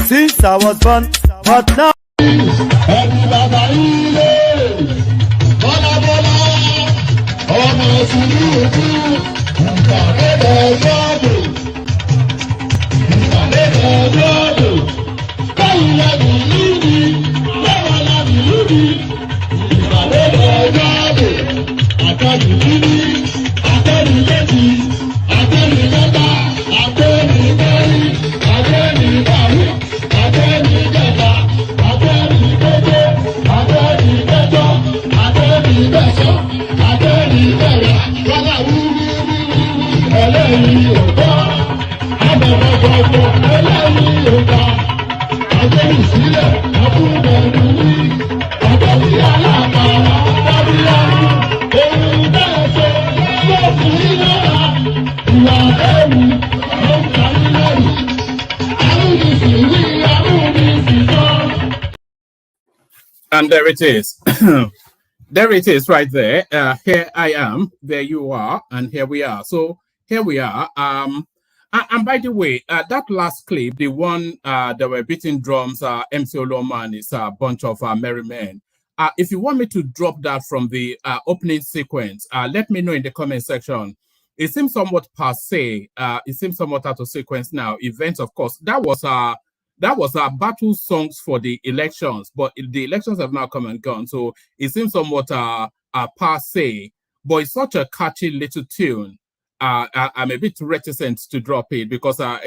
Since I was born, but now. And there it is. There it is right there. Here I am, there you are, and here we are. So here we are. And by the way, that last clip, the one that were beating drums, MC Oloman is a bunch of merry men. If you want me to drop that from the opening sequence, let me know in the comment section. It seems somewhat passe. It seems somewhat out of sequence now. Events, of course, that was battle songs for the elections, but the elections have now come and gone. So it seems somewhat passe, but it's such a catchy little tune. I'm a bit reticent to drop it because I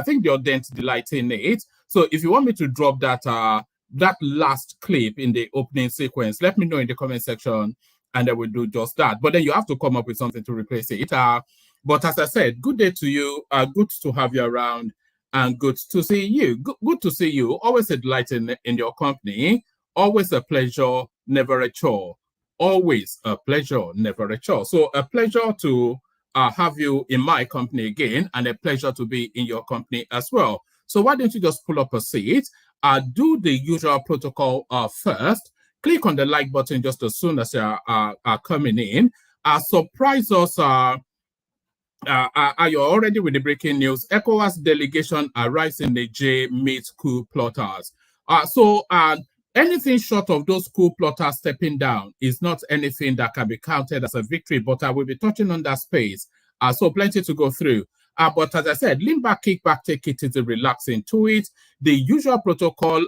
think the audience delight in it. So if you want me to drop that that last clip in the opening sequence, let me know in the comment section, and I will do just that. But then you have to come up with something to replace it. But as I said, good day to you. Good to have you around, and good to see you. Good to see you. Always a delight in your company. Always a pleasure, never a chore. Always a pleasure, never a chore. So a pleasure to have you in my company again, and a pleasure to be in your company as well. So why don't you just pull up a seat, do the usual protocol first, click on the like button just as soon as you are coming in, surprise us. Are you already with the breaking news? ECOWAS delegation arrives in Niger, meets coup plotters. Anything short of those coup plotters stepping down is not anything that can be counted as a victory, but I will be touching on that space. So plenty to go through. But as I said, lean back, kick back, take it easy, relax into it. The usual protocol,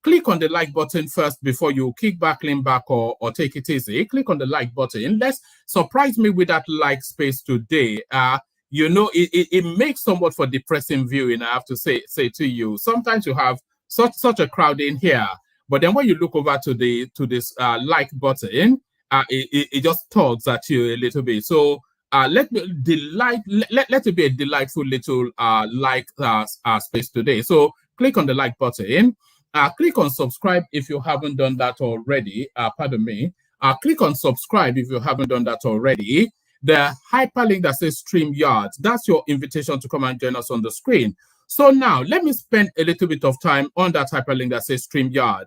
click on the like button first before you kick back, lean back, or take it easy. Click on the like button. Let's surprise me with that like space today. You know, it makes somewhat for depressing viewing, I have to say to you. Sometimes you have such a crowd in here, but then when you look over to this like button, it just tugs at you a little bit. So let it be a delightful little like space today. So click on the like button. Click on subscribe if you haven't done that already. Pardon me. Click on subscribe if you haven't done that already. The hyperlink that says StreamYard, that's your invitation to come and join us on the screen. So now let me spend a little bit of time on that hyperlink that says StreamYard.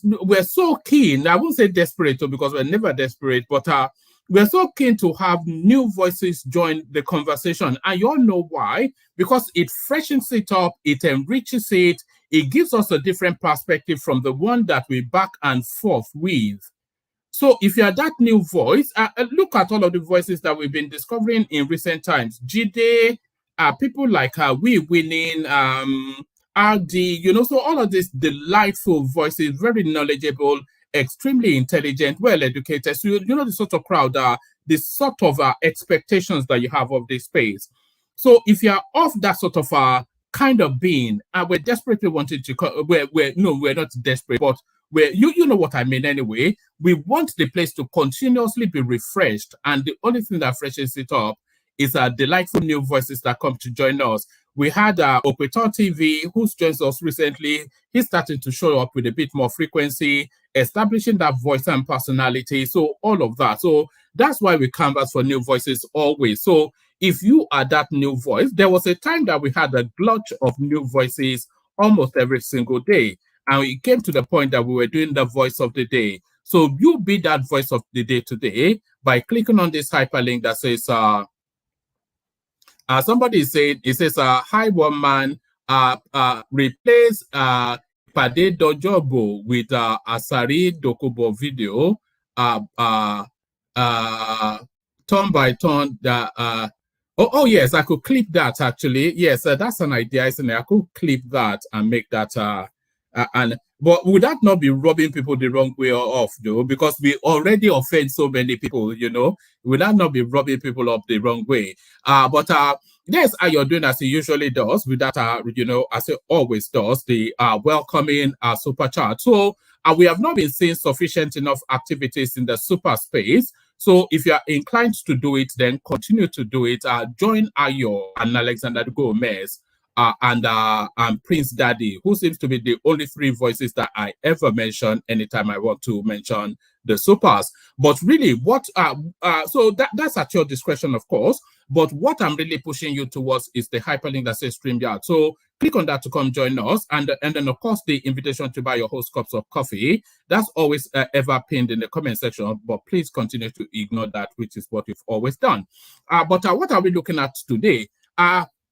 We're so keen, I won't say desperate because we're never desperate, but we're so keen to have new voices join the conversation. And you all know why? Because it freshens it up, it enriches it, it gives us a different perspective from the one that we back and forth with. So if you're that new voice, look at all of the voices that we've been discovering in recent times. Jide, people like We Winning, RD, you know, so all of these delightful voices, very knowledgeable, extremely intelligent, well-educated. So you know the sort of crowd, the sort of expectations that you have of this space. So if you're of that sort of kind of being, we're desperately wanting to, we're not desperate, but you know what I mean anyway. We want the place to continuously be refreshed, and the only thing that freshens it up is delightful new voices that come to join us. We had Opetor TV, who's joined us recently. He's starting to show up with a bit more frequency, establishing that voice and personality. So all of that. So that's why we canvas for new voices always. So if you are that new voice, there was a time that we had a glut of new voices almost every single day. And it came to the point that we were doing the voice of the day. So you be that voice of the day today by clicking on this hyperlink that says Somebody said, it says, hi, woman, replace Pade Dojobo with Asari Dokubo video, turn by turn. Oh, yes, I could clip that actually. Yes, that's an idea, isn't it? I could clip that and make that. But would that not be rubbing people the wrong way or off, though? Because we already offend so many people, Would that not be rubbing people up the wrong way? But yes, you're doing as he usually does with that, as he always does, the welcoming super chat. So we have not been seeing sufficient enough activities in the super space. So if you are inclined to do it, then continue to do it. Join Ayo and Alexander Gomez and Prince Daddy, who seems to be the only three voices that I ever mention anytime I want to mention the supers. But really, so that's at your discretion, of course. But what I'm really pushing you towards is the hyperlink that says StreamYard. So click on that to come join us. And then, of course, the invitation to buy your host cups of coffee. That's always ever pinned in the comment section. But please continue to ignore that, which is what you've always done. But what are we looking at today?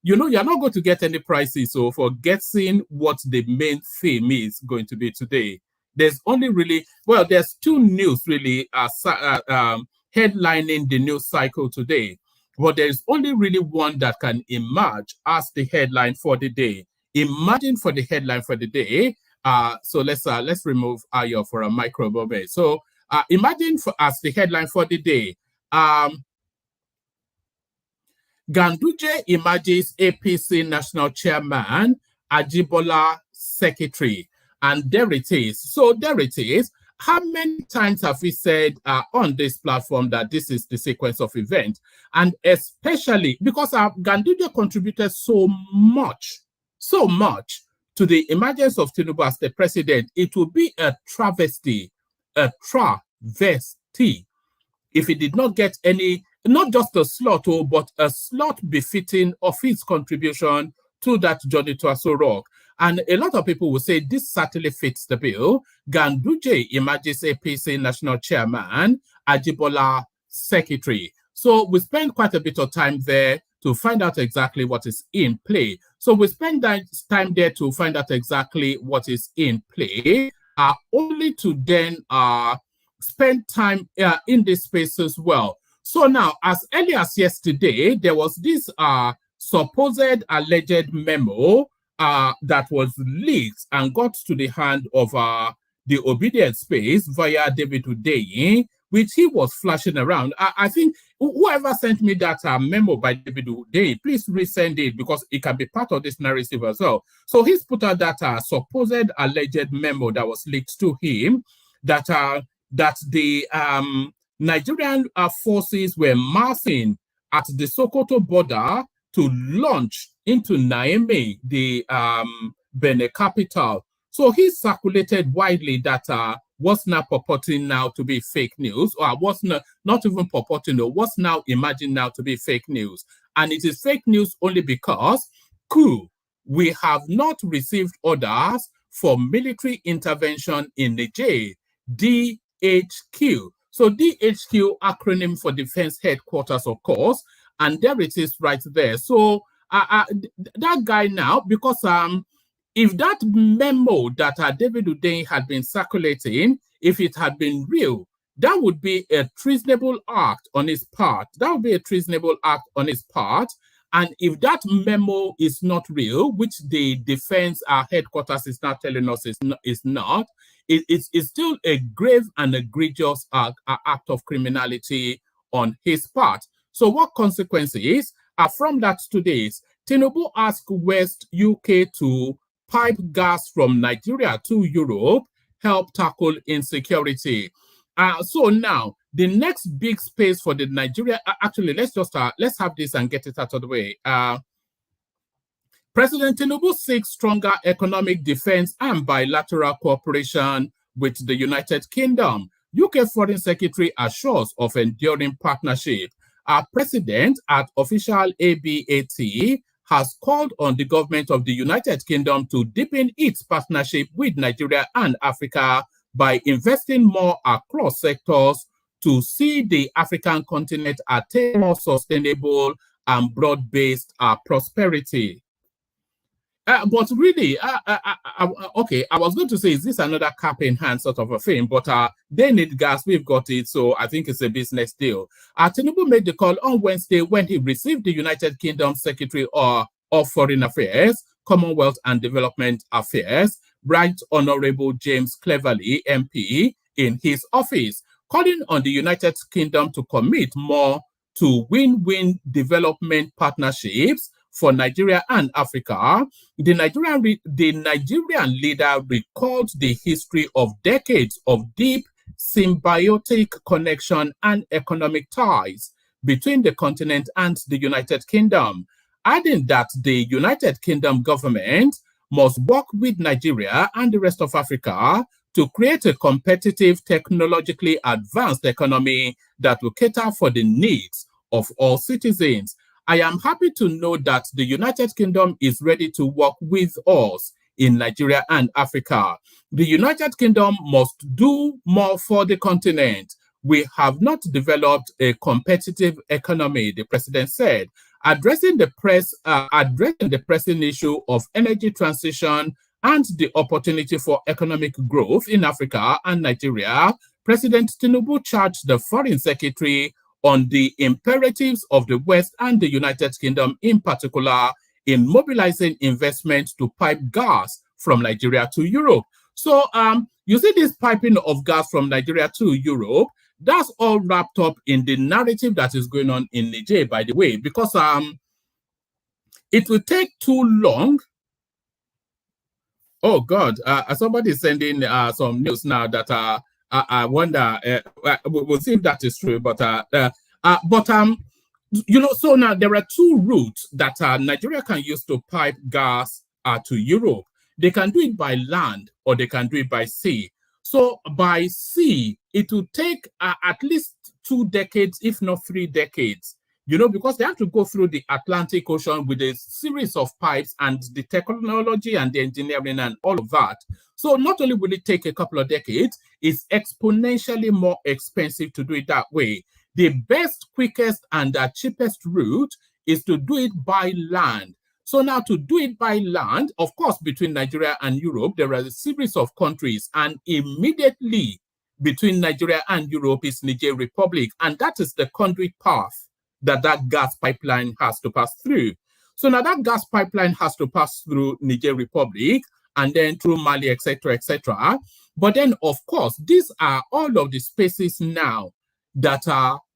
You're not going to get any prizes. So for guessing what the main theme is going to be today, there's only really, there's two news really headlining the news cycle today. But there's only really one that can emerge as the headline for the day. Imagine for the headline for the day. So let's remove Ayo for a micro moment. So imagine as the headline for the day. Ganduje emerges APC National Chairman, Ajibola Secretary. And there it is. So there it is. How many times have we said on this platform that this is the sequence of events? And especially because Ganduje contributed so much to the emergence of Tinubu as the president, it would be a travesty, if he did not get any, not just a slot, but a slot befitting of his contribution to that journey to Aso Rock. And a lot of people will say this certainly fits the bill. Ganduje emerges APC National Chairman, Ajibola Secretary. So we spend quite a bit of time there to find out exactly what is in play. So we spend that time there to find out exactly what is in play, only to then spend time in this space as well. So now, as early as yesterday, there was this supposed alleged memo that was leaked and got to the hand of the obedient space via David Udeyi, which he was flashing around. I think whoever sent me that memo by David Udeyi, please resend it because it can be part of this narrative as well. So he's put out that supposed alleged memo that was leaked to him that the Nigerian forces were massing at the Sokoto border to launch into Niamey, the Benin capital. So he circulated widely that what's now purporting now to be fake news, or what's not even purporting, or what's now emerging now to be fake news. And it is fake news only because, Coup, we have not received orders for military intervention in Niger, DHQ. So DHQ, acronym for Defense Headquarters, of course, and there it is right there. So that guy now, because if that memo that David Udeyi had been circulating, if it had been real, that would be a treasonable act on his part. That would be a treasonable act on his part. And if that memo is not real, which the defense headquarters is now telling us is not, it's still a grave and egregious act of criminality on his part. So what consequences from that today is Tinubu asked West UK to pipe gas from Nigeria to Europe, help tackle insecurity. So now the next big space for the Nigeria, actually, let's have this and get it out of the way. President Tinubu seeks stronger economic defense and bilateral cooperation with the United Kingdom. UK Foreign Secretary assures of enduring partnership. Our president at official ABAT has called on the government of the United Kingdom to deepen its partnership with Nigeria and Africa by investing more across sectors to see the African continent attain more sustainable and broad-based prosperity. But really, okay, I was going to say, is this another cap in hand sort of a thing? But they need gas, we've got it, so I think it's a business deal. Tinubu made the call on Wednesday when he received the United Kingdom Secretary of Foreign Affairs, Commonwealth and Development Affairs, Right Honorable James Cleverly, MP, in his office, calling on the United Kingdom to commit more to win-win development partnerships for Nigeria and Africa. The Nigerian leader recalled the history of decades of deep symbiotic connection and economic ties between the continent and the United Kingdom, adding that the United Kingdom government must work with Nigeria and the rest of Africa to create a competitive, technologically advanced economy that will cater for the needs of all citizens. I am happy to know that the United Kingdom is ready to work with us in Nigeria and Africa. The United Kingdom must do more for the continent. We have not developed a competitive economy, the president said, addressing the pressing issue of energy transition and the opportunity for economic growth in Africa and Nigeria. President Tinubu charged the foreign secretary on the imperatives of the West and the United Kingdom in particular in mobilizing investment to pipe gas from Nigeria to Europe. So you see this piping of gas from Nigeria to Europe, that's all wrapped up in the narrative that is going on in Niger, by the way, because it will take too long. Oh God, somebody is sending some news now that I wonder, we'll see if that is true, but you know, so now there are two routes that Nigeria can use to pipe gas to Europe. They can do it by land or they can do it by sea. So by sea, it will take at least 2 decades, if not 3 decades, you know, because they have to go through the Atlantic Ocean with a series of pipes and the technology and the engineering and all of that. So not only will it take a couple of decades, it's exponentially more expensive to do it that way. The best, quickest, and cheapest route is to do it by land. So now to do it by land, of course, between Nigeria and Europe, there are a series of countries, and immediately between Nigeria and Europe is Niger Republic, and that is the conduit path that gas pipeline has to pass through. So now that gas pipeline has to pass through Niger Republic and then through Mali, etc., etc. But then, of course, these are all of the spaces now that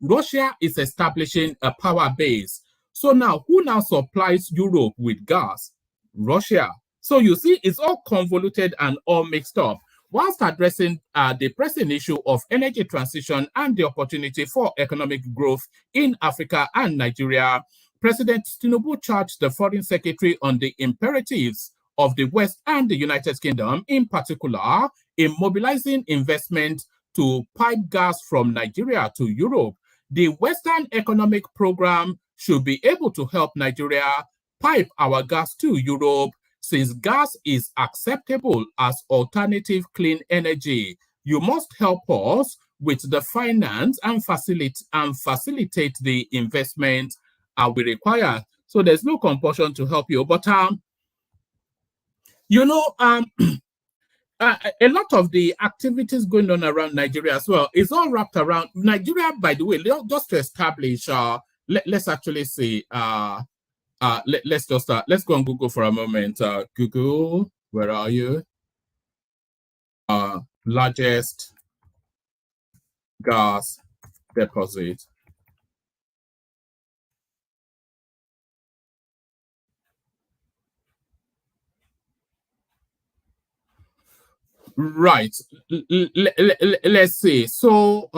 Russia is establishing a power base. So now, who now supplies Europe with gas? Russia. So you see, it's all convoluted and all mixed up. Whilst addressing the pressing issue of energy transition and the opportunity for economic growth in Africa and Nigeria, President Tinubu charged the foreign secretary on the imperatives of the West and the United Kingdom, in particular, in mobilizing investment to pipe gas from Nigeria to Europe. The Western Economic Program should be able to help Nigeria pipe our gas to Europe, since gas is acceptable as alternative clean energy. You must help us with the finance and facilitate the investment we require. So there's no compulsion to help you. But you know, a lot of the activities going on around Nigeria as well is all wrapped around Nigeria. By the way, just to establish, let's actually see. Let's go on Google for a moment. Google, where are you? Largest gas deposit. Right. Let's see. So,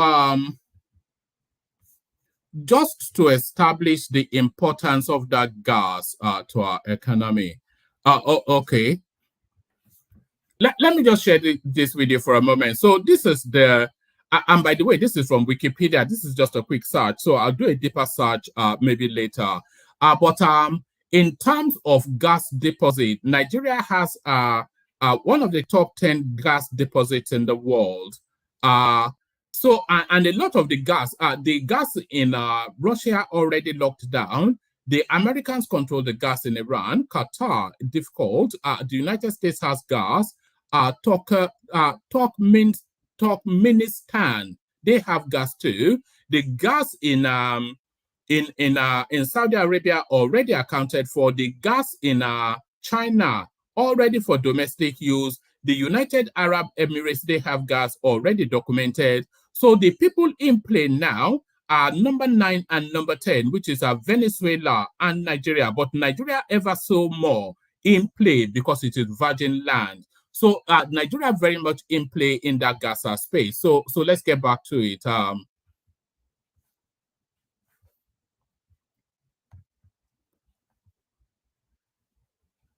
just to establish the importance of that gas to our economy. Okay. Let me just share this video for a moment. So this is the, and by the way, this is from Wikipedia. This is just a quick search. So I'll do a deeper search maybe later. But in terms of gas deposit, Nigeria has one of the top 10 gas deposits in the world. So, and a lot of the gas in Russia already locked down. The Americans control the gas in Iran. Qatar, difficult. The United States has gas. Turkmenistan, they have gas too. The gas in Saudi Arabia already accounted for. The gas in China already for domestic use. The United Arab Emirates, they have gas already documented. So the people in play now are number 9 and number 10, which is Venezuela and Nigeria. But Nigeria ever so more in play because it is virgin land. So Nigeria very much in play in that gas space. So let's get back to it.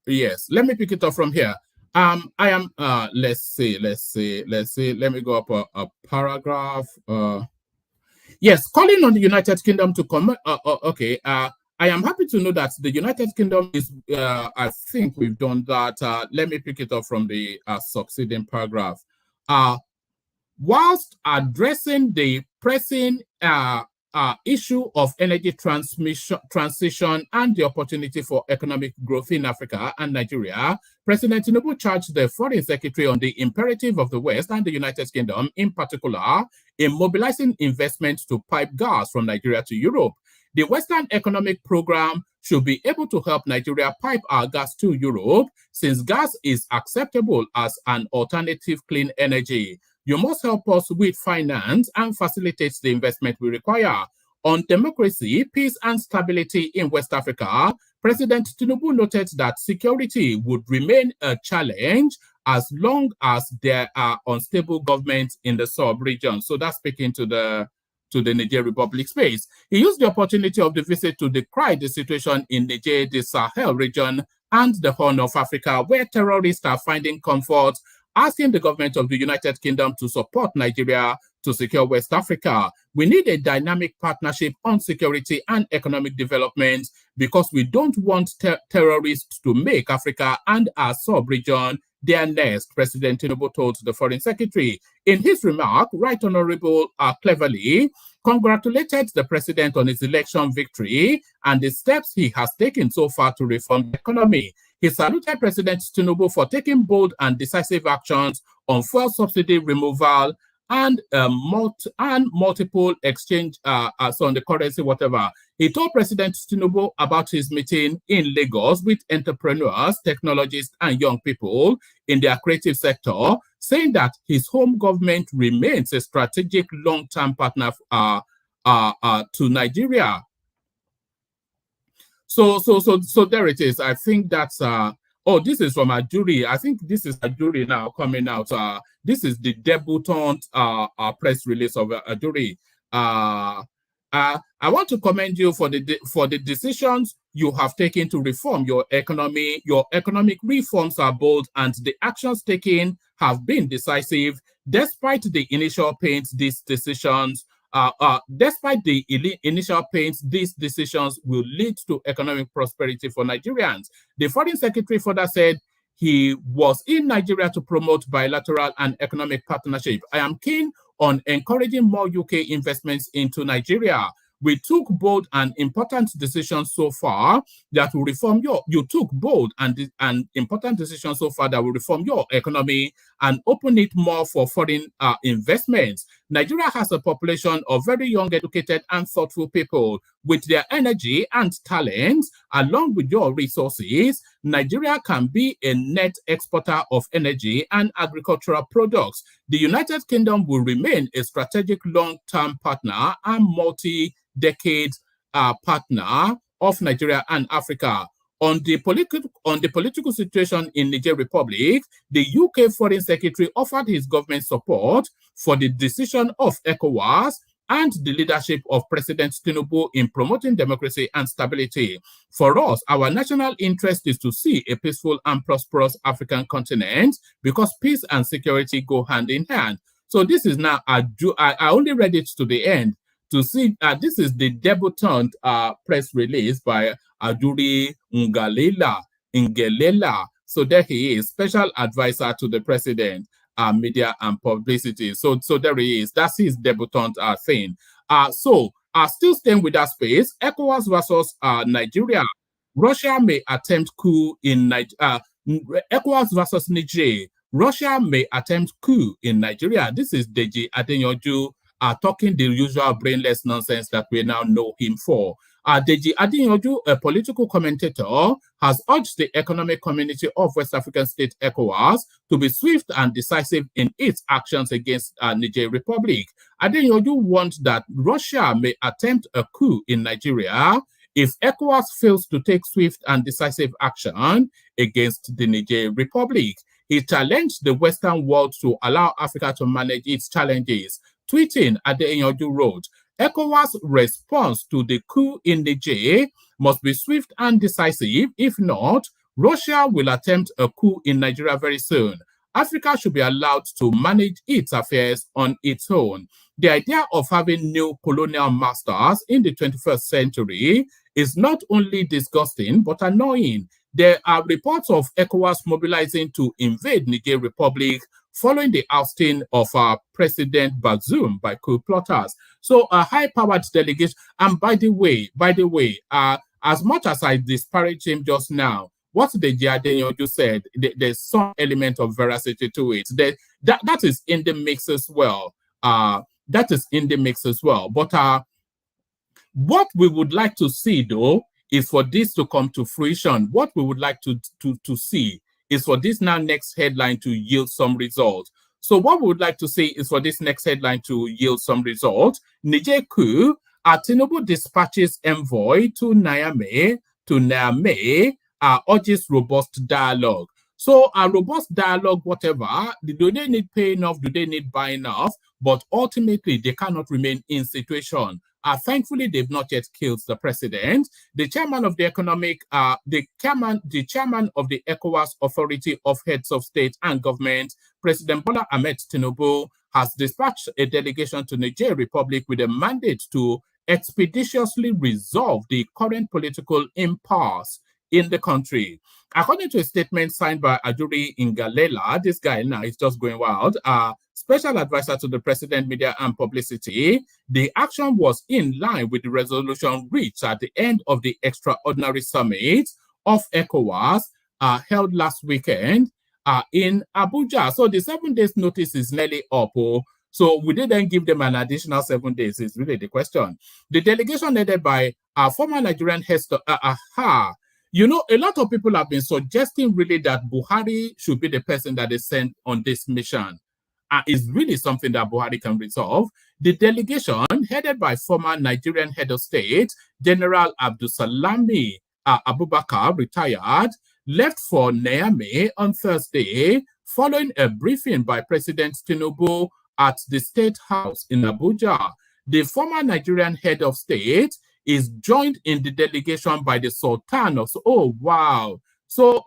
Yes, let me pick it up from here. I am let's see. Let me go up a paragraph. Yes, calling on the United Kingdom to come. Okay. I am happy to know that the United Kingdom is. I think we've done that. Let me pick it up from the succeeding paragraph. Whilst addressing the pressing issue of energy transition and the opportunity for economic growth in Africa and Nigeria, President Tinubu charged the Foreign Secretary on the imperative of the West and the United Kingdom, in particular, in mobilizing investments to pipe gas from Nigeria to Europe. The Western Economic Program should be able to help Nigeria pipe our gas to Europe, since gas is acceptable as an alternative clean energy. You must help us with finance and facilitate the investment we require. On democracy, peace, and stability in West Africa, President Tinubu noted that security would remain a challenge as long as there are unstable governments in the sub-region. So that's speaking to the Niger Republic space. He used the opportunity of the visit to decry the situation in Niger, the Sahel region, and the Horn of Africa, where terrorists are finding comfort, asking the government of the United Kingdom to support Nigeria to secure West Africa. We need a dynamic partnership on security and economic development because we don't want terrorists to make Africa and our sub-region their nest, President Tinubu told the Foreign Secretary. In his remark, Right Honorable Cleverly congratulated the president on his election victory and the steps he has taken so far to reform the economy. He saluted President Tinubu for taking bold and decisive actions on fuel subsidy removal and multiple exchange so on the currency, whatever. He told President Tinubu about his meeting in Lagos with entrepreneurs, technologists, and young people in their creative sector, saying that his home government remains a strategic long-term partner to Nigeria. So there it is. I think that's this is from a jury. I think this is a jury now coming out. This is the debutante press release of a jury. I want to commend you for the decisions you have taken to reform your economy. Your economic reforms are bold, and the actions taken have been decisive. Despite the initial pains, these decisions these decisions will lead to economic prosperity for Nigerians. The Foreign Secretary further said he was in Nigeria to promote bilateral and economic partnership. I am keen on encouraging more UK investments into Nigeria. We took bold and important decisions so far that will reform you took bold and important decisions so far that will reform your economy and open it more for foreign investments. Nigeria has a population of very young, educated, and thoughtful people. With their energy and talents, along with your resources, Nigeria can be a net exporter of energy and agricultural products. The United Kingdom will remain a strategic long-term partner and multi-decade partner of Nigeria and Africa. On the political situation in Niger Republic, the UK Foreign Secretary offered his government support for the decision of ECOWAS and the leadership of President Tinubu in promoting democracy and stability. For us, our national interest is to see a peaceful and prosperous African continent because peace and security go hand in hand. So this is now, I only read it to the end to see, this is the debutante press release by Aduri Ngelela. So there he is, special advisor to the president, media and publicity. So there he is. That's his debutante thing. So Still staying with that space, ECOWAS versus Nigeria. Russia may attempt coup in Nigeria. ECOWAS versus Niger. Russia may attempt coup in Nigeria. This is Deji Adeyanju talking the usual brainless nonsense that we now know him for. Deji Adeyanju, a political commentator, has urged the economic community of West African state ECOWAS to be swift and decisive in its actions against Niger Republic. Adeyanju warned that Russia may attempt a coup in Nigeria if ECOWAS fails to take swift and decisive action against the Niger Republic. He challenged the Western world to allow Africa to manage its challenges. Tweeting, Adeyanju wrote, ECOWAS' response to the coup in Niger must be swift and decisive. If not, Russia will attempt a coup in Nigeria very soon. Africa should be allowed to manage its affairs on its own. The idea of having new colonial masters in the 21st century is not only disgusting but annoying. There are reports of ECOWAS mobilizing to invade Niger Republic following the ousting of President Bazoum by coup plotters. So a high-powered delegation, and by the way, as much as I disparaged him just now, what the Adeyanju said, there's some element of veracity to it. That is in the mix as well. That is in the mix as well. But what we would like to see, though, is for this to come to fruition. What we would like to see is for this now next headline to yield some result. So what we would like to see is for this next headline to yield some result. Niger coup, Tinubu dispatches envoy to Niamey, urges robust dialogue. So a robust dialogue, whatever, do they need pay enough? Do they need buy enough? But ultimately, they cannot remain in situation. Thankfully, they've not yet killed the president. The chairman of the chairman of the ECOWAS Authority of Heads of State and Government, President Bola Ahmed Tinubu, has dispatched a delegation to Niger Republic with a mandate to expeditiously resolve the current political impasse in the country. According to a statement signed by Ajuri Ngalela, this guy now is just going wild, special advisor to the president, media and publicity, the action was in line with the resolution reached at the end of the extraordinary summit of ECOWAS held last weekend in Abuja. So the 7 days notice is nearly up. So we didn't give them an additional 7 days is really the question. The delegation led by former Nigerian Hester, you know, a lot of people have been suggesting really that Buhari should be the person that is sent on this mission. Is really something that Buhari can resolve. The delegation, headed by former Nigerian head of state, General Abdusalami Abubakar, retired, left for Niamey on Thursday, following a briefing by President Tinubu at the State House in Abuja. The former Nigerian head of state is joined in the delegation by the Sultan of, oh, wow. So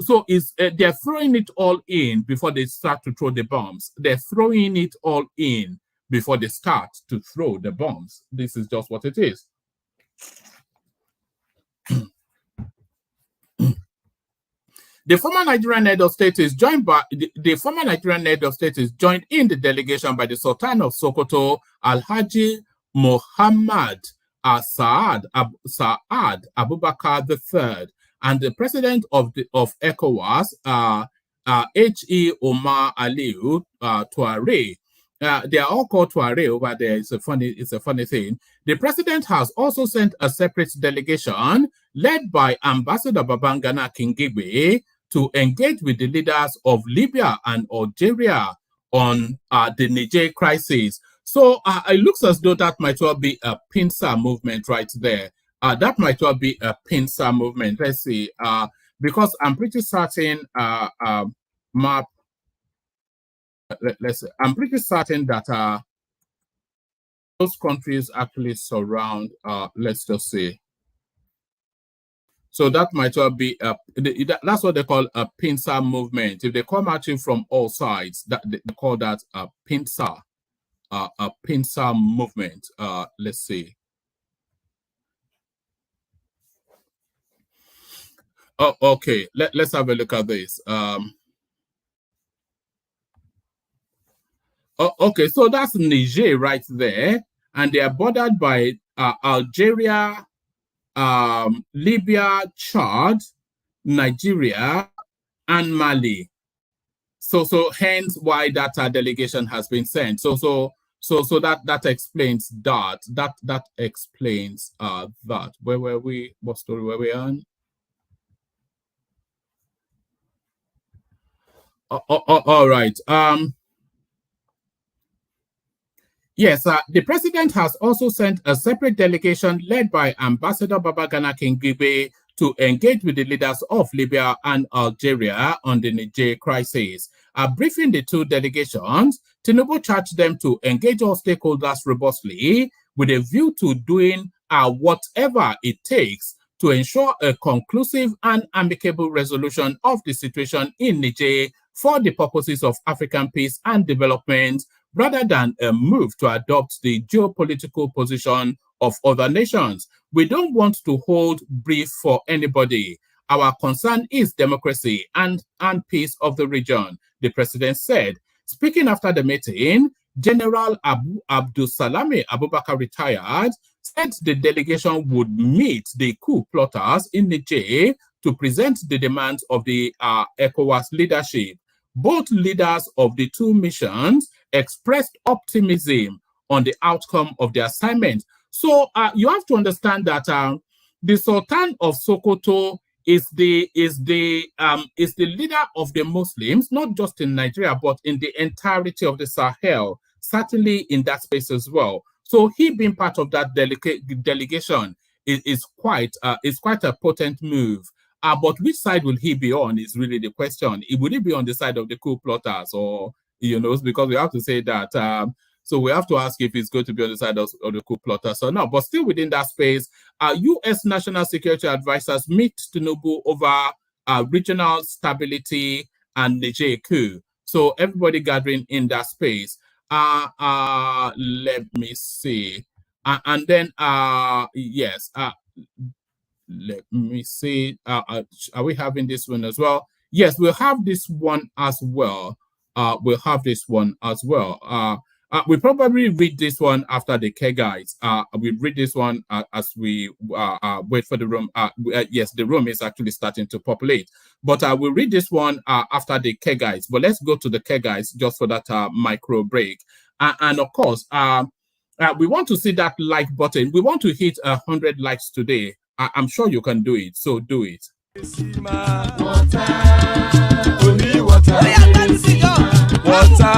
they're throwing it all in before they start to throw the bombs. They're throwing it all in before they start to throw the bombs. This is just what it is. The former Nigerian head of state is joined by the former Nigerian head of state is joined in the delegation by the Sultan of Sokoto, Alhaji Muhammad Saad Abubakar III, and the president of ECOWAS, H.E. Omar Aliu Touare. They are all called Touare over there. It's a funny thing. The president has also sent a separate delegation led by Ambassador Babangana Kingibe to engage with the leaders of Libya and Algeria on the Niger crisis. So it looks as though that might well be a pincer movement right there. That might well be a pincer movement. Let's see. Because I'm pretty certain I'm pretty certain that those countries actually surround, let's just say. So that might well be, that's what they call a pincer movement. If they come at you from all sides, they call that a pincer movement. Let's see. Oh, okay. Let's have a look at this. Okay, so that's Niger right there, and they are bordered by Algeria, Libya, Chad, Nigeria, and Mali. So hence why that delegation has been sent. So that explains that. That explains that. Where were we? What story were we on? All right. Yes, the president has also sent a separate delegation led by Ambassador Babagana Kingibe to engage with the leaders of Libya and Algeria on the Niger crisis. Briefing the two delegations, Tinubu charged them to engage all stakeholders robustly with a view to doing whatever it takes to ensure a conclusive and amicable resolution of the situation in Niger for the purposes of African peace and development, rather than a move to adopt the geopolitical position of other nations. We don't want to hold brief for anybody. Our concern is democracy and peace of the region, the president said. Speaking after the meeting, General Abdusalami Abubakar, retired, said the delegation would meet the coup plotters in Niger to present the demands of the ECOWAS leadership. Both leaders of the two missions expressed optimism on the outcome of the assignment. So you have to understand that the Sultan of Sokoto is the leader of the Muslims, not just in Nigeria, but in the entirety of the Sahel, certainly in that space as well. So he being part of that delegation is quite a potent move. But which side will he be on is really the question. Would he be on the side of the coup plotters, or, because we have to say that. So we have to ask if he's going to be on the side of the coup plotters or not. But still within that space, U.S. national security advisors meet Tinubu over regional stability and Niger coup. So everybody gathering in that space. Let me see. And then, yes. Let me see. Are we having this one as well? Yes, we'll have this one as well. We'll have this one as well. We'll probably read this one after the care guides. We'll read this one as we wait for the room. Yes, the room is actually starting to populate. But we'll read this one after the care guides. But let's go to the care guides just for that micro break. And of course, we want to see that like button. We want to hit 100 likes today. I'm sure you can do it, so do it. Only water, where they see ma. Water,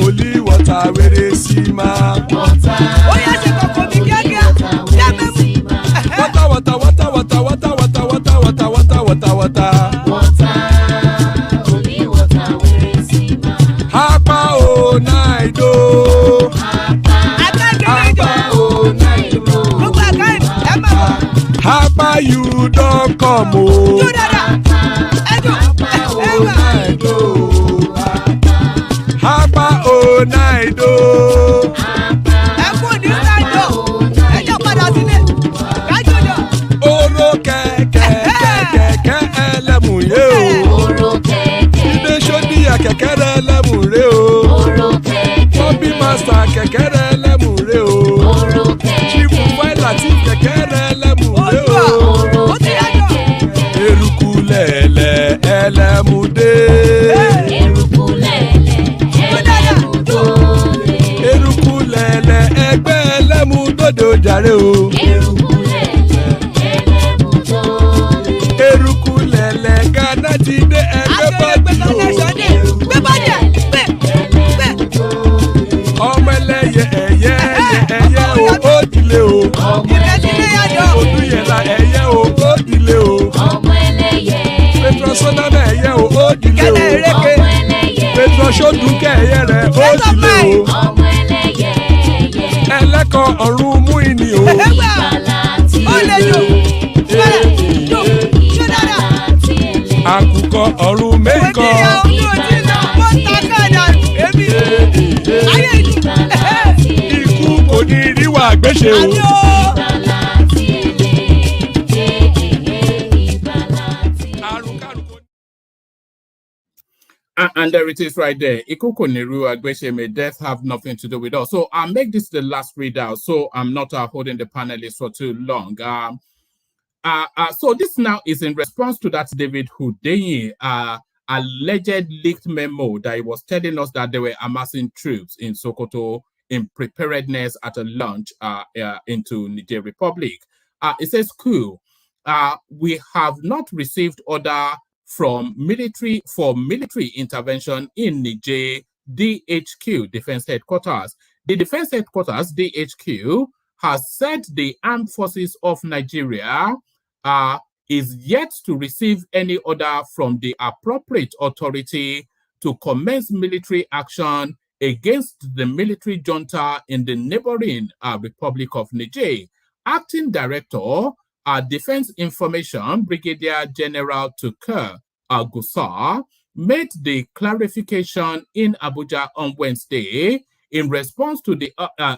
only water, where they see ma. Hapa o naido. Hapa you don't come o. Hapa o naido. Oro kẹ̀kẹ́ ẹlẹ́mù yé o. Ibe sodi akẹ̀kẹ́ ẹlẹ́mù rẹ o. Bobby master kẹ̀kẹ́ ẹlẹ́mù rẹ o. Chief Wáìlà ti kẹ̀kẹ́ ẹlẹ́mù rẹ o. Eruku lẹ̀lẹ̀ ẹlẹ́mù dé. Eruku lẹ̀lẹ̀ ẹgbẹ́ ẹlẹ́mù dòde ojàre o. Eruku lẹ̀lẹ̀ Ghana ti dé ẹgbẹ́ bọ́ọ̀dì o. Ọmọ ẹlẹ́yẹ ẹyẹ o ó dìlé o. Odúyẹ̀lá ẹyẹ o ó dìlé o. Petrosonana ẹyẹ o ó dìlé o. Petrosodúnkẹ́ ẹyẹ rẹ̀ ó dìlé o. Ẹlẹ́kọ̀ ọ̀run mú ìní o. Àkùkọ ọ̀run mẹ́kọ̀. Ikú kò ní ríwà gbéṣe o. And there it is right there. Ikuko Neru Agbeshe, may death have nothing to do with us. So I'll make this the last readout, so I'm not holding the panelists for too long. So this now is in response to that David Hundeyin alleged leaked memo that he was telling us that they were amassing troops in Sokoto in preparedness at a launch into Niger Republic. It says, Coup, we have not received order from military intervention in Niger DHQ, Defense Headquarters. The Defense Headquarters, DHQ, has said the Armed Forces of Nigeria is yet to receive any order from the appropriate authority to commence military action against the military junta in the neighboring Republic of Niger. Acting Director, Defense Information, Brigadier General Tukur Gusar, made the clarification in Abuja on Wednesday in response to the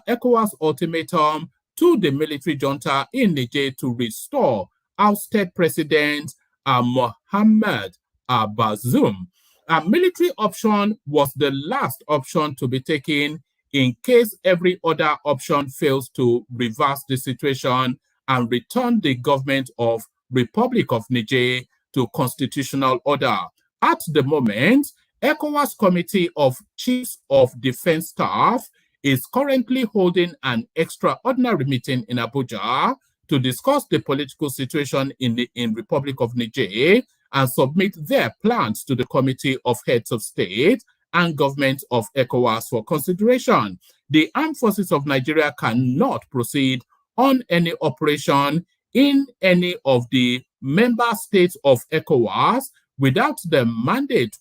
ECOWAS ultimatum to the military junta in Niger to restore ousted President Mohamed Bazoum. Military option was the last option to be taken in case every other option fails to reverse the situation and return the government of Republic of Niger to constitutional order. At the moment, ECOWAS Committee of Chiefs of Defense Staff is currently holding an extraordinary meeting in Abuja to discuss the political situation in Republic of Niger and submit their plans to the Committee of Heads of State and Government of ECOWAS for consideration. The Armed Forces of Nigeria cannot proceed on any operation in any of the member states of ECOWAS without the mandate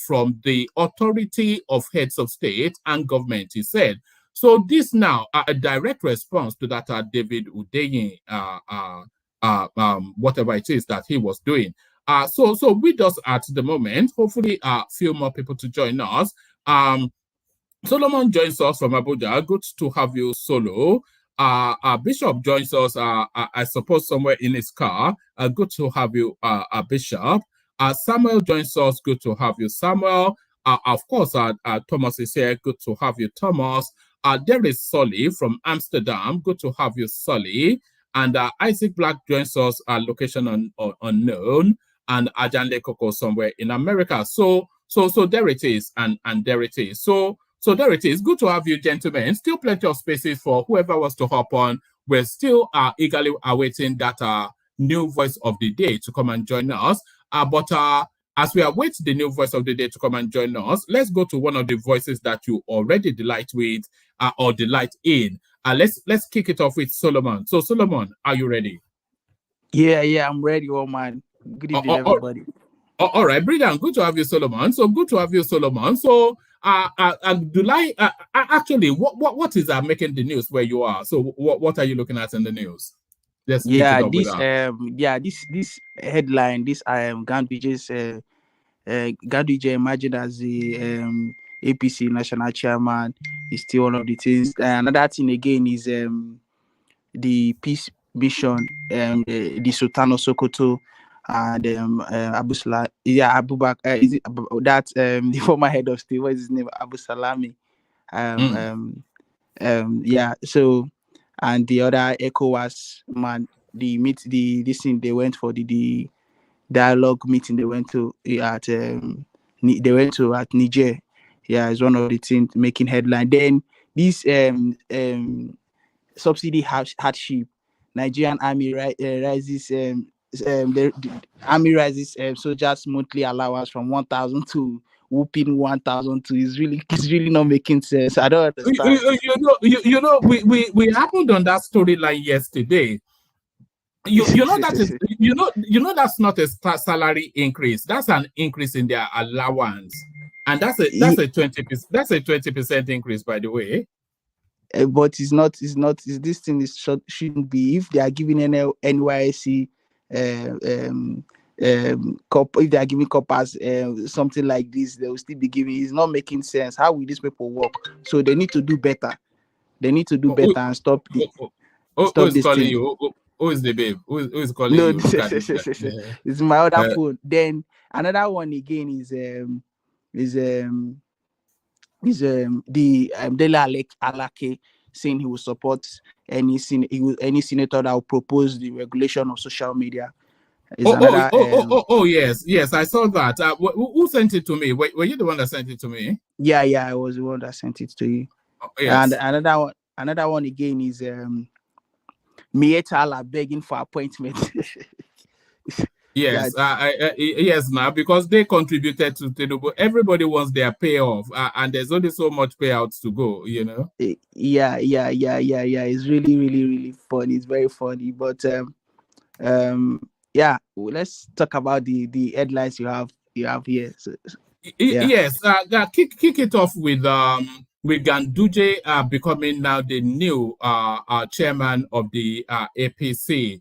from the Authority of Heads of State and Government, he said. So this now, a direct response to that David Hundeyin, whatever it is that he was doing. So with us at the moment, hopefully a few more people to join us. Solomon joins us from Abuja. Good to have you, Solo. Bishop joins us, I suppose, somewhere in his car. Good to have you, Bishop. Samuel joins us. Good to have you, Samuel. Of course, Thomas is here. Good to have you, Thomas. There is Solly from Amsterdam. Good to have you, Solly. And Isaac Black joins us, location unknown, and Ajanle Koko somewhere in America. So there it is, and there it is. So there it is. Good to have you, gentlemen. Still plenty of spaces for whoever wants to hop on. We're still eagerly awaiting that new voice of the day to come and join us. But as we await the new voice of the day to come and join us, let's go to one of the voices that you already delight with or delight in. Let's kick it off with Solomon. So Solomon, are you ready? Yeah, I'm ready, old man. Good evening, everybody. All right, brilliant. Good to have you, Solomon. So good to have you, Solomon. So Abdullahi, actually, what is making the news where you are? So what are you looking at in the news? This headline, this Ganduje's Ganduje emerged as the APC national chairman is still one of the things. Another thing again is the peace mission, the Sultan of Sokoto and Abubakar, the former head of state, what is his name, Abu Salami. So, and the other ECOWAS man, they went for the dialogue meeting. They went to at Niger. Yeah, it's one of the things making headline. Then this subsidy hardship, Nigerian army rises. The army rises soldiers monthly allowance from 1,000 to whooping 1,002. It's really not making sense. I don't understand. We happened on that storyline yesterday. You know that's not a salary increase. That's an increase in their allowance, and that's a 20% increase, by the way. But it's not. This thing shouldn't be. If they are giving NYSC if they are giving coppers something like this, they will still be giving. It's not making sense. How will these people work? So they need to do better. And stop the. Who is calling you? Who is the babe? Who is calling you? It's my other phone. Then another one again is is the Dele Alake saying he will support any senator that will propose the regulation of social media. Is another Yes, I saw that. Who sent it to me? Were you the one that sent it to me? yeah, I was the one that sent it to you. Oh, yes. And another one again is Mietala begging for appointment. Yes, yes, now because they contributed to Tinubu, everybody wants their payoff, and there's only so much payouts to go, you know. Yeah. It's really, really, really funny. It's very funny. But yeah, let's talk about the headlines you have here. So, yeah. Yes, kick it off with Ganduje becoming now the new chairman of the APC.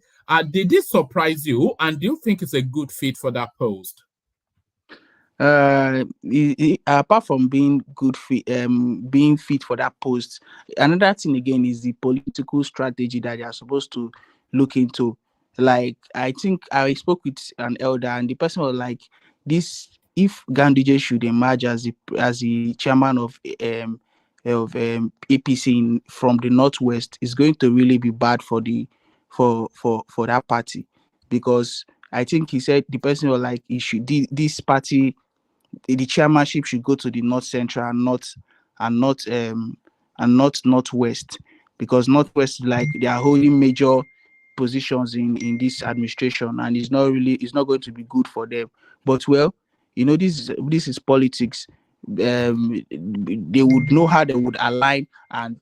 Did this surprise you, and do you think it's a good fit for that post? Apart from being being fit for that post, another thing again is the political strategy that they are supposed to look into. Like, I think I spoke with an elder, and the person was like, "This, if Ganduje should emerge as the chairman of APC from the northwest, is going to really be bad for that party, because I think he said the person was like, he should this party." The chairmanship should go to the north central and not northwest, because northwest, like, they are holding major positions in this administration, and it's not going to be good for them. But well, this is politics. They would know how they would align and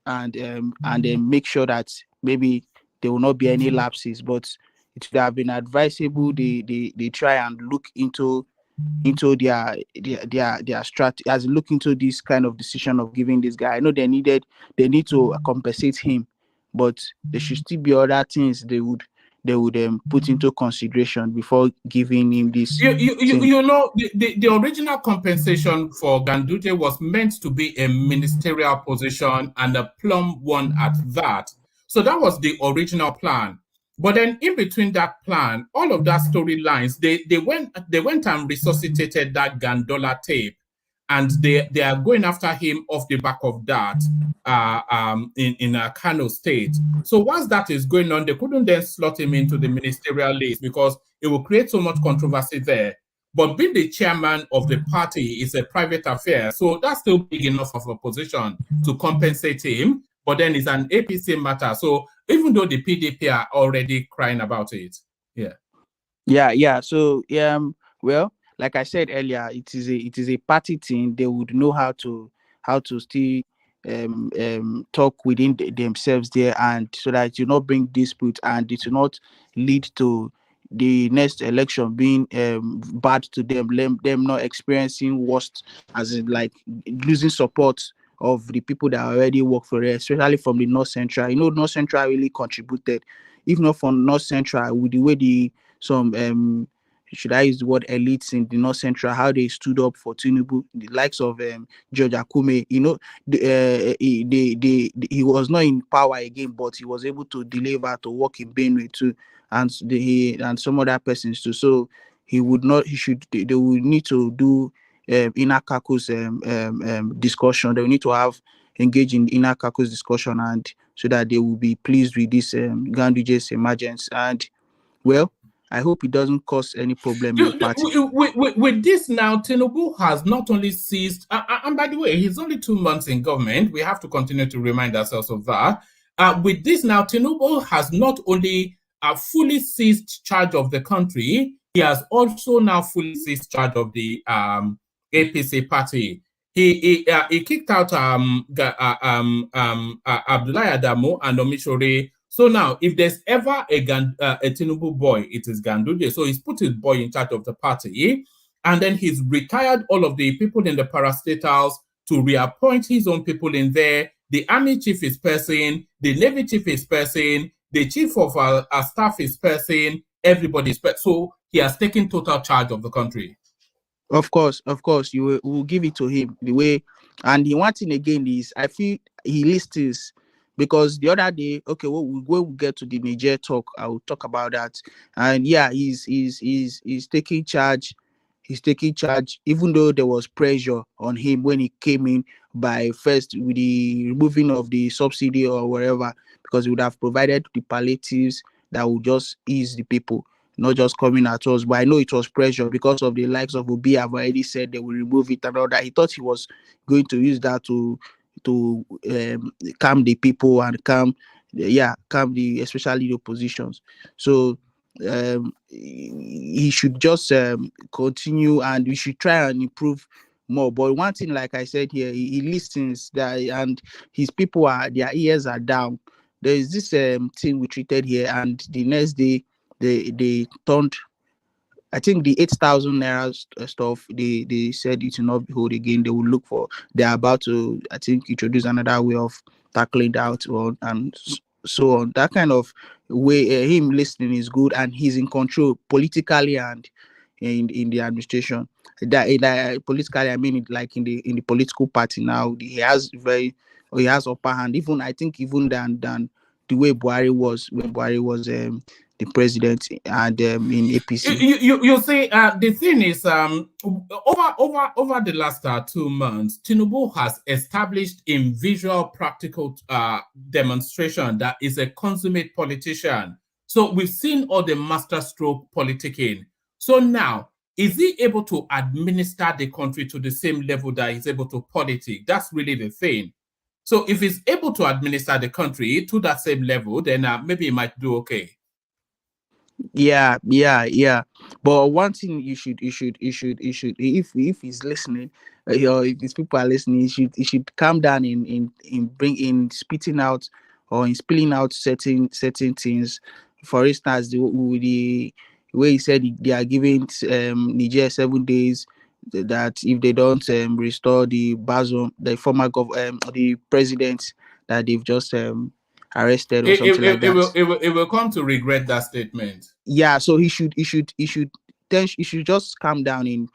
then make sure that maybe there will not be any lapses. But it would have been advisable they try and look into their strategy, as look into this kind of decision of giving this guy. I know they need to compensate him, but there should still be other things they would put into consideration before giving him this. The original compensation for Ganduje was meant to be a ministerial position, and a plum one at that. So that was the original plan. But then in between that plan, all of that storylines, they went and resuscitated that Gandola tape, and they are going after him off the back of that in Kano State. So once that is going on, they couldn't then slot him into the ministerial list because it will create so much controversy there. But being the chairman of the party is a private affair, so that's still big enough of a position to compensate him. But then it's an APC matter. So even though the PDP are already crying about it, yeah. So well, like I said earlier, it is a party thing. They would know how to still talk within themselves there, and so that you not bring dispute and it will not lead to the next election being bad to them not experiencing worst, as in like losing support of the people that already work for it, especially from the North Central. North Central really contributed. If not from North Central, with the way some should I use the word elites in the North Central, how they stood up for Tinubu, the likes of George Akume, he was not in power again, but he was able to deliver, to work in Benue too, and and some other persons too. So they would need to do inner caucus discussion. They will need to engage in inner caucus discussion, and so that they will be pleased with this Ganduje's emergence. And well, I hope it doesn't cause any problem in the party. With this now, Tinubu has not only seized, and by the way, he's only 2 months in government. We have to continue to remind ourselves of that. With this now, Tinubu has not only fully seized charge of the country, he has also now fully seized charge of the APC party. He kicked out Abdullahi Adamu and Omishore. So now, if there's ever a Tinubu boy, it is Ganduje. So he's put his boy in charge of the party, and then he's retired all of the people in the parastatals to reappoint his own people in there. The army chief is person, the navy chief is person, the chief of our staff is person, everybody's person. So he has taken total charge of the country. Of course, you will give it to him the way. And the one thing again is, I feel he lists, because the other day, okay, well, when we get to the Niger talk, I will talk about that. And yeah, he's taking charge. he's taking charge, even though there was pressure on him when he came in by first with the removing of the subsidy or whatever, because he would have provided the palliatives that would just ease the people, not just coming at us. But I know it was pressure because of the likes of Obi have already said they will remove it and all that. He thought he was going to use that to calm the people and calm the especially the oppositions. So he should just continue, and we should try and improve more. But one thing, like I said here, he listens that, and his people their ears are down. There is this thing we treated here, and the next day they turned. I think the 8,000 naira stuff, they said it will not be hold again. They will look for, they're about to, I think, introduce another way of tackling that one, and so on. That kind of way, him listening is good, and he's in control politically and in the administration. That politically, I mean, like in the political party now, he has upper hand. Even I think even than the way Buhari was when Buhari was the president and in APC. You see, the thing is, over the last 2 months, Tinubu has established in visual, practical demonstration that is a consummate politician. So we've seen all the masterstroke politicking. So now, is he able to administer the country to the same level that he's able to politic? That's really the thing. So if he's able to administer the country to that same level, then maybe he might do okay. Yeah. But one thing you should if he's listening, or if these people are listening, he should calm down in spitting out or in spilling out certain things. For instance, the way he said they are giving Niger 7 days, that if they don't restore the Bazoum, the former the president that they've just arrested or something like that. It will come to regret that statement. Yeah, so he should just calm down in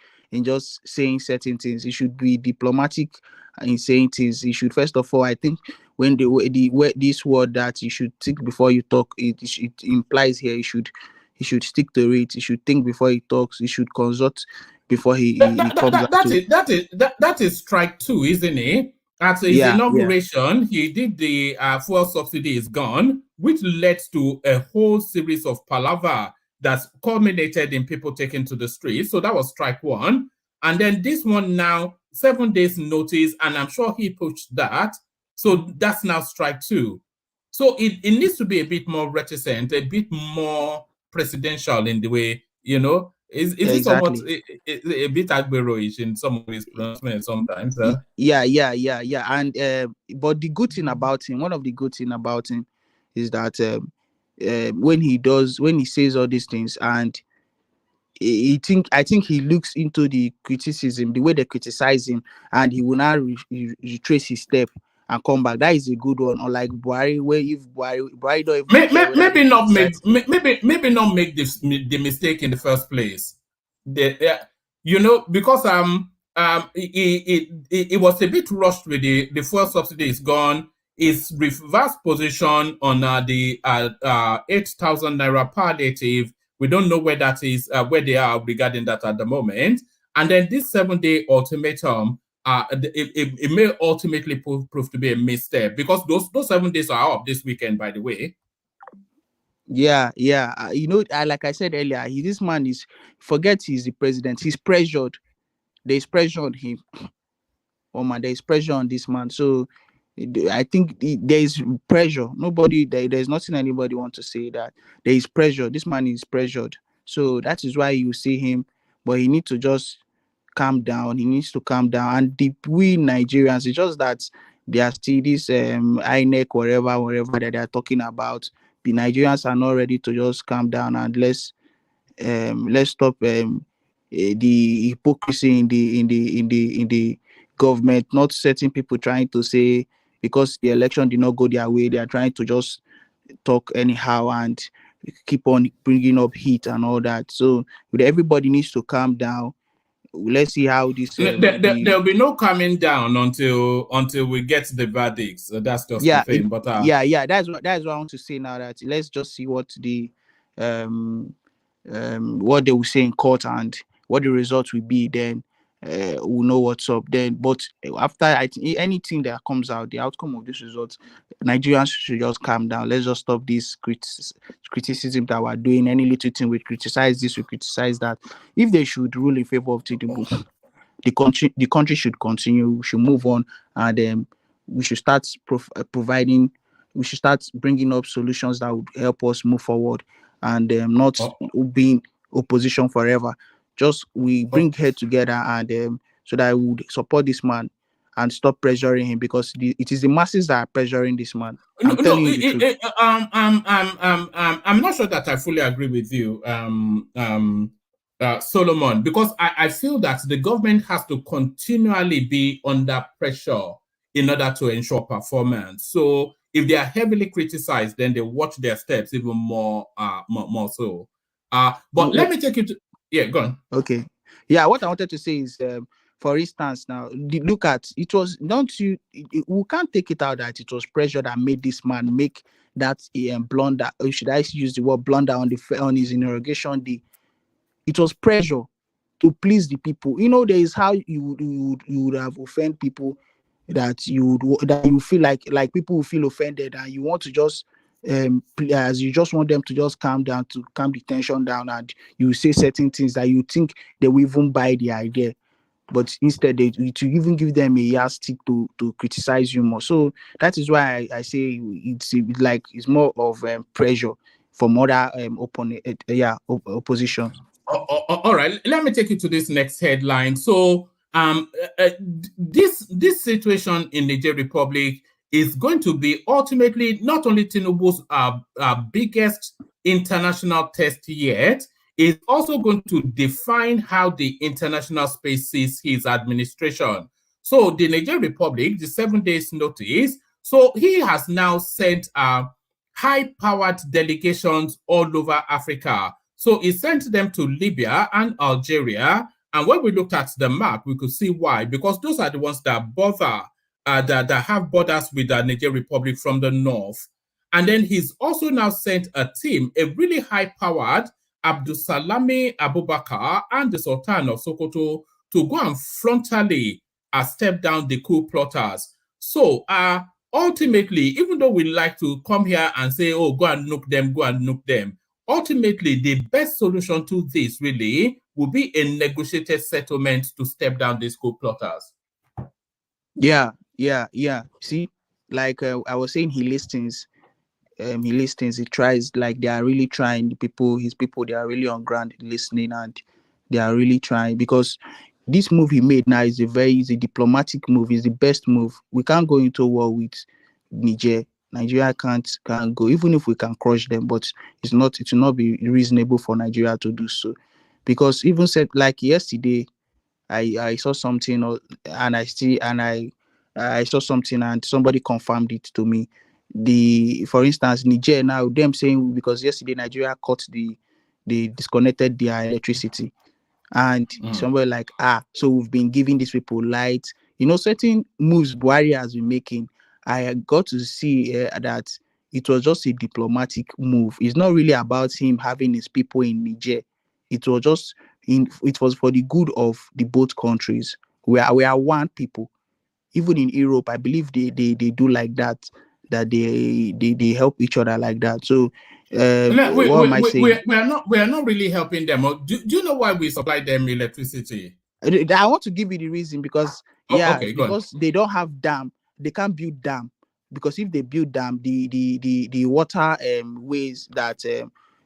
just saying certain things. He should be diplomatic in saying things. He should, first of all, I think when this word that you should think before you talk, it implies here he should stick to it. He should think before he talks. He should consult before he comes out. That is strike 2, isn't it? At his inauguration, he did the fuel subsidy is gone, which led to a whole series of palaver that culminated in people taking to the streets. So that was strike 1. And then this one now, 7 days notice, and I'm sure he pushed that. So that's now strike 2. So it needs to be a bit more reticent, a bit more presidential in the way, you know. Is it somewhat a bit Agbero-ish in some of his pronouncements sometimes? Yeah. And but the good thing about him, one of the good thing about him, is that when he says all these things, and I think he looks into the criticism, the way they criticize him, and he will now retrace his step and come back. That is a good one. Unlike Buhari, where if Buhari don't even maybe not make the mistake in the first place. Because it was a bit rushed with the fuel subsidy is gone. His reverse position on the 8,000 naira palliative, we don't know where that is, where they are regarding that at the moment. And then this 7-day ultimatum, it may ultimately prove to be a misstep, because those 7 days are up this weekend, by the way. Yeah. Like I said earlier, this man is, forget he's the president. He's pressured. There's pressure on him. Oh man, there's pressure on this man. So I think there is pressure. There's nothing anybody want to say that there is pressure. This man is pressured. So that is why you see him, but he needs to just calm down. He needs to calm down. And we Nigerians, it's just that they are still this INEC, wherever that they are talking about. The Nigerians are not ready to just calm down, and let's stop the hypocrisy in the government. Not certain people trying to say because the election did not go their way, they are trying to just talk anyhow and keep on bringing up heat and all that. So everybody needs to calm down. Let's see how this. There'll be no calming down until we get the verdicts. So that's just the thing. But that's what I want to say now. That let's just see what the what they will say in court, and what the result will be, then we'll know what's up then. But after anything that comes out, the outcome of this result, Nigerians should just calm down. Let's just stop this criticism that we're doing. Any little thing we criticize this, we criticize that. If they should rule in favor of Tinubu, the country should continue. We should move on, and we should start providing. We should start bringing up solutions that would help us move forward, and not being opposition forever. Just we bring head together, and so that I would support this man and stop pressuring him, because it is the masses that are pressuring this man. I'm telling you the truth. I'm not sure that I fully agree with you, Solomon, because I feel that the government has to continually be under pressure in order to ensure performance. So if they are heavily criticized, then they watch their steps even more so. But let me take you to go on. Okay. Yeah, what I wanted to say is, for instance, now look at it was we can't take it out that it was pressure that made this man make that blunder. Or should I use the word blunder on his inauguration day? It was pressure to please the people. There is how you would have offended people that you feel like people will feel offended, and you want to just as you just want them to just calm down, to calm the tension down, and you say certain things that you think they will even buy the idea, but instead to even give them a yardstick to criticize you more. So that is why I say it's more of pressure from other opposition. All right, let me take you to this next headline. So this situation in Niger Republic is going to be ultimately not only Tinubu's biggest international test yet, is also going to define how the international space sees his administration. So the Niger Republic, the 7 days notice, so he has now sent high-powered delegations all over Africa. So he sent them to Libya and Algeria. And when we looked at the map, we could see why, because those are the ones that bother, that have borders with the Niger Republic from the north. And then he's also now sent a team, a really high-powered Abdusalami Abubakar and the Sultan of Sokoto, to go and frontally step down the coup plotters. So ultimately, even though we like to come here and say, oh, go and nuke them, ultimately, the best solution to this really will be a negotiated settlement to step down these coup plotters. Yeah. See, like I was saying, he listens, he tries, like they are really trying. His people, they are really on ground listening, and they are really trying, because this move he made now is a diplomatic move. It's the best move. We can't go into war with Niger. Nigeria can't go, even if we can crush them, but it will not be reasonable for Nigeria to do so, because even said, like yesterday, I saw something, I saw something, and somebody confirmed it to me. For instance, Niger now, them saying, because yesterday Nigeria they disconnected their electricity, and somebody like, so we've been giving these people light, certain moves Buhari has been making. I got to see that it was just a diplomatic move. It's not really about him having his people in Niger. It was for the good of the both countries. We are one people. Even in Europe, I believe they do like that they help each other like that. So what am I saying? We are not really helping them. Do you know why we supply them electricity? I want to give you the reason, because because they don't have dam. They can't build dam, because if they build dam, the water ways that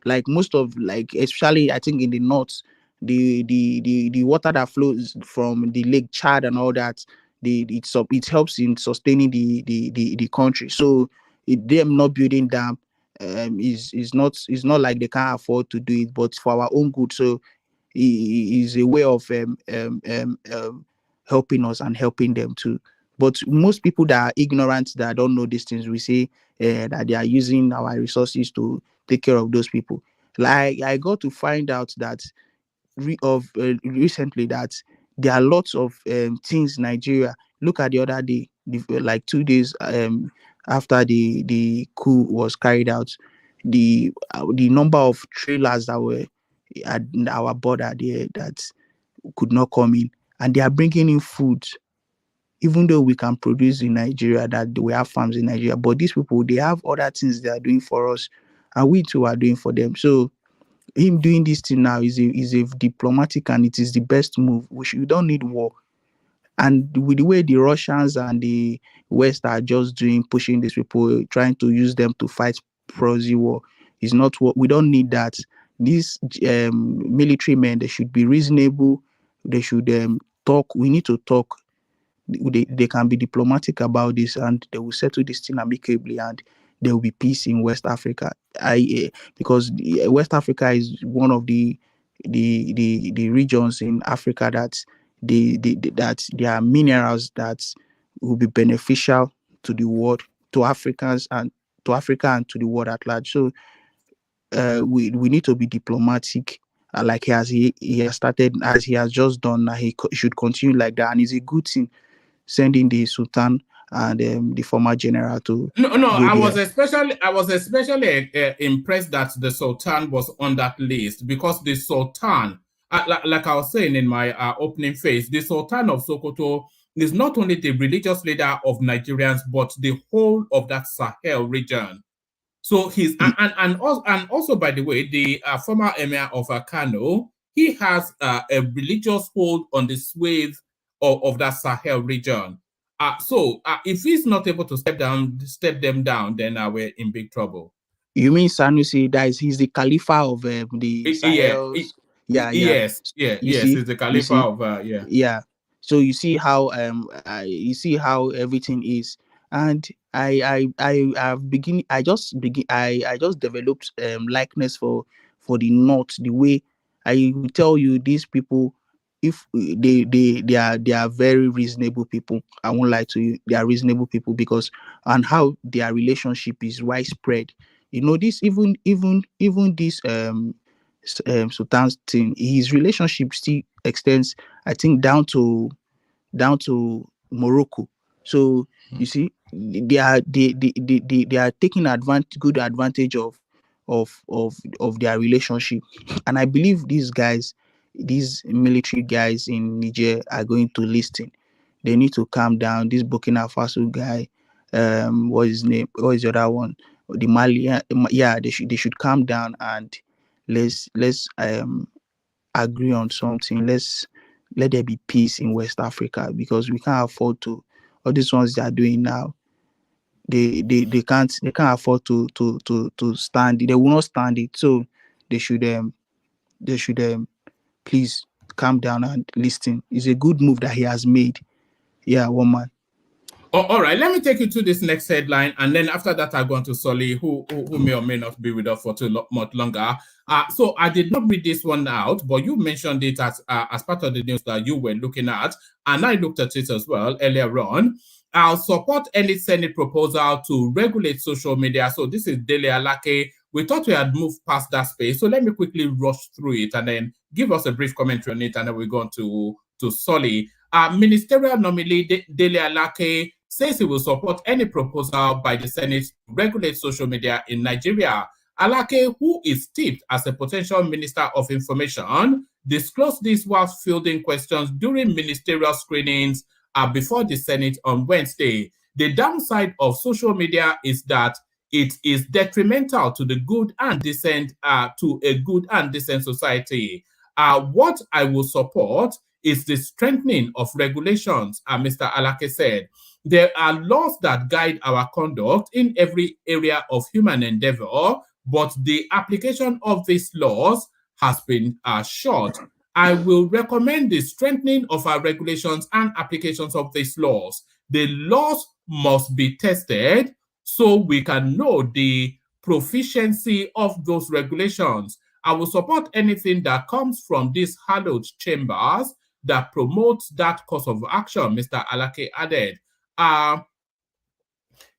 like most of, like especially I think in the north, the water that flows from the Lake Chad and all that, it helps in sustaining the country. So them not building dam is not like they can't afford to do it, but for our own good. So it is a way of helping us and helping them too. But most people that are ignorant, that don't know these things, we say that they are using our resources to take care of those people. Like I got to find out that recently that there are lots of things in Nigeria. Look at the other day, like 2 days after the coup was carried out, the number of trailers that were at our border there, that could not come in, and they are bringing in food, even though we can produce in Nigeria, that we have farms in Nigeria, but these people, they have other things they are doing for us, and we too are doing for them. So him doing this thing now is a diplomatic, and it is the best move. We don't need war. And with the way the Russians and the West are just pushing these people, trying to use them to fight proxy war, is not what we don't need. That these military men, they should be reasonable. They should talk. We need to talk. They can be diplomatic about this, and they will settle this thing amicably, and there will be peace in West Africa. Because West Africa is one of the regions in Africa that that there are minerals that will be beneficial to the world, to Africans, and to Africa, and to the world at large. So we need to be diplomatic, like he has started, as he has just done. He should continue like that, and it's a good thing sending the Sultan and the former general to No. go I there. was especially impressed that the Sultan was on that list, because the Sultan, like I was saying in my opening phase, the Sultan of Sokoto is not only the religious leader of Nigerians, but the whole of that Sahel region. So he's and also, by the way, the former emir of Kano, he has a religious hold on the swathe of that Sahel region. So if he's not able to step them down, then we're in big trouble. You mean Sanusi? He's the Khalifa of the Sahels. Yeah. Yes, You see, he's the Khalifa of yeah. So you see how everything is, and I just developed likeness for the North. The way I will tell you, these people, if they are very reasonable people. I won't lie to you, they are reasonable people, because and how their relationship is widespread. You know, this even this Sultan's thing, his relationship still extends, I think, down to Morocco. So you see, they are taking good advantage of their relationship, and I believe these military guys in Niger are going to listen. They need to calm down. This Burkina Faso guy, what is his name? What is the other one? The Mali, yeah, they should calm down, and let's agree on something. Let there be peace in West Africa, because we can't afford to, all these ones they are doing now. They can't afford to stand it. They will not stand it. So they should please calm down and listen. It's a good move that he has made. Yeah, one man. All right, let me take you to this next headline, and then after that, I'll go on to Solly, who may or may not be with us for too much longer. So I did not read this one out, but you mentioned it as part of the news that you were looking at, and I looked at it as well earlier on. I'll support any Senate proposal to regulate social media. So this is Dele Alake. We thought we had moved past that space, so let me quickly rush through it and then give us a brief commentary on it, and then we're going to Solly. Ministerial nominee Dele Alake says he will support any proposal by the Senate to regulate social media in Nigeria. Alake, who is tipped as a potential Minister of Information, disclosed this while fielding questions during ministerial screenings before the Senate on Wednesday. The downside of social media is that it is detrimental to the good and decent, to a good and decent society. What I will support is the strengthening of regulations, Mr. Alake said. There are laws that guide our conduct in every area of human endeavor, but the application of these laws has been short. I will recommend the strengthening of our regulations and applications of these laws. The laws must be tested so we can know the proficiency of those regulations. I will support anything that comes from these hallowed chambers that promotes that course of action, Mr. Alake added.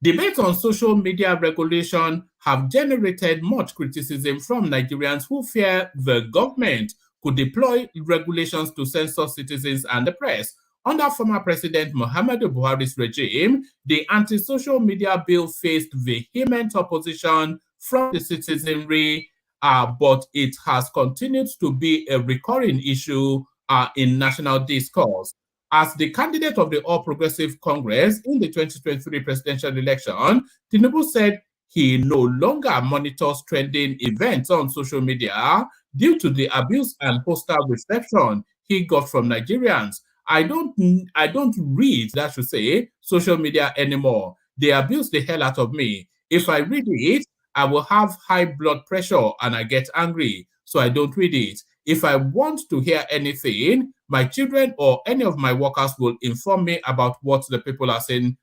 Debates on social media regulation have generated much criticism from Nigerians who fear the government could deploy regulations to censor citizens and the press. Under former President Muhammadu Buhari's regime, the anti-social media bill faced vehement opposition from the citizenry, but it has continued to be a recurring issue in national discourse. As the candidate of the All Progressive Congress in the 2023 presidential election, Tinubu said he no longer monitors trending events on social media due to the abuse and hostile reception he got from Nigerians. I don't read, that should say, social media anymore. They abuse the hell out of me. If I read it, I will have high blood pressure and I get angry, so I don't read it. If I want to hear anything, my children or any of my workers will inform me about what the people are saying,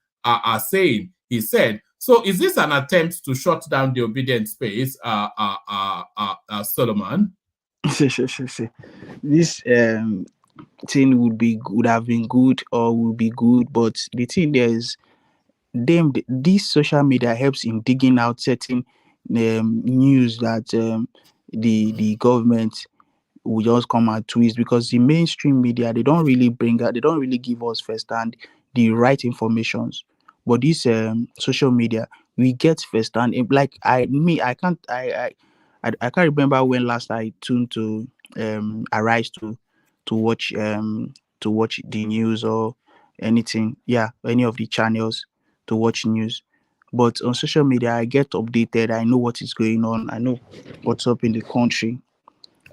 he said. So is this an attempt to shut down the obedient space, Solomon? This thing would have been good or would be good, but the thing there is, this social media helps in digging out certain news that the government will just come and twist, because the mainstream media, they don't really give us firsthand the right informations. But this social media, we get firsthand. Like I can't remember when last I tuned to Arise to watch the news or anything. Yeah, any of the channels to watch news. But on social media, I get updated. I know what is going on. I know what's up in the country.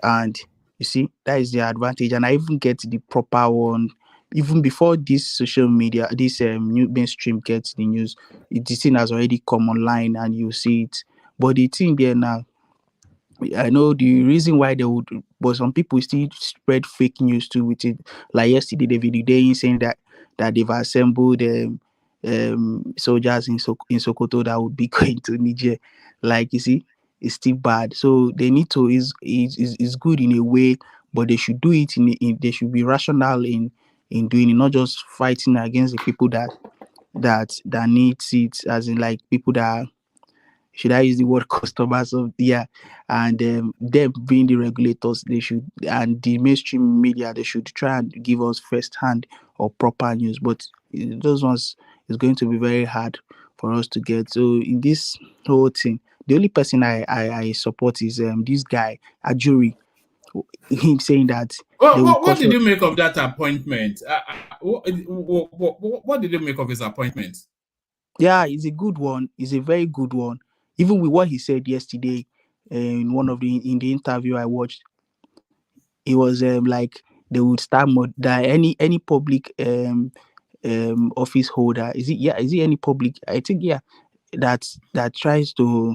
And you see, that is the advantage. And I even get the proper one even before this social media, this new mainstream gets the news. The thing has already come online and you see it. But the thing there now, I know the reason why they would, but some people still spread fake news too with it. Like yesterday, David Day saying that they've assembled soldiers in Sokoto that would be going to Niger. Like, you see, it's still bad. So they need to is good in a way, but they should do it they should be rational in doing it, not just fighting against the people that needs it, as in like people that, should I use the word, customers of and them being the regulators, they should, and the mainstream media, they should try and give us first hand or proper news. But those ones is going to be very hard for us to get. So in this whole thing, the only person I support is this guy Ajuri, him saying that what did you make of that appointment? What did you make of his appointment? Yeah, it's a good one. It's a very good one. Even with what he said yesterday in in the interview I watched, it was like they would start that any public office holder, is it any public, I think, that tries to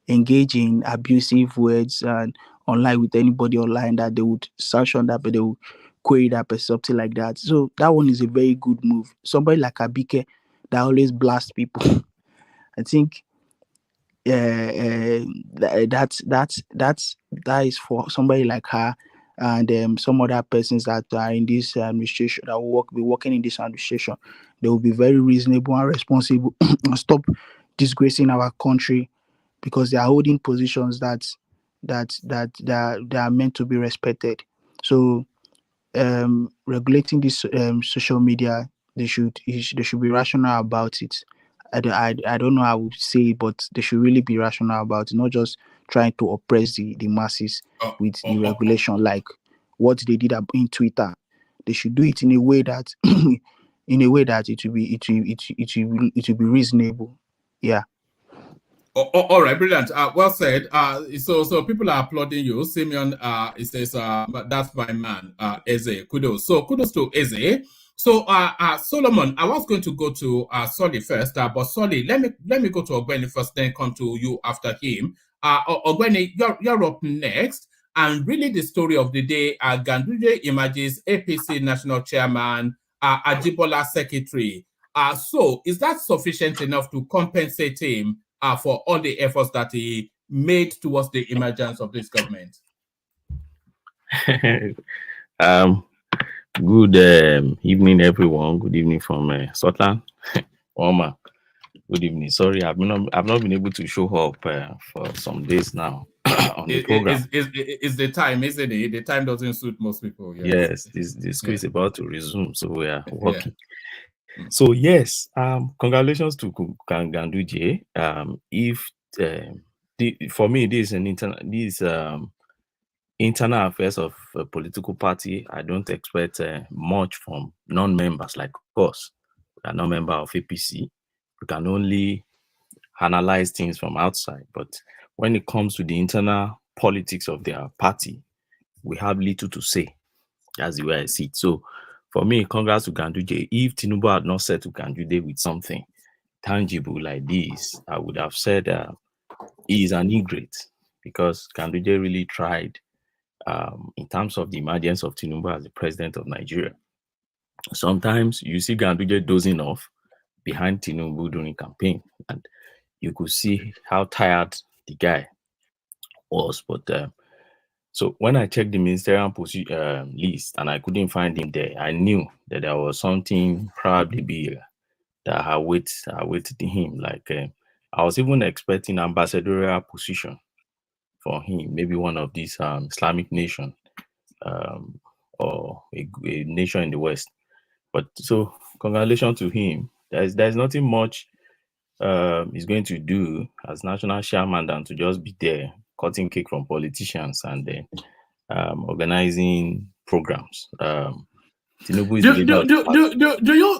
engage in abusive words and online with anybody online, that they would sanction that, but they would query that person, something like that. So that one is a very good move. Somebody like Abike that always blasts people. I think that is for somebody like her and some other persons that are in this administration, that will be working in this administration. They will be very reasonable and responsible and stop disgracing our country, because they are holding positions that are meant to be respected. So regulating this social media, they should be rational about it. I don't know how I would say it, but they should really be rational about it, not just trying to oppress the masses with the regulation, like what they did in Twitter. They should do it in a way that it will be reasonable. Yeah. All right, brilliant. Well said. So people are applauding you. Simeon, it says, that's my man, Eze. Kudos. So kudos to Eze. So, Solomon, I was going to go to Solly first, but Solly, let me go to Ogbeni first, then come to you after him. Ogbeni, you're up next, and really the story of the day: Ganduje emerges APC national chairman, Ajibola secretary. So, is that sufficient enough to compensate him for all the efforts that he made towards the emergence of this government? Good evening, everyone. Good evening from Scotland. Oma, good evening. Sorry, I've not been able to show up for some days now on the program. It's the time, isn't it? The time doesn't suit most people. Yes, this school is about to resume, so we are working. Yeah. So yes, congratulations to Ganduje. If for me, this is internal affairs of a political party, I don't expect much from non-members like us. We are not member of APC. We can only analyze things from outside. But when it comes to the internal politics of their party, we have little to say. That's the way I see it. So for me, congrats to Ganduje. If Tinubu had not said to Ganduje with something tangible like this, I would have said he is an ingrate, because Ganduje really tried in terms of the emergence of Tinubu as the president of Nigeria. Sometimes you see Ganduje dozing off behind Tinubu during campaign, and you could see how tired the guy was. But so when I checked the ministerial list and I couldn't find him there, I knew that there was something probably bigger that awaited him. Like I was even expecting ambassadorial position for him, maybe one of these Islamic nation or a nation in the West. But so congratulations to him. There's nothing much he's going to do as national chairman than to just be there cutting cake from politicians and then organizing programs. Tinubu is the leader of the party.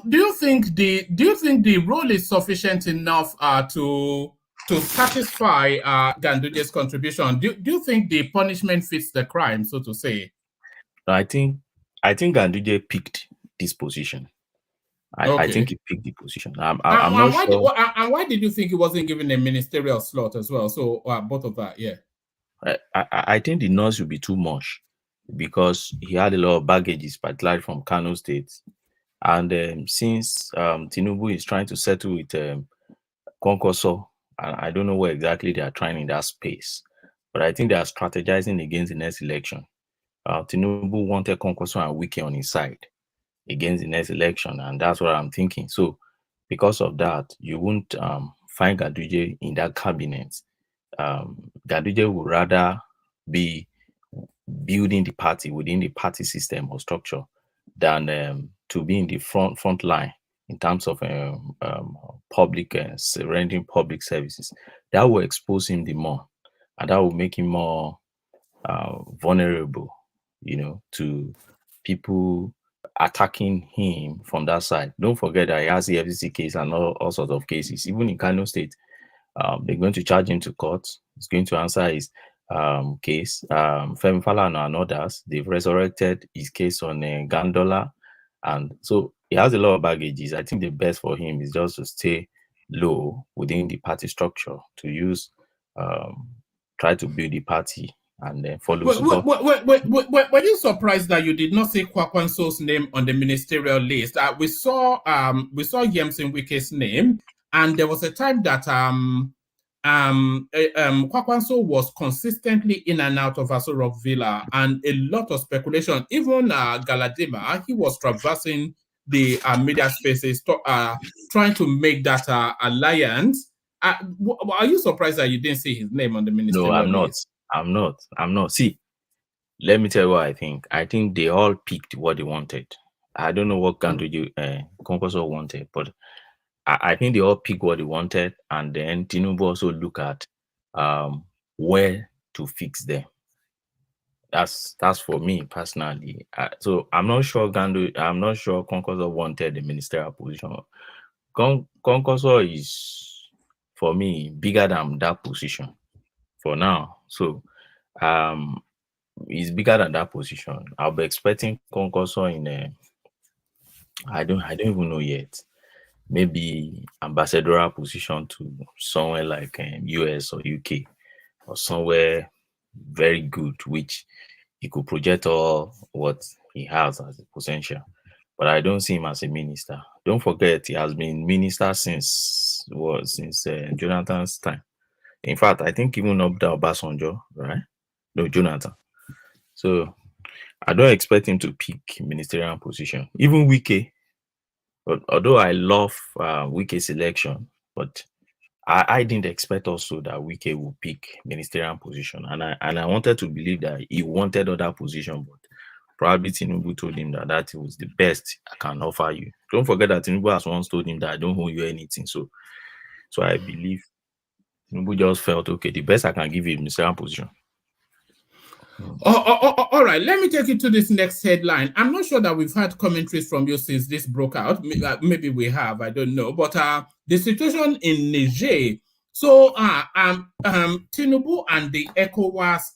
Do you think the role is sufficient enough to satisfy Ganduje's contribution? Do you think the punishment fits the crime, so to say? I think Ganduje picked this position. I think he picked the position. I'm not sure. And why did you think he wasn't given a ministerial slot as well? So both of that, yeah. I think the noise would be too much because he had a lot of baggages, particularly from Kano State. And since Tinubu is trying to settle with Konkoso, and I don't know what exactly they are trying in that space, but I think they are strategizing against the next election. Tinubu wanted Konkoso and Wike on his side against the next election, and that's what I'm thinking. So because of that, you won't find Ganduje in that cabinet. Ganduje would rather be building the party within the party system or structure than to be in the front line in terms of public rendering public services. That will expose him the more, and that will make him more vulnerable, to people attacking him from that side. Don't forget that he has the FCC case and all sorts of cases. Even in Kano State, they're going to charge him to court. He's going to answer his case. Femi Falana and others, they've resurrected his case on Gandola. And so he has a lot of baggages. I think the best for him is just to stay low within the party structure, to try to build the party and then follow. Were you surprised that you did not see Kwakwanso's name on the ministerial list? We saw Yemsin Wike's name, and there was a time that Kwakwanso was consistently in and out of Aso Rock Villa, and a lot of speculation. Even Galadima, he was traversing the media spaces, trying to make that alliance. Are you surprised that you didn't see his name on the ministerial list? No, I'm not. See, let me tell you what I think. I think they all picked what they wanted. I don't know what Ganduje Konkoso wanted, but I think they all picked what they wanted, and then Tinubu also look at where to fix them. That's for me personally. So I'm not sure Konkoso wanted the ministerial position. Konkoso is, for me, bigger than that position for now. So he's bigger than that position. I'll be expecting Konkoso in I don't even know yet. Maybe ambassadorial position to somewhere like US or UK or somewhere very good, which he could project all what he has as a potential. But I don't see him as a minister. Don't forget, he has been minister since Jonathan's time. In fact, I think even up to Obasanjo, right? No, Jonathan. So I don't expect him to pick ministerial position. Even Wike. But although I love Wike's selection, but I didn't expect also that Wike would pick ministerial position, and I wanted to believe that he wanted other position, but probably Tinubu told him that was the best I can offer you. Don't forget that Tinubu has once told him that I don't owe you anything. So I believe Tinubu just felt, okay, the best I can give you is ministerial position. All right, let me take you to this next headline. I'm not sure that we've had commentaries from you since this broke out. Maybe we have, I don't know. But the situation in Niger. So, Tinubu and the ECOWAS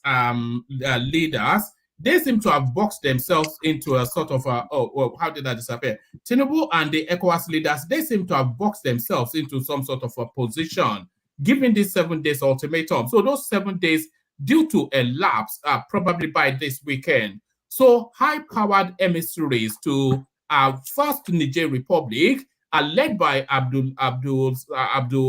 leaders, they seem to have boxed themselves into a sort of how did that disappear? Tinubu and the ECOWAS leaders, they seem to have boxed themselves into some sort of a position, given this 7 days ultimatum. So those 7 days due to a lapse probably by this weekend. So high-powered emissaries to first Niger Republic are led by Abdul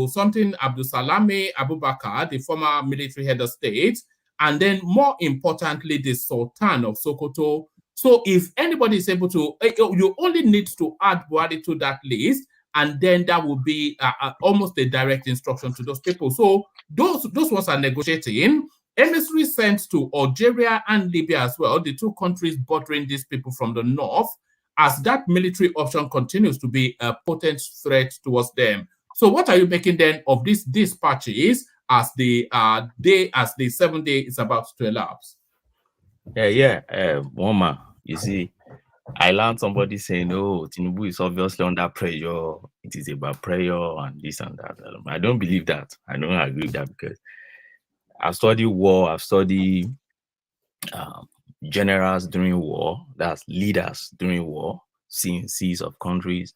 Salame Abubakar, the former military head of state, and then more importantly, the Sultan of Sokoto. So if anybody is able to, you only need to add Buhari to that list, and then that will be almost a direct instruction to those people. So those ones are negotiating. Emissaries sent to Algeria and Libya as well, the two countries bordering these people from the north, as that military option continues to be a potent threat towards them. So what are you making then of these dispatches as the 7 day is about to elapse? Woman, you see, I learned somebody saying, "Oh, Tinubu is obviously under pressure. It is about pressure and this and that." I don't believe that. I don't agree with that because I've studied war. I've studied generals during war. That's leaders during war, seas of countries,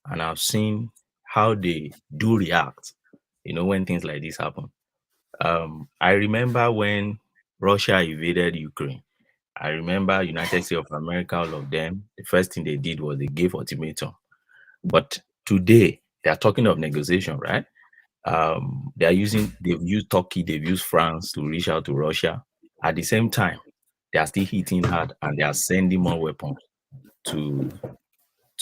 and I've seen how they do react. When things like this happen. I remember when Russia invaded Ukraine. I remember United States of America, all of them. The first thing they did was they gave ultimatum. But today they are talking of negotiation, right? They've used Turkey, they've used France to reach out to Russia. At the same time, they are still hitting hard and they are sending more weapons to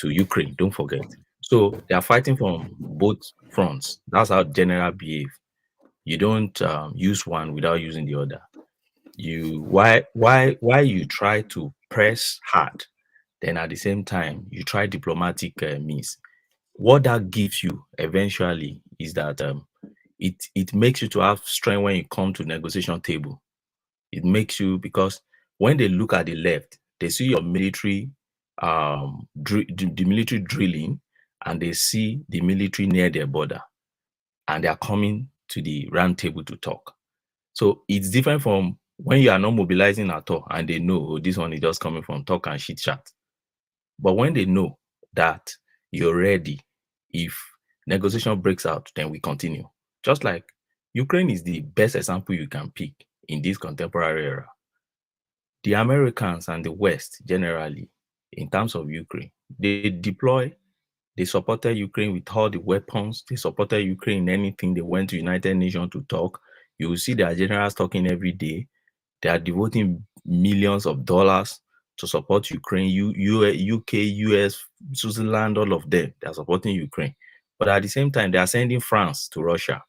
Ukraine. Don't forget. So they are fighting from both fronts. That's how general behave. You don't use one without using the other. Why you try to press hard, then at the same time you try diplomatic means. What that gives you eventually is that it makes you to have strength when you come to negotiation table. It makes you, because when they look at the left, they see your military, the military drilling, and they see the military near their border, and they are coming to the round table to talk. So it's different from when you are not mobilizing at all, and they know this one is just coming from talk and shit chat. But when they know that you're ready, if negotiation breaks out, then we continue. Just like Ukraine is the best example you can pick in this contemporary era. The Americans and the West generally, in terms of Ukraine, they supported Ukraine with all the weapons. They supported Ukraine in anything. They went to United Nations to talk. You will see their generals talking every day. They are devoting millions of dollars to support Ukraine. UK, US, Switzerland, all of them, they are supporting Ukraine. But at the same time, they are sending France to Russia.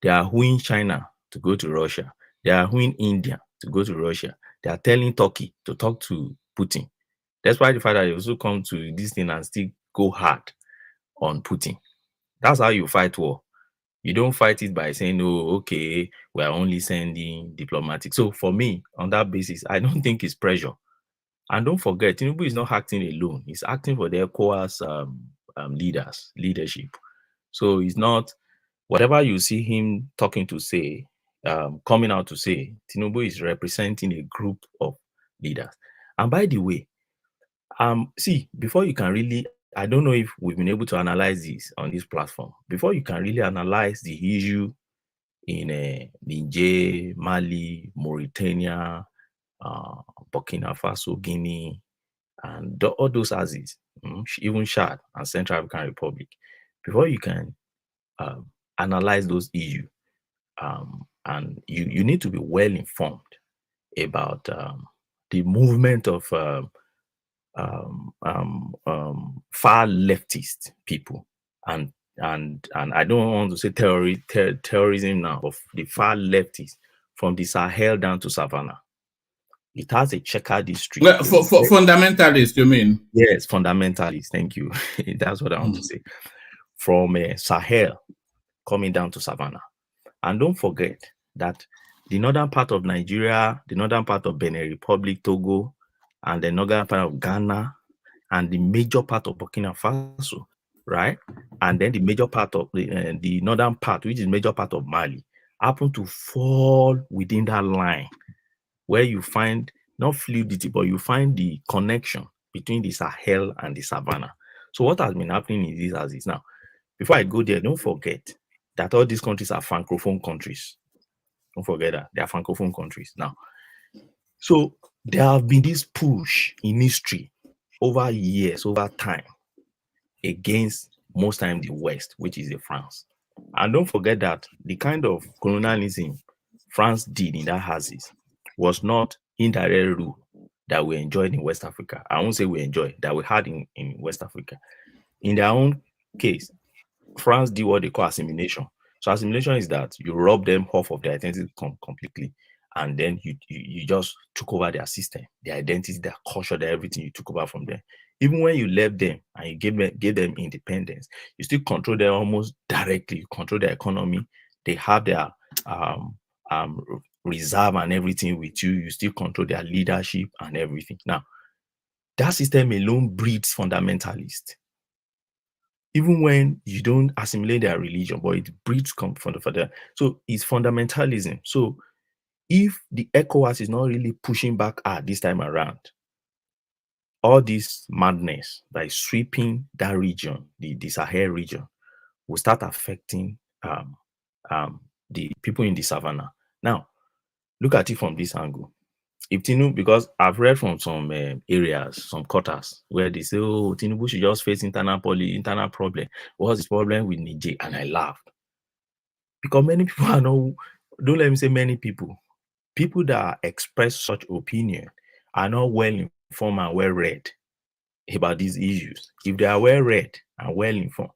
They are wooing China to go to Russia. They are wooing India to go to Russia. They are telling Turkey to talk to Putin. That's why the fact that they also come to this thing and still go hard on Putin. That's how you fight war. You don't fight it by saying, "Oh, okay, we're only sending diplomatic." So for me, on that basis, I don't think it's pressure. And don't forget, Tinubu is not acting alone. He's acting for the ECOWAS leadership. So it's not whatever you see him talking to say, coming out to say, Tinubu is representing a group of leaders. And by the way, see, before you can really, I don't know if we've been able to analyze this on this platform. Before you can really analyze the issue in Niger, Mali, Mauritania, Burkina Faso, Guinea, and all those ASIs, even Chad and Central African Republic, before you can analyze those issues, and you need to be well informed about the movement of far leftist people, and I don't want to say terrorism now, of the far leftists from the Sahel down to Savannah. It has a checkered history. Well, for fundamentalists, you mean? Yes, fundamentalists. Thank you. That's what I want to say. From Sahel coming down to Savannah. And don't forget that the northern part of Nigeria, the northern part of Benin Republic, Togo, and the northern part of Ghana, and the major part of Burkina Faso, right? And then the major part of the northern part, which is major part of Mali, happen to fall within that line where you find not fluidity, but you find the connection between the Sahel and the Savannah. So what has been happening is this as is now. Before I go there, don't forget that all these countries are francophone countries. Don't forget that they are francophone countries now. So there have been this push in history over years, over time, against most time the West, which is the France. And don't forget that the kind of colonialism France did in that axis was not indirect rule that we enjoyed in West Africa. I won't say we enjoyed, that we had in West Africa. In their own case, France did what they call assimilation. So assimilation is that you rob them off of their identity completely, and then you just took over their system, their identity, their culture, their everything you took over from them. Even when you left them and you gave them independence, you still control them almost directly. You control their economy. They have their reserve and everything with you. You still control their leadership and everything. Now, that system alone breeds fundamentalists. Even when you don't assimilate their religion, but it breeds from the so it's fundamentalism. So if the ECOWAS is not really pushing back this time around, all this madness that is sweeping that region, the Sahel region, will start affecting the people in the savannah. Now, look at it from this angle. If Tinubu, because I've read from some areas, some quarters, where they say, oh, Tinubu should just face internal problem. What's the problem with Niger? And I laughed. Because many people are not, don't let me say many people that express such opinion are not well informed and well read about these issues. If they are well read and well informed,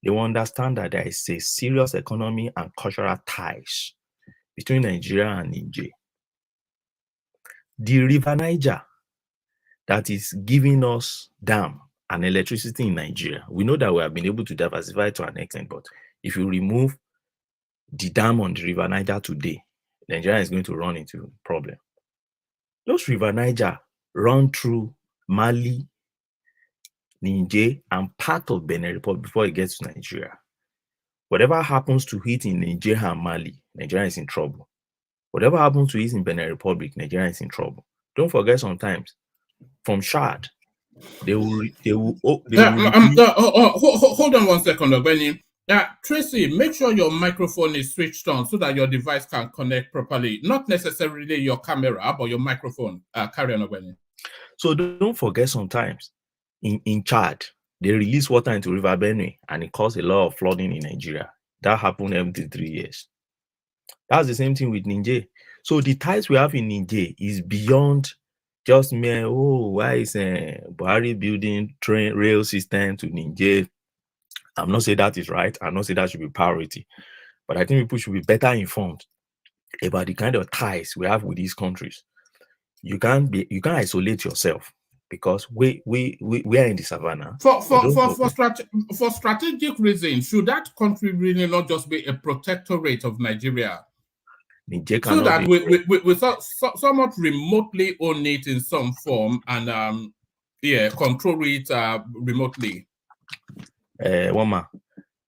they will understand that there is a serious economy and cultural ties between Nigeria and Niger. The River Niger that is giving us dam and electricity in Nigeria, we know that we have been able to diversify to an extent, but if you remove the dam on the River Niger today, Nigeria is going to run into a problem. Those River Niger run through Mali, Niger, and part of Benin Republic before it gets to Nigeria. Whatever happens to it in Niger and Mali, Nigeria is in trouble. Whatever happens to it in Benin Republic, Nigeria is in trouble. Don't forget, sometimes from Chad, they will hold on 1 second, Benny. Tracy, make sure your microphone is switched on so that your device can connect properly. Not necessarily your camera, but your microphone. Carry on, Benny. So don't forget, sometimes in Chad, they release water into River Benue and it caused a lot of flooding in Nigeria. That happened every 3 years. That's the same thing with Niger. So the ties we have in Niger is beyond just mere, why is Buhari building train rail system to Niger? I'm not saying that is right. I'm not saying that should be priority. But I think people should be better informed about the kind of ties we have with these countries. You can't isolate yourself, because we are in the savannah. For strategic reasons, should that country really not just be a protectorate of Nigeria? So that we somewhat remotely own it in some form and control it remotely. Woma,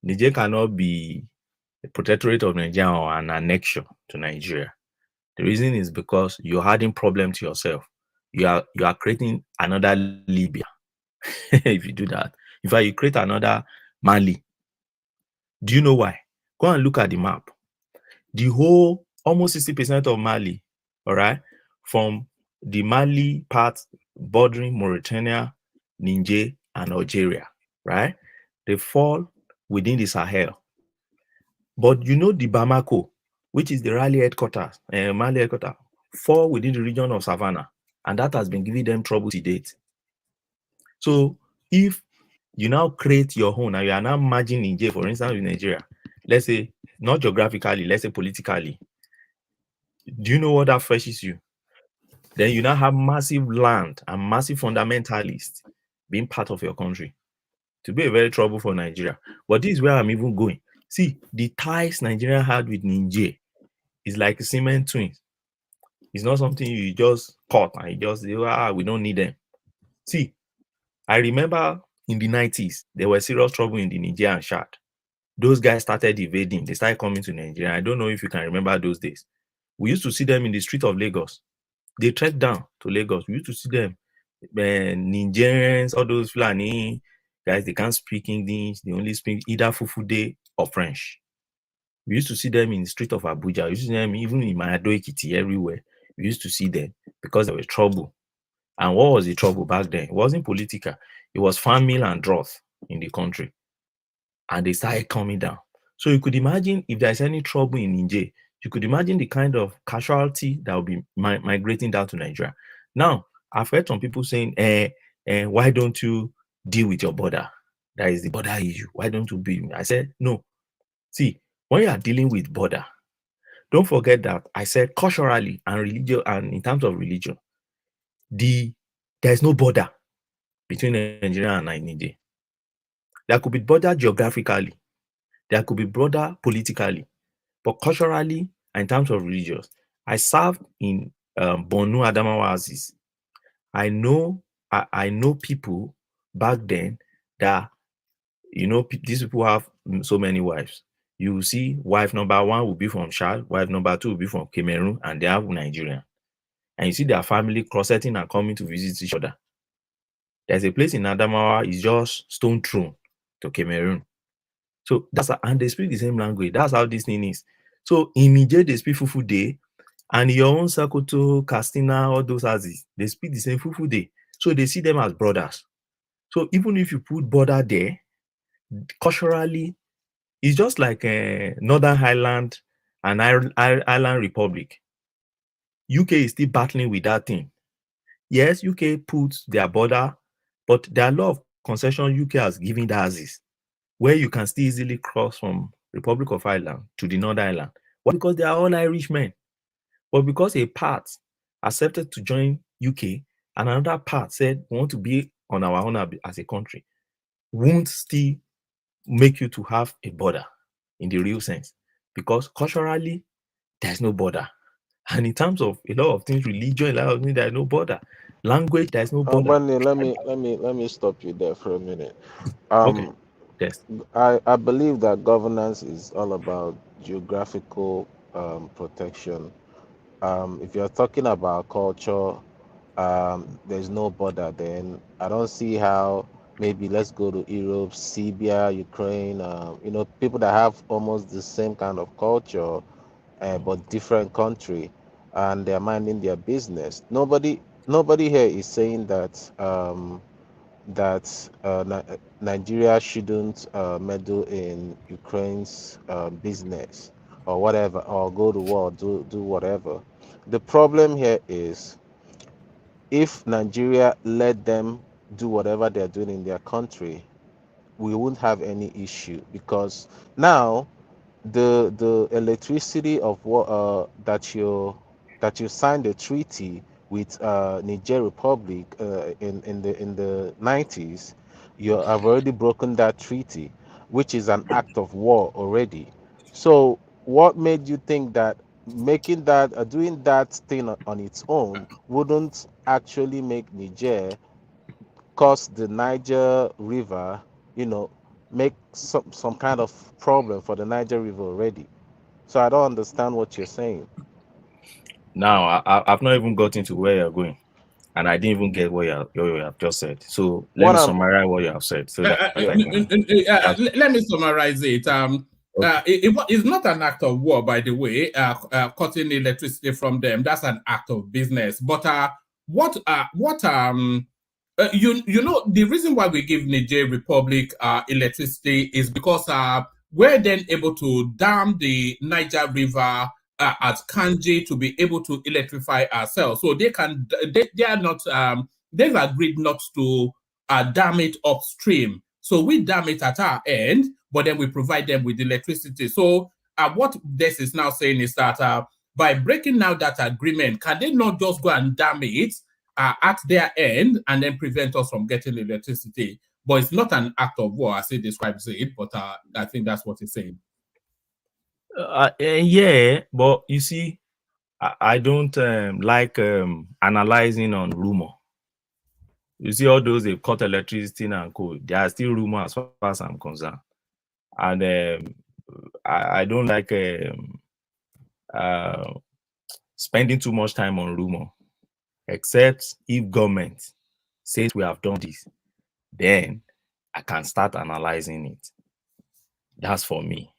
Niger cannot be a protectorate of Nigeria or an annexion to Nigeria. The reason is because you're adding problem to yourself. You are creating another Libya. If you do that, in fact, you create another Mali. Do you know why? Go and look at the map. The whole almost 60% of Mali, all right, from the Mali part bordering Mauritania, Niger, and Algeria, right? They fall within the Sahel. But you know the Bamako, which is the Mali headquarters, fall within the region of Savannah, and that has been giving them trouble to date. So if you now create your own, and you are now merging Niger, for instance, with Nigeria, let's say not geographically, let's say politically, do you know what that fetches you? Then you now have massive land and massive fundamentalists being part of your country. To be a very trouble for Nigeria. But this is where I'm even going. See, the ties Nigeria had with Niger is like cement twins. It's not something you just cut and you just say, we don't need them. See, I remember in the 90s, there was serious trouble in the Niger and Chad. Those guys started evading. They started coming to Nigeria. I don't know if you can remember those days. We used to see them in the street of Lagos. They trekked down to Lagos. We used to see them, Nigerians, all those Fulani guys, they can't speak English. They only speak either Fufude or French. We used to see them in the street of Abuja. We used to see them even in Mayado Ekiti, everywhere. We used to see them because there was trouble. And what was the trouble back then? It wasn't political. It was famine and drought in the country. And they started coming down. So you could imagine if there's any trouble in Niger, you could imagine the kind of casualty that will be migrating down to Nigeria. Now, I've heard some people saying, why don't you deal with your border? That is the border issue. Why don't you be? I said, no. See, when you are dealing with border, don't forget that I said culturally and religion, and in terms of religion, there's no border between Nigeria and Niger. There could be border geographically, there could be border politically, but culturally and in terms of religious. I served in Borno Adamawa Oasis. I know people back then that, these people have so many wives. You will see wife number 1 will be from Chad, wife number 2 will be from Cameroon, and they have Nigerian. And you see their family cross-setting and coming to visit each other. There's a place in Adamawa, it's just stone thrown to Cameroon. So and they speak the same language. That's how this thing is. So in Niger, they speak Fufude, and in your own Sokoto, Castina, all those Azis, they speak the same Fufude. So they see them as brothers. So even if you put border there, culturally, it's just like Northern Ireland and Ireland Republic. UK is still battling with that thing. Yes, UK puts their border, but there are a lot of concessions UK has given the Azis, where you can still easily cross from Republic of Ireland to the Northern Ireland. Why? Because they are all Irishmen. But because a part accepted to join UK and another part said we want to be on our own as a country, won't still make you to have a border in the real sense. Because culturally, there's no border. And in terms of a lot of things, religion, a lot of things, there's no border. Language, there's no border. Wendy, let me stop you there for a minute. Okay. Yes. I believe that governance is all about geographical protection. If you're talking about culture, there's no border, then I don't see how maybe let's go to Europe, Serbia, Ukraine, people that have almost the same kind of culture, but different country, and they're minding their business. Nobody here is saying that Nigeria shouldn't meddle in Ukraine's business or whatever, or go to war, do whatever. The problem here is if Nigeria let them do whatever they're doing in their country, we won't have any issue, because now the electricity of what that you signed a treaty with Niger Republic in the 90s, you have already broken that treaty, which is an act of war already. So what made you think that making that doing that thing on its own wouldn't actually make Niger cause the Niger River, make some kind of problem for the Niger River already? So I don't understand what you're saying. Now, I've not even gotten to where you're going, and I didn't even get what you have just said. So let me summarize what you have said. So let me summarize it. It's not an act of war, by the way. Cutting electricity from them, that's an act of business. But the reason why we give Niger Republic electricity is because we're then able to dam the Niger River at Kanji to be able to electrify ourselves. So they are not, they've agreed not to dam it upstream. So we dam it at our end, but then we provide them with electricity. So what this is now saying is that by breaking now that agreement, can they not just go and dam it at their end and then prevent us from getting electricity? But it's not an act of war as it describes it, but I think that's what it's saying. Yeah, but you see, I don't like analyzing on rumor. You see, all those they cut electricity and coal, they are still rumor as far as I'm concerned. And I don't like uh, spending too much time on rumor, except if government says we have done this, then I can start analyzing it. That's for me.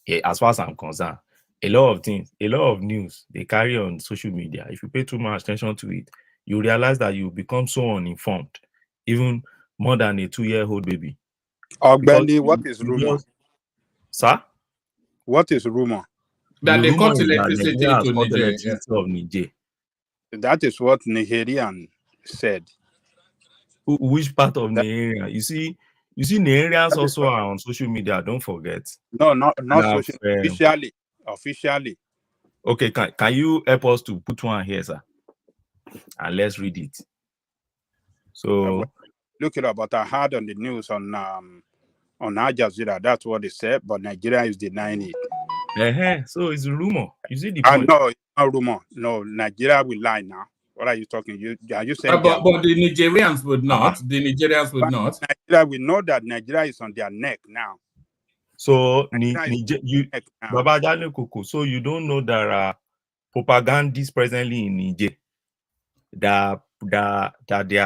Yeah, as far as I'm concerned, a lot of things, a lot of news they carry on social media. If you pay too much attention to it, you realize that you become so uninformed, even more than a 2-year-old baby. Because Benny, what is you rumor? just, sir, What is rumor? That the they rumor cut is that electricity Nigeria has to cut Niger. Yeah. electricity of Niger. That is what Nigerian said. Which part of That, Nigeria? You see Nigerians that is also what, are on social media. Don't forget. no, not And I've, social. Officially. okay, can you help us to put one here, sir? And let's read it. Well, So look it up. But I heard on the news on Al Jazeera. That's what they said. But Nigeria is denying it. so it's a rumor. You see the point? No, it's not rumor. No, Nigeria will lie now. What are you talking? Are you saying But the Nigerians would not. Uh-huh. The Nigerians would not. Nigeria, we know that Nigeria is on their neck now. So Now. so you don't know there are propagandists presently in Niger that they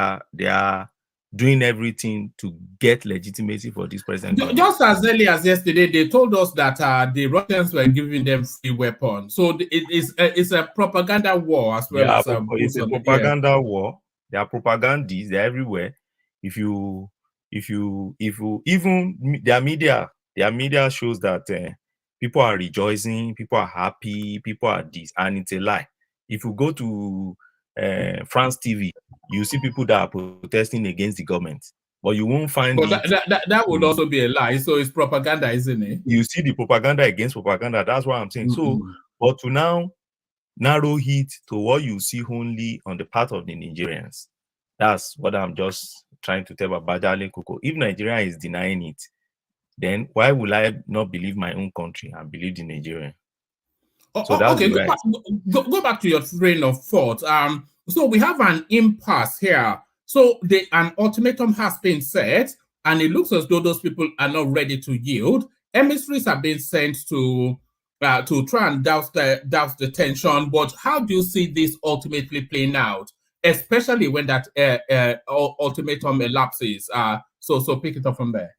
are doing everything to get legitimacy for this present government. Just as early as yesterday, they told us that the Russians were giving them free weapons. So it's a propaganda war as well as it's a propaganda war. There are propagandists. They're everywhere. If you even their media shows that people are rejoicing, people are happy, people are this, and it's a lie. If you go to France TV, you see people that are protesting against the government, but you won't find but that would also be a lie. So it's propaganda, isn't it? You see the propaganda against propaganda. That's what I'm saying. So, but to now narrow it to what you see only on the part of the Nigerians, that's what I'm just trying to tell Abdullahi Ganduje. If Nigeria is denying it, then why will I not believe my own country and believe the Nigerian? So that's okay. right. Go back to your train of thought. So we have an impasse here. So an ultimatum has been set, and it looks as though those people are not ready to yield. Emissaries have been sent to try and douse the tension. But how do you see this ultimately playing out, especially when that ultimatum elapses? So pick it up from there.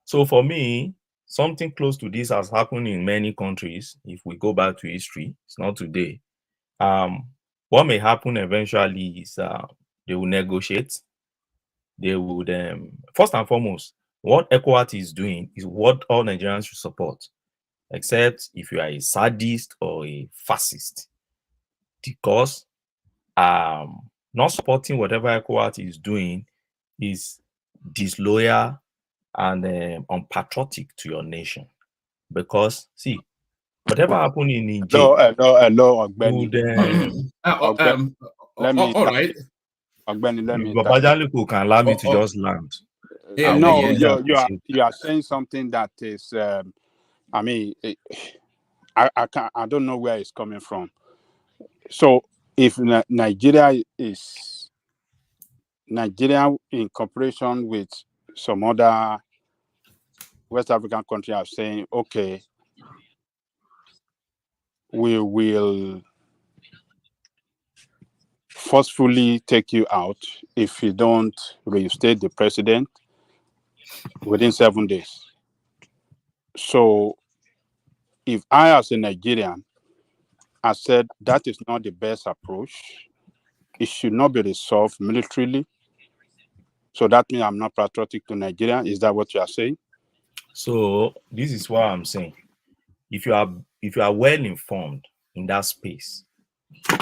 So for me, something close to this has happened in many countries. If we go back to history, it's not today. What may happen eventually is they will negotiate. They would first and foremost, what ECOWAS is doing is what all Nigerians should support, except if you are a sadist or a fascist, because not supporting whatever ECOWAS is doing is disloyal and unpatriotic to your nation. Because see, whatever happened in Niger, Hello, Ogbeni. Let me. All right. Ogbeni, let me. Babajaliko can allow me to just land. Yeah, no, you are saying something that is. I mean, I don't know where it's coming from. So if Nigeria in cooperation with some other West African country are saying, okay, we will forcefully take you out if you don't reinstate the president within 7 days. So if I, as a Nigerian, I said that is not the best approach, it should not be resolved militarily. So that means I'm not patriotic to Nigeria. Is that what you are saying? So this is what I'm saying. If you are well informed in that space,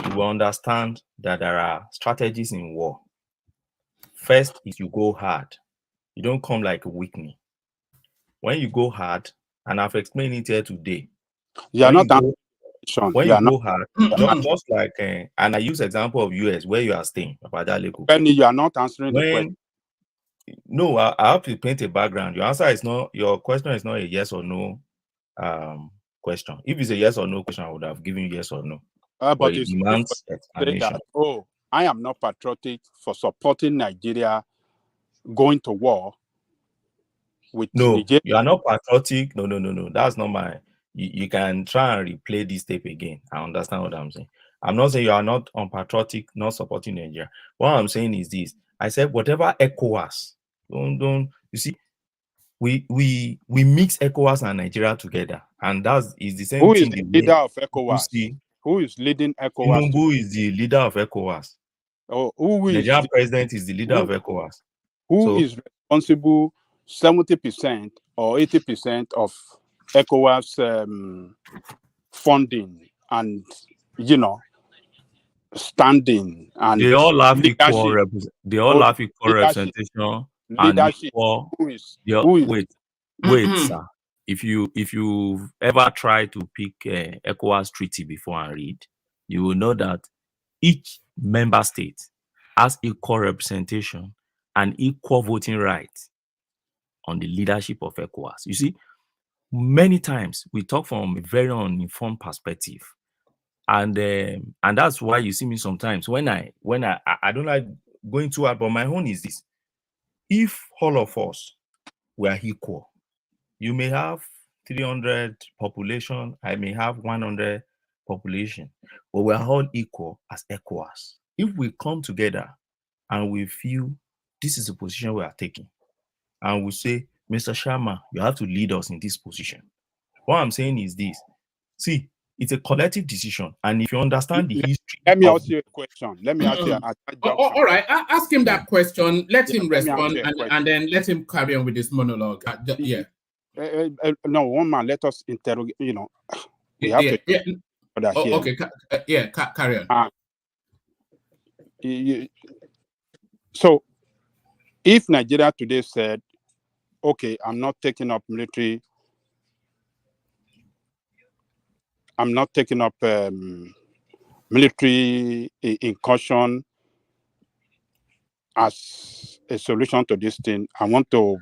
you will understand that there are strategies in war. First is you go hard. You don't come like a weakling. When you go hard, and I've explained it here today. You are not when you go hard, just like and I use example of US where you are staying, Benny, you are not answering the question. No, I have to paint a background. Your question is not a yes or no question. If it's a yes or no question, I would have given you yes or no. But But it it's demands say explanation. that, oh, I am not patriotic for supporting Nigeria going to war with No, Nigeria. you are not patriotic. No. That's not my. You can try and replay this tape again. I understand what I'm saying. I'm not saying you are not unpatriotic, not supporting Nigeria. What I'm saying is this. I said whatever ECOWAS. Don't you see? We mix ECOWAS and Nigeria together, and is the same Who is thing. the The leader way of you ECOWAS? see, Who is leading ECOWAS? Tinubu is the leader of ECOWAS. Or who is Nigerian president is the leader of ECOWAS. who So is responsible 70% or 80% of ECOWAS funding and standing and they all have equal leadership? they all Hold have on. equal representation and Leadership. equal. Who is Wait, sir. If you ever try to pick ECOWAS treaty before and read, you will know that each member state has equal representation and equal voting rights on the leadership of ECOWAS. You see, many times we talk from a very uninformed perspective, and that's why you see me sometimes when I don't like going too hard, but my own is this: if all of us were equal, you may have 300 population, I may have 100 population, but we're all equal as ECOWAS. If we come together and we feel this is the position we are taking, and we say, Mr. Sharma, you have to lead us in this position. What I'm saying is this: see, it's a collective decision, and if you understand the history, let me ask you a question. Let me ask you all right, ask him that question. Let him let me ask respond, you a question. and then let him carry on with his monologue. Yeah. No, one man, let us interrogate. We have to. Okay. Carry on. So, if Nigeria today said, "Okay, I'm not taking up military. I'm not taking up military incursion as a solution to this thing. I want to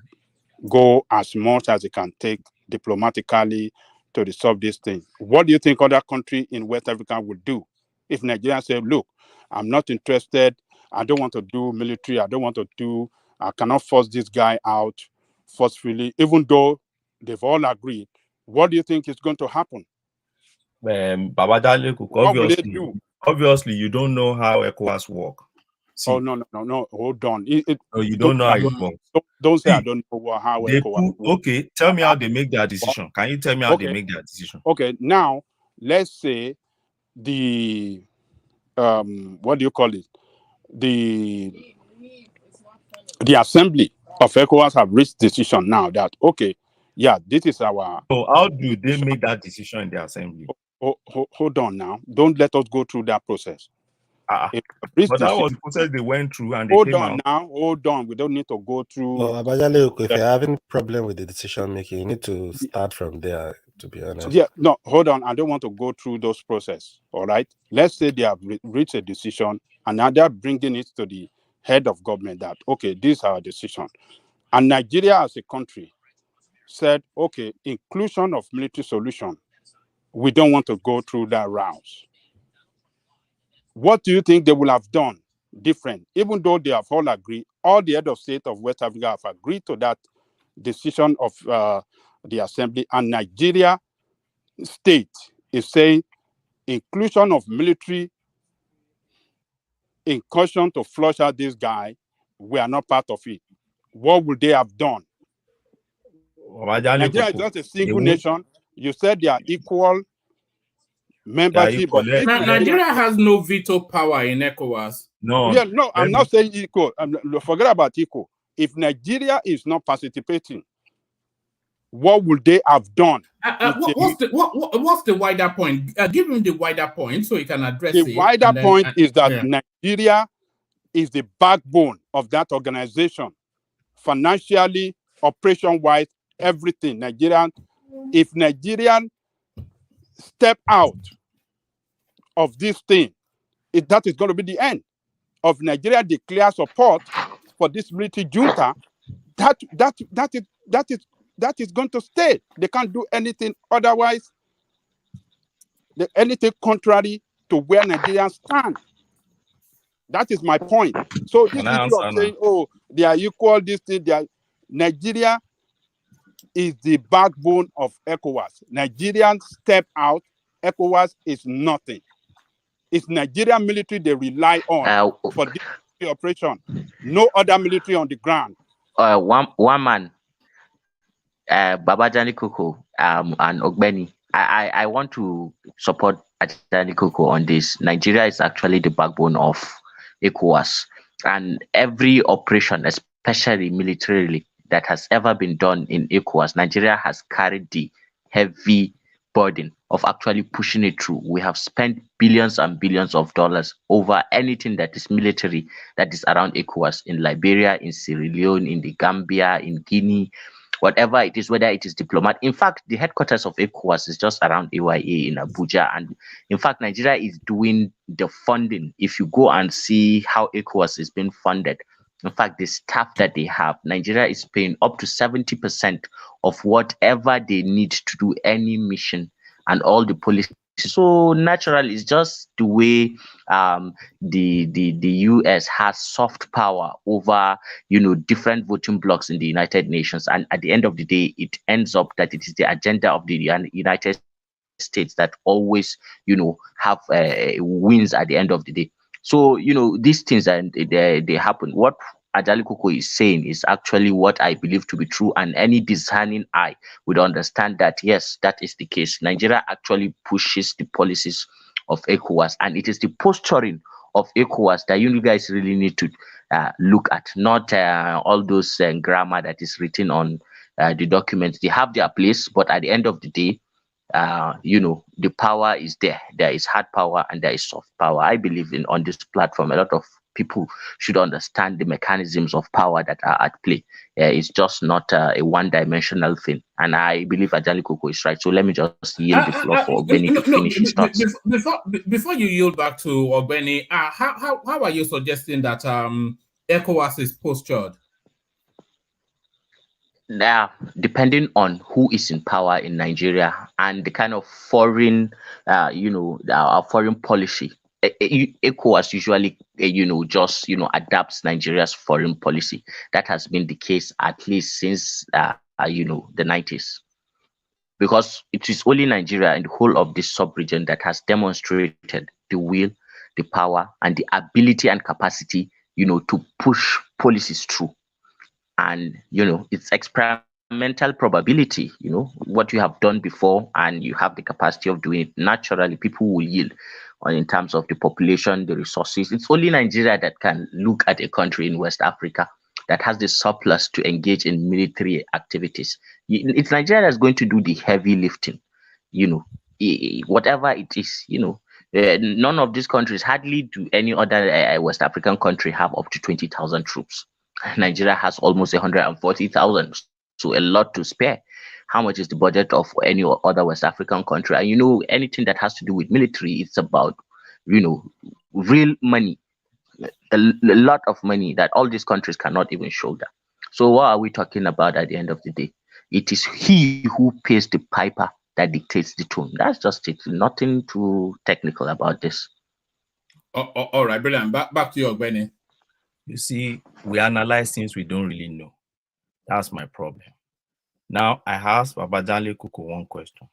go as much as it can take diplomatically to resolve this thing." What do you think other countries in West Africa would do if Nigeria said, "Look, I'm not interested. I don't want to do military. I cannot force this guy out forcefully," even though they've all agreed? What do you think is going to happen? Babadale, obviously, you don't know how ECOWAS work. See, oh no! Hold on. You don't know how it works. Don't say I don't know how ECOWAS works. Okay, tell me how they make their decision. Can you tell me how they make their decision? Okay, now let's say the what do you call it? The assembly of ECOWAS have reached decision now that okay, yeah, this is our. So how do they make that decision in the assembly? Hold on now. Don't let us go through that process. But that was the process they went through, and they hold came on out. now. Hold on. We don't need to go through. Abajale, if you're having problem with the decision making, you need to start from there. To be honest. Yeah. No. Hold on. I don't want to go through those process. All right. Let's say they have reached a decision, and now they're bringing it to the head of government that okay, this is our decision, and Nigeria as a country said okay, inclusion of military solution. We don't want to go through that route. What do you think they will have done different? Even though they have all agreed, all the head of state of West Africa have agreed to that decision of the assembly, and Nigeria state is saying inclusion of military incursion to flush out this guy, we are not part of it. What would they have done? Nigeria is just a single nation. You said they are equal membership. Nigeria has no veto power in ECOWAS. No. Yeah, no, I'm not saying equal. Forget about equal. If Nigeria is not participating, what would they have done? What's the wider point? Give him the wider point so he can address it. The wider point is that Nigeria is the backbone of that organization, financially, operation-wise, everything. If Nigerian step out of this thing, that is going to be the end of Nigeria. Declare support for this military junta. That is going to stay. They can't do anything otherwise. anything contrary to where Nigerians stand. That is my point. So this issue of saying, oh, they are equal, this thing, Nigeria is the backbone of ECOWAS. Nigerians step out, ECOWAS is nothing. It's Nigerian military they rely on for this operation. No other military on the ground. One man, Babajani Koko and Ogbeni. I want to support Ajani Koko on this. Nigeria is actually the backbone of ECOWAS, and every operation, especially militarily, that has ever been done in ECOWAS, Nigeria has carried the heavy burden of actually pushing it through. We have spent billions and billions of dollars over anything that is military that is around ECOWAS, in Liberia, in Sierra Leone, in the Gambia, in Guinea, whatever it is, whether it is diplomat. In fact, the headquarters of ECOWAS is just around AYA in Abuja. And in fact, Nigeria is doing the funding. If you go and see how ECOWAS is being funded, in fact, the staff that they have, Nigeria is paying up to 70% of whatever they need to do any mission and all the policies. So naturally, it's just the way the US has soft power over, different voting blocks in the United Nations. And at the end of the day, it ends up that it is the agenda of the United States that always, have wins at the end of the day. So, these things, and they happen. What Ajali Koko is saying is actually what I believe to be true, and any discerning eye would understand that, yes, that is the case. Nigeria actually pushes the policies of ECOWAS, and it is the posturing of ECOWAS that you guys really need to look at, not all those grammar that is written on the documents. They have their place, but at the end of the day, the power is there. There is hard power and there is soft power. I believe on this platform, a lot of people should understand the mechanisms of power that are at play. It's just not a one-dimensional thing. And I believe Ajali Koko is right. So let me just yield the floor for Ogbeni to finish his thoughts. Before you yield back to Ogbeni, how are you suggesting that ECOWAS is postured? Now, depending on who is in power in Nigeria and the kind of foreign, our foreign policy, ECOWAS usually, just, adapts Nigeria's foreign policy. That has been the case at least since, the 90s. Because it is only Nigeria and the whole of this sub-region that has demonstrated the will, the power, and the ability and capacity, to push policies through. And it's experimental probability, what you have done before, and you have the capacity of doing it. Naturally, people will yield in terms of the population, the resources. It's only Nigeria that can look at a country in West Africa that has the surplus to engage in military activities. It's Nigeria that's going to do the heavy lifting, whatever it is. None of these countries, hardly do any other West African country have up to 20,000 troops. Nigeria has almost 140,000, so a lot to spare. How much is the budget of any other West African country? And anything that has to do with military, it's about, real money, a lot of money that all these countries cannot even shoulder. So what are we talking about at the end of the day? It is he who pays the piper that dictates the tune. That's just it. Nothing too technical about this. All right, brilliant. Back to you, Ogbeni. You see, we analyze things we don't really know. That's my problem. Now, I asked Babajale Koko one question.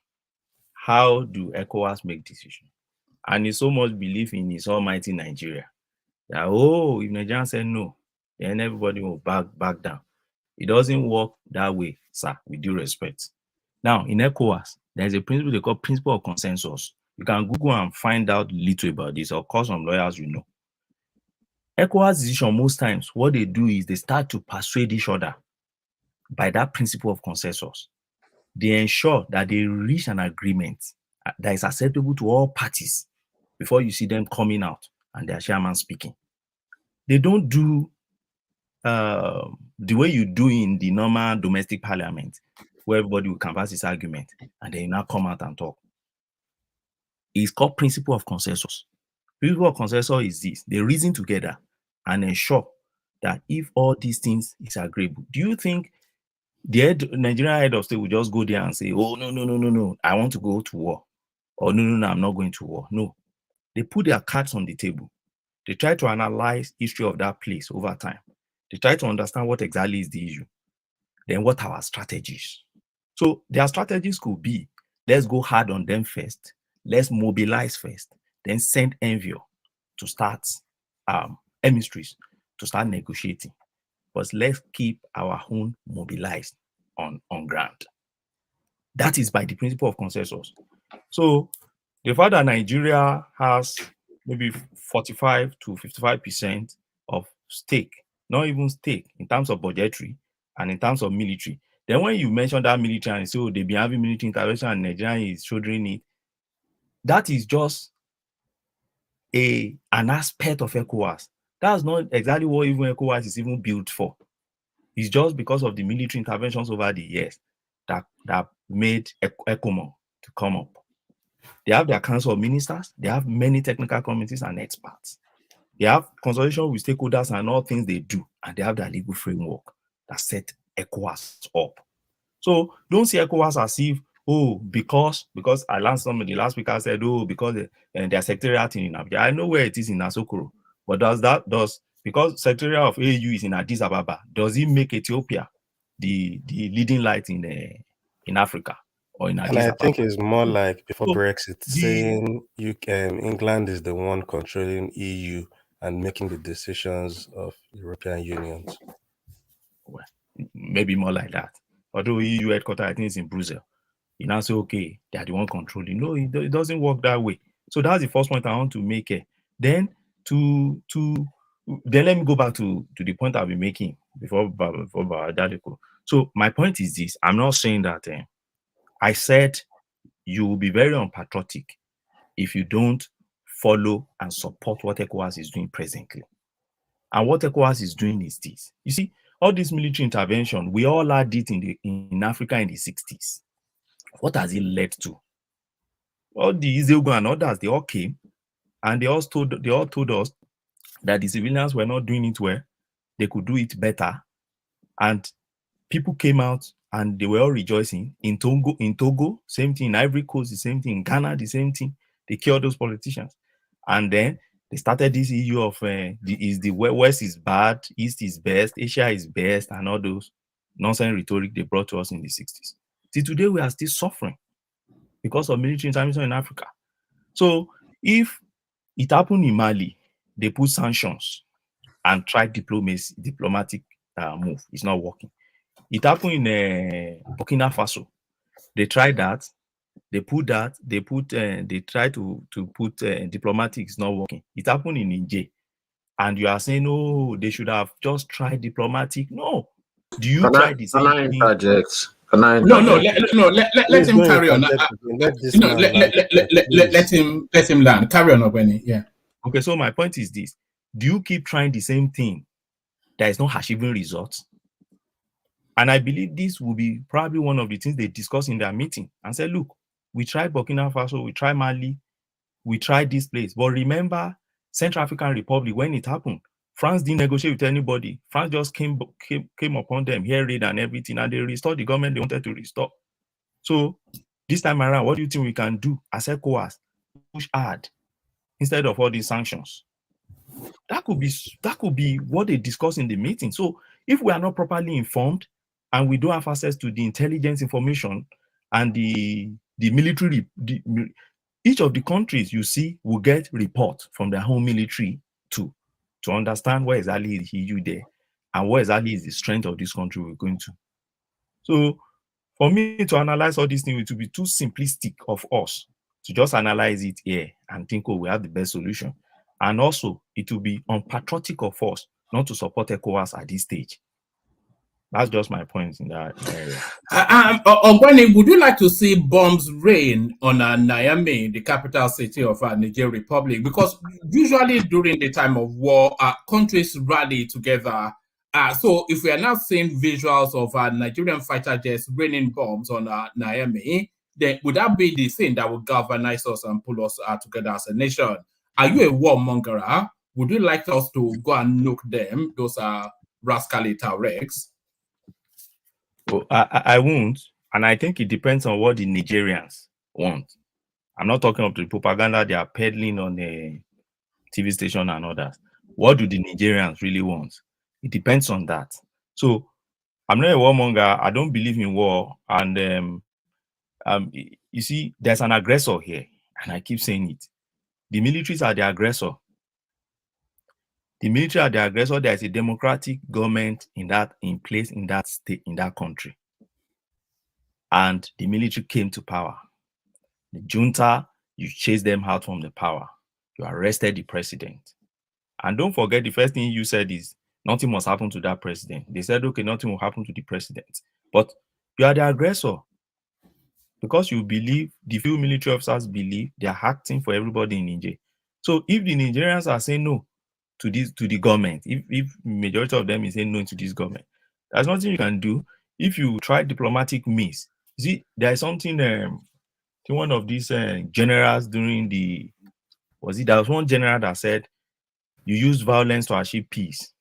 How do ECOWAS make decisions? And he so much believe in his almighty Nigeria that, if Nigeria said no, then everybody will back down. It doesn't work that way, sir, with due respect. Now, in ECOWAS, there's a principle they call principle of consensus. You can Google and find out little about this, or call some lawyers you know. ECOWAS decision, most times, what they do is they start to persuade each other by that principle of consensus. They ensure that they reach an agreement that is acceptable to all parties before you see them coming out and their chairman speaking. They don't do the way you do in the normal domestic parliament, where everybody will canvass his argument and then you now come out and talk. It's called principle of consensus. Principle of consensus is this: they reason together and ensure that if all these things is agreeable. Do you think the Nigerian head of state will just go there and say, oh, no, I want to go to war? or no, I'm not going to war. No, they put their cards on the table. They try to analyze history of that place over time. They try to understand what exactly is the issue. Then what are our strategies? So their strategies could be, let's go hard on them first. Let's mobilize first. Then send envoy to start emissaries to start negotiating. But let's keep our own mobilized on ground. That is by the principle of consensus. So the fact that Nigeria has maybe 45 to 55% of stake, not even stake in terms of budgetary and in terms of military. Then when you mention that military and say, oh, they be having military intervention and Nigeria is shouldering it, that is just an aspect of ECOWAS. That's not exactly what even ECOWAS is even built for. It's just because of the military interventions over the years that made ECOMO to come up. They have their council of ministers, they have many technical committees and experts. They have consultation with stakeholders and all things they do, and they have their legal framework that set ECOWAS up. So don't see ECOWAS as if, oh, because I learned something, the last week I said, oh, because their secretariat in Abuja. I know where it is in Asokoro, but because secretariat of AU is in Addis Ababa, does it make Ethiopia the leading light in Africa or in Addis And I Ababa? think it's more like before So Brexit, saying England is the one controlling EU and making the decisions of European Unions. Well, maybe more like that. Although EU headquarters, I think it's in Brussels. You now say, okay, they are the one controlling. No, it doesn't work that way. So that's the first point I want to make. Then then let me go back to the point I've been making before Dadeko. So my point is this: I'm not saying that I said you will be very unpatriotic if you don't follow and support what ECOWAS is doing presently. And what ECOWAS is doing is this. You see, all this military intervention, we all had it in Africa in the 60s. What has it led to? All the Israel and others, they all came and they all told us that the civilians were not doing it well. They could do it better. And people came out and they were all rejoicing. In Togo, same thing. In Ivory Coast, the same thing. In Ghana, the same thing. They killed those politicians. And then they started this issue of the West is bad, East is best, Asia is best, and all those nonsense rhetoric they brought to us in the 60s. Till today, we are still suffering because of military intervention in Africa. So if it happened in Mali, they put sanctions and tried diplomatic move. It's not working. It happened in Burkina Faso. They tried that. They tried to put diplomatic. It's not working. It happened in Niger. And you are saying, oh, they should have just tried diplomatic. No. Do you try the same thing? Interject? No, let him carry on. Let him land. Carry on, Obeni. Yeah. Okay, so my point is this: do you keep trying the same thing that is not achieving results? And I believe this will be probably one of the things they discuss in their meeting and say, look, we tried Burkina Faso, we tried Mali, we tried this place. But remember, Central African Republic, when it happened, France didn't negotiate with anybody. France just came upon them, here raid and everything, and they restored the government they wanted to restore. So this time around, what do you think we can do as ECOWAS? Push hard instead of all these sanctions. That could be what they discuss in the meeting. So if we are not properly informed and we don't have access to the intelligence information and the military, each of the countries you see will get report from their home military to understand where exactly is the EU there and where exactly is the strength of this country we're going to. So for me to analyze all these things, it will be too simplistic of us to just analyze it here and think, oh, we have the best solution. And also, it will be unpatriotic of us not to support ECOWAS at this stage. That's just my point in that area. Ogwani, would you like to see bombs rain on Niamey, the capital city of Niger Republic? Because usually during the time of war, countries rally together. So if we are now seeing visuals of Nigerian fighter jets raining bombs on Niamey, then would that be the thing that will galvanize us and pull us together as a nation? Are you a warmonger? Would you like us to go and nuke them, those rascally Tuaregs? Well, I won't, and I think it depends on what the Nigerians want. I'm not talking of the propaganda they are peddling on the TV station and others. What do the Nigerians really want? It depends on that. So I'm not a warmonger. I don't believe in war. And you see, there's an aggressor here, and I keep saying it. The militaries are the aggressor. The military are the aggressor. There is a democratic government in place in that state, in that country. And the military came to power. The junta, you chased them out from the power. You arrested the president. And don't forget, the first thing you said is nothing must happen to that president. They said, okay, nothing will happen to the president. But you are the aggressor. Because you believe, the few military officers believe they are acting for everybody in Niger. So if the Nigerians are saying no to the government, if majority of them is saying no to this government, there's nothing you can do. If you try diplomatic means, you see, there is something one of these generals during there was one general that said, you use violence to achieve peace.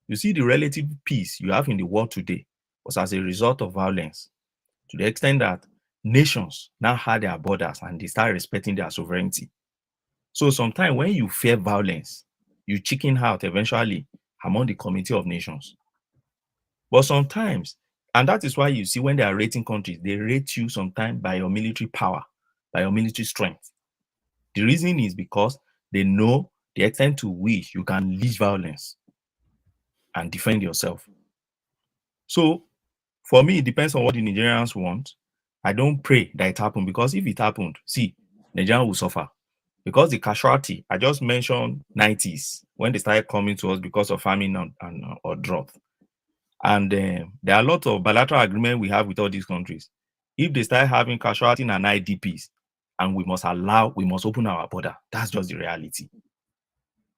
You see, the relative peace you have in the world today was as a result of violence, to the extent that nations now had their borders and they start respecting their sovereignty. So sometimes when you fear violence, you chicken out eventually among the community of nations. But sometimes, and that is why you see when they are rating countries, they rate you sometimes by your military power, by your military strength. The reason is because they know the extent to which you can unleash violence and defend yourself. So for me, it depends on what the Nigerians want. I don't pray that it happened, because if it happened, see, Nigerians will suffer. Because the casualty, I just mentioned 90s, when they started coming to us because of famine or drought. And there are a lot of bilateral agreements we have with all these countries. If they start having casualty and IDPs, and we must open our border, that's just the reality.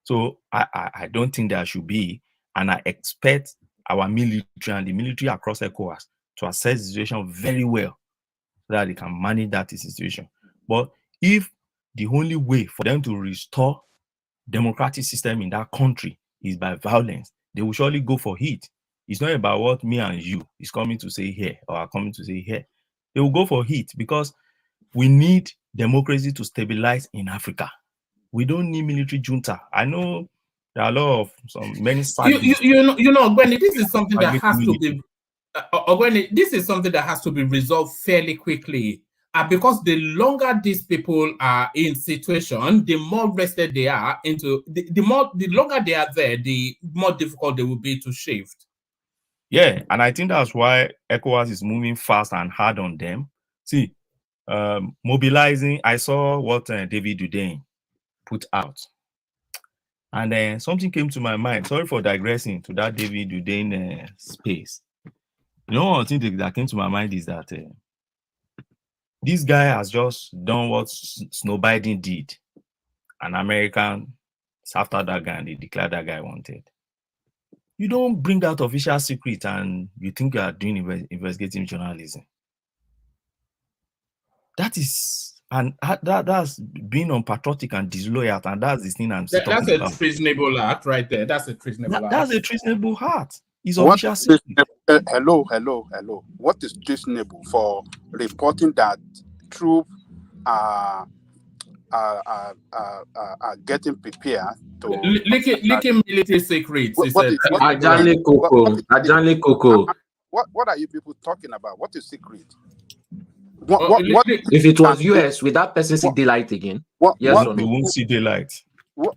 So I don't think there should be, and I expect our military and the military across ECOWAS to assess the situation very well, so that they can manage that situation. But if the only way for them to restore democratic system in that country is by violence, they will surely go for it. It's not about what me and you is coming to say here or are coming to say here. They will go for it, because we need democracy to stabilize in Africa. We don't need military junta. I know there are a lot of many sadness. You know, Gwenny, this is something that has to be this is something that has to be resolved fairly quickly. Because the longer these people are in situation, the more rested they are into the longer they are there, the more difficult they will be to shift. Yeah, and I think that's why ECOWAS is moving fast and hard on them. See, mobilizing, I saw what David Dudain put out. And then something came to my mind. Sorry for digressing to that David Dudain space. You know, one thing that came to my mind is that this guy has just done what Snow Biden did. An American, after that guy, and they declared that guy wanted. You don't bring out official secret and you think you are doing investigative journalism. That is, and that's being unpatriotic and disloyal, and that's the thing I'm talking about. That's a treasonable act right there. That's a treasonable act. That's a treasonable act. It's official secret. Hello. What is treasonable for reporting that troops are getting prepared to leaking military secrets? Ajani Coco. What are you people talking about? What is secret? If it was US, would that person see daylight again? Yes or no? You won't see daylight.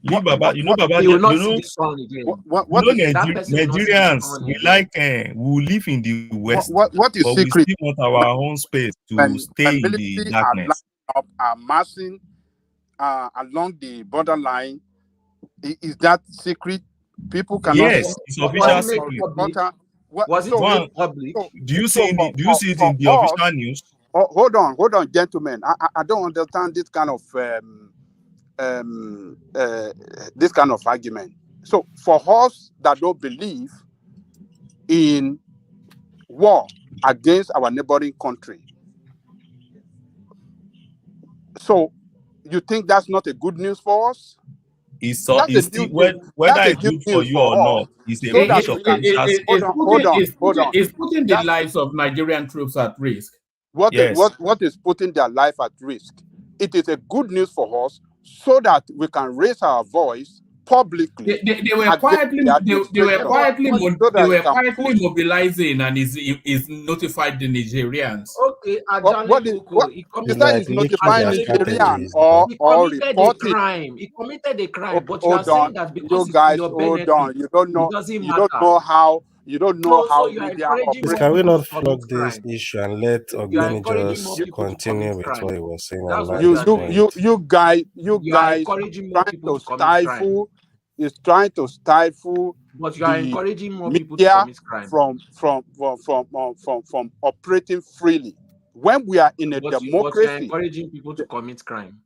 Baba, you know, Nigerians, we live in the West. What is secret? We still want our own space to stay in the darkness. Are massing along the borderline. Is that secret? People cannot. Yes, it's official secret. Was it public? Do you see it in the official news? Hold on, gentlemen. I don't understand this kind of argument. So for us that don't believe in war against our neighboring country, so you think that's not a good news for us? It's still, whether it's good for you or not, it's a breach of It's putting the lives of Nigerian troops at risk. What is putting their life at risk it is a good news for us so that we can raise our voice publicly. They were quietly mobilizing, and is notified the Nigerians. Okay, Ajani Kuku, he is that is notifying Nigerian or reporting? He committed a crime, but you Hold are saying on, that because you it's guys, your hold benefit, on. You don't know. it doesn't You matter. don't know how. You don't know how you are media encouraging operates. Can we not to commit flog this crime. issue and let You are Ogbeni encouraging more just people to continue commit with crime. what he was saying? That's what and you let are us doing. know it? You guys are encouraging more trying people to to commit crime. stifle. Is trying to stifle. But you are the encouraging more people to media commit crime. from operating freely. When we are in a But you are democracy, encouraging people to commit crime.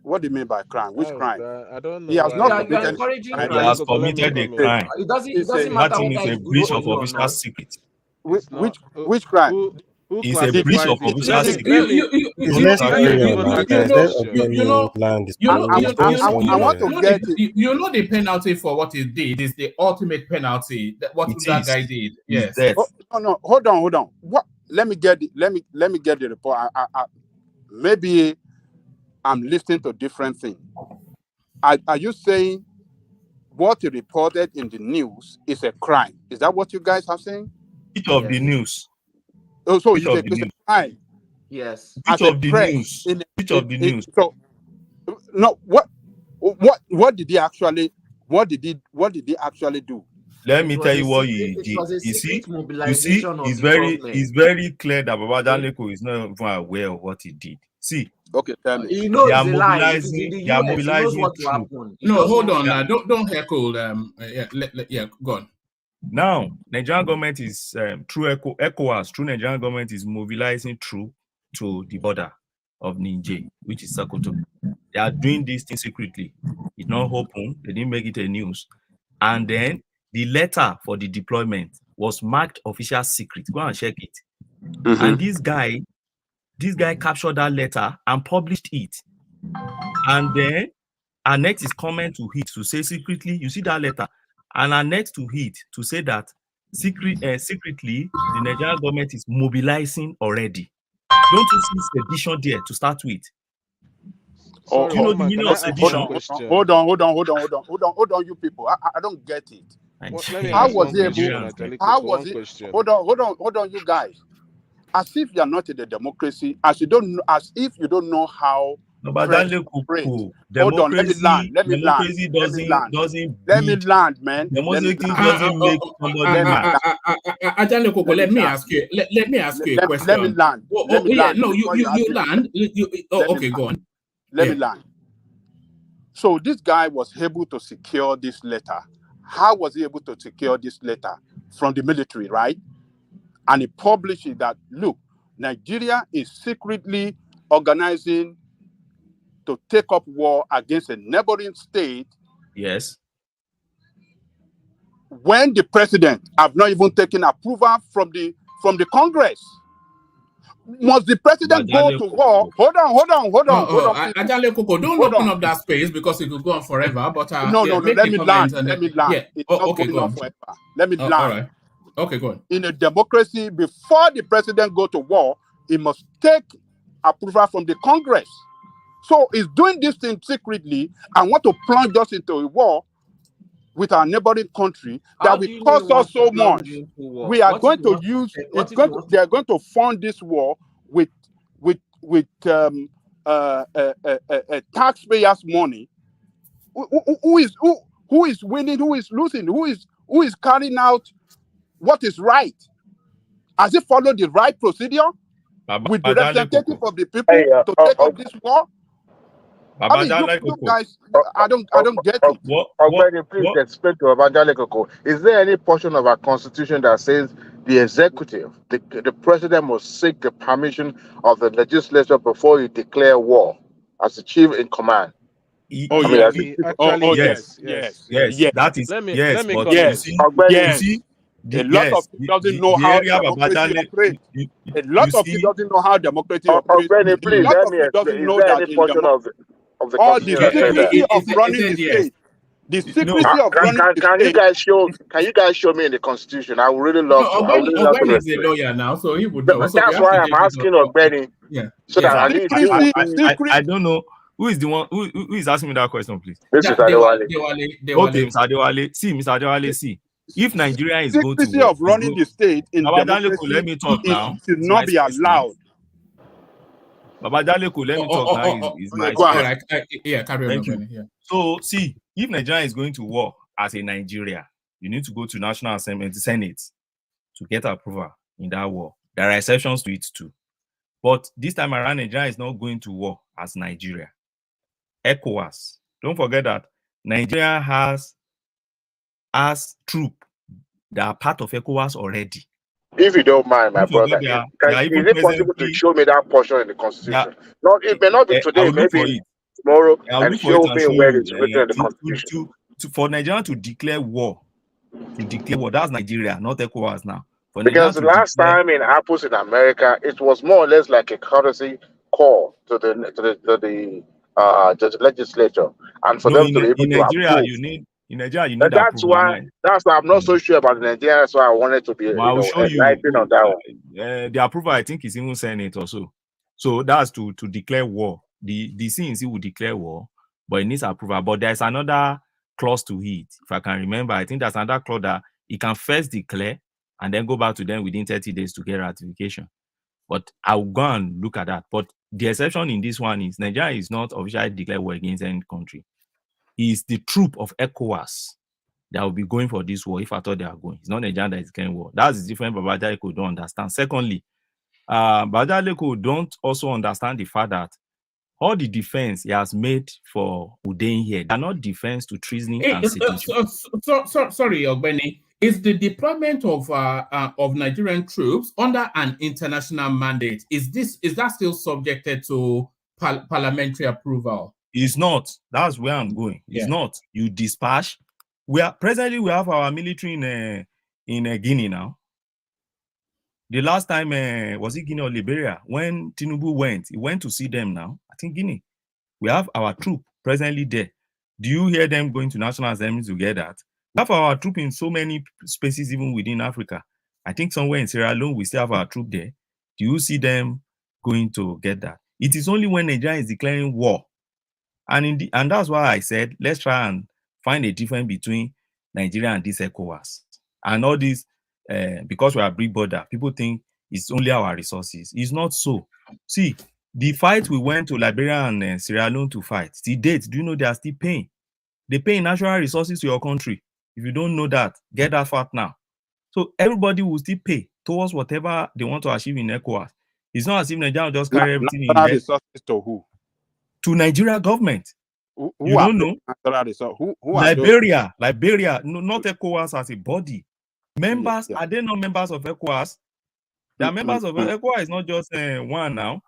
what do you mean by crime? Which crime? I don't know. He has not You are committed encouraging crime. He has committed a crime. It doesn't That matter thing whether is a it's good breach for of you or official not. secret. Which crime? Who It's a breach of official secret. Let's carry on now, guys. Let Ogbeni land his plane. I want to get it. You know the penalty for what he did is the ultimate penalty. What that guy did. Yes. No. Hold on. What? Let me get the report. Maybe I'm listening to different things. Are you saying what he reported in the news is a crime? Is that what you guys are saying? Bit of the news. Oh, so it's a crime. Yes. Bit of the news. Bit of the news. So no, what did he actually do? Let me tell you what he did. You see, it's very clear that Baba Danleko is not even aware of what he did. See, okay, tell me. He knows they are the mobilizing. They are mobilizing troops. No, hold on now. Don't heckle. Go on. Now, Nigerian government is through ECOWAS, through Nigerian government is mobilizing troops to the border of Niger, which is Sokoto. They are doing this thing secretly. It's not open. They didn't make it a news. And then the letter for the deployment was marked official secret. Go and check it. Mm-hmm. And this guy captured that letter and published it. And then annexed his comment to it to say secretly, you see that letter, and annexed to it to say that secretly the Nigerian government is mobilizing already. Don't you see sedition there to start with? Oh, you know the meaning of sedition? Hold on, you people. I don't get it. How was he able? How was it? Hold on, you guys. As if you are not in a democracy, as if you don't know how. But democracy doesn't. Let me land, man. Democracy doesn't make somebody mad. Let me ask you a question. Let me land. No, you land. Okay, go on. Let me land. So this guy was able to secure this letter. How was he able to secure this letter? From the military, right? And he published it that, look, Nigeria is secretly organizing to take up war against a neighboring state. Yes. When the president have not even taken approval from the Congress. Must the president go to war? Hold on. Ajale Koko, don't open up that space because it will go on forever. But no. Let me land. Yeah. It's not going on forever. Let me land. All right. Okay, go on. In a democracy, before the president go to war, he must take approval from the Congress. So he's doing this thing secretly and want to plunge us into a war with our neighboring country that will cost us so much. We are going to use. They are going to fund this war with taxpayers' money. Who is winning? Who is losing? Who is carrying out what is right? Has it followed the right procedure with the representative of the people to take up this war? I mean, you guys, I don't get it. Please explain to Abdullahi Ganduje. Is there any portion of our constitution that says the executive, the president must seek the permission of the legislature before you declare war as the chief in command? Yes. That is yes. But you see, a lot of people doesn't know how democracy operates. A lot of people doesn't know how democracy operates. Please let me explain. Is there any portion of the or the security of running the state? The secrecy of running the Can you state. guys show me in the Constitution? I would really love to. I would really love to. Ogbeni is a lawyer now, so he would know. So That's why I'm asking Ogbeni. Yeah. So that at least I don't know who is the one who is asking me that question, please. This is Adewale. Okay, Mr. Adewale. See, Mr. Adewale, see. If Nigeria is going to secrecy of running the state in democracy, let me talk now. Should not be allowed. Baba Daleko, let me talk now. Is my carry on. Thank you. Yeah. So, see, if Nigeria is going to war as a Nigeria, you need to go to National Assembly, the Senate, to get approval in that war. There are exceptions to it too. But this time around, Nigeria is not going to war as Nigeria. ECOWAS. Don't forget that Nigeria has troops that are part of ECOWAS already. If you don't mind, my brother, is it possible to show me that portion in the Constitution? It may not be today, maybe tomorrow, and show me where it's written in the Constitution. For Nigeria to declare war, that's Nigeria, not ECOWAS now. Because the last time it happens in America, it was more or less like a courtesy call to the legislature, and for them to be able to approve. In Nigeria, you need that's why I'm not so sure about Nigeria. That's why I wanted to be enlightened on that one. The approval, I think, is even Senate also. So that's to declare war. The CNC will declare war, but it needs approval. But there's another clause to it. If I can remember, I think there's another clause that it can first declare and then go back to them within 30 days to get ratification. But I'll go and look at that. But the exception in this one is Nigeria is not officially declared war against any country. It's the troop of ECOWAS that will be going for this war if I thought they are going. It's not Nigeria that is going war. That's the difference Baba Daleko don't understand. Secondly, Baba Daleko don't also understand the fact that all the defense he has made for Udein here, they're not defense to treason and sedition. Sorry, Ogbeni. Is the deployment of Nigerian troops under an international mandate, is that still subjected to parliamentary approval? It's not. That's where I'm going. It's not. You dispatch. Presently we have our military in Guinea now. The last time was it Guinea or Liberia? When Tinubu he went to see them now. I think Guinea. We have our troop presently there. Do you hear them going to National Assembly to get that? We have our troop in so many spaces, even within Africa. I think somewhere in Sierra Leone we still have our troop there. Do you see them going to get that? It is only when Nigeria is declaring war. And that's why I said, let's try and find a difference between Nigeria and this ECOWAS. And all this, because we are big border, people think it's only our resources. It's not so. See, the fight we went to Liberia and Sierra Leone to fight, till date, do you know they are still paying? They pay natural resources to your country. If you don't know that, get that fact now. So everybody will still pay towards whatever they want to achieve in ECOWAS. It's not as if Nigeria will just carry everything in there. Resources to who? To Nigeria government. Who you don't know? Who Liberia, no, not ECOWAS as a body. Members, are they not members of ECOWAS? They are members of ECOWAS. Is not just one now.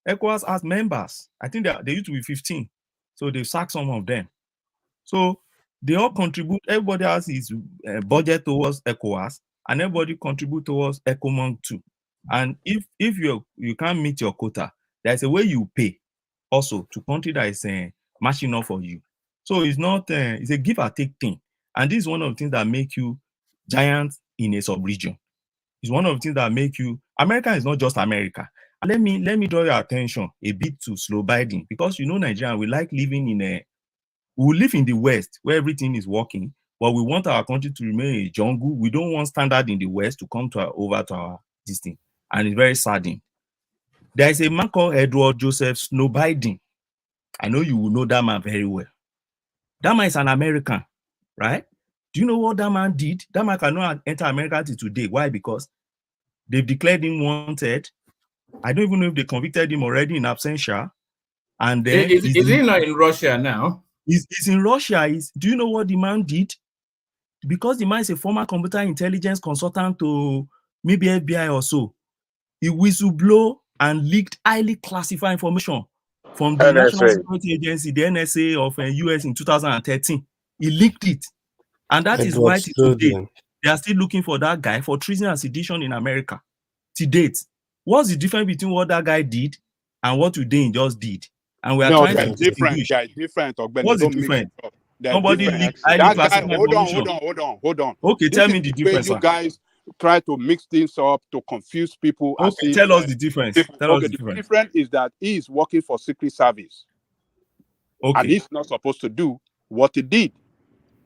ECOWAS has members. I think they used to be 15. So they sacked some of them. So they all contribute. Everybody has his budget towards ECOWAS, and everybody contribute towards ECOMOG too. And if you can't meet your quota, there's a way you pay also to country that is matching up for you. So it's not it's a give or take thing. And this is one of the things that make you giants in a sub-region. It's one of the things that make you America is not just America. And let me draw your attention a bit to slow Biden, because you know Nigeria, we like living we live in the West where everything is working, but we want our country to remain a jungle. We don't want standard in the West to come over to our this thing. And it's very saddening. There is a man called Edward Joseph Snow Biden. I know you will know that man very well. That man is an American, right? Do you know what that man did? That man cannot enter America till today. Why? Because they've declared him wanted. I don't even know if they convicted him already in absentia. And then is he not in Russia now? He's in Russia. Do you know what the man did? Because the man is a former computer intelligence consultant to maybe FBI or so. He whistleblow and leaked highly classified information from the National Security Agency, the NSA of US in 2013. He leaked it. And that is why today they are still looking for that guy for treason and sedition in America. To date, what's the difference between what that guy did and what Udein just did? And we are trying to distinguish. Different. What's the difference? Somebody leaked highly classified information. Hold on. Okay, tell me the difference. You guys try to mix things up to confuse people. Okay, tell us the difference. The difference is that he is working for Secret Service. Okay. And he's not supposed to do what he did.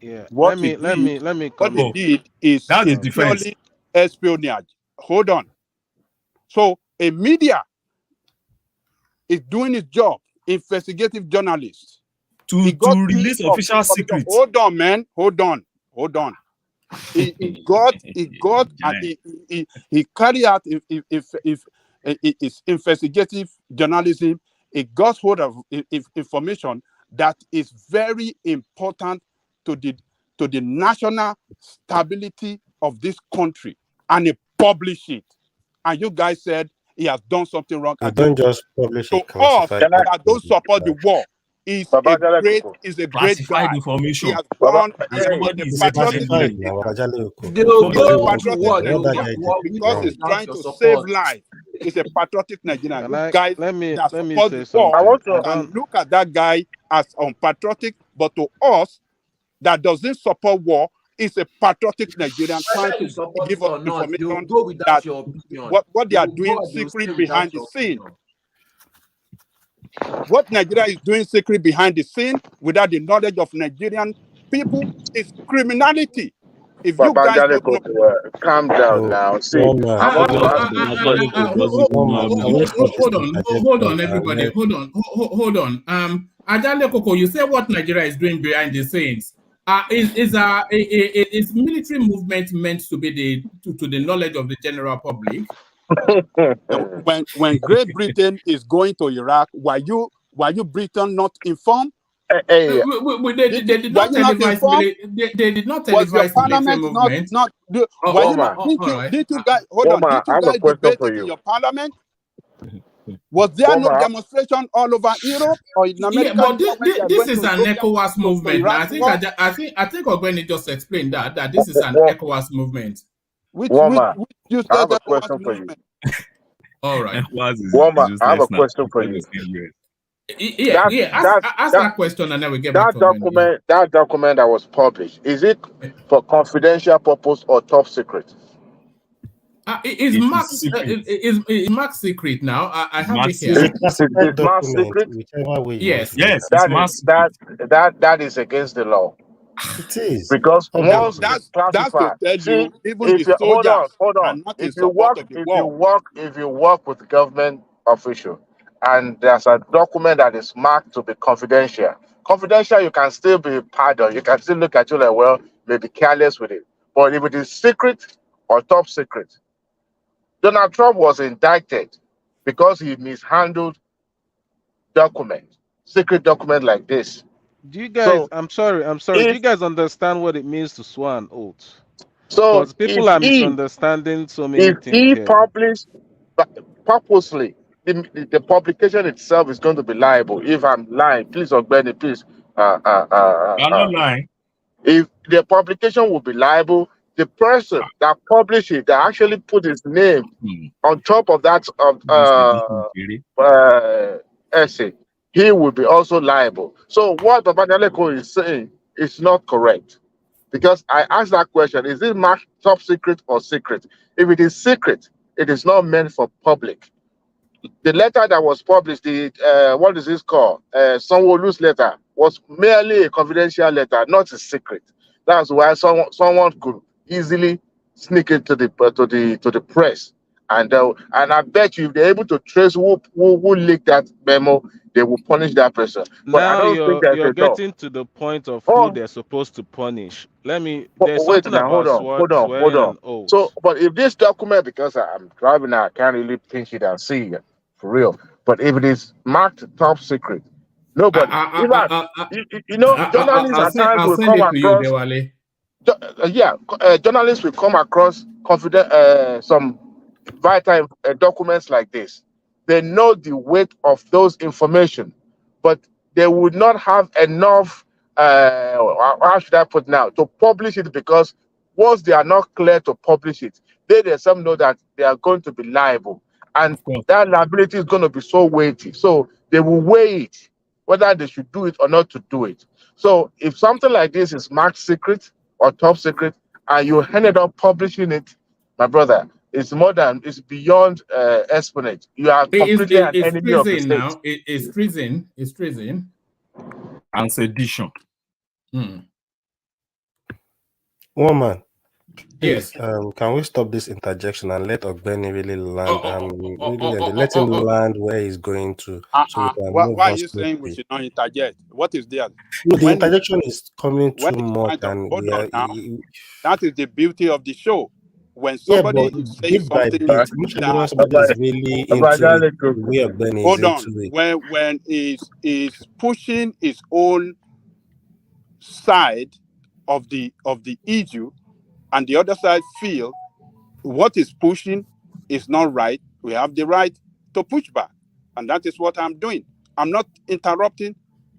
Yeah. Let me what he did is purely espionage. Hold on. So a media is doing its job, investigative journalist. To release official secrets. Hold on, man. Hold on. He carried out his investigative journalism. He got hold of information that is very important to the national stability of this country, and he published it. And you guys said he has done something wrong. I don't just publish it. To us that don't support the war, is a great guy. Information. He has gone because he's trying to save life. He's a patriotic Nigerian. Guys, let me say something. I want to look at that guy as unpatriotic, but to us that doesn't support war, is a patriotic Nigerian trying to give us information that what they are doing secret behind the scene. What Nigeria is doing secret behind the scene without the knowledge of Nigerian people is criminality. If you guys don't know, calm down now. See, hold on, everybody. Hold on. Ajale Koko, you say what Nigeria is doing behind the scenes. Is military movement meant to be to the knowledge of the general public? when Great Britain is going to Iraq, were you Britain not informed? They did not televise. They did not televise military movement. Did you guys debate it in your parliament? Was there no demonstration all over Europe or in America? Yeah, but this is an ECOWAS movement. I think Ogbeni just explained that this is an ECOWAS movement. Which you said I have a question for you. All right. Woma, I have a question for you. Ask that question and then we get back to that document that was published. Is it for confidential purpose or top secret? It's marked secret now. I have it here. It's marked secret. Yes. That is against the law. It is because once that's to tell you, even the soldiers are not in support of the war. If you work with the government official and there's a document that is marked to be confidential, you can still be pardoned. You can still look at you like, well, maybe careless with it. But if it is secret or top secret, Donald Trump was indicted because he mishandled secret document like this. Do you guys? I'm sorry. Do you guys understand what it means to swear an oath? So because people are misunderstanding so many things. If he published purposely, the publication itself is going to be liable. If I'm lying, please, Ogbeni, please. I'm not lying. If the publication will be liable, the person that published it, that actually put his name on top of that essay, he will be also liable. So what Babajale is saying is not correct. Because I asked that question, is it marked top secret or secret? If it is secret, it is not meant for public. The letter that was published, what is this called? Sanwo-Olu's letter, was merely a confidential letter, not a secret. That's why someone could easily sneak into the press. And I bet you if they're able to trace who leaked that memo, they will punish that person. But now I don't think you're getting to the point of who they're supposed to punish. There's something about hold on. So, but if this document, because I'm driving now, I can't really pinch it and see it for real. But if it is marked top secret, nobody. Journalists at times will come across. Journalists will come across some vital documents like this. They know the weight of those information, but they would not have enough, how should I put now, to publish it, because once they are not clear to publish it, they themselves know that they are going to be liable. And that liability is going to be so weighty. So they will weigh it, whether they should do it or not to do it. So if something like this is marked secret or top secret, and you ended up publishing it, my brother, it's beyond espionage. You are completely an It's enemy of the treason state. now. It's treason. It's treason. And sedition. Woman, Yes. please, can we stop this interjection and let Ogbeni really land? Let him land where he's going to. So we can move Why are on you saying we smoothly. should not interject? What is there? No, the When interjection is coming too when he's much, trying to and hold we on are. now, that is the beauty of the show. When Yeah, somebody but is saying bit by something bit, usually when that somebody is really into it, the way Ogbeni is hold on, into it. when is pushing his own side of the issue, and the other side feel what is pushing is not right, we have the right to push back, and that is what I'm doing. I'm not interrupting.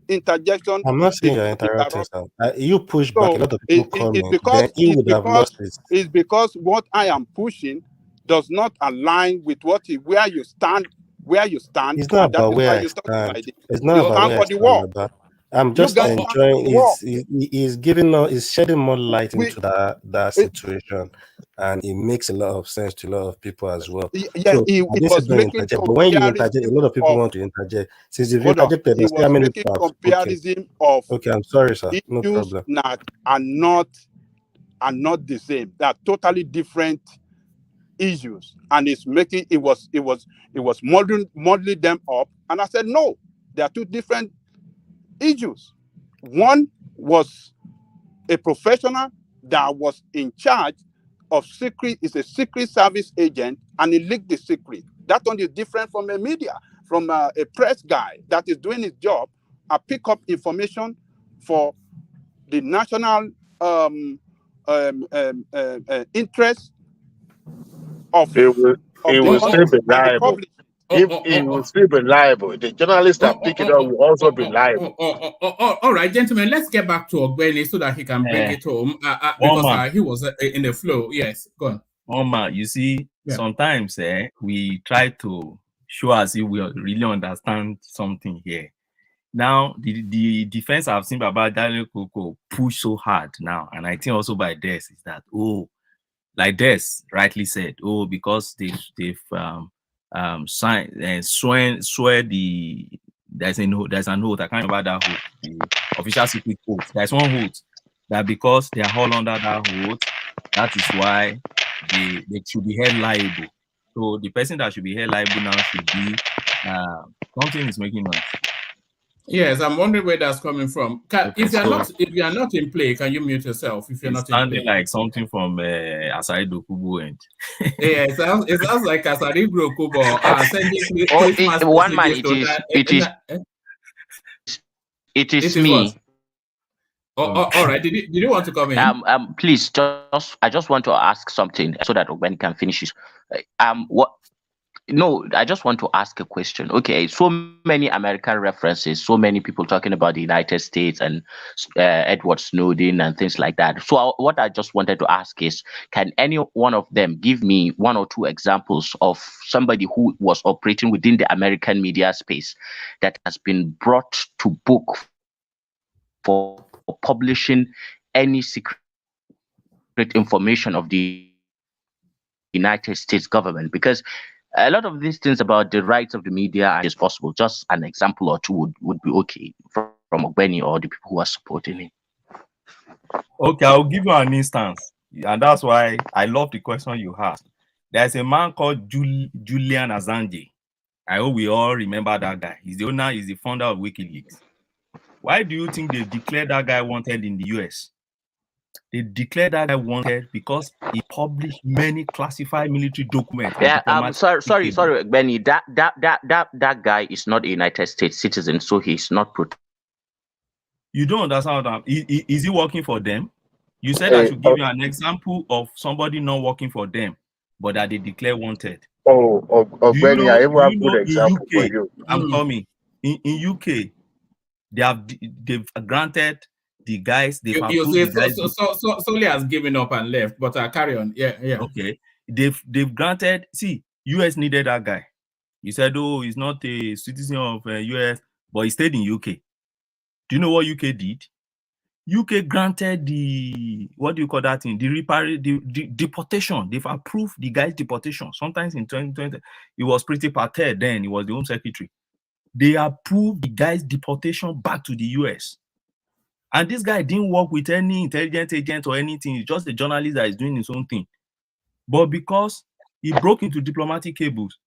Interjection I'm not saying is you're not interrupting, interruption. sir. You push back, a So lot of people come in, then he would have lost his. it's because what I am pushing does not align with where you stand, It's not and that about is where why I you talk stand. like this. It's not You about stand where I for the stand, war. Baba. I'm You just guys stand enjoying. for the war. He's giving us, he's shedding more light into that situation, and it makes a lot of sense to a lot of people as well. Yeah, So he I didn't say was don't making interject, but when you interject, a lot of people of, want to interject. Since you've hold on, interjected, he now see how was many making people have spoken. comparison of Okay, I'm sorry, sir. No issues problem. that are not the same. They are totally different issues, and it was modeling them up, and I said no, they are two different issues. One was a professional that was in charge of is a secret service agent, and he leaked the secret. That one is different from a media, from a press guy that is doing his job. I pick up information for the national interest of It will the still country, be and they liable. publish it. If it will still be liable, the journalists that pick it up will also be liable. All right, gentlemen, let's get back to Ogbeni so that he can bring it home because he was in the flow. Yes, go on. Oma, you see, sometimes we try to show as if we really understand something here. Now, the defense I've seen about Daniel Koko push so hard now, and I think also by Des is that, like Des rightly said, because they've signed and swear there's an oath. I can't remember that oath, the official secret oath. There's one oath that because they are all under that oath, that is why they should be held liable. So the person that should be held liable now should be something is making noise. Yes, I'm wondering where that's coming from. If you are not in play, can you mute yourself? If you're not in play, sounding like something from Asari Dokubo end. Yeah, it sounds like Asari Dokubo sending Christmas one man. It is me. All right. Did you want to come in? Please, I just want to ask something so that when can finish it. No, I just want to ask a question. Okay, so many American references, so many people talking about the United States and Edward Snowden and things like that. So what I just wanted to ask is, can any one of them give me one or two examples of somebody who was operating within the American media space that has been brought to book for publishing any secret information of the United States government? Because a lot of these things about the rights of the media is possible. Just an example or two would be okay from Ogbeni or the people who are supporting him. Okay, I'll give you an instance, and that's why I love the question you asked. There's a man called Julian Assange. I hope we all remember that guy. He's the founder of WikiLeaks. Why do you think they declared that guy wanted in the US? They declared that guy wanted because he published many classified military documents. Yeah, sorry, Benny. That guy is not a United States citizen, so he's not protected. You don't understand that. Is he working for them? You said I should give you an example of somebody not working for them, but that they declare wanted. Benny, I even have a good example for you. I'm coming. In UK, they've granted the guys. Soli has given up and left, but carry on. Yeah. Okay, they've granted. See, US needed that guy. He said, he's not a citizen of US, but he stayed in UK. Do you know what UK did? UK granted the, what do you call that thing? The deportation. They've approved the guy's deportation. Sometimes in 2020, it was pretty Patel then. He was the Home Secretary. They approved the guy's deportation back to the US. And this guy didn't work with any intelligence agent or anything. He's just a journalist that is doing his own thing. But because he broke into diplomatic cables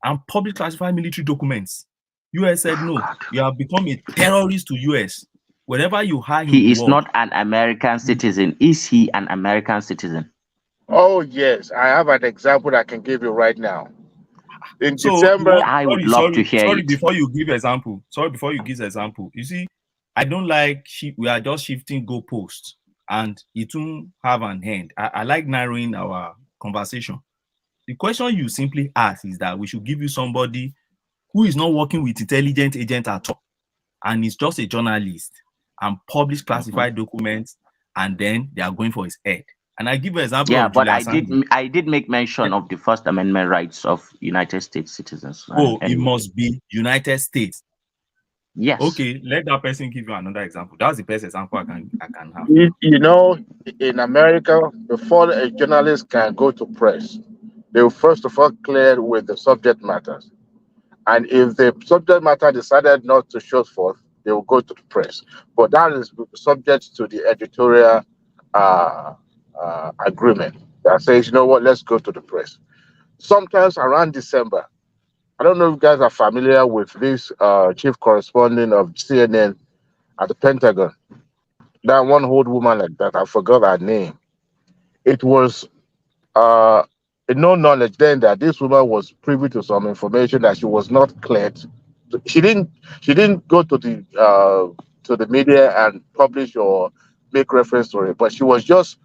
and public classified military documents, US said, no, you have become a terrorist to US. Whenever you hire him, he is not an American citizen. Is he an American citizen? Oh, yes. I have an example I can give you right now. In December, I would love to hear sorry, it. before you give example. You see, I don't like we are just shifting goalposts and it won't have an end. I like narrowing our conversation. The question you simply ask is that we should give you somebody who is not working with intelligence agent at all, and is just a journalist and publish classified documents, and then they are going for his head. And I give an example. Yeah, of but Julian I did make mention of the First Amendment rights of United States citizens. Oh, anyway. It must be United States. Yes. Okay, let that person give you another example. That's the best example I can have. You know, in America, before a journalist can go to press, they will first of all clear with the subject matters. And if the subject matter decided not to show forth, they will go to the press. But that is subject to the editorial agreement that says, you know what, let's go to the press. Sometimes around December, I don't know if you guys are familiar with this chief correspondent of CNN at the Pentagon. That one old woman like that, I forgot her name. It was no knowledge then that this woman was privy to some information that she was not cleared. She didn't go to the media and publish or make reference to it, but she was just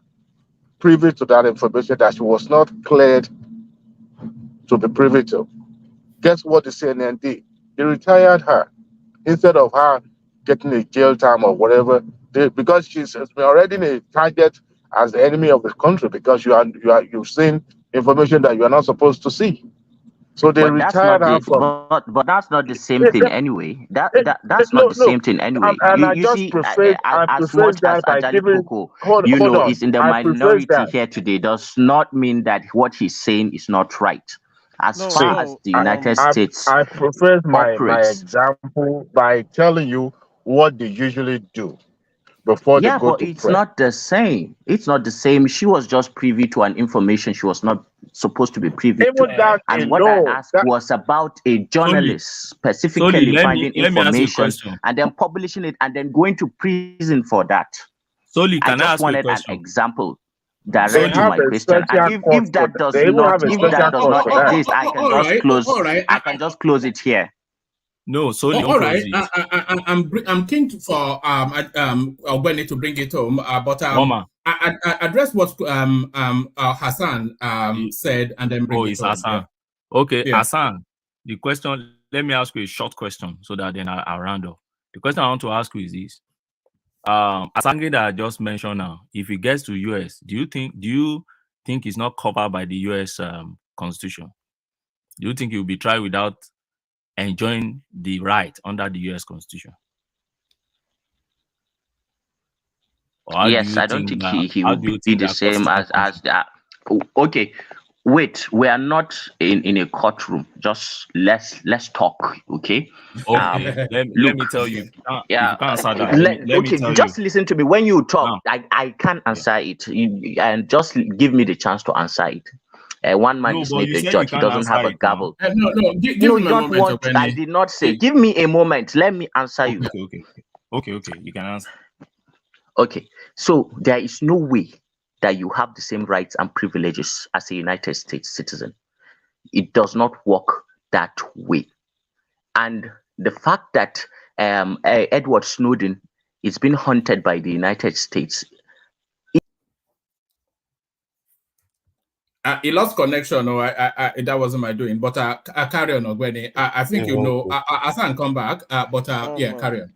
privy to that information that she was not cleared to be privy to. Guess what the CNN did? They retired her instead of her getting a jail time or whatever. Because she's already a target as the enemy of the country because you've seen information that you are not supposed to see. So they retired her from. But that's not the same thing anyway. That's not the same thing anyway. You see, as much as Ajali Koko, is in the minority here today, does not mean that what he's saying is not right. As far as the United States, I prefer my example by telling you what they usually do before they go to it's not the same. It's not the same. She was just privy to an information she was not supposed to be privy to. And what I asked was about a journalist specifically finding information and then publishing it and then going to prison for that. I just wanted an example direct to my question. And if that does not exist, I can just close it here. No, Soli. All right. I'm keen for Ogwene to bring it home. But I address what Hassan said and then bring it home. Hassan. Yeah. Okay, yeah. Hassan. The question. Let me ask you a short question so that then I'll round up. The question I want to ask you is this: Asange that I just mentioned now, if he gets to US, do you think it's not covered by the US Constitution? Do you think he will be tried without enjoying the right under the US Constitution? Yes, I don't think he will be the same as that. Okay, wait, we are not in a courtroom. Just let's talk, okay? Okay, let me tell you. Yeah, you can't answer that. Let me tell just you. listen to me. When you talk, I can't answer it. And just give me the chance to answer it. One man is not a judge. He doesn't have a gavel. No, give me a moment. I did not say. Give me a moment. Let me answer you. Okay. You can answer. Okay. So there is no way that you have the same rights and privileges as a United States citizen. It does not work that way. And the fact that Edward Snowden is being hunted by the United States. He lost connection. No, that wasn't my doing. But I carry on, Ogwene. I think Hassan come back. Carry on.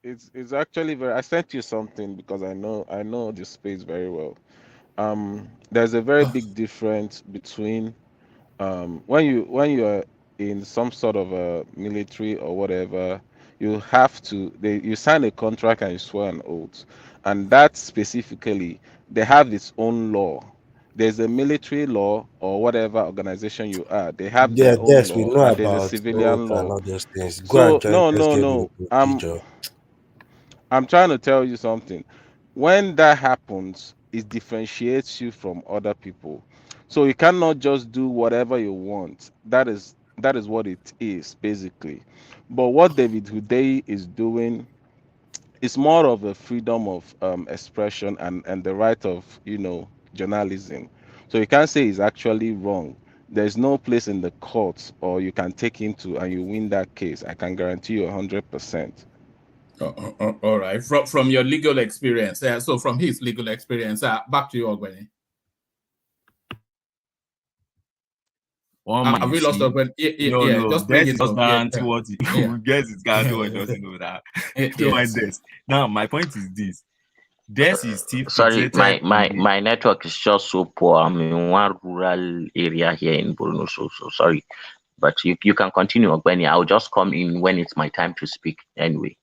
It's actually very. I sent you something because I know this space very well. There's a very big difference between when you are in some sort of a military or whatever, you have to you sign a contract and you swear an oath, and that specifically they have its own law. There's a military law or whatever organization you are, they have Yeah, their own yes, we law, know and there's a about oath civilian and law. all those things. Go and So join no, no, SK no. procedure. I'm trying to tell you something. When that happens, it differentiates you from other people. So you cannot just do whatever you want. That is what it is basically. But what David Huday is doing is more of a freedom of expression and the right of journalism. So you can't say he's actually wrong. There's no place in the courts or you can take him to and you win that case. I can guarantee you 100%. All right. From your legal experience, so from his legal experience, back to you, Ogbeni. Have we lost Ogbeni? Yeah, just bring it just up. guarantee what guess is guarantee what doesn't know that. So my desk. Now my point is this. Desk is still Sorry, fixated in the my network is just so poor. I'm in one rural area here in Borno, so sorry. But you can continue, Ogbeni. I'll just come in when it's my time to speak. Anyway.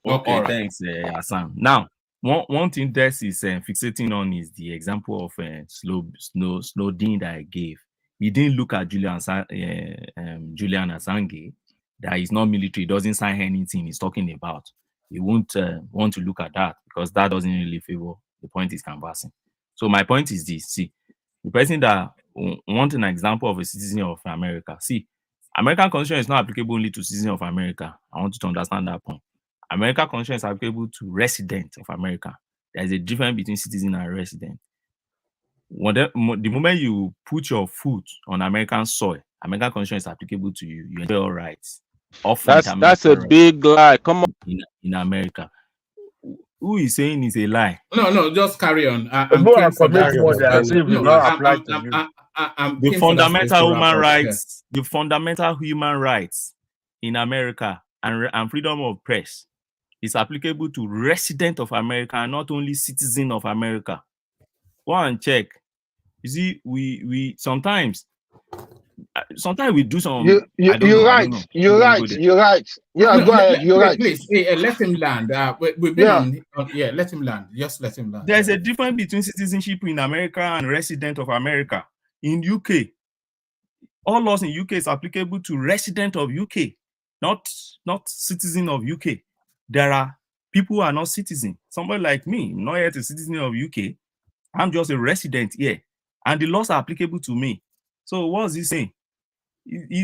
Okay, all right. thanks, Hassan. Now, one thing Des is fixating on is the example of Snowden that I gave. He didn't look at Julian Assange, that he's not military, doesn't sign anything he's talking about. He won't want to look at that because that doesn't really favor the point he's canvassing. So my point is this: see, the person that want an example of a citizen of America. See, American Constitution is not applicable only to citizens of America. I want you to understand that point. American Constitution is applicable to resident of America. There is a difference between citizen and resident. The moment you put your foot on American soil, American Constitution is applicable to you. You enjoy all rights. That's a big lie. Come on. In America. Who is saying it's a lie? No, just carry on. I'm Go keen and for commit that. murder as if it not apply to you. I'm The keen for that space fundamental to wrap human up. rights, the fundamental human rights in America and freedom of press is applicable to resident of America and not only citizen of America. Go and check. You see, we sometimes we do some. I don't know. You're right. Yeah, No, go ahead. You're right. Please, let him land. We've been on. Yeah, let him land. Just let him land. There's a difference between citizenship in America and resident of America. In UK, all laws in UK is applicable to resident of UK, not citizen of UK. There are people who are not citizen. Somebody like me, not yet a citizen of UK. I'm just a resident here, and the laws are applicable to me. So what's he saying?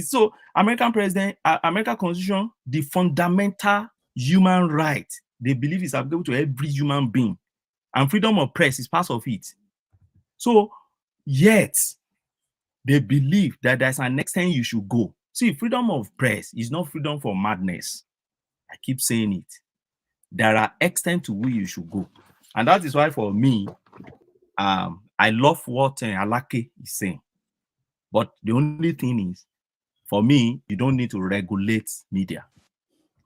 So American Constitution, the fundamental human right, they believe is applicable to every human being, and freedom of press is part of it. So yet they believe that there's an extent you should go. See, freedom of press is not freedom for madness. I keep saying it. There are extent to where you should go, and that is why for me, I love what Alake is saying. But the only thing is, for me, you don't need to regulate media.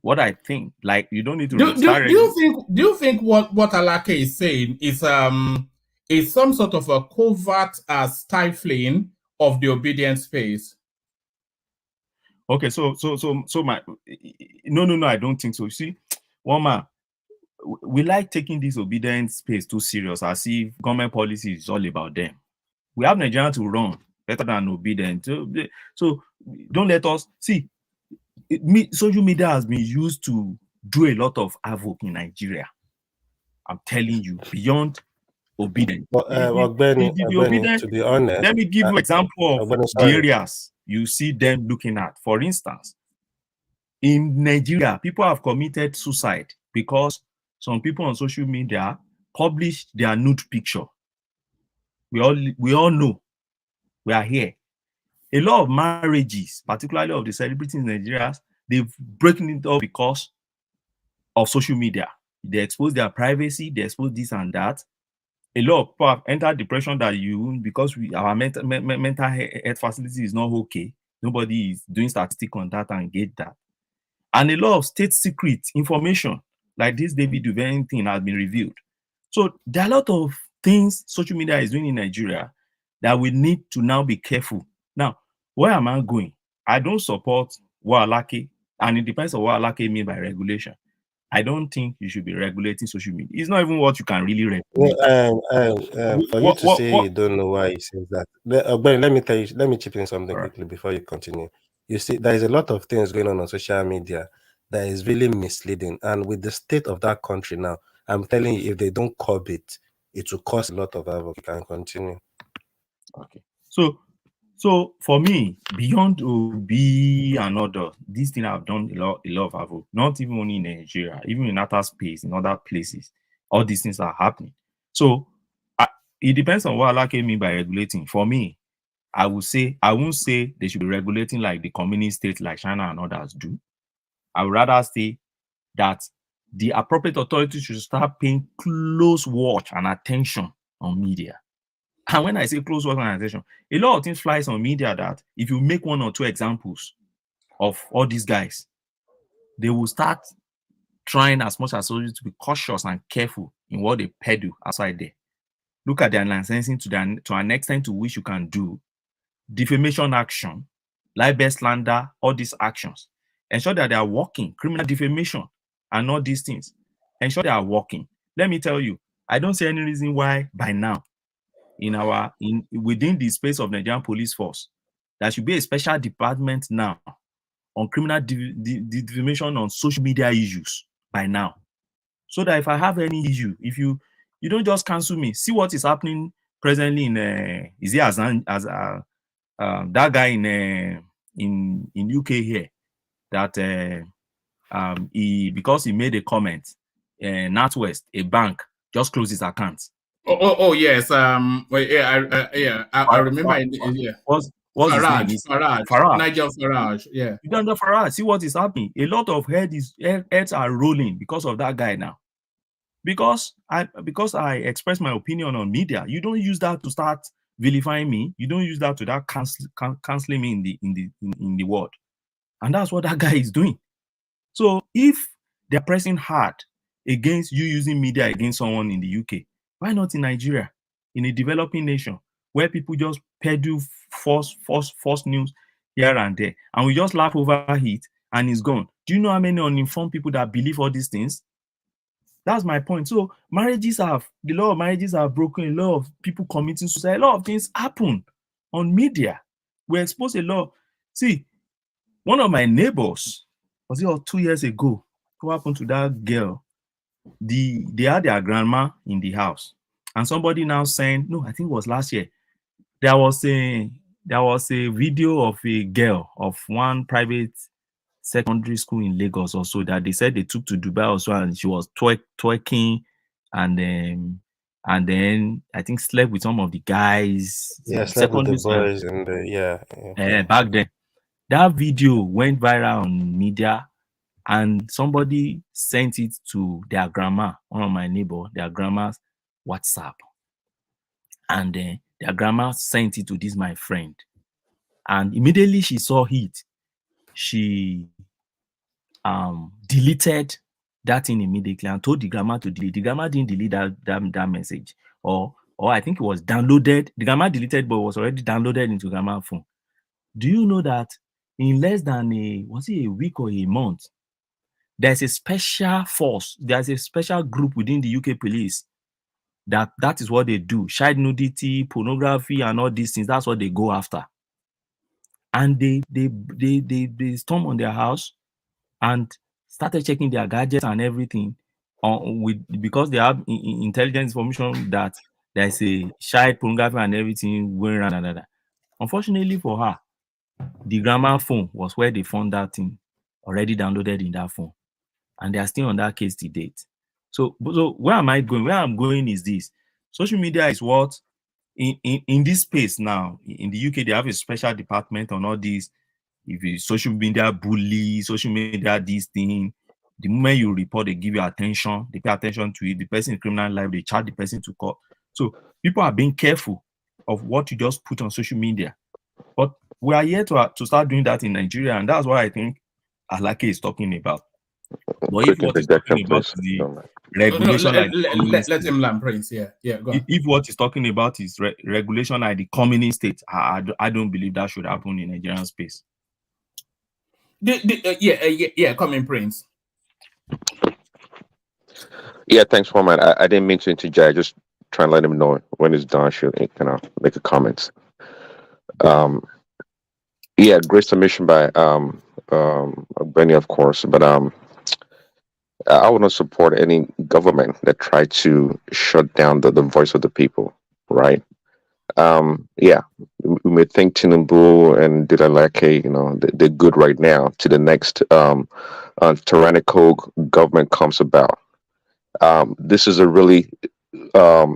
What I think, like, you don't need to. Do you think what Alake is saying is some sort of a covert stifling of the obedience space? Okay, so my no, I don't think so. You see, one man, we like taking this obedience space too serious, as if government policy is all about them. We have Nigeria to run better than obedient. So don't let us see. Social media has been used to do a lot of havoc in Nigeria. I'm telling you, beyond obedience. But Ogbeni, to be honest, let me give you an example of the areas you see them looking at. For instance, in Nigeria, people have committed suicide because some people on social media published their nude picture. We all know. We are here. A lot of marriages, particularly of the celebrities in Nigeria, they've broken it up because of social media. They expose their privacy, they expose this and that. A lot of people have entered depression because our mental health facility is not okay. Nobody is doing statistics on that and get that. And a lot of state secret information, like this David Duverne thing, has been revealed. So there are a lot of things social media is doing in Nigeria that we need to now be careful. Now, where am I going? I don't support what Alake And it depends on what Alake mean by regulation. I don't think you should be regulating social media. It's not even what you can really regulate. For you to say you don't know why he says that, but let me tell you, let me chip in something quickly before you continue. You see, there is a lot of things going on social media that is really misleading, and with the state of that country now, I'm telling you, if they don't curb it, it will cause a lot of havoc. You can continue. Okay. So for me, beyond Obi and other, this thing I've done a lot of havoc. Not even only in Nigeria, even in outer space, in other places, all these things are happening. So it depends on what Alake mean by regulating. For me, I won't say they should be regulating like the communist states like China and others do. I would rather say that the appropriate authorities should start paying close watch and attention on media. And when I say close watch and attention, a lot of things flies on media that if you make 1 or 2 examples of all these guys, they will start trying as much as possible to be cautious and careful in what they peddle outside there. Look at their licensing to an extent to which you can do defamation action, libel slander, all these actions. Ensure that they are working, criminal defamation, and all these things. Ensure they are working. Let me tell you, I don't see any reason why by now, within the space of Nigerian police force, there should be a special department now on criminal defamation on social media issues by now. So that if I have any issue, if you don't just cancel me, see what is happening presently in is it that guy in UK here that because he made a comment, NatWest, a bank, just closed his account. Oh yes. I remember. Yeah. What's his name? Farage. Nigel Farage. Yeah. You don't know Farage. See what is happening. A lot of heads are rolling because of that guy now. Because I express my opinion on media, you don't use that to start vilifying me. You don't use that to canceling me in the world, and that's what that guy is doing. So if they're pressing hard against you using media against someone in the UK, why not in Nigeria, in a developing nation where people just peddle false news here and there, and we just laugh over it and it's gone? Do you know how many uninformed people that believe all these things? That's my point. So the law of marriages are broken, a lot of people committing suicide, a lot of things happen on media. We expose a lot. See, one of my neighbors, was it 2 years ago, what happened to that girl? They had their grandma in the house, and somebody now saying, no, I think it was last year, there was a video of a girl of one private secondary school in Lagos also that they said they took to Dubai also, and she was twerking and then I think slept with some of the guys. Yeah, slept with the boys back then. That video went viral on media, and somebody sent it to their grandma, one of my neighbors, their grandma's WhatsApp. And then their grandma sent it to this my friend. And immediately she saw it, she deleted that thing immediately and told the grandma to delete. The grandma didn't delete that message, or I think it was downloaded. The grandma deleted, but it was already downloaded into grandma's phone. Do you know that in less than a week or a month, there's a special force, there's a special group within the UK police that is what they do. Child nudity, pornography, and all these things. That's what they go after. And they storm on their house and started checking their gadgets and everything because they have intelligence information that there's a child pornography and everything going around. Unfortunately for her, the grandma phone was where they found that thing already downloaded in that phone, and they are still on that case to date. So where am I going? Where I'm going is this: social media is what in this space now in the UK they have a special department on all these. If you social media bully, social media this thing, the moment you report, they give you attention, they pay attention to it. The person in criminal life, they charge the person to court. So people are being careful of what you just put on social media. But we are here to start doing that in Nigeria, and that's what I think Alake is talking about. But if what he's talking about is the regulation, let him land, Prince. Yeah. Go on. If what he's talking about is regulation like the communist state, I don't believe that should happen in Nigerian space. Yeah, come in, Prince. Yeah, thanks, format. I didn't mean to interject. Just try and let him know when it's done. She'll kind of make a comment. Um, yeah, great submission by Benny, of course. But I would not support any government that tried to shut down the voice of the people. Right? Yeah, we may think Tinubu and Dilaleke, they're good right now. To the next tyrannical government comes about. This is a really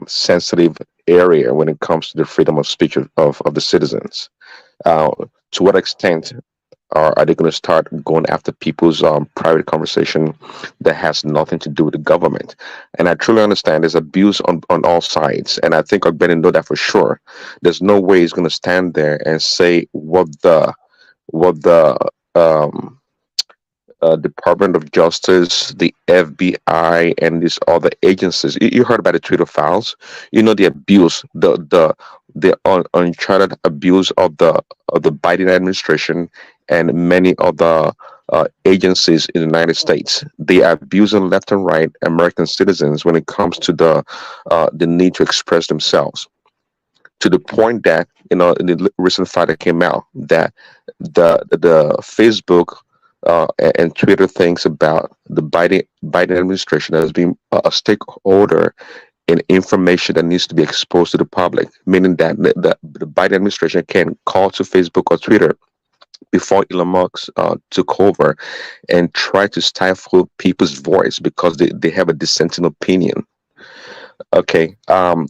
sensitive area when it comes to the freedom of speech of the citizens. Uh, to what extent are they going to start going after people's private conversation that has nothing to do with the government? And I truly understand there's abuse on all sides, and I think Ogbeni know that for sure. There's no way he's going to stand there and say what the um, Department of Justice, the FBI, and these other agencies. You heard about the Twitter files. You know the abuse, the uncharted abuse of the Biden administration and many other agencies in the United States. They are abusing left and right American citizens when it comes to the need to express themselves. To the point that in the recent fight that came out that the Facebook and Twitter thinks about the Biden administration as being a stakeholder in information that needs to be exposed to the public, meaning that the Biden administration can call to Facebook or Twitter before Elon Musk took over and try to stifle people's voice because they have a dissenting opinion. Okay.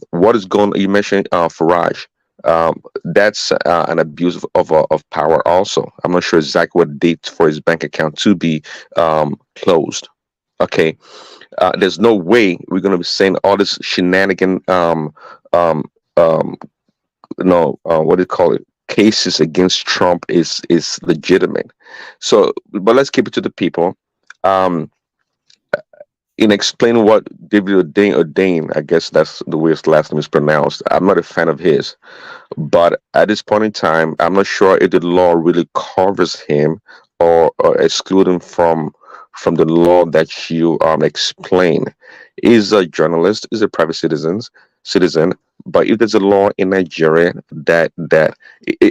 What is going? You mentioned Farage. That's an abuse of power. Also, I'm not sure exactly what date for his bank account to be closed. Okay. There's no way we're going to be saying all this shenanigan. Um, um, no, what do you call it? Cases against Trump is legitimate. So, but let's keep it to the people. Um, in explaining what David Ordain, I guess that's the way his last name is pronounced. I'm not a fan of his, but at this point in time, I'm not sure if the law really covers him or exclude him from the law that you explain. He's a journalist, he's a private citizen. But if there's a law in Nigeria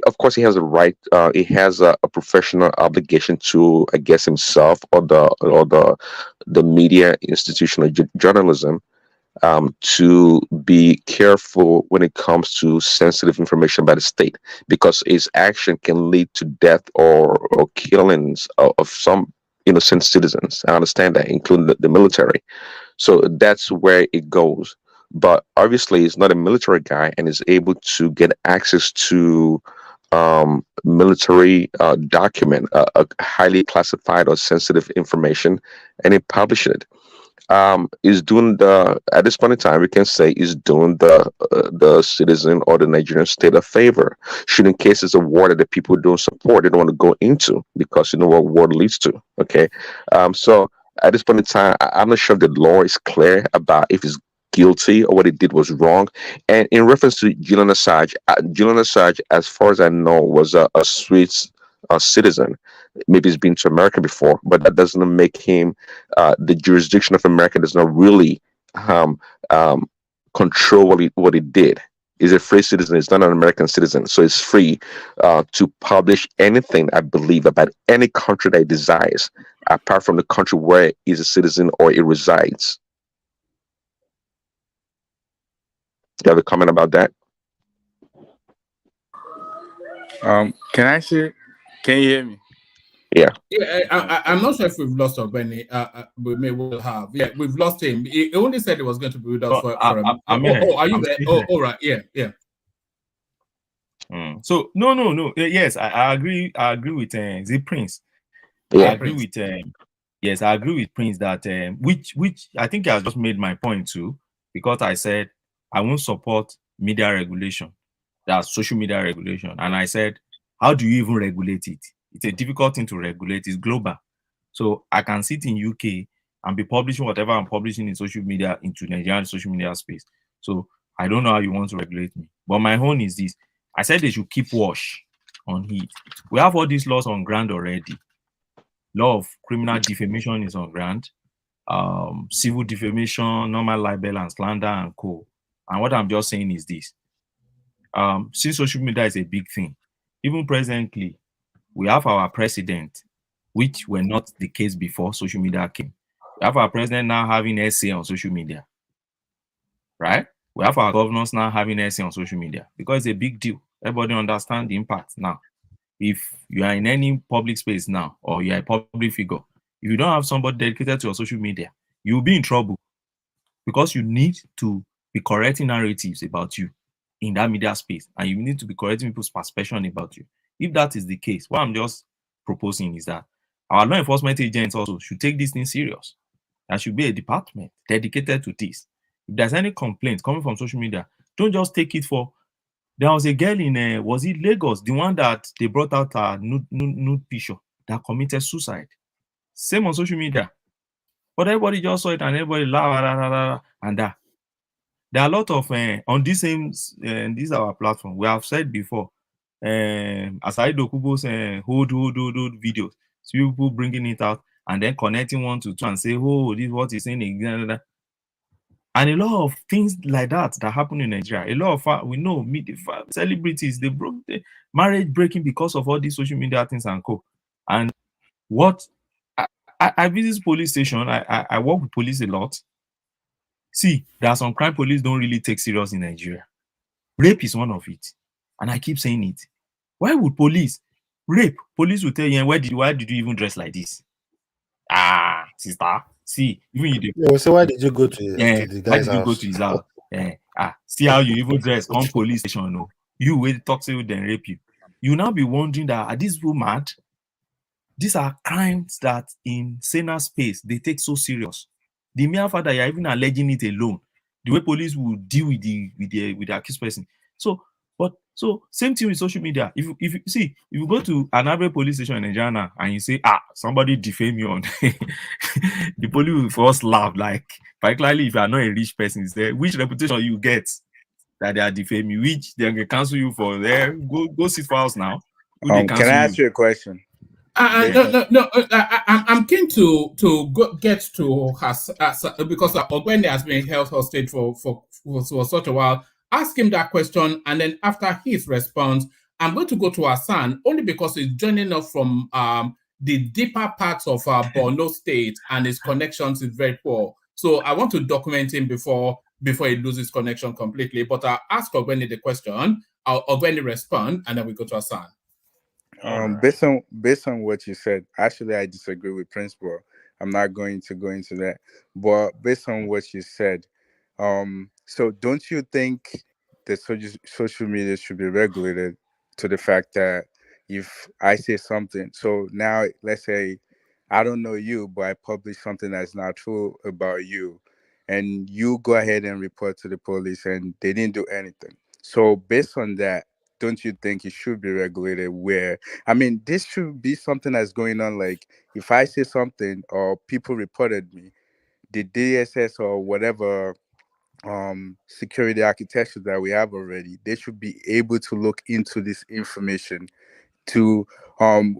of course, he has a right, he has a professional obligation to, I guess, himself or the media institution of journalism to be careful when it comes to sensitive information by the state because its action can lead to death or killings of some innocent citizens. I understand that, including the military. So that's where it goes. But obviously, he's not a military guy and is able to get access to military document, highly classified or sensitive information, and he published it. Is doing the at this point in time we can say is doing the citizen or the Nigerian state a favor, shooting cases of war that the people don't support, they don't want to go into because you know what war leads to. Okay, so at this point in time, I'm not sure if the law is clear about if he's guilty or what he did was wrong. And in reference to Julian Assange, as far as I know, was a Swiss citizen. Maybe he's been to America before, but that doesn't make him the jurisdiction of America does not really um, um, control what he did. He's a free citizen. He's not an American citizen, so he's free to publish anything, I believe, about any country that he desires, apart from the country where he's a citizen or he resides. You have a comment about that? Can I say? Can you hear me? Yeah. I'm not sure if we've lost Ogbeni. We may well have. Yeah, we've lost him. He only said he was going to be with us for a minute. Are you there? All right. Yeah. So no. Yes, I agree. I agree with the Prince. Yeah. I agree with yes, I agree with Prince that which I think I just made my point too, because I said I won't support media regulation, that's social media regulation, and I said, how do you even regulate it? It's a difficult thing to regulate. It's global, so I can sit in UK and be publishing whatever I'm publishing in social media into Nigerian social media space. So I don't know how you want to regulate me, but my own is this: I said they should keep watch on it. We have all these laws on ground already. law of criminal defamation is on ground, civil defamation, normal libel and slander and co. And what I'm just saying is this. Since social media is a big thing, even presently, we have our president, which were not the case before social media came. We have our president now having essay on social media, right? We have our governors now having essay on social media because it's a big deal. Everybody understands the impact now. If you are in any public space now, or you're a public figure, if you don't have somebody dedicated to your social media, you'll be in trouble because you need to be correcting narratives about you in that media space, and you need to be correcting people's perception about you. If that is the case, what I'm just proposing is that our law enforcement agents also should take this thing serious. There should be a department dedicated to this. If there's any complaint coming from social media, don't just take it for. There was a girl in was it Lagos, the one that they brought out a nude picture that committed suicide. Same on social media, but everybody just saw it and everybody laugh and that. There are a lot of on this same this is our platform. We have said before, aside Dokubo's hold videos, so people bringing it out and then connecting one to two and say, oh, this is what he's saying again. And a lot of things like that happen in Nigeria. A lot of we know celebrities, they broke the marriage breaking because of all these social media things and co. And what I visit police station, I work with police a lot. See, there are some crime police don't really take serious in Nigeria. Rape is one of it. And I keep saying it. Why would police rape? Police will tell you, why did you even dress like this? Ah, sister. See, even you. Yeah, so why did you go to the guy's house? Why did you go to his house? See how you even dress, come police station. No, you will talk to you, then rape you. You now be wondering that are these people mad? These are crimes that in saner space they take so serious. The mere fact that you're even alleging it alone, the way police will deal with the accused person. So same thing with social media. If you go to an average police station in Nigeria now and you say, somebody defame you on the police will first laugh, like particularly if you are not a rich person, say which reputation you get that they are defaming you, which they can cancel you for there. Go sit for us now. Can I ask you a question? No. I'm keen to get to her because Ogbeni has been held hostage for such a while. Ask him that question, and then after his response, I'm going to go to Hassan only because he's joining us from the deeper parts of Borno State, and his connections is very poor. So I want to document him before he loses connection completely. But I'll ask Ogbeni the question. I'll Ogbeni respond, and then we go to Hassan. Based on what you said, actually I disagree with principle. I'm not going to go into that, but based on what you said, so don't you think that social media should be regulated to the fact that if I say something, so now let's say I don't know you, but I publish something that's not true about you, and you go ahead and report to the police and they didn't do anything. So based on that, don't you think it should be regulated where, I mean, this should be something that's going on, like if I say something or people reported me, the DSS or whatever security architecture that we have already, they should be able to look into this information to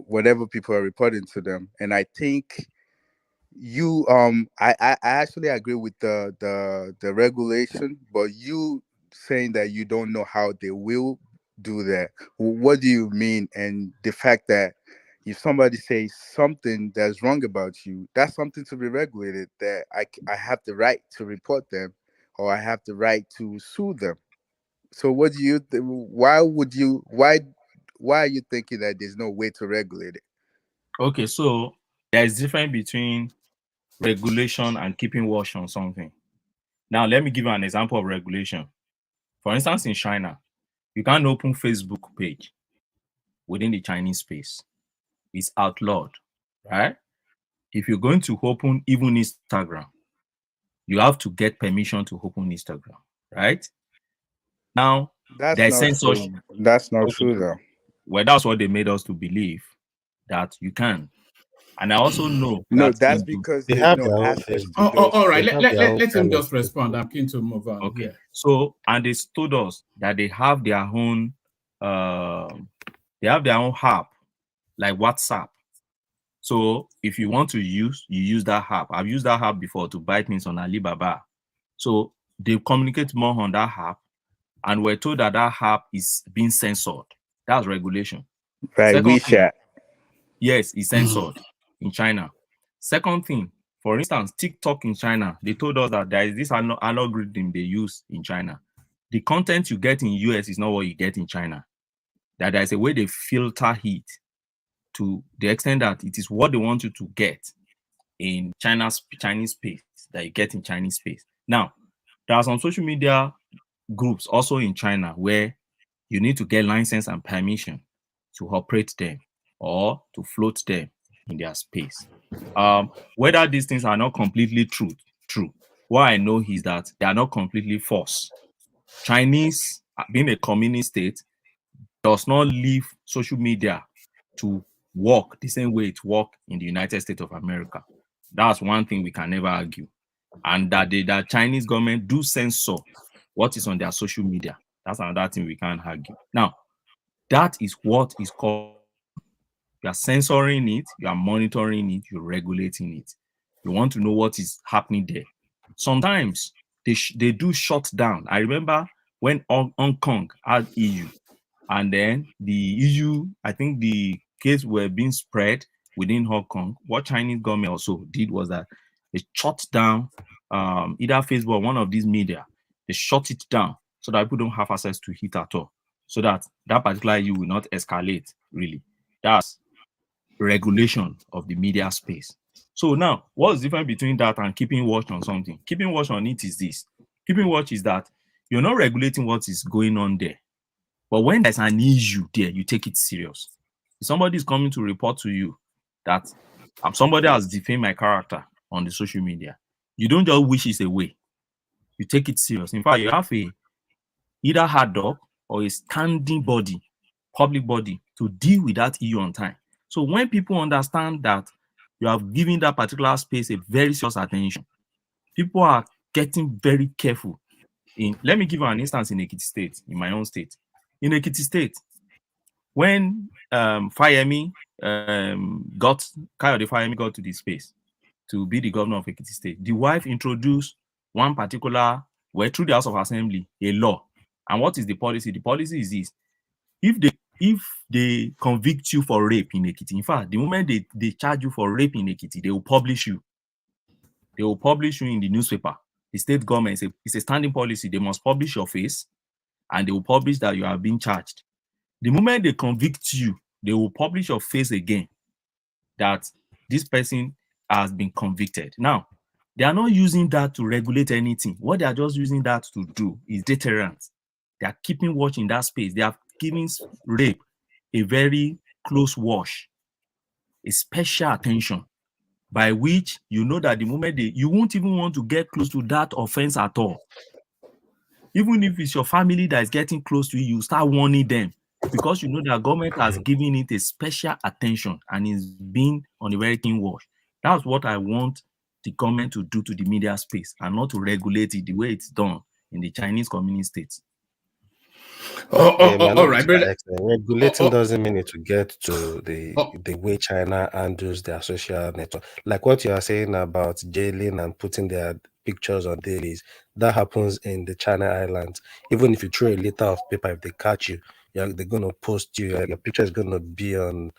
whatever people are reporting to them. And I think you I actually agree with the regulation, but you saying that you don't know how they will do that. What do you mean? And the fact that if somebody says something that's wrong about you, that's something to be regulated, that I have the right to report them, or I have the right to sue them. So what do you why are you thinking that there's no way to regulate it? Okay, so there is difference between regulation and keeping watch on something. Now, let me give you an example of regulation. For instance, in China, you can't open Facebook page within the Chinese space. It's outlawed, right? If you're going to open even Instagram, you have to get permission to open Instagram, right? Now, there's censorship. That's not true, though. Well, that's what they made us to believe, that you can. And I also know that's because they there's have no their own access Facebook. to those. All right, let him just respond. I'm keen to move on. Okay. Yeah. So, and they told us that they have their own app, like WhatsApp. So if you want to use, you use that app. I've used that app before to buy things on Alibaba. So they communicate more on that app, and we're told that that app is being censored. That's regulation. Right, Second thing, WeChat. yes, it's censored in China. Second thing, for instance, TikTok in China, they told us that there is this algorithm they use in China. The content you get in US is not what you get in China. That there's a way they filter it to the extent that it is what they want you to get in Chinese space that you get in Chinese space. Now, there are some social media groups also in China where you need to get license and permission to operate them or to float them in their space. Whether these things are not completely true, what I know is that they are not completely false. Chinese, being a communist state, does not leave social media to work the same way it works in the United States of America. That's one thing we can never argue. And that the Chinese government do censor what is on their social media. That's another thing we can't argue. Now, that is what is called, you are censoring it, you are monitoring it, you're regulating it. You want to know what is happening there. Sometimes they do shut down. I remember when Hong Kong had EU, and then the EU, I think the case were being spread within Hong Kong. What Chinese government also did was that they shut down either Facebook or one of these media. They shut it down so that people don't have access to it at all, so that that particular EU will not escalate, really. That's regulation of the media space. So now, what's the difference between that and keeping watch on something? Keeping watch on it is this. Keeping watch is that you're not regulating what is going on there. But when there's an issue there, you take it serious. If somebody is coming to report to you that somebody has defamed my character on the social media, you don't just wish it away. You take it serious. In fact, you have either hard dog or a standing body, public body, to deal with that issue on time. So when people understand that you have given that particular space a very serious attention, people are getting very careful. Let me give you an instance in Ekiti State, in my own state. In Ekiti State, when Kayode Fayemi got to the space to be the governor of Ekiti State, the wife introduced one particular, through the House of Assembly, a law. And what is the policy? The policy is this: if they convict you for rape in Ekiti, in fact, the moment they charge you for rape in Ekiti, they will publish you. They will publish you in the newspaper. The state government, it's a standing policy. They must publish your face, and they will publish that you are being charged. The moment they convict you, they will publish your face again, that this person has been convicted. Now, they are not using that to regulate anything. What they are just using that to do is deterrence. They are keeping watch in that space. They are giving rape a very close watch, a special attention, by which you know that the moment you won't even want to get close to that offense at all. Even if it's your family that is getting close to you, you start warning them, because you know that government has given it a special attention and is being on a very keen watch. That's what I want the government to do to the media space, and not to regulate it the way it's done in the Chinese communist states. All right, brother. Regulating doesn't mean it to get to the way China handles their social network. Like what you are saying about jailing and putting their pictures on dailies, that happens in the China Islands. Even if you throw a litter of paper, if they catch you, they're going to post you. Your picture is going to be on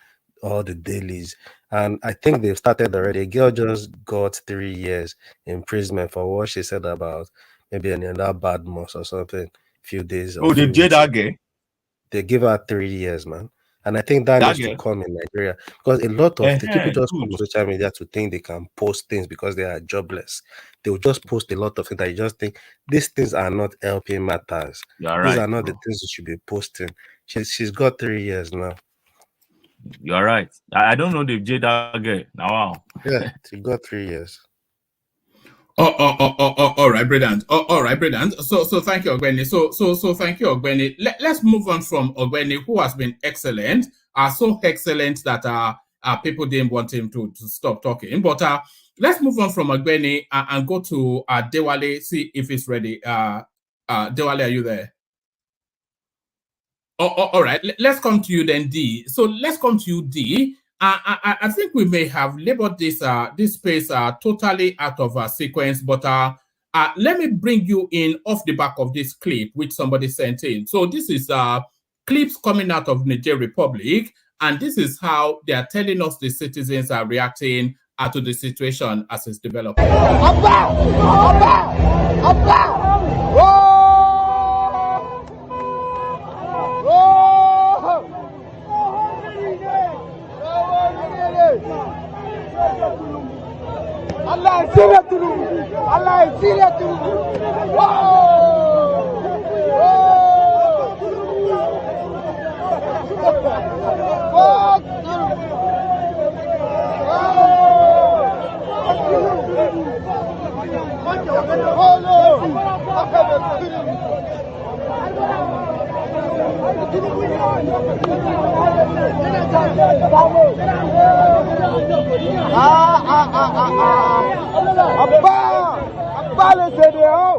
all the dailies. And I think they've started already. A girl just got 3 years imprisonment for what she said about maybe another bad mouse or something. Few days. Oh, they jailed that girl. They give her 3 years, man. And I think that needs to come in Nigeria, because a lot of the people just come to social media to think they can post things because they are jobless. They will just post a lot of things that you just think these things are not helping matters. These are not the things you should be posting. She's got 3 years now. You're right. I don't know the Jada girl. Now, wow. Yeah, she got 3 years. All right, brilliant. All right, brilliant. So thank you, Ogbeni. So thank you, Ogbeni. Let's move on from Ogbeni, who has been excellent. So excellent that people didn't want him to stop talking. But let's move on from Ogbeni and go to Dewale. See if he's ready. Dewale, are you there? All right. Let's come to you then, D. So let's come to you, D. I think we may have labeled this this space totally out of sequence, but let me bring you in off the back of this clip which somebody sent in. So this is clips coming out of Niger Republic, and this is how they are telling us the citizens are reacting to the situation as it's developing. Allah is serious to you. Allah is serious to you. Abba le CDAO.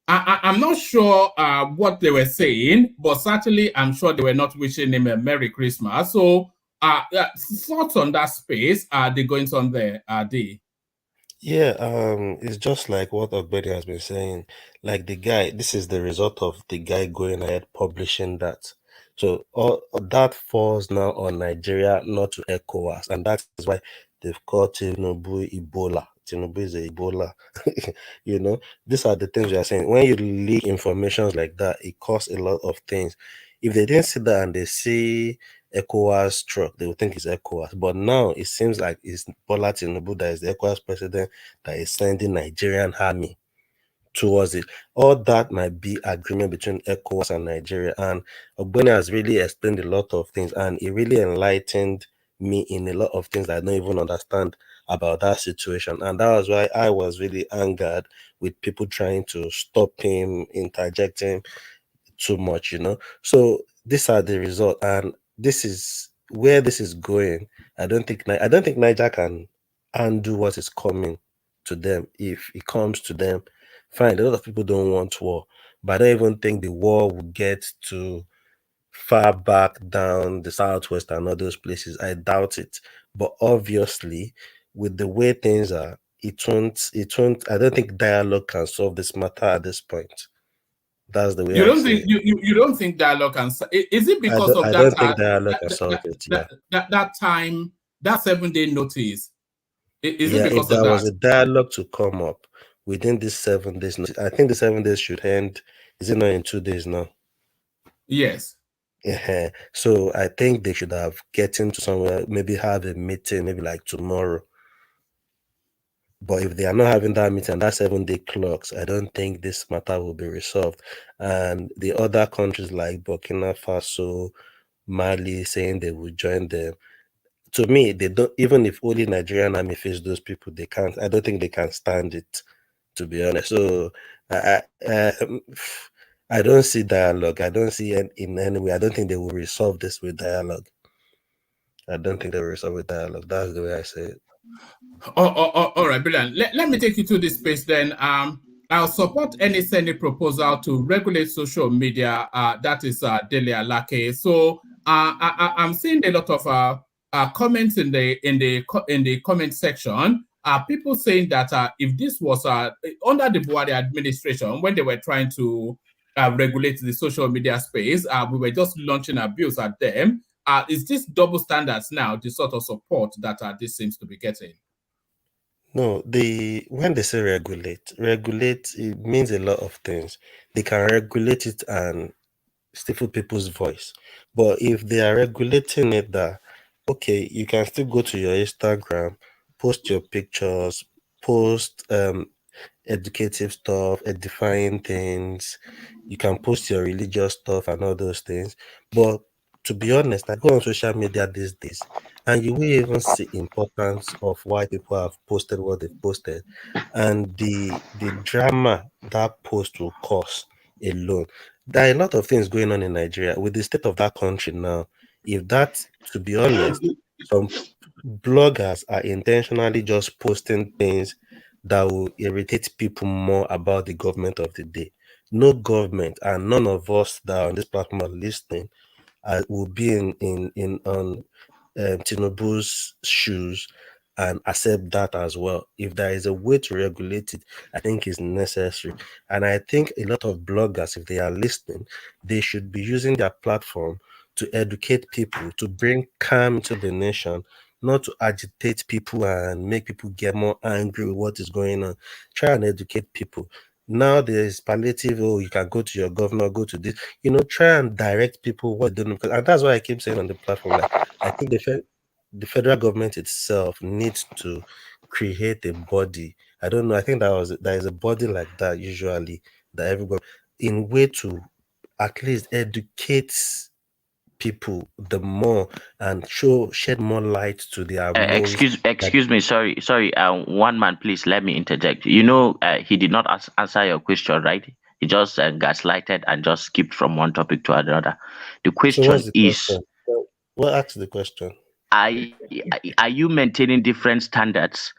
I'm not sure what they were saying, but certainly I'm sure they were not wishing him a Merry Christmas. So, thoughts on that space? Are they going on there? Are they? Yeah, it's just like what Ogbedi has been saying. Like the guy, this is the result of the guy going ahead publishing that. So all that falls now on Nigeria, not to ECOWAS, and that is why they've called Tinubu Ebola. Tinubu is a Ebola. You know, these are the things we are saying. When you leak information like that, it costs a lot of things. If they didn't see that and they see ECOWAS truck, they will think it's ECOWAS. But now it seems like it's Bola Tinubu that is the ECOWAS president that is sending Nigerian army towards it. All that might be agreement between ECOWAS and Nigeria. And Ogboni has really explained a lot of things, and it really enlightened me in a lot of things that I don't even understand about that situation. And that was why I was really angered with people trying to stop him, interjecting too much, you know. So these are the results, and this is where this is going. I don't think Niger can undo what is coming to them. If it comes to them, fine. A lot of people don't want war, but I don't even think the war will get to far back down the southwest and all those places. I doubt it. But obviously, with the way things are, it won't. I don't think dialogue can solve this matter at this point. That's the way You I don't see think it. you don't think dialogue can? Is it because of I that don't think dialogue can solve it. Yeah. that time, that 7-day notice? Is it Yeah, if because of there was that? a dialogue to come up within these 7 days, I think the 7 days should end. Is it not in 2 days now? Yes. Yeah. So I think they should have getting to somewhere, maybe have a meeting, maybe like tomorrow. But if they are not having that meeting, that 7-day clocks, I don't think this matter will be resolved. And the other countries like Burkina Faso, Mali saying they will join them. To me, they don't. Even if only Nigerian army face those people, they can't. I don't think they can stand it, to be honest. So I don't see dialogue. I don't see it in any way. I don't think they will resolve this with dialogue. I don't think they will resolve with dialogue. That's the way I say it. All right, brilliant. Let me take you to this space then. I'll support any Senate proposal to regulate social media. That is Dele Alake. So I'm seeing a lot of comments in the comment section. People saying that if this was under the Buhari administration, when they were trying to regulate the social media space, we were just launching abuse at them. Is this double standards now the sort of support that this seems to be getting? No, when they say regulate, it means a lot of things. They can regulate it and stifle people's voice. But if they are regulating it that, okay, you can still go to your Instagram, post your pictures, post educative stuff, edifying things. You can post your religious stuff and all those things. But to be honest, I go on social media these days and you will even see importance of why people have posted what they've posted and the drama that post will cause alone. There are a lot of things going on in Nigeria with the state of that country now. If that, to be honest, some bloggers are intentionally just posting things that will irritate people more about the government of the day. No government and none of us that are on this platform are listening will be in on Tinubu's shoes and accept that as well. If there is a way to regulate it, I think it's necessary. And I think a lot of bloggers, if they are listening, they should be using their platform to educate people, to bring calm to the nation, not to agitate people and make people get more angry with what is going on. Try and educate people. Now there's palliative, oh, you can go to your governor, go to this, try and direct people what they don't know. And that's why I keep saying on the platform, like, I think the federal government itself needs to create a body. I don't know. I think there is a body like that usually that everybody in way to at least educate people the more and shed more light to their wounds. Excuse me, sorry. One man, please let me interject. He did not answer your question, right? He just gaslighted and just skipped from one topic to another. The So question what's the is, question? What asked the question? are you maintaining different standards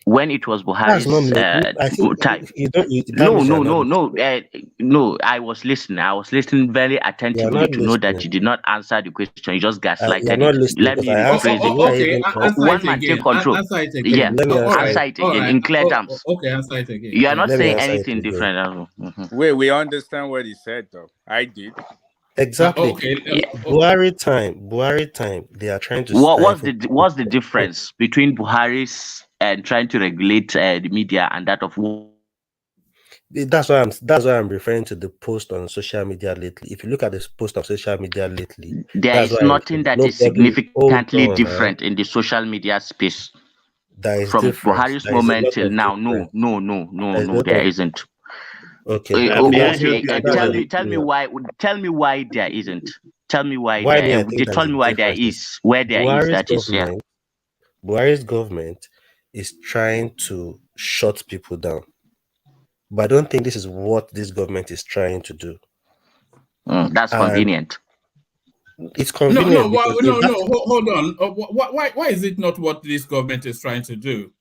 when it was That's not Buhari's me. I think time? you don't. That No, means you're no, not no, listening. no. I was listening very You're attentively not to know that listening. you did not answer the question. You just You're gaslighted not it. listening Let because me I asked. rephrase it. Why Okay, even come? answer One it man, take again. control. Answer it Okay, Yeah, again. let me All answer right, answer it. it all again right. in clear terms. Okay, answer it again. You are Yeah. not Let me saying answer it anything again. different. Wait, we understand what he said though. I did. Exactly. Okay. Yeah. Buhari time. They are trying to What's stifle. the difference between Buhari's and trying to regulate the media and that of That's why I'm referring to the post on social media lately. If you look at this post on social media lately, there that's is why I nothing said that is nobody. Hold significantly on now. different in the social media space There is from difference. Buhari's There is a moment lot till of now. difference. No, There is a lot there of isn't. okay. Okay. May I That's help you that's Tell your Adewale? me, opinion. tell me why there isn't. Tell me why Why me? there. I think They there is told a me why there difference. Is is. Where there is, Buhari's that is, yeah. government. Buhari's government is trying to shut people down, but I don't think this is what this government is trying to do. That's And convenient. it's No, convenient because if that, hold on. Why is it not what this government is trying to do?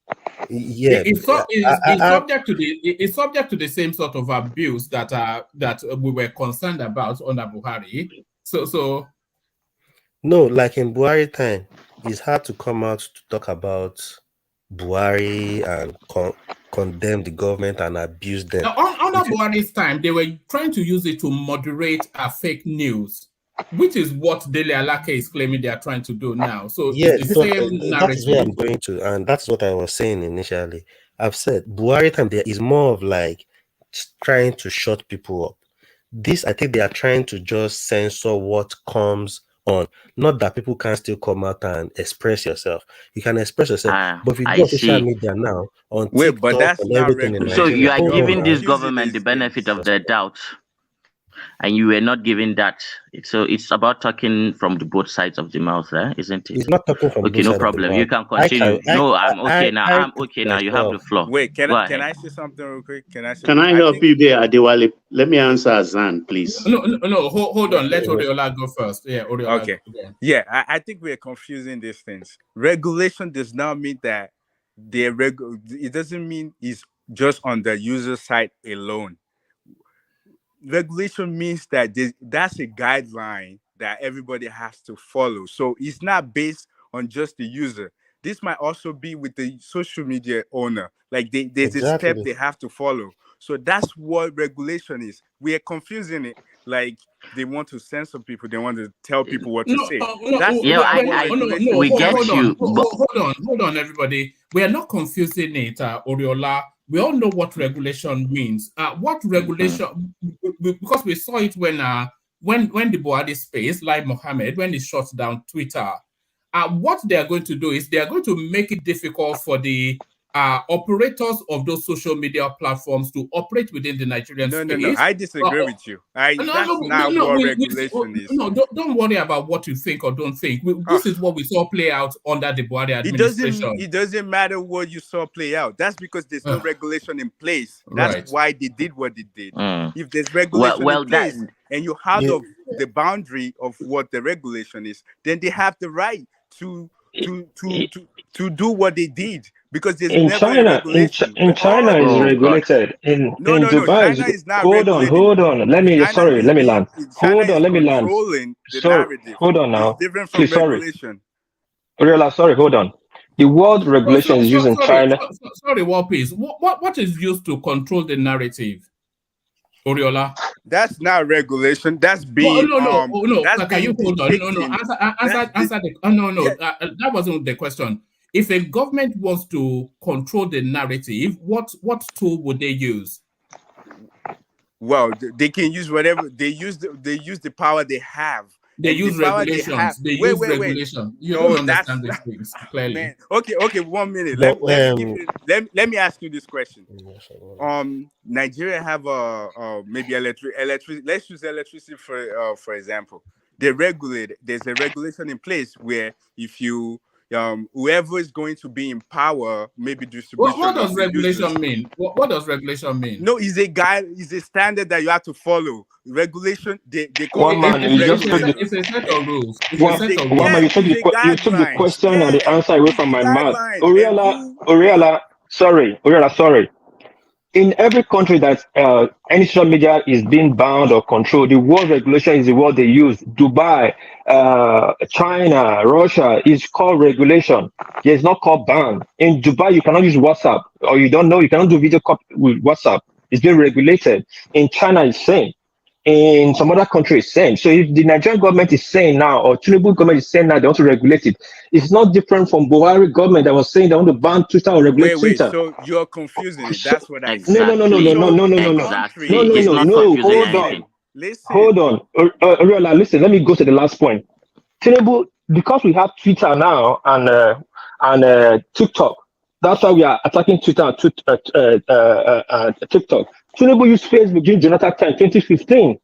yeah, It's subject to the same sort of abuse that we were concerned about under Buhari. So no, like in Buhari time, it's hard to come out to talk about Buhari and condemn the government and abuse them. under Buhari's time, they were trying to use it to moderate fake news, which is what Dele Alake is claiming they are trying to do now. So Yeah, it's the same that is where narrative. I'm going to, and that's what I was saying initially. I've said Buhari time there is more of like trying to shut people up. This, I think they are trying to just censor what comes on. Not that people can still come out and express yourself. You can express yourself, but if you I go on social see. media now, on Wait, but TikTok, that's and not everything in So you Nigeria, are regulation. hold You're on giving now. this confusing government these the benefit things. of the doubt, and you were not giving that. So it's about talking from the both sides of the mouth, isn't it? It's not talking from Okay, both no sides of the problem. You mouth. can continue. No, I'm okay now. I I'm put okay now. You have myself. the floor. Wait, Go can ahead. I say something real quick? Can I say? Can I I help think you there, Adewale? Let me answer Azan, please. No. Hold on. Let Yeah. Oriola go first. Yeah, Oriola. okay. Go. Yeah, I think we're confusing these things. Regulation does not mean that it doesn't mean it's just on the user side alone. Regulation means that that's a guideline that everybody has to follow. So it's not based on just the user. This might also be with the social media owner. Like there's a step Exactly. they have to follow. So that's what regulation is. We are confusing it. Like they want to censor people. They want to tell people what to say. That's Yeah, not what regulation we is get trying to you. do. Hold on, everybody. We are not confusing it, Oriola. We all know what regulation means. What regulation? Because we saw it when the Buhari space, like Mohammed, when he shut down Twitter. What they are going to do is they are going to make it difficult for the operators of those social media platforms to operate within the Nigerian space. No. I disagree with you. That's not what regulation is. No, don't worry about what you think or don't think. This is what we saw play out under the Buhari administration. It doesn't matter what you saw play out. That's because there's no regulation in place. That's why they did what they did. If there's regulation in place and you're out of the boundary of what the regulation is, then they have the right to do what they did, because there's never a regulation. In China is regulated. In Dubai, China is not hold on. Let me land. Hold on, let me land. Sorry, hold on now. It's different from regulation. Sorry, hold on. The world regulation is used in China. Sorry, Warpeace. What is used to control the narrative? Oriola. That's not regulation. That's being no. Can you hold on? No. Answer the. That wasn't the question. If a government wants to control the narrative, what tool would they use? Well, they can use whatever they use. They use the power they have. They use regulations. Regulation. You don't understand these things clearly. Man. Okay. 1 minute. Let me ask you this question. Nigeria have maybe electricity. Let's use electricity for example. There's a regulation in place where if you whoever is going to be in power, maybe distribution. What does regulation mean? What does regulation mean? No, it's a standard that you have to follow. Regulation, they call it's a set of rules. You took the question and the answer away from my mouth. Oriola, sorry. In every country that any social media is being banned or controlled, the word regulation is the word they use. Dubai, China, Russia is called regulation. It's not called ban. In Dubai, you cannot use WhatsApp, or you cannot do video call with WhatsApp. It's being regulated. In China, it's same. In some other countries, same. So if the Nigerian government is saying now, or Tinubu government is saying now they want to regulate it, it's not different from Buhari government that was saying they want to ban Twitter or regulate Twitter. So you're confusing it. That's what I said. No. Exactly. Hold on. Oriola, listen, let me go to the last point. Tinubu, because we have Twitter now and TikTok, that's why we are attacking Twitter and TikTok. Tinubu used Facebook during Jonathan time 2015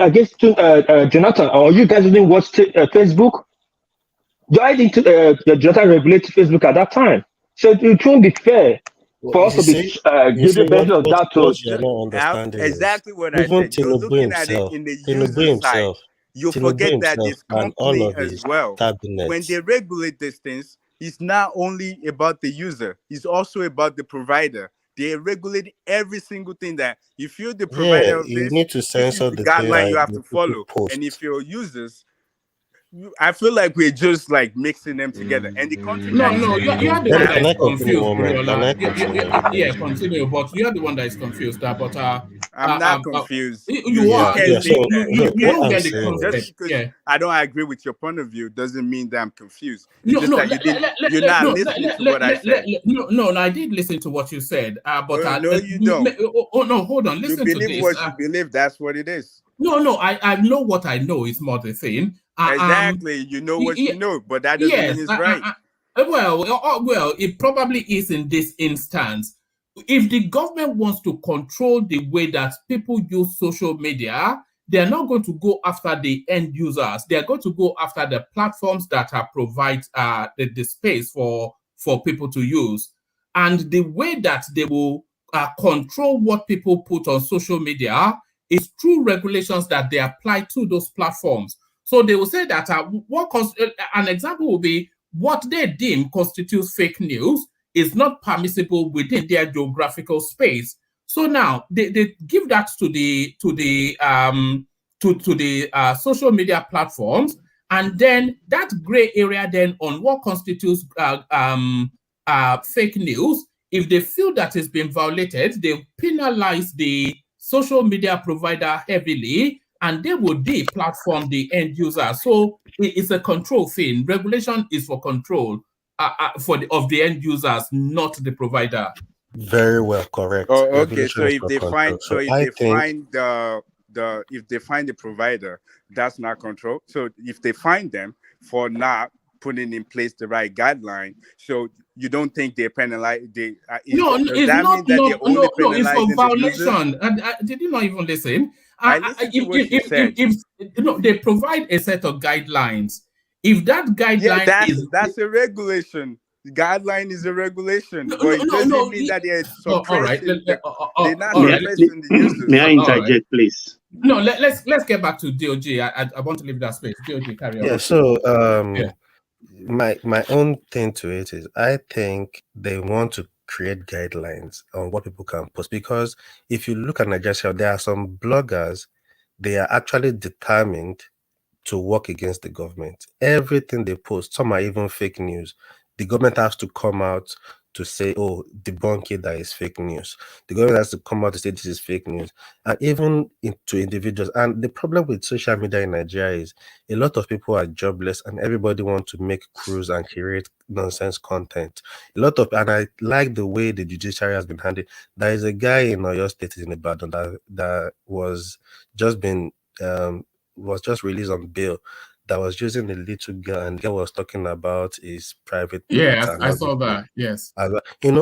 against Jonathan. Or you guys didn't watch Facebook? Why didn't Jonathan regulate Facebook at that time? So it won't be fair for us to be giving benefit of that to. Exactly what I said. You're looking at it in the user side. You forget that this company as well. When they regulate these things, it's not only about the user; it's also about the provider. They regulate every single thing that if you're the provider of you this, need to censor the guideline you have to follow. And if you're users, I feel like we're just like mixing them together. And the country. No, you're the one that is confused. Yeah, continue. But you're the one that is confused. But I'm not confused. You are. You don't get the concept. Just because I don't agree with your point of view doesn't mean that I'm confused. You're not listening to what I said. No, I did listen to what you said. But no, you don't. No, hold on. Listen to this. You believe what you believe. That's what it is. No, I know what I know is more the thing. Exactly. You know what you know, but that doesn't mean it's right. Well, it probably is in this instance. If the government wants to control the way that people use social media, they're not going to go after the end users. They're going to go after the platforms that provide the space for people to use. And the way that they will control what people put on social media is through regulations that they apply to those platforms. So they will say that an example will be what they deem constitutes fake news is not permissible within their geographical space. So now they give that to the social media platforms, and then that gray area then on what constitutes fake news. If they feel that it's been violated, they penalize the social media provider heavily, and they will de-platform the end user. So it's a control thing. Regulation is for control of the end users, not the provider. Very well, correct. Oh, okay. So if they find, if they find the provider, that's not control. So if they find them for not putting in place the right guideline, so you don't think they penalize? No, Does it's that not. mean that they're only No. It's for penalizing the users? violation. And did you not even listen? I listened to what you said. If they provide a set of guidelines, if that guideline that's a regulation. The guideline is a regulation, but it doesn't mean that they're suppressing. They're not suppressing the users. May I interject, please? No, let's get back to DOJ. I want to leave that space. DOJ, carry on. Yeah. So my own thing to it is, I think they want to create guidelines on what people can post, because if you look at Nigeria, there are some bloggers, they are actually determined to work against the government. Everything they post, some are even fake news. The government has to come out to say, oh, debunk it, that is fake news. The government has to come out to say this is fake news. And even to individuals. And the problem with social media in Nigeria is a lot of people are jobless and everybody wants to make crews and create nonsense content. And I like the way the judiciary has been handled. There is a guy in Oyo State in Ibadan that was just released on bail, that was using a little girl, and the girl was talking about his private parts. Yeah, I saw that. Yes.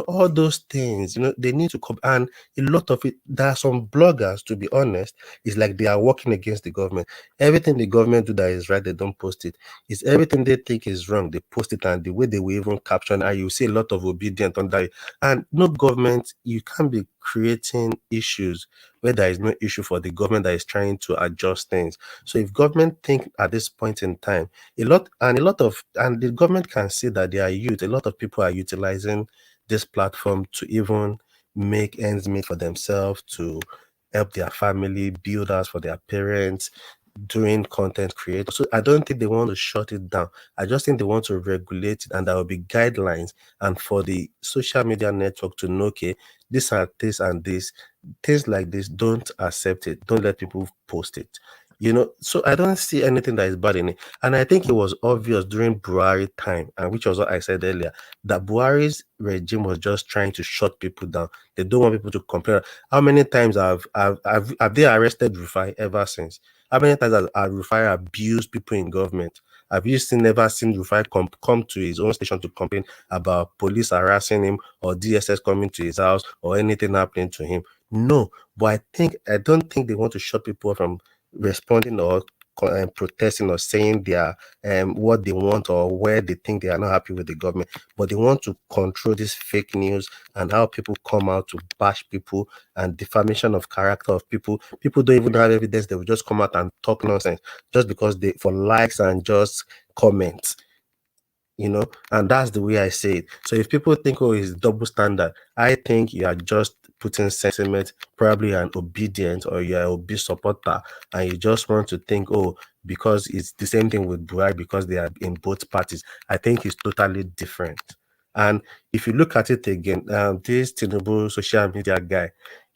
All those things, they need to come. And a lot of it, there are some bloggers, to be honest, it's like they are working against the government. Everything the government do that is right, they don't post it. It's everything they think is wrong, they post it, and the way they will even caption, and you see a lot of obedience on that. And no government, you can't be creating issues where there is no issue for the government that is trying to adjust things. So if government think at this point in time, and the government can see that they are a lot of people are utilizing this platform to even make ends meet for themselves, to help their family, build house for their parents, doing content creation. So I don't think they want to shut it down. I just think they want to regulate it, and there will be guidelines, and for the social media network to know, okay, these are this and this, things like this, don't accept it, don't let people post it. So I don't see anything that is bad in it. And I think it was obvious during Buhari time, and which was what I said earlier, that Buhari's regime was just trying to shut people down. They don't want people to compare. How many times have they arrested Rufai ever since? How many times have Rufai abused people in government? Have you never seen Rufai come to his own station to complain about police harassing him, or DSS coming to his house, or anything happening to him? No. But I don't think they want to shut people from responding or protesting or saying their what they want or where they think they are not happy with the government, but they want to control this fake news and how people come out to bash people and defamation of character of people. People don't even have evidence, they will just come out and talk nonsense just because they for likes and just comments. And that's the way I say it. So if people think, oh, it's double standard, I think you are just putting sentiment, probably an obedient, or you're an obese supporter, and you just want to think, oh, because it's the same thing with Buhari, because they are in both parties. I think it's totally different. And if you look at it again, this Tinubu social media guy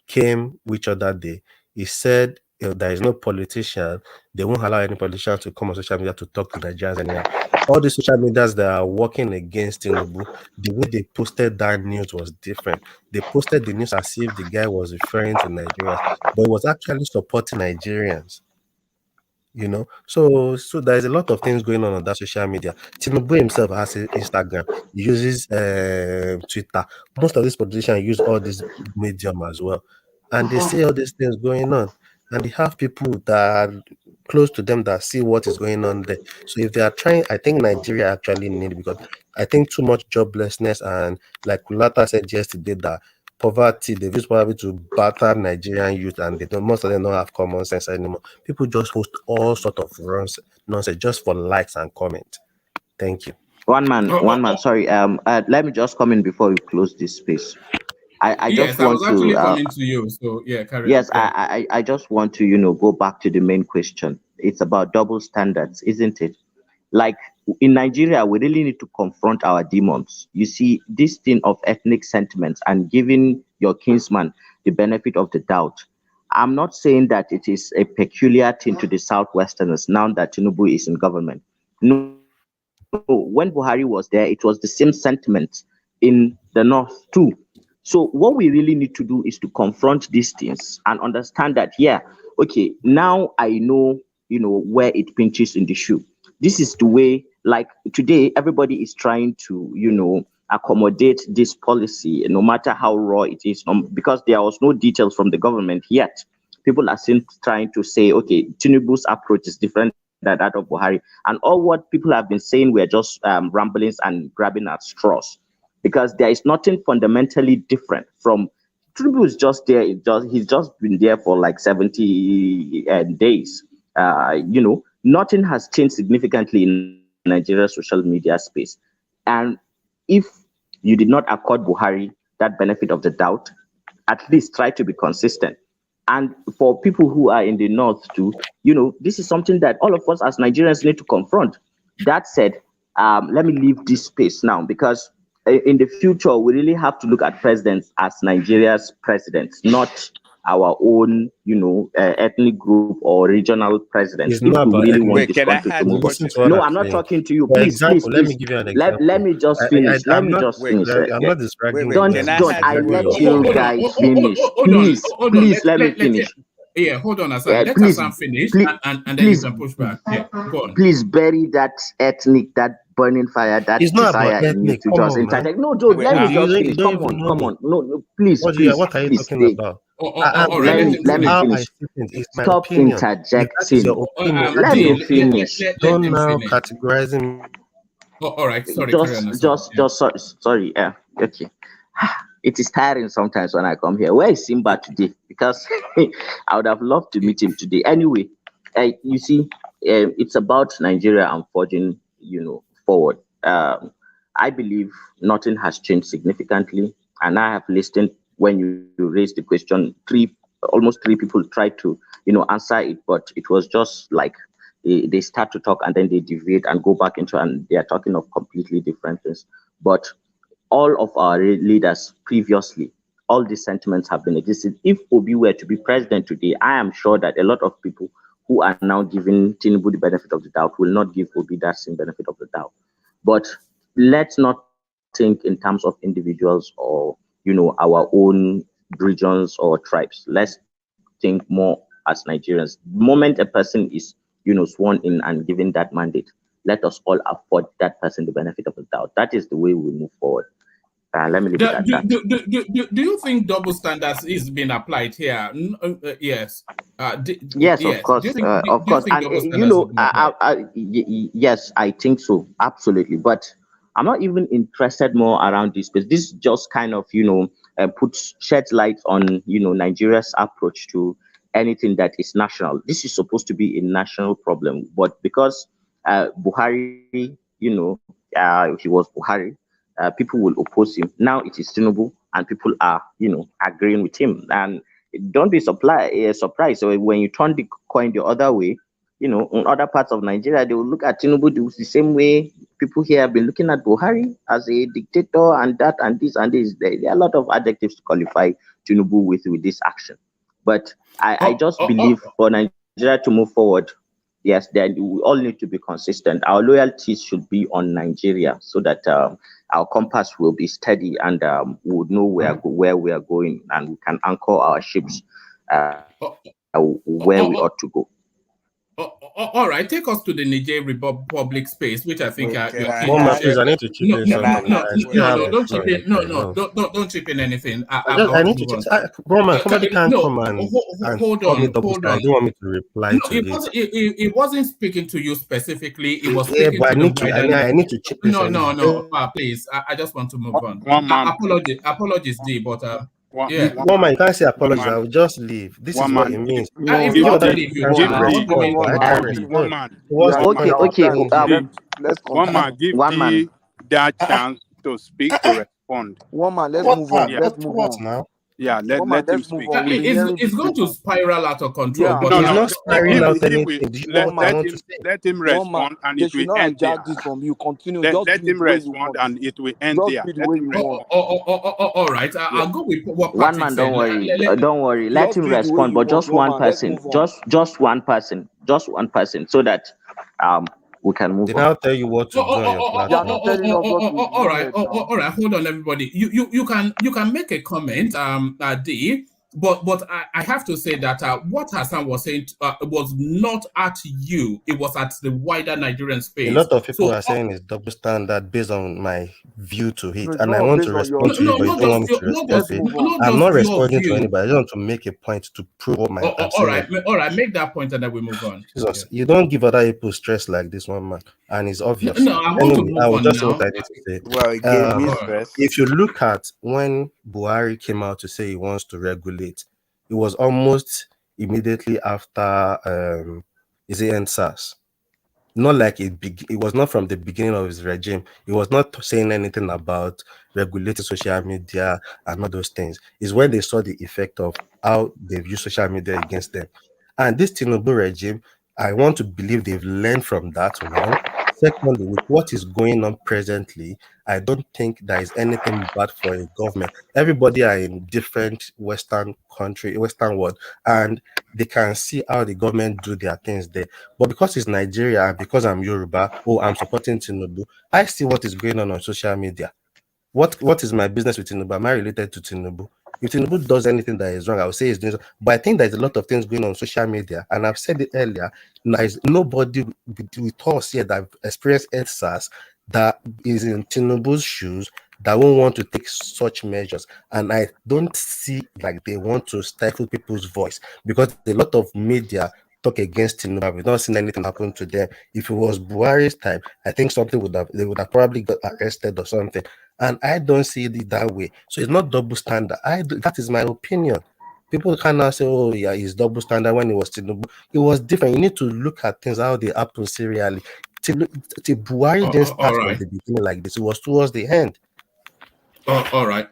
came which other day, he said, there is no politician, they won't allow any politician to come on social media to talk to Nigerians anyhow. All the social medias that are working against Tinubu, the way they posted that news was different. They posted the news as if the guy was referring to Nigerians, but it was actually supporting Nigerians. So there's a lot of things going on that social media. Tinubu himself has Instagram, he uses Twitter. Most of these politicians use all this medium as well, and they see all these things going on, and they have people that are close to them that see what is going on there. So if they are trying, I think Nigeria actually need, because I think too much joblessness, and like Kulata said yesterday, that poverty, they've used poverty to batter Nigerian youth, and most of them don't have common sense anymore. People just post all sort of nonsense just for likes and comment. Thank you. One man. Sorry. Let me just come in before we close this space. I just want to. I was actually coming to you. So yeah, carry on. Yes, I just want to go back to the main question. It's about double standards, isn't it? Like in Nigeria, we really need to confront our demons. You see, this thing of ethnic sentiments and giving your kinsman the benefit of the doubt. I'm not saying that it is a peculiar thing to the Southwesterners now that Tinubu is in government. No, when Buhari was there, it was the same sentiment in the North too. So what we really need to do is to confront these things and understand that, yeah, okay, now I know, where it pinches in the shoe. This is the way, like today, everybody is trying to, accommodate this policy, no matter how raw it is, because there was no details from the government yet. People are still trying to say, okay, Tinubu's approach is different than that of Buhari. And all what people have been saying were just ramblings and grabbing at straws, because there is nothing fundamentally different from Tinubu is just there. He's just been there for like 70 days. Nothing has changed significantly in Nigeria's social media space. And if you did not accord Buhari that benefit of the doubt, at least try to be consistent. And for people who are in the north too, this is something that all of us as Nigerians need to confront. That said, let me leave this space now, because in the future, we really have to look at presidents as Nigeria's presidents, not our own, ethnic group or regional presidents. It's not If we about really ethnic. want Wait, this can I country to add move Listen question to what No, I'm I'm not saying. talking to you. For Please, example, let me please. give you an Let example. me just I, finish. Let I'm me not. just Wait, finish. I'm not wait, distracting wait. you. Don't, Can I don't. add I one let question? you Hold on, guys hold on, finish. hold on, Please, hold on. please, let me finish. Hold on, Hassan. Let Please, Hassan finish, please, and then you please, can push back. Yeah, go on. please bury that ethnic, that burning fire, that It's not about desire in you ethnic. to Come just on, man. interject. No, Joe, Wait, let me You just don't, you finish. don't Come even on, know come me. on. No, please, What please, are you please. talking about? All right, Let Let let me me him say let me finish. how I finish. see things. It's my Stop opinion. If that is interjecting. your opinion, Let it's me your opinion. finish. Let Don't him now finish. categorizing me. All right, sorry, carry on, Hassan. Sorry. Okay. It is tiring sometimes when I come here. Where is Simba today? Because I would have loved to meet him today. Anyway, you see, it's about Nigeria and forging, forward. I believe nothing has changed significantly, and I have listened when you raised the question. Almost three people tried to, answer it, but it was just like they start to talk and then they deviate and go back into, and they are talking of completely different things. But all of our leaders previously, all these sentiments have been existing. If Obi were to be president today, I am sure that a lot of people who are now giving Tinubu the benefit of the doubt will not give Obi that same benefit of the doubt. But let's not think in terms of individuals or our own regions or tribes. Let's think more as Nigerians. The moment a person is sworn in and given that mandate, let us all afford that person the benefit of the doubt. That is the way we move forward. Let me leave it at that. Do you think double standards is being applied here? Yes. Yes, of Yes. course, Do you think of course, and double standards is being applied? yes, I think so, absolutely. But I'm not even interested more around this because this just kind of sheds light on Nigeria's approach to anything that is national. This is supposed to be a national problem, but because Buhari, he was Buhari, people will oppose him. Now it is Tinubu, and people are agreeing with him. And don't be surprised. So when you turn the coin the other way, in other parts of Nigeria, they will look at Tinubu the same way people here have been looking at Buhari as a dictator and that and this and this. There are a lot of adjectives to qualify Tinubu with this action. But I just believe for Nigeria to move forward, yes, then we all need to be consistent. Our loyalties should be on Nigeria so that our compass will be steady and we would know where we are going and we can anchor our ships where we ought to go. All right, take us to the Niger Republic space, which I think you're keen One to man, share. please, I need to chip in something. Don't chip in. Don't chip in anything. I need to chip. Roman, somebody can't come and hold call me on. double standard. I don't want me to reply to this. It wasn't speaking to you specifically. It was Yeah, speaking but to the wider. I need to chip in something. No, please. I just want to move on. One man. Apologies, D, but yeah. One man, you can't say apologies. I will just leave. This is what it means. If you want to leave, you give one man. One man, give D that chance to speak to respond. One man, let's move on. Yeah. Let's move on. Now. Yeah, let him speak. It's going to spiral out of control. Yeah. But it's not spiraling out anything. Let him respond and it will end there. This from you. Continue. Let him respond and it will end there. Let him respond. All right. I'll go with what one Patrick man. said. Don't worry. Let him respond, but just one person. Just one person. Just one person, so that we can move on. I'll tell you what to do on your platform. All right. Hold on, everybody. You can make a comment, D, But I have to say that what Hassan was saying was not at you; it was at the wider Nigerian space. A lot of people So are saying it's double standard based on my view to it, No, it's and I not want based to on your respond to you, view. but you don't want me to not respond just to it. Let's move on. I'm not your responding to view. anybody. I just want to make a point to prove what I'm saying. All right, make that point and then we move on. Jesus, you don't give other people stress like this one, man, and it's obvious. No, I want to Anyway, move I will on just say now. what I need to say. Well, it gave me stress. If you look at when Buhari came out to say he wants to regulate, it was almost immediately after is it NSAS? Not like it was not from the beginning of his regime. He was not saying anything about regulating social media and all those things. It's when they saw the effect of how they've used social media against them. And this Tinubu regime, I want to believe they've learned from that one. Secondly, with what is going on presently, I don't think there is anything bad for a government. Everybody are in different Western world, and they can see how the government do their things there. But because it's Nigeria and because I'm Yoruba, I'm supporting Tinubu, I see what is going on social media. What is my business with Tinubu? Am I related to Tinubu? If Tinubu does anything that is wrong, I would say he's doing so. But I think there's a lot of things going on social media, and I've said it earlier. There's nobody with us here that experienced EdSARS that is in Tinubu's shoes that won't want to take such measures. And I don't see like they want to stifle people's voice because a lot of media talk against Tinubu. We've not seen anything happen to them. If it was Buhari's time, I think they would have probably got arrested or something. And I don't see it that way. So it's not double standard. That is my opinion. People cannot say, "Oh, yeah, it's double standard." When it was Tinubu, it was different. You need to look at things how they happen serially. Buhari didn't start from the beginning like this. It was towards the end. All right,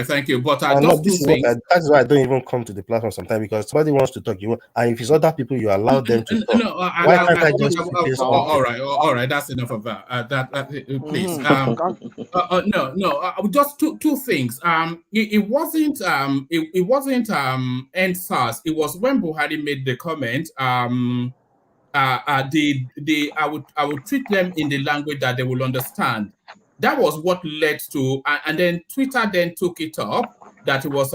thank you. But that's why I don't even come to the platform sometimes because somebody wants to talk, and if it's other people, you allow them to talk. Why can't I just all right, that's enough of that. Please, just two things. It wasn't NSAS. It was when Buhari made the comment. I would treat them in the language that they will understand. That was what led to, and then Twitter then took it up that it was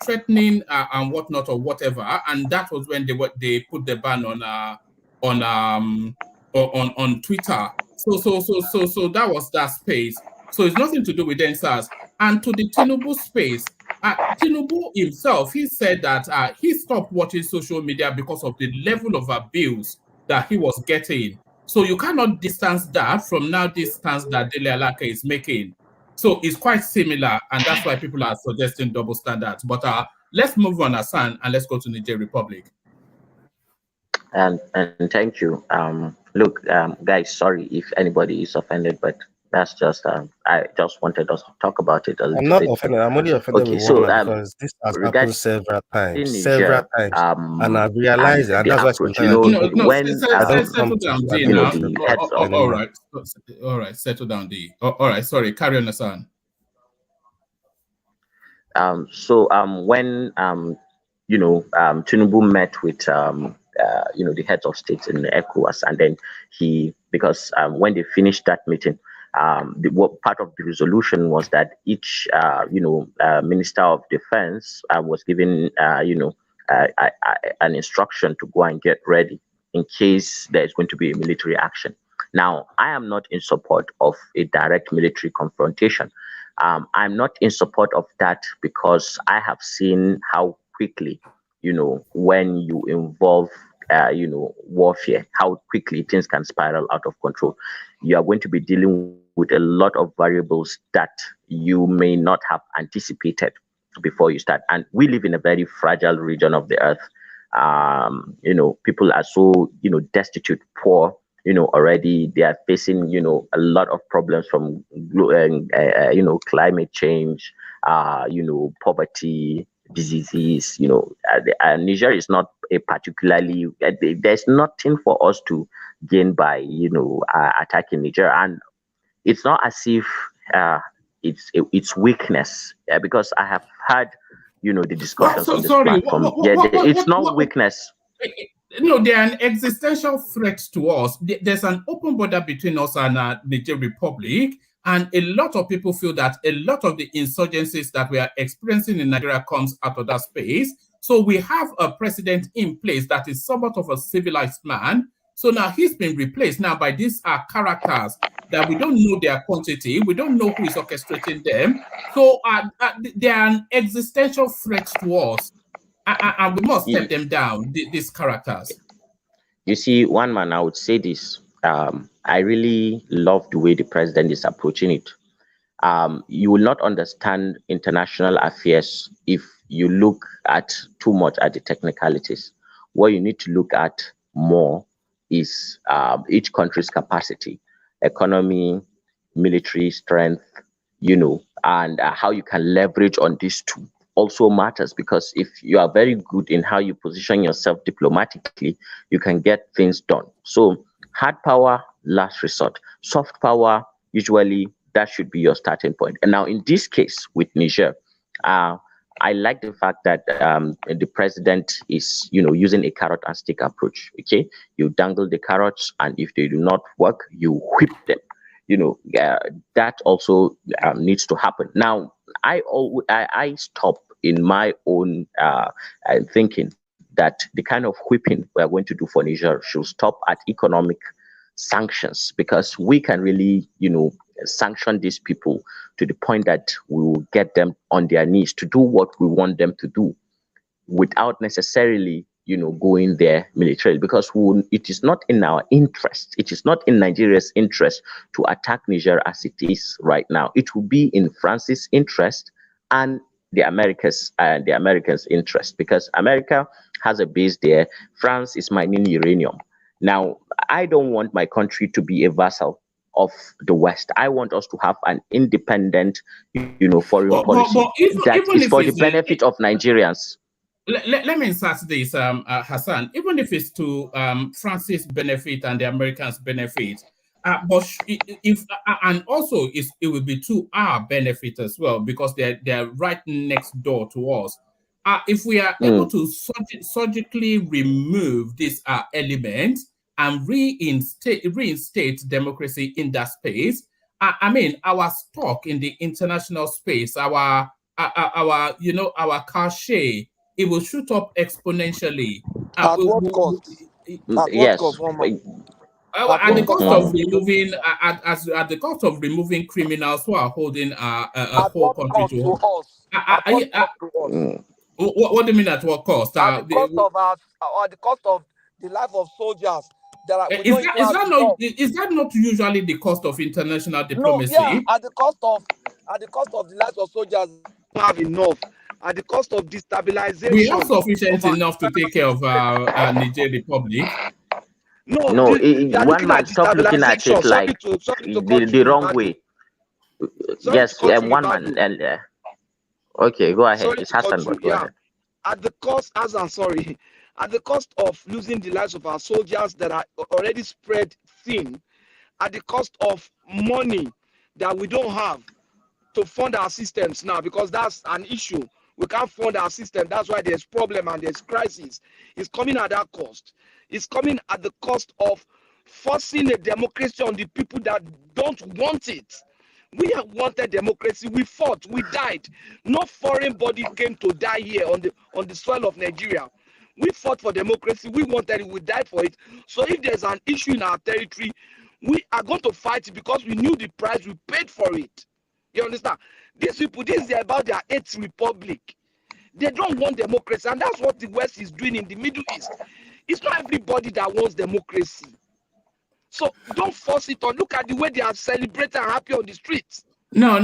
threatening and whatnot or whatever, and that was when they put the ban on Twitter. So that was that space. So it's nothing to do with NSAS. And to the Tinubu space, Tinubu himself, he said that he stopped watching social media because of the level of abuse that he was getting. So you cannot distance that from now this stance that Dele Alake is making. So it's quite similar, and that's why people are suggesting double standards. But let's move on, Hassan, and let's go to Niger Republic. And thank you. Look, guys, sorry if anybody is offended, but that's just I just wanted us to talk about it a little bit. I'm not offended. I'm only offended with one because this has happened several times, and I've realized it, and that's why sometimes settle down, D. All right, settle down, D. All right, sorry, carry on, Hassan. When Tinubu met with the heads of states in ECOWAS, and then because when they finished that meeting, part of the resolution was that each Minister of Defense was given an instruction to go and get ready in case there is going to be a military action. Now, I am not in support of a direct military confrontation. I'm not in support of that because I have seen how quickly, when you involve, warfare, how quickly things can spiral out of control. You are going to be dealing with a lot of variables that you may not have anticipated before you start. And we live in a very fragile region of the earth. People are so, destitute, poor. Already they are facing, a lot of problems from, climate change, poverty, diseases. Niger is not a particularly. There's nothing for us to gain by, attacking Niger, and it's not as if it's weakness. Because I have had, the discussions on this platform. It's not weakness. No, they're an existential threat to us. There's an open border between us and Niger Republic. And a lot of people feel that a lot of the insurgencies that we are experiencing in Nigeria comes out of that space. So we have a president in place that is somewhat of a civilized man. So now he's been replaced now by these characters that we don't know their quantity. We don't know who is orchestrating them. So they are an existential threat to us. And we must step them down, these characters. You see, one man, I would say this. I really love the way the president is approaching it. You will not understand international affairs if you look at too much at the technicalities. What you need to look at more is each country's capacity, economy, military strength, and how you can leverage on these two also matters, because if you are very good in how you position yourself diplomatically, you can get things done. So hard power, last resort. Soft power, usually that should be your starting point. And now in this case with Niger, I like the fact that the president is, using a carrot and stick approach. Okay, you dangle the carrots, and if they do not work, you whip them. That also needs to happen. Now, I stop in my own thinking that the kind of whipping we are going to do for Niger should stop at economic sanctions, because we can really, sanction these people to the point that we will get them on their knees to do what we want them to do without necessarily, going there militarily, because it is not in our interest. It is not in Nigeria's interest to attack Niger as it is right now. It will be in France's interest and the Americans' interest, because America has a base there. France is mining uranium. Now, I don't want my country to be a vassal of the West. I want us to have an independent, foreign policy that is for the benefit of Nigerians. Let me insert this, Hassan. Even if it's to France's benefit and the Americans' benefit, but and also it will be to our benefit as well, because they're right next door to us. If we are able to surgically remove this element and reinstate democracy in that space, our stock in the international space, our cachet, it will shoot up exponentially. At what cost? Yes. At the cost of removing, at the cost of removing criminals who are holding a whole country to us. What do you mean at what cost? At the cost of the life of soldiers. Is that not usually the cost of international diplomacy? No, yeah, at the cost of the lives of soldiers, we have enough. At the cost of destabilization, we are sufficient enough to take care of Niger Republic. No, one man stop looking at it like the wrong way. Yes, one man. Okay, go ahead. It's Hassan, but go ahead. At the cost, at the cost of losing the lives of our soldiers that are already spread thin, at the cost of money that we don't have to fund our systems now, because that's an issue. We can't fund our system. That's why there's problem and there's crisis. It's coming at that cost. It's coming at the cost of forcing a democracy on the people that don't want it. We have wanted democracy. We fought. We died. No foreign body came to die here on the soil of Nigeria. We fought for democracy. We wanted it. We died for it. So if there's an issue in our territory, we are going to fight it, because we knew the price we paid for it. You understand? These people, this is about their 8th republic. They don't want democracy, and that's what the West is doing in the Middle East. It's not everybody that wants democracy. So don't force it on. Look at the way they are celebrating and happy on the streets. No.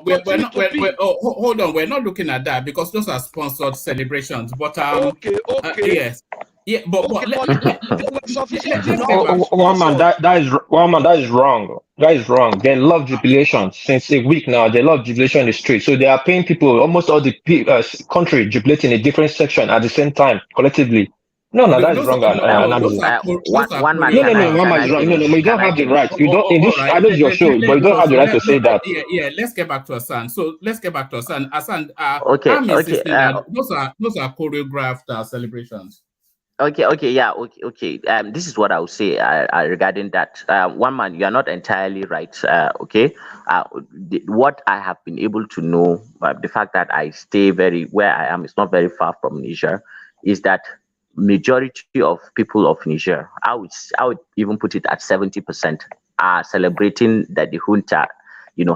We're not. Hold on. We're not looking at that, because those are sponsored celebrations. But okay. Yes. Yeah, but one man, that is wrong. That is wrong. They love jubilation since a week now. They love jubilation in the street, so they are paying people. Almost all the country jubilating in a different section at the same time collectively. No, that's wrong. One man. No, is wrong. No, you don't have the right. You don't. In this, I know your show, but you don't have the right to say that. Yeah. Let's get back to Hassan. So let's get back to Hassan. Hassan, okay. Those are choreographed celebrations. Yeah, okay. This is what I would say regarding that. One man, you are not entirely right. Okay. What I have been able to know, the fact that I stay very where I am is not very far from Niger, is that majority of people of Niger, I would even put it at 70%, are celebrating that the junta,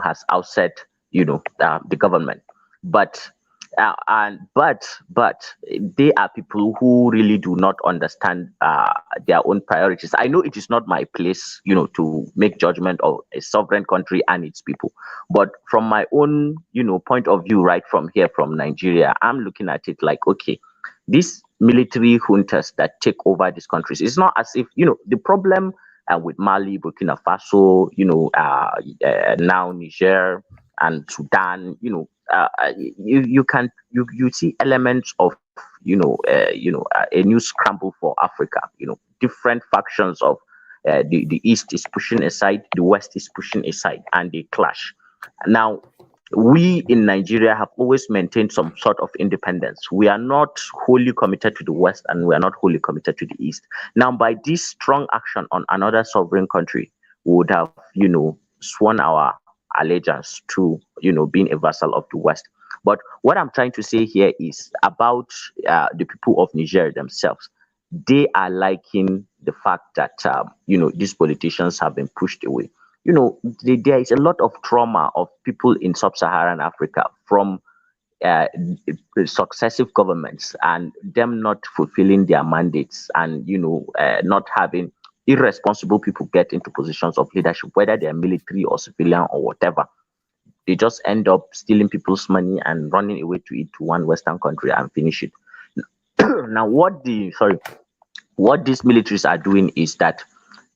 has outset, the government, but but they are people who really do not understand their own priorities. I know it is not my place, to make judgment of a sovereign country and its people, but from my own, point of view, right from here, from Nigeria, I'm looking at it like, okay, these military juntas that take over these countries, it's not as if, the problem with Mali, Burkina Faso, now Niger and Sudan, you see elements of, a new scramble for Africa. Different factions of the East is pushing aside, the West is pushing aside, and they clash. Now, we in Nigeria have always maintained some sort of independence. We are not wholly committed to the West, and we are not wholly committed to the East. Now, by this strong action on another sovereign country, we would have, sworn our allegiance to, being a vassal of the West. But what I'm trying to say here is about the people of Niger themselves. They are liking the fact that these politicians have been pushed away. There is a lot of trauma of people in sub-Saharan Africa from uh, successive governments and them not fulfilling their mandates, and not having irresponsible people get into positions of leadership, whether they're military or civilian or whatever. They just end up stealing people's money and running away to it to one Western country and finish it. Now, what these militaries are doing is that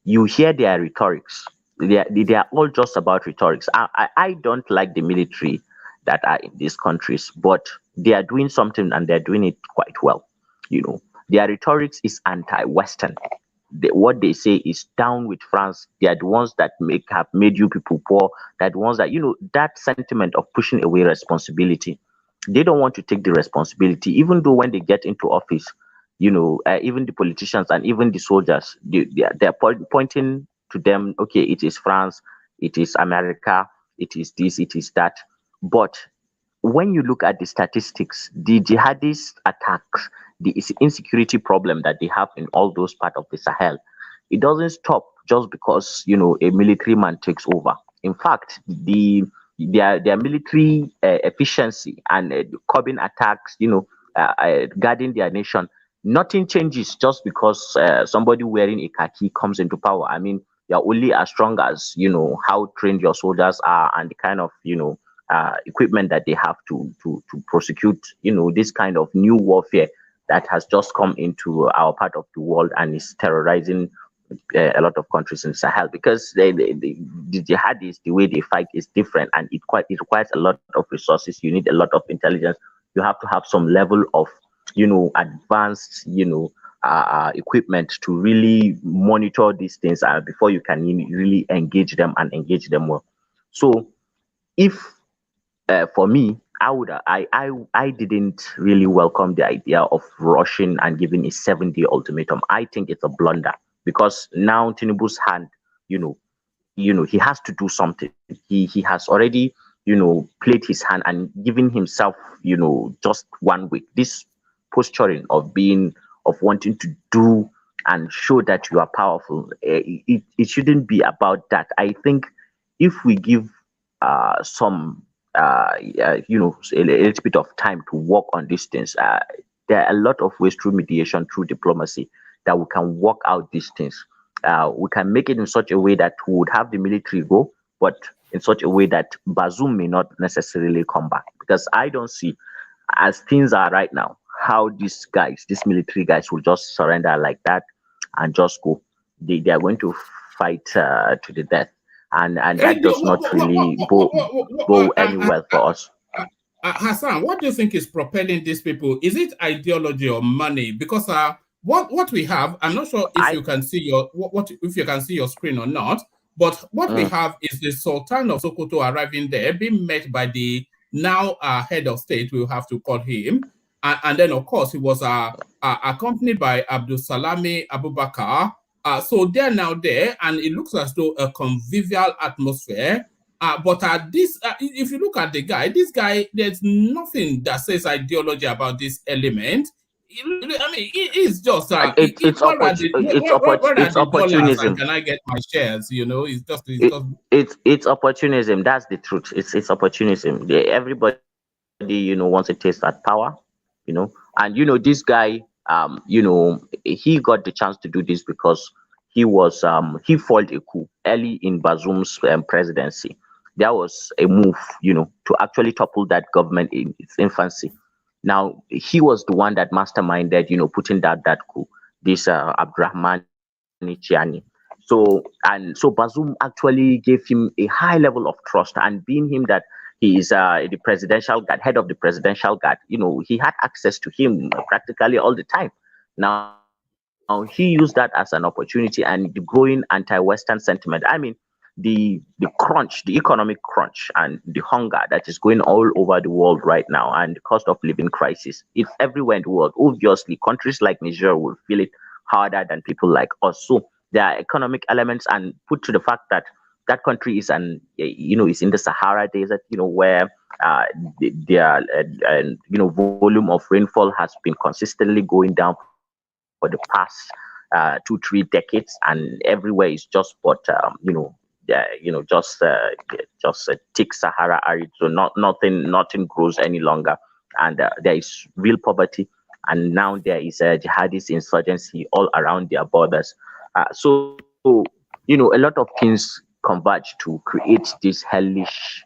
you hear their rhetorics. They are all just about rhetorics. I don't like the military that are in these countries, but they are doing something and they're doing it quite well. Their rhetorics is anti-Western. What they say is down with France. They are the ones that have made you people poor. They're the ones that, that sentiment of pushing away responsibility. They don't want to take the responsibility, even though when they get into office, even the politicians and even the soldiers, they're pointing to them. Okay, it is France, it is America, it is this, it is that. But when you look at the statistics, the jihadist attacks, the insecurity problem that they have in all those parts of the Sahel, it doesn't stop just because a military man takes over. In fact, their military efficiency and curbing attacks, guarding their nation, nothing changes just because somebody wearing a khaki comes into power. I mean, you're only as strong as how trained your soldiers are and the kind of equipment that they have to prosecute this kind of new warfare that has just come into our part of the world and is terrorizing a lot of countries in Sahel, because the jihadis, the way they fight is different, and it requires a lot of resources. You need a lot of intelligence. You have to have some level of advanced equipment to really monitor these things before you can really engage them and engage them well. So if for me, I didn't really welcome the idea of rushing and giving a 7-day ultimatum. I think it's a blunder, because now Tinubu's hand, you know, he has to do something. He has already played his hand and given himself just 1 week. This posturing of wanting to do and show that you are powerful, it shouldn't be about that. I think if we give some a little bit of time to work on these things, there are a lot of ways through mediation, through diplomacy, that we can work out these things. We can make it in such a way that we would have the military go, but in such a way that Bazoum may not necessarily come back. Because I don't see, as things are right now, how these military guys will just surrender like that and just go. They are going to fight to the death, and that does not really bow any well for us. Hassan, what do you think is propelling these people? Is it ideology or money? Because what we have, I'm not sure if you can see if you can see your screen or not, but what we have is the Sultan of Sokoto arriving there, being met by the now head of state, we'll have to call him, and then of course he was accompanied by Abdul Salami Abubakar. So they're now there, and it looks as though a convivial atmosphere. But if you look at this guy, there's nothing that says ideology about this element. I mean, it's just it's where are the dollars and opportunism. can I get my shares? It's opportunism. That's the truth. It's opportunism. Everybody wants to taste that power, and this guy, he got the chance to do this because he foiled a coup early in Bazoum's presidency. There was a move, to actually topple that government in its infancy. Now he was the one that masterminded, putting down that coup. This Abdurrahman Chiani. So Bazoum actually gave him a high level of trust, and being him that he is the presidential guard, head of the presidential guard, he had access to him practically all the time. Now he used that as an opportunity, and the growing anti-Western sentiment. I mean, the economic crunch and the hunger that is going all over the world right now, and the cost of living crisis, it's everywhere in the world. Obviously countries like Niger will feel it harder than people like us. So there are economic elements, and put to the fact that that country is is in the Sahara Desert, where volume of rainfall has been consistently going down for the past 2-3 decades, and everywhere is just just a thick Sahara arid. So nothing grows any longer, and there is real poverty, and now there is a jihadist insurgency all around their borders. So a lot of things converge to create this hellish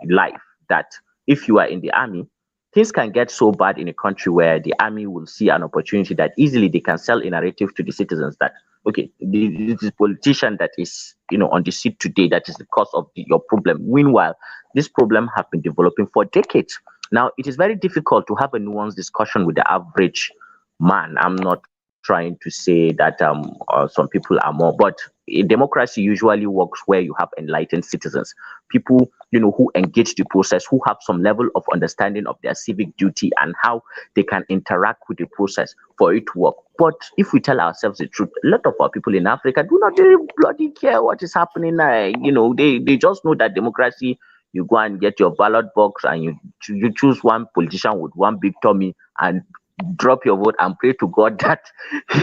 life that if you are in the army, things can get so bad in a country where the army will see an opportunity that easily they can sell a narrative to the citizens that, okay, this politician that is on the seat today, that is the cause of your problem. Meanwhile, this problem have been developing for decades. Now it is very difficult to have a nuanced discussion with the average man. I'm not trying to say that some people are more, but a democracy usually works where you have enlightened citizens, people who engage the process, who have some level of understanding of their civic duty and how they can interact with the process for it to work. But if we tell ourselves the truth, a lot of our people in Africa do not really bloody care what is happening. They just know that democracy, you go and get your ballot box and you choose one politician with one big tummy and drop your vote and pray to God that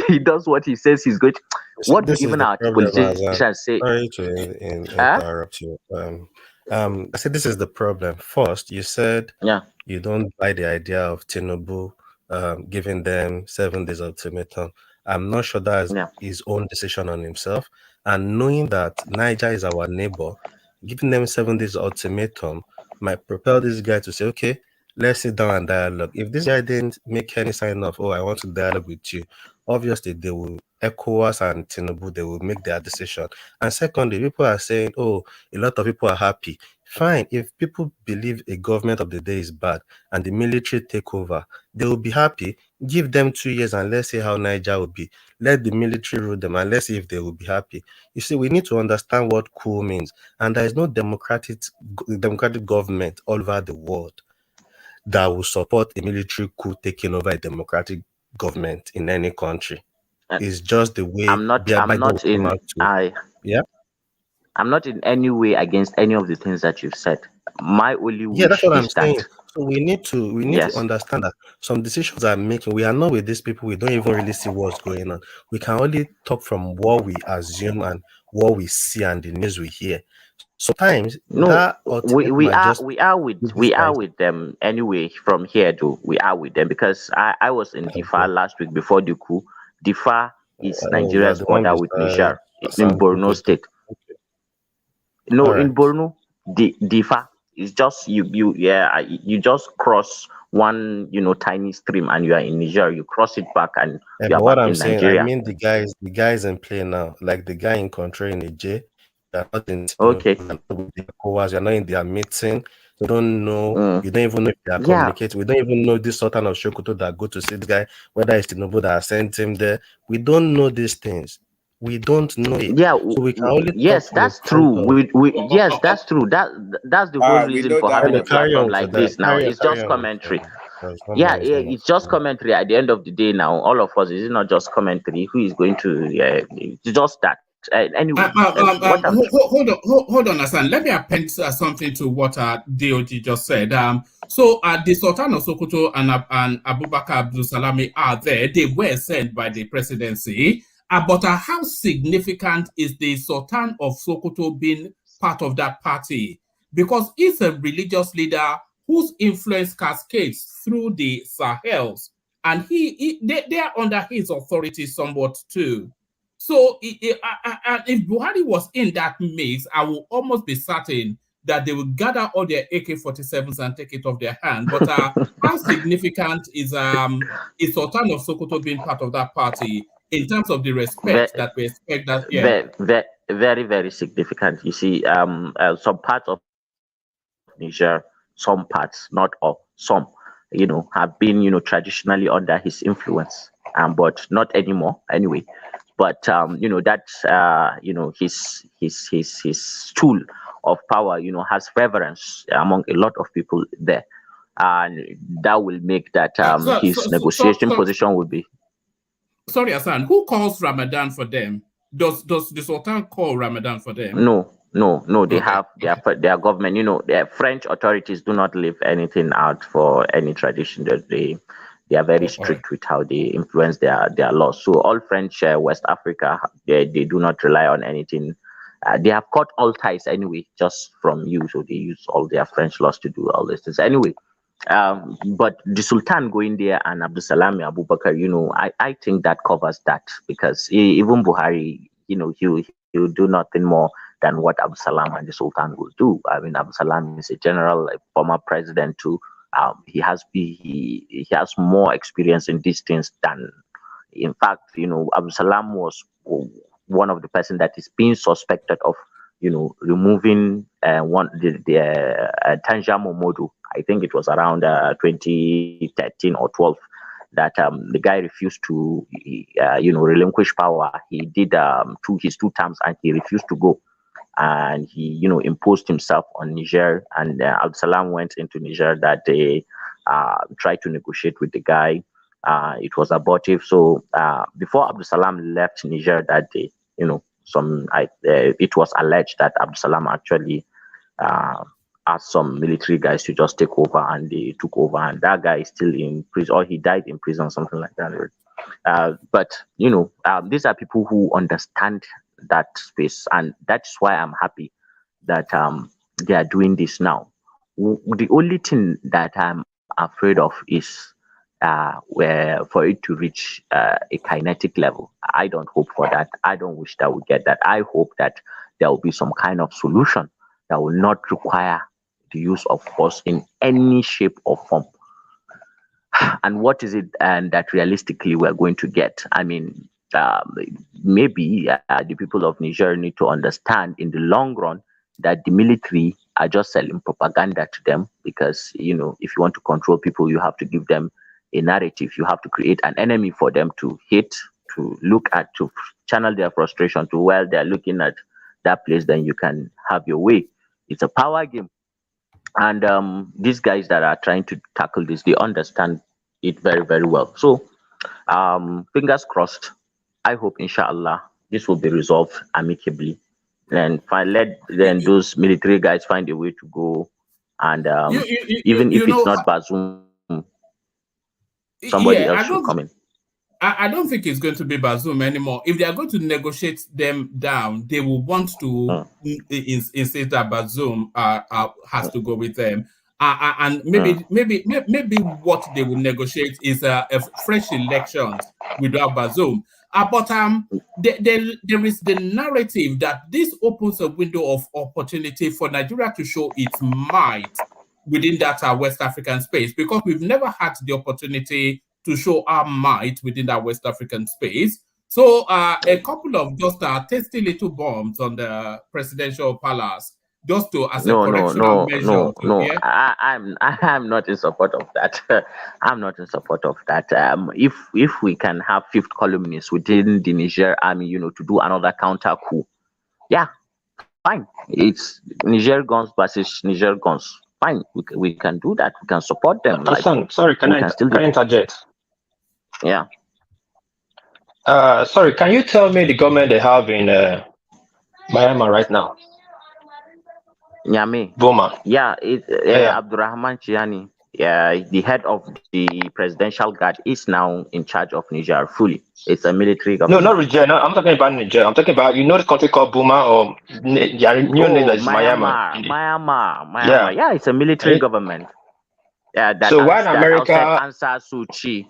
he does what he says he's going to. What do This is even the our problem, politicians say? Sorry to interrupt you. I said this is the problem. First, you said Yeah. you don't buy the idea of Tinubu giving them 7 days ultimatum. I'm not sure that's his own decision on himself. And knowing that Niger is our neighbor, giving them 7 days ultimatum might propel this guy to say, okay, let's sit down and dialogue. If this guy didn't make any sign of, I want to dialogue with you, obviously they will ECOWAS and Tinubu, they will make their decision. And secondly, people are saying, a lot of people are happy. Fine, if people believe a government of the day is bad and the military take over, they will be happy. Give them 2 years and let's see how Niger will be. Let the military rule them and let's see if they will be happy. You see, we need to understand what coup means. And there is no democratic government all over the world that will support a military coup taking over a democratic government in any country. It's just the way I'm not in any way against any of the things that you've said. My only wish that's what I'm is saying. that So we need to understand that some decisions are making. We are not with these people. We don't even really see what's going on. We can only talk from what we assume and what we see and the news we hear. Sometimes we are with them anyway from here though. We are with them because I was in Difa last week before the coup. Difa is Nigeria's border with Niger in Borno State. No, in Borno, Difa is just you just cross one tiny stream and you are in Niger. You cross it back and you are what back I'm in saying, Nigeria. I mean the guys in play now, like the guy in control in Niger. You're not in Okay. you're not with the ECOWAS, you're not in their meeting. You don't know. You don't even know if they are communicating. We don't even know this Sultan of Sokoto that go to see this guy, whether it's Tinubu that sent him there. We don't know these things. We don't know it. Yeah. So we can only Yes, that's true. Yes, that's true. That's the whole We reason know for that having a much. platform like this. Now it's just commentary. Yeah, it's just commentary at the end of the day now. All of us, is it not just commentary? Who is going to, it's just that. Anyway, what I'm hold on, Hassan. Let me append something to what DOG just said. So the Sultan of Sokoto and Abubakar Abdul Salami are there. They were sent by the presidency. But how significant is the Sultan of Sokoto being part of that party? Because he's a religious leader whose influence cascades through the Sahels, and they are under his authority somewhat too. So if Buhari was in that mix, I will almost be certain that they will gather all their AK-47s and take it off their hand. But how significant is Sultan of Sokoto being part of that party in terms of the respect that we expect that? Yeah, very, very significant. You see, some parts of Niger, some parts, not all, some, have been, traditionally under his influence, but not anymore anyway. But that's his tool of power, has reverence among a lot of people there, and that will make that his negotiation position would be. Sorry, Hassan, who calls Ramadan for them? Does the Sultan call Ramadan for them? No. They have their government. The French authorities do not leave anything out for any tradition. They are very strict with how they influence their laws. So all French West Africa, they do not rely on anything. They have cut all ties anyway, just from you. So they use all their French laws to do all this things anyway. But the Sultan going there and Abdul Salami Abubakar, I think that covers that, because even Buhari, he'll do nothing more than what Abdul Salam and the Sultan will do. I mean, Abdul Salam is a general, a former president too. He has more experience in these things than, in fact, Abdul Salam was one of the person that is being suspected of, removing Tanja Momodu. I think it was around 2013 or 12 that the guy refused to, relinquish power. He did his two terms and he refused to go. And he, imposed himself on Niger. And Abdul Salam went into Niger that day, tried to negotiate with the guy. It was abortive. So before Abdul Salam left Niger that day, it was alleged that Abdul Salam actually asked some military guys to just take over, and they took over. And that guy is still in prison, or he died in prison, something like that. But these are people who understand that space, and that's why I'm happy that they are doing this now. The only thing that I'm afraid of is where for it to reach a kinetic level. I don't hope for that. I don't wish that we get that. I hope that there will be some kind of solution that will not require the use of force in any shape or form. And what is it and that realistically we're going to get? I mean, maybe the people of Niger need to understand in the long run that the military are just selling propaganda to them, because if you want to control people, you have to give them a narrative. You have to create an enemy for them to hate, to look at, to channel their frustration to. While they're looking at that place, then you can have your way. It's a power game. And these guys that are trying to tackle this, they understand it very, very well. So fingers crossed. I hope, inshallah, this will be resolved amicably, and let then those military guys find a way to go. And even if it's not Bazoum, somebody else should come in. I don't think it's going to be Bazoum anymore. If they are going to negotiate them down, they will want to insist that Bazoum has to go with them. And maybe what they will negotiate is a fresh elections without Bazoum. But there is the narrative that this opens a window of opportunity for Nigeria to show its might within that West African space, because we've never had the opportunity to show our might within that West African space. So a couple of just tasty little bombs on the presidential palace, just to as a correctional measure. Yeah? I'm not in support of that. I'm not in support of that. If we can have fifth columnists within the Niger army, to do another counter coup, yeah, fine. It's Niger guns versus Niger guns. fine. We can do that. We can support them. Like, Hassan, sorry, can I interject? Yeah. Sorry, can you tell me the government they have in Miami right now? Nyame. Boma. Yeah, Yeah. Abdurrahman Chiani, the head of the presidential guard, is now in charge of Niger fully. It's a military No, government. not Niger. No, I'm talking about Niger. I'm talking about, the country called Boma, or new name is Myanmar. Myanmar. Yeah, it's a military government. Yeah, so why in America answer Suu Kyi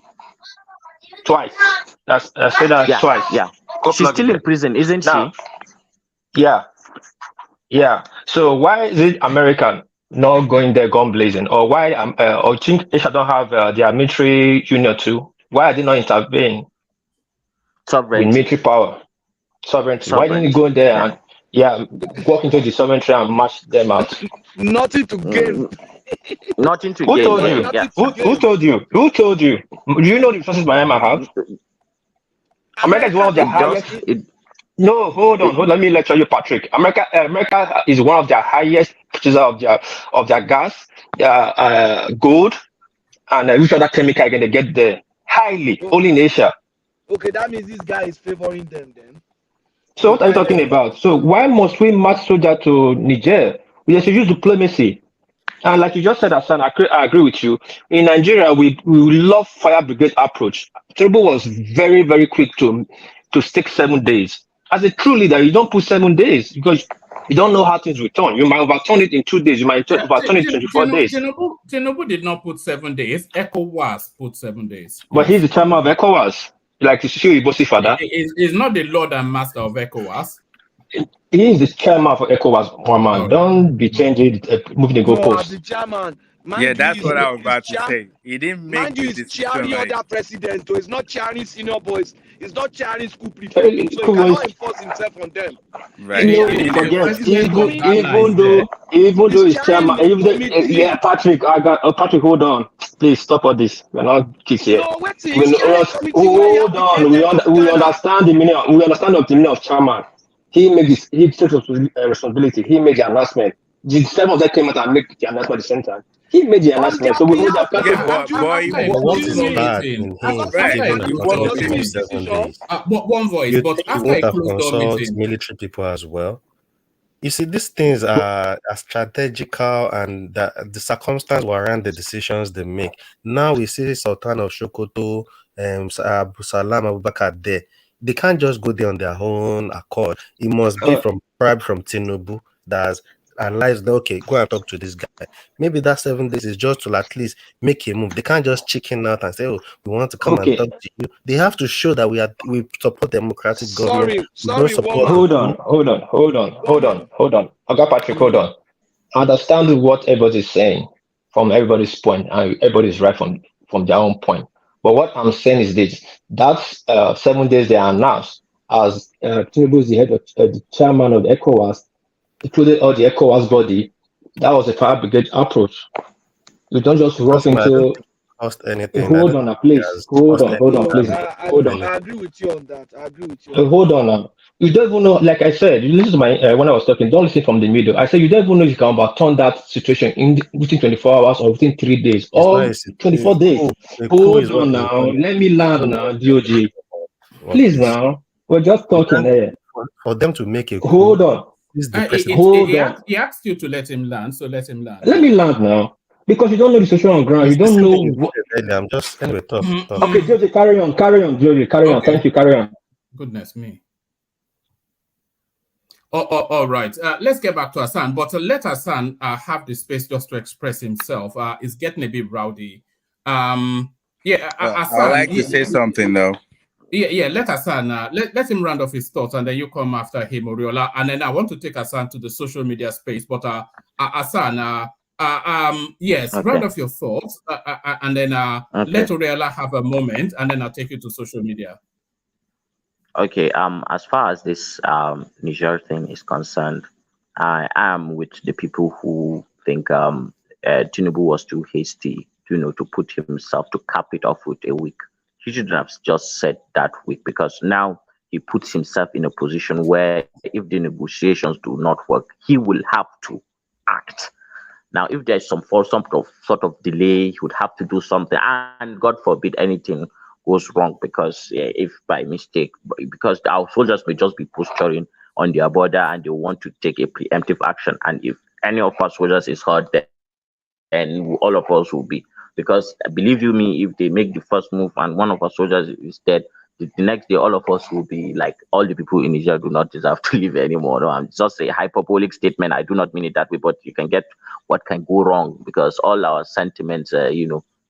twice? I said that twice. Yeah, she's still in prison, isn't she? Yeah. So why is it American not going there gun blazing, or why or think Asia don't have their military unit too? Why are they not intervening with military power? Sovereignty. Why didn't you go there and walk into the sovereignty and match them out? Nothing to gain. Nothing to Who gain. Told you? Yeah. Who told you? Who told you? Do you know the resources Miami have? America is one of the highest. No, hold on. Let me lecture you, Patrick. America is one of the highest producers of their gas, gold, and which other chemical again they get there highly, only in Asia. Okay, that means this guy is favoring them then. So what are you talking about? So why must we match soldier to Niger? We should use diplomacy. And like you just said, Hassan, I agree with you. In Nigeria, we love fire brigade approach. Tinubu was very, very quick to stick 7 days. As a true leader, you don't put 7 days because you don't know how things will turn. You might overturn it in 2 days. You might overturn it in 24 days. Tinubu did not put 7 days. ECOWAS put 7 days. But he's the chairman of ECOWAS. Like you see, Ibosi father. He's not the Lord and Master of ECOWAS. He is the chairman for ECOWAS, one man. Don't be changing, moving the goalposts. The chairman. That's what I was about to say. He didn't make the decision. Chairing other presidents, though. He's not chairing senior boys. He's not chairing school people. So he cannot enforce himself on them. Right. Even though he's chairman, Patrick, Patrick, hold on. Please stop all this. We're not kids here. Hold on. We understand the meaning. We understand the meaning of chairman. He takes responsibility. He made the announcement. The 7 of them came out and make the announcement at the same time. He made the announcement, so we hold that. What is bad in him? One voice, but after a closed door meeting, military people as well. You see, these things are strategical, and the circumstance around the decisions they make. Now we see Sultan of Sokoto, Abu Salam Abubakar there. They can't just go there on their own accord. It must be from Tinubu that's analyzed. Okay, go and talk to this guy. Maybe that 7 days is just to at least make a move. They can't just chicken out and say, "Oh, we want to come and talk to you." They have to show that we support democratic government. Hold on. Okay, Patrick, hold on. I understand what everybody's saying from everybody's point, and everybody's right from their own point. But what I'm saying is this: that's 7 days they announced as Tinubu is the head of the chairman of the ECOWAS, included all the ECOWAS body. That was a fire brigade approach. You don't just rush into. Anything. Hold on, please. Hold on, please. Hold on. I agree with you on that. Hold on now. You don't even know. Like I said, you listen to my when I was talking. Don't listen from the middle. I said you don't even know if you can overturn that situation within 24 hours or within 3 days or 24 days. Hold on now. Let me land now, DOG. Please now. We're just talking there. For them to make a hold on. He asked you to let him land, so let him land. Let me land now. Because you don't know the situation on ground, you don't know what. I'm just anyway. Talk. Okay, Joji, carry on, Joji, carry on. Thank you, carry on. Goodness me. All right. Let's get back to Hassan, but let Hassan have the space just to express himself. It's getting a bit rowdy. Hassan, I'd like to say something though. Yeah. Let Hassan let him round off his thoughts, and then you come after him, Oriola. And then I want to take Hassan to the social media space. But Hassan, yes, okay. Round off your thoughts, and then let Oriola have a moment, and then I'll take you to social media. Okay. As far as this Niger thing is concerned, I am with the people who think Tinubu was too hasty, to put himself to cap it off with a week. He shouldn't have just said that week, because now he puts himself in a position where if the negotiations do not work, he will have to act. Now, if there's some sort of delay, he would have to do something, and God forbid anything goes wrong, because if by mistake, because our soldiers may just be posturing on their border and they want to take a preemptive action, and if any of our soldiers is hurt, then all of us will be. Because believe you me, if they make the first move and one of our soldiers is dead, the next day all of us will be like, all the people in Nigeria do not deserve to live anymore. No, I'm just a hyperbolic statement. I do not mean it that way, but you can get what can go wrong, because all our sentiments,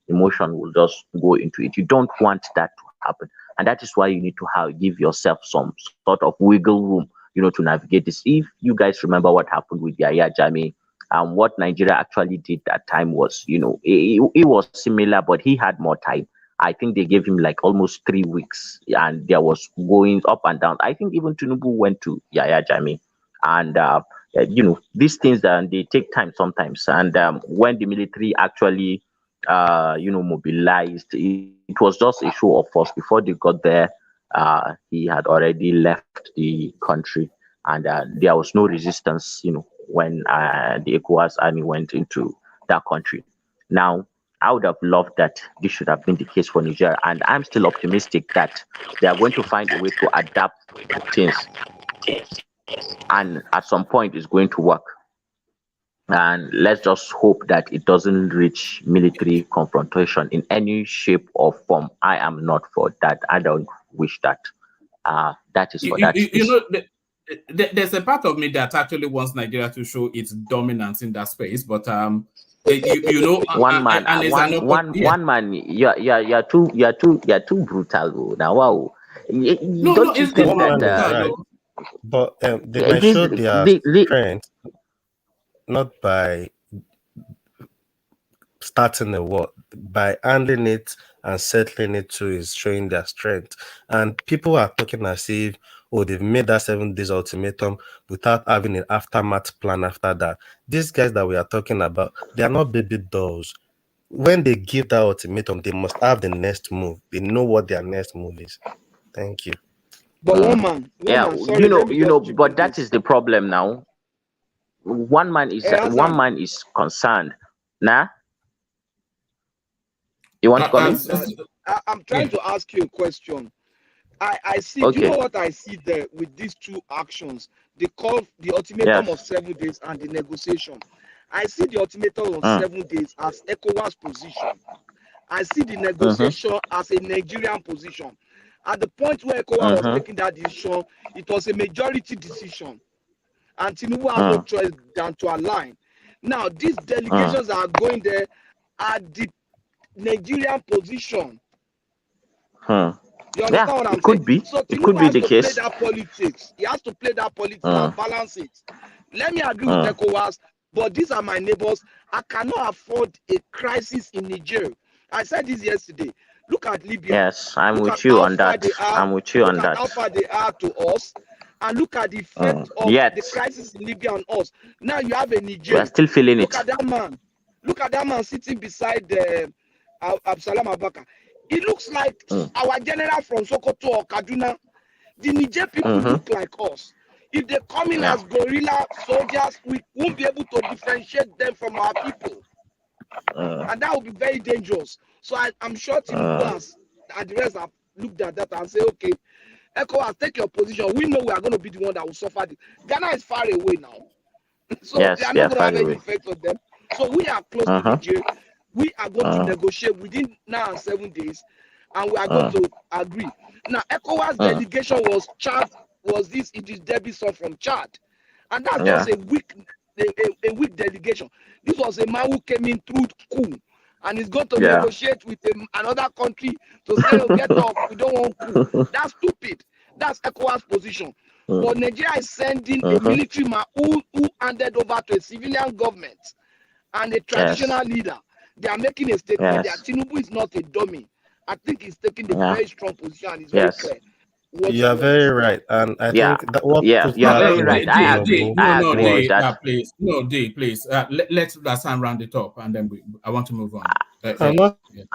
emotion will just go into it. You don't want that to happen, and that is why you need to give yourself some sort of wiggle room, to navigate this. If you guys remember what happened with Yaya Jami, what Nigeria actually did that time was, it was similar, but he had more time. I think they gave him like almost 3 weeks, and there was going up and down. I think even Tinubu went to Yaya Jami, and these things they take time sometimes. And when the military actually, mobilized, it was just a show of force. Before they got there, he had already left the country, and there was no resistance, when the ECOWAS army went into that country. Now, I would have loved that this should have been the case for Nigeria, and I'm still optimistic that they are going to find a way to adapt to things, and at some point it's going to work. And let's just hope that it doesn't reach military confrontation in any shape or form. I am not for that. I don't wish that. That is for that. There's a part of me that actually wants Nigeria to show its dominance in that space, but one man. You're too brutal now. Wow. Don't you think that? Right. But they might show their strength not by starting a war, by handling it and settling it too is showing their strength. And people are talking as if, they've made that 7 days ultimatum without having an aftermath plan after that. These guys that we are talking about, they are not baby dolls. When they give that ultimatum, they must have the next move. They know what their next move is. Thank you. But one man, sorry, but that is the problem now. One man is concerned. Nah, you want to come in? I'm trying to ask you a question. I see. Okay. Do you know what I see there with these two actions? They call the ultimatum of 7 days and the negotiation. I see the ultimatum of 7 days as ECOWAS position. I see the negotiation as a Nigerian position. At the point where ECOWAS was taking that decision, it was a majority decision. And Tinubu has no choice than to align. Now, these delegations are going there at the Nigerian position. You understand what I'm saying? So Tinubu has to play that politics. He has to play that politics and balance it. Let me agree with ECOWAS, but these are my neighbors. I cannot afford a crisis in Niger. I said this yesterday. Look at Libya. Yes, I'm with you on that. I'm with you on that. How far they are to us, and look at the effect of the crisis in Libya on us. Now you have a Niger. We're still feeling Look at that man. Look at that man sitting beside Absalam Abaka. It looks like our general from Sokoto or Kaduna. The Niger people look like us. If they come in as guerrilla soldiers, we won't be able to differentiate them from our people. And that would be very dangerous. So I'm sure Tinubu and the rest have looked at that and say, okay, ECOWAS, take your position. We know we are going to be the one that will suffer. Ghana is far away now. So they are not going to have any effect on them. So we are close to Nigeria. We are going to negotiate within now and 7 days, and we are going to agree. Now, ECOWAS delegation it is Debbie's son from Chad, and that's just a weak delegation. This was a man who came in through Coup, and he's going to negotiate with another country to say, get off, we don't want Coup. That's stupid. That's ECOWAS position. But Nigeria is sending a military man who handed over to a civilian government and a traditional leader. They are making a statement that Tinubu is not a dummy. I think he's taking a very strong position and it's very clear. You are very right, and I think that what you're very right. I agree. Please, please. Let's Hassan round it up, and then I want to move on.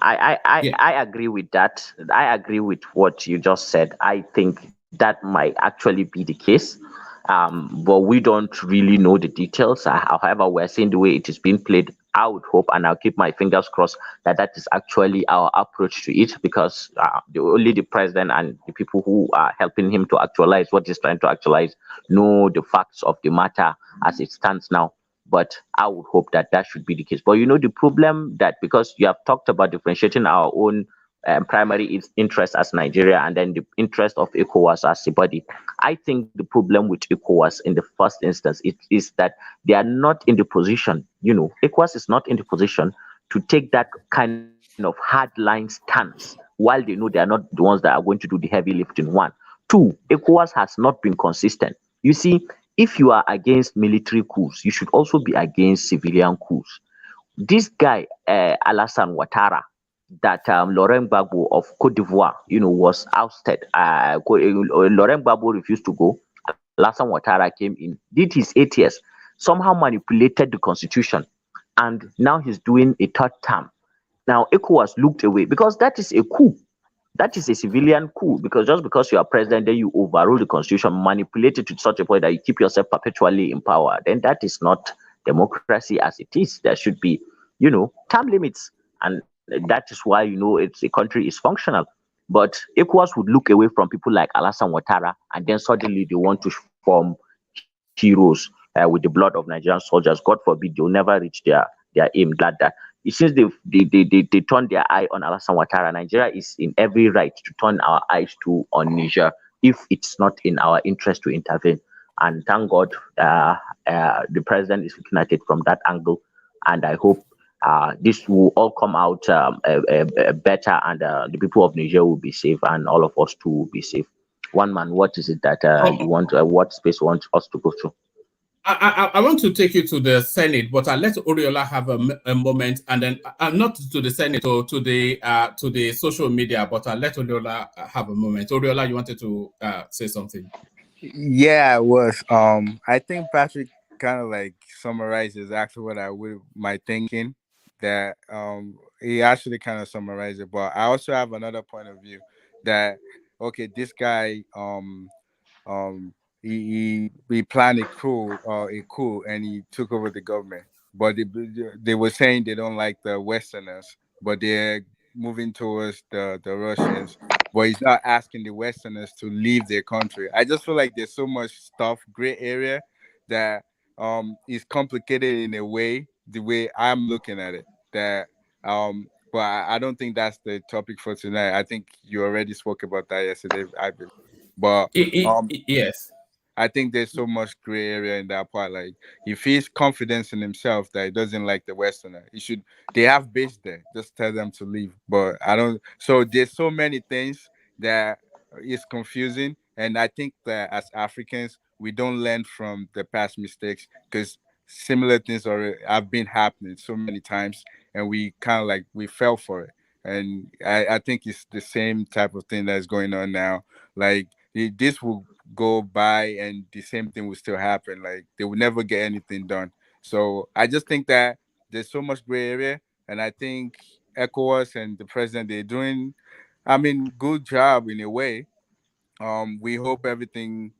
I agree with that. I agree with what you just said. I think that might actually be the case. But we don't really know the details. However, we're seeing the way it is being played. I would hope, and I'll keep my fingers crossed, that that is actually our approach to it, because only the president and the people who are helping him to actualize what he's trying to actualize know the facts of the matter as it stands now. But I would hope that that should be the case. But the problem that, because you have talked about differentiating our own primary interest as Nigeria and then the interest of ECOWAS as a body. I think the problem with ECOWAS in the first instance is that they are not in the position, ECOWAS is not in the position to take that kind of hardline stance while they know they are not the ones that are going to do the heavy lifting. One. Two, ECOWAS has not been consistent. You see, if you are against military coups, you should also be against civilian coups. This guy, Alassane Ouattara, that Laurent Gbagbo of Cote d'Ivoire, was ousted. Laurent Gbagbo refused to go. Alassane Ouattara came in, did his 8 years, somehow manipulated the constitution, and now he's doing a third term. Now ECOWAS looked away because that is a coup. That is a civilian coup, because just because you are president, then you overrule the constitution, manipulate it to such a point that you keep yourself perpetually in power. Then that is not democracy as it is. There should be, term limits, and that is why it's a country is functional. But ECOWAS would look away from people like Alassane Ouattara, and then suddenly they want to form heroes with the blood of Nigerian soldiers. God forbid they'll never reach their aim. Glad that since they turned their eye on Alassane Ouattara, Nigeria is in every right to turn our eyes to on Niger if it's not in our interest to intervene. And thank God the president is looking at it from that angle, and I hope this will all come out better, and the people of Niger will be safe, and all of us too will be safe. One man, what is it that you want? What space you want us to go through? I want to take you to the Senate, but I'll let Oriola have a moment, and then not to the Senate or to the social media, but I'll let Oriola have a moment. Oriola, you wanted to say something? Yeah, it was. I think Patrick kind of like summarizes actually what my thinking. That he actually kind of summarized it, but I also have another point of view that okay, this guy um he planned a coup and he took over the government, but they were saying they don't like the Westerners, but they're moving towards the Russians, but he's not asking the Westerners to leave their country. I just feel like there's so much stuff, gray area, that is complicated in a way, the way I'm looking at it, that but I don't think that's the topic for tonight. I think you already spoke about that yesterday, I believe. But yes, I think there's so much gray area in that part. Like, he feels confidence in himself that he doesn't like the Westerner. They have base there. Just tell them to leave. But I don't. So there's so many things that is confusing. And I think that as Africans, we don't learn from the past mistakes, because similar things have been happening so many times, and we kind of like we fell for it. And I think it's the same type of thing that's going on now. Like, this will go by and the same thing will still happen. Like, they will never get anything done. So I just think that there's so much gray area, and I think ECOWAS and the president, they're doing, good job in a way. We hope everything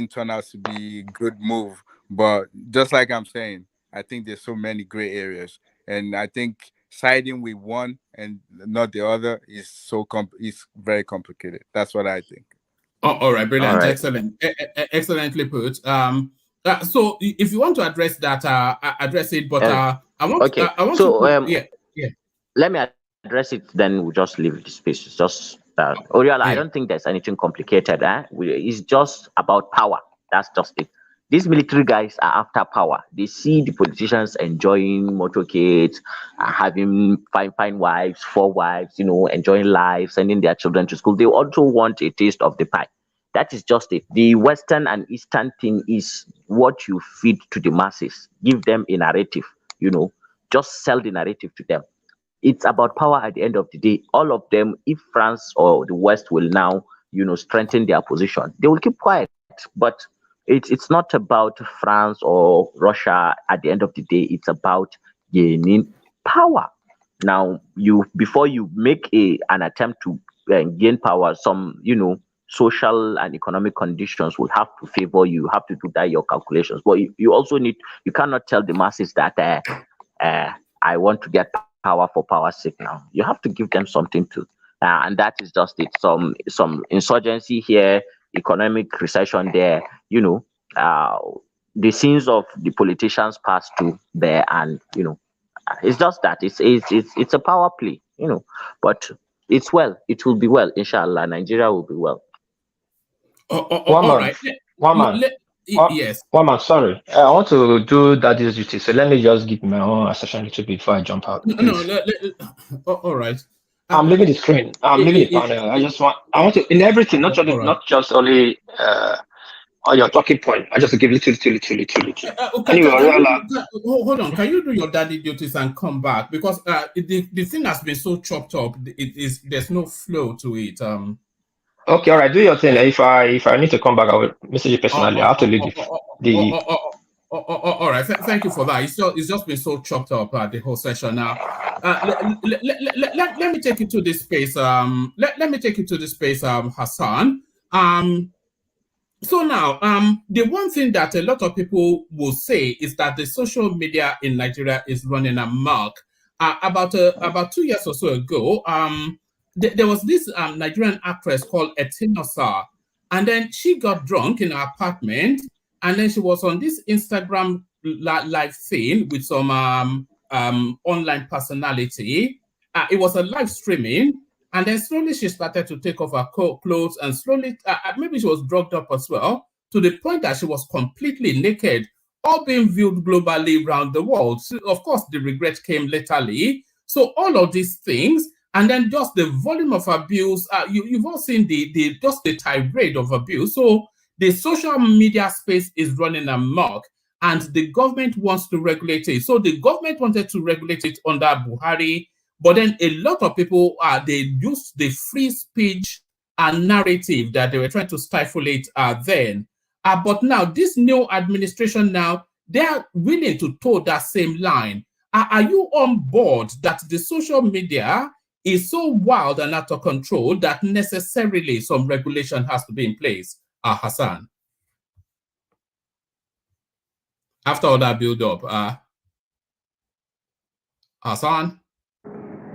turn out to be good move. But just like I'm saying, I think there's so many gray areas, and I think siding with one and not the other is is very complicated. That's what I think. All right, brilliant, All right. excellent, excellently put. So if you want to address that, address it. But I want, okay. I want So to, yeah. Let me address it. Then we'll just leave the space. It's just Oriola. I don't think there's anything complicated. It's just about power. That's just it. These military guys are after power. They see the politicians enjoying motorcades, having fine wives, 4 wives, enjoying life, sending their children to school. They also want a taste of the pie. That is just it. The Western and Eastern thing is what you feed to the masses. Give them a narrative, just sell the narrative to them. It's about power at the end of the day. All of them, if France or the West will now, strengthen their position, they will keep quiet. But it's not about France or Russia at the end of the day. It's about gaining power. Now, before you make an attempt to gain power, social and economic conditions will have to favor you. You have to do that your calculations, but you also need, you cannot tell the masses that I want to get power for power's sake. Now you have to give them something to, and that is just it. Some insurgency here, economic recession there. The sins of the politicians pass to there, and it's just that it's a power play. But it's well. It will be well, inshallah. Nigeria will be well. One All man, right. one man, Yes. one man. Sorry, I want to do that duty. So let me just give my own assertion a little bit before I jump out, please. All right. I'm leaving the screen. I'm leaving the panel. I want to in everything, not just only on your talking point. I just give little. Anyway, hold on. Can you do your daddy duties and come back? Because the thing has been so chopped up. There's no flow to it. Okay, all right. Do your thing. If I need to come back, I will message you personally. I have to leave the. All right. Thank you for that. It's just been so chopped up the whole session. Now, let me take you to this space. Let me take you to this space, Hassan. So now, the one thing that a lot of people will say is that the social media in Nigeria is running amok. About 2 years or so ago, there was this Nigerian actress called Etinosa, and then she got drunk in her apartment, and then she was on this Instagram live thing with some online personality. It was a live streaming. And then slowly she started to take off her clothes, and slowly, maybe she was drugged up as well, to the point that she was completely naked, all being viewed globally around the world. So of course, the regret came laterly. So all of these things, and then just the volume of abuse, you've all seen the tirade of abuse. So the social media space is running amok, and the government wants to regulate it. So the government wanted to regulate it under Buhari. But then a lot of people, they used the free speech narrative that they were trying to stifle it then. But now this new administration now, they are willing to toe that same line. Are you on board that the social media is so wild and out of control that necessarily some regulation has to be in place? Hassan. After all that build up, Hassan.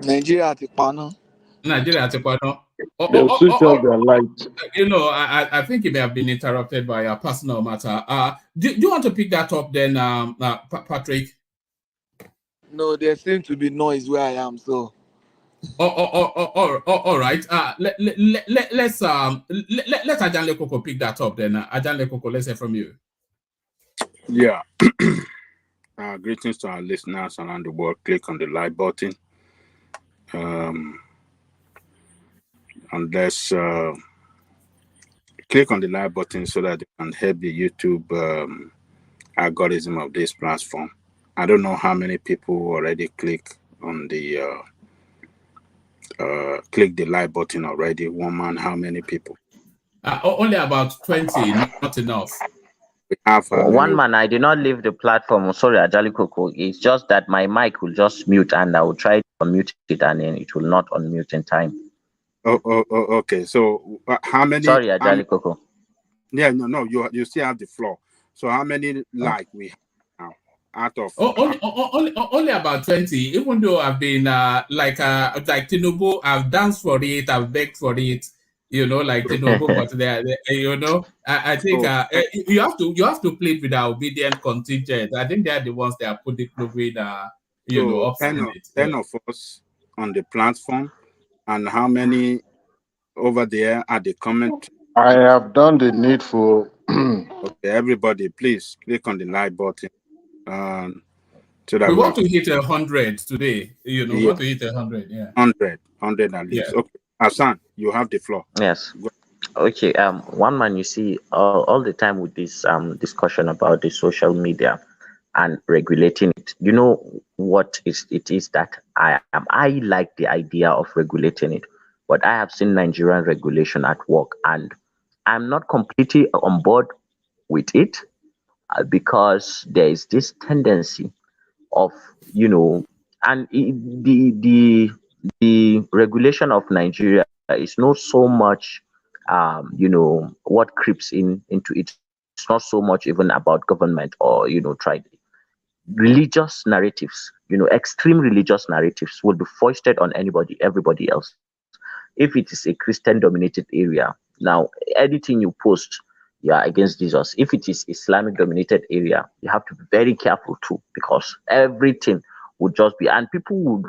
Nigeria at the panel. They'll switch off their lights. I think it may have been interrupted by a personal matter. Do you want to pick that up then, Patrick? No, there seems to be noise where I am, so. All right. Let's Ajanle Koko pick that up then. Ajanle Koko, let's hear from you. Yeah. Greetings to our listeners around the world. Click on the like button. And let's click on the like button so that it can help the YouTube algorithm of this platform. I don't know how many people already click on the click the like button already. One man, how many people? Only about 20, not enough. We have one man. I did not leave the platform. Sorry, Ajali Koko. It's just that my mic will just mute, and I will try to unmute it, and then it will not unmute in time. Okay. So how many? Sorry, Ajali Koko. Yeah, no. You still have the floor. So how many like we have now out of? Only about 20. Even though I've been like Tinubu, I've danced for it, I've begged for it. Like Tinubu, but I think you have to plead with our obedient contingent. I think they are the ones that put the COVID, so 10 of us on the platform, and how many over there at the comment? I have done the needful. Okay, everybody, please click on the like button. So that we want to hit 100 today. We want to hit 100. Yeah, 100 at least. Yeah. Okay, Hassan, you have the floor. Yes. Okay. One man, you see, all the time with this discussion about the social media and regulating it. You know what it is that I like the idea of regulating it, but I have seen Nigerian regulation at work, and I'm not completely on board with it because there is this tendency of and the regulation of Nigeria is not so much what creeps into it. It's not so much even about government or try religious narratives, extreme religious narratives will be foisted on everybody else. If it is a Christian dominated area, now anything you post, you are against Jesus. If it is Islamic dominated area, you have to be very careful too, because everything would just be, and people would,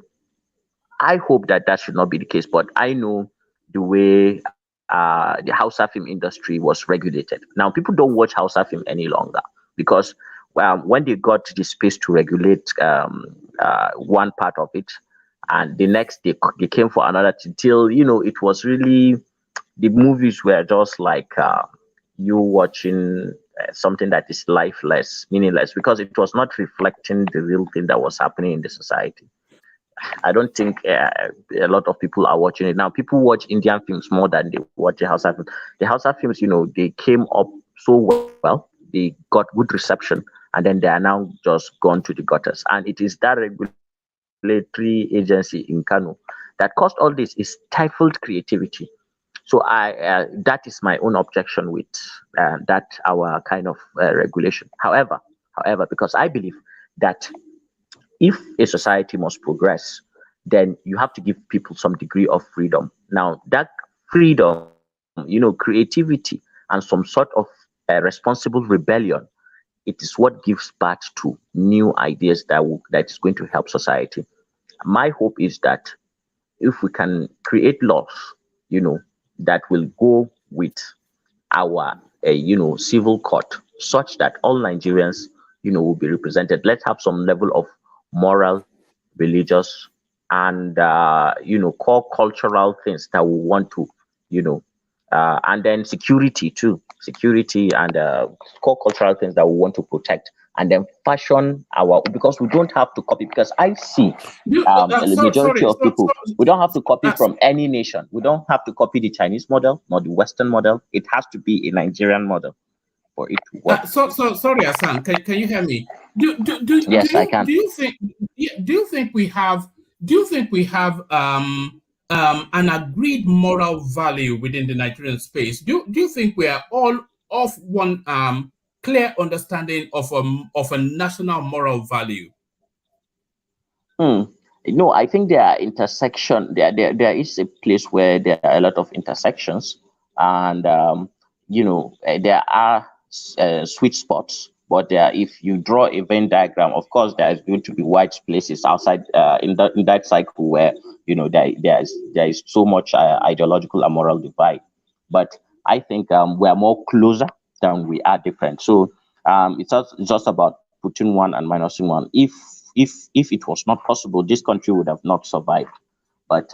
I hope that that should not be the case, but I know the way the Hausa film industry was regulated. Now people don't watch Hausa film any longer because when they got the space to regulate one part of it, and the next they came for another till it was really, the movies were just like you watching something that is lifeless, meaningless, because it was not reflecting the real thing that was happening in the society. I don't think a lot of people are watching it now. People watch Indian films more than they watch the Hausa films. The Hausa films, they came up so well, they got good reception, and then they are now just gone to the gutters. And it is that regulatory agency in Kano that caused all this, is stifled creativity. So that is my own objection with that our kind of regulation. However, because I believe that if a society must progress, then you have to give people some degree of freedom. Now, that freedom, creativity, and some sort of responsible rebellion, it is what gives birth to new ideas that is going to help society. My hope is that if we can create laws, that will go with our, civil court, such that all Nigerians, will be represented. Let's have some level of moral, religious, and core cultural things that we want to, and then security too, security and core cultural things that we want to protect, and then fashion our, because we don't have to copy, because I see the majority of people, we don't have to copy from any nation. We don't have to copy the Chinese model nor the Western model. It has to be a Nigerian model for it to work. Sorry, Hassan, can you hear me? Yes, I can. Do you think we have an agreed moral value within the Nigerian space? Do you think we are all of one clear understanding of a national moral value? No, I think there are intersection. There is a place where there are a lot of intersections, and there are sweet spots. But if you draw a Venn diagram, of course, there is going to be white places outside in that cycle where there is so much ideological and moral divide. But I think we are more closer than we are different. So it's just about putting one and minusing one. If it was not possible, this country would have not survived. But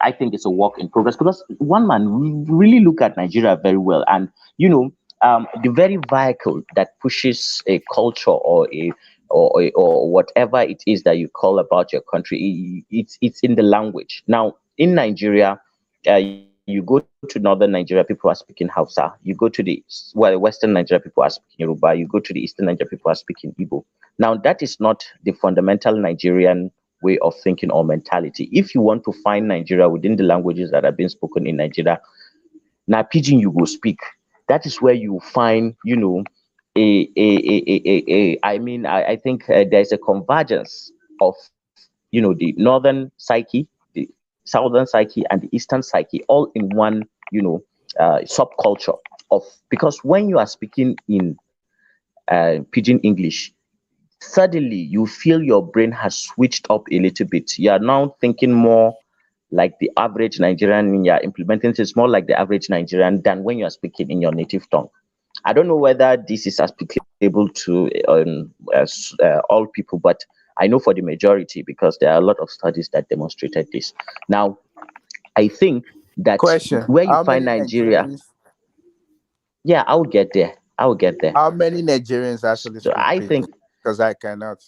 I think it's a work in progress, because one man, we really look at Nigeria very well, and the very vehicle that pushes a culture or whatever it is that you call about your country, it's in the language. Now in Nigeria, you go to northern Nigeria, people are speaking Hausa. You go to the western Nigeria, people are speaking Yoruba. You go to the eastern Nigeria, people are speaking Igbo. Now that is not the fundamental Nigerian way of thinking or mentality. If you want to find Nigeria within the languages that are being spoken in Nigeria, now pidgin you go speak. That is where you find, I think there's a convergence of, the northern psyche, the southern psyche, and the eastern psyche, all in one, subculture of, because when you are speaking in pidgin English, suddenly you feel your brain has switched up a little bit. You are now thinking more like the average Nigerian. When you're implementing it's more like the average Nigerian than when you're speaking in your native tongue. I don't know whether this is applicable to all people, but I know for the majority, because there are a lot of studies that demonstrated this. Now, I think that where you find Nigeria, yeah, I will get there. How many Nigerians actually speak? I think, because I cannot.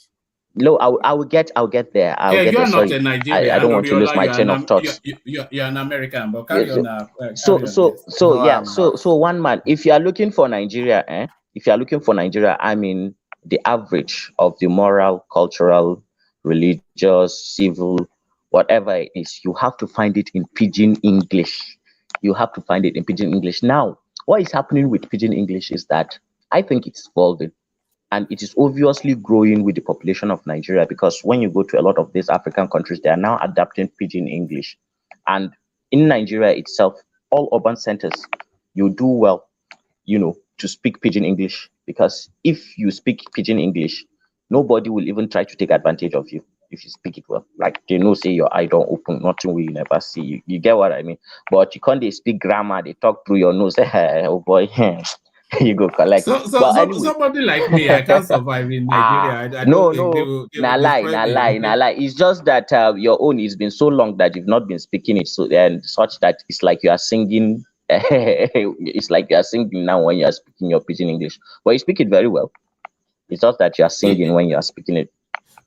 No, I will get there. You're not a Nigerian. I don't want to lose my train of thoughts. You're an American, but carry on. So one man, if you are looking for Nigeria, if you are looking for Nigeria, I mean the average of the moral, cultural, religious, civil, whatever it is, you have to find it in pidgin English. you have to find it in Pidgin English. Now, what is happening with Pidgin English is that I think it's evolving, and it is obviously growing with the population of Nigeria, because when you go to a lot of these African countries, they are now adapting Pidgin English. And in Nigeria itself, all urban centers, you do well, to speak Pidgin English, because if you speak Pidgin English, nobody will even try to take advantage of you if you speak it well. Like, they know, say your eye don't open, nothing will you never see. You get what I mean? But you can't, they speak grammar, they talk through your nose. Oh boy, you go collect. Well, anyway. Somebody like me, I can't survive in Nigeria. I No, don't think they nah will lie, destroy me. nah lie. It's just that your own has been so long that you've not been speaking it, so and such that it's like you are singing. It's like you are singing now when you are speaking your Pidgin English, but you speak it very well. It's just that you are singing when you are speaking it.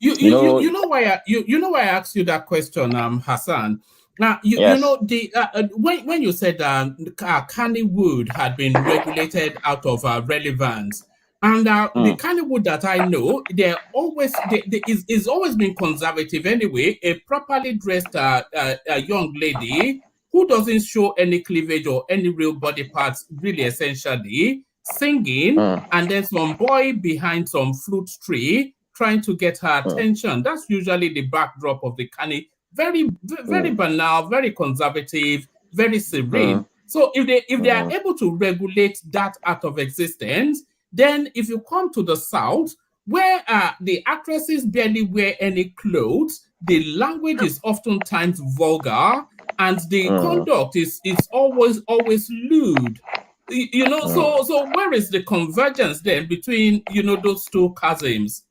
You know why I asked you that question, Hassan. Now you know the when you said Kannywood had been regulated out of relevance, and the Kannywood that I know, they're always is always been conservative anyway. A properly dressed a young lady who doesn't show any cleavage or any real body parts, really essentially singing, and then some boy behind some fruit tree trying to get her attention. That's usually the backdrop of the Kanye. Very, very banal, very conservative, very serene. So if they are able to regulate that out of existence, then if you come to the South, where the actresses barely wear any clothes, the language is oftentimes vulgar, and the conduct is always lewd. So where is the convergence then between those two chasms?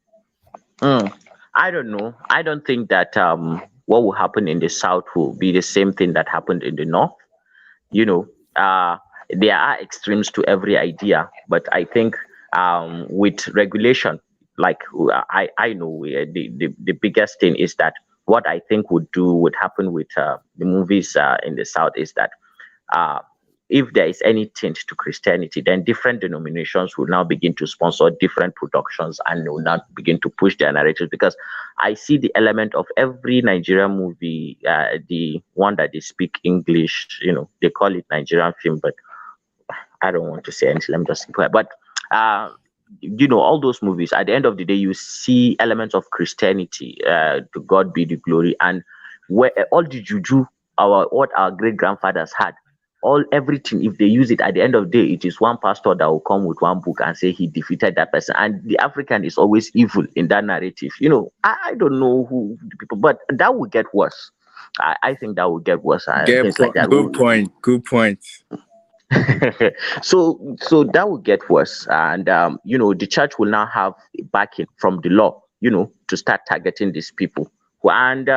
I don't know. I don't think that what will happen in the South will be the same thing that happened in the North. There are extremes to every idea, but I think with regulation, like I know the biggest thing is that what I think would happen with the movies in the South is that if there is any tint to Christianity, then different denominations will now begin to sponsor different productions and will now begin to push their narratives. Because I see the element of every Nigerian movie, the one that they speak English, they call it Nigerian film, but I don't want to say anything. Let me just keep quiet. But all those movies, at the end of the day, you see elements of Christianity. To God be the glory, and where all the juju, what our great grandfathers had. Everything, if they use it, at the end of the day, it is one pastor that will come with one book and say he defeated that person, and the African is always evil in that narrative. I don't know who the people, but that will get worse. I think that will get worse. Things like that. Good point. So that will get worse, and the church will now have backing from the law, to start targeting these people. And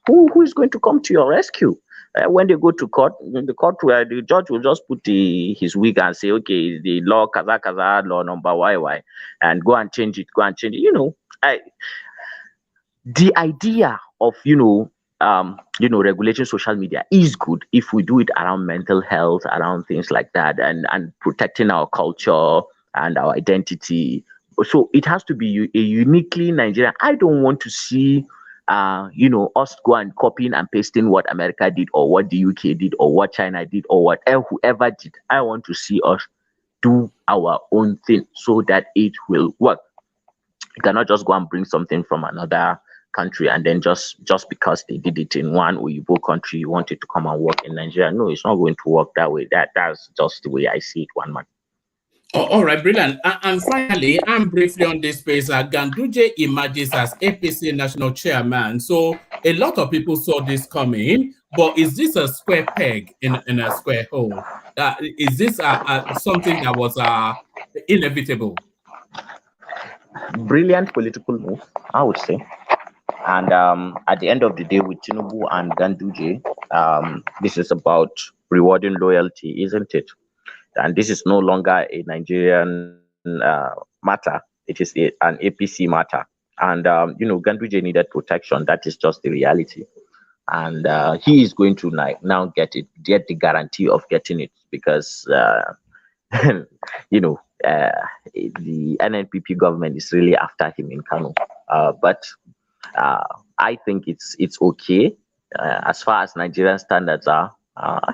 who is going to come to your rescue? When they go to court, in the court where the judge will just put his wig and say, okay, the law kaza law number YY, and go and change it. The idea of regulating social media is good if we do it around mental health, around things like that, and protecting our culture and our identity. So it has to be a uniquely Nigerian. I don't want to see us go and copying and pasting what America did, or what the UK did, or what China did, or whatever whoever did. I want to see us do our own thing so that it will work. You cannot just go and bring something from another country and then just because they did it in one Uyghur country, you want it to come and work in Nigeria. No, it's not going to work that way. That's just the way I see it, one man. All right, brilliant. And finally, I'm briefly on this space. Ganduje emerges as APC national chairman. So a lot of people saw this coming, but is this a square peg in a square hole? Is this something that was inevitable? Brilliant political move, I would say. And at the end of the day, with Tinubu and Ganduje, this is about rewarding loyalty, isn't it? And this is no longer a Nigerian matter. It is an APC matter. And, Ganduje needed protection. That is just the reality. And he is going to now get the guarantee of getting it, because, the NNPP government is really after him in Kano. But I think it's okay as far as Nigerian standards are.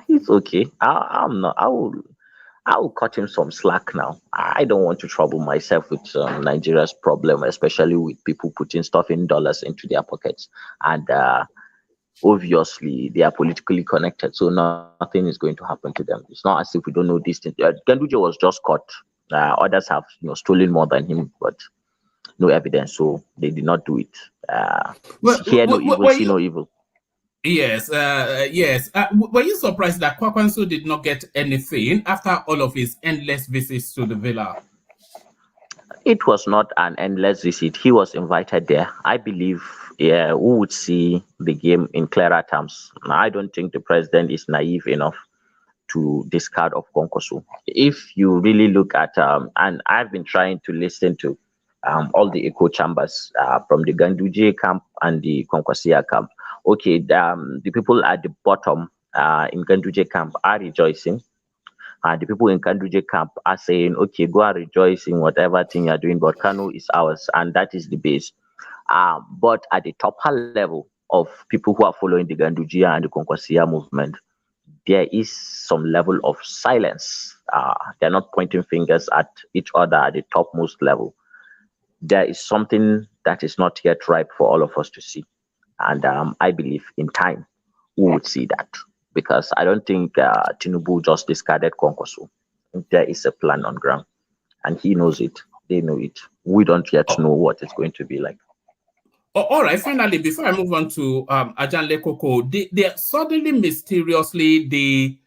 He's okay. I'm not. I will cut him some slack now. I don't want to trouble myself with Nigeria's problem, especially with people putting stuff in dollars into their pockets. And obviously, they are politically connected, so nothing is going to happen to them. It's not as if we don't know these things. Ganduje was just caught. Others have, stolen more than him, but no evidence, so they did not do it. Hear no evil, see no evil. Yes, yes. Were you surprised that Kwakwanso did not get anything after all of his endless visits to the villa? It was not an endless visit. He was invited there. I believe we would see the game in clearer terms. I don't think the president is naive enough to discard of Konkosu. If you really look at, and I've been trying to listen to all the echo chambers from the Ganduje camp and the Konkosia camp. Okay, the people at the bottom in Ganduje camp are rejoicing. The people in Ganduje camp are saying, okay, go and rejoice in whatever thing you're doing, but Kano is ours, and that is the base. But at the topper level of people who are following the Ganduje and the Konkosia movement, there is some level of silence. They're not pointing fingers at each other at the topmost level. There is something that is not yet ripe for all of us to see. And I believe in time we would see that, because I don't think Tinubu just discarded Konkosu. There is a plan on ground, and he knows it. They know it. We don't yet know what it's going to be like. All right, finally, before I move on to Ajanle Koko, they suddenly, mysteriously, the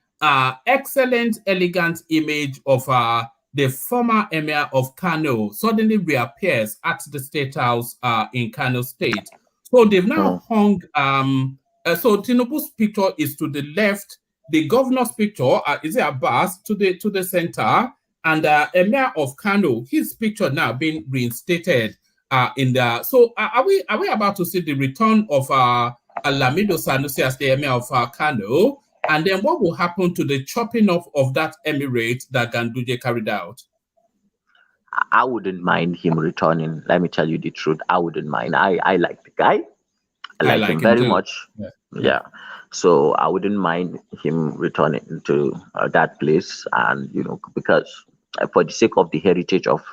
excellent, elegant image of the former emir of Kano suddenly reappears at the State House in Kano State. So they've now hung, so Tinubu's picture is to the left, the governor's picture, is it Abbas, to the center, and emir of Kano, his picture now being reinstated. So are we about to see the return of Lamido Sanusi as the emir of Kano, and then what will happen to the chopping off of that emirate that Ganduje carried out? I wouldn't mind him returning. Let me tell you the truth. I wouldn't mind. I like the guy. I like him very much. Yeah. So I wouldn't mind him returning to that place, and because for the sake of the heritage of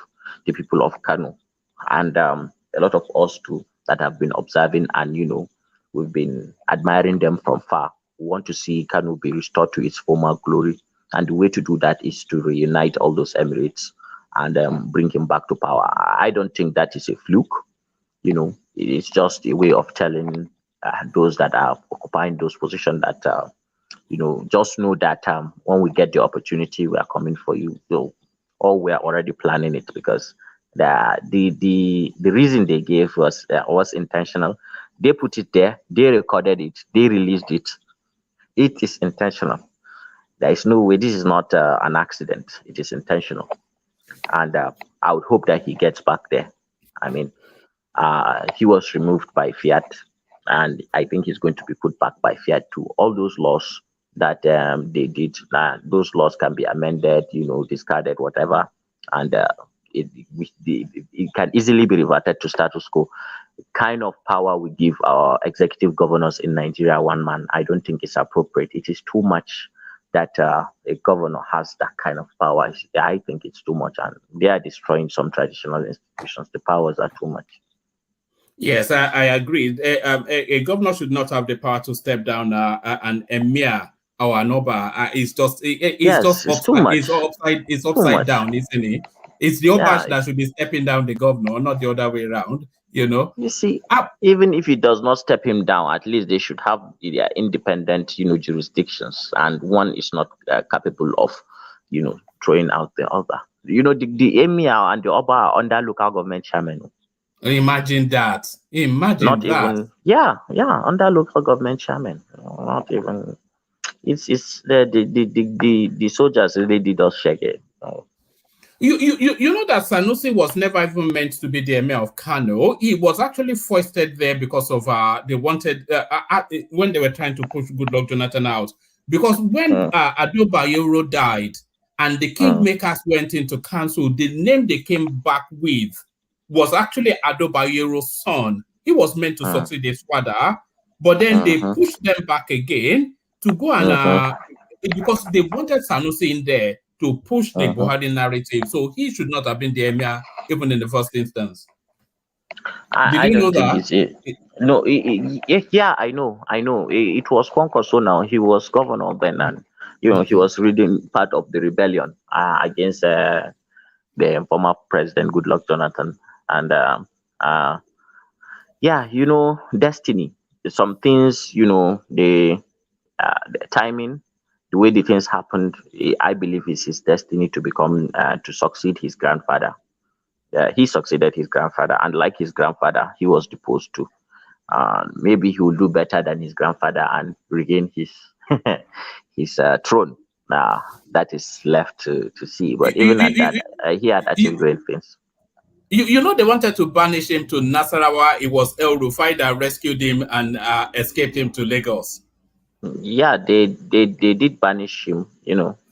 the people of Kano. And a lot of us too that have been observing, and we've been admiring them from far. We want to see Kano be restored to its former glory, and the way to do that is to reunite all those emirates and bring him back to power. I don't think that is a fluke. It's just a way of telling those that are occupying those positions that just know that when we get the opportunity, we are coming for you. Or we are already planning it, because the reason they gave was intentional. They put it there, they recorded it, they released it. It is intentional. There is no way. This is not an accident. It is intentional, and I would hope that he gets back there. I mean, he was removed by Fiat, and I think he's going to be put back by Fiat too. All those laws that they did, those laws can be amended, discarded, whatever, and it can easily be reverted to status quo. Kind of power we give our executive governors in Nigeria, one man, I don't think is appropriate. It is too much that a governor has that kind of power. I think it's too much, and they are destroying some traditional institutions. The powers are too much. Yes, I agree. A governor should not have the power to step down an emir or an oba. It's just upside down, isn't it? It's the Obash that should be stepping down the governor, not the other way around. You see, even if he does not step him down, at least they should have their independent, jurisdictions, and one is not capable of, throwing out the other. The emir and the Oba are under local government chairman. Imagine that. Not even, under local government chairman. Not even. It's the soldiers really did us shake it. You know that Sanusi was never even meant to be the emir of Kano. He was actually foisted there because of they wanted when they were trying to push Goodluck Jonathan out. Because when Ado Bayero died and the kingmakers went into council, the name they came back with was actually Ado Bayero's son. He was meant to succeed his father, but then they pushed them back again to go and because they wanted Sanusi in there to push the Buhari narrative, so he should not have been the emir even in the first instance. Did I you know don't think that? no, yeah, I know. It was Kwankwaso now. He was governor then, and he was leading part of the rebellion against the former president Goodluck Jonathan. And yeah, destiny. Some things, the timing, the way the things happened, I believe is his destiny to become to succeed his grandfather. He succeeded his grandfather, and like his grandfather, he was deposed too. Maybe he will do better than his grandfather and regain his his throne. That is left to see. But even at that, he had achieved great things. They wanted to banish him to Nasarawa. It was El Rufai that rescued him and escaped him to Lagos. Yeah, they did banish him.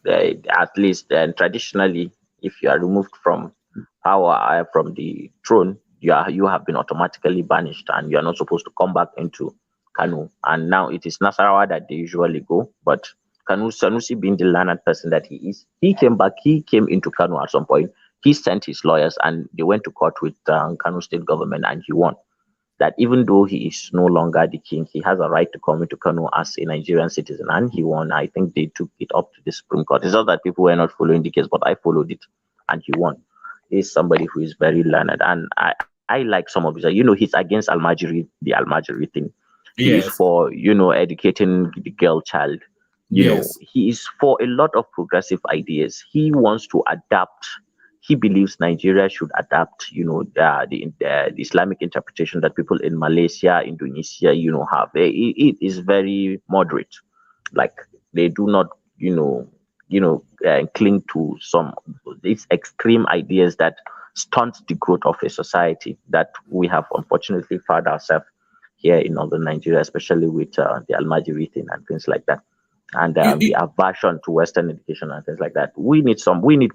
At least traditionally, if you are removed from power, from the throne, you have been automatically banished, and you are not supposed to come back into Kanu. And now it is Nasarawa that they usually go. But Sanusi, being the learned person that he is, he came back. He came into Kanu at some point. He sent his lawyers, and they went to court with Kanu state government, and he won. That even though he is no longer the king, he has a right to come into Kanu as a Nigerian citizen, and he won. I think they took it up to the Supreme Court. It's not that people were not following the case, but I followed it, and he won. He's somebody who is very learned, and I like some of his. He's against Almajiri, the Almajiri thing. He is for educating the girl child. He is for a lot of progressive ideas. He wants to adapt. He believes Nigeria should adapt, the Islamic interpretation that people in Malaysia, Indonesia, have. It is very moderate. Like they do not, cling to some these extreme ideas that stunt the growth of a society that we have unfortunately found ourselves here in northern Nigeria, especially with the Almajiri thing and things like that, and the aversion to Western education and things like that. We need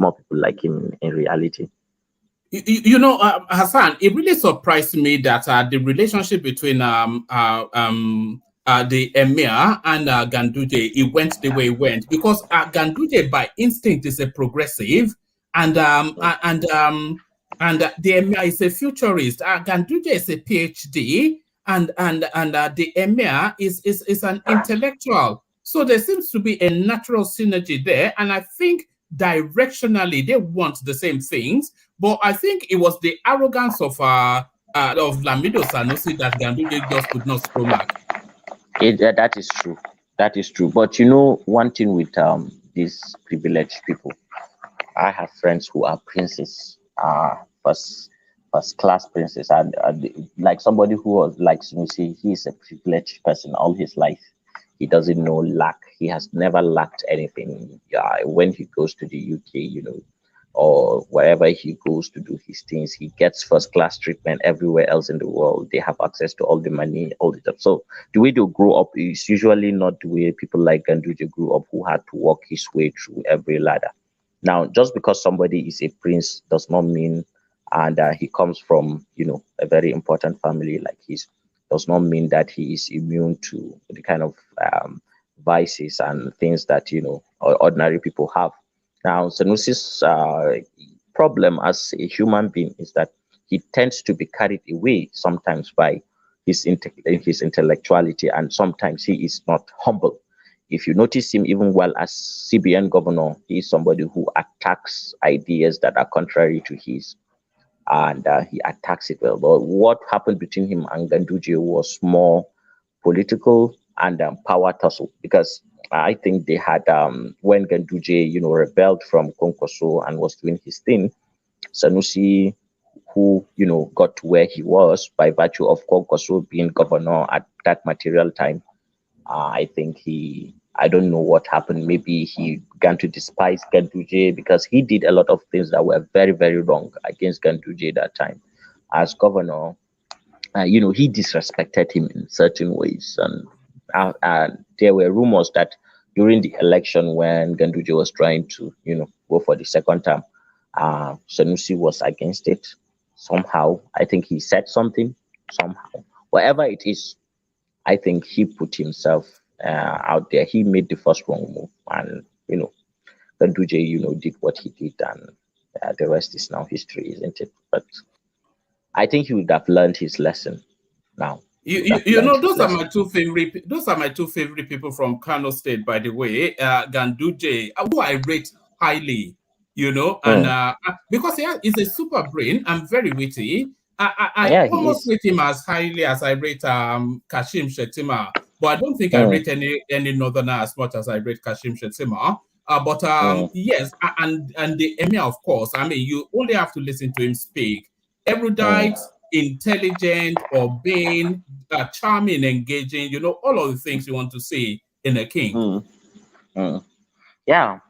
more people like him in reality. Hassan, it really surprised me that the relationship between the emir and Ganduje, it went the way it went, because Ganduje by instinct is a progressive, and the emir is a futurist. Ganduje is a PhD, and the emir is an intellectual. So there seems to be a natural synergy there, and I think directionally they want the same things. But I think it was the arrogance of Lamido Sanusi that Ganduje just could not stomach. That is true. That is true. But one thing with these privileged people, I have friends who are princes, first class princes, and like somebody who was like Sanusi, he is a privileged person all his life. He doesn't know lack. He has never lacked anything. When he goes to the UK, or wherever he goes to do his things, he gets first class treatment. Everywhere else in the world, they have access to all the money, all the stuff. So the way they grow up is usually not the way people like Ganduje grew up, who had to walk his way through every ladder. Now, just because somebody is a prince does not mean, and he comes from a very important family like his, does not mean that he is immune to the kind of vices and things that ordinary people have. Now, Sanusi's problem as a human being is that he tends to be carried away sometimes by his intellectuality, and sometimes he is not humble. If you notice him, even while as CBN governor, he is somebody who attacks ideas that are contrary to his, and he attacks it well. But what happened between him and Ganduje was more political and power tussle, because I think they had when Ganduje rebelled from Konkoso and was doing his thing, Sanusi, who got to where he was by virtue of Konkoso being governor at that material time, I think I don't know what happened. Maybe he began to despise Ganduje because he did a lot of things that were very, very wrong against Ganduje that time as governor. He disrespected him in certain ways, and there were rumors that during the election when Ganduje was trying to go for the second term, Sanusi was against it somehow. I think he said something somehow. Whatever it is, I think he put himself out there. He made the first wrong move, and Ganduje, did what he did, and the rest is now history, isn't it? But I think he would have learned his lesson now. Those are my two favorite. Those are my two favorite people from Kano State, by the way. Ganduje, who I rate highly, and because he's a super brain and very witty. I almost rate him as highly as I rate Kashim Shettima, but I don't think I rate any Northerner as much as I rate Kashim Shettima. But yes, and the Emir, of course. I mean, you only have to listen to him speak. Erudite, intelligent, urbane, charming, engaging, all of the things you want to see in a king. Yeah,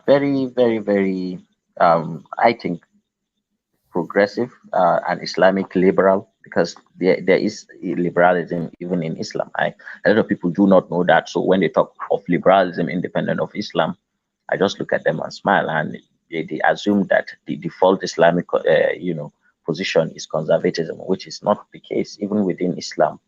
very, very, very, I think, progressive and Islamic liberal, because there is liberalism even in Islam. A lot of people do not know that. So when they talk of liberalism independent of Islam, I just look at them and smile, and they assume that the default Islamic, position is conservatism, which is not the case. Even within Islam,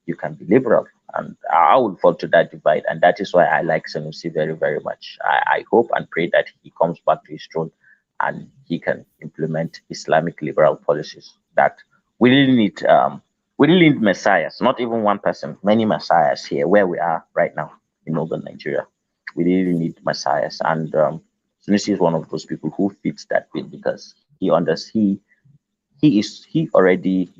you can be liberal, and I will fall to that divide, and that is why I like Sanusi very, very much. I hope and pray that he comes back to his throne and he can implement Islamic liberal policies. That we really need. We really need messiahs, not even one person, many messiahs here where we are right now in northern Nigeria. We really need messiahs, and Sanusi is one of those people who fits that bill, because he already,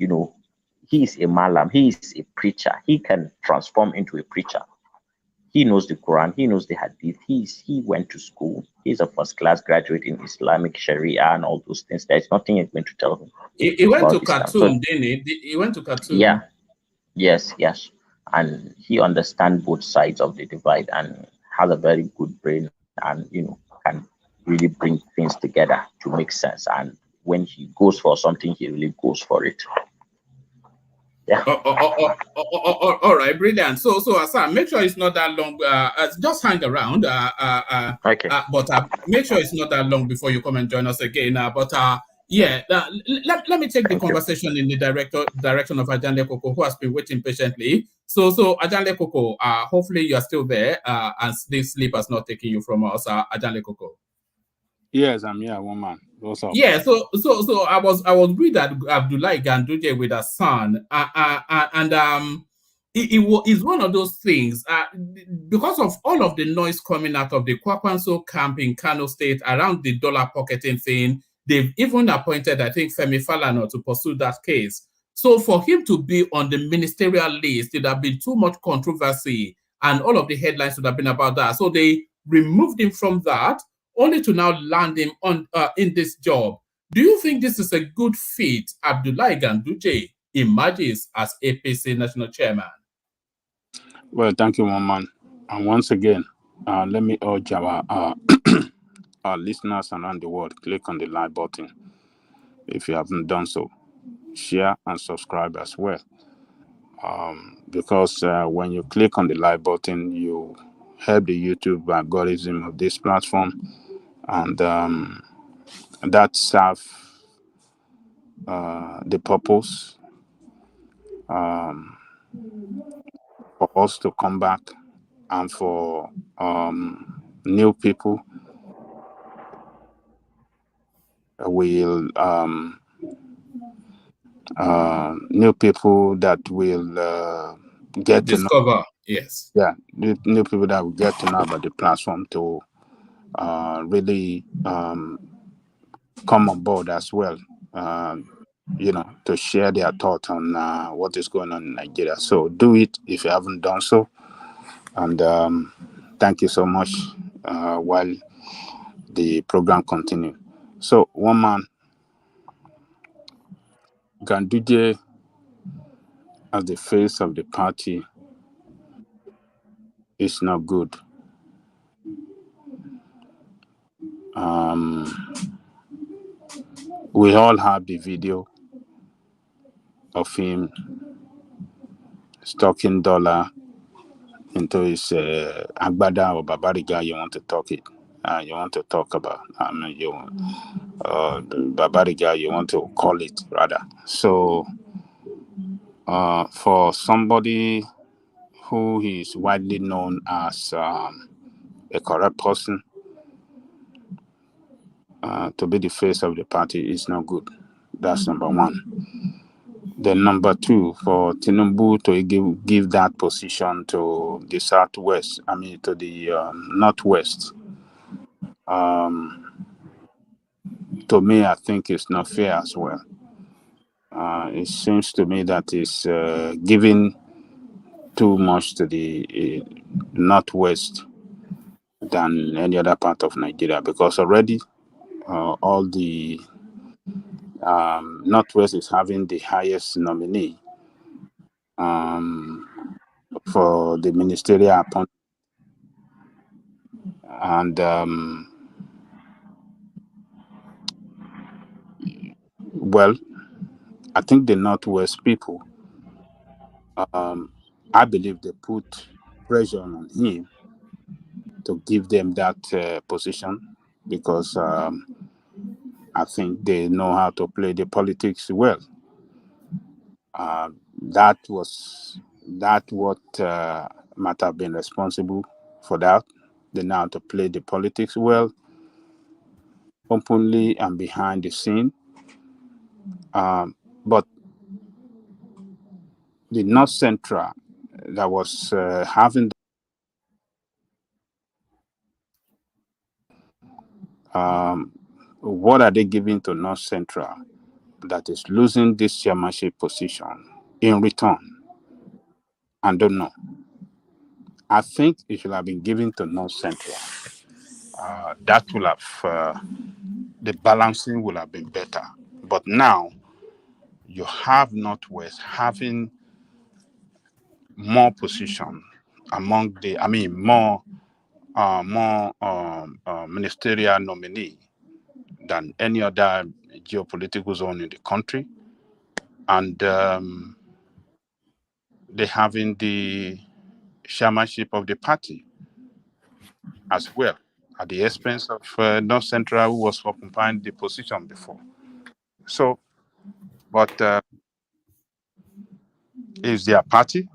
he is a malam, he is a preacher. He can transform into a preacher. He knows the Quran, he knows the Hadith. He went to school. He's a first class graduate in Islamic Sharia and all those things. There's nothing you're going to tell him. He went to Khartoum, didn't he? He went to Khartoum. Yeah. Yes. And he understands both sides of the divide and has a very good brain, and can really bring things together to make sense. And when he goes for something, he really goes for it. Yeah. All right, brilliant. So Hassan, make sure it's not that long. Just hang around. Okay. But make sure it's not that long before you come and join us again. Let me take the conversation in the direction of Ajanle Koko, who has been waiting patiently. So Ajanle Koko, hopefully you are still there, and this sleep has not taken you from us, Ajanle Koko. Yes, I'm here, one man. What's up? Yeah, so I was with Abdullahi Ganduje with a son, and it's one of those things because of all of the noise coming out of the Kwakwanso camp in Kano State around the dollar pocketing thing. They've even appointed, I think, Femi Falana to pursue that case. So for him to be on the ministerial list, it would have been too much controversy, and all of the headlines would have been about that. So they removed him from that, only to now land him on in this job. Do you think this is a good fit? Abdullahi Ganduje emerges as APC national chairman. Well, thank you, one man. And once again, let me urge our our listeners around the world, click on the like button if you haven't done so. Share and subscribe as well. Because when you click on the like button, you help the YouTube algorithm of this platform, and that serves the purpose for us to come back, and for new people new people that will get discover to know, yes, new people that will get to know about the platform, to really come on board as well, to share their thoughts on what is going on in Nigeria. So do it if you haven't done so, and thank you so much while the program continues. So, one man, Ganduje, as the face of the party, is not good. We all have the video of him stocking dollar into his agbada or babariga. You want to talk it? You want to talk about? Babariga. You want to call it rather? So, for somebody who is widely known as a corrupt person, to be the face of the party is not good. That's number one. Then number two, for Tinubu to give that position to the southwest, to the northwest, to me, I think it's not fair as well. It seems to me that it's giving too much to the northwest than any other part of Nigeria, because already all the northwest is having the highest nominee for the ministerial appointment, and well, I think the northwest people, I believe they put pressure on him to give them that position, because I think they know how to play the politics well. That what might have been responsible for that. They know how to play the politics well, openly and behind the scene. But the North Central that was having what are they giving to North Central that is losing this chairmanship position in return? I don't know. I think it should have been given to North Central. That will have, the balancing will have been better. But now you have Northwest having more position among the, more ministerial nominee than any other geopolitical zone in the country, and they having the chairmanship of the party as well, at the expense of North Central, who was occupying the position before. So, but it's their party.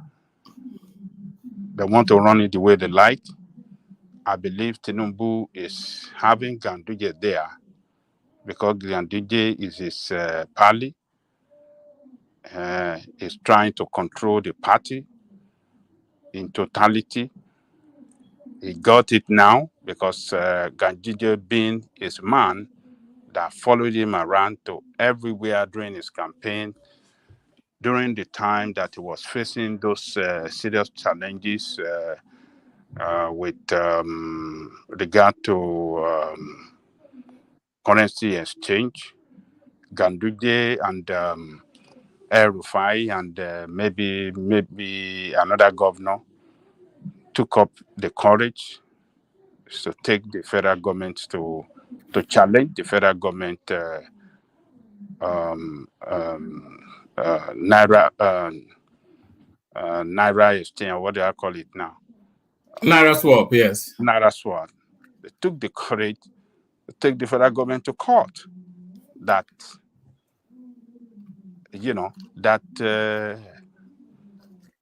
They want to run it the way they like. I believe Tinubu is having Ganduje there because Ganduje is his pally. Is trying to control the party in totality. He got it now because Ganduje being his man that followed him around to everywhere during his campaign, during the time that he was facing those serious challenges with regard to currency exchange. Ganduje and El Rufai and maybe another governor took up the courage to take the federal government to challenge the federal government Naira exchange, what do I call it now? Naira swap, yes. Naira swap. They took the courage to take the federal government to court. That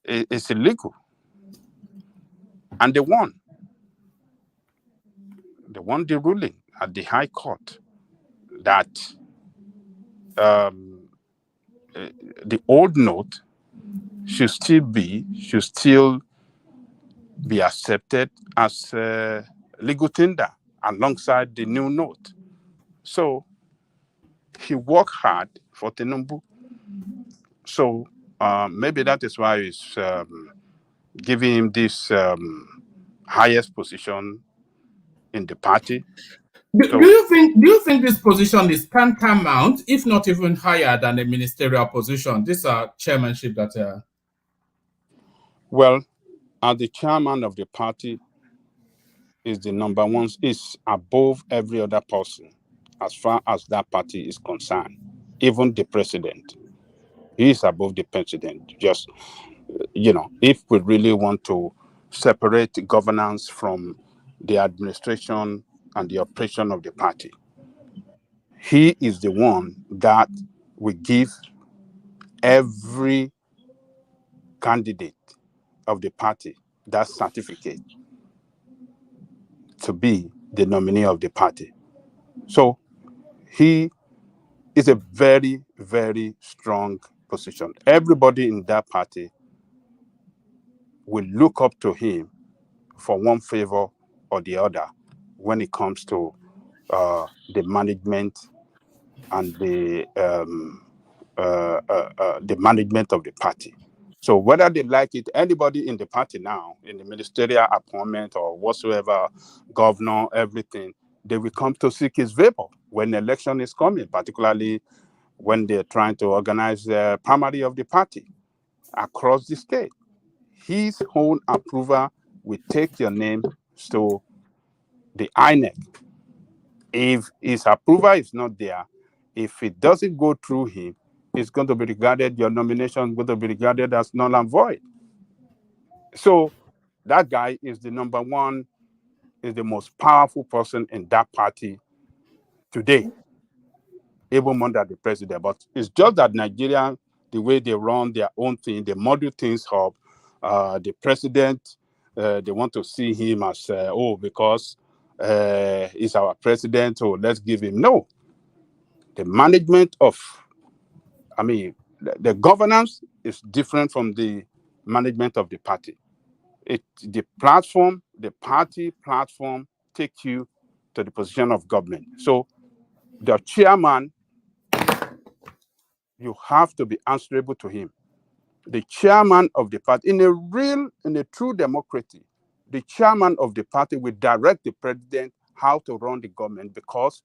it's illegal, and they won. They won the ruling at the High Court that the old note should still be accepted as legal tender alongside the new note. So he worked hard for Tinubu. So maybe that is why he's giving him this highest position in the party. Do you think this position is tantamount, if not even higher than a ministerial position? This chairmanship that. Well, as the chairman of the party is the number one, is above every other person as far as that party is concerned. Even the president, he is above the president. Just if we really want to separate governance from the administration and the operation of the party, he is the one that will give every candidate of the party that certificate to be the nominee of the party. So he is a very, very strong position. Everybody in that party will look up to him for one favor or the other when it comes to the management and the management of the party. So whether they like it, anybody in the party now, in the ministerial appointment or whatsoever, governor, everything, they will come to seek his favor when the election is coming, particularly when they're trying to organize the primary of the party across the state. His own approval will take your name to the INEC. If his approval is not there, if it doesn't go through him, it's going to be regarded, your nomination is going to be regarded as null and void. So that guy is the number one, is the most powerful person in that party today, even more than the president. But it's just that Nigeria, the way they run their own thing, they model things up. The president, they want to see him as, because he's our president, so let's give him. No. The management of, the governance is different from the management of the party. The platform, the party platform, take you to the position of government. So the chairman, you have to be answerable to him. The chairman of the party, in a true democracy, the chairman of the party will direct the president how to run the government, because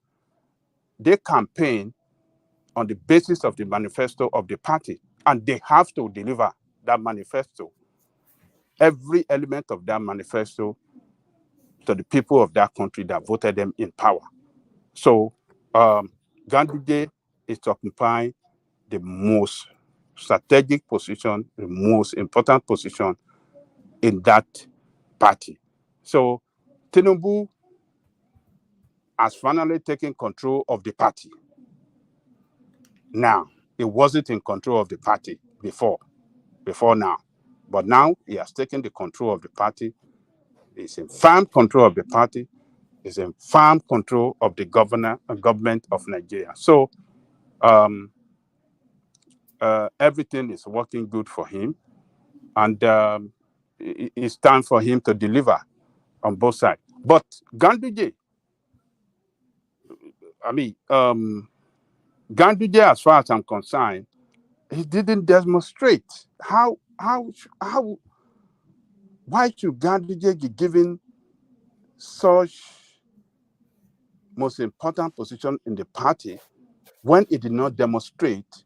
they campaign on the basis of the manifesto of the party, and they have to deliver that manifesto, every element of that manifesto, to the people of that country that voted them in power. So Ganduje is occupying the most strategic position, the most important position in that party. So Tinubu has finally taken control of the party. Now, he wasn't in control of the party before now. But now he has taken the control of the party. He's in firm control of the party. He's in firm control of the government of Nigeria. So everything is working good for him. And it's time for him to deliver on both sides. But Ganduje, Ganduje, as far as I'm concerned, he didn't demonstrate why should Ganduje be given such most important position in the party when he did not demonstrate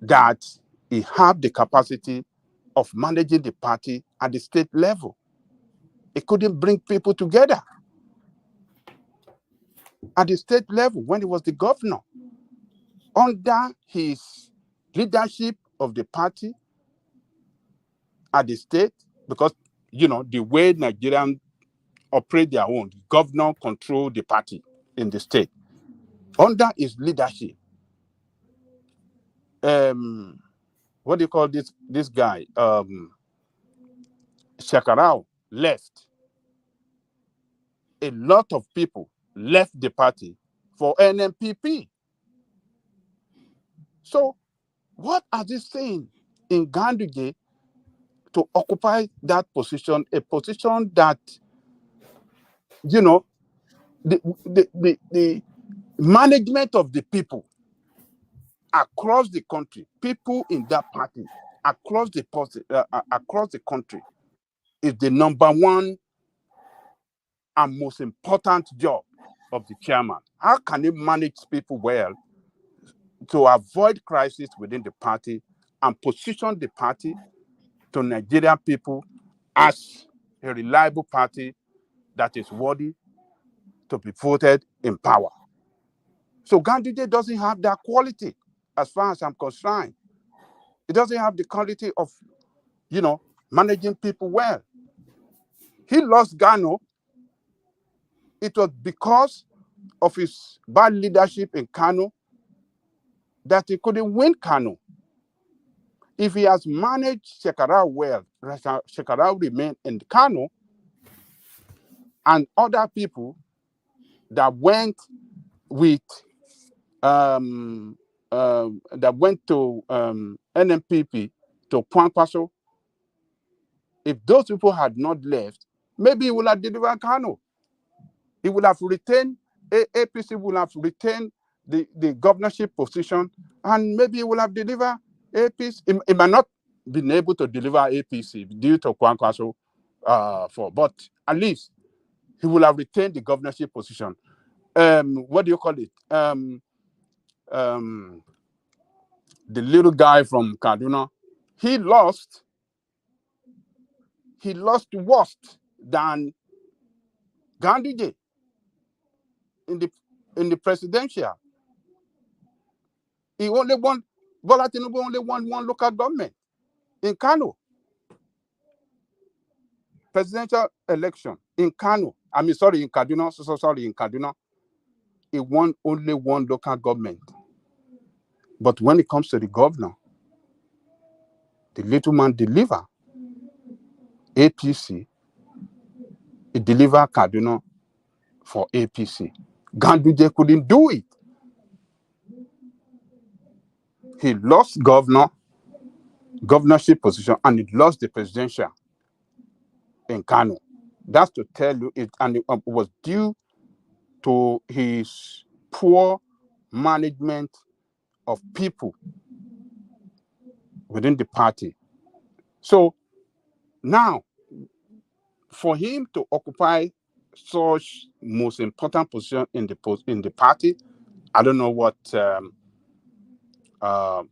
that he had the capacity of managing the party at the state level? He couldn't bring people together at the state level when he was the governor. Under his leadership of the party at the state, because, the way Nigerians operate their own, governor control the party in the state. Under his leadership, what do you call this guy? Shakarau left. A lot of people left the party for NMPP. So what are they saying in Ganduje to occupy that position, a position that, the management of the people across the country, people in that party across the country, is the number one and most important job of the chairman. How can he manage people well to avoid crisis within the party and position the party to Nigerian people as a reliable party that is worthy to be voted in power? So Ganduje doesn't have that quality as far as I'm concerned. He doesn't have the quality of, managing people well. He lost Ghana. It was because of his bad leadership in Kano that he couldn't win Kano. if he has managed Shekarau well, Shekarau remain in Kano, and other people that went with that went to NMPP to Kwankwaso, if those people had not left, maybe he would have delivered Kano. He would have retained, APC would have retained the governorship position, and maybe he would have delivered APC. He might not been able to deliver APC due to Kwankwaso, but at least he will have retained the governorship position. What do you call it? The little guy from Kaduna, he lost worse than Ganduje in the presidential. He only won, Bola Tinubu only won one local government in Kano. Presidential election in Kano. In Kaduna. In Kaduna. He won only one local government. But when it comes to the governor, the little man deliver. APC, he deliver Kaduna for APC. Ganduje couldn't do it. He lost governorship position, and he lost the presidential in Kano. That's to tell you it, and it was due to his poor management of people within the party. So now, for him to occupy such most important position in the party, I don't know what I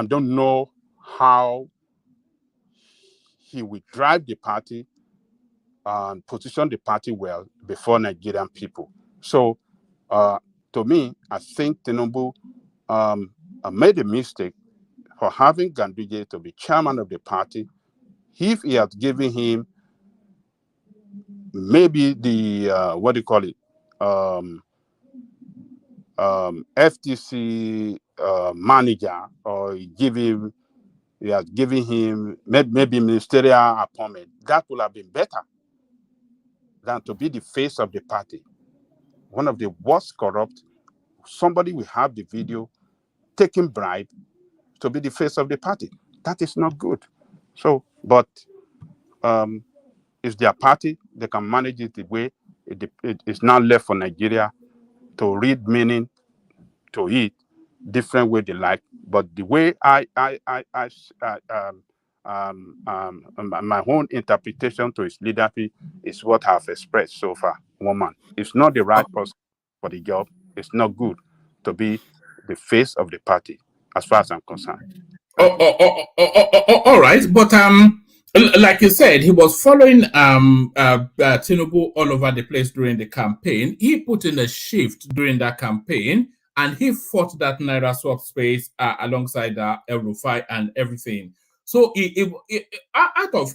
don't know how he will drive the party and position the party well before Nigerian people. So, to me, I think Tinubu made a mistake for having Ganduje to be chairman of the party. If he had given him maybe the FTC manager, or he has given him maybe ministerial appointment, that would have been better than to be the face of the party. One of the worst corrupt, somebody will have the video taking bribe to be the face of the party. That is not good. So, but it's their party. They can manage it the way it is now left for Nigeria to read meaning to it different way they like. But the way my own interpretation to his leadership is what I've expressed so far. Woman, it's not the right person for the job. It's not good to be the face of the party, as far as I'm concerned. All right, but like you said, he was following Tinubu all over the place during the campaign. He put in a shift during that campaign, and he fought that Naira swap space alongside El Rufai and everything. So out of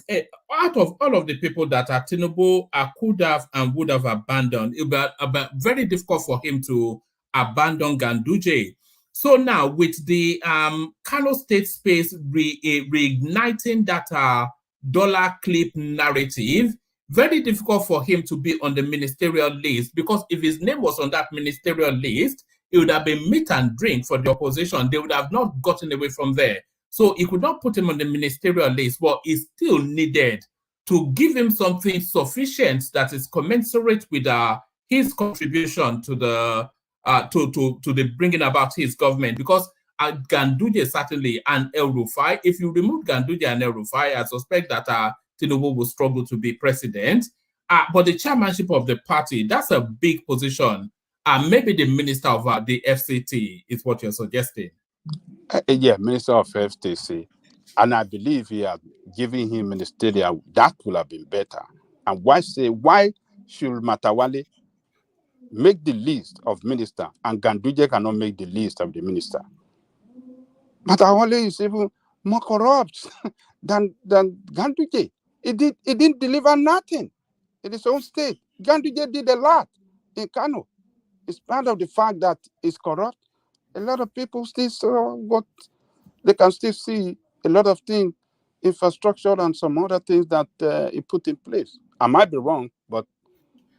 all of the people that Tinubu could have and would have abandoned, it would be very difficult for him to abandon Ganduje. So now, with the Kano State space reigniting that dollar clip narrative, very difficult for him to be on the ministerial list, because if his name was on that ministerial list, it would have been meat and drink for the opposition. They would have not gotten away from there. So he could not put him on the ministerial list, but he still needed to give him something sufficient that is commensurate with his contribution to the to the bringing about his government, because Ganduje certainly and El Rufai, if you remove Ganduje and El Rufai, I suspect that Tinubu will struggle to be president. But the chairmanship of the party, that's a big position. Maybe the minister of the FCT is what you're suggesting. Yeah, minister of FTC. And I believe he had given him ministerial, that would have been better. And why should Matawale make the list of minister and Ganduje cannot make the list of the minister? Matawale is even more corrupt than Ganduje. He didn't deliver nothing in his own state. Ganduje did a lot in Kano. It's part of the fact that it's corrupt. A lot of people still got they can still see a lot of things, infrastructure and some other things that he put in place. I might be wrong, but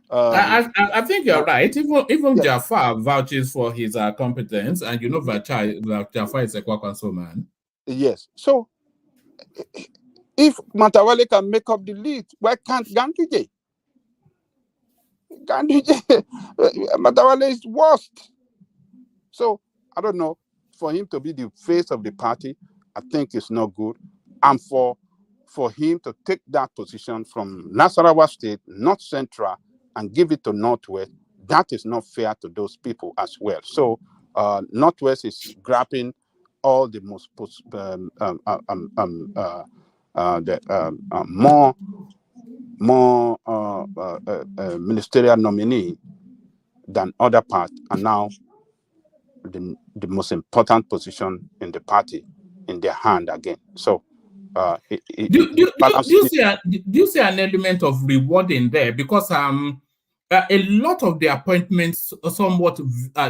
I think you're right. Even yeah. Jafar vouches for his competence, and you know that Jafar is a Kwakwanso man. Yes. So if Matawale can make up the lead, why can't Ganduje? Matawale is worst. So I don't know. For him to be the face of the party, I think it's not good. And for him to take that position from Nasarawa State, North Central, and give it to Northwest, that is not fair to those people as well. So Northwest is grabbing all the most more ministerial nominee than other part, and now the most important position in the party in their hand again. So do you see an element of rewarding there? Because a lot of the appointments somewhat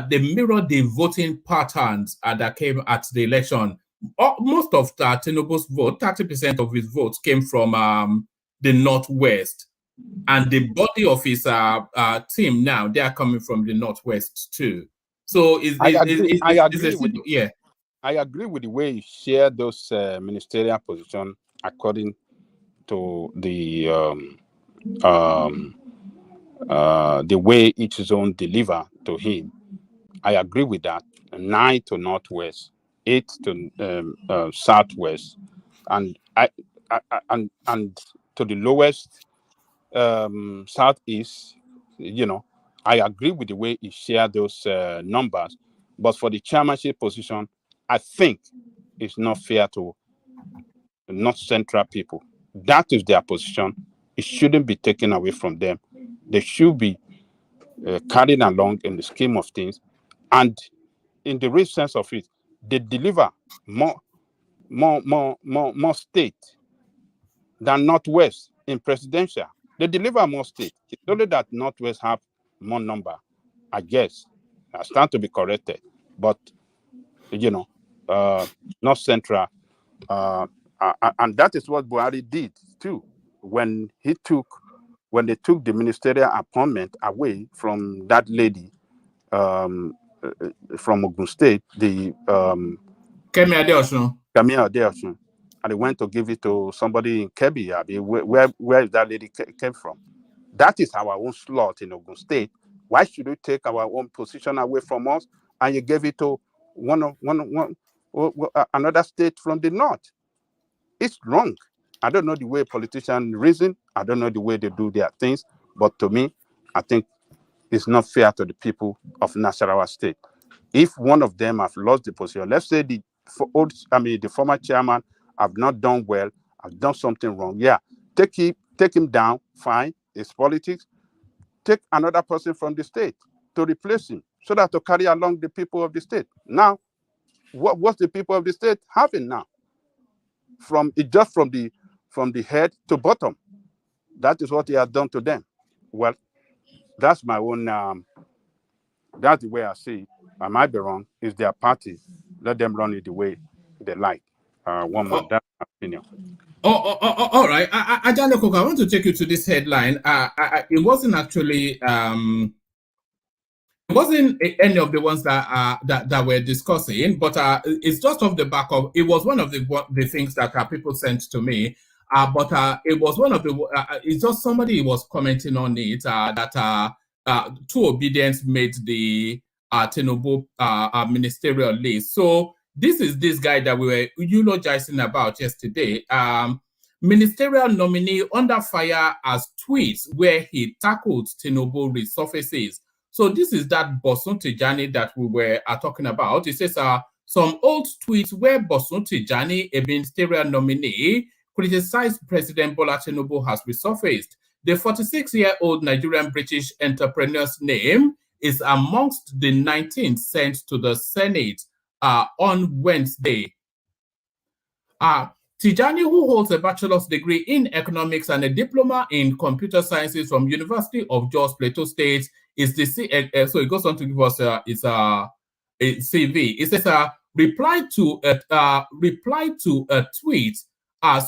they mirror the voting patterns that came at the election. Most of Tinubu's vote, 30% of his votes came from the Northwest, and the body of his team now, they are coming from the Northwest too. So I agree with the way you share those ministerial positions according to the way each zone deliver to him. I agree with that. 9 to Northwest, 8 to Southwest, and and to the lowest Southeast. You know, I agree with the way he shared those numbers. But for the chairmanship position, I think it's not fair to North Central people. That is their position. It shouldn't be taken away from them. They should be carried along in the scheme of things. And in the real sense of it, they deliver more state than Northwest in presidential. They deliver more state. It's only that Northwest have more number, I guess. I stand to be corrected. But, you know, North Central, and that is what Buhari did too. When they took the ministerial appointment away from that lady from Ogun State, the Kemi Adeosun, and they went to give it to somebody in Kebbi. I mean, where is that lady came from? That is our own slot in Ogun State. Why should we take our own position away from us and you gave it to another state from the north? It's wrong. I don't know the way politicians reason. I don't know the way they do their things. But to me, I think it's not fair to the people of Nasarawa State. If one of them have lost the position, let's say the former chairman have not done well, have done something wrong. Yeah, take him down. Fine, it's politics. Take another person from the state to replace him, so that to carry along the people of the state. Now, what's the people of the state having now? From the head to bottom. That is what he has done to them. Well, that's my own. That's the way I see it. I might be wrong. It's their party. Let them run it the way they like. That's my opinion. All right. Ajane Koko, I want to take you to this headline. It wasn't actually it wasn't any of the ones that we're discussing, but it's just off the back of. It was one of the things that people sent to me. But it was one of the. It's just somebody was commenting on it that Two Obedience made the Tinubu ministerial list. So this is this guy that we were eulogizing about yesterday. Ministerial nominee under fire as tweets where he tackled Tinubu resurfaces. So this is that Bosun Tijani that we were talking about. It says some old tweets where Bosun Tijani, a ministerial nominee, criticized President Bola Tinubu has resurfaced. The 46-year-old Nigerian British entrepreneur's name is amongst the 19 sent to the Senate on Wednesday. Tijani, who holds a bachelor's degree in economics and a diploma in computer sciences from University of Jos Plateau State, is the so it goes on to give us his CV. It says replied to a tweet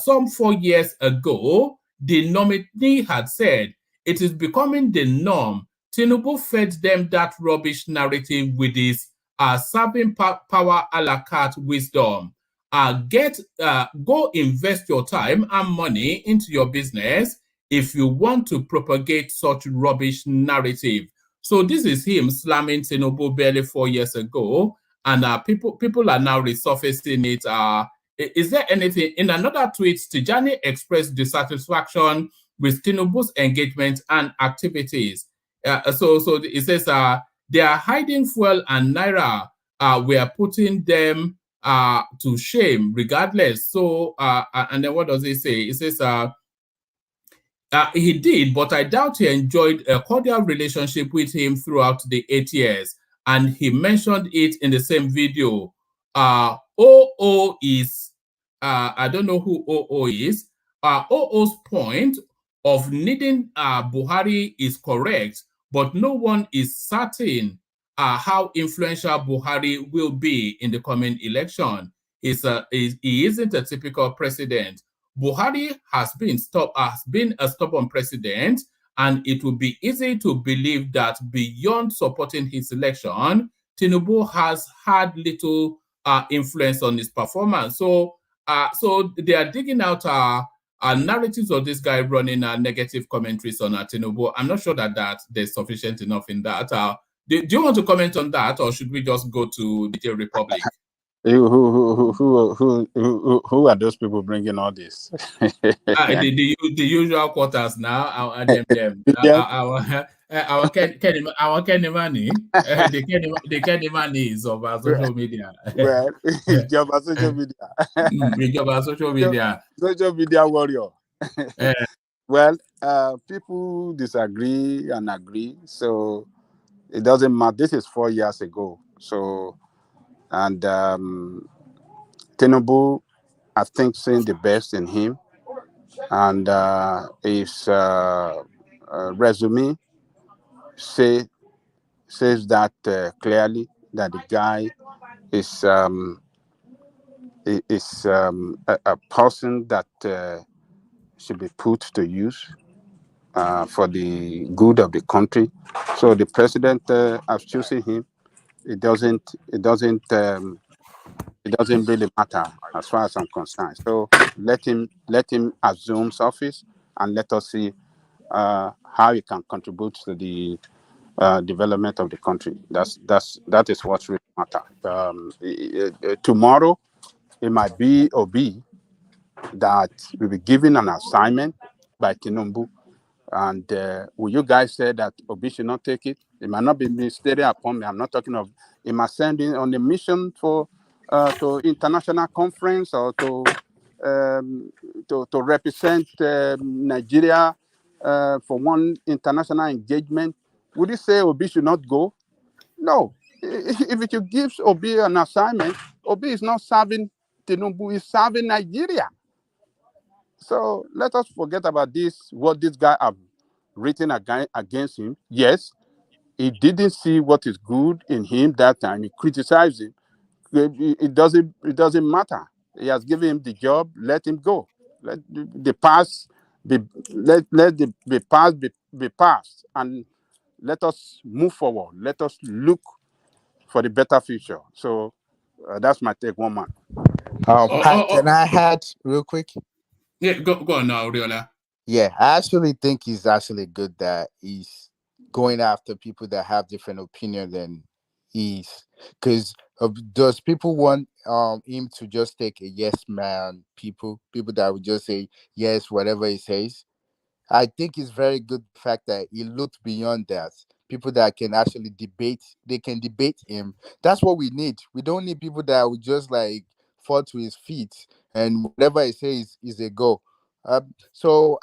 some 4 years ago. The nominee had said, "It is becoming the norm. Tinubu fed them that rubbish narrative with his serving power a la carte wisdom. Go invest your time and money into your business if you want to propagate such rubbish narrative." So this is him slamming Tinubu barely 4 years ago, and people are now resurfacing it. Is there anything in another tweet? Tijani expressed dissatisfaction with Tinubu's engagement and activities. So it says they are hiding fuel and naira. We are putting them to shame regardless. So and then what does it say? It says he did, but I doubt he enjoyed a cordial relationship with him throughout the 8 years. And he mentioned it in the same video. OO is, I don't know who OO is. OO's point of needing Buhari is correct, but no one is certain how influential Buhari will be in the coming election. He isn't a typical president. Buhari has been a stubborn president, and it will be easy to believe that beyond supporting his election, Tinubu has had little influence on his performance. So they are digging out narratives of this guy running negative commentaries on Tinubu. I'm not sure that there's sufficient enough in that. Do you want to comment on that, or should we just go to the Republic? Who are those people bringing all this? The usual quarters now. Our Kenimani, the Kenimani is of our social media. Well, Java social media. Social media warrior. Well, people disagree and agree, so it doesn't matter. This is 4 years ago, so and Tinubu, I think, seeing the best in him, and his resume says that clearly that the guy is a person that should be put to use for the good of the country. So the president has chosen him. It doesn't really matter as far as I'm concerned. So let him assume office, and let us see how he can contribute to the development of the country. That is what really matters. Tomorrow, it might be or be that we'll be given an assignment by Tinubu, and will you guys say that Obi should not take it? It might not be ministerial upon me. I'm not talking of he must send in on a mission for to international conference, or to represent Nigeria for one international engagement. Would you say Obi should not go? No. If it gives Obi an assignment, Obi is not serving Tinubu, he's serving Nigeria. So let us forget about this, what this guy have written against him. Yes, he didn't see what is good in him that time. He criticized him. It doesn't matter. He has given him the job. Let him go. Let the past be past, and let us move forward. Let us look for the better future. So that's my take. One man. Pat, can I add real quick? Yeah, go on now, Riola. Yeah, I actually think it's actually good that he's going after people that have different opinion than he's, because does people want him to just take a yes man people that would just say yes whatever he says? I think it's very good the fact that he looked beyond that. People that can actually debate, they can debate him. That's what we need. We don't need people that would just like fall to his feet and whatever he says is a go. So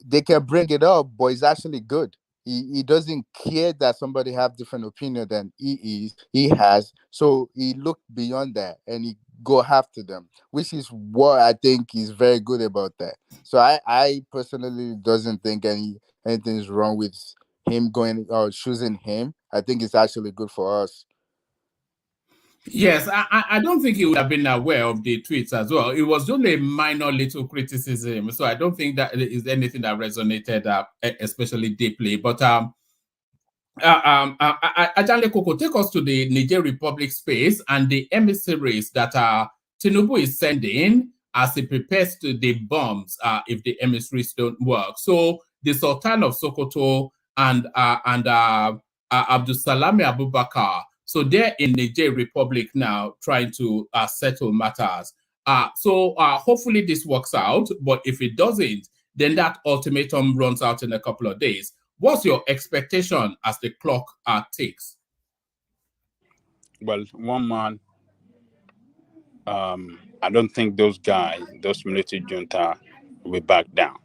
they can bring it up, but it's actually good. He doesn't care that somebody have different opinion than he has. So he looked beyond that and he go after them, which is what I think is very good about that. So I personally doesn't think anything is wrong with him going or choosing him. I think it's actually good for us. Yes, I don't think he would have been aware of the tweets as well. It was only a minor little criticism, so I don't think that is anything that resonated especially deeply. But Ajale Koko, take us to the Niger Republic space and the emissaries that Tinubu is sending as he prepares to the bombs if the emissaries don't work. So the Sultan of Sokoto and Abdusalami Abubakar. So they're in Niger Republic now trying to settle matters. So hopefully this works out. But if it doesn't, then that ultimatum runs out in a couple of days. What's your expectation as the clock ticks? Well, one man, I don't think those guys, those military junta, will back down.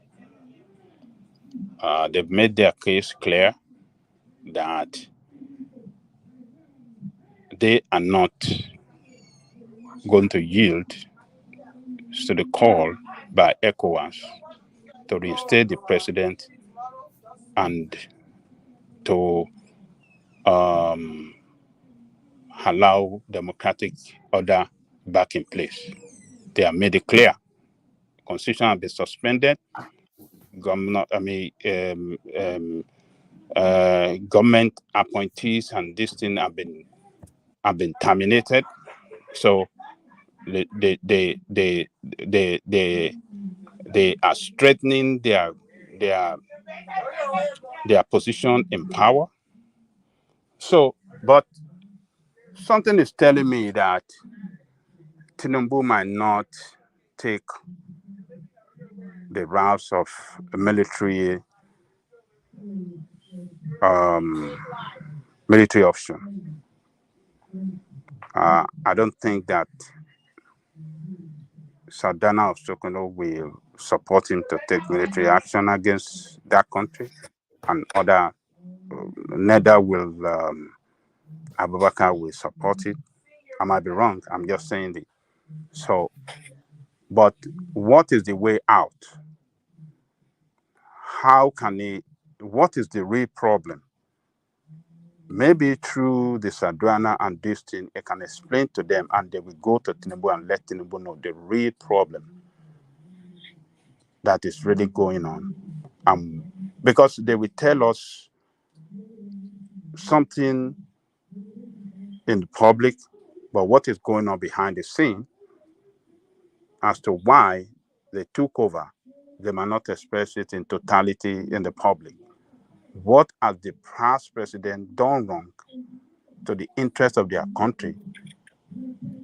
They've made their case clear that they are not going to yield to the call by ECOWAS to reinstate the president and to allow democratic order back in place. They have made it clear. Constitution has been suspended. Government appointees and this thing have been terminated. So they are strengthening their position in power. So, but something is telling me that Tinubu might not take the routes of military option. I don't think that Sardana of Sokono will support him to take military action against that country, and other neither will Abubakar will support it. I might be wrong. I'm just saying it. So, but what is the way out? How can he? What is the real problem? Maybe through the Sadwana and this thing, it can explain to them, and they will go to Tinubu and let Tinubu know the real problem that is really going on. Because they will tell us something in the public, but what is going on behind the scene as to why they took over, they might not express it in totality in the public. What has the past president done wrong to the interest of their country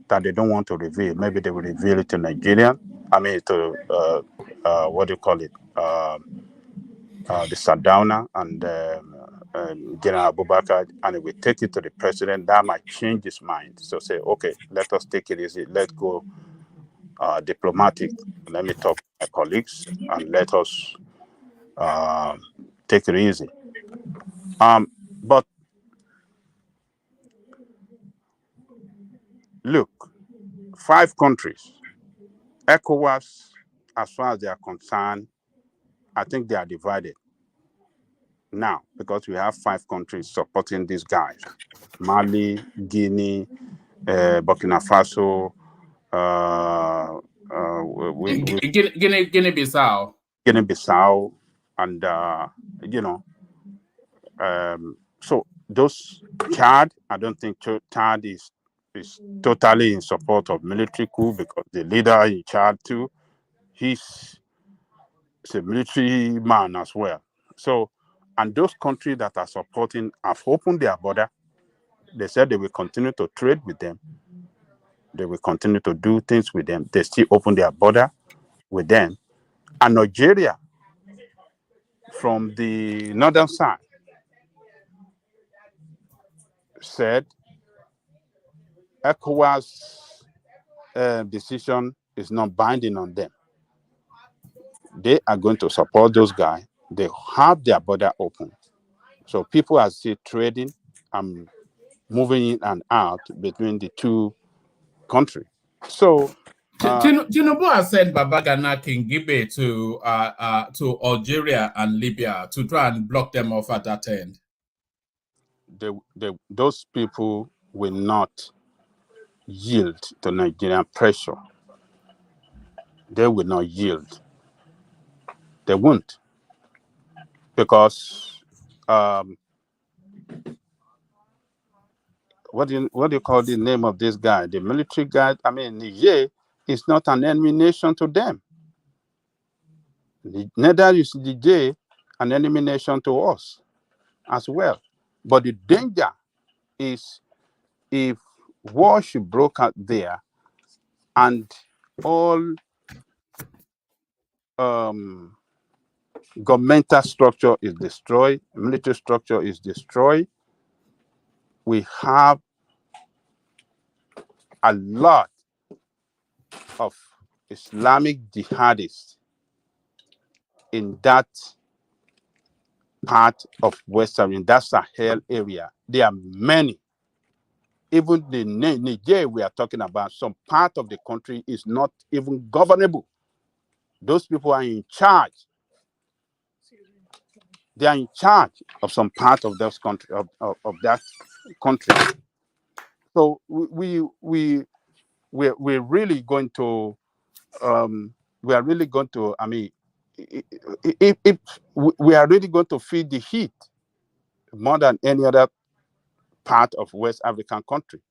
that they don't want to reveal? Maybe they will reveal it to Nigerian. I mean, to what do you call it? The Sardauna and General Abubakar, and it will take it to the president. That might change his mind. So say, okay, let us take it easy. Let's go diplomatic. Let me talk to my colleagues and let us take it easy. But look, 5 countries, ECOWAS, as far as they are concerned, I think they are divided now because we have 5 countries supporting these guys: Mali, Guinea, Burkina Faso, Guinea-Bissau. Guinea-Bissau, and so those Chad, I don't think Chad is totally in support of military coup, because the leader in Chad too, he's a military man as well. So, and those countries that are supporting have opened their border. They said they will continue to trade with them. They will continue to do things with them. They still open their border with them. And Nigeria, from the northern side, said ECOWAS decision is not binding on them. They are going to support those guys. They have their border open. So people are still trading and moving in and out between the 2 countries. So Tinubu has sent Babagana Kingibe to Algeria and Libya to try and block them off at that end. Those people will not yield to Nigerian pressure. They will not yield. They won't. Because what do you call the name of this guy? The military guy, I mean, Niger is not an enemy nation to them. Neither is Niger an enemy nation to us as well. But the danger is if war should break out there and all governmental structure is destroyed, military structure is destroyed, we have a lot of Islamic jihadists in that part of West Africa, that Sahel area. There are many. Even the Niger we are talking about, some part of the country is not even governable. Those people are in charge. They are in charge of some part of those country of that country. So we're really going to we are really going to. I mean, if we are really going to feel the heat more than any other part of West African country.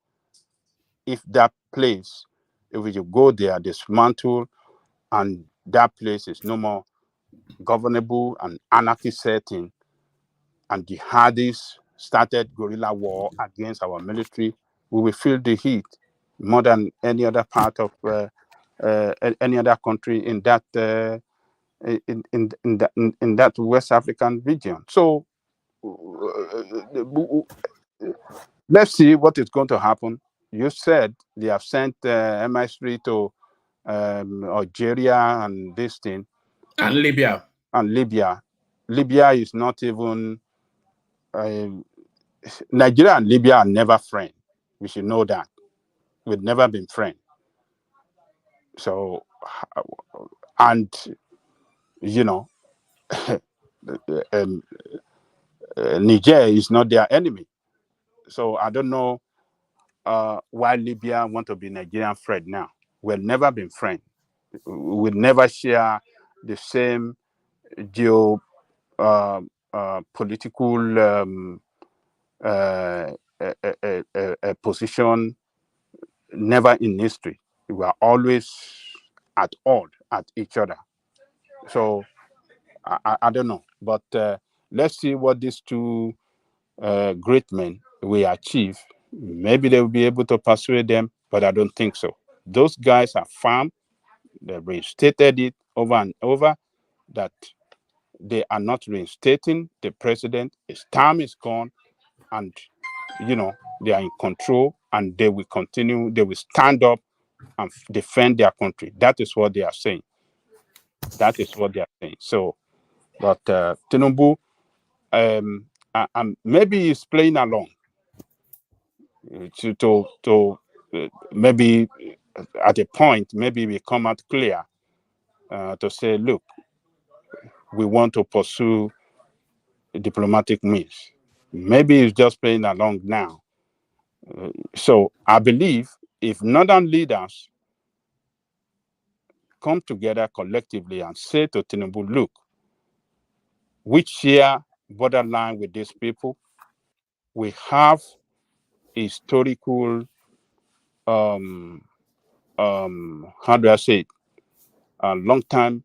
If that place, if we go there, dismantle, and that place is no more governable and anarchy setting, and jihadis started guerrilla war against our military, we will feel the heat more than any other part of any other country in that in that West African region. So let's see what is going to happen. You said they have sent MI3 to Algeria and this thing. And Libya. And Libya. Libya is not even... Nigeria and Libya are never friends. We should know that. We've never been friends. So, and, you know, Niger is not their enemy. So I don't know why Libya want to be Nigerian friend now. We've never been friends. We never share the same political position. Never in history. We are always at odds at each other. So I don't know, but let's see what these two great men will achieve. Maybe they will be able to persuade them, but I don't think so. Those guys are firm. They reinstated it over and over that they are not reinstating the president. His term is gone, and you know they are in control, and they will continue. They will stand up and defend their country. That is what they are saying. That is what they are saying. So, but Tinubu, maybe he's playing along to maybe at a point, maybe we come out clear to say, look, we want to pursue diplomatic means. Maybe he's just playing along now. So I believe if northern leaders come together collectively and say to Tinubu, look, we share borderline with these people. We have historical, how do I say it, a long time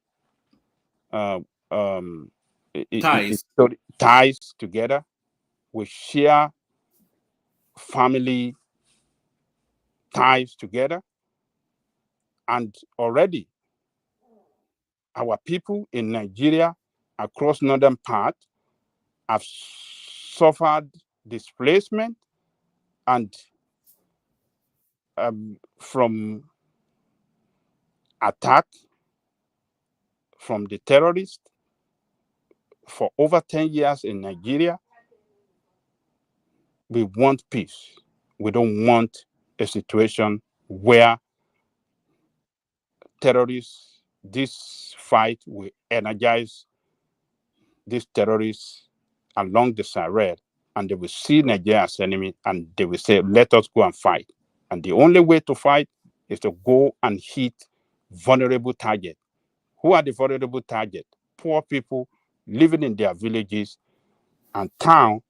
ties together. We share family ties together. And already our people in Nigeria across northern part have suffered displacement and from attack from the terrorists for over 10 years in Nigeria. We want peace. We don't want a situation where terrorists, this fight will energize these terrorists along the Sahel, and they will see Nigeria as enemy, and they will say, let us go and fight. And the only way to fight is to go and hit vulnerable targets. Who are the vulnerable targets? Poor people living in their villages and town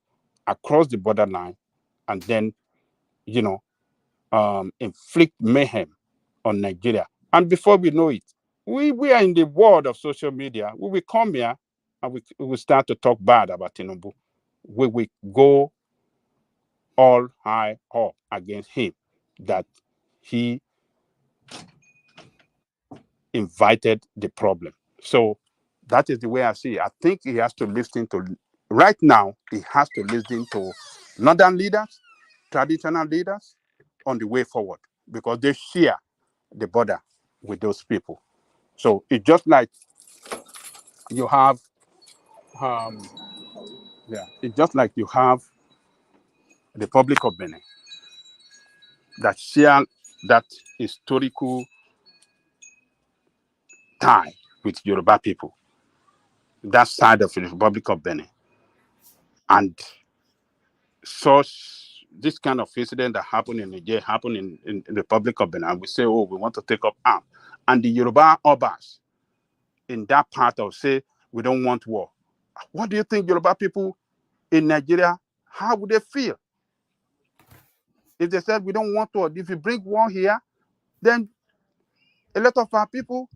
across the borderline, and then, inflict mayhem on Nigeria. And before we know it, we are in the world of social media. We will come here and we will start to talk bad about Tinubu. We will go all high up against him, that he invited the problem. So that is the way I see it. I think he has to listen to, right now, he has to listen to northern leaders, traditional leaders on the way forward, because they share the border with those people. So it's just like you have, it's just like you have the Republic of Benin that share that historical tie with Yoruba people, that side of the Republic of Benin. And such, this kind of incident that happened in Nigeria happened in the Republic of Benin. We say, oh, we want to take up arms. And the Yoruba Obas in that part of say, we don't want war. What do you think Yoruba people in Nigeria, how would they feel? If they said, we don't want war, if you bring war here, then a lot of our people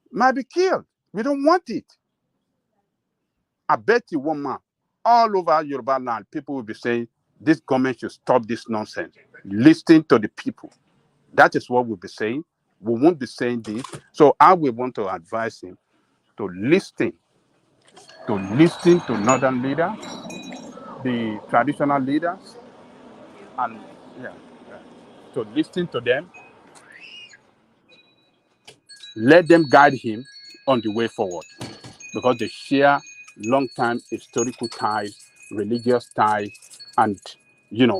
might be killed. We don't want it. I bet you one man, all over Yoruba land, people will be saying, this government should stop this nonsense. Listen to the people. That is what we'll be saying. We won't be saying this. So I will want to advise him to listen to northern leaders, the traditional leaders, and to listen to them. Let them guide him on the way forward, because they share long-time historical ties, religious ties, and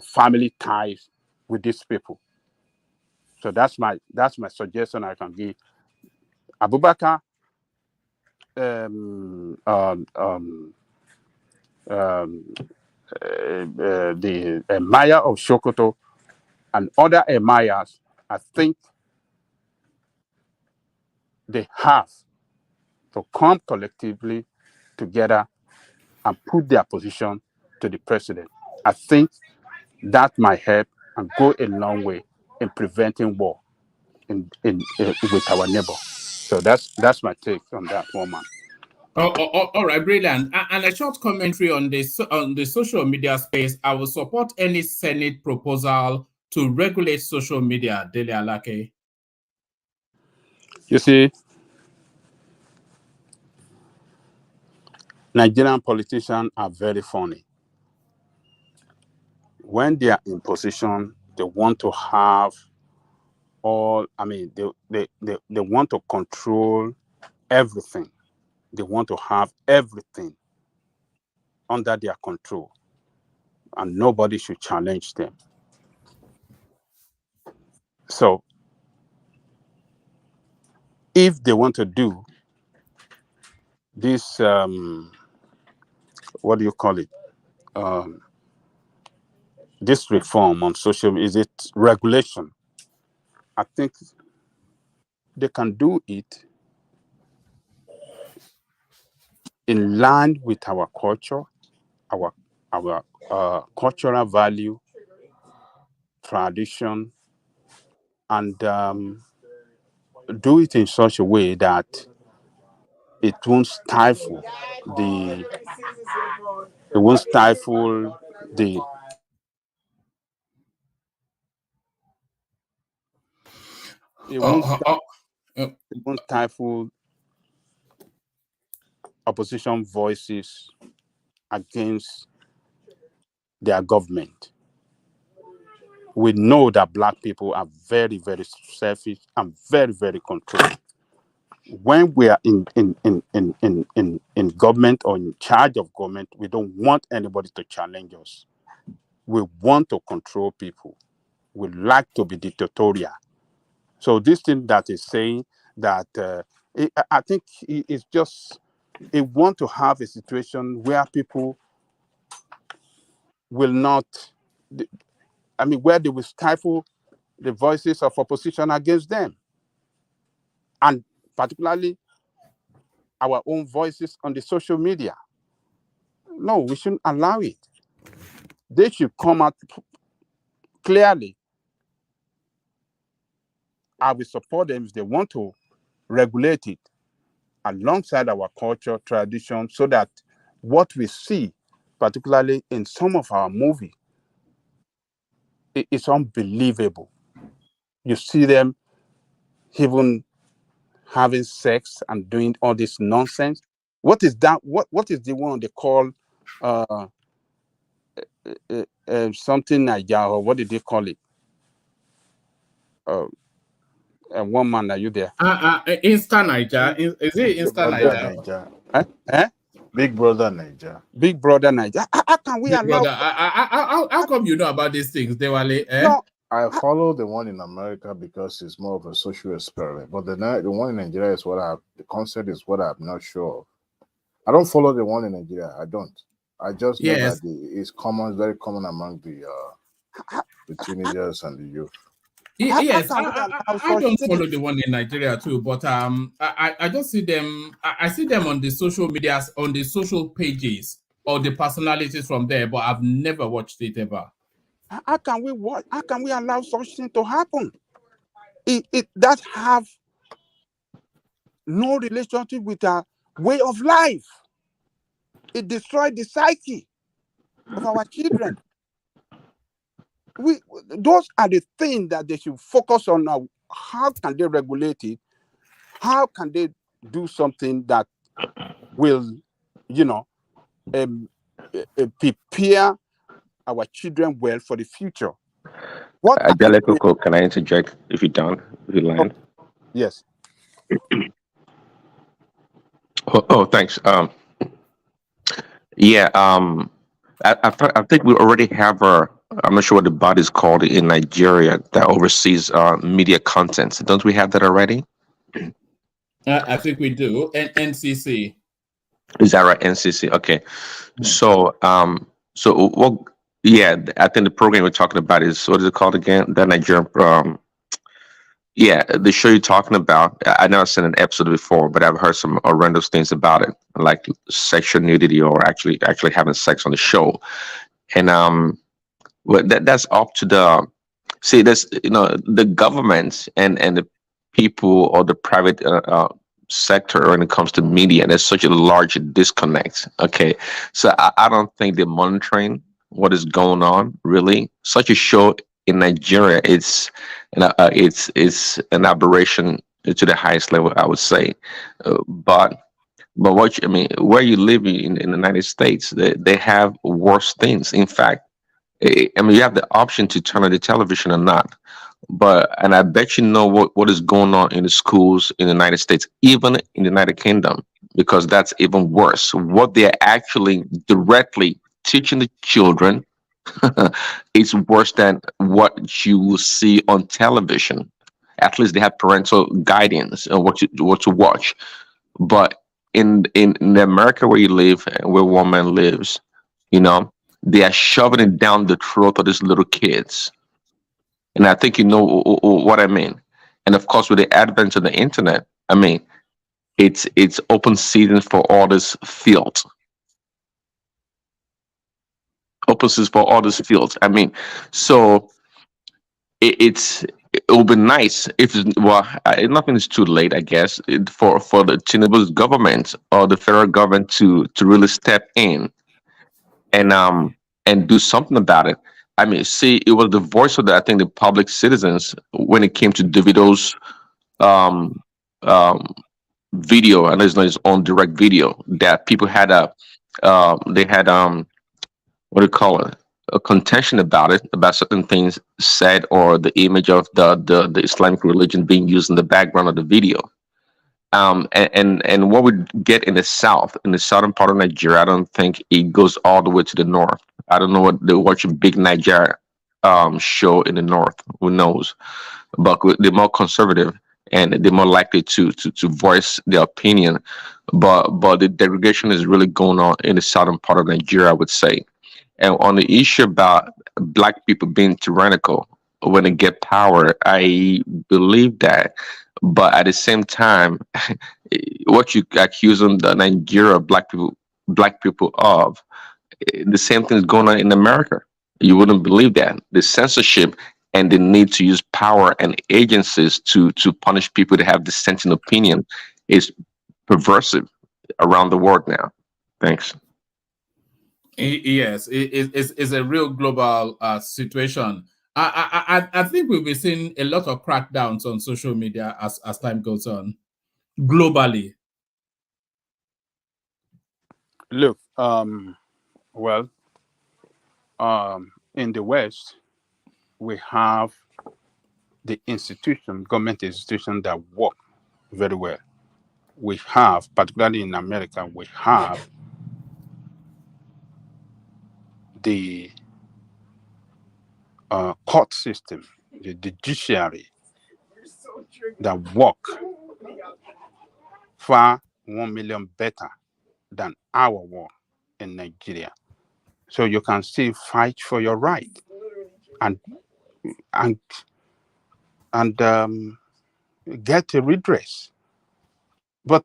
family ties with these people. So that's my suggestion I can give. Abubakar, the Emir of Sokoto, and other emirs, I think they have to come collectively together and put their position to the president. I think that might help and go a long way in preventing war with our neighbor. So that's my take on that one, man. All right, brilliant. And a short commentary on this on the social media space. I will support any Senate proposal to regulate social media. Dele Alake. You see, Nigerian politicians are very funny. When they are in position, they want to have they want to control everything. They want to have everything under their control, and nobody should challenge them. So if they want to do this, what do you call it? This reform on social media, is it regulation? I think they can do it in line with our culture, our cultural value, tradition, and do it in such a way that it won't stifle the it won't stifle opposition voices against their government. We know that Black people are very, very selfish and very, very controlled. When we are in government or in charge of government, we don't want anybody to challenge us. We want to control people. We like to be dictatorial. So this thing that is saying that I think it's just it want to have a situation where people will not, where they will stifle the voices of opposition against them, and particularly our own voices on the social media. No, we shouldn't allow it. They should come out clearly. I will support them if they want to regulate it alongside our culture, tradition, so that what we see, particularly in some of our movies, it's unbelievable. You see them even having sex and doing all this nonsense. What is that? What is the one they call something Naija, or what did they call it? One man, are you there? Insta Niger. Is it Insta Niger? Big Brother Niger. Big Brother Niger. How can we allow? Brother, how come you know about these things, Dewale? No, I follow the one in America because it's more of a social experiment. But the one in Nigeria is the concept is what I'm not sure of. I don't follow the one in Nigeria. I don't. I just know that it's common, very common among the teenagers and the youth. Yes, I don't follow the one in Nigeria too, but I just see them. I see them on the social medias, on the social pages, or the personalities from there, but I've never watched it ever. How can we watch? How can we allow such thing to happen? It does have no relationship with our way of life. It destroyed the psyche of our children. Those are the things that they should focus on now. How can they regulate it? How can they do something that will, prepare our children well for the future? Abdullahi Ganduje, can I interject if you're done? If you land? Yes. Thanks. I think we already have I'm not sure what the body is called in Nigeria that oversees media content. Don't we have that already? I think we do. NCC. Is that right? NCC. Okay. So what? Yeah, I think the program we're talking about is, what is it called again? The Nigerian. The show you're talking about. I never seen an episode before, but I've heard some horrendous things about it, like sexual nudity or actually having sex on the show, and well, that's up to the government and the people or the private sector when it comes to media. And there's such a large disconnect. Okay, so I don't think they're monitoring what is going on. Really, such a show in Nigeria, it's an aberration to the highest level, I would say. But where you live in the United States, they have worse things. In fact, you have the option to turn on the television or not. And I bet you know what is going on in the schools in the United States, even in the United Kingdom, because that's even worse. What they're actually directly teaching the children is worse than what you will see on television. At least they have parental guidance on what to watch. But in America where you live and where one man lives, they are shoving it down the throat of these little kids. And I think you know what I mean. And of course, with the advent of the internet, it's open season for all this filth. Open season for all this filth. So it will be nice if nothing is too late, I guess, for the Tinubu's government or the federal government to really step in and do something about it. See, it was the voice of I think the public citizens when it came to Davido's video, and it's not his own direct video, that people had what do you call it, a contention about certain things said, or the image of the Islamic religion being used in the background of the video. And what we get in the southern part of Nigeria, I don't think it goes all the way to the north. I don't know what they watch a big Nigeria show in the north. Who knows? But they're more conservative and they're more likely to voice their opinion. But the degradation is really going on in the southern part of Nigeria, I would say. And on the issue about black people being tyrannical, when they get power. I believe that, but at the same time, what you accusing the Nigeria black people of, the same thing is going on in America. You wouldn't believe that the censorship and the need to use power and agencies to punish people that have dissenting opinion is perversive around the world now. Thanks. Yes, it's a real global situation. I think we'll be seeing a lot of crackdowns on social media as time goes on globally. Look, well, in the West, we have the government institution that work very well. We have, particularly in America, we have the court system, the judiciary that work far 1 million better than our work in Nigeria. So you can still fight for your right and get a redress. But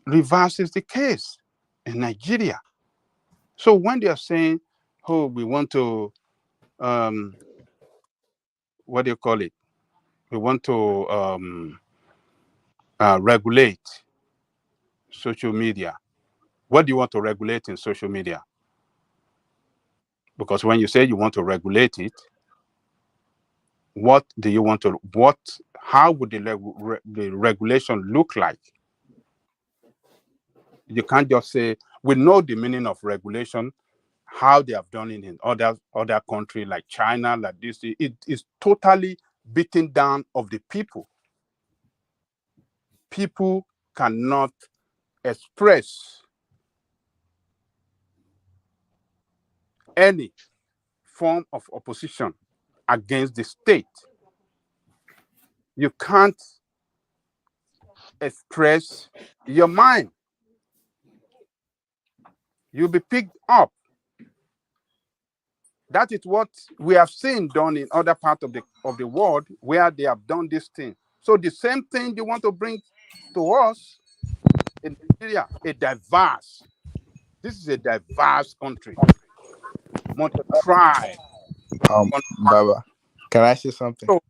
reverse is the case in Nigeria. So when they are saying, "Oh, we want to, what do you call it? We want to regulate social media." What do you want to regulate in social media? Because when you say you want to regulate it, what do you want to? How would the regulation look like? You can't just say we know the meaning of regulation, how they have done it in other countries like China, like this. It is totally beating down of the people. People cannot express any form of opposition against the state. You can't express your mind. You'll be picked up. That is what we have seen done in other parts of the world where they have done this thing. So the same thing you want to bring to us in Nigeria, this is a diverse country. Want to try. Baba, can I say something? So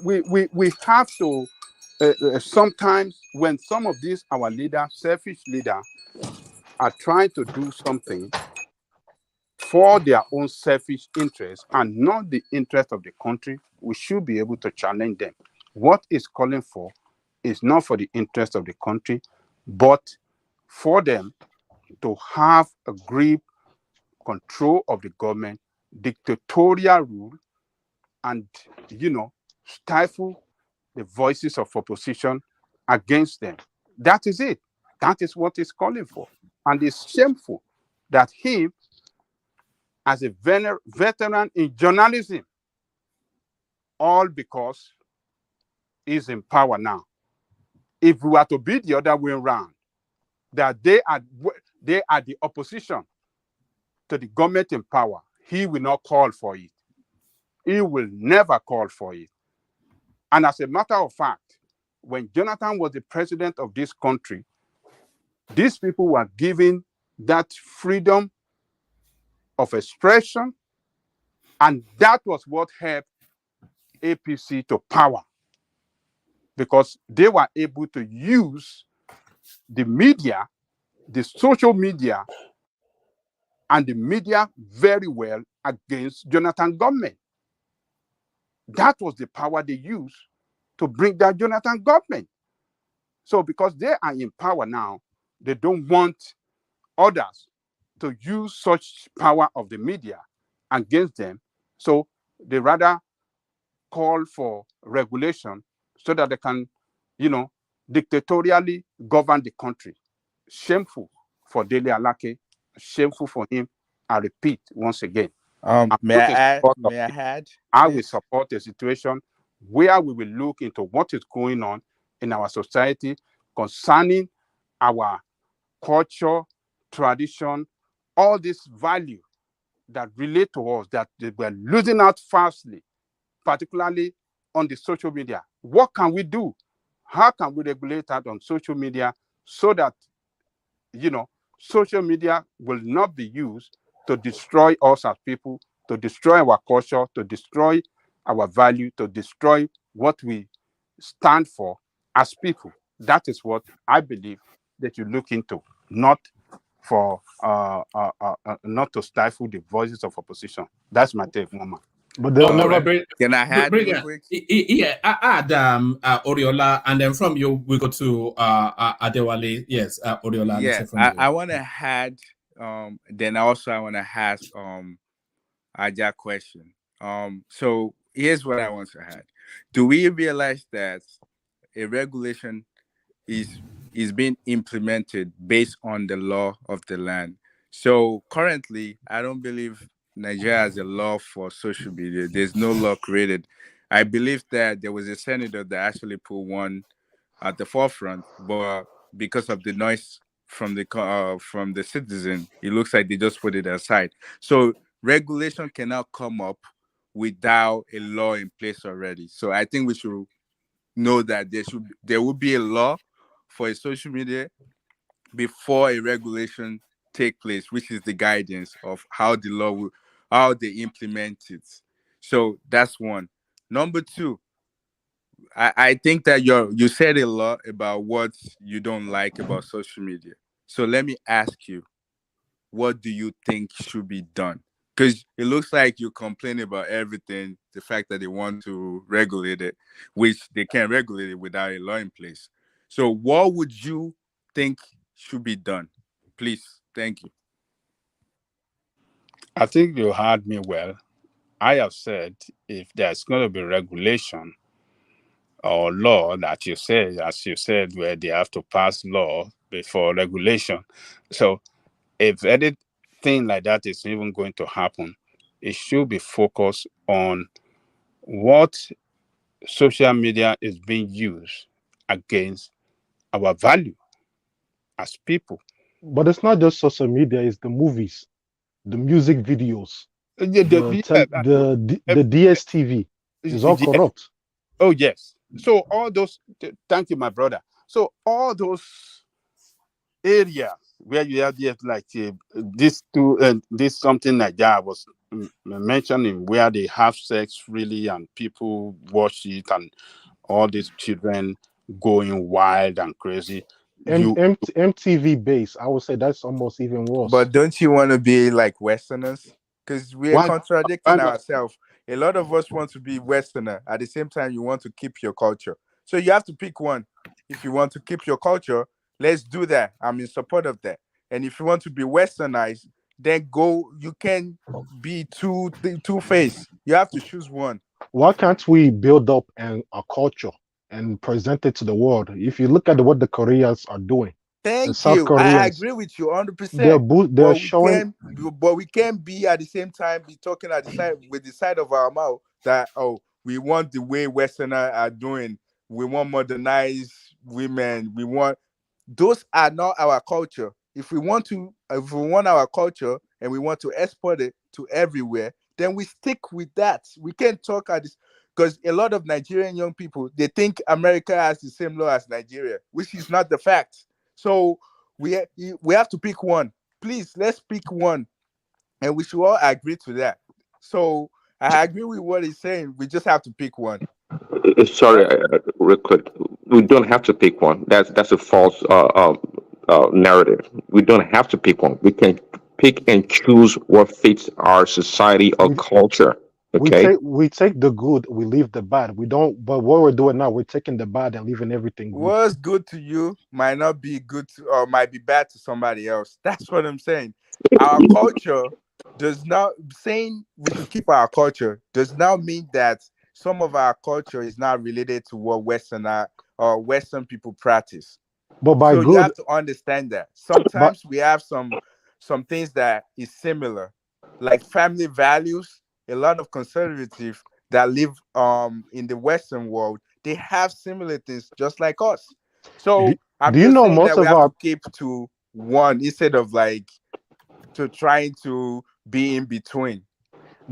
we have to sometimes when some of these our leaders, selfish leaders, are trying to do something for their own selfish interest and not the interest of the country, we should be able to challenge them. What is calling for is not for the interest of the country, but for them to have a grip, control of the government, dictatorial rule, and stifle the voices of opposition against them. That is it. That is what it's calling for. And it's shameful that him, as a veteran in journalism, all because he's in power now. If we were to be the other way around, that they are the opposition to the government in power, he will not call for it. He will never call for it. And as a matter of fact, when Jonathan was the president of this country, these people were given that freedom of expression, and that was what helped APC to power, because they were able to use the media, the social media, and the media very well against Jonathan government. That was the power they used to bring down Jonathan government. So because they are in power now, they don't want others to use such power of the media against them. So they rather call for regulation so that they can, dictatorially govern the country. Shameful for Dele Alake, shameful for him. I repeat once again. May I add? I will support a situation where we will look into what is going on in our society concerning our culture, tradition, all this value that relate to us that we're losing out fastly particularly on the social media. What can we do? How can we regulate that on social media so that, social media will not be used to destroy us as people, to destroy our culture, to destroy our value, to destroy what we stand for as people? That is what I believe that you look into, not for not to stifle the voices of opposition. That's my take, Mama. But they'll All never. right, Can I add real brilliant. quick? Yeah, add Oriola, and then from you we go to Adewale. Yes, Oriola. Yeah, From you. I want to add. Then also I want to ask Aja question. So here's what I want to add. Do we realize that a regulation is being implemented based on the law of the land? So currently, I don't believe Nigeria has a law for social media. There's no law created. I believe that there was a senator that actually put one at the forefront, but because of the noise from the citizen, it looks like they just put it aside. So regulation cannot come up without a law in place already. So I think we should know that there will be a law for a social media before a regulation take place, which is the guidance of how they implement it. So that's one. Number two, I think that you said a lot about what you don't like about social media. So let me ask you, what do you think should be done? Because it looks like you complain about everything, the fact that they want to regulate it, which they can't regulate it without a law in place. So what would you think should be done? Please, thank you. I think you heard me well. I have said if there's going to be regulation or law that you said, as you said, where they have to pass law before regulation. So if anything like that is even going to happen, it should be focused on what social media is being used against our value as people. But it's not just social media; it's the movies, the music videos, Yeah, the DSTV is all yes. corrupt. Oh yes. So all those. Thank you, my brother. So all those areas where you have like this something like that was mentioning, where they have sex freely and people watch it and all these children going wild and crazy. MTV base, I would say that's almost even worse. But don't you want to be like Westerners? Because we are Why? contradicting ourselves. A lot of us want to be Westerner. At the same time, you want to keep your culture. So you have to pick one. If you want to keep your culture, let's do that. I'm in support of that. And if you want to be Westernized, then go. You can be two-faced. You have to choose one. Why can't we build up a culture and present it to the world? If you look at what the Koreans are doing, the Thank South you. I Koreans, agree with you 100%. they're showing. But we can't be at the same time be talking at the side with the side of our mouth that we want the way Westerners are doing. We want modernized women. We want those are not our culture. If we want our culture and we want to export it to everywhere, then we stick with that. We can't talk at this because a lot of Nigerian young people, they think America has the same law as Nigeria, which is not the fact. So we have to pick one. Please, let's pick one, and we should all agree to that. So I agree with what he's saying. We just have to pick one. Sorry, real quick. We don't have to pick one. That's a false narrative. We don't have to pick one. We can pick and choose what fits our society or culture. Okay. We take the good, we leave the bad. We don't. But what we're doing now, we're taking the bad and leaving everything good. What's good to you might not be good to, or might be bad to somebody else. That's what I'm saying. Our culture does not saying we should keep our culture does not mean that some of our culture is not related to what Western people practice. But by So good, you have to understand that sometimes we have some things that is similar, like family values. A lot of conservatives that live in the Western world, they have similar things just like us. So I'm do you just know saying most that we of have our to keep to one instead of like to trying to be in between.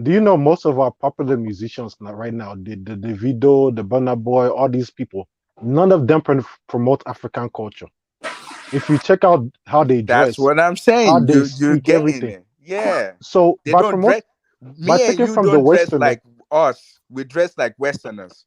Do you know most of our popular musicians right now, the Davido, the Burna Boy, all these people, none of them promote African culture. If you check out how they That's dress, what I'm how saying. they You're speak, getting everything. it. Yeah. So They don't dress. by Me and taking you from the don't dress Westerners, like us. We dress like Westerners.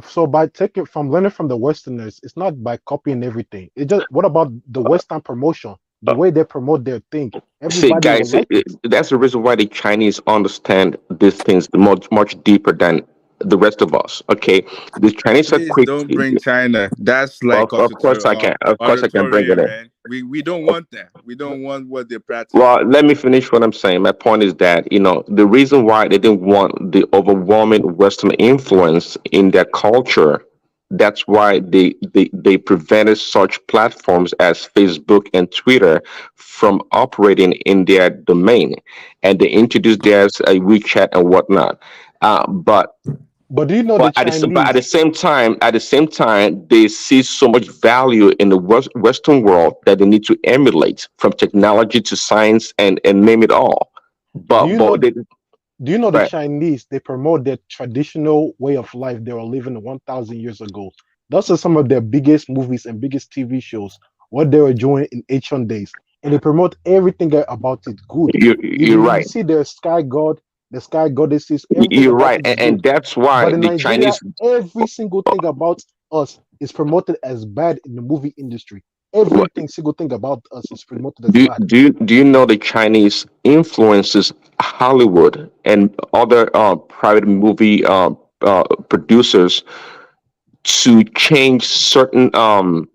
so by taking from learning from the Westerners, it's not by copying everything. It just what about the Western promotion, the way they promote their thing? See, Everybody will guys, like it. that's the reason why the Chinese understand these things much deeper than the rest of us. Okay, the Chinese are Please quick. don't bring China. That's Well, like of course I can. Of course I can bring it auditoria, in. man. We don't want that. We don't want what they practice. Well, let me finish what I'm saying. My point is that, the reason why they didn't want the overwhelming Western influence in their culture, that's why they prevented such platforms as Facebook and Twitter from operating in their domain. And they introduced theirs, WeChat and whatnot. But But do you know the but at the Chinese? same time, they see so much value in the Western world that they need to emulate, from technology to science and name it all. Do you know? But they, Do you know the right, Chinese? They promote their traditional way of life they were living 1,000 years ago. Those are some of their biggest movies and biggest TV shows. What they were doing in ancient days, and they promote everything about it good. you're You right. see their sky god, the sky goddesses, everything You're about right, it is and good. that's why But in the Nigeria, Chinese. every single thing about us is promoted as bad in the movie industry. What, Everything single thing about us is promoted as do bad. do you know the Chinese influences Hollywood and other private movie producers to change certain um,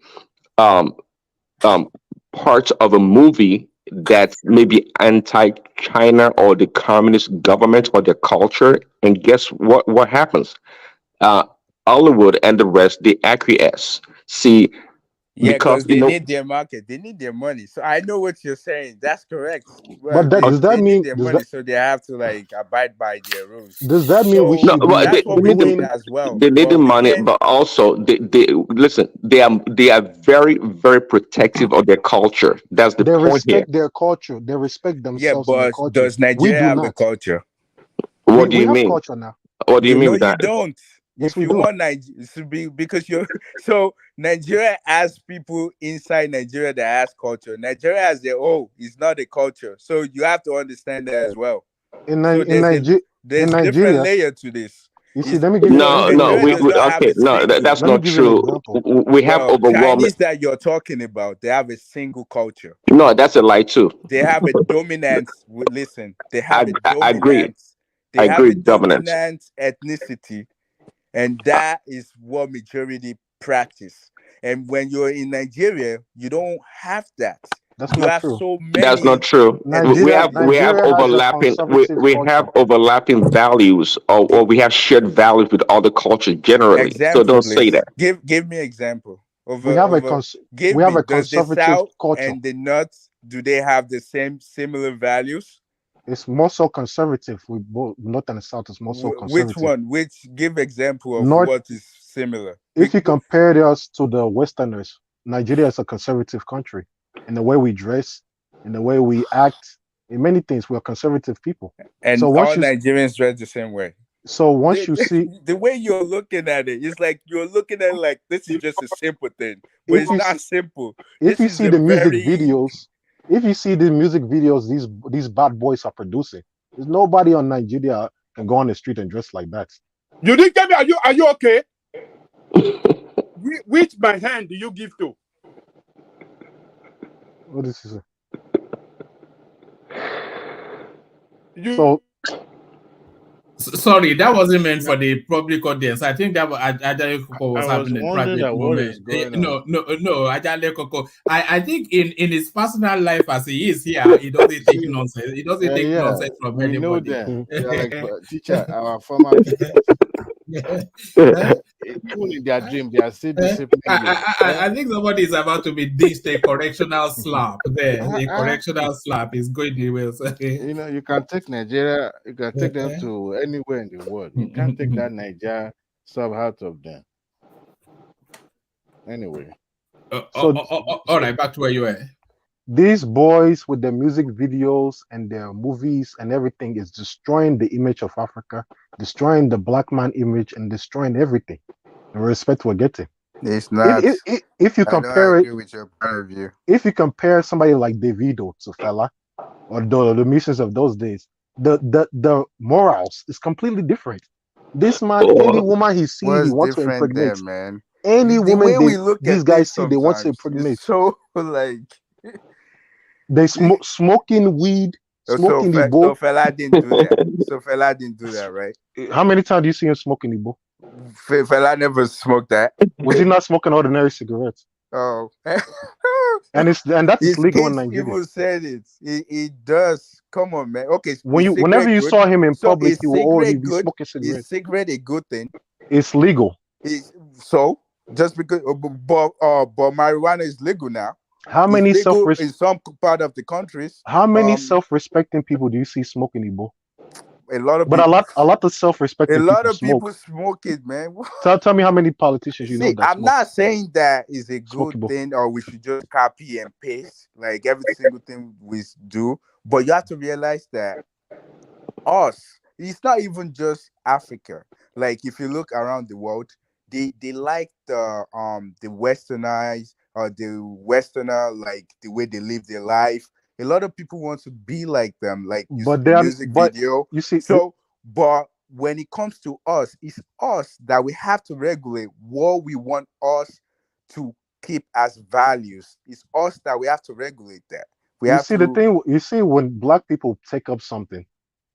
um, parts of a movie that's maybe anti-China or the communist government or their culture, and guess what happens? Uh, Hollywood and the rest, they acquiesce. See, Yeah, because because they need their market. They need their money. So I know what you're saying. That's correct. Well, But that does that they need mean their money, so they have to like abide by their rules. does that mean we So no, should well, be that's what we need need doing? as well. they need the But we money, can. but also they listen. They are very very protective of their culture. That's the They point here. respect their culture. They respect Yeah, themselves and their but culture. does We Nigeria do have a not. culture? What do We you have mean? culture now. What do you mean No, with you that? don't. Yes, If we you do. want Nigeria to be because you're so Nigeria has people inside Nigeria that has culture. Nigeria as a whole is not a culture, so you have to understand that as well. In So Ni- in Niger in there's different Nigeria, layer to this. you see. Is No, no, Nigeria does we not have okay. a No, single. that's let me not give you an true. example. We have Well, overwhelming. Chinese that you're talking about, they have a single culture. No, that's a lie too. They have a dominant. Listen, they have a I agree. dominant. I They have agree. a Dominance. dominant ethnicity, and Uh, that is what majority practice. And when you're in Nigeria, you don't have that. That's You not have true. so That's not many true. We Nigeria have we ethnicities. have Nigeria has a overlapping conservative we culture. have overlapping values, or we have shared values with other cultures generally. So Example, don't say that. please. Give me example. We have a Give we have me. a Does the conservative South culture. and the North do they have the same similar values? It's more so conservative. We both North and South is more so Which conservative. one? Which give example of North, what is similar? if you compare us to the Westerners, Nigeria is a conservative country in the way we dress, in the way we act, in many things. We're conservative people. So And once all you Nigerians dress the same way. you see, The way you're looking at it, it's like you're looking at it like this is just a simple thing, but if it's you not see, simple. if This you is see a the music very videos, if you see the music videos these bad boys are producing, there's nobody on Nigeria can go on the street and dress like that. You didn't tell me. Are you okay? Which my hand do you give to? What is this? You. So Sorry, that wasn't meant for the public audience. I think that Ajay Koko was I was having a wondering private that what is moment. going on. No, Ajay Koko. I think in his personal life as he is here, he doesn't take nonsense. He doesn't take nonsense from we know anybody. them. They're like teacher, our former teachers. Even in their dream, they are still disciplining you. I think somebody is about to be dished a correctional slap. There, a correctional slap is going the way. You know, you can take Nigeria, you can take them to anywhere in the world. You can't take that Niger sub out of them. Anyway. All right, back to where you were. These boys with their music videos and their movies and everything is destroying the image of Africa, destroying the black man image, and destroying everything. The respect we're getting. It's not. If you I don't compare it, agree with your point of view. if you compare somebody like Davido to Fela or the musicians of those days, the morals is completely different. This man, any woman he see, he What's wants to different there, impregnate. man? Any The woman way we look these at guys things see, they want to sometimes is impregnate. so like They smoking weed, so smoking Igbo. Fela didn't do that. So Fela didn't do that, right? How many times do you see him smoking Igbo? Fela never smoked that. Was he not smoking ordinary cigarettes? Oh, And that is his legal in kids Nigeria. even said it. It does. Come on, man. Okay, Whenever you saw him in so public, is he will already cigarette be good? smoking Is cigarettes. cigarette a good thing? It's legal. So just because, but marijuana is legal now. How It's many legal in some part of the countries. How many self-respecting people do you see smoking Igbo? A lot of but people. a lot of self-respecting people smoke. People smoke it, man. Tell me how many politicians you know See, that I'm smoke. not saying that is a Smoke good Igbo. thing or we should just copy and paste like every single thing we do, but you have to realize that it's not even just Africa. Like if you look around the world, they like the westernized or the westerner, like the way they live their life. A lot of people want to be like them, like you see But the they are, music but video. you see, So but when it comes to us, it's us that we have to regulate what we want us to keep as values. It's us that we have to regulate that. We you have see the to. thing. You see when black people take up something,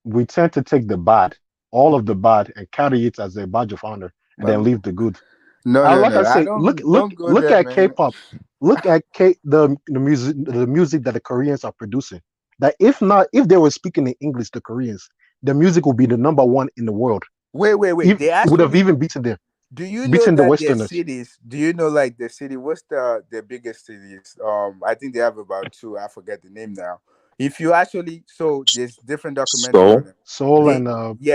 we tend to take the bad, all of the bad, and carry it as a badge of honor, and then leave the good. No, And no, like I no. I say, don't go look there, at man. K-pop. Look at the music that the Koreans are producing. That if they were speaking in English, the Koreans, the music will be the #1 in the world. Wait. They would have even beaten them. Do you know Beaten the that their Westerners. cities? Do you know like the city? What's the biggest cities? I think they have about two. I forget the name now. If you actually, so there's different documentary on it. Seoul They,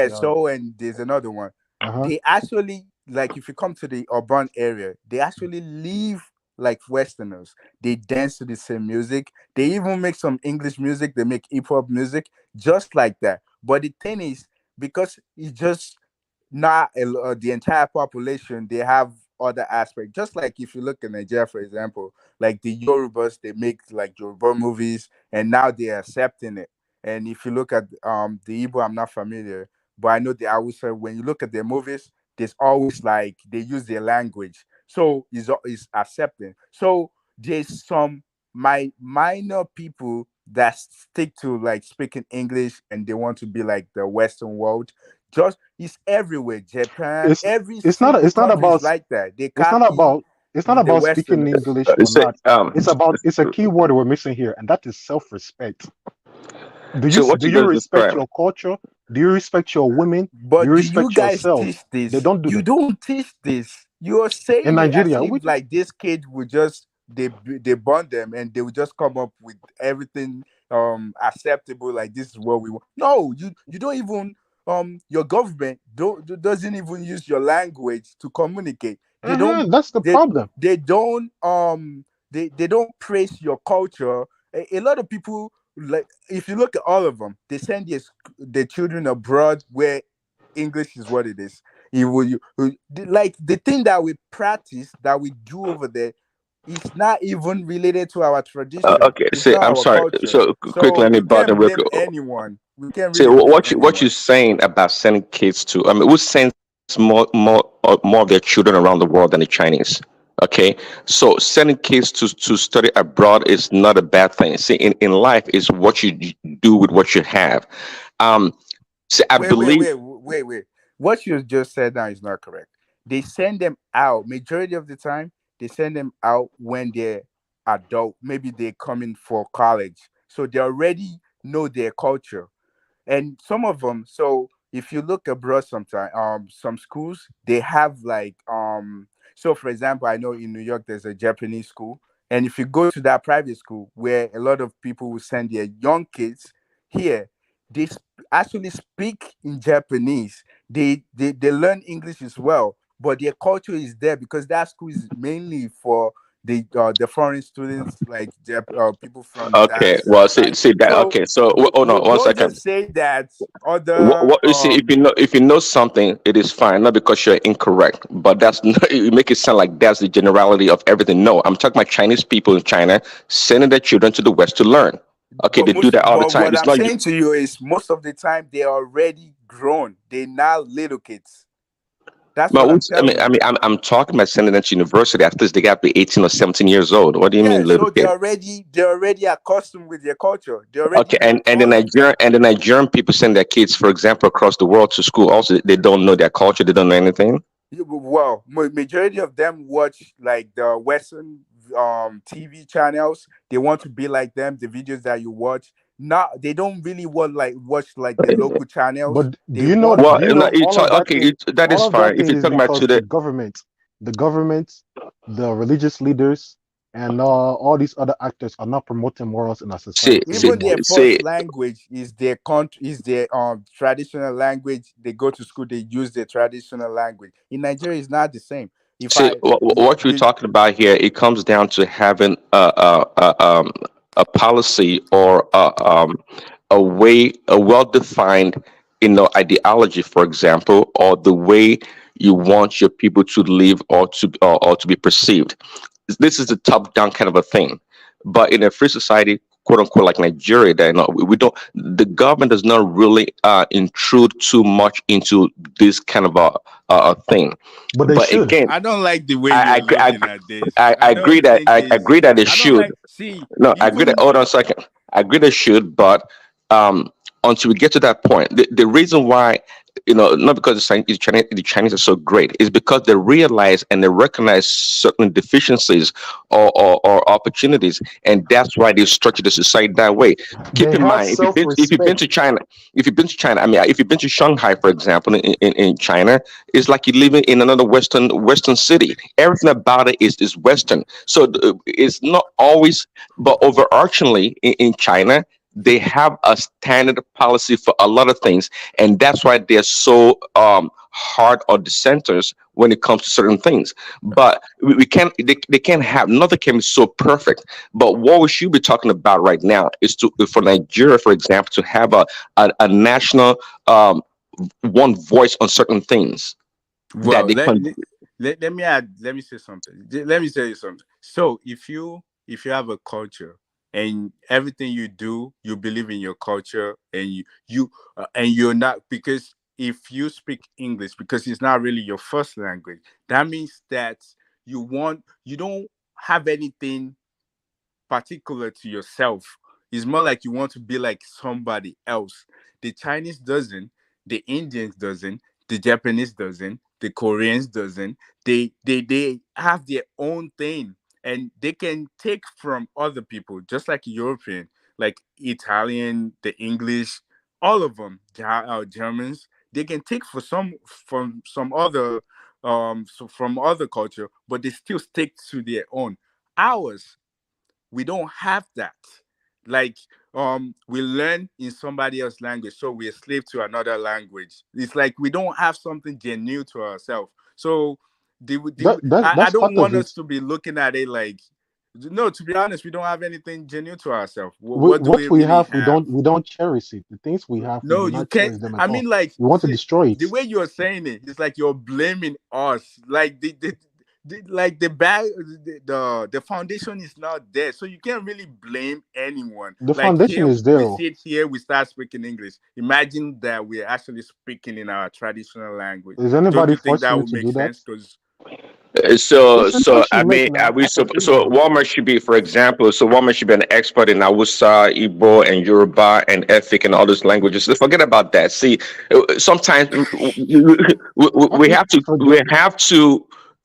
and Seoul and there's another one. uh-huh. They actually like if you come to the urban area, they actually live like Westerners. They dance to the same music. They even make some English music. They make hip hop music just like that. But the thing is, because it's just not the entire population, they have other aspects. Just like if you look at Nigeria, for example, like the Yorubas, they make like Yoruba movies, and now they're accepting it. And if you look at the Igbo, I'm not familiar, but I know the Hausa. When you look at their movies, there's always like they use their language, so it's accepting. So there's some minor people that stick to like speaking English, and they want to be like the Western world. Just it's everywhere. Japan, every single It's not country is about like that. They it's not copy about it's not the about speaking Westerners. English or not. It's a key word we're missing here, and that is self-respect. Do you respect your culture? Do you respect your women? Do you But do you respect guys yourself? teach this? They don't do You that. don't teach this. You're In saying it as Nigeria, if like this kid would just they burn them and they would just come up with everything acceptable. Like this is what we want. No, you don't even your government doesn't even use your language to communicate. that's the problem. They don't they don't praise your culture. A lot of people, like if you look at all of them, they send their children abroad where English is what it is. Like the thing that we practice, that we do over there, is not even related to our tradition. Okay, It's see, not I'm our sorry. culture. So quickly, So let me we button can't real blame quick. anyone. We can't See really blame what anyone. you're saying about sending kids to. I mean, who sends more of their children around the world than the Chinese? Okay, so sending kids to study abroad is not a bad thing. See, in life is what you do with what you have. See, I believe. Wait. What you just said now is not correct. They send them out. Majority of the time, they send them out when they're adult. Maybe they're coming for college, so they already know their culture. And some of them, so if you look abroad sometime some schools, they have like so for example, I know in New York there's a Japanese school, and if you go to that private school where a lot of people will send their young kids here, they actually speak in Japanese. They learn English as well, but their culture is there because that school is mainly for the foreign students, like people from that Okay, well, see, side. see that. So Okay, so hold on one don't second. just say that What, other what you see, if you know something, it is fine, not because you're incorrect, but that's not, you make it sound like that's the generality of everything. No, I'm talking about Chinese people in China sending their children to the West to learn. Okay, they do that all the but time. what It's I'm not you. saying to you is most of the time they're already grown. They're now little kids. That's But what I'm I mean, telling you. I'm talking about sending them to university. At least they got to be 18 or 17 years old. What do you Yeah, mean, little so kid? they're already accustomed with their culture. They're Okay, already and grown like that. The Nigerian people send their kids, for example, across the world to school. Also, they don't know their culture. They don't know anything. Well, majority of them watch like the Western TV channels. They want to be like them. The videos that you watch, not they don't really want like watch like the local channels. But They want Well, do you no, know all of that thing? that All is of that fine. If thing you're is talking about because today, the government, the religious leaders, and all these other actors are not promoting morals in our see, society see, even anymore. their see. first language is their country is their traditional language. They go to school, they use their traditional language. In Nigeria, it's not the same. If See, I what you're talking about here, it comes down to having a policy or a way, a well-defined, ideology, for example, or the way you want your people to live or to be perceived. This is a top-down kind of a thing. But in a free society, quote unquote, like Nigeria, that we don't, the government does not really intrude too much into this kind of a thing. But they But should. again, I don't like the way I you're agree. looking at this. I I agree don't that think it's. it I don't should. like. See, No, I agree that. even Hold on a second. I agree that should, but until we get to that point, the reason why, not because the Chinese are so great, is because they realize and they recognize certain deficiencies or opportunities, and that's why they structure the society that way. Keep They in have mind, if you've been self-respect. to China, I mean, if you've been to Shanghai, for example, in China, it's like you're living in another Western city. Everything about it is Western. So it's not always, but overarchingly in China, they have a standard policy for a lot of things, and that's why they're so hard on dissenters when it comes to certain things. But we can't, they can't have, nothing can be so perfect. But what we should be talking about right now is to, for Nigeria, for example, to have a national one voice on certain things that well, they can. let me add. Let me say something. Let me tell you something. So if you have a culture and everything you do, you believe in your culture, and and you're not, because if you speak English because it's not really your first language, that means that you don't have anything particular to yourself. It's more like you want to be like somebody else. The Chinese doesn't, the Indians doesn't, the Japanese doesn't, the Koreans doesn't. They have their own thing, and they can take from other people, just like European, like Italian, the English, all of them, Germans. They can take from some other from other culture, but they still stick to their own. Ours, we don't have that. Like we learn in somebody else's language, so we're slave to another language. It's like we don't have something genuine to ourselves. So I That's don't part of want us it. to be looking at it like, no, to be honest, we don't have anything genuine to ourselves. What do we What we really have, have? we don't cherish it. The things we have, we No, do you not can't. cherish them at I all. mean, like, We want to see, destroy it. the way you're saying it, it's like you're blaming us. Like like the bag, the foundation is not there, so you can't really blame anyone. The Like foundation here, is there. we Oh. sit here, we start speaking English. Imagine that we're actually speaking in our traditional language. Is Don't anybody you think that forcing you would to make do that? sense? Because So, It's a choice I you make mean, are now. we so, Absolutely. Walmart should be, for example, so Walmart should be an expert in Hausa, Igbo, and Yoruba, and Efik, and all those languages. So forget about that. See, sometimes we Okay, have to, forget.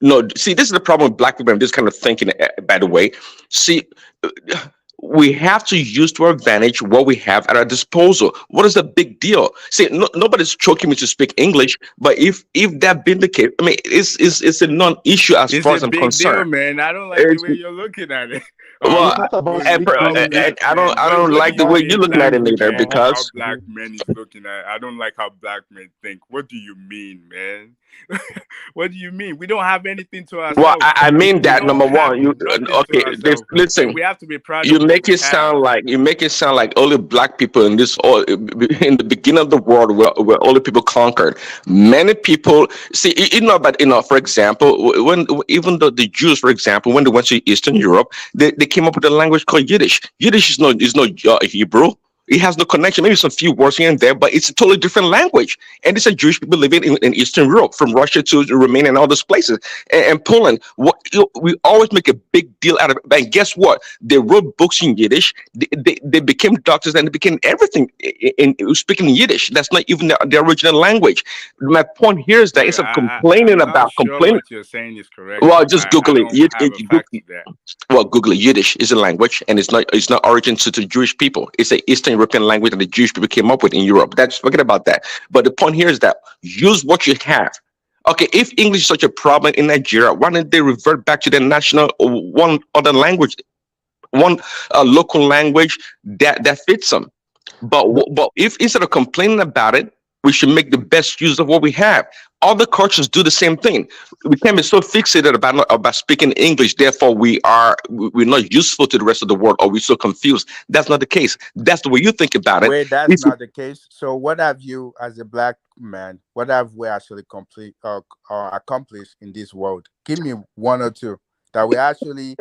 no, see, this is the problem with black people and this kind of thinking, by the way. See, we have to use to our advantage what we have at our disposal. What is the big deal? See, nobody's choking me to speak English, but if that been the case, I mean, it's a non-issue as it's far a as I'm big deal, concerned. man. I don't like the It's, way you're looking at it. well, It's not about How speaking. black men? I don't What do like the you way That's you're mean, looking at black it between either, men? How because black men is looking at? I don't like how black men think. What do you mean, man? What do you mean? We don't have anything to Well, ourselves. I mean We that don't number have one. You nothing to okay? ourselves, and Listen. we have to be proud You of what make we it have. sound like only black people in this all in the beginning of the world were only people conquered. Many people see but for example, when even though the Jews, for example, when they went to Eastern Europe, they came up with a language called Yiddish. Yiddish is not Hebrew. It has no connection. Maybe some few words here and there, but it's a totally different language. And these are Jewish people living in Eastern Europe, from Russia to Romania and all those places, and Poland. We always make a big deal out of it. And guess what? They wrote books in Yiddish. They became doctors and they became everything in speaking Yiddish. That's not even the original language. My point here is that Well, instead of I'm complaining not about sure complaining, what you're saying is correct. well, just I Google it. don't have a fact to that. Well, Google it. Yiddish is a language, and it's not origin to Jewish people. It's an Eastern European language that the Jewish people came up with in Europe. That's forget about that. But the point here is that use what you have. Okay, if English is such a problem in Nigeria, why don't they revert back to their national one other language, one local language that fits them? But if instead of complaining about it, we should make the best use of what we have. Other cultures do the same thing. We can't be so fixated about speaking English. Therefore, we're not useful to the rest of the world, or we're so confused. That's not the case. That's the way you think about it. Wait, that's not the case. So, what have you, as a black man, what have we actually accomplished in this world? Give me one or two that we actually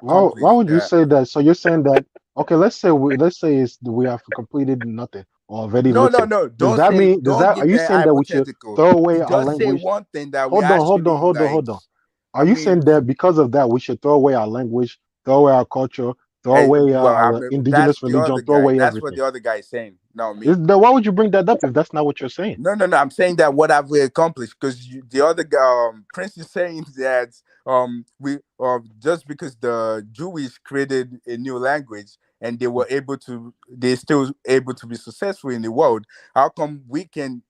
Why accomplished. would you say that? So you're saying that, okay, let's say we have completed nothing or already No, no, written. no. Does Don't that say. mean Don't are give you me a saying that we should hypothetical. throw away our Just say language? one thing that we Hold on, hold on, actually hold on, like. hold on. I Are you mean, saying that because of that we should throw away our language, throw away our culture, throw away well, I our mean, that's indigenous the religion, other throw guy. away That's what everything? the other guy is saying. Not me. Why would you bring that up if that's not what you're saying? No, no, no. I'm saying that what have we accomplished? Because the other guy, Prince, is saying that we just because the Jewish created a new language and they still able to be successful in the world. How come we can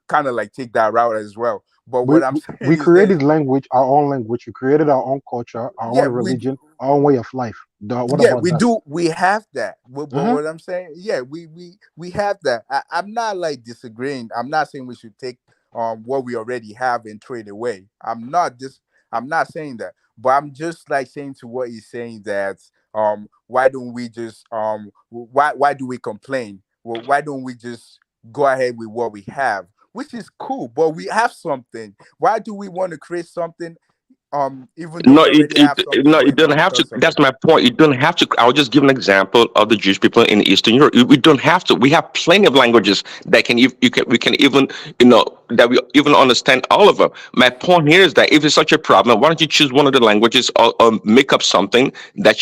kind of like take that route as well? But We what I'm we saying is that created language, our own language. We created our own culture, our yeah, own religion, our own way of life. What yeah, about we that? do. We have that. But Uh-huh. what I'm saying, yeah, we have that. I'm not like disagreeing. I'm not saying we should take what we already have and throw it away. I'm not saying that. But I'm just like saying to what he's saying that why don't we just why do we complain? Well, why don't we just go ahead with what we have? Which is cool, but we have something. Why do we want to create something even though No, we already have something no, you going don't on have to. because of That's it? my point. You don't have to. I'll just give an example of the Jewish people in Eastern Europe. We don't have to. We have plenty of languages that we can even that we even understand all of them. My point here is that if it's such a problem, why don't you choose one of the languages, or make up something that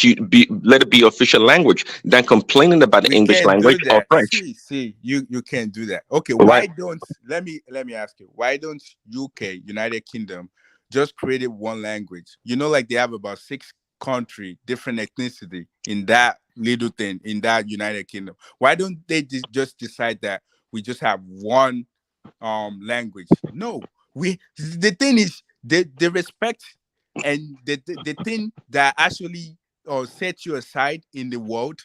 let it be official language than complaining about the We English can't do language or that. French. See, you can't do that. Okay, Why? why don't let me ask you, why don't UK, United Kingdom, just created one language? Like they have about 6 country, different ethnicity in that little thing in that United Kingdom. Why don't they just decide that we just have one language? No, the thing is they respect and the thing that actually set you aside in the world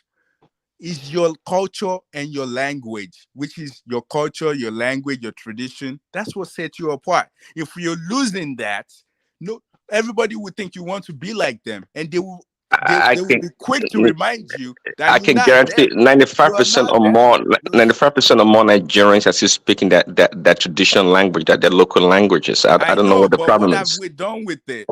is your culture and your language, which is your culture, your language, your tradition. That's what sets you apart. If you're losing that, no, everybody would think you want to be like them, and they will I they will can be quick to remind you that I you're can not guarantee them. You ninety-five are percent not or them. more, 95% or more Nigerians are still speaking that traditional language, that their local languages. I I don't know know, what the but what problem have is. we done with it?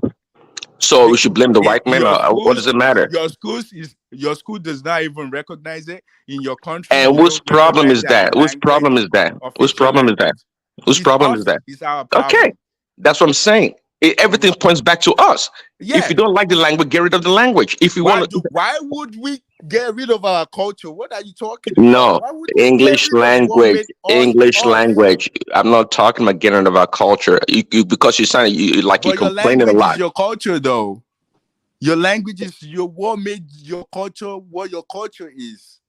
So we should blame the white man, Your or what does schools, it matter? your school does not even recognize it. In your country, And you whose don't problem implement is it as a that? Whose problem language, is that? Whose official problem is that? language. Whose It's problem is us. that? It's our Okay, problem. that's what I'm saying. Everything points back to us. If Yeah. you don't like the language, get rid of the language. If you want to, Why would we get rid of our culture? What are you talking about? no, Why would we get English rid of what language, made us English us? language. I'm not talking about getting rid of our culture. Because you sound like you're But your complaining a language is lot. your culture, though. Your language is what made your culture what your culture is.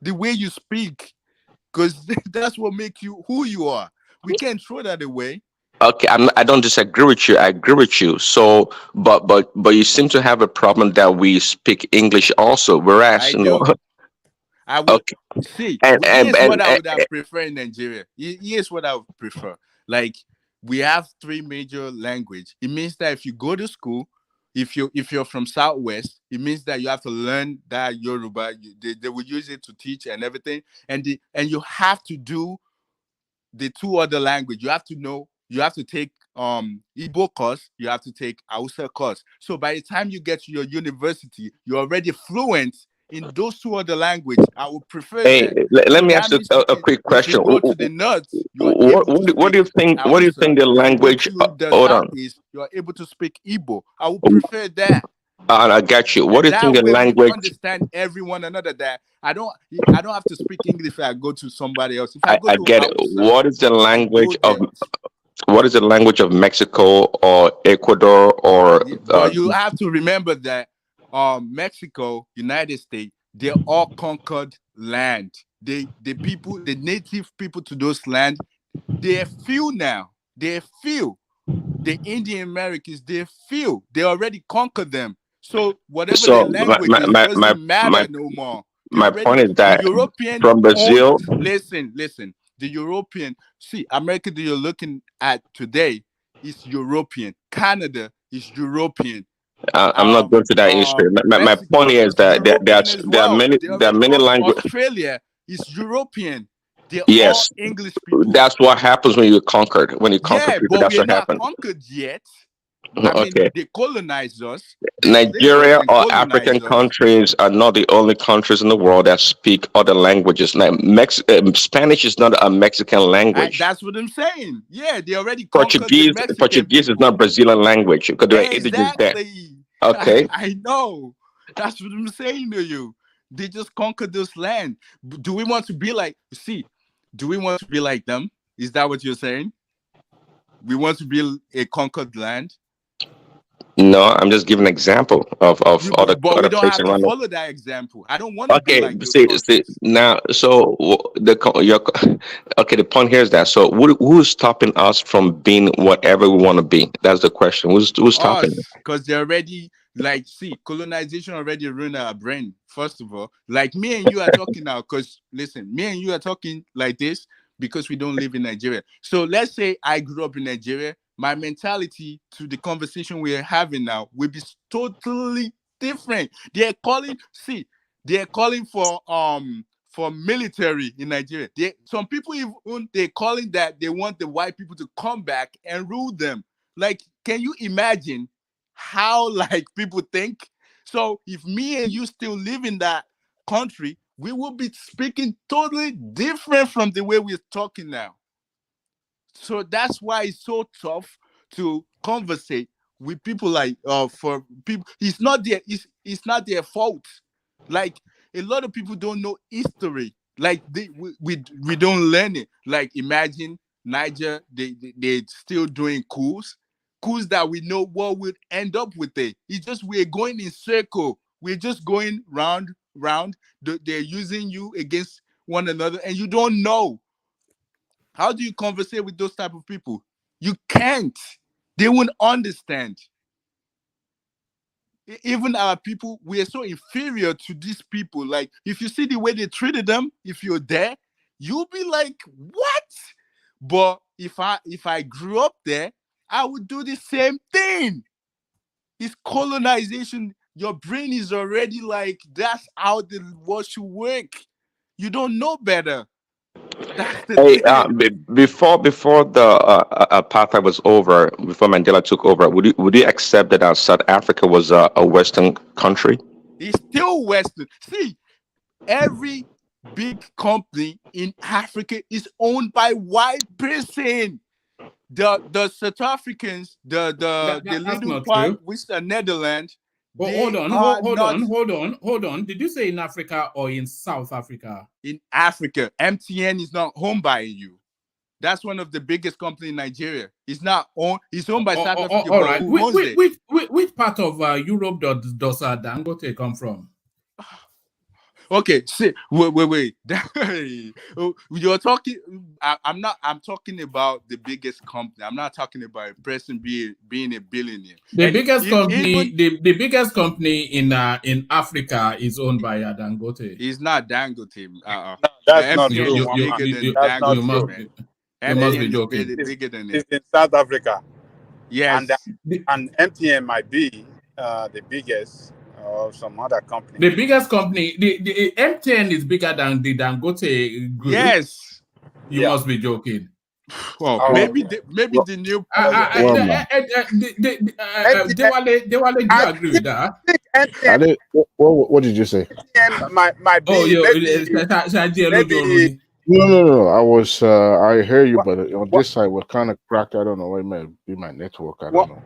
The way you speak, because that's what makes you who you are. We can't throw that away. Okay, I don't disagree with you. I agree with you. So, but you seem to have a problem that we speak English also, whereas I do. I would okay, see. and Here's what I would have preferred in Nigeria. Here's what I would prefer. Like we have 3 major languages. It means that if you go to school, if you're from Southwest, it means that you have to learn that Yoruba. They will use it to teach and everything, and you have to do the 2 other language. You have to know. You have to take Igbo course. You have to take Hausa course. So by the time you get to your university, you're already fluent in those 2 other languages. I would prefer that. Let me That ask you means a quick if you question. go to the north, you are able to What do you speak think? What do you Hausa. think the If you go language? to the Hold on, southeast, you are able to speak Igbo. I would prefer that. I got you. What And do you think that the way we language? understand every one another. That I don't have to speak English if I go to somebody else. If I go I to get it. Hausa, What is the I go language of? there. What is the language of Mexico or Ecuador or? But you have to remember that Mexico, United States, they're all conquered land. The native people to those lands, they're few now. They're few. The Indian Americans, they're few. They already conquered them. So whatever their language is doesn't matter no more. My point is The that European from Brazil. listen. The European, see, America that you're looking at today is European. Canada is European. I'm not going to that history. My point Mexico is is that European as there are well. many languages. Australia is European. They're all Yes, English people. that's what happens when you're conquered. When you conquer Yeah, people, but that's we're what not happens. conquered yet. I mean, Okay. they colonized us. They enslaved us Nigeria and or colonized African us. countries are not the only countries in the world that speak other languages. Like Spanish is not a Mexican language. That's what I'm saying. Yeah, they already conquered the Mexican Portuguese is people. not Brazilian language because they were indigenous there. Exactly. Okay. I know. That's what I'm saying to you. They just conquered this land. Do we want to be like? See, do we want to be like them? Is that what you're saying? We want to be a conquered land. No, I'm just giving an example of But other we don't places have to around. follow that example. I don't want to be Okay, like those see countries. now. So okay. The point here is that who's stopping us from being whatever we want to be? That's the question. Who's stopping us? Us, because they're already see, colonization already ruined our brain. First of all, like me and you are talking now, because listen, me and you are talking like this because we don't live in Nigeria. So let's say I grew up in Nigeria, my mentality to the conversation we are having now will be totally different. They're calling for military in Nigeria. Some people even they're calling that they want the white people to come back and rule them. Like, can you imagine how like people think? So if me and you still live in that country, we will be speaking totally different from the way we're talking now. So that's why it's so tough to conversate with people like for people. It's not their fault. Like, a lot of people don't know history. Like we don't learn it. Like, imagine Niger, they still doing coups that we know what would end up with it. It's just we're going in circle. We're just going round. They're using you against one another, and you don't know. How do you conversate with those type of people? You can't. They won't understand. Even our people, we are so inferior to these people. Like, if you see the way they treated them, if you're there, you'll be like, what? But if I grew up there, I would do the same thing. It's colonization. Your brain is already like, that's how the world should work. You don't know better. That's the thing. Before the apartheid was over, before Mandela took over, would you accept that South Africa was a Western country? It's still Western. See, every big company in Africa is owned by white person. The South Africans, the little part, true. which the Netherlands. Hold on. Did you say in Africa or in South Africa? In Africa. MTN is not owned by you. That's one of the biggest companies in Nigeria. It's not owned. It's owned by South Africa. All right. Who owns it? Which part of Europe does Dangote come from? Okay, see, wait. You're talking. I'm talking about the biggest company. I'm not talking about a person being a billionaire. The biggest company in Africa is owned by Dangote. It's not Dangote. That's not MTN true. is bigger than That's not Dangote, true. man. You must be MTN is joking. bigger than It's it. in South Africa, Yes. and MTN might be the biggest, or some other company. The biggest company, the MTN is bigger than the Dangote group. Yes. You must be joking. Well, Oh, maybe the new Dewale, do you agree with that? MTN, What did you say? might Oh, be maybe. No. I hear you, but on this side, we're kind of cracked. I don't know. It might be my network. I don't know.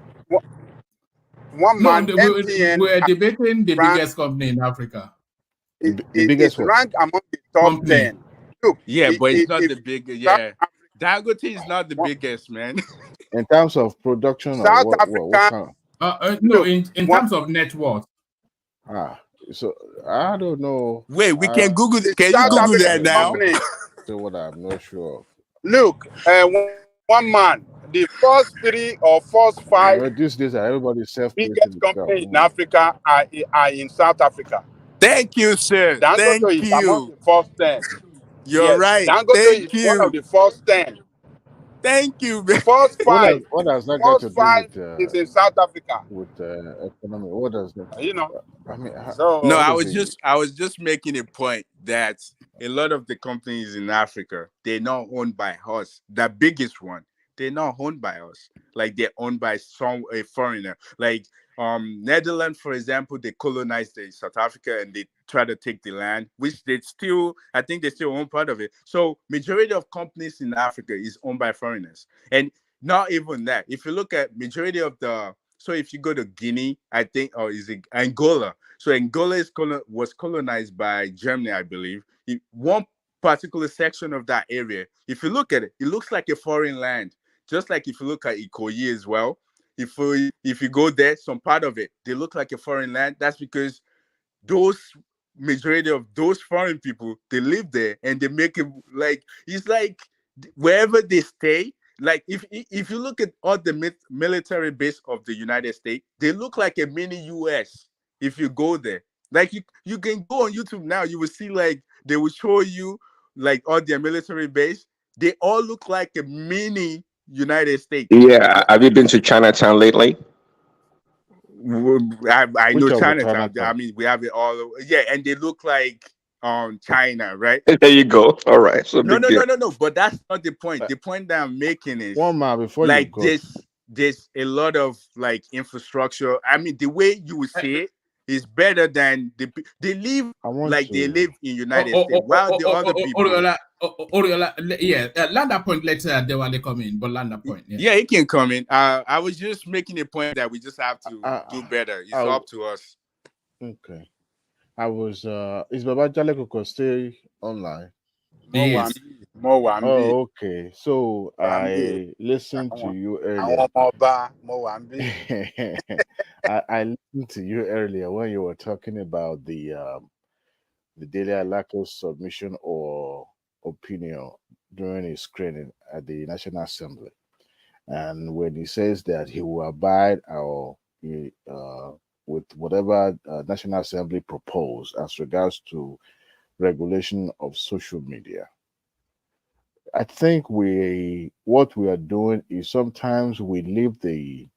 One No, man, MTN we're debating the rank, biggest company in Africa. The biggest it's ranked among the top company. 10. Look, yeah, but it's not the biggest. Yeah, Dangote is not the biggest, man. in terms of production or South what Africa. kind No, in terms of net worth. so I don't know. Wait, we can Google it. Can you South Google that African now? company. So what I'm not sure of. Look, one man, the first 3 or first 5 These days, everybody's biggest companies in Africa are in South Africa. Thank you, sir. Dangote Thank is among you. the first 10. You're right. Dangote Thank is one of you. the first 10. Thank you. The first 5. What does that got to do is in South Africa. with economy? What does that? I mean, No, I what was just making a point that a lot of the companies in Africa, they're not owned by us. The biggest one, they're not owned by us. Like they're owned by a foreigner. Like Netherlands, for example, they colonized South Africa and they try to take the land, which I think they still own part of it. So majority of companies in Africa is owned by foreigners. And not even that. If you look at majority of so if you go to Guinea, I think, or is it Angola? So Angola was colonized by Germany, I believe. One particular section of that area, if you look at it, it looks like a foreign land. Just like if you look at Ikoyi as well, if you go there, some part of it, they look like a foreign land. That's because majority of those foreign people, they live there and they make it like, it's like wherever they stay. Like if you look at all the military base of the United States, they look like a mini US. If you go there, like you can go on YouTube now, you will see like they will show you like all their military base. They all look like a mini United States. Yeah, have you been to Chinatown lately? I know Chinatown. Chinatown? I mean, we have it all over. Yeah, and they look like China, right? There you go. All right. So No. But that's not the point. The point that I'm making is one man before like you go. there's a lot of like infrastructure. I mean, the way you would see it is better than they live like they live in United States, while the other people. Land that point later. They want to come in, but land that point. Yeah, it can come in. I was just making a point that we just have to do better. It's up to us. Okay. Is Baba Jalekoko still online? Yes. Oh, okay. So I listened to you earlier. I listened to you earlier when you were talking about the Daily Alako's submission or opinion during his screening at the National Assembly, and when he says that he will abide with whatever National Assembly proposed as regards to regulation of social media. I think what we are doing is sometimes we leave the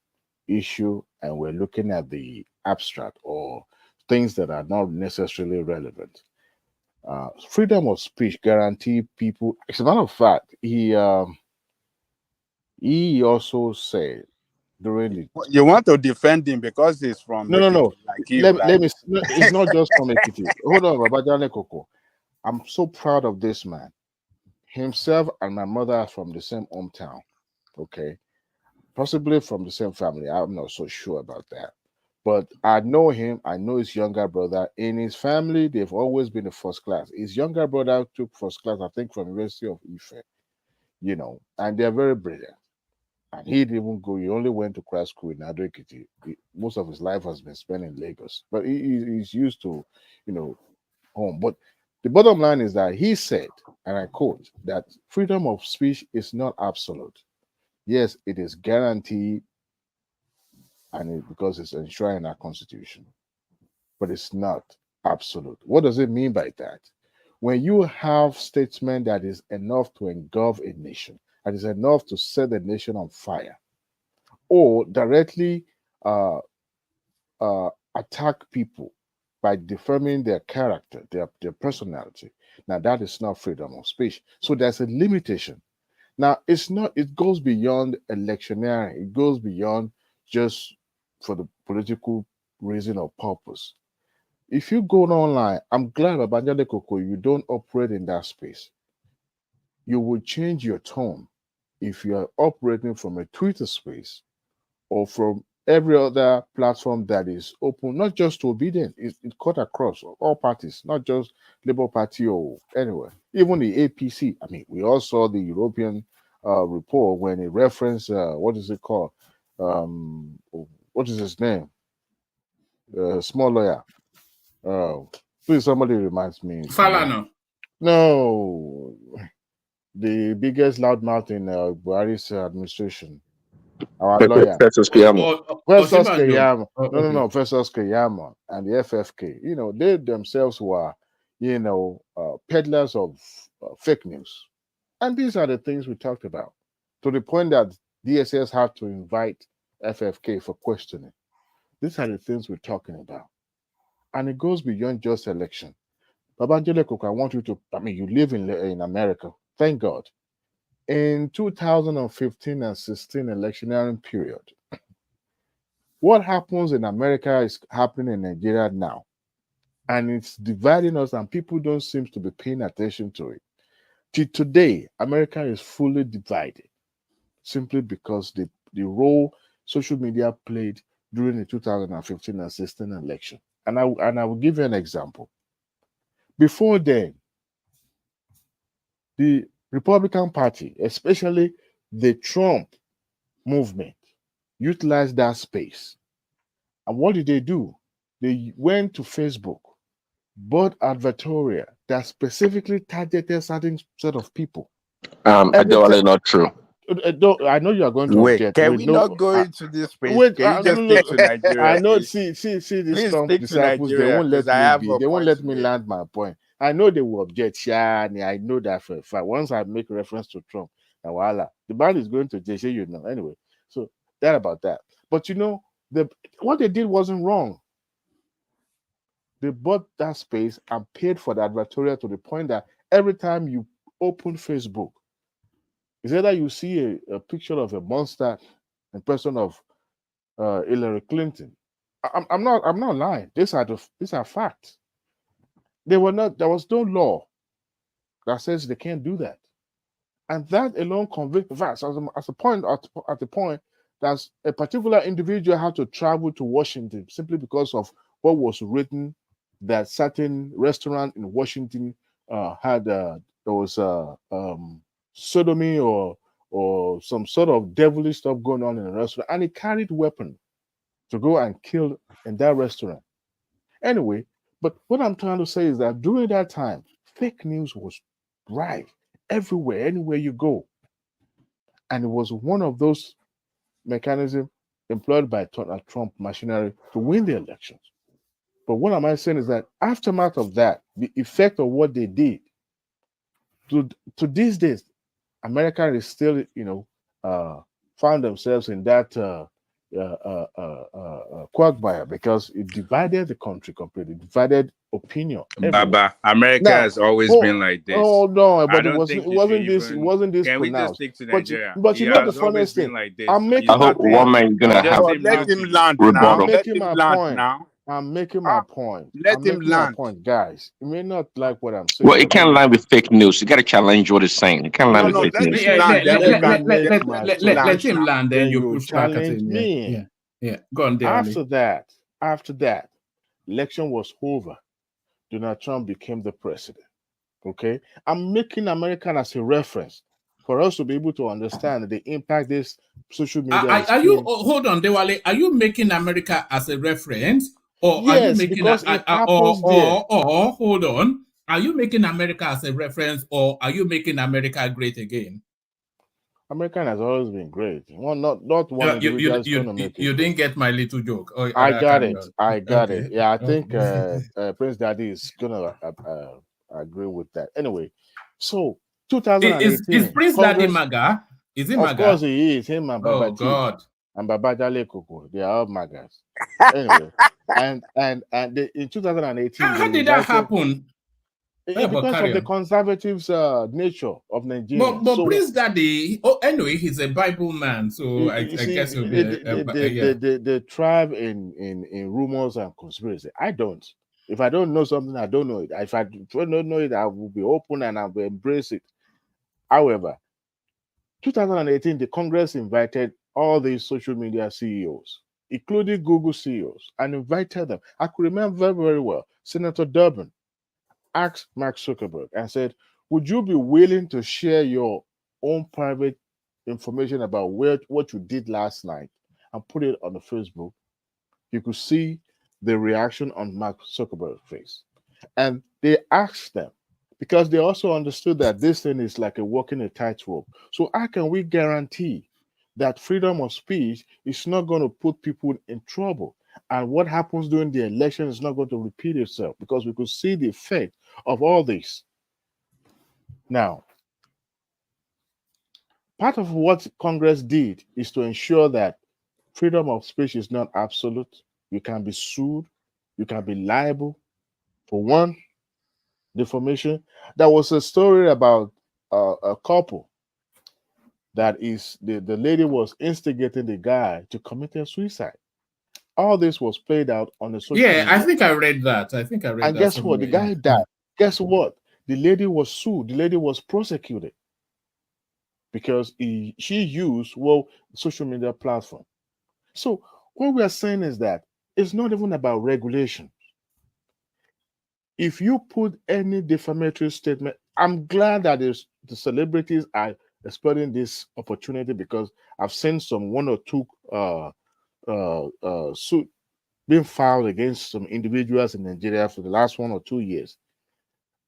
issue and we're looking at the abstract or things that are not necessarily relevant. Freedom of speech guarantee people. As a matter of fact, he also said during the. You want to defend him because he's from No. like you. Let me. It's not just from Ekiti. Hold on, Babajane Koko. I'm so proud of this man. Himself and my mother are from the same hometown. Okay, possibly from the same family. I'm not so sure about that. But I know him. I know his younger brother. In his family, they've always been a first class. His younger brother took first class, I think, from University of Ife. And they're very brilliant. And he didn't even go. He only went to grad school in Ado Ekiti. Most of his life has been spent in Lagos. But he's used to, home. But the bottom line is that he said, and I quote, that freedom of speech is not absolute. Yes, it is guaranteed, because it's enshrined in our constitution, but it's not absolute. What does it mean by that? When you have statement that is enough to engulf a nation, and it's enough to set the nation on fire, or directly attack people by defaming their character, their personality. Now that is not freedom of speech. So there's a limitation. Now it's not. It goes beyond electioneering. It goes beyond just for the political reason or purpose. If you go online, I'm glad Babangida Koko, you don't operate in that space. You will change your tone if you are operating from a Twitter space or from every other platform that is open, not just to obedience. It cut across all parties, not just Labour Party or anywhere. Even the APC. I mean, we all saw the European report when it referenced what is it called? What is his name? Small lawyer. Please, somebody reminds me. Falana. No, the biggest loudmouth in Buhari's administration. Our lawyer. Festus Keyamo. Festus Keyamo. Okay. No, Festus Keyamo and the FFK. You know, they themselves were, peddlers of fake news. And these are the things we talked about. To the point that DSS had to invite FFK for questioning. These are the things we're talking about. And it goes beyond just election. Babangida Koko, I want you to, you live in America. Thank God. In 2015 and 16 electioneering period, what happens in America is happening in Nigeria now. And it's dividing us, and people don't seem to be paying attention to it. Till today, America is fully divided simply because the role social media played during the 2015 and 16 election. And I will give you an example. Before then, the Republican Party, especially the Trump movement, utilized that space. And what did they do? They went to Facebook, bought advertorial that specifically targeted certain set of people. That's not true. I know you are going to Wait, object. can we not go into this space? Wait, Can you just stick to Nigeria? I know. Please? See, these Please Trump stick to disciples. They Nigeria, won't let 'cause I me have be. a They won't point let to me make. land my point. I know they will object. Shani, I know that for a fact. Once I make reference to Trump, and voila, the man is going to jail. You know. Anyway, so that about that. But what they did wasn't wrong. They bought that space and paid for the advertorial to the point that every time you open Facebook, it's either you see a picture of a monster in person of Hillary Clinton. I'm not lying. These are facts. There was no law that says they can't do that, and that alone convicts facts. At the point that a particular individual had to travel to Washington simply because of what was written that certain restaurant in Washington had there was sodomy or some sort of devilish stuff going on in a restaurant, and he carried weapon to go and kill in that restaurant. Anyway, but what I'm trying to say is that during that time, fake news was rife everywhere, anywhere you go. And it was one of those mechanisms employed by Trump machinery to win the elections. But what am I saying is that aftermath of that, the effect of what they did, to these days, America is still, found themselves in that quagmire because it divided the country completely, divided opinion. Baba, America Now, has always been like this. Oh no, but I don't think you should it wasn't this Can we just pronounced. stick to But Nigeria? but It you know the has always funniest been thing. like this. I'm making I my hope one point. man is gonna Just have him Let not him to land you. rebuttal. I'm Let making him my land point. now. I'm making my point. Let I'm him making my land. point, guys. You may not like what I'm saying. Well, it but can't let me- line with fake news. You got to challenge what it's saying. It can't line with fake Let news. him land. Then we let can me make my let submission. him land, then you push back at challenge him. me. Yeah. Go on, After that, election was over. Donald Trump became the president. Okay, I'm making American as a reference for us to be able to understand the impact this social media is Are you playing. hold on, Dewale? Are you making America as a reference, or are you Yes, making because it happens there. or hold on? Are you making America as a reference, or are you making America great again? American has always been great. Not one individual is going to make it. You didn't get my little joke. I got it. Okay. Yeah, I think Prince Daddy is gonna agree with that. Anyway, so 2018 is Prince Daddy MAGA? Is he Of MAGA? course he is. Him and Oh Babati God. and Babajale Koko, they are all magas. Anyway, and in 2018 How they did that invited happen? But because carry of the on. conservatives nature of Nigerians. But So Prince Daddy, oh, anyway, he's a Bible man, so I you see, guess he'll be yeah. they thrive in rumors and conspiracy. I don't. If I don't know something, I don't know it. If I don't know it, I will be open and I will embrace it. However, 2018, the Congress invited all these social media CEOs, including Google CEOs, and invited them. I could remember very, very well. Senator Durbin asked Mark Zuckerberg and said, would you be willing to share your own private information about what you did last night and put it on the Facebook? You could see the reaction on Mark Zuckerberg's face. And they asked them, because they also understood that this thing is like a walking a tightrope. So how can we guarantee that freedom of speech is not going to put people in trouble? And what happens during the election is not going to repeat itself, because we could see the effect of all this. Now, part of what Congress did is to ensure that freedom of speech is not absolute. You can be sued, you can be liable for one defamation. There was a story about a couple that is the lady was instigating the guy to commit suicide. All this was played out on the social media. I think I read that. And guess what? The guy died. Guess what? The lady was sued. The lady was prosecuted because she used social media platform. So what we are saying is that it's not even about regulation. If you put any defamatory statement, I'm glad that the celebrities are exploiting this opportunity, because I've seen some one or two suit being filed against some individuals in Nigeria for the last 1 or 2 years,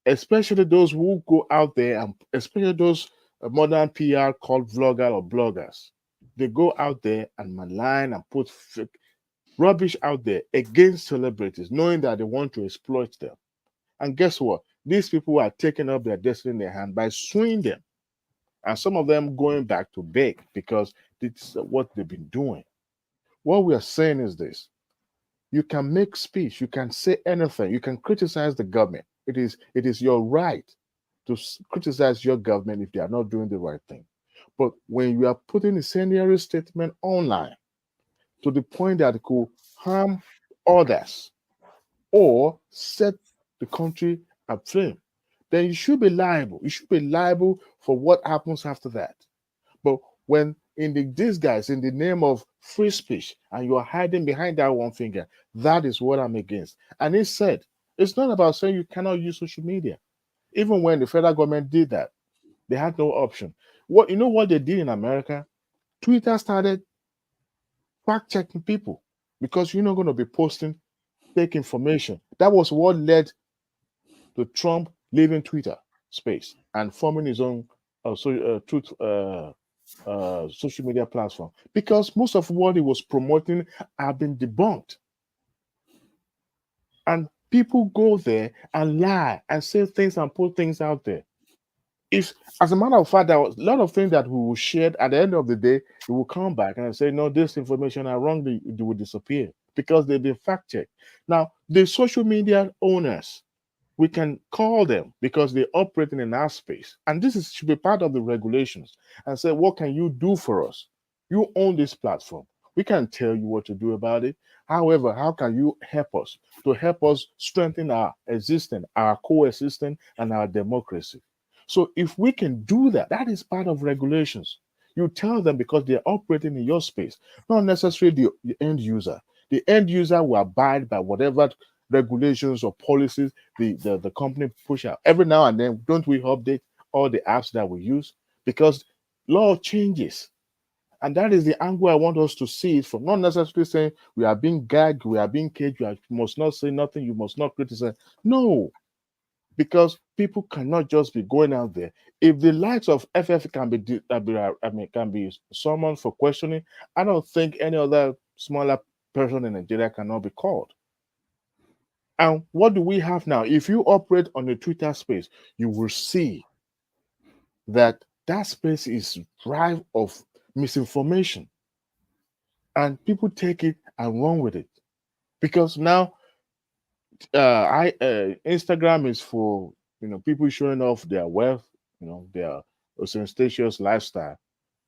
especially those who go out there, and especially those modern PR called vlogger or bloggers. They go out there and malign and put rubbish out there against celebrities, knowing that they want to exploit them. And guess what? These people are taking up their destiny in their hand by suing them. And some of them going back to beg because it's what they've been doing. What we are saying is this. You can make speech, you can say anything, you can criticize the government. It is your right to criticize your government if they are not doing the right thing. But when you are putting incendiary statement online to the point that it could harm others or set the country aflame, then you should be liable. You should be liable for what happens after that. But when these guys, in the name of free speech, and you are hiding behind that one finger, that is what I'm against. And he said, it's not about saying you cannot use social media. Even when the federal government did that, they had no option. What they did in America? Twitter started fact-checking people, because you're not going to be posting fake information. That was what led to Trump leaving Twitter space and forming his own social media platform, because most of what he was promoting have been debunked. And people go there and lie and say things and put things out there. If, as a matter of fact, there was a lot of things that we will share, at the end of the day, we will come back and say, no, this information are wrong, it will disappear, because they've been fact-checked. Now, the social media owners, we can call them because they're operating in our space. And this should be part of the regulations, and say, what can you do for us? You own this platform. We can't tell you what to do about it. However, how can you help us strengthen our coexistence and our democracy? So if we can do that, that is part of regulations. You tell them, because they're operating in your space, not necessarily the end user. The end user will abide by whatever regulations or policies the company push out. Every now and then, don't we update all the apps that we use? Because law changes. And that is the angle I want us to see it from. Not necessarily saying we are being gagged, we are being caged, you must not say nothing, you must not criticize. No, because people cannot just be going out there. If the likes of FF can be summoned for questioning, I don't think any other smaller person in Nigeria cannot be called. And what do we have now? If you operate on the Twitter space, you will see that that space is rife of misinformation, and people take it and run with it because now Instagram is for people showing off their wealth, their ostentatious lifestyle.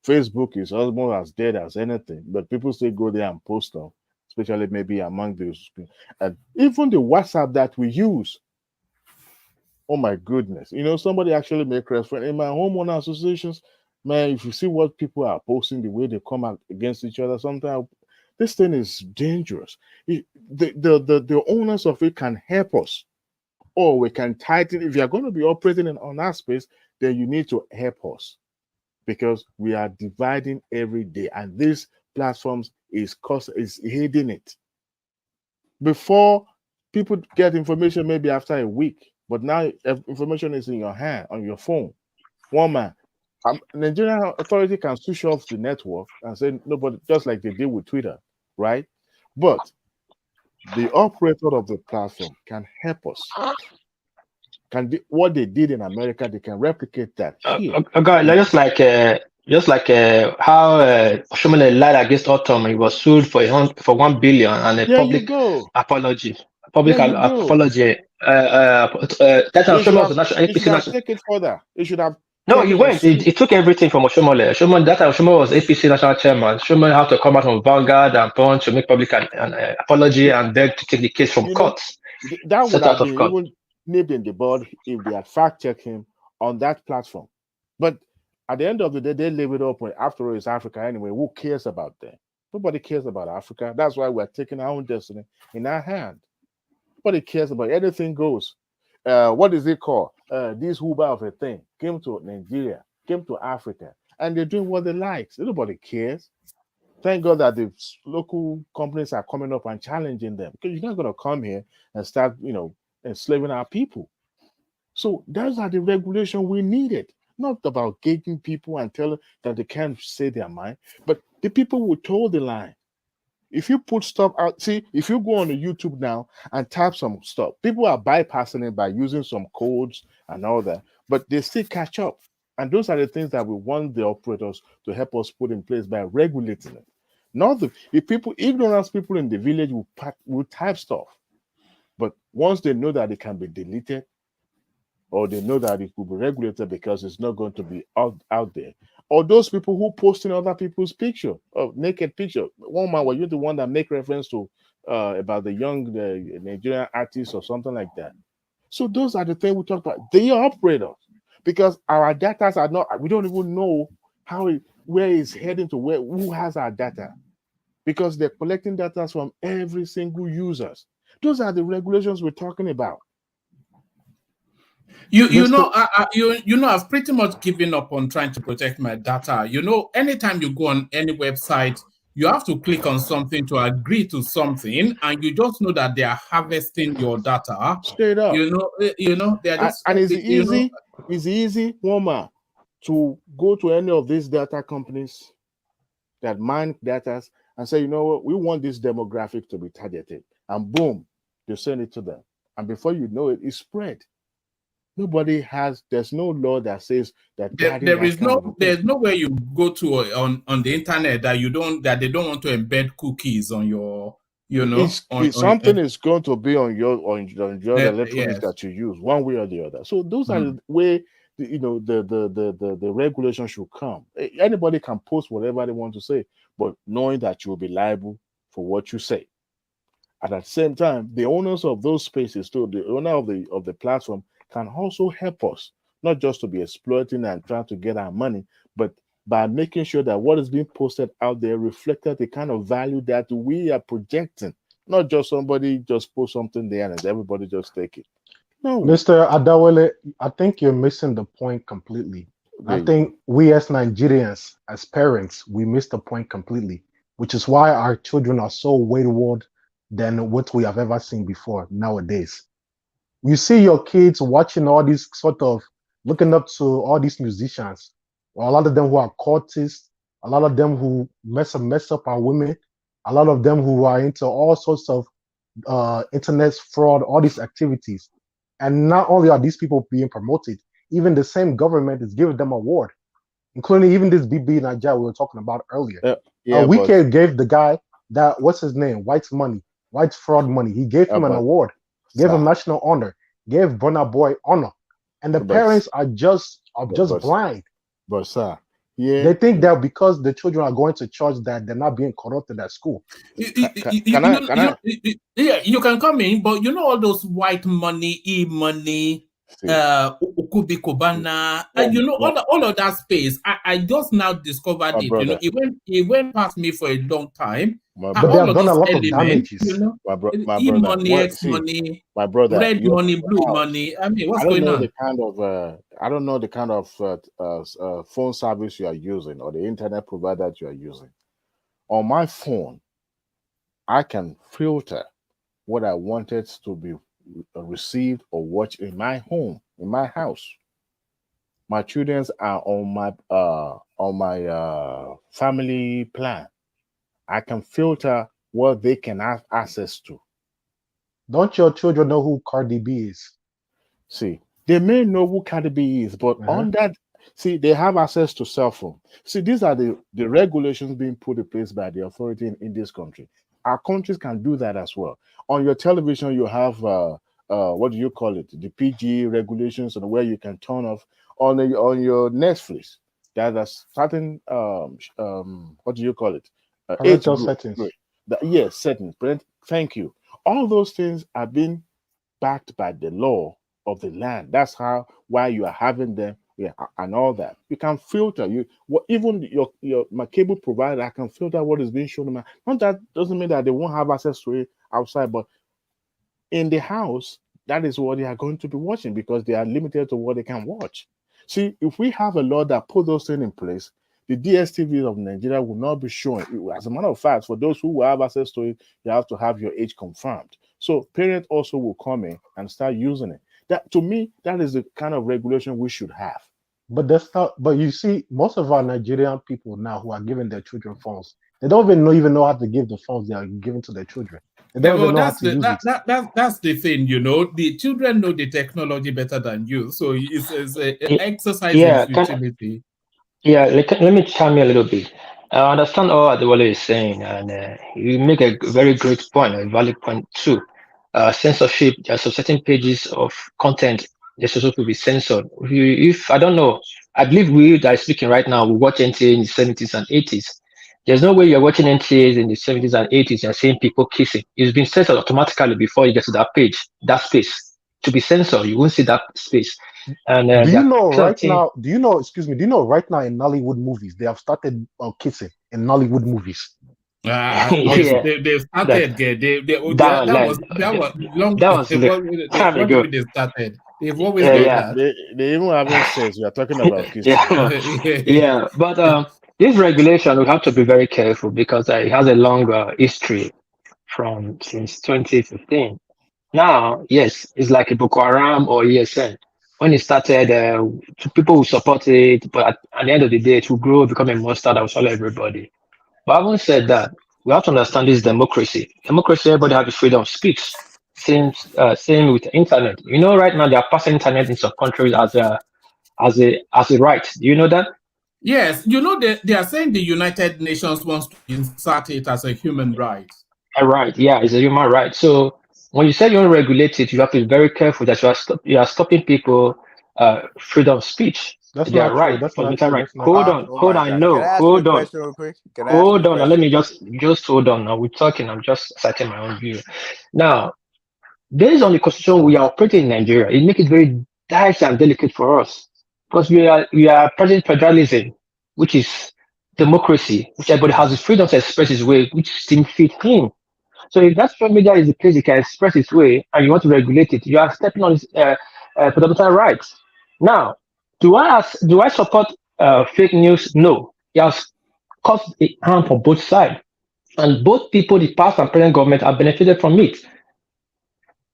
Facebook is almost as dead as anything, but people still go there and post stuff, especially maybe among those. And even the WhatsApp that we use, oh my goodness, somebody actually make reference in my homeowner associations. Man, if you see what people are posting, the way they come out against each other, sometimes this thing is dangerous. The owners of it can help us, or we can tighten. If you're going to be operating on that space, then you need to help us because we are dividing every day, and these platforms is hiding it. Before, people get information maybe after a week, but now information is in your hand on your phone. One man, Nigerian authority can switch off the network and say nobody, just like they did with Twitter, right? But the operator of the platform can help us. What they did in America, they can replicate that here. Okay, just like how Oshomole lied against Autumn, he was sued for 1 billion and a There you go. apology. There you go. Apology. That Oshomole was national It should APC have national. taken further. It should have. No, he went. He took everything from Oshomole. Oshomole was APC national chairman. Oshomole had to come out from Vanguard and Punch to make public an apology and beg to take the case from court. That would have been even nipped in the bud if they had fact-checked him on that platform. But at the end of the day, they leave it open. After all, it's Africa anyway. Who cares about that? Nobody cares about Africa. That's why we're taking our own destiny in our hand. Nobody cares about it. Anything goes. What is it called? This Uber of a thing came to Nigeria, came to Africa, and they're doing what they like. Nobody cares. Thank God that the local companies are coming up and challenging them, because you're not going to come here and start, enslaving our people. So those are the regulations we needed. Not about gating people and telling that they can't say their mind, but the people who told the line. If you put stuff out, see, if you go on the YouTube now and type some stuff, people are bypassing it by using some codes and all that, but they still catch up. And those are the things that we want the operators to help us put in place by regulating it. Not ignorant people in the village will type stuff, but once they know that it can be deleted, or they know that it will be regulated because it's not going to be out there. Or those people who posting other people's picture, naked picture. One man, were you the one that make reference to about the young Nigerian artist or something like that? So those are the things we talk about. They are operators because our data are not. We don't even know where it's heading to. Who has our data? Because they're collecting data from every single users. Those are the regulations we're talking about. I've pretty much given up on trying to protect my data. Anytime you go on any website, you have to click on something to agree to something, and you just know that they are harvesting your data. Straight up. They're just and it's easy, woman, to go to any of these data companies that mine data and say, you know what, we want this demographic to be targeted, and boom, you send it to them, and before you know it, it's spread. There's no law that says that there's no way you go to on the internet that they don't want to embed cookies on your something is going to be on your electronics that you use one way or the other. So those are the way the regulation should come. Anybody can post whatever they want to say, but knowing that you'll be liable for what you say. And at the same time, the owners of those spaces, too, the owner of the platform, can also help us, not just to be exploiting and trying to get our money, but by making sure that what is being posted out there reflected the kind of value that we are projecting, not just somebody just post something there and everybody just take it. No. Mr. Adawale, I think you're missing the point completely. I think we as Nigerians, as parents, we miss the point completely, which is why our children are so wayward than what we have ever seen before nowadays. You see your kids watching all these looking up to all these musicians, or a lot of them who are cultists, a lot of them who mess up our women, a lot of them who are into all sorts of internet fraud, all these activities. And not only are these people being promoted, even the same government is giving them award. including even this BB Nigeria we were talking about earlier. Yeah, but Wike gave the guy that, what's his name, White's fraud money. He gave him an but award, gave him sir, national honor, gave Burna Boy honor, and the but parents are just but blind. but sir, yeah, They think that because the children are going to church that they're not being corrupted at school. Can I? Yeah, you can come in, but you know all those white money, e-money, Ukubi Kobana, and you know all of that space. I just now discovered it. Brother, You know, it went past me for a long time. But they have done a lot of damages. You know, my brother, e-money, X-money, my brother, red money, blue money. I mean, what's going on? I don't know the kind of phone service you are using or the internet provider that you are using. On my phone, I can filter what I wanted to be received or watched in my home, in my house. My children are on my family plan. I can filter what they can have access to. Don't your children know who Cardi B is? See, they may know who Cardi B is, but on that, see, they have access to cell phone. See, these are the regulations being put in place by the authority in this country. Our countries can do that as well. On your television, you have what do you call it? The PG regulations and where you can turn off. On your Netflix, there are certain what do you call it? Parental settings. Yes, settings. Thank you. All those things are being backed by the law of the land. That's why you are having them, and all that. You can filter. Even my cable provider, I can filter what is being shown. Not that doesn't mean that they won't have access to it outside, but in the house, that is what they are going to be watching because they are limited to what they can watch. See, if we have a law that put those things in place, the DSTV of Nigeria will not be showing. As a matter of fact, for those who will have access to it, you have to have your age confirmed. So parents also will come in and start using it. That, to me, that is the kind of regulation we should have. But that's not. But you see, most of our Nigerian people now who are giving their children phones, they don't even know how to give the phones they are giving to their children. They don't even know how to use it. That's the thing, you know. The children know the technology better than you, so it's an exercise in futility. Let me chime in a little bit. I understand all Adewale is saying, and you make a very great point, a valid point too. Censorship, there are some certain pages of content they're supposed to be censored. If I don't know, I believe we that are speaking right now, we watch NTA in the 70s and 80s. There's no way you're watching NTAs in the 70s and 80s and seeing people kissing. It's been censored automatically before you get to that page, that space. To be censored, you won't see that space. And do you know right now in Nollywood movies they have started kissing in Nollywood movies? They've started. That was long. That was time ago. They started. They've always done that. They even haven't said we are talking about kissing. But this regulation we have to be very careful because it has a longer history since 2015. Now, yes, it's like a Boko Haram or ESN. When it started, people will support it, but at the end of the day, it will grow, become a monster that will swallow everybody. But having said that, we have to understand this democracy. Democracy, everybody has the freedom of speech. Same with the internet. You know, right now they are passing internet in some countries as a right. Do you know that? Yes, you know they are saying the United Nations wants to insert it as a human right. A right, yeah, it's a human right. So when you say you want to regulate it, you have to be very careful that you are stopping people freedom of speech. That's they not are right. That's not right. Hold on. Hold on. Now let me just hold on. Now we're talking. I'm just citing my own view. Now, based on the constitution we are operating in Nigeria, it makes it very dicey and delicate for us because we are present federalism, which is democracy, which everybody has the freedom to express his way, which seems fit him. So if that social media is the place he can express his way and you want to regulate it, you are stepping on his fundamental rights. Now, do I support fake news? No. It has caused a harm for both sides. And both people, the past and present government, have benefited from it.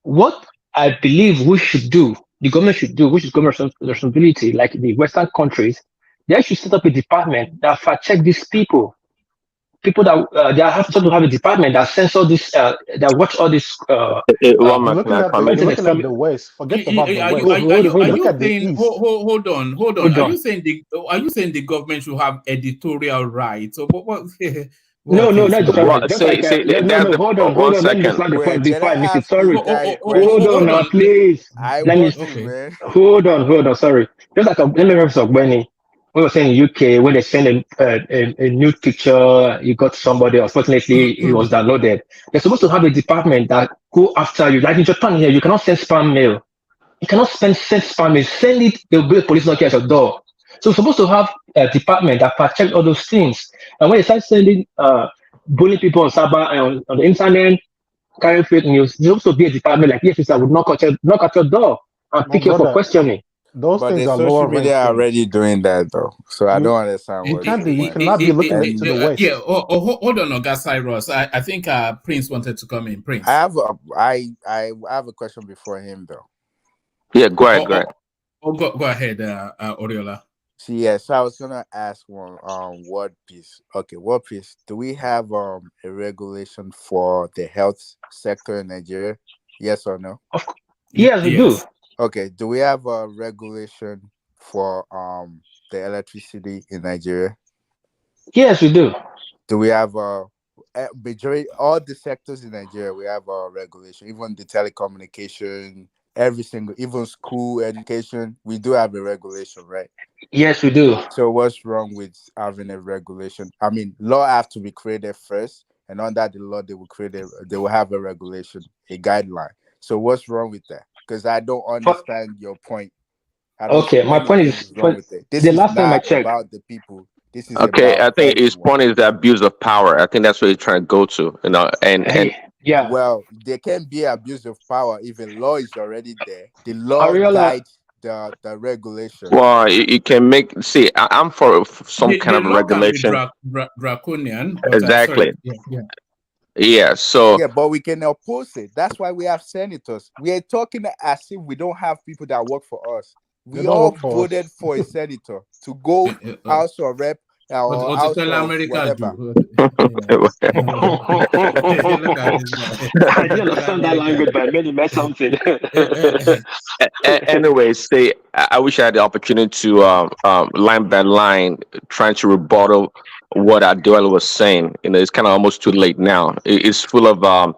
What I believe we should do, the government should do, which is government responsibility, like the Western countries, they should set up a department that fact check these people. people that they have to have a department that censor this, that watch all this. One You're more looking at the comment. you're looking at the West. Forget about the Are you West. Look at the saying East. hold on? Hold Are on. you saying the government should have editorial rights? Or what No, is that's Well, just like no, hold on. one Let me just second. land the point Wait, can before I I miss it. ask Sorry. you guys a Hold question? on now, on. please. I Let me want to, man. hold on. Sorry. Just like let me reference Benny. We were saying in UK when they send a nude picture, you got somebody. Unfortunately, it was downloaded. They're supposed to have a department that go after you. Like in Japan here, you cannot send spam mail. You cannot send spam mail. Send it. They'll be a police knock at your door. So we're supposed to have a department that check all those things. And when you start sending bullying people on cyber and on the internet, carrying fake news, there's supposed to be a department like EFCC that would knock at your door and No, pick you up for brother, questioning. those But things the are social lower media ranked are things. already doing that though, so I You don't understand you what's the can't be you point. cannot be looking And to the West. Yeah. Hold on, Oga Cyrus. I think Prince wanted to come in. Prince. I have a question before him though. Yeah, go ahead. Go ahead, Oriola. So I was gonna ask one World Peace. Okay, World Peace. Do we have a regulation for the health sector in Nigeria? Yes or no? Yes, we do. Okay. Do we have a regulation for the electricity in Nigeria? Yes, we do. Do we have majority all the sectors in Nigeria? We have a regulation, even the telecommunication, every single, even school education. We do have a regulation, right? Yes, we do. So what's wrong with having a regulation? I mean, law have to be created first, and under the law, they will have a regulation, a guideline. So what's wrong with that? Because I don't understand your point. I don't see My point is, wrong with it. This the is last time I not checked. about the people. This is Okay, about I think his everyone. point is the abuse of power. I think that's what he's trying to go to. And yeah. Well, there can be abuse of power. Even law is already there. The law Ariola, guides the regulation. well, you can make. See, I'm for some kind of law regulation. can be draconian. But, Exactly. Sorry. Yeah. So Yeah, but we can oppose it. That's why we have senators. We are talking as if we don't have people that work for us. We all voted for a senator to go House of Rep or House of whatever. I didn't understand that language, but maybe meant something. Anyway, say I wish I had the opportunity to line by line trying to rebuttal what Abdullahi was saying. It's kind of almost too late now. It's full of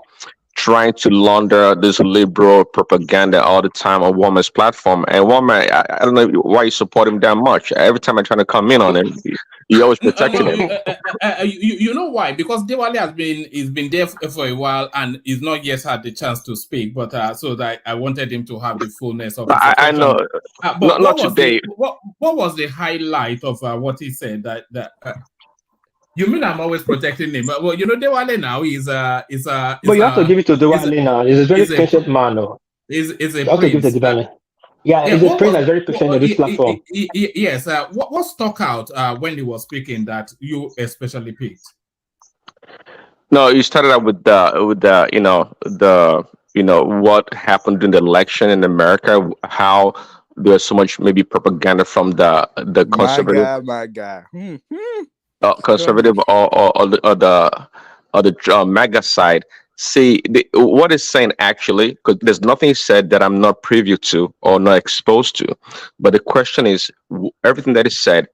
trying to launder this liberal propaganda all the time on Walmart's platform. And Walmart, I don't know why you support him that much. Every time I try to come in on him, you always protecting him. You know why? Because Dewale has been there for a while and he's not yet had the chance to speak. But so that I wanted him to have the fullness of his I know, but not today. What was the highlight of what he said? You mean I'm always protecting him? Well, Dewale now is but you have to give it to Dewale now. He's a very patient man. Is a you have to give it to Dewale. Yeah, he's a prince that's very patient on this platform. Yes. What stuck out when he was speaking that you especially picked? No, you started out with the what happened during the election in America, how there's so much maybe propaganda from the conservative. My guy. Conservative or the MAGA side. See, what it's saying actually, because there's nothing said that I'm not privy to or not exposed to. But the question is, everything that is said,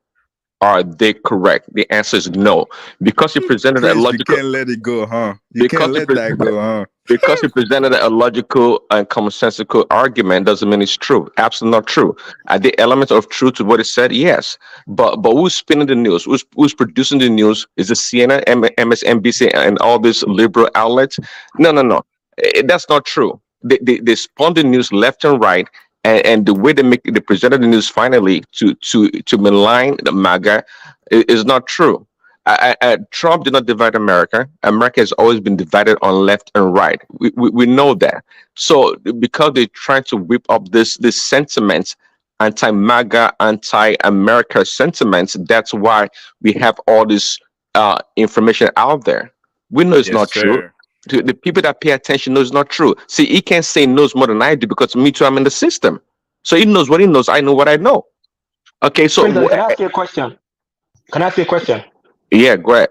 are they correct? The answer is no, because he presented a logical. You can't let it go, huh? You can't let that go, huh? Because he presented a logical and commonsensical argument doesn't mean it's true. Absolutely not true. Are there elements of truth to what he said? Yes. But who's spinning the news? Who's producing the news? Is it CNN, MSNBC, and all these liberal outlets? No. That's not true. They spun the news left and right, and the way they presented the news finally to malign the MAGA is not true. Trump did not divide America. America has always been divided on left and right. We know that. So because they're trying to whip up this sentiments, anti-MAGA, anti-America sentiments, that's why we have all this information out there. We know it's not true. The people that pay attention know it's not true. See, he can't say he knows more than I do because me too, I'm in the system. So he knows what he knows. I know what I know. Okay, so Prince, can I ask you a question? Yeah, go ahead.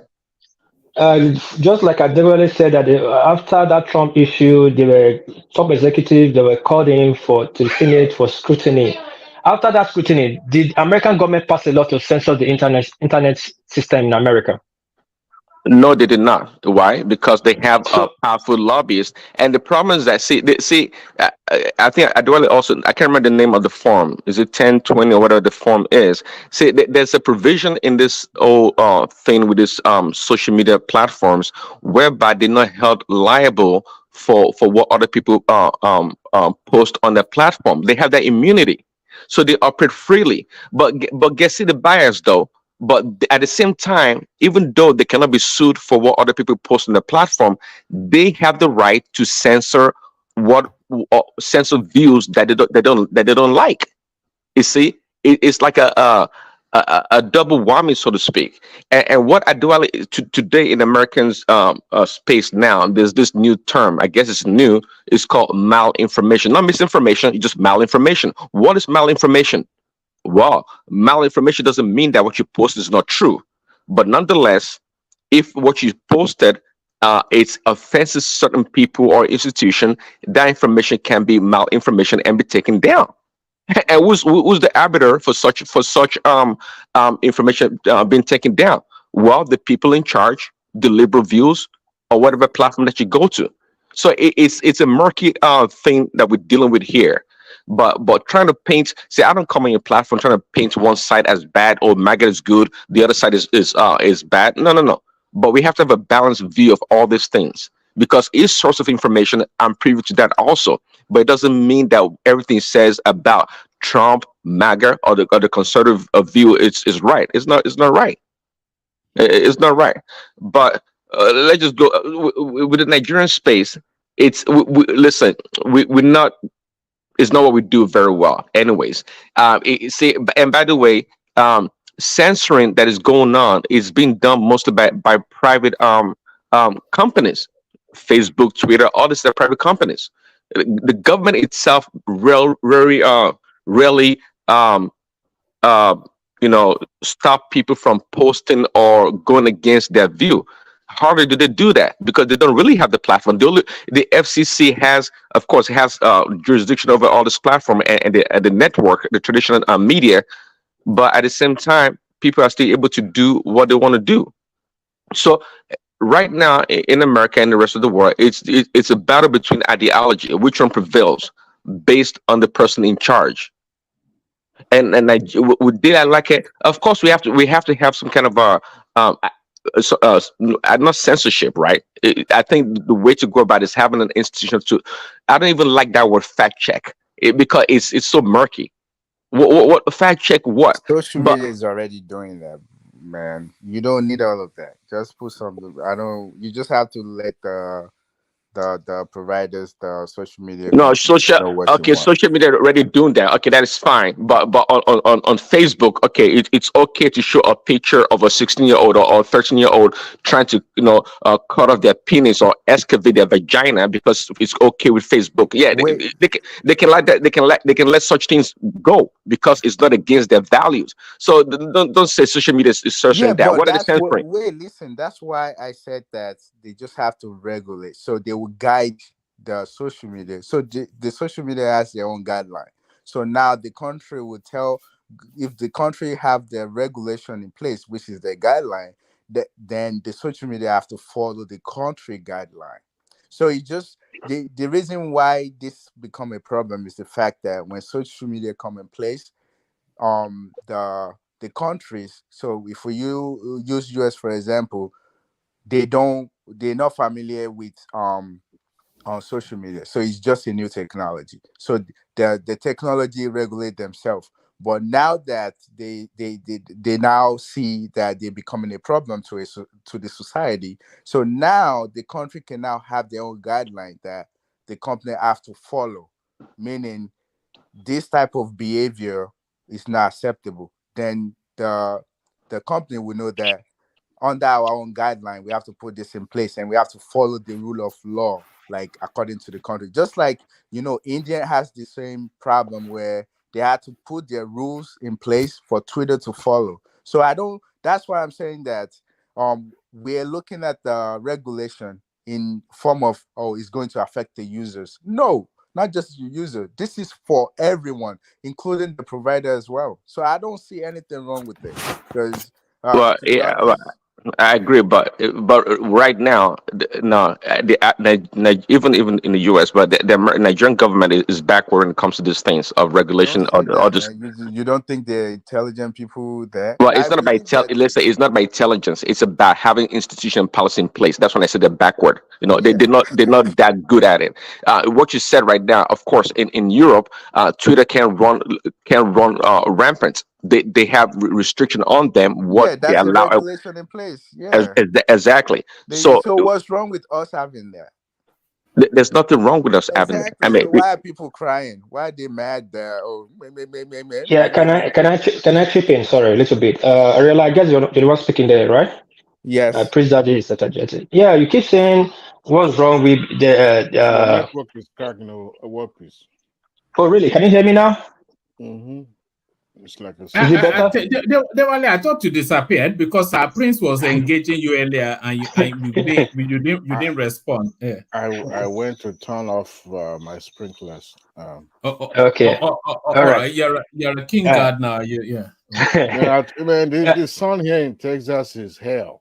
Just like Adewale said that after that Trump issue, they were top executives, they were called in to the Senate for scrutiny. After that scrutiny, did American government pass a law to censor the internet system in America? No, they did not. Why? Because they have So powerful lobbyists, and the problem is that I think I do also. I can't remember the name of the form. Is it 1020 or whatever the form is? See, there's a provision in this whole thing with this social media platforms whereby they're not held liable for what other people post on their platform. They have that immunity, so they operate freely. But guess see the bias though. But at the same time, even though they cannot be sued for what other people post on the platform, they have the right to what censor views that they don't like. You see, it's like a double whammy, so to speak. And what I do today in Americans space now, there's this new term. I guess it's new. It's called malinformation, not misinformation. It's just malinformation. What is malinformation? Well, malinformation doesn't mean that what you post is not true, but nonetheless, if what you posted it's offenses certain people or institution, that information can be malinformation and be taken down. And who's the arbiter for such information being taken down? Well, the people in charge, the liberal views, or whatever platform that you go to. So it's a murky thing that we're dealing with here. But trying to paint, see, I don't come on your platform trying to paint one side as bad or MAGA is good, the other side is bad. No. But we have to have a balanced view of all these things because each source of information, I'm privy to that also. But it doesn't mean that everything says about Trump, MAGA, or the conservative view is right. It's not. It's not right. It's not right. But let's just go with the Nigerian space. It's listen. We're not. It's not what we do very well. Anyways, see, and by the way, censoring that is going on is being done mostly by private companies, Facebook, Twitter, all these are private companies. The government itself very rarely uh, stop people from posting or going against their view. Hardly do they do that because they don't really have the platform. The FCC has, of course, has jurisdiction over all this platform and the network, the traditional media. But at the same time, people are still able to do what they want to do. So right now in America and the rest of the world, it's a battle between ideology, which one prevails based on the person in charge. And did I like it? Of course, we have to have some kind of um, not censorship, right? I think the way to go about it is having an institution to. I don't even like that word fact check because it's so murky. What fact check what? Social But media is already doing that, man. You don't need all of that. Just put some. I don't. You just have to let the providers, the social media no, companies social. know what you Okay, want. social media already doing that. Okay, that is fine. But on Facebook, okay, it's okay to show a picture of a 16-year-old or 13-year-old trying to cut off their penis or excavate their vagina because it's okay with Facebook. Yeah, Wait, they can let that they can let such things go because it's not against their values. So don't say social media is yeah, censoring that. but What are they that's what. censoring? Wait, listen. That's why I said that they just have to regulate. So they will guide the social media. So the social media has their own guideline. So now the country will tell if the country have the regulation in place, which is the guideline, then the social media have to follow the country guideline. So it just the reason why this become a problem is the fact that when social media come in place, the countries, so if we use US for example, they're not familiar with on social media, so it's just a new technology, so the technology regulate themselves. But now that they now see that they're becoming a problem to to the society, so now the country can now have their own guideline that the company have to follow, meaning this type of behavior is not acceptable. Then the company will know that under our own guideline, we have to put this in place and we have to follow the rule of law, like according to the country. Just like, India has the same problem where they had to put their rules in place for Twitter to follow. So I don't, that's why I'm saying that we're looking at the regulation in form of, oh, it's going to affect the users. No, not just the user. This is for everyone, including the provider as well. So I don't see anything wrong with it, because Well, to be yeah, honest, I agree, but right now, no, even in the U.S., but the Nigerian government is backward when it comes to these things of don't regulation say or that, this. man. You don't think they're intelligent people there? Well, I it's not about believe that. let's say it's not about intelligence. It's about having institution and policy in place. That's when I said they're backward. Yeah. They're not that good at it. What you said right now, of course, in Europe, Twitter can run rampant. They have restriction on them what Yeah, they that's a allow. regulation in place. Yeah. Exactly. So So what's wrong with us having that? there's nothing wrong with us having it. I Exactly. mean, So why are people crying? Why are they mad there? Oh, me. Yeah, can I chip in? Sorry, a little bit. Ariella, I guess you're the one speaking there, right? Yes. Prince Daddy is strategic. Yeah, you keep saying what's wrong with the Your network is cracking a workpiece. Oh, really? Can you hear me now? Mm-hmm. It's like a. Is it better? I thought you disappeared because our Prince was engaging you earlier, and you didn't respond. Yeah. I went to turn off my sprinklers. Okay. All right. You're a king gardener. Yeah. Man, the sun here in Texas is hell.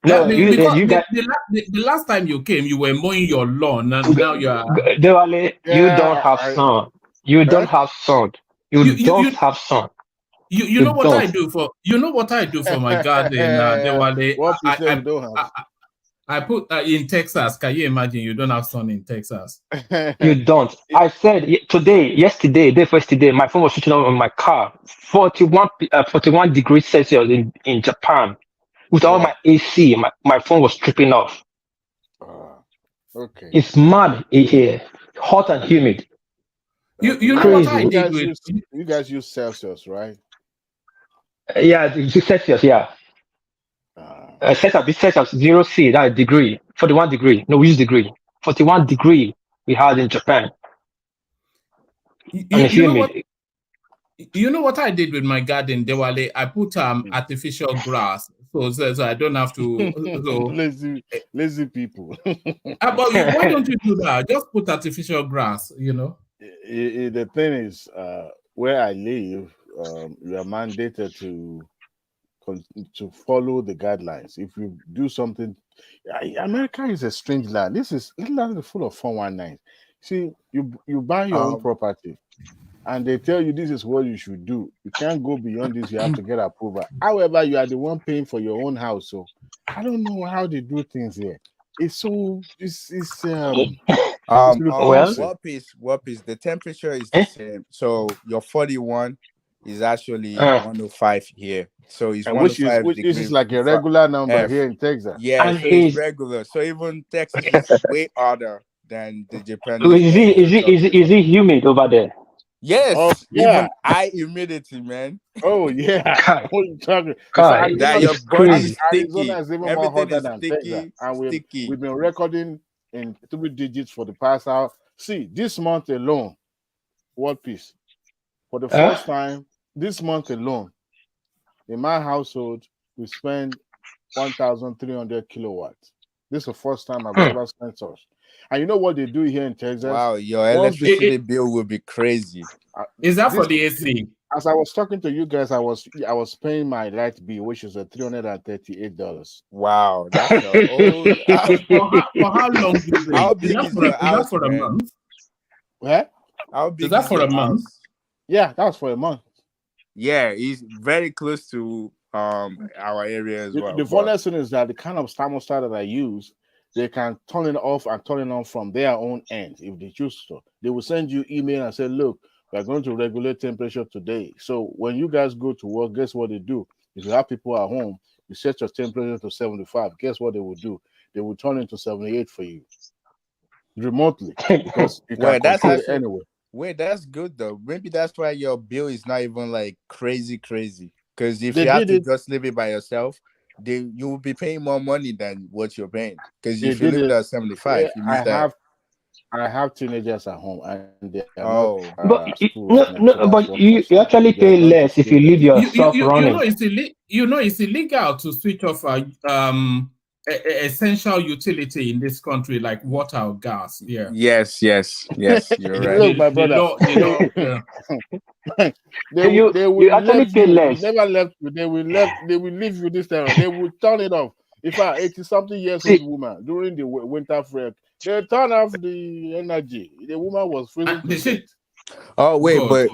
No, the last time you came, you were mowing your lawn, and now you are. Dewale, you don't have sun. You don't have sun. You don't have sun. You know what I do for my garden, Dewale. What percent you don't have? I put in Texas. Can you imagine? You don't have sun in Texas. You don't. I said yesterday, day first today, my phone was switching on my car. 41 degrees Celsius in Japan. With all my AC, my phone was tripping off. Okay. It's mad here, hot and humid. You know what I did with you guys use Celsius, right? Yeah, Celsius, yeah. Celsius 0C, that degree, 41 degree. No, we use degree. 41 degree we had in Japan. You know what I did with my garden, Dewale? I put artificial grass, so I don't have to. Lazy people. But why don't you do that? Just put artificial grass. The thing is, where I live, you are mandated to follow the guidelines. If you do something, America is a strange land. This land is full of 419. See, you buy your own property, and they tell you this is what you should do. You can't go beyond this. You have to get approval. However, you are the one paying for your own house. So I don't know how they do things here. It's What is the temperature is the same. So your 41 is actually 105 here. So it's 105 which is like a regular number here in Texas. Yeah, and so it's regular. So even Texas is way harder than the Japanese. Is it humid over there? Yes, even high humidity, man. Oh yeah, what are you talking? That your body is sticky. Arizona is even more hotter than Texas, and we've been recording in 3 digits for the past hour. See, this month alone, what piece? For the first time, this month alone, in my household, we spend 1,300 kilowatts. This is the first time I've ever spent such. And you know what they do here in Texas? Wow, your electricity bill will be crazy. Is that for the AC? As I was talking to you guys, I was paying my light bill, which is $338. Wow, that's old. For how long? How big is the house for a month? What? How big is that for a month? Yeah, that was for a month. Yeah, it's very close to our area as well. The funniest thing is that the kind of thermostat that I use, they can turn it off and turn it on from their own end if they choose to. They will send you email and say, look, we're going to regulate temperature today. So when you guys go to work, guess what they do? If you have people at home, you set your temperature to 75. Guess what they will do? They will turn it to 78 for you remotely. Because you can control it anyway. Wait, that's good though. Maybe that's why your bill is not even like crazy. Because if you have to just leave it by yourself, you will be paying more money than what you're paying. Because if you leave it at 75, you miss that. I have teenagers at home, and they are but you actually pay less if you leave your stuff running. It's illegal to switch off essential utility in this country, like water or gas. Yeah. Yes, you're right. Look, my brother. They will actually leave pay you. less. You never left you. They will leave you this time. They will turn it off. If an 80-something years old woman during the winter break, they turn off the energy. The woman was freezing to death. Oh wait, wait.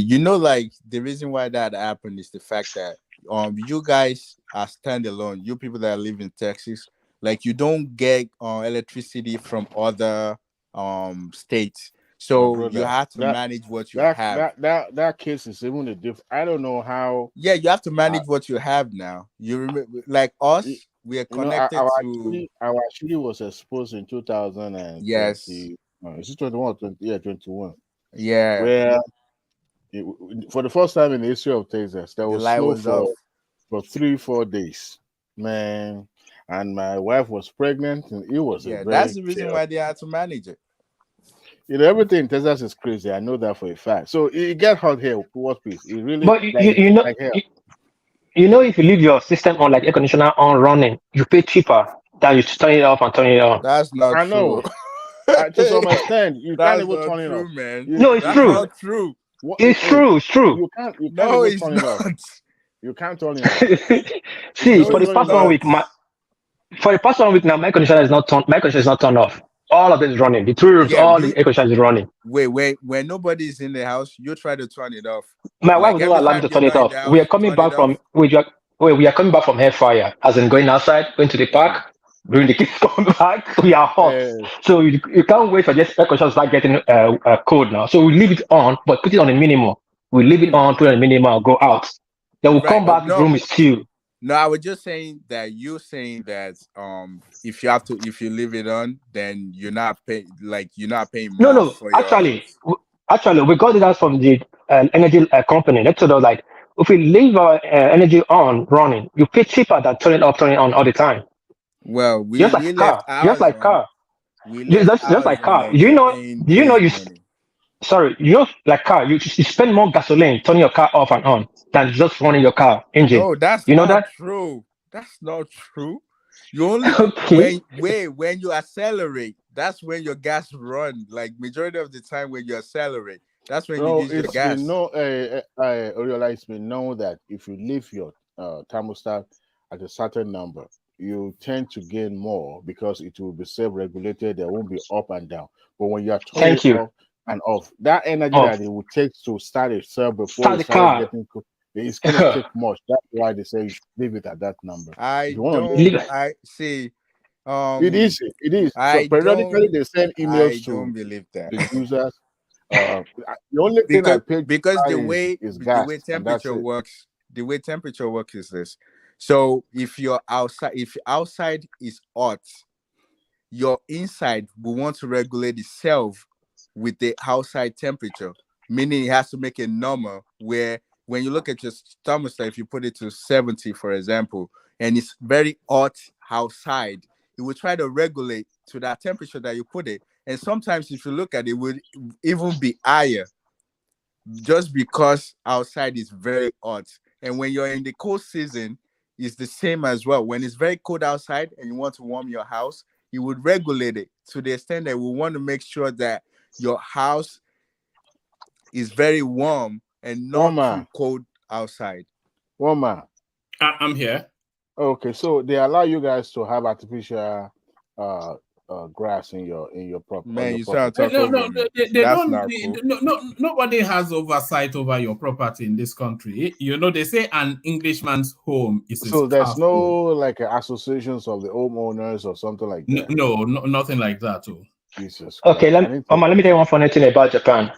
You know, like the reason why that happened is the fact that you guys are standalone. You people that live in Texas, like you don't get electricity from other states, so brother, you have to manage what you have. That case is even a different. I don't know how. Yeah, you have to manage what you have now. You remember, like us, we are connected to. Our actually was exposed in 2020. Yes. Is it 21 or 20? Yeah, 21. Yeah. Where for the first time in the history of Texas, there was snowfall for 3-4 days, man. And my wife was pregnant, and it was that's the reason why they had to manage it. You know, everything in Texas is crazy. I know that for a fact. So it gets hot here. What please? It really. But you know, like you know, if you leave your system on, like air conditioner on running, you pay cheaper than you turn it off and turn it on. That's not true. I know. To some extent, you can't even turn it off, man. No, it's true. Not true. It's true. It's true. You can't even turn it off. You can't turn it off. See, for the past 1 week, now my conditioner is not turned. My conditioner is not turned off. All of it is running. The 2 rooms, all the air conditioner is running. Wait. When nobody is in the house, you try to turn it off. My wife will not allow me to turn it off. We are coming back from we are coming back from Hairfire, as in going outside, going to the park. Bring the kids come back. We are hot, so you can't wait for just air conditioner to start getting cold now. So we leave it on, but put it on a minimum. We leave it on, put it on a minimum, go out. Then we'll come back. The room is chill. No, I was just saying that you're saying that if you leave it on, then you're not paying more. No. Actually, we got it out from the energy company. They told us, like, if we leave our energy on running, you pay cheaper than turning it off, turning it on all the time. Well, just like car. You like car. You spend more gasoline turning your car off and on than just running your car engine. No, that's not true. That's not true. You only when you accelerate, that's when your gas run. Like majority of the time when you accelerate, that's when you use your gas. It's been known that if you leave your thermostat at a certain number, you tend to gain more because it will be self-regulated. There won't be up and down. But when you are turning off and off, that energy that it would take to start itself before it starts getting cool, it's going to take much. That's why they say you should leave it at that number. I see. It is. So periodically they send emails to believe that. the users. The only thing I pay because the way temperature works, is this. So if outside is hot, your inside will want to regulate itself with the outside temperature, meaning it has to make it normal. Where when you look at your thermostat, if you put it to 70, for example, and it's very hot outside, it will try to regulate to that temperature that you put it. And sometimes if you look at it, it would even be higher just because outside is very hot. And when you're in the cold season, it's the same as well. When it's very cold outside and you want to warm your house, you would regulate it to the extent that we want to make sure that your house is very warm and not too cold outside. I'm here. Okay, so they allow you guys to have artificial grass in your property. Man, you sound tough. Nobody has oversight over your property in this country. You know, they say an Englishman's home is his so there's castle. no like associations of the homeowners or something like that. No, nothing like that. Jesus. Okay, let me tell you one funny thing about Japan.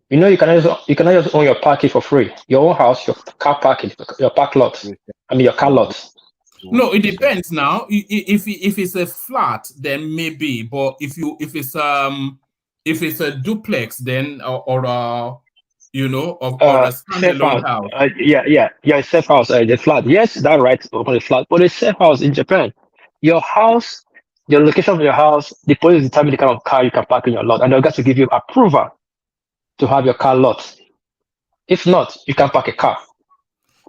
You know, you cannot just own your parking for free. Your own house, your car parking, your park lot. Your car lot. No, it depends now. If it's a flat, then maybe. But if it's a duplex, then or a standalone house. A safe house. The flat. Yes, that's right. Open the flat, but a safe house in Japan. Your house, your location of your house, the police determine the kind of car you can park in your lot, and they'll get to give you approval to have your car lot. If not, you can't park a car.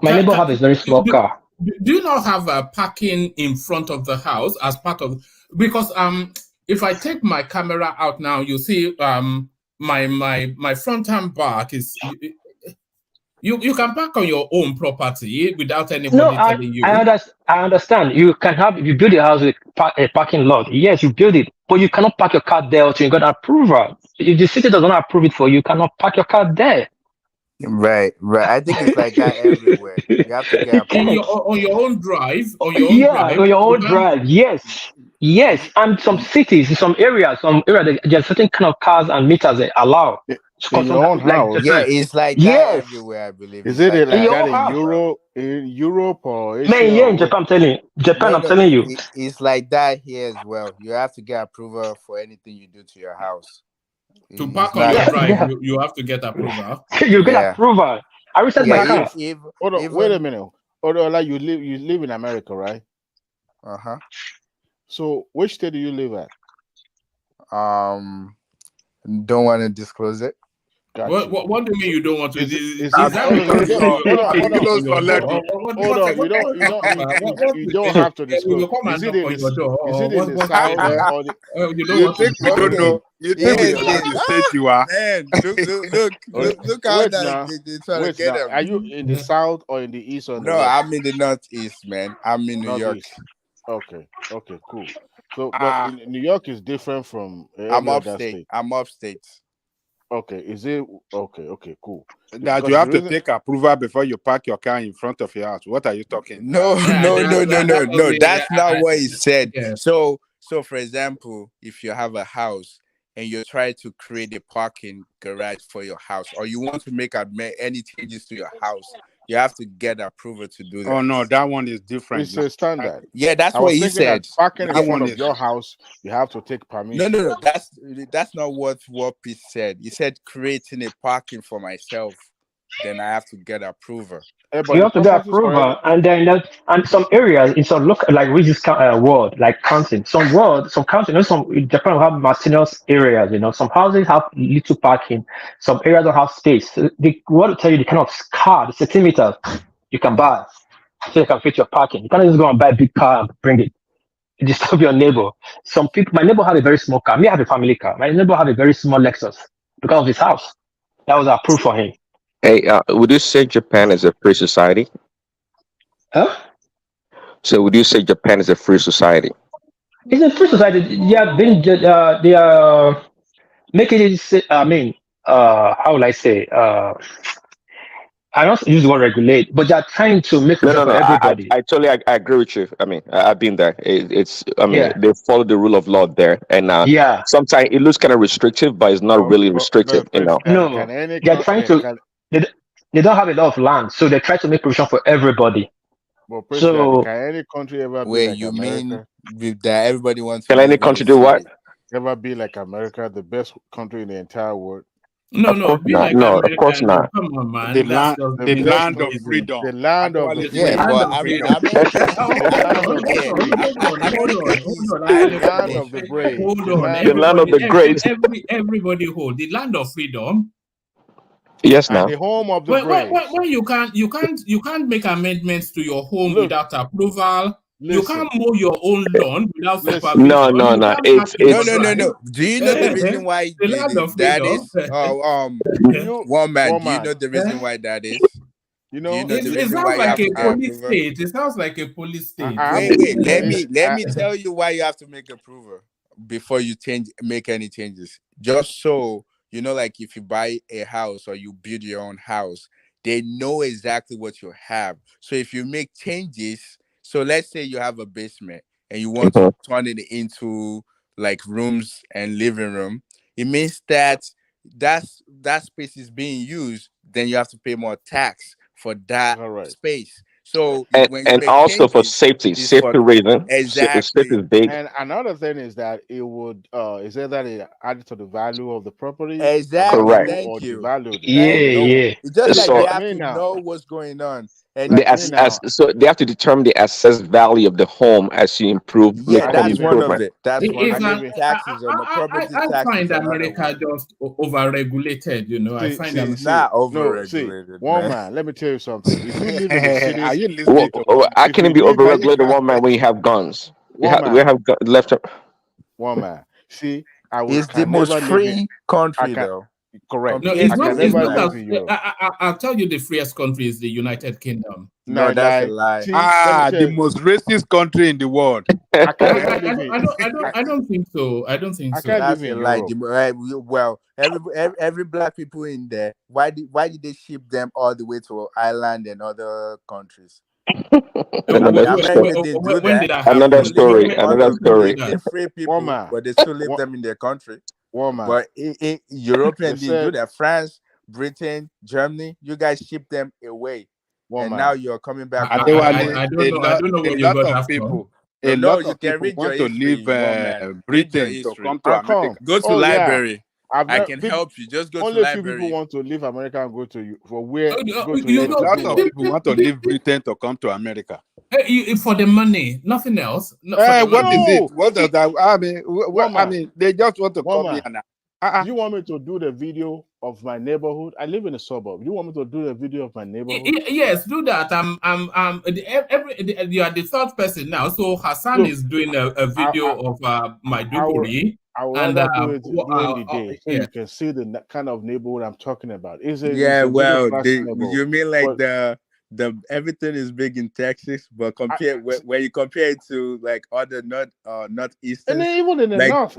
My neighbor has a very small car. do you not have a parking in front of the house as part of? Because if I take my camera out now, you see my front and back is. You can park on your own property without anybody telling you. I understand. You can have, if you build a house with a parking lot, yes, you build it, but you cannot park your car there until you got approval. If the city does not approve it for you, you cannot park your car there. Right. I think it's like that everywhere. You have to get approved. on your own drive. On your own drive. Yes. And some cities, in some areas, there's certain kind of cars and meters they allow. In your own house. Yeah, it's like that everywhere, I believe. Is it like that in Europe or Asia? Man, yeah, in Japan, I'm telling you. I'm telling you. It's like that here as well. You have to get approval for anything you do to your house. To park on your drive, you have to get approval. You get approval. I reset my car. Hold on, wait a minute. Like you live in America, right? Uh-huh. So which state do you live at? Don't want to disclose it. What do you mean you don't want to? You don't have to disclose. Is it in the south or the? You don't know. You think we know the state you are? Man, look how they try to get them. Are you in the south or in the east or no? I'm in the northeast, man. I'm in New York. Okay, cool. So, but New York is different from. I'm upstate. Okay, is it okay? Cool. That you have to take approval before you park your car in front of your house. What are you talking? No. That's not what he said. Yeah. So for example, if you have a house and you try to create a parking garage for your house, or you want to make any changes to your house, you have to get approval to do that. Oh no, that one is different. It's a standard. Yeah, that's what he said. Parking in front of your house, you have to take permission. No. That's not what Pete said. He said creating a parking for myself, then I have to get approval. You have to get approval, and then and some areas in some local, like which is ward, like county. Some county, some Japan have mountainous areas. Some houses have little parking. Some areas don't have space. They want to tell you the kind of car, the centimeters you can buy, so you can fit your parking. You can't just go and buy a big car and bring it. You disturb your neighbor. Some people, my neighbor have a very small car. Me, I have a family car. My neighbor have a very small Lexus because of his house. That was approved for him. Hey, would you say Japan is a free society? Huh? So would you say Japan is a free society? It's a free society. They are making it. I mean, how will I say? I don't use the word regulate, but they're trying to make it for everybody. I totally agree with you. I mean, I've been there. They follow the rule of law there, and sometimes it looks kind of restrictive, but it's not really restrictive. No, they're trying to. They don't have a lot of land, so they try to make provision for everybody. Well, so can any country ever be like America? Mean that everybody wants? Can any country do what? Ever be like America, the best country in the entire world? No, of course not. Come on, man. The land of freedom. The land of the yeah, but I mean, the land of the brave. Hold on. The land of the great. Everybody hold the land of freedom. Yes, now. The home of the brave. When you can't make amendments to your home without approval. You can't mow your own lawn without supervision. No. It's no. Do you know the reason why that is? One man. Do you know the reason why that is? It sounds like a police state. It sounds like a police state. Wait. Let me tell you why you have to make approval before you make any changes. Just so like if you buy a house or you build your own house, they know exactly what you have. So if you make changes. So let's say you have a basement and you want to turn it into like rooms and living room. It means that space is being used. Then you have to pay more tax for that space. So and also for safety reason. Exactly. Safety is big. And another thing is that it would is that it added to the value of the property? Exactly. Correct. Thank you. Yeah. It's just like they have to know what's going on. And The so they have to determine the assessed value of the home as you improve, make home that's one of improvement. it. That's one of it. I, Taxes on the property I tax find is another America one. just over-regulated, you know. I find See, It's them. not no, see, overregulated, one man. man, let me tell you something. If you live in the Are cities, you listening to How if can you it be live in overregulated, one man, when you have guns? one We man, have left. one man. See, It's the can most never live in. free I country, can though. correct. No, Compared it's I to not. can It's never not England. as. live in Europe. I'll tell you, the freest country is the United Kingdom. No, that's a Lie. lie. See, let me tell the you, most racist country in the world? I can never live in. I don't think so. I don't think I so. can't live That's a in lie. Europe. Well, every black people in there. Why did they ship them all the way to Ireland and other countries? Another America didn't do When that. did that They another happen? only story. want Another to When story. did create that? the free One people, man, but they still leave one, them in their country. one man. But European They didn't do said that. France, Britain, Germany, you guys ship them away, one and man. now you're coming back home. Adewale, I don't know. I don't know a where you lot got of that from. people, No, you a lot of can people read your want to history, leave one man. Read your Britain to history. come to How America. come? Go to Oh yeah, library. I've I never. can help you. Just go to Only a few people library. want to leave America and go to for where go to You A Europe know, to lot do of what? people want to leave Britain to come to America. for the money, nothing else. Not for the What money. is it? No, What does that? I mean, one man, they just want to one come here man. now. Do you want me to do the video of my neighborhood? I live in a suburb. Do you want me to do the video of my neighborhood? Yes, do that. You are the third person now. So Hassan Look, is doing a video of Maiduguri, I would and rather do it during the day so yes. you can see the kind of neighborhood I'm talking about. It's Yeah, a middle well, class neighborhood. you mean like But the everything is big in Texas, but when you compare it to like other northeastern, and then even in the like north,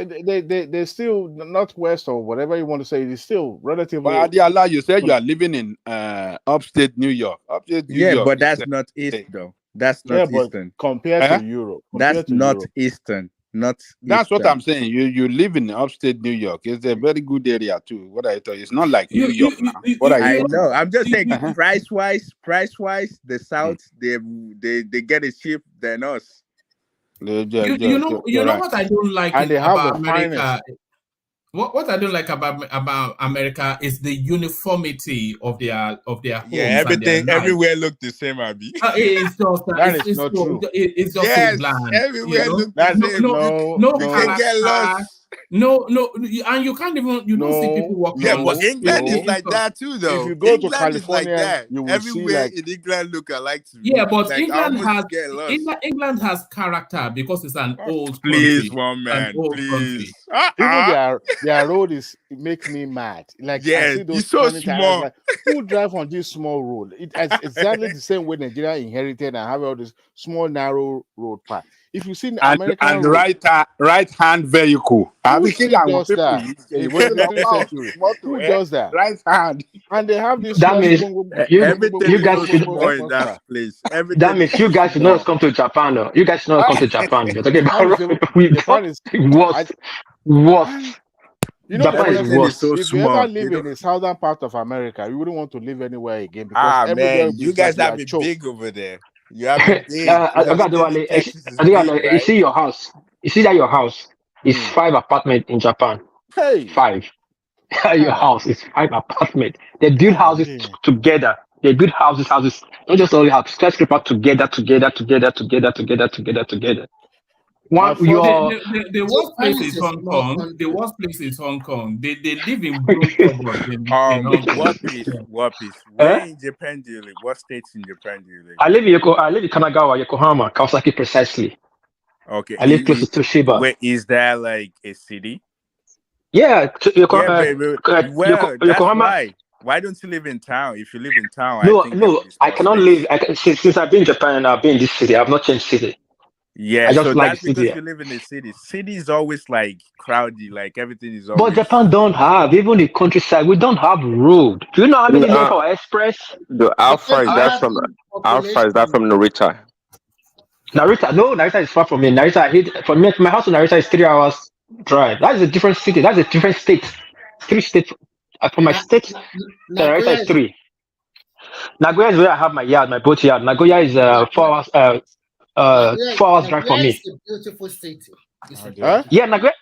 they still northwest or whatever you want to say, it's still relatively. But Adiola, you said you are living in upstate New York. Upstate New yeah, York but that's is not east though. That's Yeah, not but eastern. compared to Europe, That's not eastern. Not That's what eastern. I'm saying. You live in upstate New York. It's a very good area too. What I tell you, it's not like New York now. What are you I talking know. about? I'm just saying, Uh-huh. price wise, the South they get it cheap than us. You know what I don't like and they have about the America. finest. What I don't like about America is the uniformity of their homes Yeah, and their lives. everywhere look the same, Abby. It's just That is not so, true. it's just Yes, so bland. everywhere You know, look the same. no You can get character. lost. No, and you can't even don't see people walking Yeah, on but the England street. is like that too, though. If you go to England is like California, that. you will see Everywhere like in England look alike to me. Yeah, but Like I almost get lost. England has character because it's an old Please, country. one man, An old please. country. even their road it makes me mad. Like I Yeah, see those it's so tiny tires, small. like who drive on this small road? It is exactly the same way Nigeria inherited and have all this small narrow road path. If you see the American road, right hand vehicle. who still does that? In the 21st century, who does that? Right hand. And they have this. That means Everything is guys so should. small in that place. Everything That means you guys should not come to Japan. No. You guys should not come to Japan. You're talking about Japan is worse. You know, Japan is worse. So if you ever live in the southern part of America, you wouldn't want to live anywhere again because everywhere man, you guys have it big over there. You have it big. You see your house. You see that your house is 5 apartments in Japan. Hey, 5. Your house is 5 apartments. They build houses together. They build houses. Not just only have skyscraper together. The worst place is Hong Kong. The worst place is Hong Kong. They live in blue suburbs in Hong Kong. What piece? Where in Japan do you live? What states in Japan do you live? I live in Kanagawa, Yokohama, Kawasaki precisely. Okay. I live close to Toshiba. Wait, is there like a city? Yeah, Well, that's why. Why don't you live in town? If you live in town, I cannot live. Since I've been in Japan and I've been in this city, I've not changed city. Yeah, I just so like that's city. because you live in the city. City is always like crowded, like everything is always. But Japan don't have, even the countryside, we don't have road. Do you know how many lane for express? How far is that from Narita? Narita is far from me. For me, my house in Narita is 3 hours drive. That is a different city. That's a different state. 3 states. For my state, Narita is 3. Nagoya is where I have my yard, my boat yard. Nagoya is 4 hours. 4 hours drive for me. It's a beautiful city. Yeah, Nagoya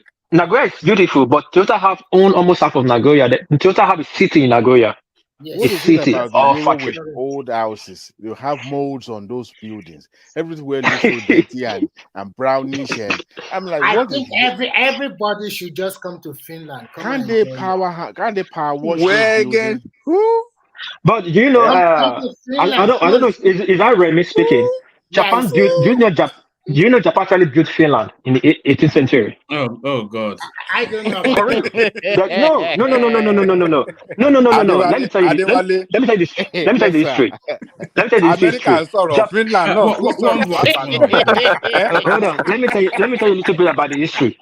is beautiful, but Toyota have own almost half of Nagoya. Toyota have a city in Nagoya. What is it about the Euro with old houses? You have molds on those buildings. Everywhere looks so dirty and brownish. And I'm like, I what think is everybody should just come to Finland. Can't they power wash Where those again? buildings? Who? But do you know? I don't know. Is that Remy speaking? Japan built. Do you know Japan actually built Finland in the 18th century? Oh God! I don't know. For real? No. Let me tell you. Let me tell you this. Let me tell you the history. Let me tell you this history. Finland. No, hold on. Let me tell you a little bit about the history.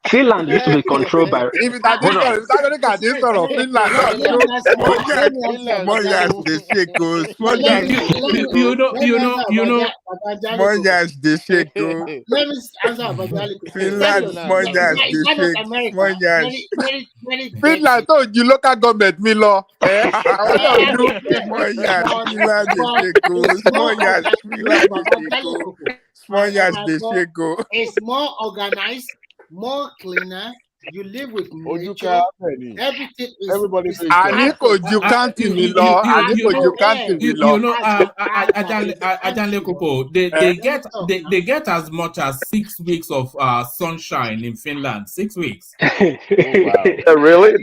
Finland used to be controlled by. If it's America, this sort of Finland. Small guys, they shake. Small guys, small guys, they shake. Let me answer Finland, small guys, they shake. Small guys. Finland, told you local government, me law. Small guys, Finland, they shake. Small guys, Finland, they shake. Small guys, they shake. It's more organized, more cleaner. You live with nature. Everything is. Everybody. Aniko, you can't in me law. Aniko, you can't in me law. You know, Adanle Koko, they get as much as 6 weeks of sunshine in Finland. 6 weeks. Oh, wow. Really?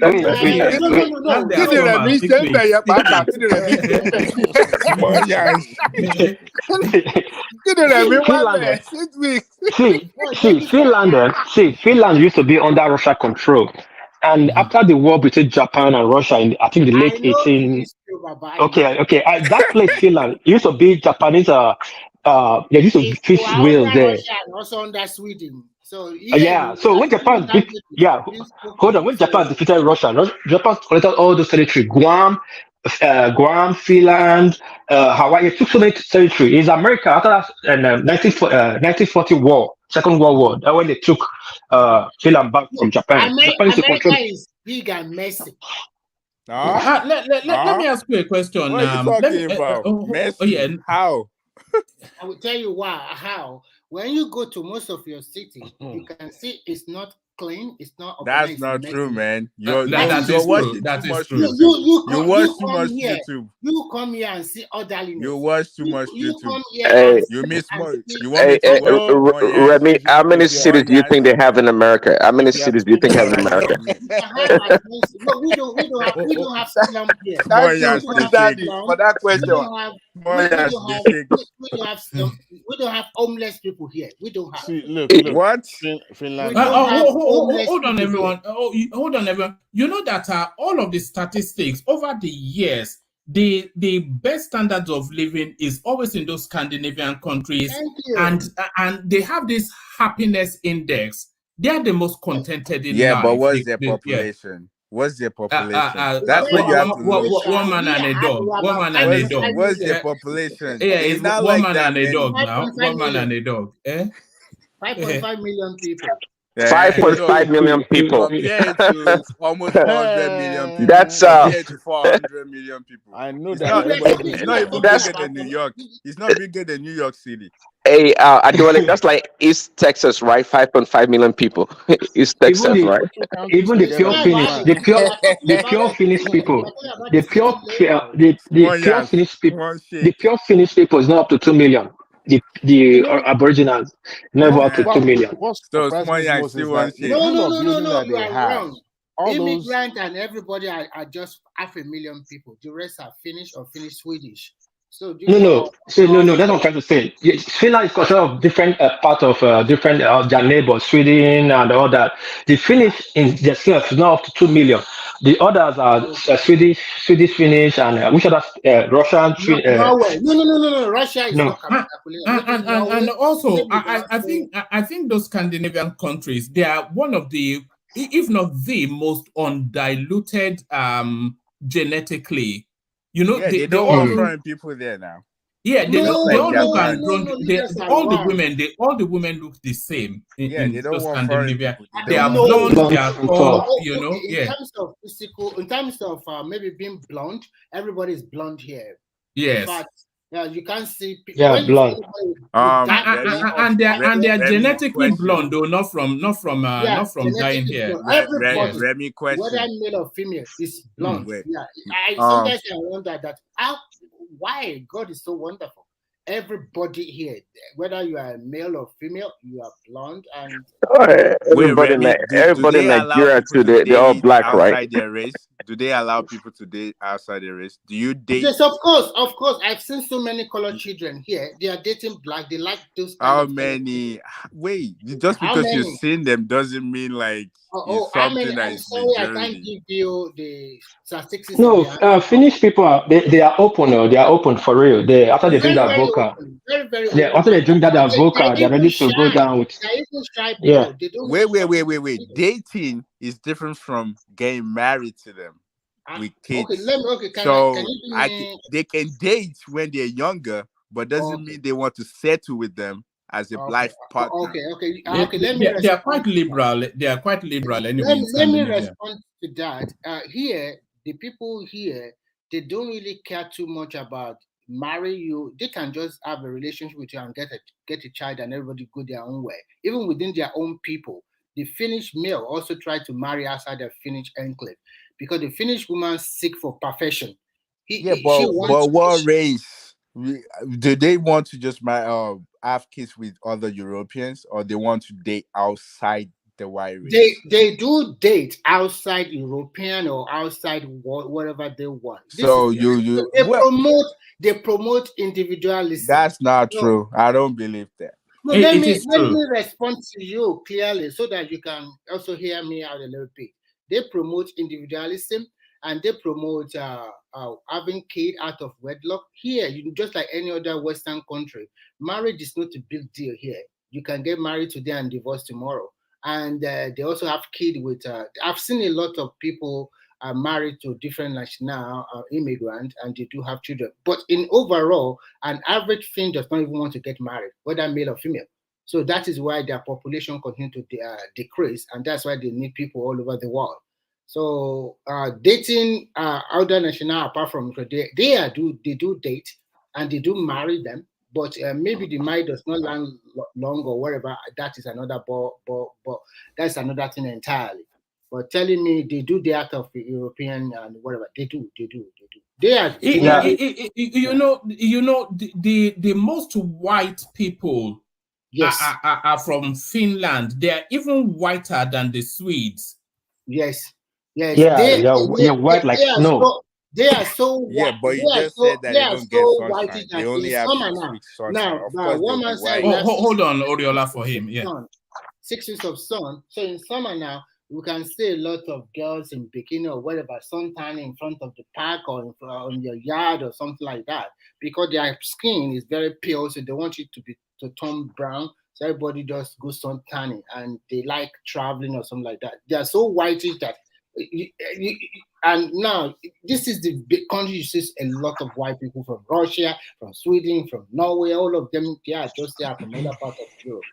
Finland used to be under Russia control, and after the war between Japan and Russia in I think the late 18. Okay. That place Finland used to be Japanese. They used to fish whales there. Also under Sweden. So So when Japan when Japan defeated Russia, Japan collected all those territory, Guam, Finland, Hawaii. It took so many territory. It's America after that 1940 war, Second World War. That when they took Finland back from Japan. America is big and messy. Let me ask you a question. What are you talking about? Messy? How? I will tell you why. How? When you go to most of your city, you can see it's not clean. It's not. That's not true, man. That is true. You watch too much YouTube. You come here and see orderliness. You watch too much YouTube. You miss more. You want Remy, how many cities do you think they have in America? How many cities do you think have in America? No, we don't have slum here. Thank you for that question. We don't have homeless people here. We don't have. See, look, what? Finland. Hold on, everyone. Hold on, everyone. You know that all of the statistics over the years, the best standards of living is always in those Scandinavian countries, and they have this happiness index. They are the most contented in life. Yeah, but what's their population? What's their population? That's what you have to know. One man and a dog. One man and a dog. What's their population? Yeah, it's not one man and a dog now. 1 man and a dog. 5.5 million people. 5.5 million people. Compared to almost 400 million people. That's compared to 400 million people. I know it's that. It's not even bigger than New York. It's not bigger than New York City. Hey, that's like East Texas, right? 5.5 million people. East Texas, right? Even the pure Finnish, the pure Finnish people, the pure Finnish people is not up to 2 million. The Aboriginals never up to 2 million. So small young still want shit. No, you are wrong. Immigrant and everybody are just 500,000 people. The rest are Finnish or Finnish Swedish. So no. That's what I'm trying to say. Finland is considered of different part of different their neighbors, Sweden and all that. The Finnish in themselves is not up to 2 million. The others are Swedish, Finnish, and which other Russian? No. Russia is not calculated. And also, I think those Scandinavian countries, they are one of the, if not the most undiluted genetically. You know, they don't want foreign people there now. Yeah, they all look at all the women look the same. They don't want Scandinavia. They are blonde, they are tall, you know. In terms of physical, in terms of maybe being blonde, everybody is blonde here. Yes. But You can't see Yeah, when you see blonde. and they're genetically blonde, though, not from dying genetically hair. blonde. Everybody, Yes. Remy, whether question. male or female, is blonde. Wait. Yeah, sometimes I wonder that why God is so wonderful. Everybody here, whether you are male or female, you are blonde and. Wait, Everybody, Remy, do everybody in they allow Nigeria people too. to They're all date black, right? outside their race? Do they allow people to date outside their race? Do you date? Yes, of course. I've seen so many colored children here. They are dating black. They like those kind How of many? Wait, just How because you've many? seen them doesn't mean like it's How many? something that I'm is sorry, I can't majority. give you the statistics of No, the answer. Finnish people they are open. Oh, they are open for real. They after they drink Very, that very vodka, open. Very, very yeah, open. after they drink that vodka, They're they're even ready to go shy. down with. They're even shy Yeah. people. They don't really Wait. Dating is different from getting married to them with kids. They can date when they're younger, but doesn't mean they want to settle with them as a life partner. They are quite liberal. They are quite liberal anyway. Let me respond to that. Here, the people here, they don't really care too much about marry you. They can just have a relationship with you and get a child, and everybody go their own way. Even within their own people, the Finnish male also try to marry outside the Finnish enclave because the Finnish woman seek for perfection. But what race? Do they want to just have kids with other Europeans, or they want to date outside the white race? They do date outside European or outside whatever they want. So they promote individualism. That's not true. I don't believe that. No, let me respond to you clearly so that you can also hear me out a little bit. They promote individualism and they promote having kids out of wedlock. Here, just like any other Western country, marriage is not a big deal here. You can get married today and divorce tomorrow. And they also have kids with. I've seen a lot of people married to different national immigrants, and they do have children. But in overall, an average Finn does not even want to get married, whether male or female. So that is why their population continues to decrease, and that's why they need people all over the world. So dating other national apart from they do date and they do marry them. But maybe the marriage does not last long or whatever. That is another that's another thing entirely. But telling me they do the act of European and whatever they do. They are. You know the most white people are from Finland. They are even whiter than the Swedes. Yes. Yeah, you're white like snow. They are so yeah, but you just said that they don't get sunshine. They only have 6 weeks sunshine. Of course, they'll be white. Hold on, Oriola, for him. Yeah, 6 weeks of sun. So in summer now, we can see a lot of girls in bikini or whatever, suntan in front of the park or on your yard or something like that, because their skin is very pale, so they want it to turn brown. So everybody just goes sun tanning, and they like traveling or something like that. They are so whitish that. And now this is the big country. You see a lot of white people from Russia, from Sweden, from Norway. All of them, they are just there from other parts of Europe.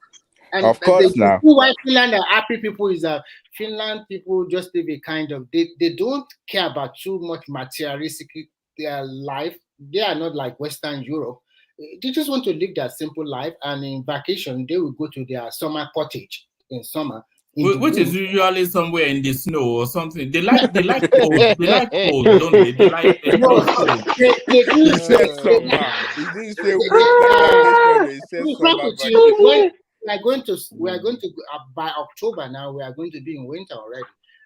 And of course, now why Finland are happy people is that Finland people just live a kind of they don't care about too much materialistic life. They are not like Western Europe. They just want to live that simple life, and in vacation they will go to their summer cottage in summer. Which is usually somewhere in the snow or something. They like cold. They like cold, don't they? They like cold. He said summer. He didn't say he said summer. We are going to by October now. We are going to be in winter already,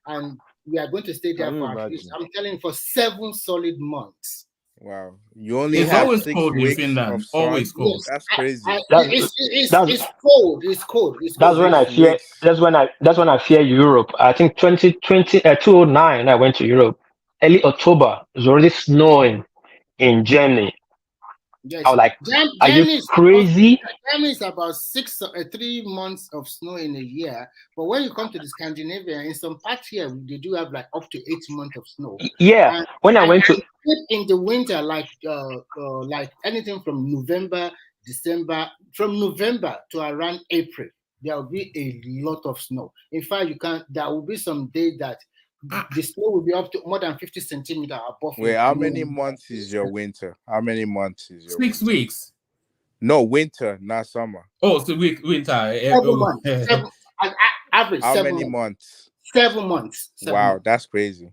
and we are going to stay there for at least, I'm telling you, for 7 solid months. Wow, you only have 6 weeks of sun. Always cold. Yes. That's crazy. It's cold. It's cold. That's when I fear. That's when I fear Europe. I think 2009. I went to Europe. Early October, it was already snowing in Germany. Yes. I was like, are you crazy? Germany is about 3 months of snow in a year. But when you come to the Scandinavia, in some parts here, they do have like up to 8 months of snow. Yeah. When I went to in the winter, like anything from November, December, from November to around April, there will be a lot of snow. In fact, there will be some days that the snow will be up to more than 50 centimeters above. Wait, how many months is your winter? How many months is your 6 weeks. No, winter, not summer. Oh, so winter. 7 months. Average. How 7 many months? months? 7 months. Wow, that's crazy.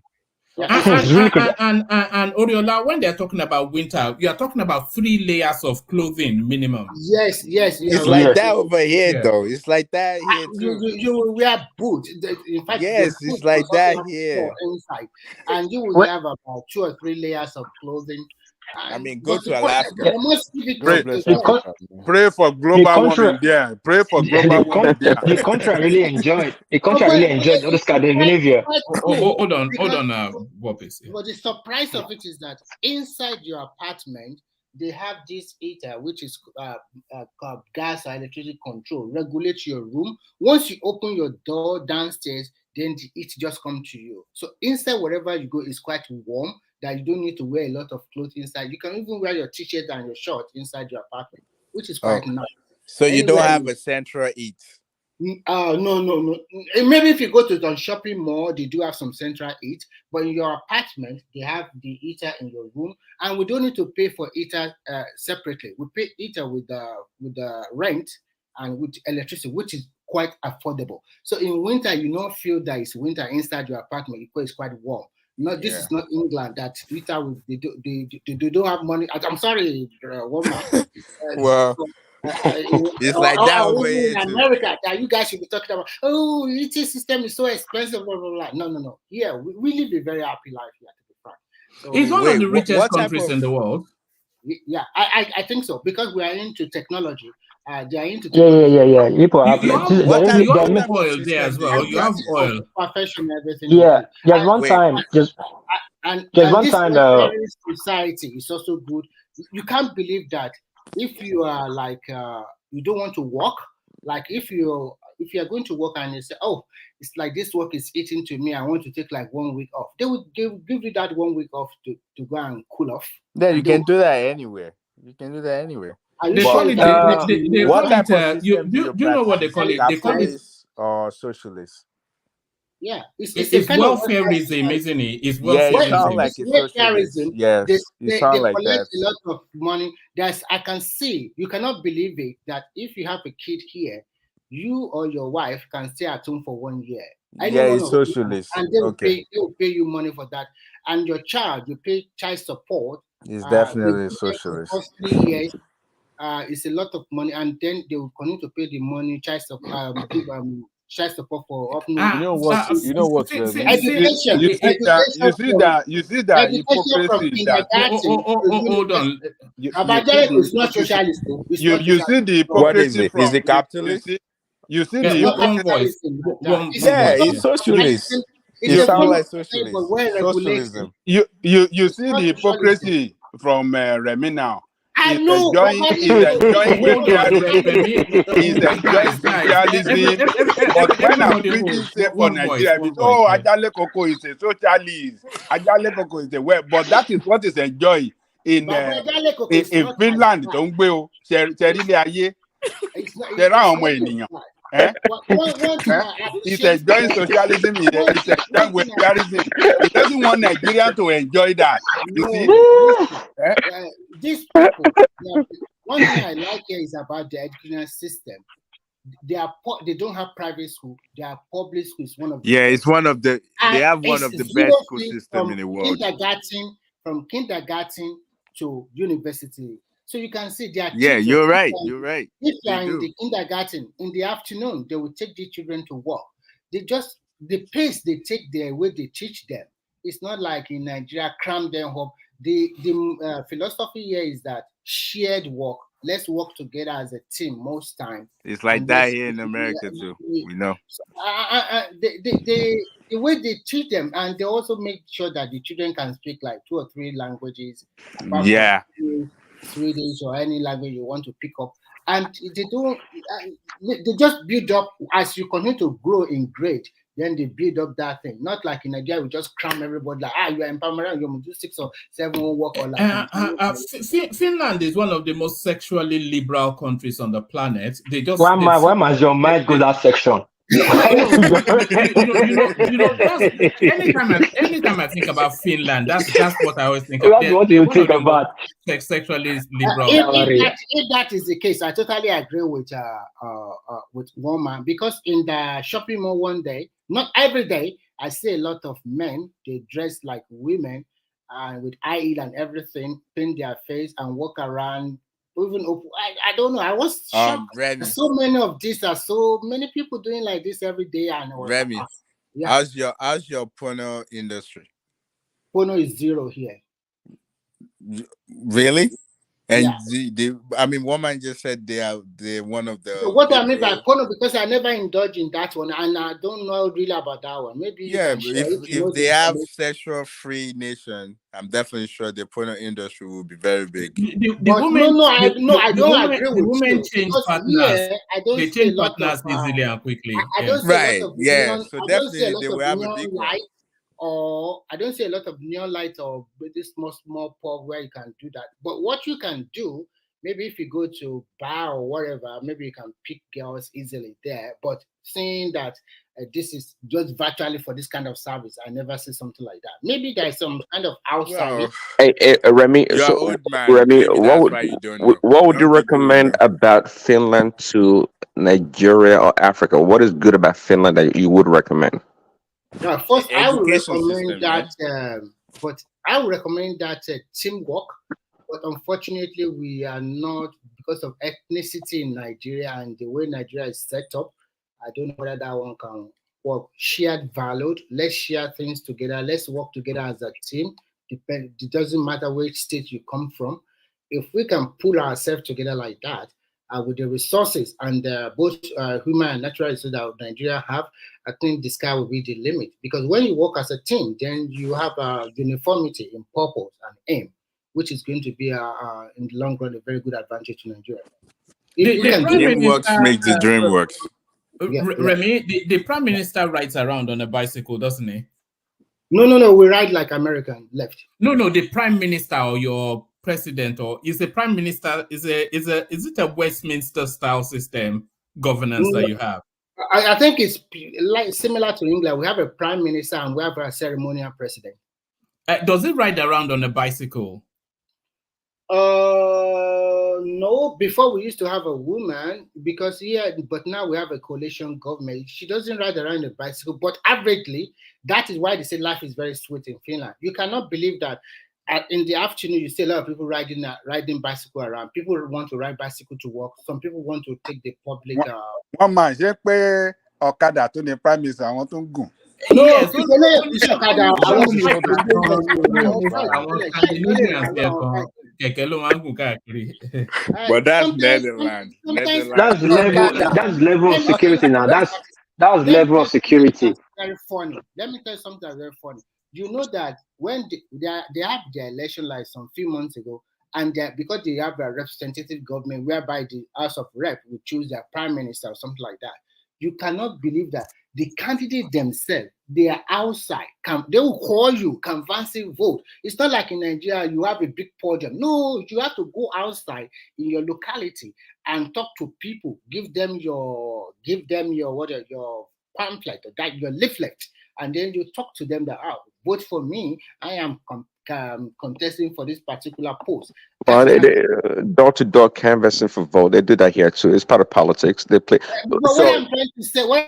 Yeah. And Oriola, when they're talking about winter, you are talking about 3 layers of clothing minimum. Yes. It's like that over here, though. It's like that here too. You will wear boots. In fact, yes, it's like that here. Inside, and you will have about 2 or 3 layers of clothing. I mean, go to Alaska. Pray for global warming there. Pray for global warming there. The country I really enjoyed. The country I really enjoyed all the Scandinavia. Hold on, Wopis. But the surprise of it is that inside your apartment, they have this heater, which is called gas or electricity control, regulate your room. Once you open your door downstairs, then the heat just comes to you. So inside, wherever you go, is quite warm, that you don't need to wear a lot of clothes inside. You can even wear your t-shirt and your shorts inside your apartment, which is quite nice. So you don't have a central heat? No. Maybe if you go to the shopping mall, they do have some central heat, but in your apartment, they have the heater in your room, and we don't need to pay for heater separately. We pay heater with the rent and with electricity, which is quite affordable. So in winter, you don't feel that it's winter inside your apartment because it's quite warm. No, this is not England. That heater, they don't have money. I'm sorry, woman. Well. It's like that over here in America that you guys should be talking about. Oh, heating system is so expensive. Blah, blah, blah. No. Here we live a very happy life here, to be frank. So, it's one of the richest countries in the world. Yeah, I think so, because we are into technology. They are into technology. Yeah. People have oil there as well. You have oil. Profession, everything. Yeah, there's one time. Society is also good. You can't believe that. If you are like you don't want to work, like if you are going to work and you say, oh, it's like this work is eating to me, I want to take like 1 week off, they would give you that 1 week off to go and cool off. Then you can do that anywhere. You can do that anywhere. They call it. What type of system do you know what they call it? They call it socialist. Yeah, it's welfareism, isn't it? It's welfareism. Yeah, it sounds like it's socialism. Yes, it sounds like that. A lot of money. I can see, you cannot believe it, that if you have a kid here, you or your wife can stay at home for 1 year. It's socialist. And they will pay you money for that. And your child, you pay child support. It's definitely socialist. For 3 years, it's a lot of money, and then they will continue to pay the money, child support. Child support for you know what? education. You see that hypocrisy. Hold on. It's not socialist. You see the hypocrisy. What is it? Is it capitalist? You see the hypocrisy. It's socialist. It sounds like socialism. You see the hypocrisy from Remy now. I know. He's enjoying socialism. But when I'm bringing say for Nigeria, Ajale Koko is a socialist. Ajale Koko is a well, but that is what is enjoying in Finland. Don't go. He's enjoying socialism. He's enjoying welfareism. He doesn't want Nigeria to enjoy that. You see? These people, one thing I like here is about the educational system. They don't have private school. They are public schools. It's one of the. They have one of the best school systems in the world. From kindergarten to university. So you can see they are. Yeah, you're right. You're right. If you are in the kindergarten in the afternoon, they will take the children to work. The pace they take the way they teach them. It's not like in Nigeria, cram them up. The philosophy here is that shared work. Let's work together as a team most times. It's like that here in America too. We know. So, the way they treat them, and they also make sure that the children can speak like 2 or 3 languages. Yeah. Swedish or any language you want to pick up, and they just build up as you continue to grow in grade. Then they build up that thing. Not like in Nigeria, we just cram everybody like, you are in Palmyra, you must do 6 or 7 work or like. Finland is one of the most sexually liberal countries on the planet. They just why must your mind go that section? Anytime I think about Finland, that's what I always think of. That's what you think about. Sexually liberal. If that is the case, I totally agree with woman, because in the shopping mall one day, not every day, I see a lot of men, they dress like women and with high heel and everything, paint their face and walk around. Even I don't know. I was shocked. Remy. So many of these are so many people doing like this every day. And Remy, yeah. how's your porno industry? Porno is zero here. Really? And yeah. I mean, woman just said they're one of the. So what I mean by porno, because I never indulge in that one, and I don't know really about that one. Maybe if they have sexual free nation, I'm definitely sure the porno industry will be very big. I don't agree with you. Change partners. They change partners easily and quickly. I don't see a lot of neon, so definitely they will have a big light, or I don't see a lot of neon light or this small pub where you can do that. But what you can do, maybe if you go to bar or whatever, maybe you can pick girls easily there. But seeing that this is just virtually for this kind of service, I never see something like that. Maybe there's some kind of outside. Hey, Remy. You're So, old man. Remy, what would you recommend about Finland to Nigeria or Africa? What is good about Finland that you would recommend? First, I would recommend that. But I would recommend that teamwork. But unfortunately, we are not, because of ethnicity in Nigeria and the way Nigeria is set up. I don't know whether that one can work. Shared value. Let's share things together. Let's work together as a team. It doesn't matter which state you come from. If we can pull ourselves together like that, with the resources and both human and natural resources that Nigeria have, I think the sky will be the limit. Because when you work as a team, then you have uniformity in purpose and aim, which is going to be in the long run a very good advantage to Nigeria. Teamwork makes the dream work. Remy, the Prime Minister rides around on a bicycle, doesn't he? No, we ride like American left. No, the Prime Minister or your president, or is the Prime Minister is it a Westminster style system governance that you have? I think it's like similar to England. We have a Prime Minister and we have a ceremonial president. Does it ride around on a bicycle? No, before we used to have a woman, because but now we have a coalition government. She doesn't ride around a bicycle, but averagely, that is why they say life is very sweet in Finland. You cannot believe that in the afternoon you see a lot of people riding bicycle around. People want to ride bicycle to work. Some people want to take the public. One man, ṣé pé ọ̀kadà tó ní Prime Minister àwọn tó ń gùn. No, but that's Netherlands. That's level of security now. That's level of security. Very funny. Let me tell you something that's very funny. You know that when they have their election like some few months ago, and because they have a representative government whereby the House of Rep will choose their Prime Minister or something like that, you cannot believe that the candidate themselves, they are outside. They will call you, canvassing vote. It's not like in Nigeria, you have a big podium. No, you have to go outside in your locality and talk to people. Give them your pamphlet or your leaflet, and then you talk to them that vote for me. I am contesting for this particular post. Door-to-door canvassing for vote. They do that here too. It's part of politics. They play. But what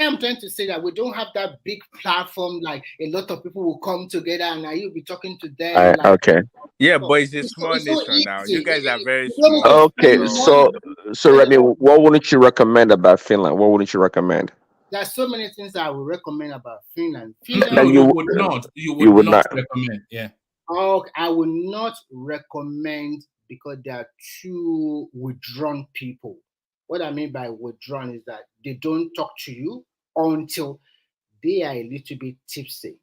I'm trying to say that we don't have that big platform. Like a lot of people will come together and you'll be talking to them. Okay. Yeah, but it's a small nation now. You guys are very small. Okay, so Remy, what wouldn't you recommend about Finland? What wouldn't you recommend? There's so many things I would recommend about Finland. You would not recommend. Yeah. I would not recommend because they are too withdrawn people. What I mean by withdrawn is that they don't talk to you until they are a little bit tipsy.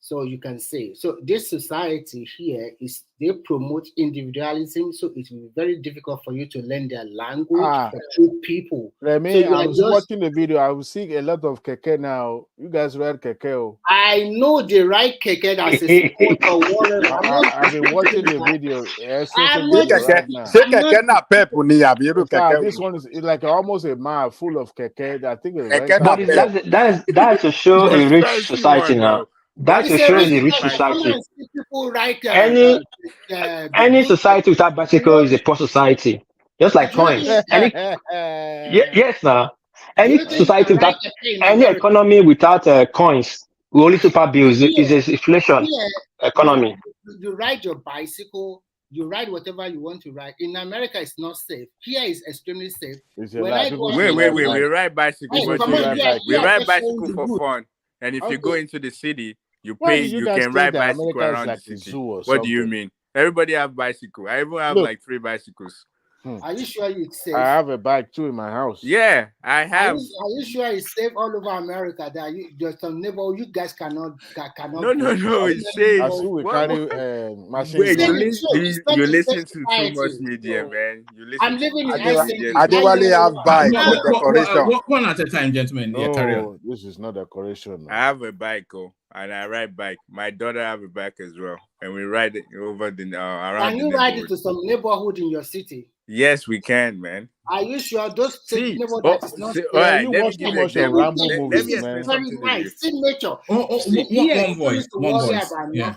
So you can say, so this society here is, they promote individualism, so it will be very difficult for you to learn their language for two people. Remy, So I was watching the video. I was seeing a lot of keke now. You guys ride keke. I know they ride keke as a sport or whatever. I've been watching the video. I'm not Right now. This one is like almost a mile full of keke. I think it's But that's to show a rich society now. That's to show a rich society. People write Any society without bicycle is a poor society. Just like coins. Yes, now. Any society without any economy without coins, only super bills is an inflation economy. You ride your bicycle, you ride whatever you want to ride. In America, it's not safe. Here is extremely safe. Wait. We ride bicycle. We ride bicycle for fun. And if you go into the city, you pay. You can ride bicycle around the city. What do you mean? Everybody have bicycle. I even have like 3 bicycles. Are you sure it's safe? I have a bike too in my house. Yeah, I have. Are you sure it's safe all over America? That there's some neighborhood you guys cannot. No. It's safe. As we carry machine. Wait, you listen to too much media, man. You listen. I'm living in I Adewale have bike for decoration. One at a time, gentlemen. No, yeah, carry on. This is not decoration. I have a bike, and I ride bike. My daughter have a bike as well, and we ride it over the around. Can you ride it to some neighborhood in your city? Yes, we can, man. Are you sure those neighborhood that is not? All right, let me give you an Rambo movies, man. Signature. One voice. Yeah.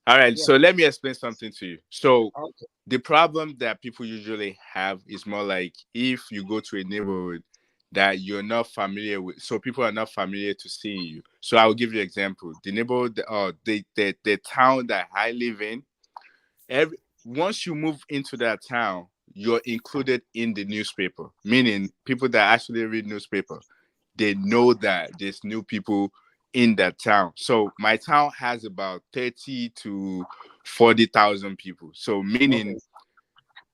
All right, so let me explain something to you. So the problem that people usually have is more like if you go to a neighborhood that you're not familiar with, so people are not familiar to seeing you. So I'll give you an example. The neighborhood, the town that I live in, once you move into that town, you're included in the newspaper, meaning people that actually read newspaper, they know that there's new people in that town. So my town has about 30 to 40,000 people. So meaning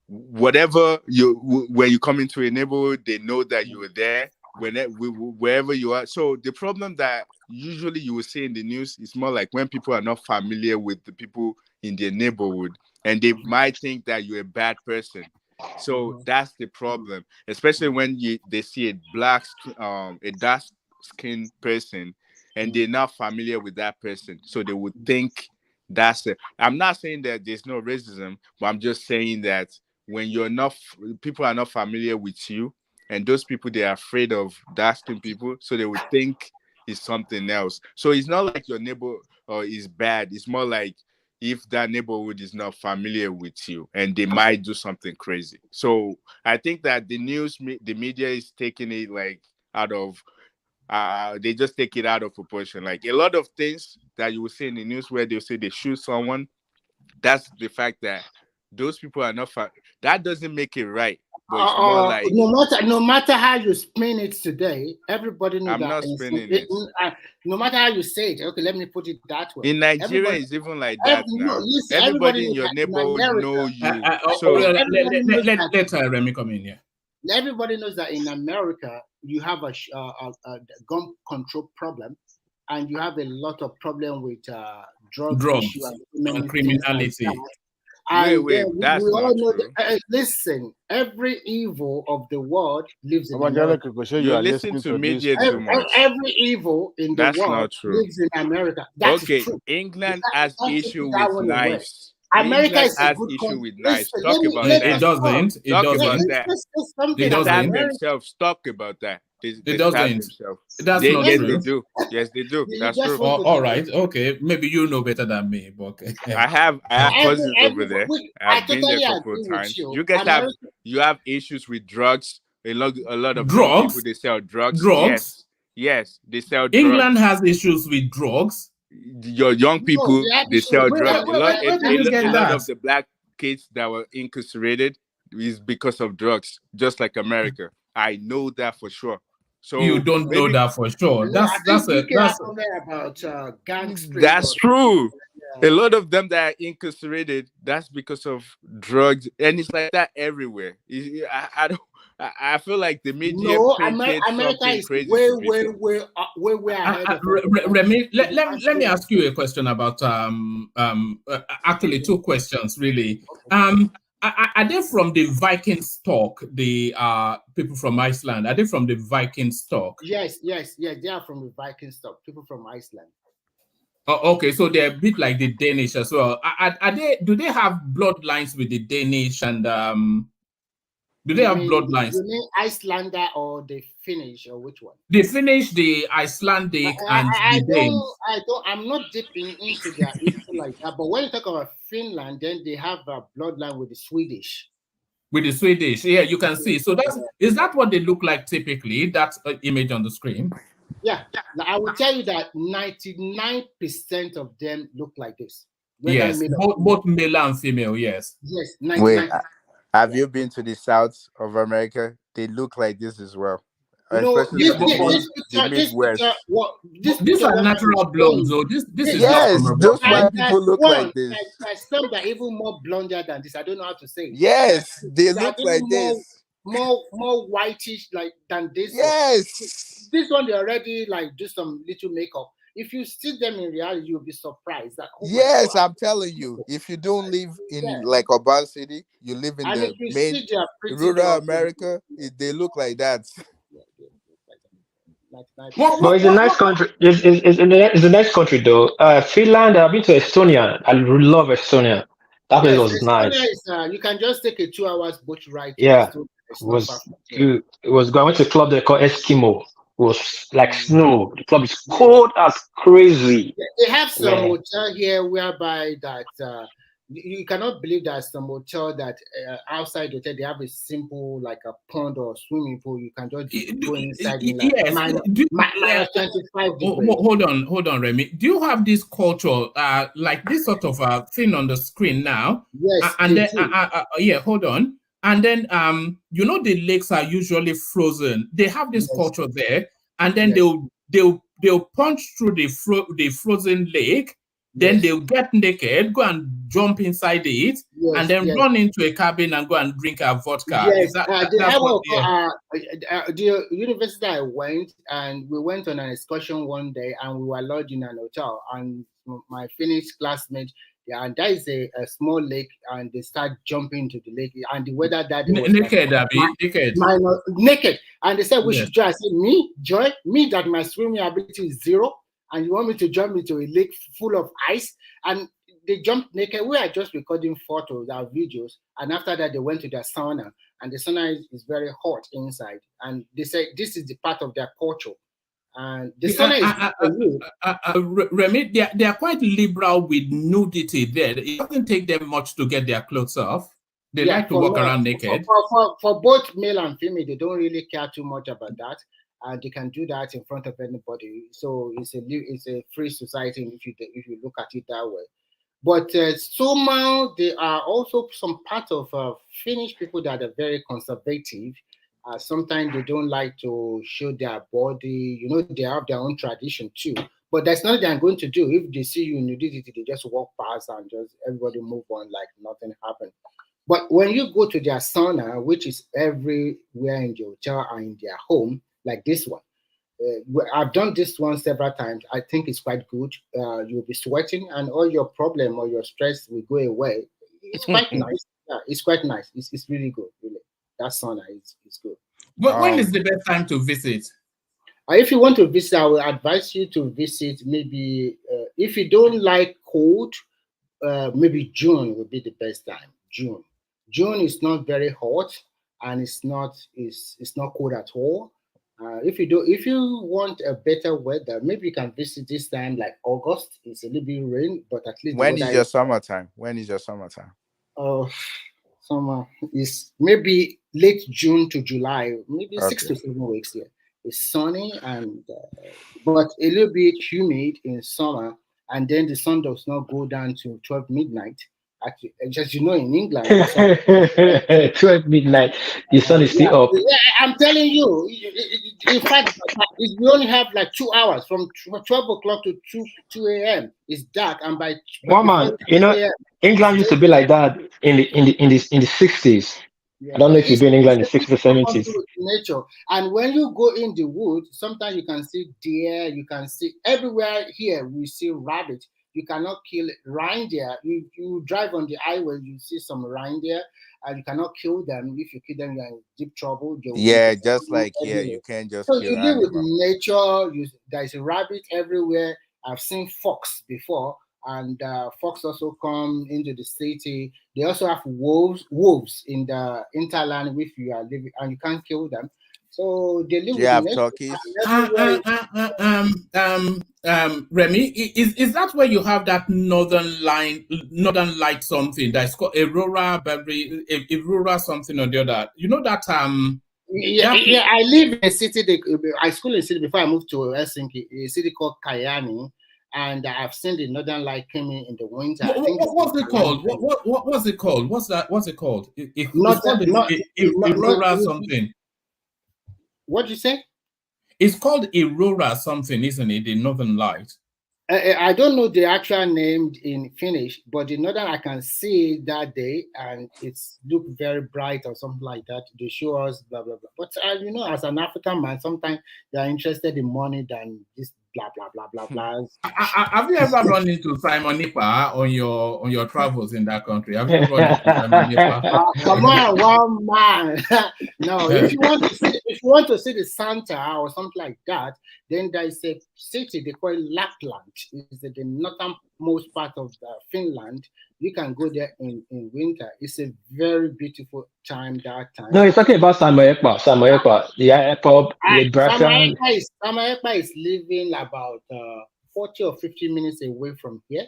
whatever when you come into a neighborhood, they know that you were there wherever you are. So the problem that usually you will see in the news is more like when people are not familiar with the people in their neighborhood, and they might think that you're a bad person. So that's the problem, especially when they see a dark skinned person and they're not familiar with that person. So they would think that's it. I'm not saying that there's no racism, but I'm just saying that when people are not familiar with you, and those people, they're afraid of dark skinned people, so they would think it's something else. So it's not like your neighbor is bad. It's more like if that neighborhood is not familiar with you, and they might do something crazy. So I think that the media is taking it like out of, they just take it out of proportion. Like a lot of things that you will see in the news where they'll say they shoot someone, that's the fact that those people are not, that doesn't make it right. But it's more like, no matter how you spin it today, everybody knows I'm that. not spinning it. No matter how you say it, okay, let me put it that way. In Nigeria, it's even like that now. Everybody in your neighborhood know you. So let Remy come in here. Everybody knows that in America, you have a gun control problem, and you have a lot of problem with drugs and criminality. Wait, that's not true. Listen, every evil of the world lives in America. You listen to media too much. Every evil in the world lives in America. That's true. England has issue with knives. America is has issue with knives. Talk about that. It doesn't. It doesn't. They stab themselves. Talk about that. It doesn't. That's not yes, true. They do. Yes, they do. That's true. All right. Okay. Maybe you know better than me, but okay. I have cousins over there. I've been there a couple of times. You guys have issues with drugs. A lot of drugs. People, they sell drugs. Drugs. Yes, they sell drugs. England has issues with drugs. Your young people, they sell drugs. A lot of the black kids that were incarcerated is because of drugs, just like America. I know that for sure. So you don't know that for sure. That's true. A lot of them that are incarcerated, that's because of drugs, and it's like that everywhere. I feel like the media No, painted America something is crazy way, to people. way ahead of Remy, let me ask you a question about actually two questions really. Are they from the Viking stock? The people from Iceland, are they from the Viking stock? Yes, they are from the Viking stock. People from Iceland. Oh, okay, so they're a bit like the Danish as well. Are they? Do they have bloodlines with the Danish and do they have bloodlines? You mean Icelander or the Finnish or which one? The Finnish, the Icelandic, and the Danes. I'm not deep into their history like that. But when you talk about Finland, then they have a bloodline with the Swedish. With the Swedish, yeah, you can see. So is that what they look like typically? That image on the screen. Yeah, I will tell you that 99% of them look like this. Yes, both male and female. Yes. Yes. 99%. Wait, have you been to the south of America? They look like this as well. No, especially the Midwest. These are natural blondes. So this is yes, those white people look like this. There's some that are even more blonder than this. I don't know how to say it. Yes, they look like this. More whitish than this. Yes. This one they already do some little makeup. If you see them in reality, you'll be surprised. That, yes, I'm telling you. If you don't live in urban city, you live in the main rural America, they look like that. But it's a nice country. It's a nice country though. Finland. I've been to Estonia. I love Estonia. That place was nice. You can just take a 2 hours boat ride. Yeah, it was good. I went to a club there called Eskimo. It was like snow. The club is cold as crazy. They have some hotel here whereby that you cannot believe that some hotel that outside the hotel they have a simple like a pond or swimming pool. You can just go inside. Minus 25 degrees. Hold on, Remy. Do you have this culture like this sort of thing on the screen now? Yes. And then hold on. And then the lakes are usually frozen. They have this culture there, and then they'll punch through the frozen lake. Then they'll get naked, go and jump inside it, and then run into a cabin and go and drink a vodka. Yes, the university I went, and we went on an excursion one day, and we were lodged in an hotel, and my Finnish classmate. Yeah, and that is a small lake, and they start jumping into the lake, and the weather that was naked, and they said we should join. I said, me that my swimming ability is 0, and you want me to jump into a lake full of ice? And they jumped naked. We are just recording photos, our videos, and after that they went to their sauna, and the sauna is very hot inside, and they said this is the part of their culture. And the sauna is Remy, they are quite liberal with nudity there. It doesn't take them much to get their clothes off. They like to walk around naked. For both male and female, they don't really care too much about that. And they can do that in front of anybody. So it's a free society if you look at it that way. But somehow there are also some part of Finnish people that are very conservative. Sometimes they don't like to show their body. They have their own tradition too. But that's not what they're going to do. If they see you in nudity, they just walk past and just everybody move on like nothing happened. But when you go to their sauna, which is everywhere in the hotel and in their home, like this one, I've done this one several times. I think it's quite good. You'll be sweating and all your problem or your stress will go away. It's quite nice. Yeah, it's quite nice. It's really good, really. That sauna is good. But when is the best time to visit? If you want to visit, I will advise you to visit maybe if you don't like cold, maybe June would be the best time. June is not very hot and it's not cold at all. If you want a better weather, maybe you can visit this time like August. It's a little bit rain, but at least when is your summertime? When is your summertime? Summer is maybe late June to July, maybe 6 to 7 weeks here. It's sunny and but a little bit humid in summer, and then the sun does not go down to 12 midnight. Actually, just in England, 12 midnight, the sun is still up. Yeah, I'm telling you. In fact, we only have like 2 hours from 12 o'clock to 2 a.m. It's dark, and by England used to be like that in the 60s. I don't know if you've been in England in the 60s or 70s. Nature. And when you go in the woods, sometimes you can see deer, you can see everywhere here, we see rabbit. You cannot kill reindeer. You drive on the highway, you see some reindeer, and you cannot kill them. If you kill them, you're in deep trouble. Yeah, just like here, you can't just so kill you live with animal. nature. There's a rabbit everywhere. I've seen fox before, and fox also come into the city. They also have wolves in the interland if you are living, and you can't kill them. So they live Do you with have nature. turkeys? Remy, is that where you have that northern light something that's called Aurora something or the other? You know that Yeah, I live in a city. I school in a city before I moved to Helsinki, a city called Kajani, and I've seen the northern light coming in the winter. What's it called? What's it called? What's it called? It's called Aurora something. What you say? It's called Aurora something, isn't it? The northern light. I don't know the actual name in Finnish, but the northern I can see that day, and it's look very bright or something like that. They show us blah blah blah. But you know, as an African man, sometimes they are interested in money than this blah blah blah blah blah. Have you ever run into Simon Nipa on your travels in that country? Have you run into Simon Nipa? Come on, one man. No, if you want to see the Santa or something like that, then there is a city they call Lapland. It's the northernmost part of Finland. You can go there in winter. It's a very beautiful time that time. No, it's talking about Samoyepa. The airport, the Brazilian. Samoyepa is living about 40 or 50 minutes away from here.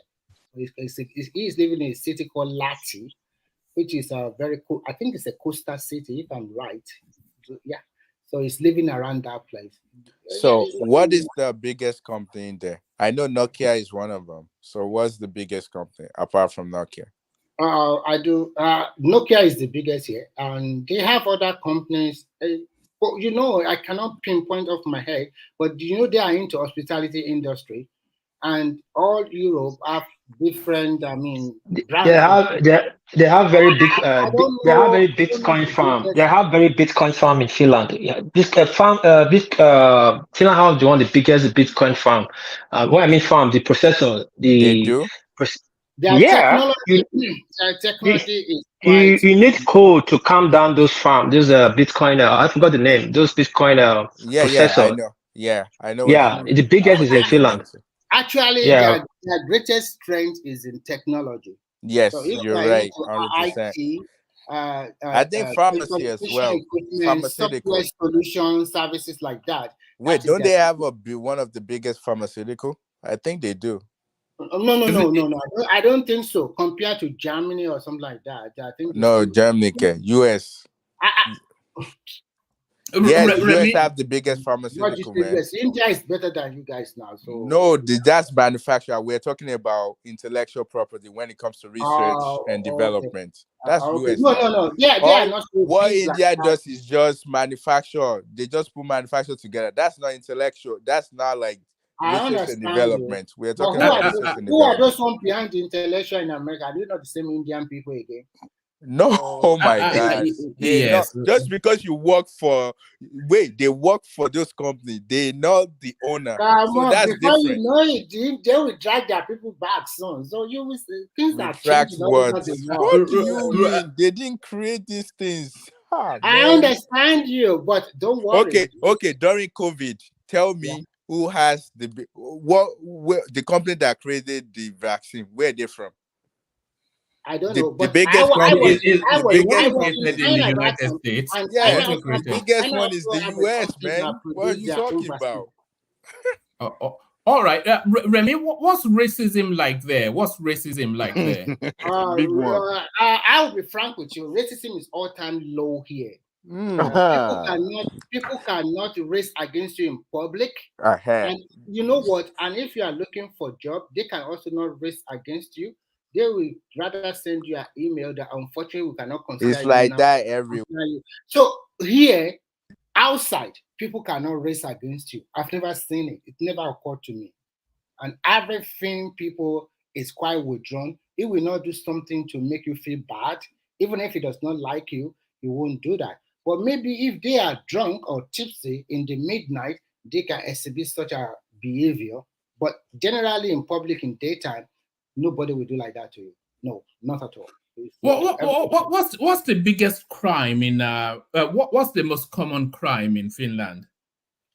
He's living in a city called Lati, which is a very cool. I think it's a coastal city, if I'm right. So, yeah. So he's living around that place. So what is the biggest company in there? I know Nokia is one of them. So what's the biggest company apart from Nokia? I do. Nokia is the biggest here, and they have other companies. But you know, I cannot pinpoint off my head. But you know, they are into hospitality industry, and all Europe have different. I mean, brands. They have very big. They have very Bitcoin farm. They have very Bitcoin farm in Finland. Yeah, this farm. Finland has one of the biggest Bitcoin farm. What I mean farm, the processor. They do. Their technology is quite. You need code to calm down those farms. There's a Bitcoin. I forgot the name. Those Bitcoin processor. I know. Yeah, the biggest is in Finland. Actually, their greatest strength is in technology. Yes, so you're right. 100%. I think pharmacy as well. Pharmaceutical solutions, services like that. Wait, don't they have one of the biggest pharmaceutical? I think they do. No. I don't think so. Compared to Germany or something like that, I think Germany, US. Yes, US have the biggest pharmaceutical. Man. India is better than you guys now. So no, that's manufacturer. We're talking about intellectual property when it comes to research and development. That's US. No. Yeah, they are not. What India does is just manufacture. They just put manufacture together. That's not intellectual. That's not like research and development. We're talking about research and development. Who are those ones behind the intellectual in America? Are they not the same Indian people again? No, oh my God. Yes. Just because you work for they work for those companies, they're not the owner. So that's before different. You know it, they will drag their people back soon. So you will see things that change. What do you mean? They didn't create these things. I understand you, but don't worry. Okay. During COVID, tell me who has the company that created the vaccine, where are they from? I don't know, but the biggest company is in the United States. The biggest one is the US, man. What are you talking about? All right, Remy, what's racism like there? Big one. I'll be frank with you. Racism is all-time low here. People cannot race against you in public. And you know what? And if you are looking for a job, they can also not race against you. They will rather send you an email that unfortunately we cannot consider. It's like that everywhere. So here, outside, people cannot race against you. I've never seen it. It never occurred to me. And everything people is quite withdrawn. It will not do something to make you feel bad. Even if it does not like you, he won't do that. But maybe if they are drunk or tipsy in the midnight, they can exhibit such a behavior. But generally in public in daytime, nobody will do like that to you. No, not at all. What's the biggest crime in what's the most common crime in Finland?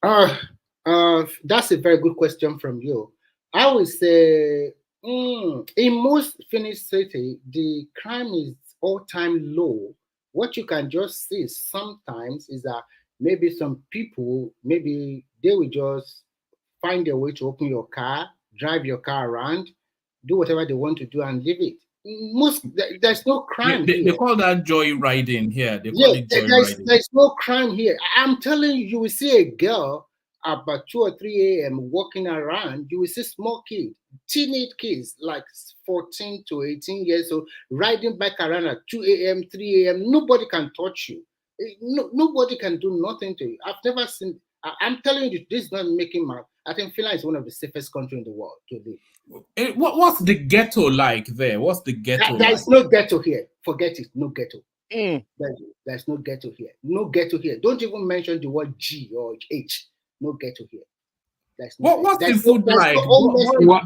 That's a very good question from you. I would say in most Finnish city, the crime is all-time low. What you can just see sometimes is that maybe some people, maybe they will just find a way to open your car, drive your car around, do whatever they want to do and leave it. There's no crime here. They call that joyriding here. They call it joyriding. There's no crime here. I'm telling you, you will see a girl about 2 or 3 a.m. walking around. You will see small kids, teenage kids, like 14 to 18 years old, riding back around at 2 a.m., 3 a.m. Nobody can touch you. Nobody can do nothing to you. I've never seen. I'm telling you, this is not making my. I think Finland is one of the safest countries in the world to live. What's the ghetto like there? What's the ghetto There is no ghetto here. Forget it. No ghetto. There's no ghetto here. No ghetto here. Don't even mention the word G or H. No ghetto here. What's the food like?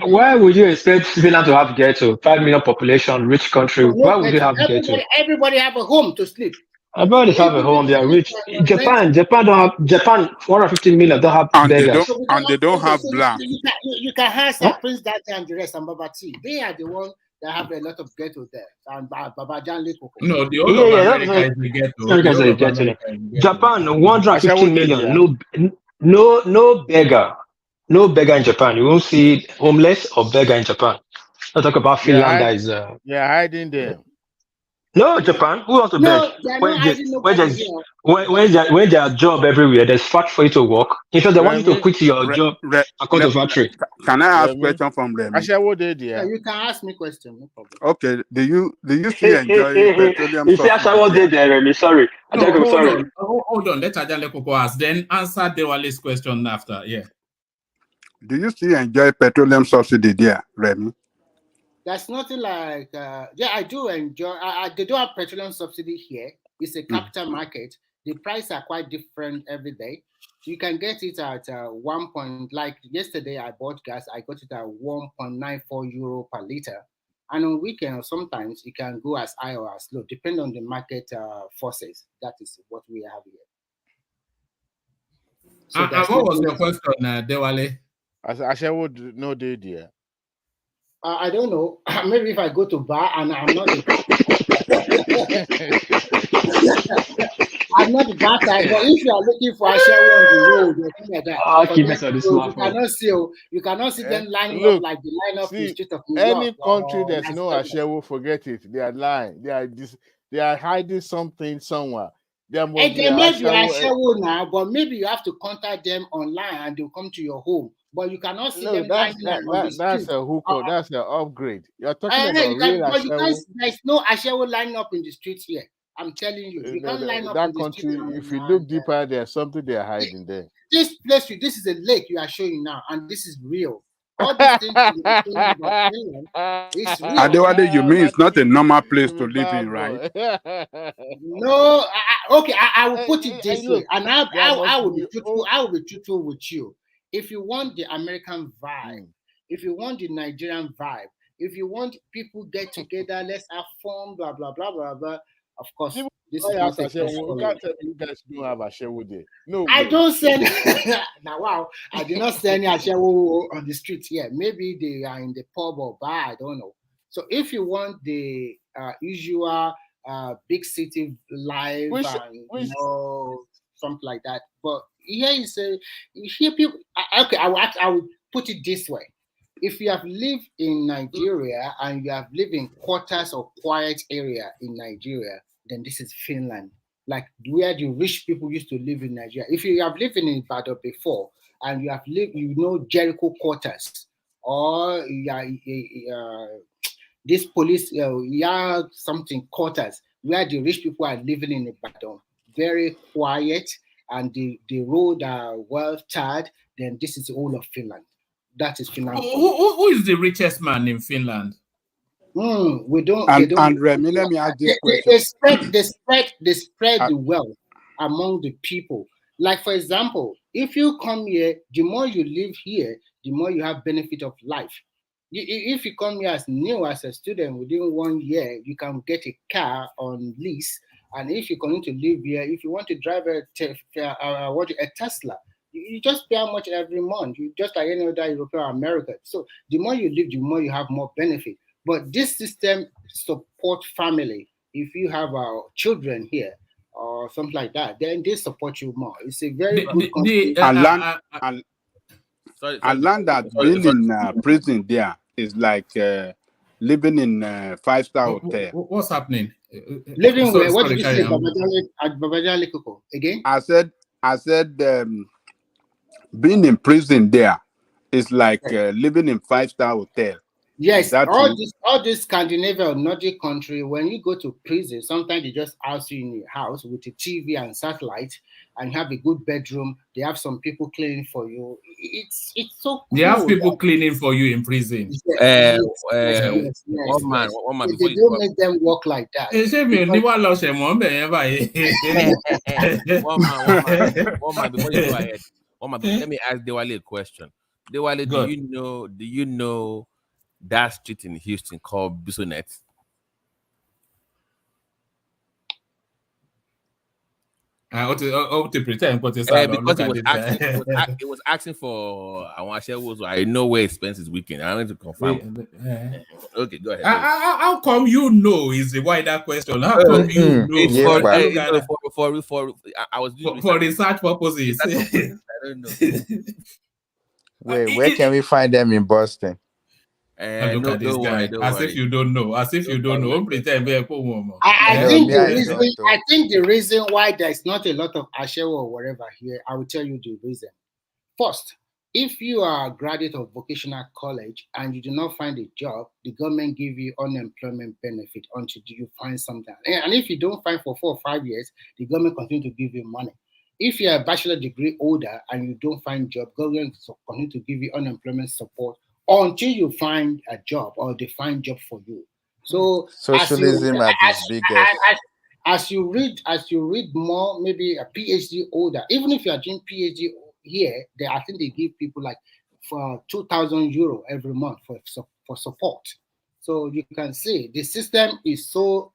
Why would you expect Finland to have ghetto? 5 million population, rich country. Why would you have ghetto? Everybody have a home to sleep. Everybody have a home. They are rich. Japan don't have. Japan 450 million don't have beggars. And they don't have black. You can have Prince Dante and the rest and Babati. They are the ones that have a lot of ghetto there. And Babajan Lekoko. No, the whole of America is the ghetto. Japan 150 million. No beggar. No beggar in Japan. You won't see homeless or beggar in Japan. Let's talk about Finland. That is. They're hiding there. No, Japan. Who wants to beg? When there are job everywhere, there's fact for you to work. In fact, they want you to quit your job according to factory. Can I ask a question from them? Yeah, you can ask me question. No problem. Okay. Do you still enjoy petroleum? You see, Ashawo did there, Remy. Sorry. Hold on. Let Ajale Koko ask. Then answer Dewale's question after. Yeah. Do you still enjoy petroleum subsidy there, Remy? There's nothing like, yeah, I do enjoy, they do have petroleum subsidy here. It's a capital market. The prices are quite different every day. You can get it at like yesterday I bought gas, I got it at 1.94 euro per liter. And on weekends, sometimes it can go as high or as low, depending on the market forces. That is what we have here. So and what was your question, Dewale? I would know the idea. I don't know. Maybe if I go to bar and I'm not I'm not the bar type, but if you are looking for a shower on the road or something like that, you cannot see them lining up like the lineup in the street of New York. Any country that's no Ashewo, forget it. They are lying. They are hiding something somewhere. They may be Ashewo now, but maybe you have to contact them online and they'll come to your home. But you cannot see them lining up on the street. That's a hookup. That's an upgrade. You're talking about real Ashewo. There's no Ashewo lining up in the streets here. I'm telling you. You can't line up that in the country. street. If you look deeper, there's something they're hiding there. This place, this is a lake you are showing now, and this is real. All these things about Finland, it's real. Adewale, you mean it's not a normal place to live in, right? No, I will put it this way, and I will be truthful. I will be truthful with you. If you want the American vibe, if you want the Nigerian vibe, if you want people get together, let's have fun, blah blah blah blah blah. Of course, this is not a you can't tell you guys don't have Ashewo there. No, I don't send. Now, wow, I did not send any Ashewo on the streets here. Maybe they are in the pub or bar. I don't know. So if you want the usual big city life, something like that, but here you say, here people. Okay, I will put it this way: if you have lived in Nigeria and you have lived in quarters or quiet area in Nigeria, then this is Finland, like where the rich people used to live in Nigeria. If you have lived in Ibadan before and you have lived, Jericho quarters or this police something quarters where the rich people are living in Ibadan, very quiet, and the road are well tarred, then this is all of Finland. That is Finland. Who is the richest man in Finland? We don't. And They don't. Remy, let me ask this question. They spread the wealth among the people. Like for example, if you come here, the more you live here, the more you have benefit of life. If you come here as new as a student within 1 year, you can get a car on lease. And if you continue to live here, if you want to drive a Tesla, you just pay how much every month. You just like any other European or American. So the more you live, the more you have more benefit. But this system support family. If you have children here or something like that, then they support you more. It's a very good concept. And land that being in prison there is like living in a 5-star hotel. What's happening? Living where? What did you say, Babajali Koko? Again? I said being in prison there is like living in 5-star hotel. Yes, all this Scandinavia or Nordic country, when you go to prison, sometimes they just house you in your house with a TV and satellite, and you have a good bedroom. They have some people cleaning for you. It's so cool. They have people cleaning for you in prison. Yes. One man. They don't make them work like that. One man, before you go ahead. Let me ask Dewale a question. Dewale, do you know that street in Houston called Bissonnet? To pretend because it was asking for I know where it spends his weekend. I wanted to confirm. Okay, go ahead. How come you know is the wider question? How come you know? I was doing for research purposes. I don't know. Wait, where can we find them in Boston? Look at this guy. As if you don't know. As if you don't know. Don't pretend. I think the reason why there's not a lot of Ashewo or whatever here, I will tell you the reason. First, if you are a graduate of vocational college and you do not find a job, the government give you unemployment benefit until you find something. And if you don't find for 4 or 5 years, the government continue to give you money. If you're a bachelor degree holder and you don't find job, government continue to give you unemployment support until you find a job or they find job for you. So socialism at its biggest. As you read more, maybe a PhD holder, even if you are doing PhD here, I think they give people like for €2,000 every month for support. So you can see the system is so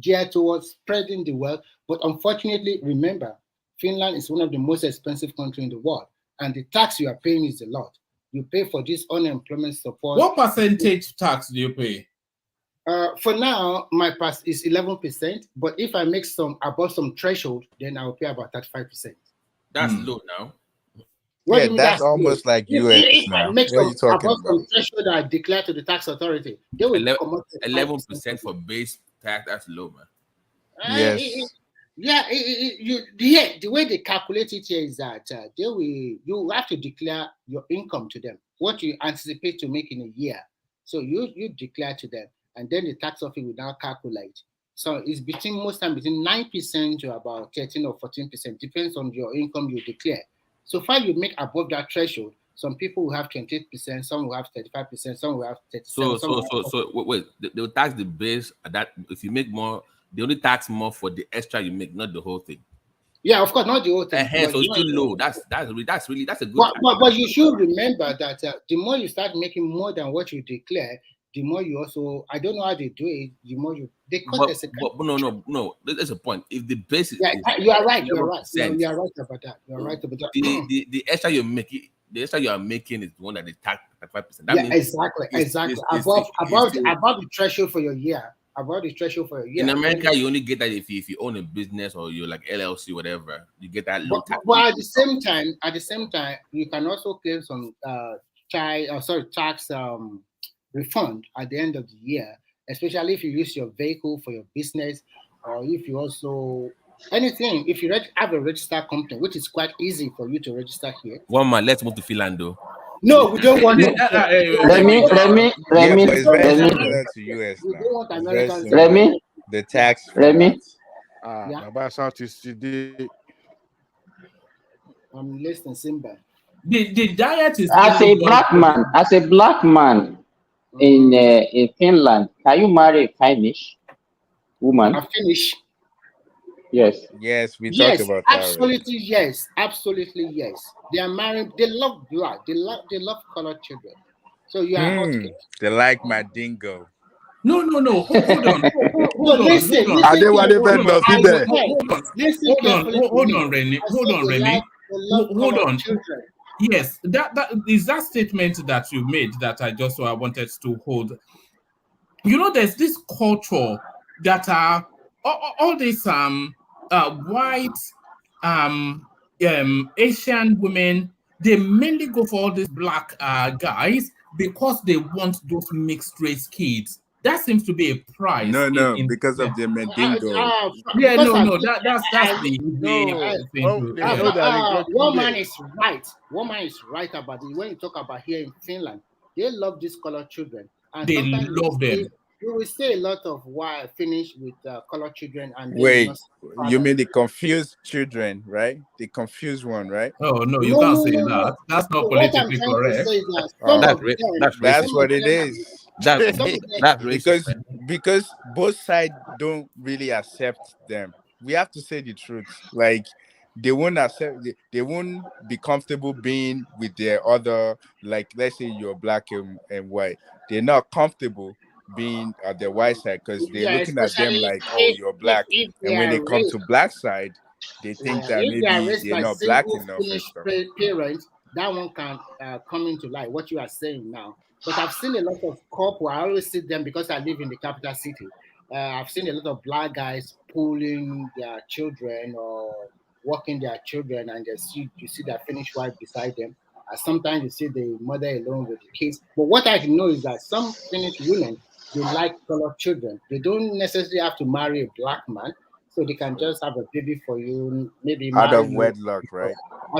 geared towards spreading the wealth, but unfortunately, remember, Finland is one of the most expensive countries in the world, and the tax you are paying is a lot. You pay for this unemployment support. What percentage tax do you pay? For now, my pass is 11%. But if I make above some threshold, then I will pay about 35%. That's low now. That's almost like US now. What are you talking about? Some threshold I declare to the tax authority, they will 11% for base tax. That's low, man. Yes. The way they calculate it here is that you have to declare your income to them, what you anticipate to make in a year. So you declare to them, and then the tax office will now calculate. So it's most time between 9% to about 13 or 14%, depends on your income you declare. So far you make above that threshold, some people will have 28%, some will have 35%, some will have 37%. So wait, they'll tax the base that if you make more. They only tax more for the extra you make, not the whole thing. Yeah, of course, not the whole thing. So it's still low. That's a good. But you should remember that the more you start making more than what you declare, the more you also. I don't know how they do it. The more they cut the second. But no. There's a point. If the base, you are right. You are right. You are right about that. You are right about that. The extra you make, the extra you are making is the one that they tax 5%. That means exactly. Above the threshold for your year. About the threshold for a year. In America, you only get that if you own a business or you're like LLC, whatever. You get that low tax. But at the same time, you can also claim some tax refund at the end of the year, especially if you use your vehicle for your business, or if you also anything. If you have a registered company, which is quite easy for you to register here. One man, let's move to Finland though. No, we don't want it. Let me. It's very similar to US now. Let me. The tax. Let me. I'm listening, Simba. The diet is as a black man. in Finland, can you marry a Finnish woman? A Finnish? Yes. Yes, we talked Yes, about that already. absolutely yes. Absolutely yes. They are married. They love blood. They love colored children. So you are hot cake. They like my dingo. No. Hold on. Hold on. Listen Hold on. Listen carefully to Hold me. on, Rennie. I Hold said on, they Rennie. love Hold colored on. children. Yes, that is that statement that you made that I wanted to hold. You know, there's this culture that are all these white Asian women, they mainly go for all these black guys because they want those mixed race kids. That seems to be a price. No, because of the Mandingo. That's the thing. Woman is right. Woman is right about it. When you talk about here in Finland, they love these colored children, and they sometimes love them. You will see a lot of why Finnish with colored children, and wait, you mean the confused children, right? The confused one, right? Oh no, you can't say that. That's not politically correct. That's what it is. That's racist. Because both sides don't really accept them. We have to say the truth. Like they won't accept. They won't be comfortable being with their other. Like let's say you're black and white. They're not comfortable being at the white side because they're looking at them like, oh, you're black. And when they come to black side, they think that if they are maybe raised they're by not black single enough and Finnish stuff. parents, that one can come into light. What you are saying now, but I've seen a lot of couple. I always see them because I live in the capital city. I've seen a lot of black guys pulling their children or walking their children, and you see their Finnish wife beside them. Sometimes you see the mother alone with the kids. But what I know is that some Finnish women, they like colored children. They don't necessarily have to marry a black man, so they can just have a baby for you, maybe Out of marry wedlock, right?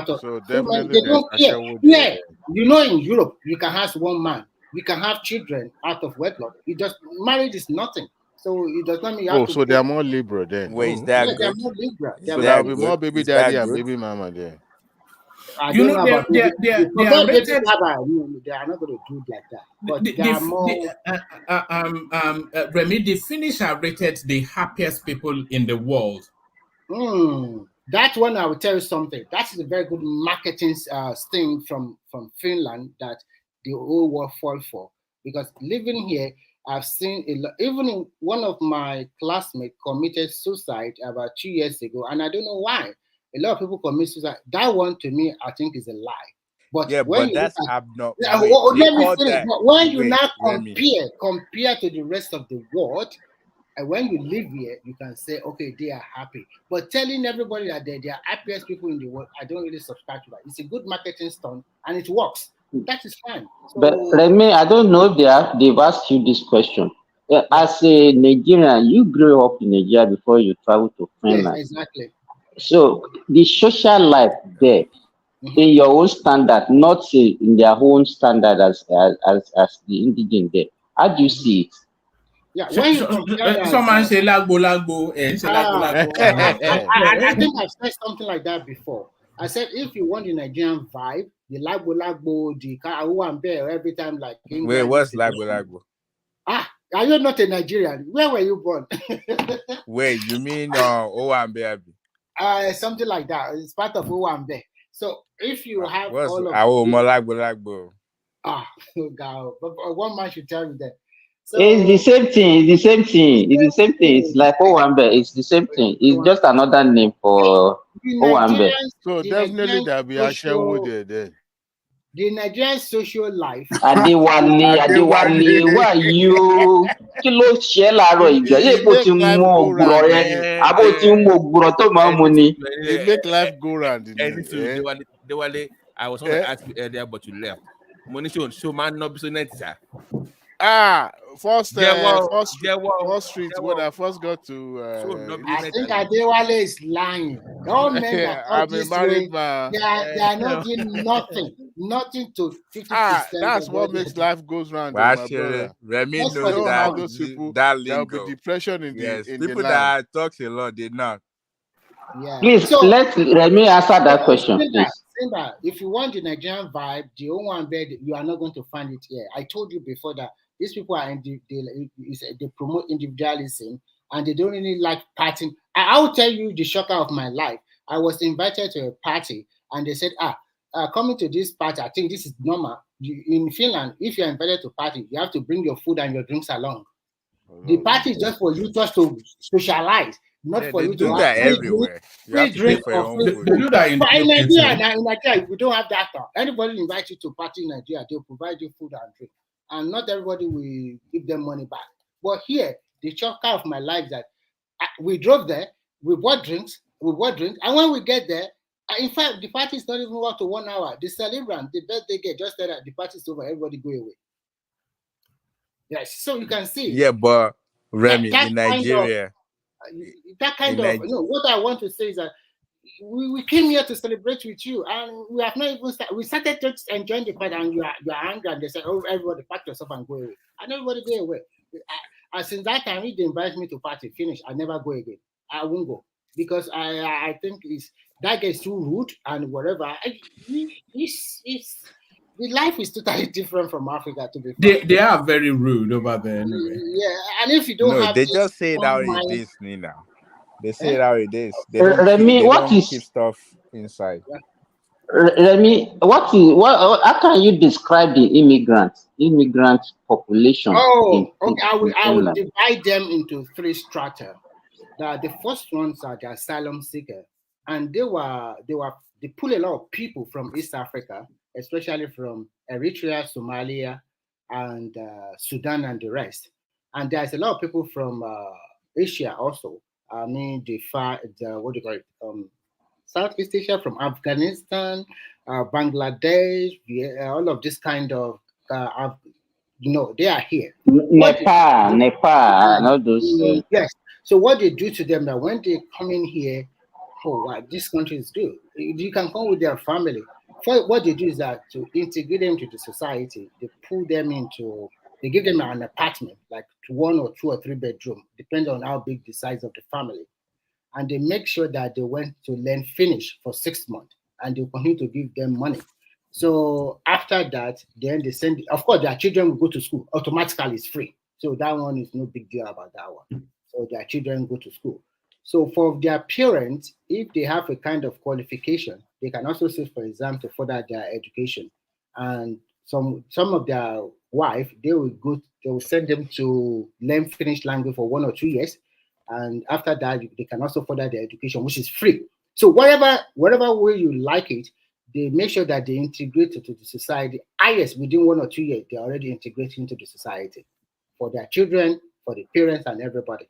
So definitely they there's don't care. Ashawo Yeah, there. you know, in Europe, you can have one man. You can have children out of wedlock. Marriage is nothing. So it does not mean you have to. So they are more liberal then. Wait, is that Yeah, they are good? more liberal. So there will be more baby daddy and baby mama there. I don't know about they are rated. They are not going to do it like that. But they are more. Remy, the Finnish are rated the happiest people in the world. That one, I will tell you something. That is a very good marketing thing from Finland that the whole world fall for. Because living here, I've seen a lot. Even in one of my classmates committed suicide about 2 years ago, and I don't know why. A lot of people commit suicide. That one, to me, I think is a lie. But yeah, when but that's abnormal. Let me finish. But when you now Remy, compare to the rest of the world, and when you live here, you can say, okay, they are happy. But telling everybody that they are happiest people in the world, I don't really subscribe to that. It's a good marketing stunt, and it works. That is fine. So, but Remy, I don't know if they've asked you this question. As a Nigerian, you grew up in Nigeria before you traveled to Finland. Yes, exactly. So the social life there, in your own standard, not in their own standard as the indigenous there. How do you see it? Yeah, when you compare someone say lagbo, I think I've said something like that before. I said if you want the Nigerian vibe, the lagbo, the Kawambe every time like England. Wait, what's lagbo? Are you not a Nigerian? Where were you born? Wait, you mean Owambe? Something like that. It's part of Owambe. So if you have all of lagbo. God, but one man should tell me that. So, it's the same thing. It's the same thing. It's like Owambe. It's the same thing. It's just another name for Owambe. So definitely there'll be Ashawo there. The Nigerian social life. Adewale, why you? Kí ló ṣe láàárọ̀ ìgbà yẹ kó ti mú ògùrọ̀ rẹ àbó ti mú ògùrọ̀ tó máa ń mu ni. It make life go round. Dewale, I was going to ask you earlier, but you left. Show man not so nice, sir. First street when I first got to. I think Adewale is lying. All men that I'm a married man. They are not doing nothing to 50%. That's what makes life goes round. Well, my brother. Remy knows that those people that there'll be depression in yes, the people land. that talk a lot, they not. Yeah. Please let Remy answer that question, please. If you want the Nigerian vibe, the Owambe, you are not going to find it here. I told you before that These people are they promote individualism, and they don't really like partying. I will tell you the shocker of my life. I was invited to a party, and they said, coming to this party, I think this is normal. In Finland, if you're invited to party, you have to bring your food and your drinks along. The party is just for you just to socialize, not for you to have that everywhere. You have to pay for your own food. They do that in Nigeria, we don't have that. Anybody invite you to party in Nigeria, they'll provide you food and drink. And not everybody will give them money back. But here, the shocker of my life is that we drove there, we bought drinks, and when we get there, in fact, the party is not even up to 1 hour. The celebrant, the birthday girl, just said that the party is over, everybody go away. Yes, so you can see. Yeah, but Remy, in Nigeria, what I want to say is that we came here to celebrate with you, and we have not even started. We started just enjoying the party, and you are angry, and they said, "Oh, everybody pack yourself and go away." And everybody go away. And since that time, if they invite me to party, finish, I never go again. I won't go because I think that gets too rude and whatever. The life is totally different from Africa, to be fair. They are very rude over there anyway. Yeah, and if you don't have, they just say it how it is, Nina. They say it how it is. They don't keep stuff inside. Remy, how can you describe the immigrant population? I will divide them into 3 strata. The first ones are the asylum seeker, and they pull a lot of people from East Africa, especially from Eritrea, Somalia, and Sudan, and the rest. And there's a lot of people from Asia also. I mean, Southeast Asia, from Afghanistan, Bangladesh, all of this kind of, they are here. Nepal, all those. Yes. So what they do to them, that when they come in here, this country is good. You can come with their family. What they do is that to integrate them to the society, they give them an apartment, like 1 or 2 or 3 bedroom, depending on how big the size of the family. And they make sure that they went to learn Finnish for 6 months, and they continue to give them money. So after that, then they send, of course, their children will go to school. Automatically, it's free. So that one is no big deal about that one. So their children go to school. So for their parents, if they have a kind of qualification, they can also sit for exam to further their education. And some of their wife, they will send them to learn Finnish language for 1 or 2 years. And after that, they can also further their education, which is free. So whatever way you like it, they make sure that they integrate into the society. Yes, within 1 or 2 years, they're already integrated into the society for their children, for the parents, and everybody.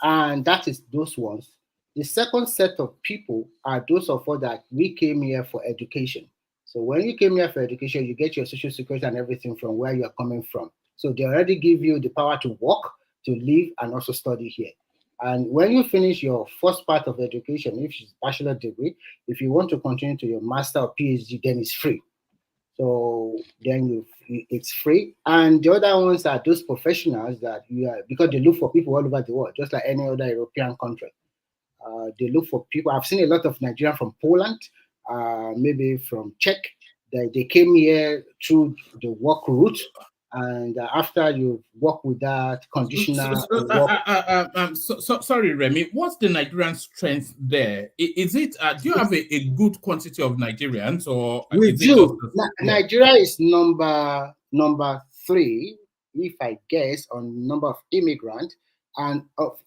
And that is those ones. The second set of people are those of us that we came here for education. So when you came here for education, you get your social security and everything from where you are coming from. So they already give you the power to work, to live, and also study here. And when you finish your first part of education, if it's bachelor degree, if you want to continue to your master or PhD, then it's free. So then it's free. And the other ones are those professionals that because they look for people all over the world, just like any other European country. They look for people. I've seen a lot of Nigerians from Poland, maybe from Czech. They came here through the work route. And after you work with that conditioner, sorry, Remy. What's the Nigerian strength there? Is it? Do you have a good quantity of Nigerians, or we do? Nigeria is number 3, if I guess, on number of immigrants. And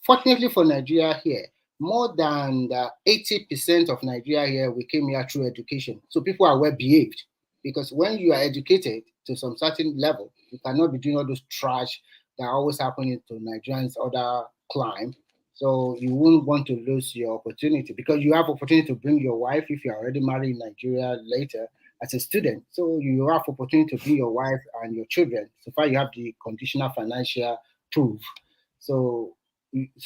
fortunately for Nigeria here, more than 80% of Nigeria here, we came here through education. So people are well behaved, because when you are educated to some certain level, you cannot be doing all those trash that always happen to Nigerians, other climb. So you wouldn't want to lose your opportunity, because you have opportunity to bring your wife if you're already married in Nigeria later as a student. So you have opportunity to bring your wife and your children. So far you have the conditional financial proof. So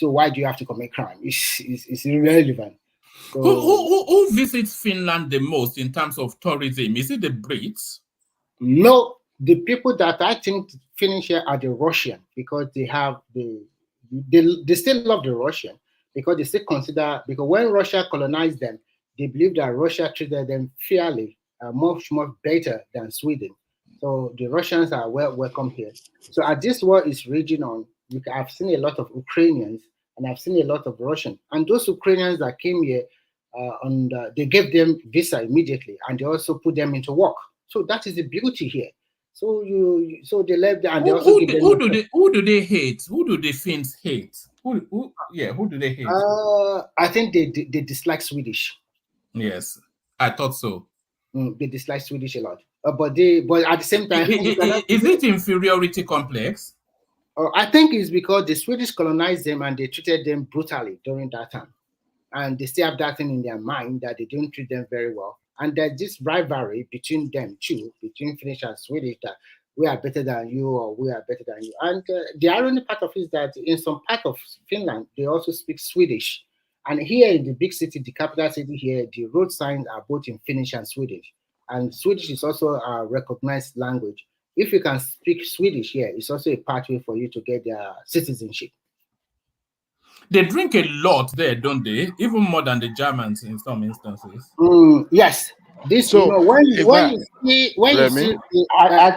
why do you have to commit crime? It's irrelevant. So, who visits Finland the most in terms of tourism? Is it the Brits? No, the people that I think finish here are the Russian, because they have they still love the Russian, because they still consider, because when Russia colonized them, they believe that Russia treated them fairly, much more better than Sweden. So the Russians are well welcome here. So as this war is raging on, I've seen a lot of Ukrainians and I've seen a lot of Russians. And those Ukrainians that came here, they gave them visa immediately, and they also put them into work. So that is the beauty here. So they left and they also Who do they hate? Who do the Finns hate? Who do they hate? I think they dislike Swedish. Yes, I thought so. They dislike Swedish a lot, but at the same time, is it inferiority complex? I think it's because the Swedish colonized them and they treated them brutally during that time, and they still have that thing in their mind that they don't treat them very well. And there's this rivalry between them too, between Finnish and Swedish, that we are better than you or we are better than you. And the irony part of it is that in some part of Finland, they also speak Swedish. And here in the big city, the capital city here, the road signs are both in Finnish and Swedish. And Swedish is also a recognized language. If you can speak Swedish here, it's also a pathway for you to get their citizenship. They drink a lot there, don't they? Even more than the Germans in some instances. Yes. This, So, I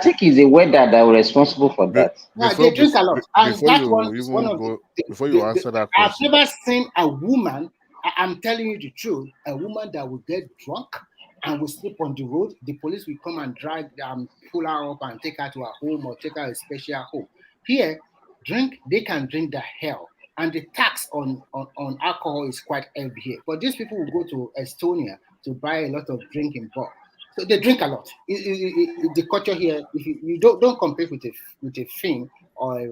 think it's the weather that was responsible for that. They drink a lot. And before that you one is one of before you answer that question, I've never seen a woman, I'm telling you the truth, a woman that will get drunk and will sleep on the road. The police will come and drag pull her up and take her to her home or take her to a special home. Here, they can drink the hell. And the tax on alcohol is quite heavy here. But these people will go to Estonia to buy a lot of drink in bulk. So they drink a lot. The culture here, if you don't compare with a Finn or a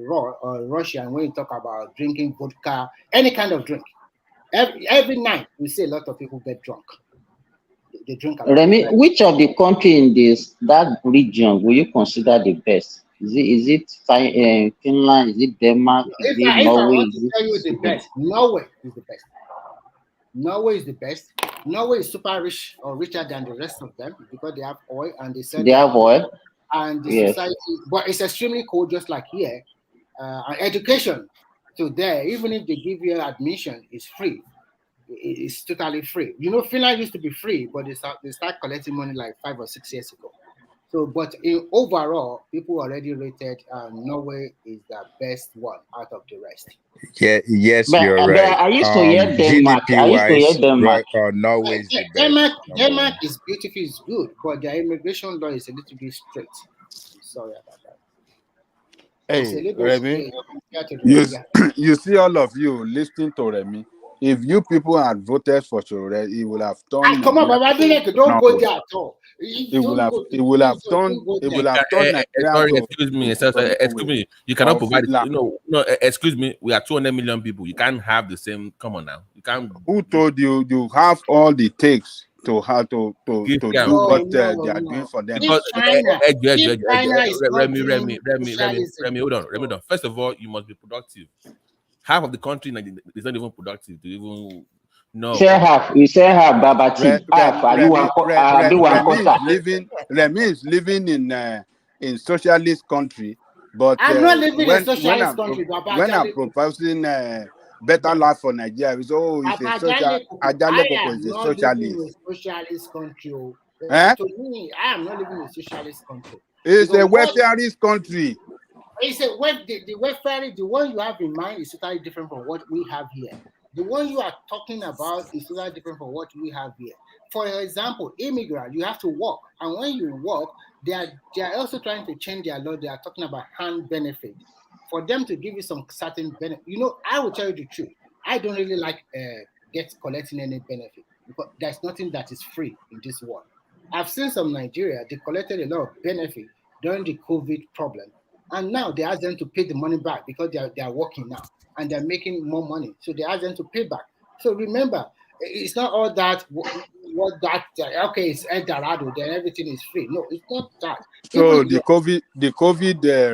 Russian when you talk about drinking vodka, any kind of drink. Every night we see a lot of people get drunk. They drink a lot. Remy, which of the country in that region will you consider the best? Is it Finland? Is it Denmark? Is it Norway? If I want to tell you the best, Norway is the best. Norway is the best. Norway is super rich or richer than the rest of them because they have oil and they have oil. And the society, but it's extremely cold, just like here. Education, so there, even if they give you admission, it's free. It's totally free. You know, Finland used to be free, but they start collecting money like 5 or 6 years ago. So, but overall, people already rated Norway is the best one out of the rest. Yeah, yes, you're right. I used to hear Denmark. Norway is the best. Denmark is beautiful, it's good, but their immigration law is a little bit strict. Sorry about that. Hey, Remy, you see all of you listening to Remy. If you people had voted for Sore, he would have turned. Come on, Baba, don't go there at all. It will have turned. Sorry, excuse me. You cannot provide. No. Excuse me. We are 200 million people. You can't have the same. Come on now. You can't. Who told you you have all the takes to how to do what they are doing for them? Remy, hold on. First of all, you must be productive. Half of the country is not even productive to even know. Say half, Babati. Remy is living in socialist country, but I'm not living in socialist country. When I'm proposing better life for Nigeria, it's a socialist. Socialist country. To me, I am not living in a socialist country. It's a welfarist country. It's the welfare, the one you have in mind is totally different from what we have here. The one you are talking about is totally different from what we have here. For example, immigrant, you have to work, and when you work, they are also trying to change their law. They are talking about hand benefit for them to give you some certain benefit. You know, I will tell you the truth. I don't really like collecting any benefit because there's nothing that is free in this world. I've seen some Nigeria, they collected a lot of benefit during the COVID problem. And now they ask them to pay the money back because they are working now and they're making more money. So they ask them to pay back. So remember, it's not all that, it's El Dorado, then everything is free. No, it's not that. So the COVID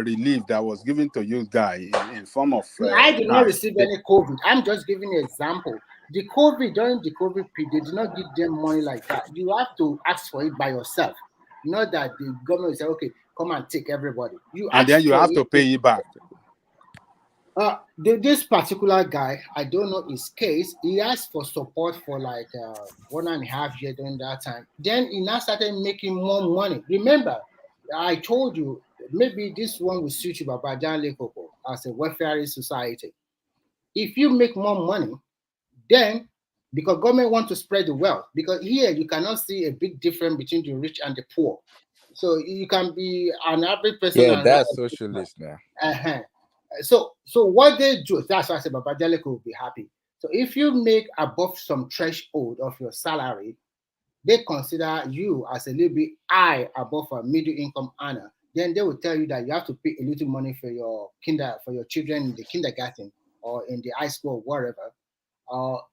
relief that was given to you guys in form of... I did not receive any COVID. I'm just giving an example. During the COVID period, they did not give them money like that. You have to ask for it by yourself. Not that the government will say, okay, come and take everybody. Then you have to pay it back. This particular guy, I don't know his case. He asked for support for like 1.5 years during that time. Then he now started making more money. Remember, I told you, maybe this one will suit you, Baba Janle Koko, as a welfare society. If you make more money, then because government want to spread the wealth, because here you cannot see a big difference between the rich and the poor. So you can be an average person. Yeah, and that's socialist now. So what they do, that's why I said Baba Janle will be happy. So if you make above some threshold of your salary, they consider you as a little bit high above a middle income earner. Then they will tell you that you have to pay a little money for your children in the kindergarten or in the high school or wherever.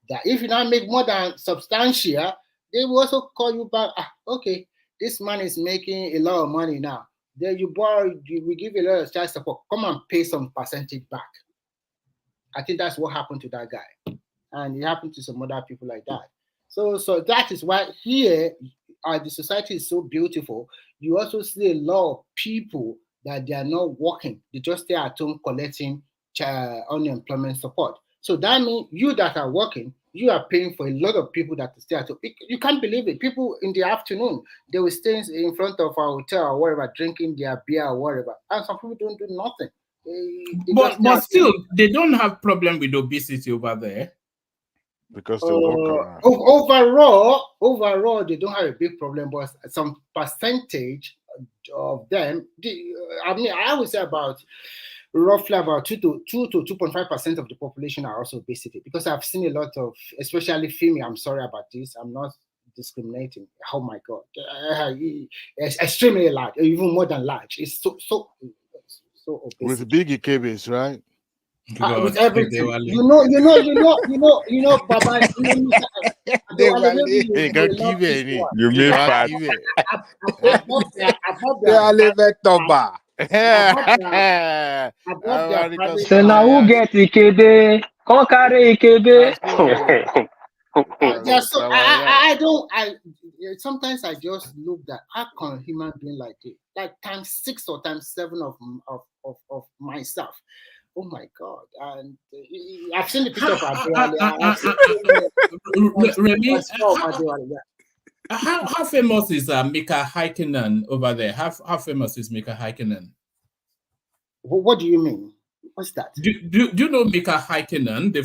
That if you not make more than substantial, they will also call you back. Okay, this man is making a lot of money now. Then we give you a lot of child support. Come and pay some percentage back. I think that's what happened to that guy, and it happened to some other people like that. So that is why here, the society is so beautiful. You also see a lot of people that they are not working; they just stay at home collecting unemployment support. So that means you that are working, you are paying for a lot of people that stay at home. You can't believe it. People in the afternoon, they will stay in front of a hotel or wherever, drinking their beer or whatever. And some people don't do nothing. But still, they don't have problem with obesity over there. Because they walk around. Overall, they don't have a big problem, but some percentage of them, I would say roughly about 2 to 2.5% of the population are also obesity, because I've seen a lot of, especially female. I'm sorry about this. I'm not discriminating. Oh my God, it's extremely large, even more than large. It's so obesity. With big EKBs, right? With everything, you know, Baba. Hey, God, give it. You may fat. Above their So now who get Ikebe? Come carry Ikebe. Sometimes I just look at how can human being like this, like times 6 or times 7 of myself. Oh my God! And I've seen the picture of Remy, how famous is Mika Häkkinen over there? How famous is Mika Häkkinen? What do you mean? What's that? Do you know Mika Häkkinen, the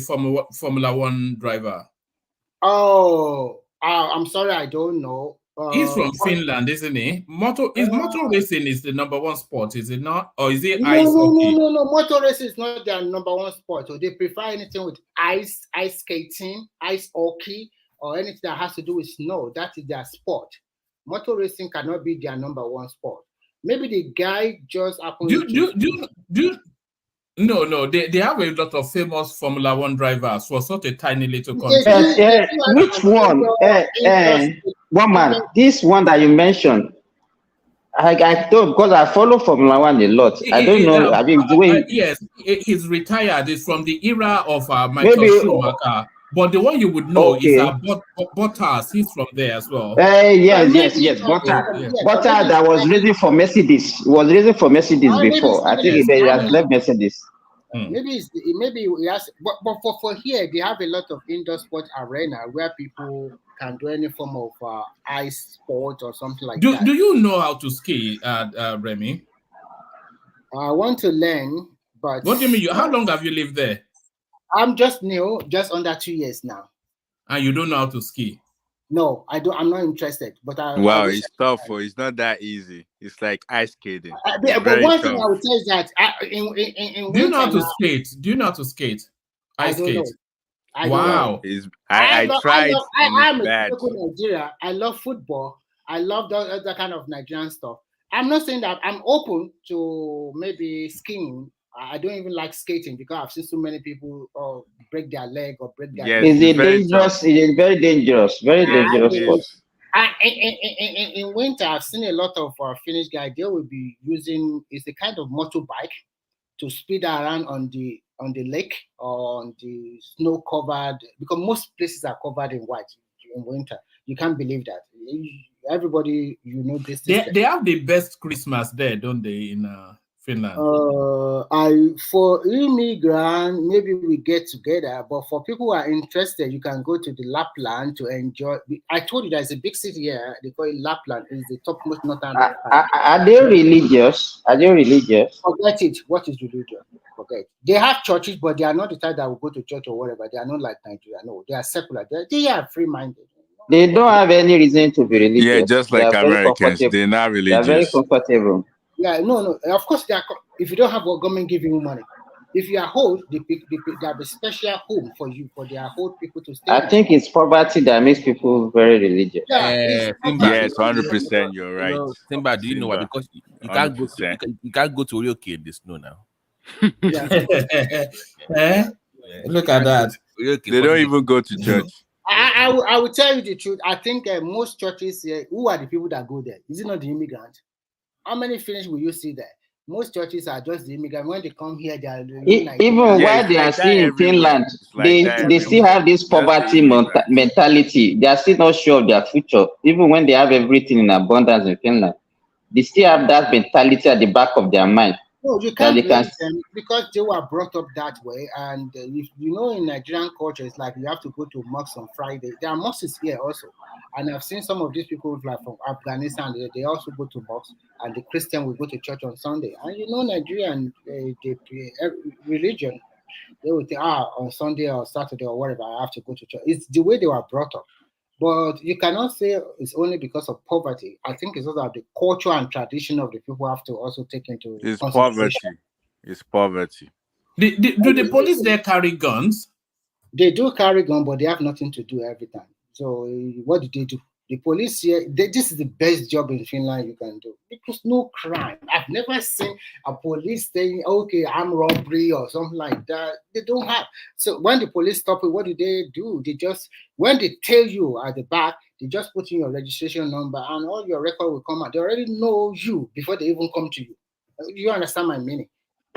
Formula One driver? Oh, I'm sorry, I don't know. He's from Finland, isn't he? Motor racing is the number one sport, is it not? Or is it ice hockey? No. Motor racing is not their number one sport. So they prefer anything with ice skating, ice hockey, or anything that has to do with snow. That is their sport. Motor racing cannot be their number one sport. Maybe the guy just happened No, they have a lot of famous Formula One drivers for such a tiny little country. Which one? One man, this one that you mentioned. I don't, because I follow Formula One a lot. I don't know. I mean, the way yes, he's retired. It's from the era of Michael Schumacher. But the one you would know is Bottas. He's from there as well. Yes. Bottas that was racing for Mercedes. Was racing for Mercedes before. I think he has left Mercedes. Maybe he has, but for here they have a lot of indoor sport arena where people can do any form of ice sport or something like that. Do you know how to ski, Remy? I want to learn, but what do you mean? How long have you lived there? I'm just new, just under 2 years now. And you don't know how to ski? No, I don't. I'm not interested. But it's tough. It's not that easy. It's like ice skating. But one thing I would say is that do you know how to skate? Do you know how to skate? Ice skate. Wow. I tried. I'm a typical Nigeria. I love football. I love that kind of Nigerian stuff. I'm not saying that I'm open to maybe skiing. I don't even like skating because I've seen so many people break their leg or break their leg. It is very dangerous. Very dangerous sport. In winter, I've seen a lot of Finnish guys. They will be using, it's a kind of motorbike to speed around on the lake or on the snow covered, because most places are covered in white in winter. You can't believe that. Everybody, this. They have the best Christmas there, don't they, in Finland? For immigrant, maybe we get together. But for people who are interested, you can go to the Lapland to enjoy. I told you there's a big city here. They call it Lapland. It's the topmost northern. Are they religious? Are they religious? Forget it. What is religion? Forget. They have churches, but they are not the type that will go to church or whatever. They are not like Nigeria. No, they are secular. They are free-minded. They don't have any reason to be religious. Yeah, just like Americans, they're not religious. They are very comfortable. Yeah, no. Of course, they are. If you don't have a government giving you money, if you are old, they have a special home for you, for their old people to stay. I think it's poverty that makes people very religious. Yeah, yes, 100%. You're right. Simba, do you know why? Because you can't go to you can't go to Orioke in the snow now. Look at that. They don't even go to church. I will tell you the truth. I think most churches here, who are the people that go there? Is it not the immigrant? How many Finnish will you see there? Most churches are just the immigrant. When they come here, they are even while they are still in Finland, they still have this poverty mentality. They are still not sure of their future. Even when they have everything in abundance in Finland, they still have that mentality at the back of their mind. No, you can't blame them because they were brought up that way. And if you know, in Nigerian culture, it's like you have to go to mosques on Friday. There are mosques here also. And I've seen some of these people like from Afghanistan, they also go to mosques, and the Christian will go to church on Sunday. And you know, Nigerian religion, they will think, on Sunday or Saturday or whatever, I have to go to church. It's the way they were brought up. But you cannot say it's only because of poverty. I think it's also the culture and tradition of the people have to also take into consideration. It's poverty. Do the police there carry guns? They do carry guns, but they have nothing to do every time. So what do they do? The police here, this is the best job in Finland you can do because no crime. I've never seen a police saying, okay, I'm robbery or something like that. They don't have. So when the police stop it, what do? They just, when they tell you at the back, they just put in your registration number and all your record will come out. They already know you before they even come to you. You understand my meaning?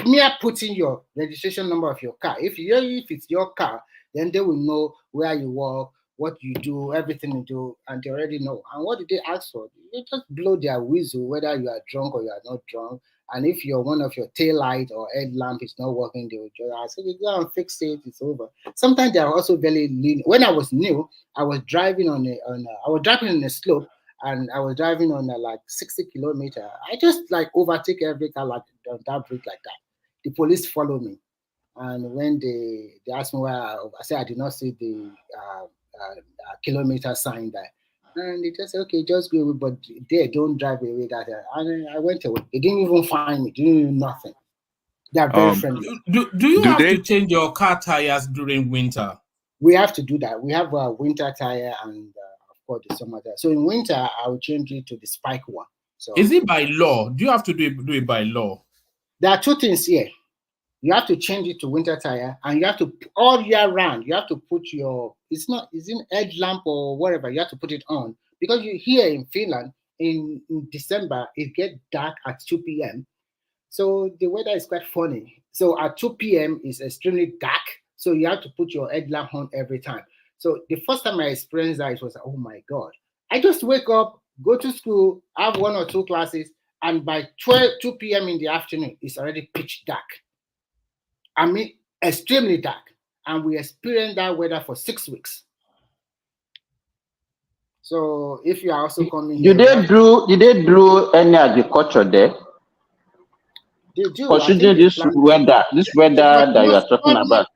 Mere putting your registration number of your car. If it's your car, then they will know where you work, what you do, everything you do, and they already know. And what did they ask for? They just blow their whistle, whether you are drunk or you are not drunk. And if one of your tail light or headlamp is not working, they will just ask, so you go and fix it, it's over. Sometimes they are also very lean. When I was new, I was driving on a slope, and I was driving on like 60 kilometers. I just like overtake every car like that brake like that. The police follow me. And when they asked me where I said I did not see the kilometer sign there. And they just said, okay, just go away, but they don't drive away that. And I went away. They didn't even find me, didn't do nothing. They are very friendly. Do you have to change your car tires during winter? We have to do that. We have a winter tire and of course the summer tire. So in winter, I will change it to the spike one. So is it by law? Do you have to do it by law? There are two things here. You have to change it to winter tire, and you have to all year round. You have to put it's in headlamp or whatever. You have to put it on because you here in Finland in December it gets dark at 2 p.m. So the weather is quite funny. So at 2 p.m. is extremely dark. So you have to put your headlamp on every time. So the first time I experienced that, it was oh my god! I just wake up, go to school, have 1 or 2 classes, and by 2 p.m. in the afternoon, it's already pitch dark. I mean, extremely dark. And we experienced that weather for 6 weeks. So if you are also coming did they do any agriculture there? They do. Considering this weather that you are talking about.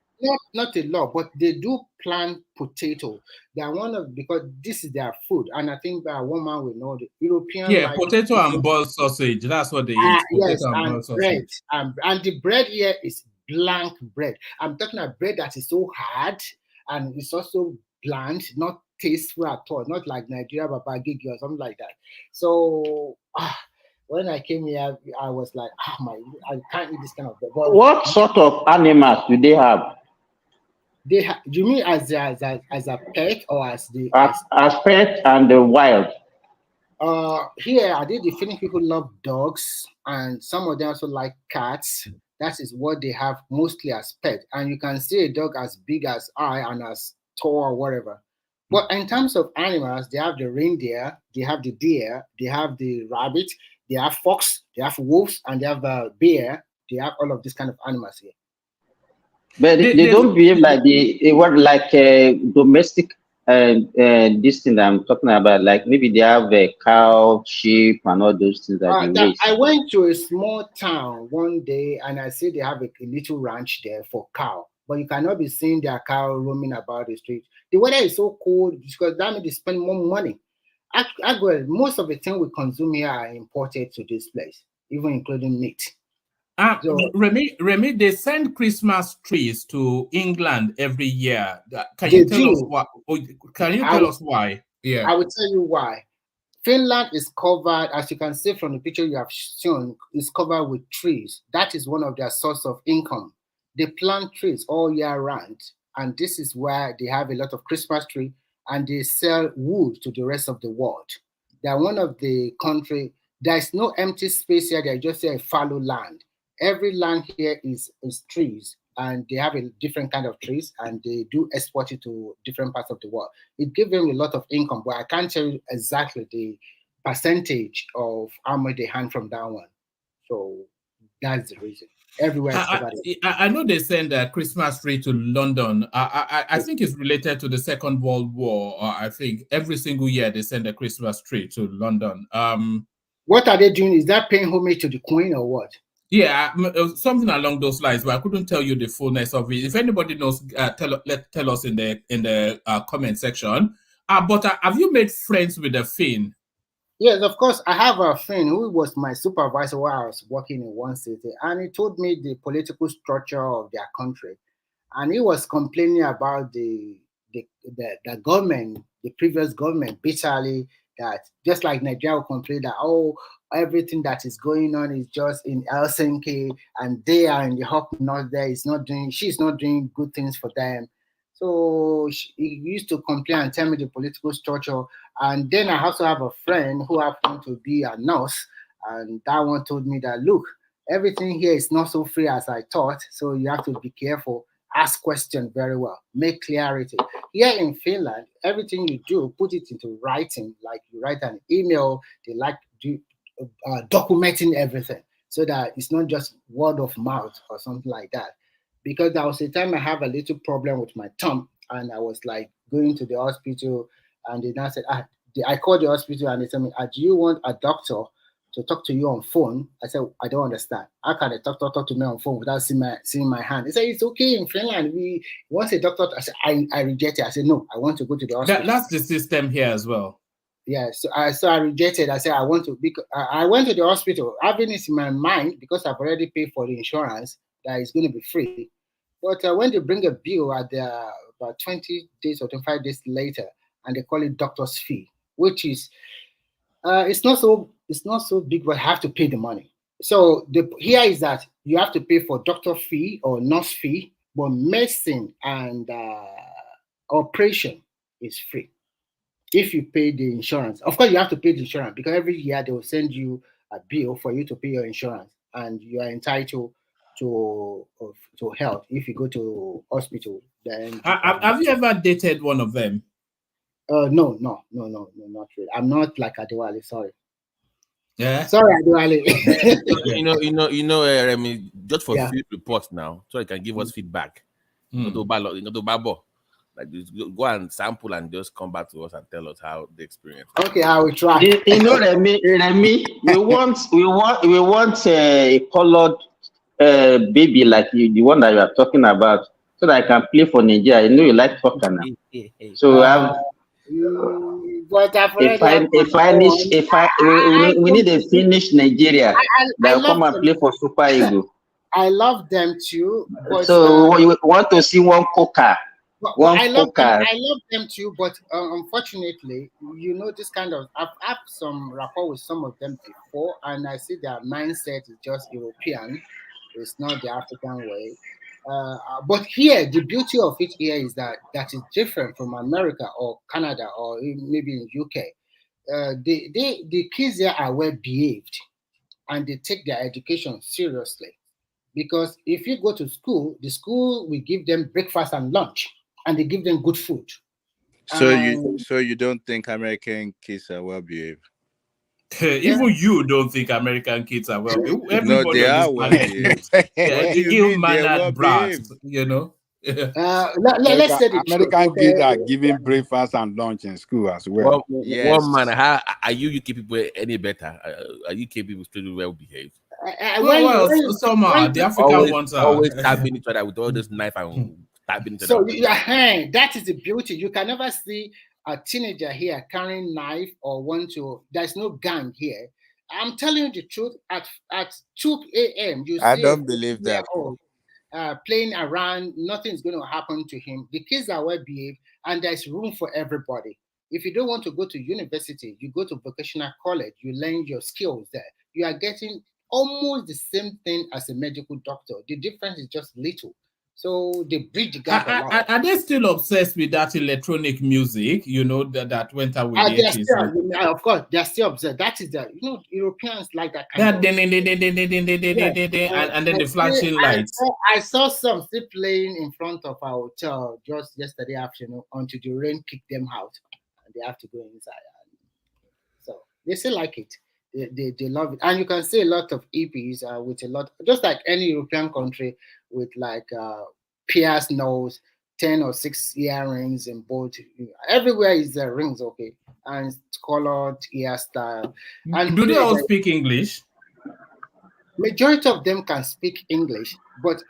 Not a lot, but they do plant potato. They are because this is their food. And I think that one man will know the European. Yeah, potato and boiled sausage. That's what they eat. Yes, and bread. And the bread here is blank bread. I'm talking about bread that is so hard and it's also bland, not tasteful at all, not like Nigeria Baba Gigi or something like that. So when I came here, I was like, I can't eat this kind of bread. But what sort of animals do they have? You mean as a pet or as pet and the wild? Here, I think the Finnish people love dogs, and some of them also like cats. That is what they have mostly as pet. And you can see a dog as big as I and as tall or whatever. But in terms of animals, they have the reindeer, they have the deer, they have the rabbit, They have fox, they have wolves, and they have bear. They have all of these kind of animals here. But they don't behave like they were like domestic this thing that I'm talking about. Like maybe they have a cow, sheep, and all those things that they raise. I went to a small town one day and I see they have a little ranch there for cow, but you cannot be seeing their cow roaming about the street. The weather is so cold because that means they spend more money. Actually, most of the things we consume here are imported to this place, even including meat. So, Remy, they send Christmas trees to England every year. Can you tell us why? Can you tell us why? Yeah, I will tell you why. Finland is covered, as you can see from the picture you have shown, is covered with trees. That is one of their source of income. They plant trees all year round, and this is where they have a lot of Christmas tree, and they sell wood to the rest of the world. They are one of the country. There is no empty space here. They are just a fallow land. Every land here is trees, and they have a different kind of trees, and they do export it to different parts of the world. It gives them a lot of income, but I can't tell you exactly the percentage of how much they hand from that one. So that's the reason. Everywhere is covered. I know they send a Christmas tree to London. I think it's related to the Second World War. I think every single year they send a Christmas tree to London. What are they doing? Is that paying homage to the Queen or what? Yeah, something along those lines, but I couldn't tell you the fullness of it. If anybody knows, tell us in the comment section. But have you made friends with the Finn? Yes, of course. I have a friend who was my supervisor while I was working in one city, and he told me the political structure of their country, and he was complaining about the government, the previous government, bitterly, that just like Nigeria will complain that everything that is going on is just in Helsinki, and they are in the hub north there. She's not doing good things for them. So he used to complain and tell me the political structure. And then I also have a friend who happened to be a nurse, and that one told me that, look, everything here is not so free as I thought. So you have to be careful. Ask questions very well. Make clarity. Here in Finland, everything you do, put it into writing. Like you write an email, they like documenting everything so that it's not just word of mouth or something like that. Because there was a time I have a little problem with my thumb, and I was like going to the hospital, and they now said, I called the hospital and they said me, do you want a doctor to talk to you on phone? I said, I don't understand. How can a doctor talk to me on phone without seeing my hand? They said, it's okay in Finland. We want a doctor. I said, I rejected. I said, no, I want to go to the hospital. That's the system here as well. Yeah, so I rejected. I said, I want to, because I went to the hospital, having this in my mind, because I've already paid for the insurance, that it's going to be free. But when they bring a bill at about 20 days or 25 days later, and they call it doctor's fee, which is it's not so big, but I have to pay the money. So here is that you have to pay for doctor fee or nurse fee, but medicine and operation is free if you pay the insurance. Of course, you have to pay the insurance because every year they will send you a bill for you to pay your insurance, and you are entitled to health if you go to hospital. Then have you ever dated one of them? No, not really. I'm not like Adewale. Sorry. Yeah. Sorry, Adewale. Remy, just for field reports now, so you can give us feedback. Like, go and sample and just come back to us and tell us how the experience. Okay, I will try. Remy, we want a colored baby like you, the one that you are talking about, so that I can play for Nigeria. I know you like soccer now. So we need a Finnish Nigeria that will come and play for Super Eagles. I love them too. But, so you want to see one coca. I love them too, but unfortunately, this kind of I've had some rapport with some of them before, and I see their mindset is just European. It's not the African way. But here, the beauty of it here is that is different from America or Canada or maybe in UK. The kids there are well behaved, and they take their education seriously. Because if you go to school, the school will give them breakfast and lunch, and they give them good food. So you don't think American kids are well behaved? Even you don't think American kids are well behaved. Everybody they on this are well planet behaved. knows. What do you mean they're well Ill-mannered brats, behaved? you know. Let's say the truth. American Okay? kids are giving breakfast and lunch in school as well. One man, how are you UK people any better? Are UK people still well behaved? Some are. The African ones are. Always stabbing each other with all this knife and stabbing each other. So that is the beauty. You can never see a teenager here carrying knife or want to. There's no gang here. I'm telling you the truth. At 2 a.m., you see I don't believe that. Playing around, nothing's going to happen to him. The kids are well behaved, and there's room for everybody. If you don't want to go to university, you go to vocational college, you learn your skills there. You are getting almost the same thing as a medical doctor. The difference is just little. So they bridge the gap a lot. Are they still obsessed with that electronic music, you know, that went out with the 80s? Of course, they're still obsessed. That is the, you know, Europeans like that kind of... And then the flashing lights. I saw some still playing in front of our hotel just yesterday afternoon until the rain kicked them out. And they have to go inside. So they still like it. They love it. And you can see a lot of EPs with a lot, just like any European country, with like pierced nose, 10 or 6 earrings in both. Everywhere is rings, okay, and colored hairstyle. And do they all speak English? Majority of them can speak English, but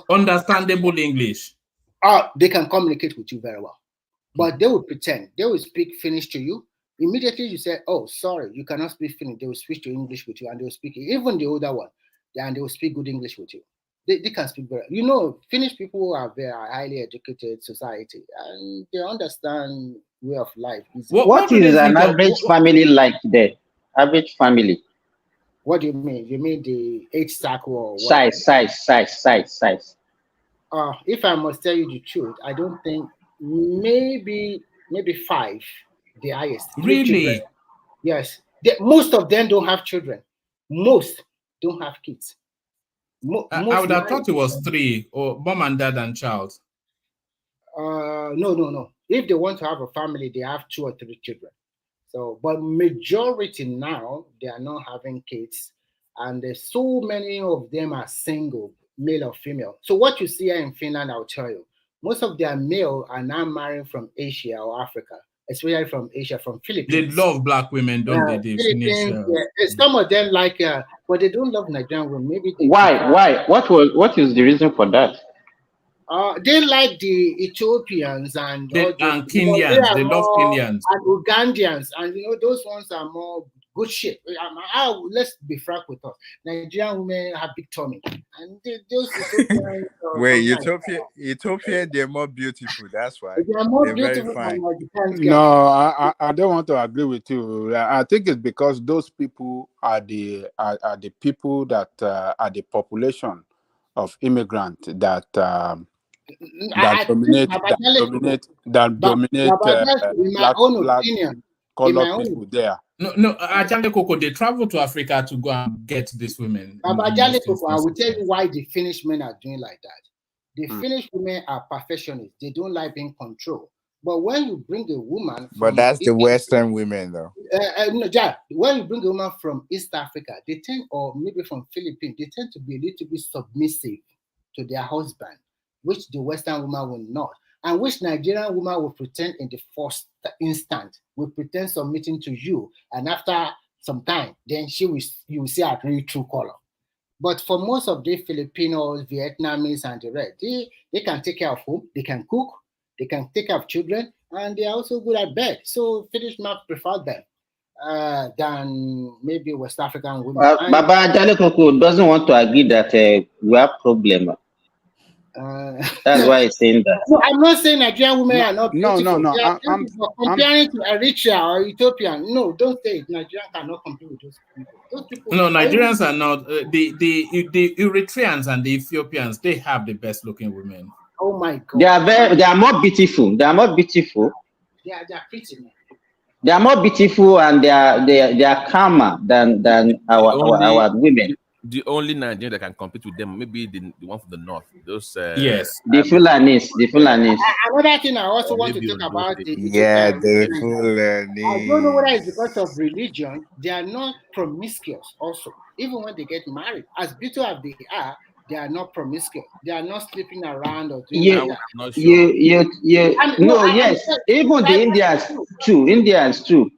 understandable English. They can communicate with you very well. But they will pretend. They will speak Finnish to you. Immediately you say, "Oh, sorry, you cannot speak Finnish." They will switch to English with you, and they will speak. Even the older one, and they will speak good English with you. They can speak very. You know, Finnish people are very highly educated society, and they understand way of life. What is an average family like there? Average family. What do you mean? You mean the age circle or what? Size. If I must tell you the truth, I don't think maybe 5. The highest. Really? Yes. Most of them don't have children. Most don't have kids. I would have thought it was 3, or mom and dad and child. No. If they want to have a family, they have 2 or 3 children. So, but majority now, they are not having kids. And there's so many of them are single, male or female. So what you see here in Finland, I'll tell you, most of their male are now married from Asia or Africa. Especially from Asia, from Philippines. They love black women, don't they? Some of them like, but they don't love Nigerian women. Maybe why? What is the reason for that? They like the Ethiopians and Kenyans. They love Kenyans and Ugandians, and those ones are more good shape. Let's be frank with us. Nigerian women have big tummy, and those Ethiopians. Wait, Ethiopia, they're more beautiful. That's why they are more beautiful. Very fine. No, I don't want to agree with you. I think it's because those people are the people that are the population of immigrants that dominate black colored people there. No, Ajale Koko, they travel to Africa to go and get these women. Ajale Koko, I will tell you why the Finnish men are doing like that. The Finnish women are perfectionists. They don't like being controlled. But when you bring a woman, but that's the Western women, though. When you bring a woman from East Africa, they tend, or maybe from Philippines, they tend to be a little bit submissive to their husband, which the Western woman will not, and which Nigerian woman will pretend in the first instant, will pretend submitting to you, and after some time, then you will see her real true color. But for most of the Filipinos, Vietnamese, and the rest, they can take care of home, they can cook, they can take care of children, and they are also good at bed. So Finnish men prefer them than maybe West African women. Baba Ajale Koko doesn't want to agree that we have problem. That's why he's saying that. No, I'm not saying Nigerian women are not beautiful. No. I'm comparing to Eritrea or Ethiopian. No, don't say it. Nigerians cannot compete with those people. Those people. No, Nigerians are not. The Eritreans and the Ethiopians, they have the best looking women. Oh my God. They are more beautiful. They are pretty. They are more beautiful, and they are calmer than our women. the only Nigerian that can compete with them, maybe the one from the north. Those yes, the Fulanis. Another thing I also want to maybe talk on those about states. the I don't know whether it's because of Fulanis. religion, they are not promiscuous also. Even when they get married, as beautiful as they are not promiscuous. They are not sleeping around or doing like that. I'm not sure. Yes. Even the Indians too.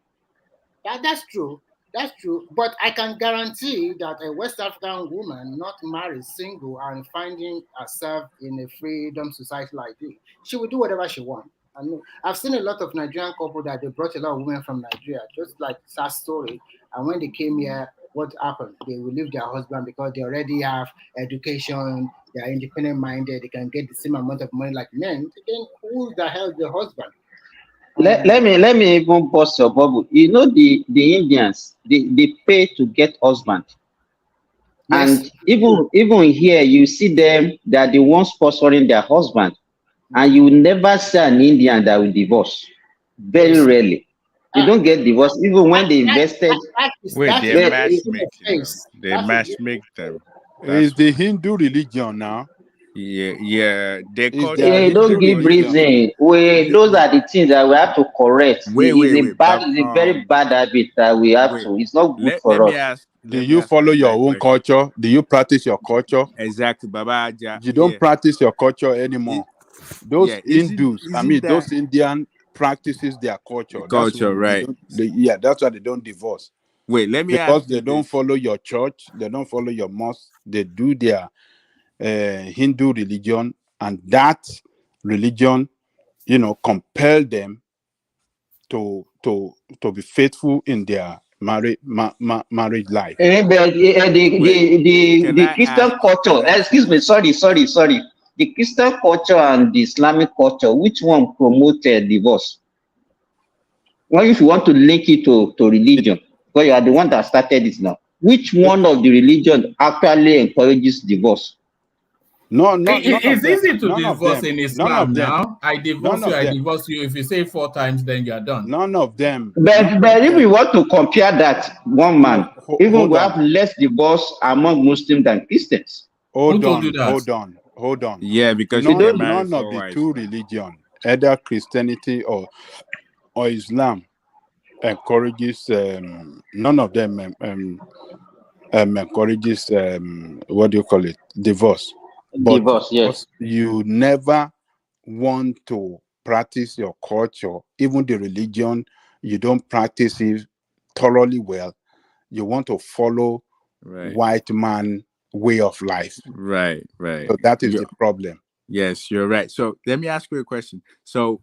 That's true. That's true. But I can guarantee that a West African woman, not married, single, and finding herself in a freedom society like this, she will do whatever she wants. I know. I've seen a lot of Nigerian couples that they brought a lot of women from Nigeria, just like sad story. And when they came here, what happened? They will leave their husband because they already have education, they are independent minded, they can get the same amount of money like men. Then who the hell is the husband? Let me even bust your bubble. You know the Indians, they pay to get husband. Yes. And even here you see them, they are the ones sponsoring their husband. And you never see an Indian that will divorce. Very rarely. They don't get divorced even when they invested. Wait, they matchmake, they matchmake them. Is the Hindu religion now? Yeah. They call Don't give reason. Those are the things that we have to correct. It's a very bad habit that we have to. It's not good for us. Do you follow your own culture? Do you practice your culture? Exactly, Baba Aja. You don't practice your culture anymore. Those Hindus, those Indian practices their culture. Culture, right? That's why they don't divorce. Wait, let me because ask they don't follow your church, they don't follow your mosque. They do their Hindu religion, and that religion, compel them to be faithful in their marriage life. The Christian culture, excuse me, sorry. The Christian culture and the Islamic culture, which one promoted divorce? Well, if you want to link it to religion, because you are the one that started it now, which one of the religion actually encourages divorce? It's easy to divorce in Islam now. I divorce you, I divorce you. If you say 4 times, then you are done. None of them. But if we want to compare that, one man, even we have less divorce among Muslims than Christians. Hold on. Yeah, because none of the two religions, either Christianity or Islam, encourages. None of them encourages divorce. But divorce, yes. You never want to practice your culture, even the religion. You don't practice it thoroughly well. You want to follow white man way of life. Right. So that is the problem. Yes, you're right. So let me ask you a question. So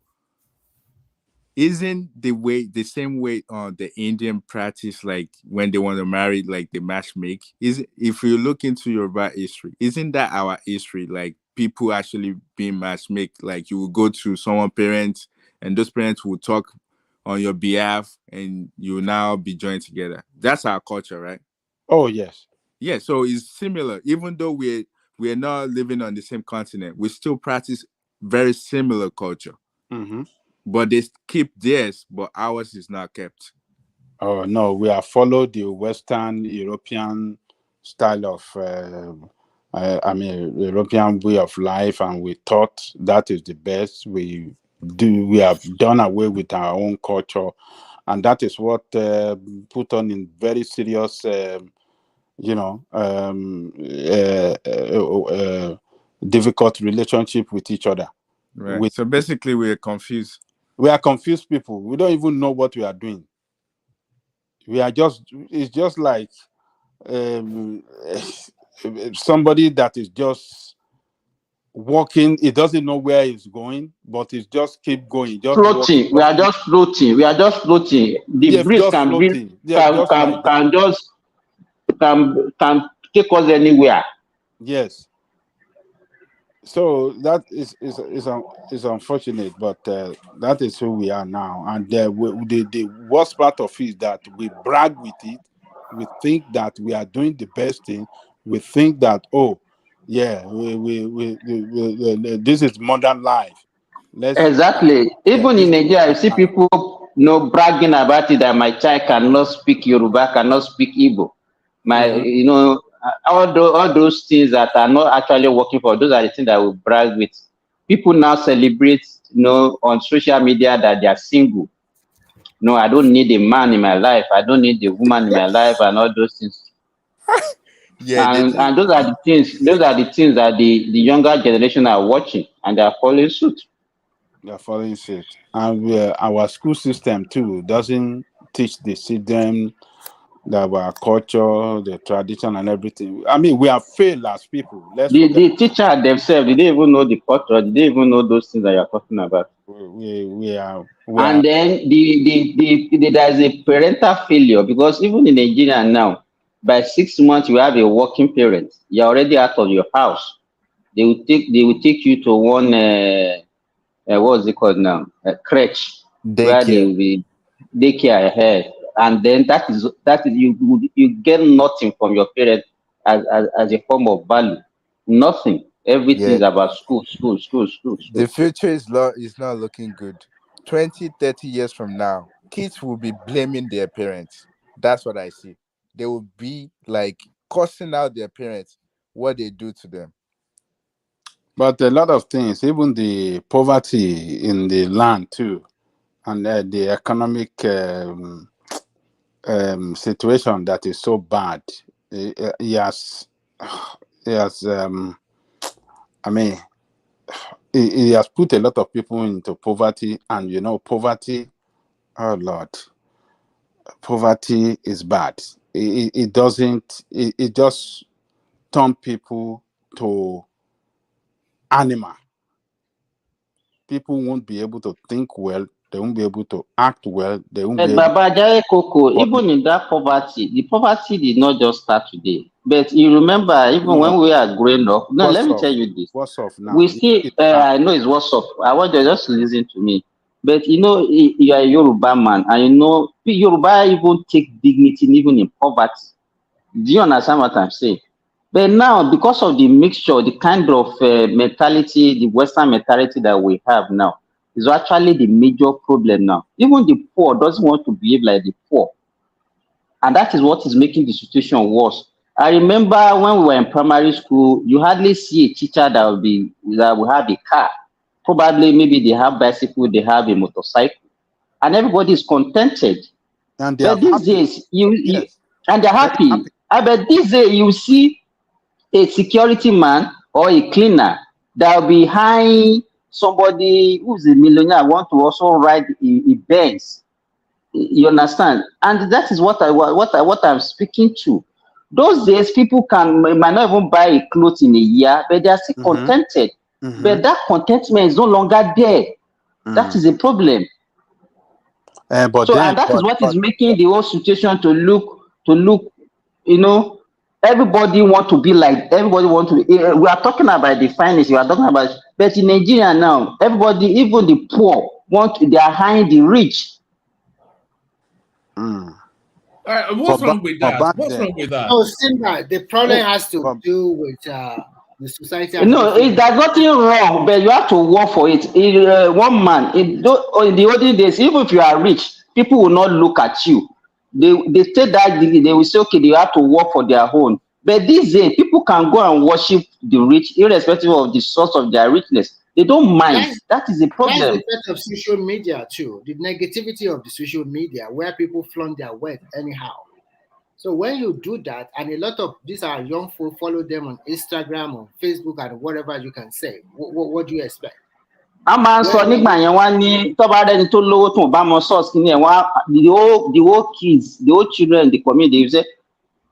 isn't the same way the Indian practice, like when they want to marry, like they matchmake? If you look into Yoruba history, isn't that our history? Like people actually being matchmake, like you will go to someone's parents and those parents will talk on your behalf and you will now be joined together. That's our culture, right? Oh yes. Yeah, so it's similar. Even though we're not living on the same continent, we still practice very similar culture. Mm-hmm. But they keep theirs, but ours is not kept. Oh no, we have followed the Western European style of, European way of life, and we thought that is the best. We have done away with our own culture, and that is what put on in very serious, difficult relationship with each other. Right. So basically, we're confused. We are confused people. We don't even know what we are doing. It's just like somebody that is just walking. He doesn't know where he's going, but he's just keep going. Just floating. We are just floating. The breeze can take us anywhere. Yes. So that is unfortunate, but that is who we are now. And the worst part of it is that we brag with it. We think that we are doing the best thing. We think that this is modern life. Exactly. Even in Nigeria, I see people bragging about it that my child cannot speak Yoruba, cannot speak Igbo. all those things that are not actually working for, those are the things that we brag with. People now celebrate, on social media that they are single. No, I don't need a man in my life. I don't need a woman in my life, and all those things. Yeah, and those are the things. Those are the things that the younger generation are watching, and they are following suit. They're following suit, and our school system too doesn't teach the children our culture, the tradition, and everything. I mean, we are failed as people. The teacher themselves, they didn't even know the culture. They didn't even know those things that you're talking about. We are. And then there's a parental failure, because even in Nigeria now, by 6 months you have a working parent. You're already out of your house. They will take you to one what is it called now? A crèche, where they will be daycare ahead. And then that is you get nothing from your parent as a form of value. Nothing. Everything is about school. The future is not looking good. 20, 30 years from now, kids will be blaming their parents. That's what I see. They will be like cursing out their parents what they do to them. But a lot of things, even the poverty in the land too, and the economic situation that is so bad, he has put a lot of people into poverty, and poverty, oh Lord, poverty is bad. It just turn people to animal. People won't be able to think well. They won't be able to act well. They won't be able. Baba Jare Koko, even in that poverty, the poverty did not just start today. But you remember, even when we are growing up. No, let me tell you this. What's off now? We still, I know it's what's up. I want you to just listen to me. But you are a Yoruba man, and Yoruba even take dignity even in poverty. Do you understand what I'm saying? But now, because of the mixture, the kind of mentality, the Western mentality that we have now, is actually the major problem now. Even the poor doesn't want to behave like the poor. And that is what is making the situation worse. I remember when we were in primary school, you hardly see a teacher that will have a car. Probably maybe they have bicycle, they have a motorcycle, and everybody is contented. And but these days, and they're happy. I bet these days you see a security man or a cleaner that will be hiring somebody who's a millionaire want to also ride a Benz. You understand? And that is what I'm speaking to. Those days, people might not even buy a clothes in a year, but they are still contented. But that contentment is no longer there. That is a problem. And that is what is making the whole situation to look, everybody want to be like, everybody want to be, we are talking about the finance, we are talking about, but in Nigeria now, everybody, even the poor, they are hiring the rich. What's wrong with that? What's wrong with that? No, Simba, the problem has to do with the society. No, there's nothing wrong, but you have to work for it. One man, in the olden days, even if you are rich, people will not look at you. They say that they will say, okay, they have to work for their own. But these days, people can go and worship the rich, irrespective of the source of their richness. They don't mind. That is the problem. That's the effect of social media too. The negativity of the social media, where people flaunt their wealth anyhow. So when you do that, and a lot of these are young folk, follow them on Instagram, on Facebook, and whatever you can say. What do you expect? A máa ń sọ nígbà yẹn wá ní tọ́ba rẹni tó lówó tó bá mọ source ní ẹ̀ wá the whole kids, the whole children, the community, they say,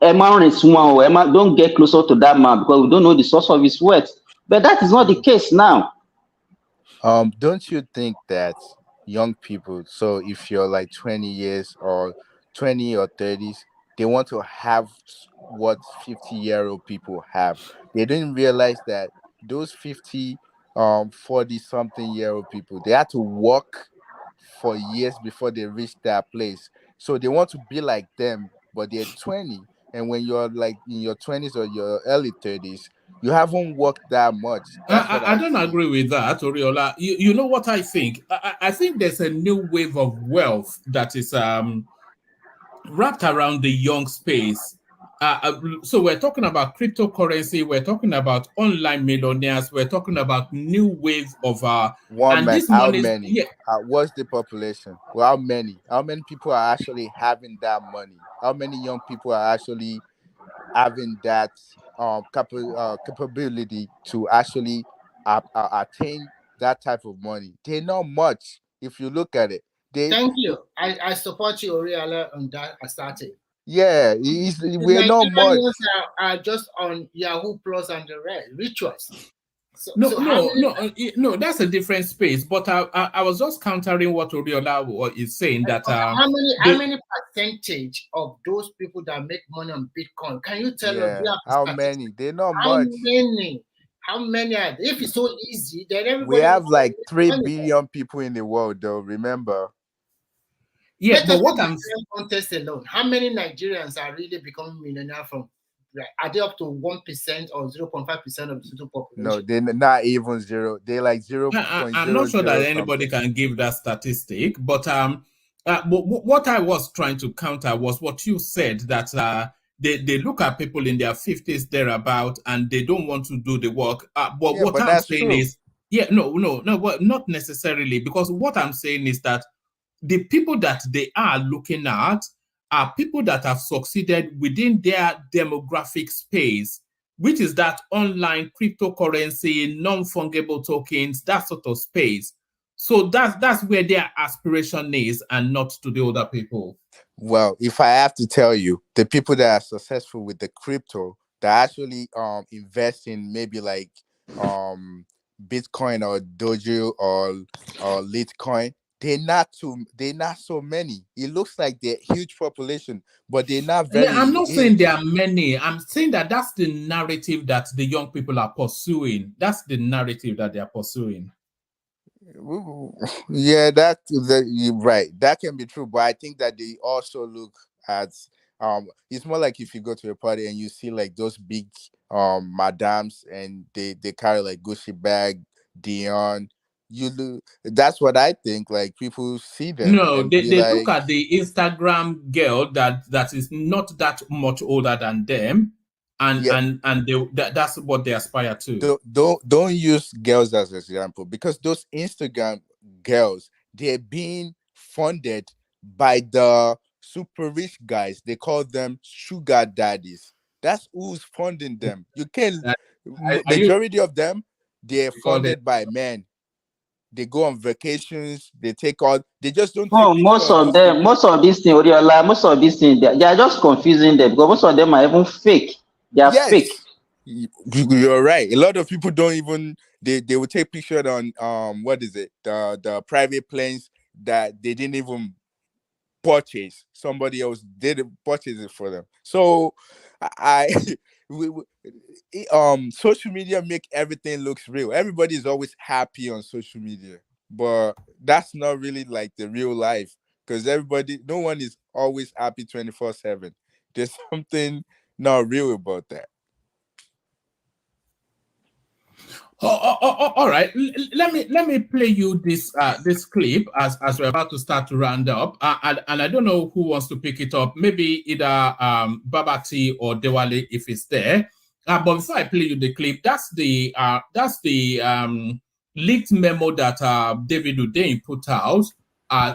ẹ má rìn súnmọ́ o, don't get closer to that man because we don't know the source of his wealth. But that is not the case now. Don't you think that young people, so if you're like 20 years or 20 or 30s, they want to have what 50-year-old people have. They didn't realize that those 50, 40-something-year-old people, they had to work for years before they reach that place. So they want to be like them, but they're 20. And when you're like in your 20s or your early 30s, you haven't worked that much. I don't agree with that, Oriola. You know what I think? I think there's a new wave of wealth that is wrapped around the young space. so we're talking about cryptocurrency, we're talking about online millionaires, we're talking about new wave of one man. this How money. many? Yeah. What's the population? Well, how many? How many people are actually having that money? How many young people are actually having that capability to actually attain that type of money? They're not much. If you look at it, Thank you. I support you, Oriala, on that. I started. Yeah, we're not much. Are just on Yahoo Plus and the rest rituals. No, that's a different space. But I was just countering what Oriola is saying, that how many percentage of those people that make money on Bitcoin? Can you tell us? How many? They're not how much. How many are there? If it's so easy, then everybody. We have like 3 billion people in the world, though. Remember? Yeah, but what I'm contest alone, how many Nigerians are really becoming millionaire from? Are they up to 1% or 0.5% of the total population? No, they're not even zero. They're like 0.0. I'm not sure that anybody can give that statistic, but what I was trying to counter was what you said, that they look at people in their 50s thereabout and they don't want to do the work. But what I'm saying is, but not necessarily, because what I'm saying is that the people that they are looking at are people that have succeeded within their demographic space, which is that online cryptocurrency, non-fungible tokens, that sort of space. So that's where their aspiration is, and not to the older people. Well, if I have to tell you, the people that are successful with the crypto, that actually invest in maybe like Bitcoin or Dojo or Litecoin, they're not so many. It looks like they're huge population, but they're not very. I'm not saying there are many. I'm saying that that's the narrative that the young people are pursuing. That's the narrative that they are pursuing. Yeah, you're right. That can be true, but I think that they also look at it's more like if you go to a party and you see like those big madams and they carry like Gucci bag, Dion. That's what I think. Like people see them. No, they like, look at the Instagram girl that is not that much older than them, and that's what they aspire to. Don't use girls as an example, because those Instagram girls, they're being funded by the super rich guys. They call them sugar daddies. That's who's funding them. You can't. Majority of them, they're funded by men. They go on vacations. They take all. They just don't. Oh, most of these things, most of these things, they are just confusing them, because most of them are even fake. They are fake. You're right. A lot of people don't even. They will take pictures on what is it, the private planes that they didn't even purchase. Somebody else did purchase it for them. So social media make everything looks real. Everybody is always happy on social media, but that's not really like the real life, because no one is always happy 24/7. There's something not real about that. All right, let me play you this clip as we're about to start to round up, and I don't know who wants to pick it up. Maybe either Babati or Dewale if it's there. But before I play you the clip, that's the leaked memo that David Udein put out,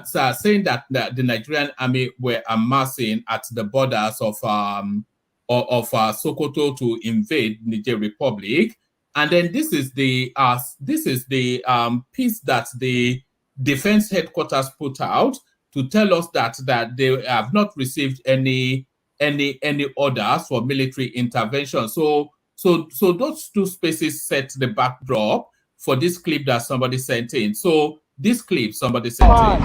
saying that the Nigerian army were amassing at the borders of Sokoto to invade Niger Republic. And then this is the piece that the defense headquarters put out to tell us that they have not received any orders for military intervention. So those two spaces set the backdrop for this clip that somebody sent in. So this clip somebody sent in.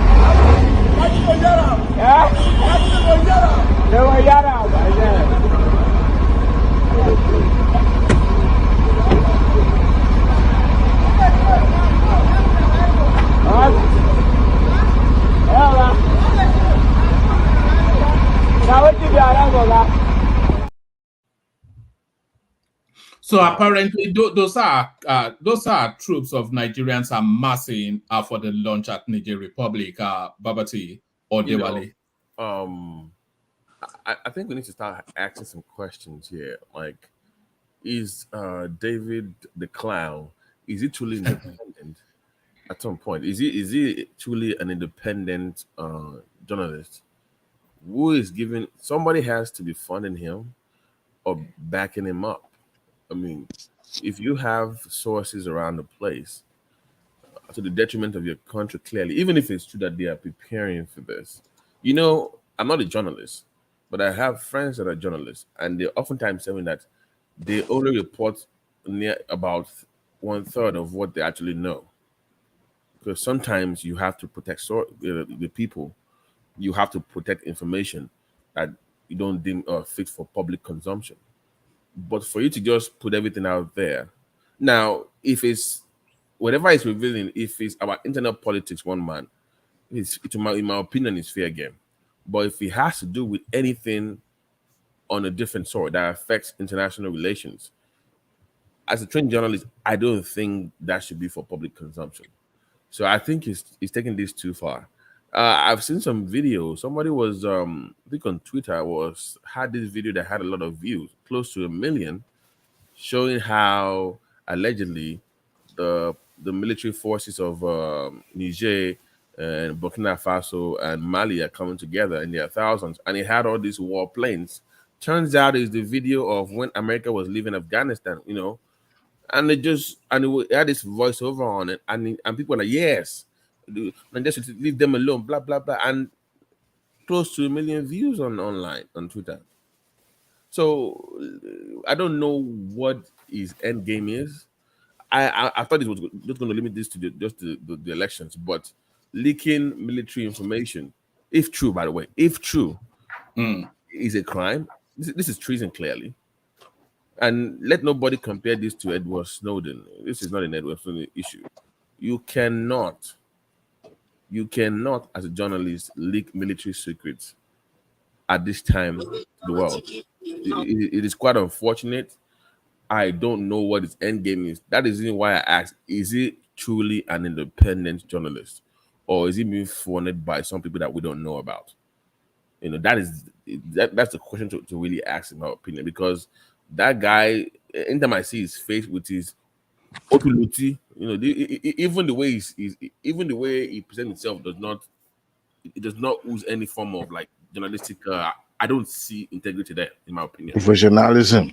So apparently, those are troops of Nigerians amassing for the launch at Niger Republic. Babati or Dewale. I think we need to start asking some questions here. Like, is David the clown? Is he truly independent? At some point, is he truly an independent journalist? Who is giving? Somebody has to be funding him or backing him up. I mean, if you have sources around the place to the detriment of your country, clearly, even if it's true that they are preparing for this, I'm not a journalist, but I have friends that are journalists, and they oftentimes tell me that they only report near about one third of what they actually know, because sometimes you have to protect the people. You have to protect information that you don't deem fit for public consumption. But for you to just put everything out there, now, if it's whatever is revealing, if it's about internal politics, one man, in my opinion, it's fair game. But if it has to do with anything on a different sort that affects international relations, as a trained journalist, I don't think that should be for public consumption. So I think he's taking this too far. I've seen some videos. Somebody was, I think on Twitter, had this video that had a lot of views, close to 1 million, showing how allegedly the military forces of Niger and Burkina Faso and Mali are coming together in their thousands, and it had all these war planes. Turns out it's the video of when America was leaving Afghanistan, and it had this voiceover on it, and people were like, yes, and just leave them alone, blah blah blah, and close to 1 million views online on Twitter. So I don't know what his end game is. I thought it was just going to limit this to the elections, but leaking military information, if true, by the way, if true, is a crime. This is treason, clearly. And let nobody compare this to Edward Snowden. This is not an Edward Snowden issue. You cannot, as a journalist, leak military secrets at this time to the world. It is quite unfortunate. I don't know what his end game is. That is why I asked, is he truly an independent journalist? Or is he being funded by some people that we don't know about? That's the question to really ask, in my opinion, because that guy, anytime I see his face with his opuluti, even the way even the way he presents himself does not ooze any form of like journalistic. I don't see integrity there, in my opinion. Professionalism.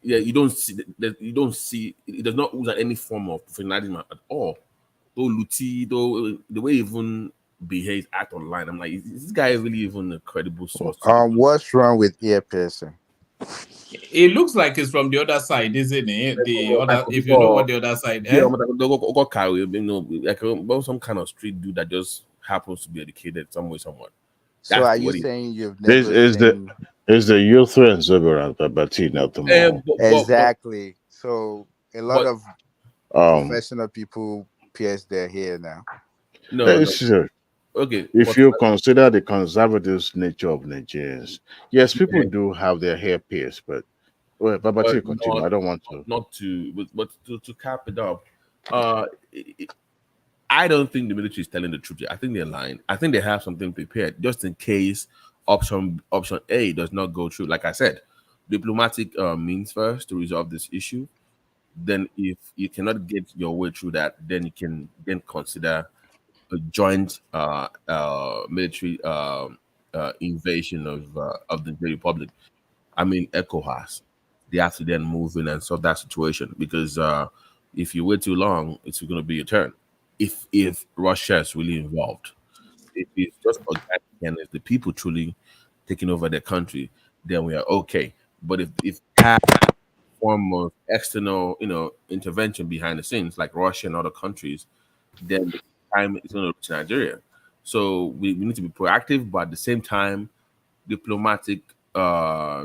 Yeah, you don't see it does not ooze at any form of professionalism at all. Though Luti, though the way he even behaves, act online, I'm like, is this guy really even a credible source? What's wrong with ear piercing? It looks like it's from the other side, isn't it? The other, if you know what the other side is. Like some kind of street dude that just happens to be educated some way, somewhere. So are you saying you've never seen... Is the youth and Zobera Batina at the moment? Exactly. So a lot of professional people pierce their hair now. No. Okay. If you consider the conservative nature of Nigerians, yes, people do have their hair pierced, but Babati, continue. I don't want to. Not to, but to cap it up, I don't think the military is telling the truth. I think they're lying. I think they have something prepared just in case option A does not go through. Like I said, diplomatic means first to resolve this issue. Then, if you cannot get your way through that, then you can consider a joint military invasion of the Republic. I mean, ECOWAS. They have to then move in and solve that situation, because if you wait too long, it's going to be your turn. If Russia is really involved, if it's just organic and if the people truly taking over their country, then we are okay. But if have form of external, intervention behind the scenes, like Russia and other countries, then the time is going to reach Nigeria. So we need to be proactive, but at the same time, diplomatic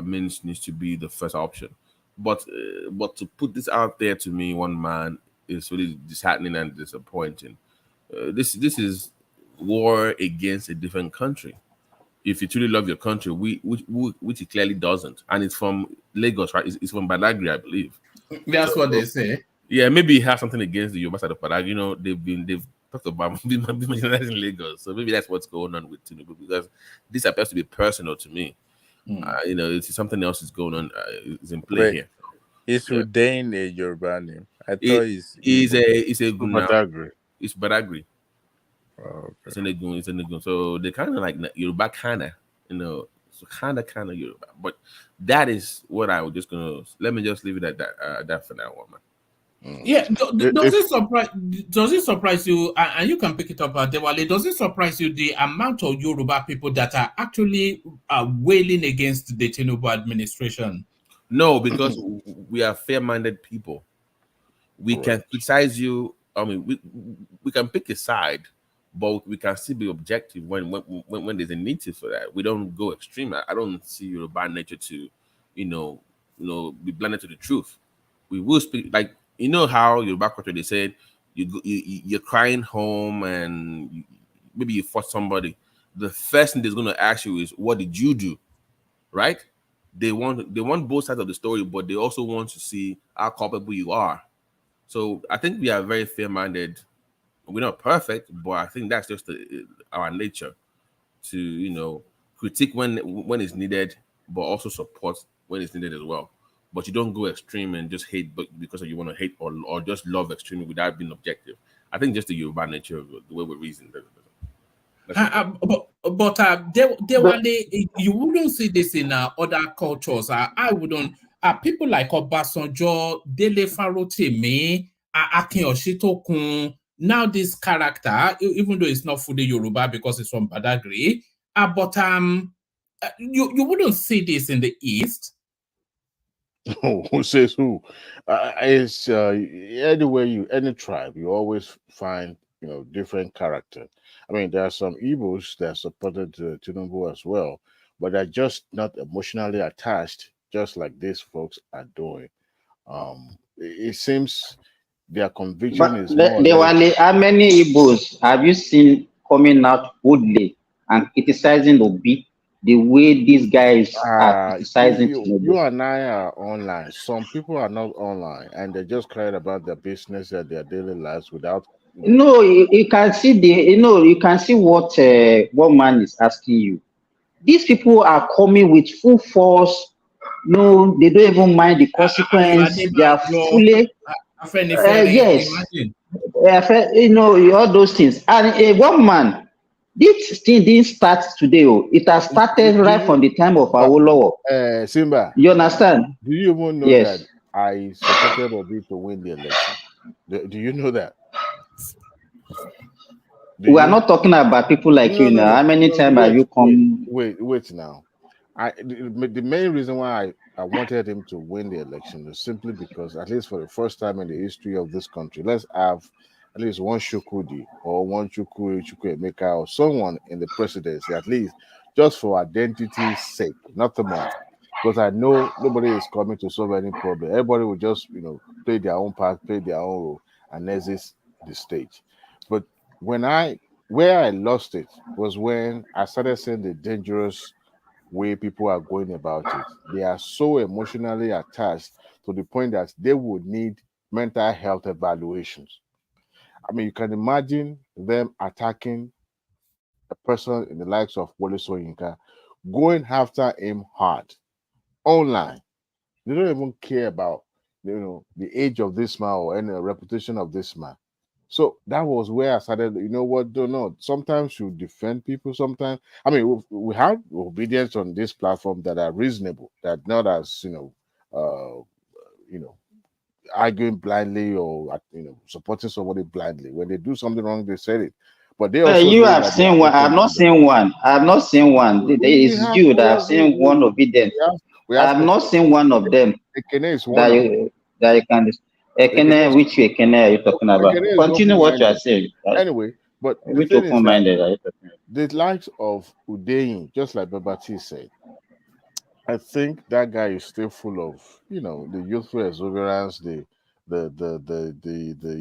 means needs to be the first option. But to put this out there to me, one man, is really disheartening and disappointing. This is war against a different country. If you truly love your country, which it clearly doesn't, and it's from Lagos, right? It's from Badagry, I believe. That's what they say. Yeah, maybe he has something against the Yoruba side of Badagry. They've talked about being marginalized in Lagos, so maybe that's what's going on with Tinubu, because this appears to be personal to me. You know, it's something else is going on. Is in play Wait, here. is Udain a Yoruba name? I thought It's a Guna. Badagry. It's Badagry. Oh, okay. It's in the Gun. It's in the Gun. So they kind of like Yoruba, kind of, you know, so kind of Yoruba. But that is what I was just gonna. Let me just leave it at that. That for now, man. Yeah, does it surprise you? And you can pick it up, Dewale. Does it surprise you the amount of Yoruba people that are actually wailing against the Tinubu administration? No, because we are fair-minded people. We can criticize you. I mean, we can pick a side, but we can still be objective when there's a need to for that. We don't go extreme. I don't see Yoruba nature to, you know, be blinded to the truth. We will speak like how Yoruba culture they said you're crying home and maybe you fought somebody. The first thing they're going to ask you is, what did you do? Right? They want both sides of the story, but they also want to see how culpable you are. So I think we are very fair-minded. We're not perfect, but I think that's just our nature to critique when it's needed, but also support when it's needed as well. But you don't go extreme and just hate because you want to hate or just love extreme without being objective. I think just the Yoruba nature of the way we reason. You wouldn't see this in other cultures. I wouldn't. People like Obasanjo, Dele Farotimi, Akin Oshitokun. Now this character, even though it's not fully Yoruba because it's from Badagry, but you wouldn't see this in the East. Who says who? It's anywhere any tribe, you always find different character. I mean, there are some Igbos that supported Tinubu as well, but they're just not emotionally attached, just like these folks are doing. It seems their conviction is more. How many Igbos have you seen coming out boldly and criticizing Obi the way these guys are criticizing Tinubu? You and I are online. Some people are not online, and they just crying about their business and their daily lives without. No, you can see you can see what man is asking you. These people are coming with full force. No, they don't even mind the consequence. They are fully. Yes, all those things. And one man, this thing didn't start today. It has started right from the time of Awolowo. Simba, you understand? Do you even know yes. that I supported Obi to win the election? Do you know that? We are not talking about people like you now. How many times have you come? Wait now. The main reason why I wanted him to win the election is simply because, at least for the first time in the history of this country, let's have at least one Shukudi or one Chukwuemeka or someone in the presidency, at least just for identity's sake, nothing more. Because I know nobody is coming to solve any problem. Everybody will just, play their own part, play their own role, and exit the stage. But where I lost it was when I started seeing the dangerous way people are going about it. They are so emotionally attached to the point that they would need mental health evaluations. I mean, you can imagine them attacking a person in the likes of Wole Soyinka, going after him hard, online. They don't even care about the age of this man or any reputation of this man. So that was where I started. You know what? Don't know. Sometimes you defend people. Sometimes, I mean, we have obedience on this platform that are reasonable, that not as arguing blindly or supporting somebody blindly. When they do something wrong, they say it. But they also you have seen one. I've not seen one. I've not seen one. It's you that have seen one obedient. I have not seen one of them. Ekene is one that you can. Ekene, which Ekene are you talking about? Continue what you are saying. Anyway, but which open-minded are you talking about? The likes of Udeyin, just like Babati said, I think that guy is still full of, the youthful exuberance, the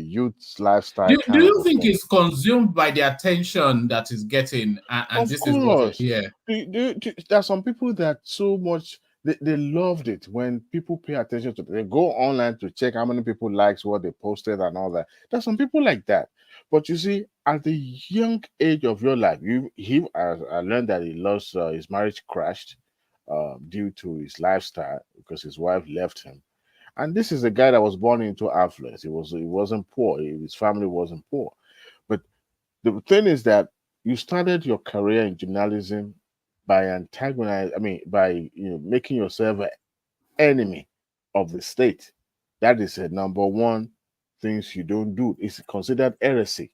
youth's lifestyle. Do you think it's consumed by the attention that is getting? And of this course. is what here. There are some people that so much they loved it when people pay attention to it. They go online to check how many people likes what they posted and all that. There's some people like that. But you see, at the young age of your life, I learned that he lost his marriage crashed. due to his lifestyle because his wife left him. And this is a guy that was born into affluence. He wasn't poor. His family wasn't poor. But the thing is that you started your career in journalism by by making yourself an enemy of the state. That is a number one things you don't do. It's considered heresy.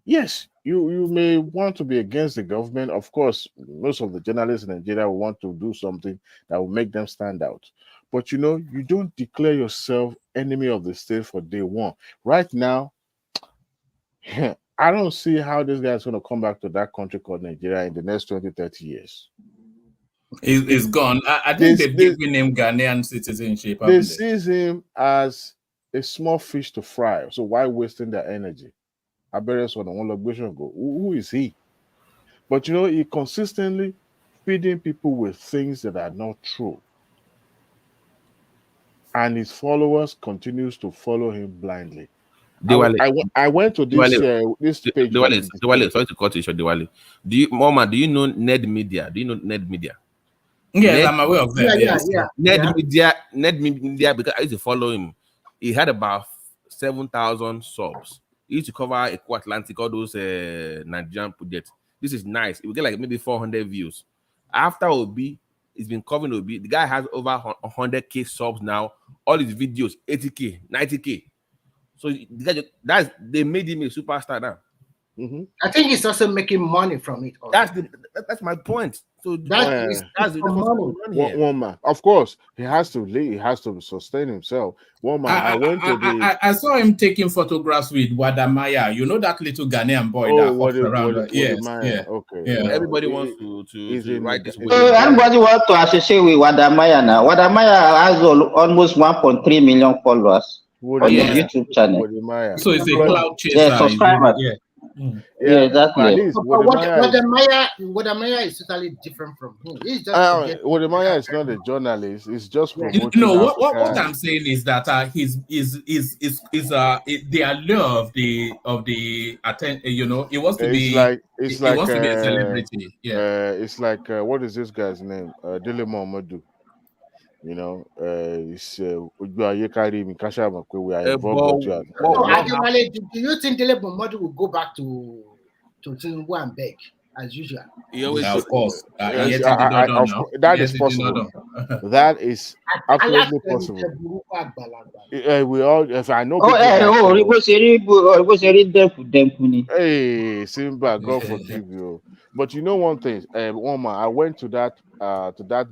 Yes, you may want to be against the government. Of course, most of the journalists in Nigeria will want to do something that will make them stand out. But you don't declare yourself enemy of the state for day one. Right now, I don't see how this guy is going to come back to that country called Nigeria in the next 20, 30 years. He's gone. I think they've given him Ghanaian citizenship. They see him as a small fish to fry. So why wasting their energy? Who is he? But he consistently feeding people with things that are not true. And his followers continues to follow him blindly. I went to this page. Diwali, sorry to cut you short, Diwali. Do you know Ned Media? Do you know Ned Media? Yes, I'm aware of that. Ned Media, because I used to follow him. He had about 7,000 subs. He used to cover Eco Atlantic, all those Nigerian projects. This is nice. It will get like maybe 400 views. After Obi, he's been covering Obi. The guy has over 100K subs now. All his videos, 80K, 90K. So the guy, they made him a superstar now. Mm-hmm. I think he's also making money from it. Also. That's my point. So that's money. One man, of course, he has to leave. He has to sustain himself. One man, I saw him taking photographs with Wadamaya. You know that little Ghanaian boy that hops around. Yes. Okay. Yeah. Everybody wants to write this. So everybody wants to associate with Wadamaya now. Wadamaya has almost 1.3 million followers on his YouTube channel. So it's a cloud chaser. Yeah, subscribers. Yeah, exactly. Wadamaya is totally different from him. He's just Wadamaya is not a journalist. It's just promoting. What I'm saying is that the allure of the attention. He wants to be. He wants to be a celebrity. Yeah. It's like what is this guy's name? Dele Momodu. Do you think Dele Momodu will go back to Tinubu and beg as usual? Of course. That is possible. That is absolutely possible. We all, if I know. Hey, Simba, God forgive you. But you know one thing, one man, I went to that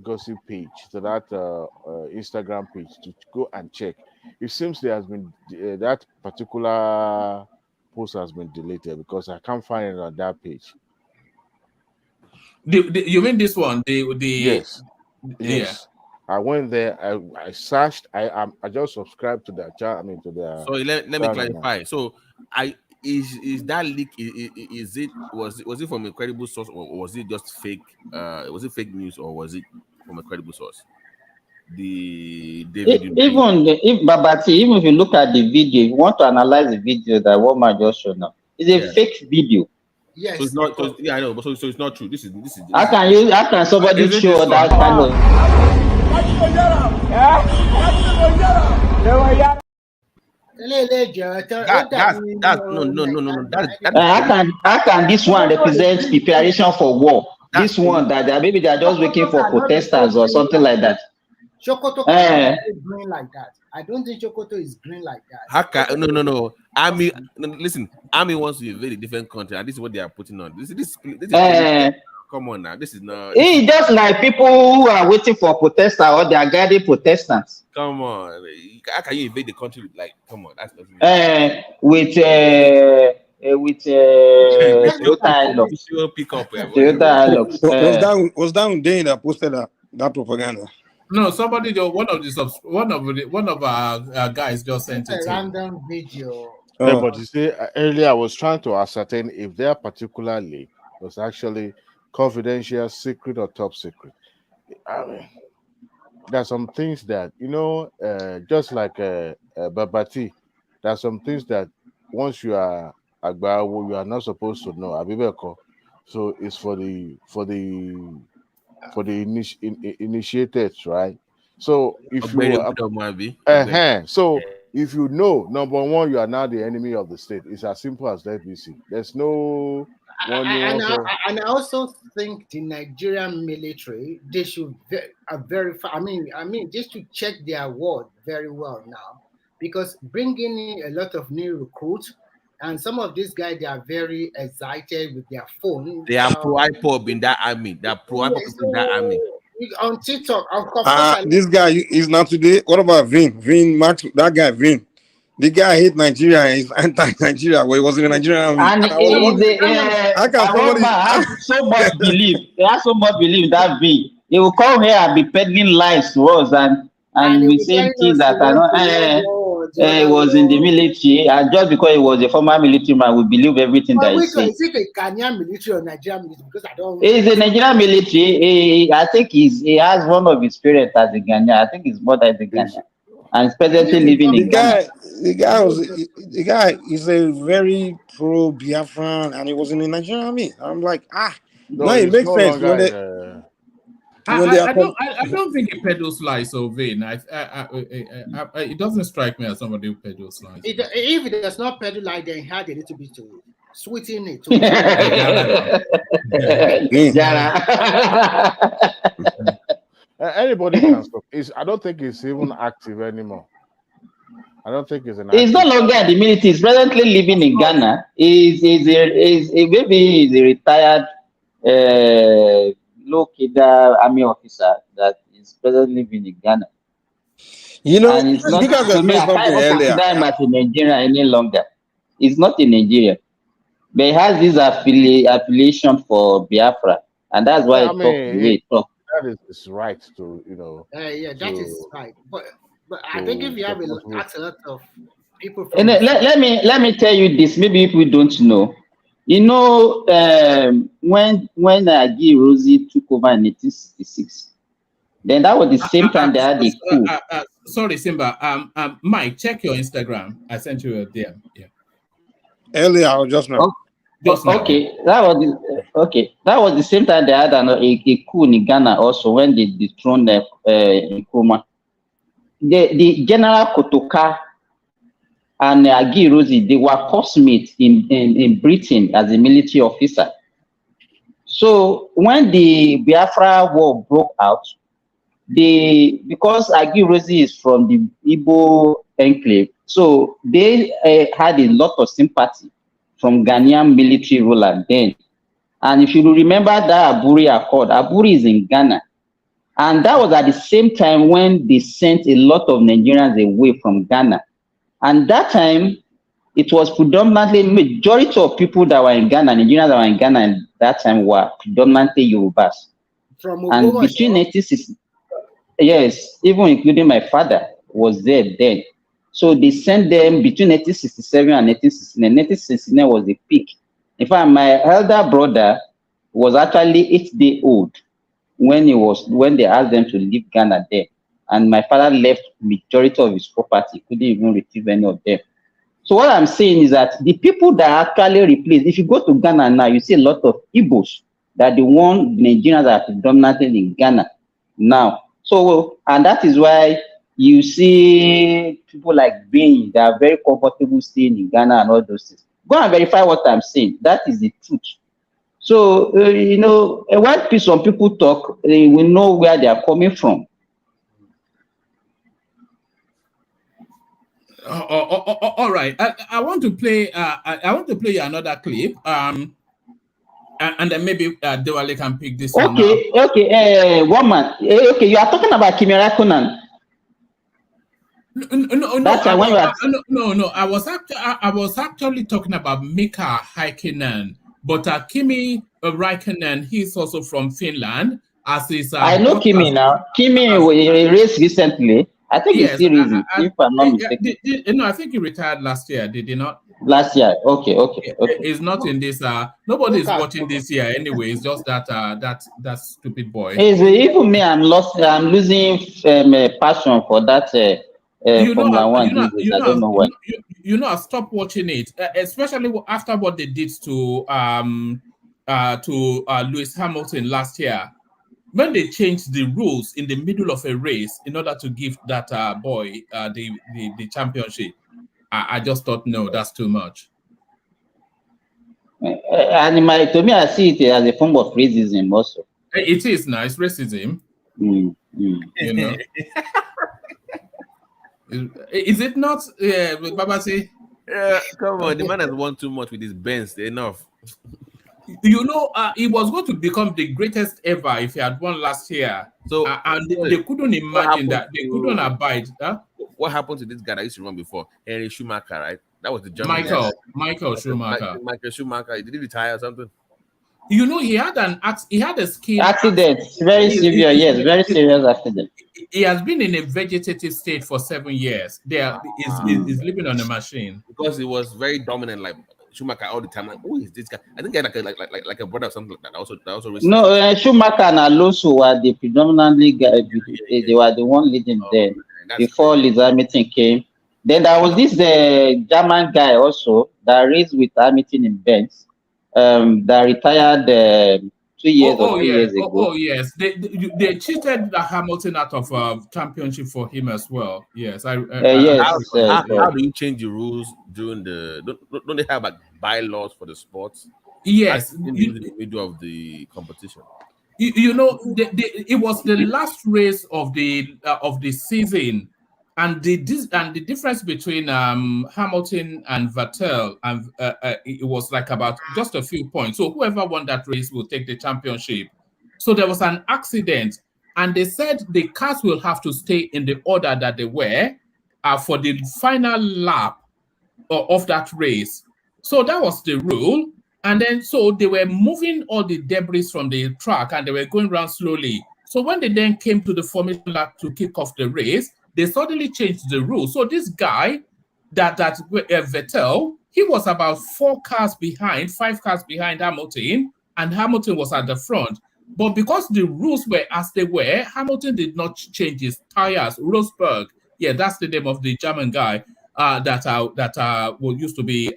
gossip page, to that Instagram page to go and check. It seems there has been that particular post has been deleted because I can't find it on that page. You mean this one? Yes. Yeah. I went there. I searched. I just subscribed to their chat. To their. So let me clarify. So is that leak? Was it from a credible source or was it just fake? Was it fake news or was it from a credible source? Even if you look at the video, if you want to analyze the video that one man just showed now, it's a fake video. Yes. So it's not. I know, but so it's not true. This is. How can somebody show that kind of? No. How can this one represent preparation for war? This one that maybe they are just waiting for protesters or something like that. Shokoto is green like that. I don't think Shokoto is green like that. No. Listen, Army wants to invade a different country, and this is what they are putting on. This is come on now. This is not. It's just like people who are waiting for protesters or they are guiding protestants. Come on, how can you invade the country? Like, come on, that's with was down there that posted that propaganda. No, somebody one of our guys just sent it. A random video. Yeah, but you see, earlier I was trying to ascertain if their particular leak was actually confidential, secret, or top secret. There's some things that just like Babati. There's some things that once you are Agbawo, you are not supposed to know. Abibeko. So it's for the for the initiated, right? So if you so if you know, number one, you are now the enemy of the state. It's as simple as that. There's no one and I also think the Nigerian military, they should verify. I mean, they should check their word very well now, because bringing in a lot of new recruits, and some of these guys, they are very excited with their phone. They are pro-IPOB in that army. They are pro-IPOB in that army. On TikTok, of course. This guy is not today. What about Vin? Vin Max, that guy Vin. The guy hate Nigeria and he's anti-Nigeria. Well, he was in the Nigerian army. And I have so much belief. They have so much belief that Vin. He will come here and be peddling lies to us and we say things that are not. He was in the military, and just because he was a former military man, we believe everything that he says. Is it a Ghanaian military or Nigerian military? Because I don't. He's a Nigerian military. I think he has one of his parents as a Ghanaian. I think his mother is a Ghanaian, and he's presently living in Ghana. The guy is a very pro Biafran, and he was in the Nigerian army. I'm like, no, it makes sense when they. I don't think he peddles lies, so Vin. It doesn't strike me as somebody who peddles lies. If it does not peddle lie, then he had a little bit to sweeten it. Anybody can stop. I don't think he's even active anymore. I don't think he's an. He's no longer in the military. He's presently living in Ghana. Maybe he's a retired low-cadre army officer that is presently living in Ghana. You know, and it's not, you guys to me, I can't consider him as a Nigerian any longer. He's not in Nigeria, but he has this affiliation for Biafra, and that's why he talks the way he talks. That is his right to, that is right. But I think if you have a lot of people from and let me tell you this. Maybe people don't know. You know, when Agi Rosie took over in 1866, then that was the same time they had the coup. Sorry, Simba. Mike, check your Instagram. I sent you a DM. Yeah. Earlier, I was just now. Okay, that was the same time they had a coup in Ghana also when they dethroned Nkrumah. The General Kotoka and Agi Rosie, they were classmates in Britain as a military officer. So when the Biafra War broke out, because Agi Rosie is from the Igbo enclave, so they had a lot of sympathy from Ghanaian military ruler then. And if you remember that Aburi Accord, Aburi is in Ghana. And that was at the same time when they sent a lot of Nigerians away from Ghana. And that time, it was predominantly, majority of people that were in Ghana, Nigerians that were in Ghana at that time were predominantly Yorubas. And between 1960, yes, even including my father was there then. So they sent them between 1967 and 1969. 1969 was the peak. In fact, my elder brother was actually 8 days old when they asked them to leave Ghana there. And my father left majority of his property, couldn't even retrieve any of them. So what I'm saying is that the people that actually replaced, if you go to Ghana now, you see a lot of Igbos that the Nigerians that are predominantly in Ghana now. So, and that is why you see people like Bain that are very comfortable staying in Ghana and all those things. Go and verify what I'm saying. That is the truth. So, when some people talk, we know where they are coming from. All right. I want to play. I want to play you another clip. And then maybe Dewale can pick this one. Okay. Woman. Okay, you are talking about Kimera Kunan. No. I was actually talking about Mika Häkkinen, but Kimi Räikkönen, he's also from Finland. I know Kimi now. Kimi raced recently. I think he's still racing, if I'm not mistaken. I think he retired last year. Did he not? Last year. Okay. He's not in this. Nobody's watching this year anyway. It's just that stupid boy. Even me, I'm losing passion for that. Formula One. I don't know why. I stopped watching it, especially after what they did to Lewis Hamilton last year. when they changed the rules in the middle of a race in order to give that boy the championship, I just thought, no, that's too much. And to me, I see it as a form of racism also. It is nice racism. You know, is it not, Babasi? Yeah, come on, the man has won too much with his Benz. Enough. You know, he was going to become the greatest ever if he had won last year. So and they couldn't imagine that. They couldn't abide. Huh? What happened to this guy that used to run before? Henry Schumacher, right? That was the German Michael Schumacher. Michael Schumacher. Did he retire or something? You know, he had a skin accident. Very severe, yes, very serious accident. He has been in a vegetative state for 7 years. He's living on a machine because he was very dominant, like Schumacher all the time. Like, who is this guy? I think he had like a brother or something like that. Also no, Schumacher and Alonso were the predominantly guy. They were the one leading there before Lewis Hamilton came. Then there was this German guy also that raced with Hamilton in Benz. That retired 2 years or 3 years ago. Oh yes, they cheated the Hamilton out of championship for him as well. Yes, yes. How do you change the rules during the? Don't they have like bylaws for the sports? Yes, in the middle of the competition. You know, it was the last race of the season. And the difference between Hamilton and Vettel, and it was like about just a few points. So whoever won that race will take the championship. So there was an accident, and they said the cars will have to stay in the order that they were for the final lap of that race. So that was the rule. And then so they were moving all the debris from the track, and they were going around slowly. So when they then came to the formation lap to kick off the race, they suddenly changed the rule. So this guy, that Vettel, he was about 5 cars behind Hamilton, and Hamilton was at the front. But because the rules were as they were, Hamilton did not change his tires. Rosberg, yeah, that's the name of the German guy that used to be.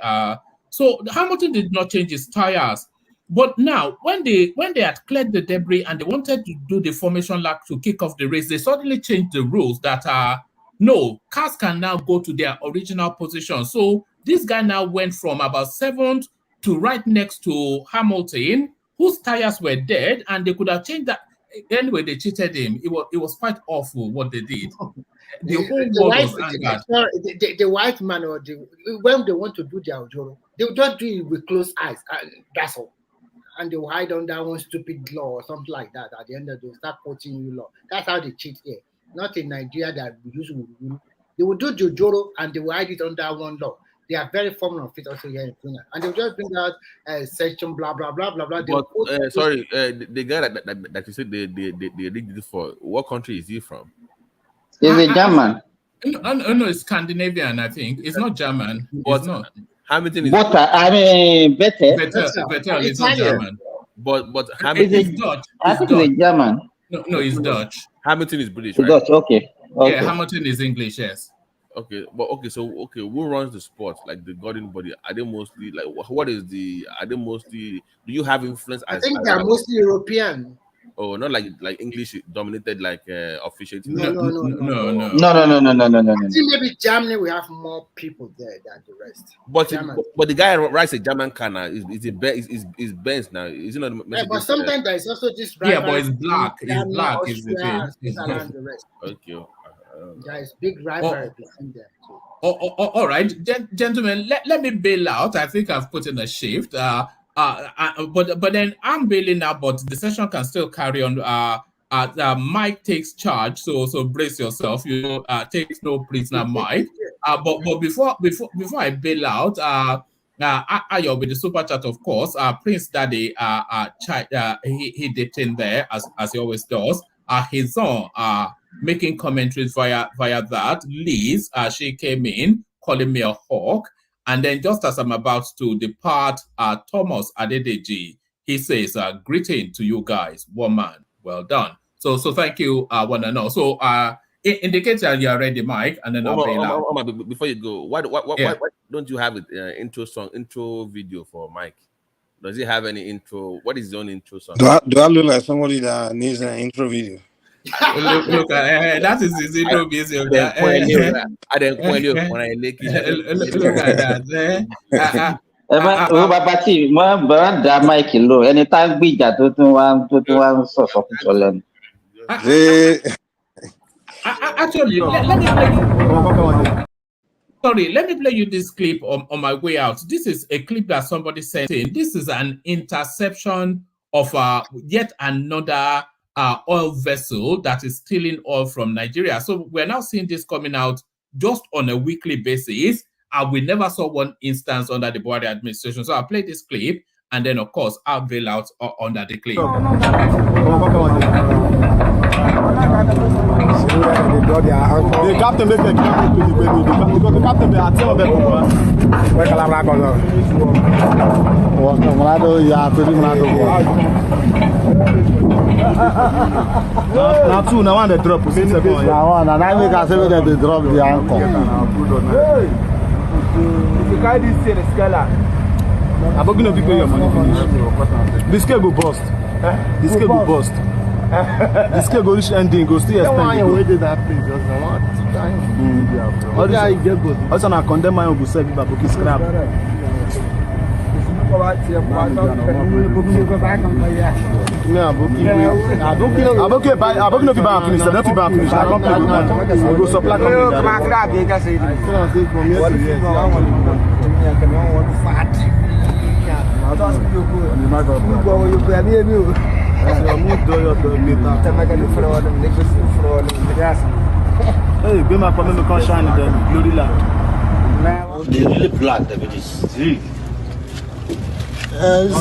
So Hamilton did not change his tires. But now, when they had cleared the debris and they wanted to do the formation lap to kick off the race, they suddenly changed the rules that no, cars can now go to their original position. So this guy now went from about 7th to right next to Hamilton, whose tires were dead, and they could have changed that. Anyway, they cheated him. It was quite awful what they did. The whole world was angered. The white man, or when they want to do their ojoro, they will just do it with closed eyes. That's all. And they will hide under one stupid law or something like that. At the end of the day, start quoting you law. That's how they cheat here. Not in Nigeria that we usually do. They will do jojoro and they will hide it under one law. They are very formal of it also here in Kenya. And they'll just bring out section blah blah blah blah blah. But, the guy that you said they rigged this for, what country is he from? He's a German. No, it's Scandinavian, I think. It's not German. It's not. Hamilton is. Vettel is not German. But Hamilton is Dutch. I think he's German. No, he's Dutch. Hamilton is British, right? Dutch, okay. Yeah, Hamilton is English, yes. Okay, but who runs the sport? Like the governing body? Are they mostly like what is the? Are they mostly? Do you have influence? I think they are mostly European. Oh, not like English dominated like officiating. No. I think maybe Germany we have more people there than the rest. But the guy writes a German car now. Is Benz now? Is it not? Yeah, but sometimes there is also this. Yeah, but it's black. It's black. Is the thing. Around the rest. Okay. There is big rivalry between them too. All right, gentlemen. Let me bail out. I think I've put in a shift. But then I'm bailing out, but the session can still carry on. Mike takes charge, so brace yourself. Takes no prisoner, Mike. But before I bail out, Ayo with the super chat, of course. Prince Daddy, he dipped in there as he always does. His on making commentaries via that. Liz, she came in calling me a hawk. And then just as I'm about to depart, Thomas Adedeji, he says, greeting to you guys, one man, well done. So thank you, one and all. So indicate that you're ready, Mike, and then I'll bail out. Before you go, why don't you have an intro video for Mike? Does he have any intro? What is his own intro song? Do I look like somebody that needs an intro video? Look, that is his intro video. Look at that. Babati, that mic low. Anytime we got to one so actually, let me play you this clip on my way out. This is a clip that somebody sent in. This is an interception of yet another oil vessel that is stealing oil from Nigeria. So we're now seeing this coming out just on a weekly basis. And we never saw one instance under the Buhari administration. So I'll play this clip, and then, of course, I'll bail out under the clip. The captain make a because the captain may tell them now two, now one they drop. Now one, and I make us say that they drop the anchor. If you carry this to the scaler, I'm not going to pay your money finish. This scale go bust. This scale go bust. This scale go reach ending, go still extend. Also, I condemn my own self by booking scrap. Hey, be my problem to shine the glory land. They really black, the videos. I'm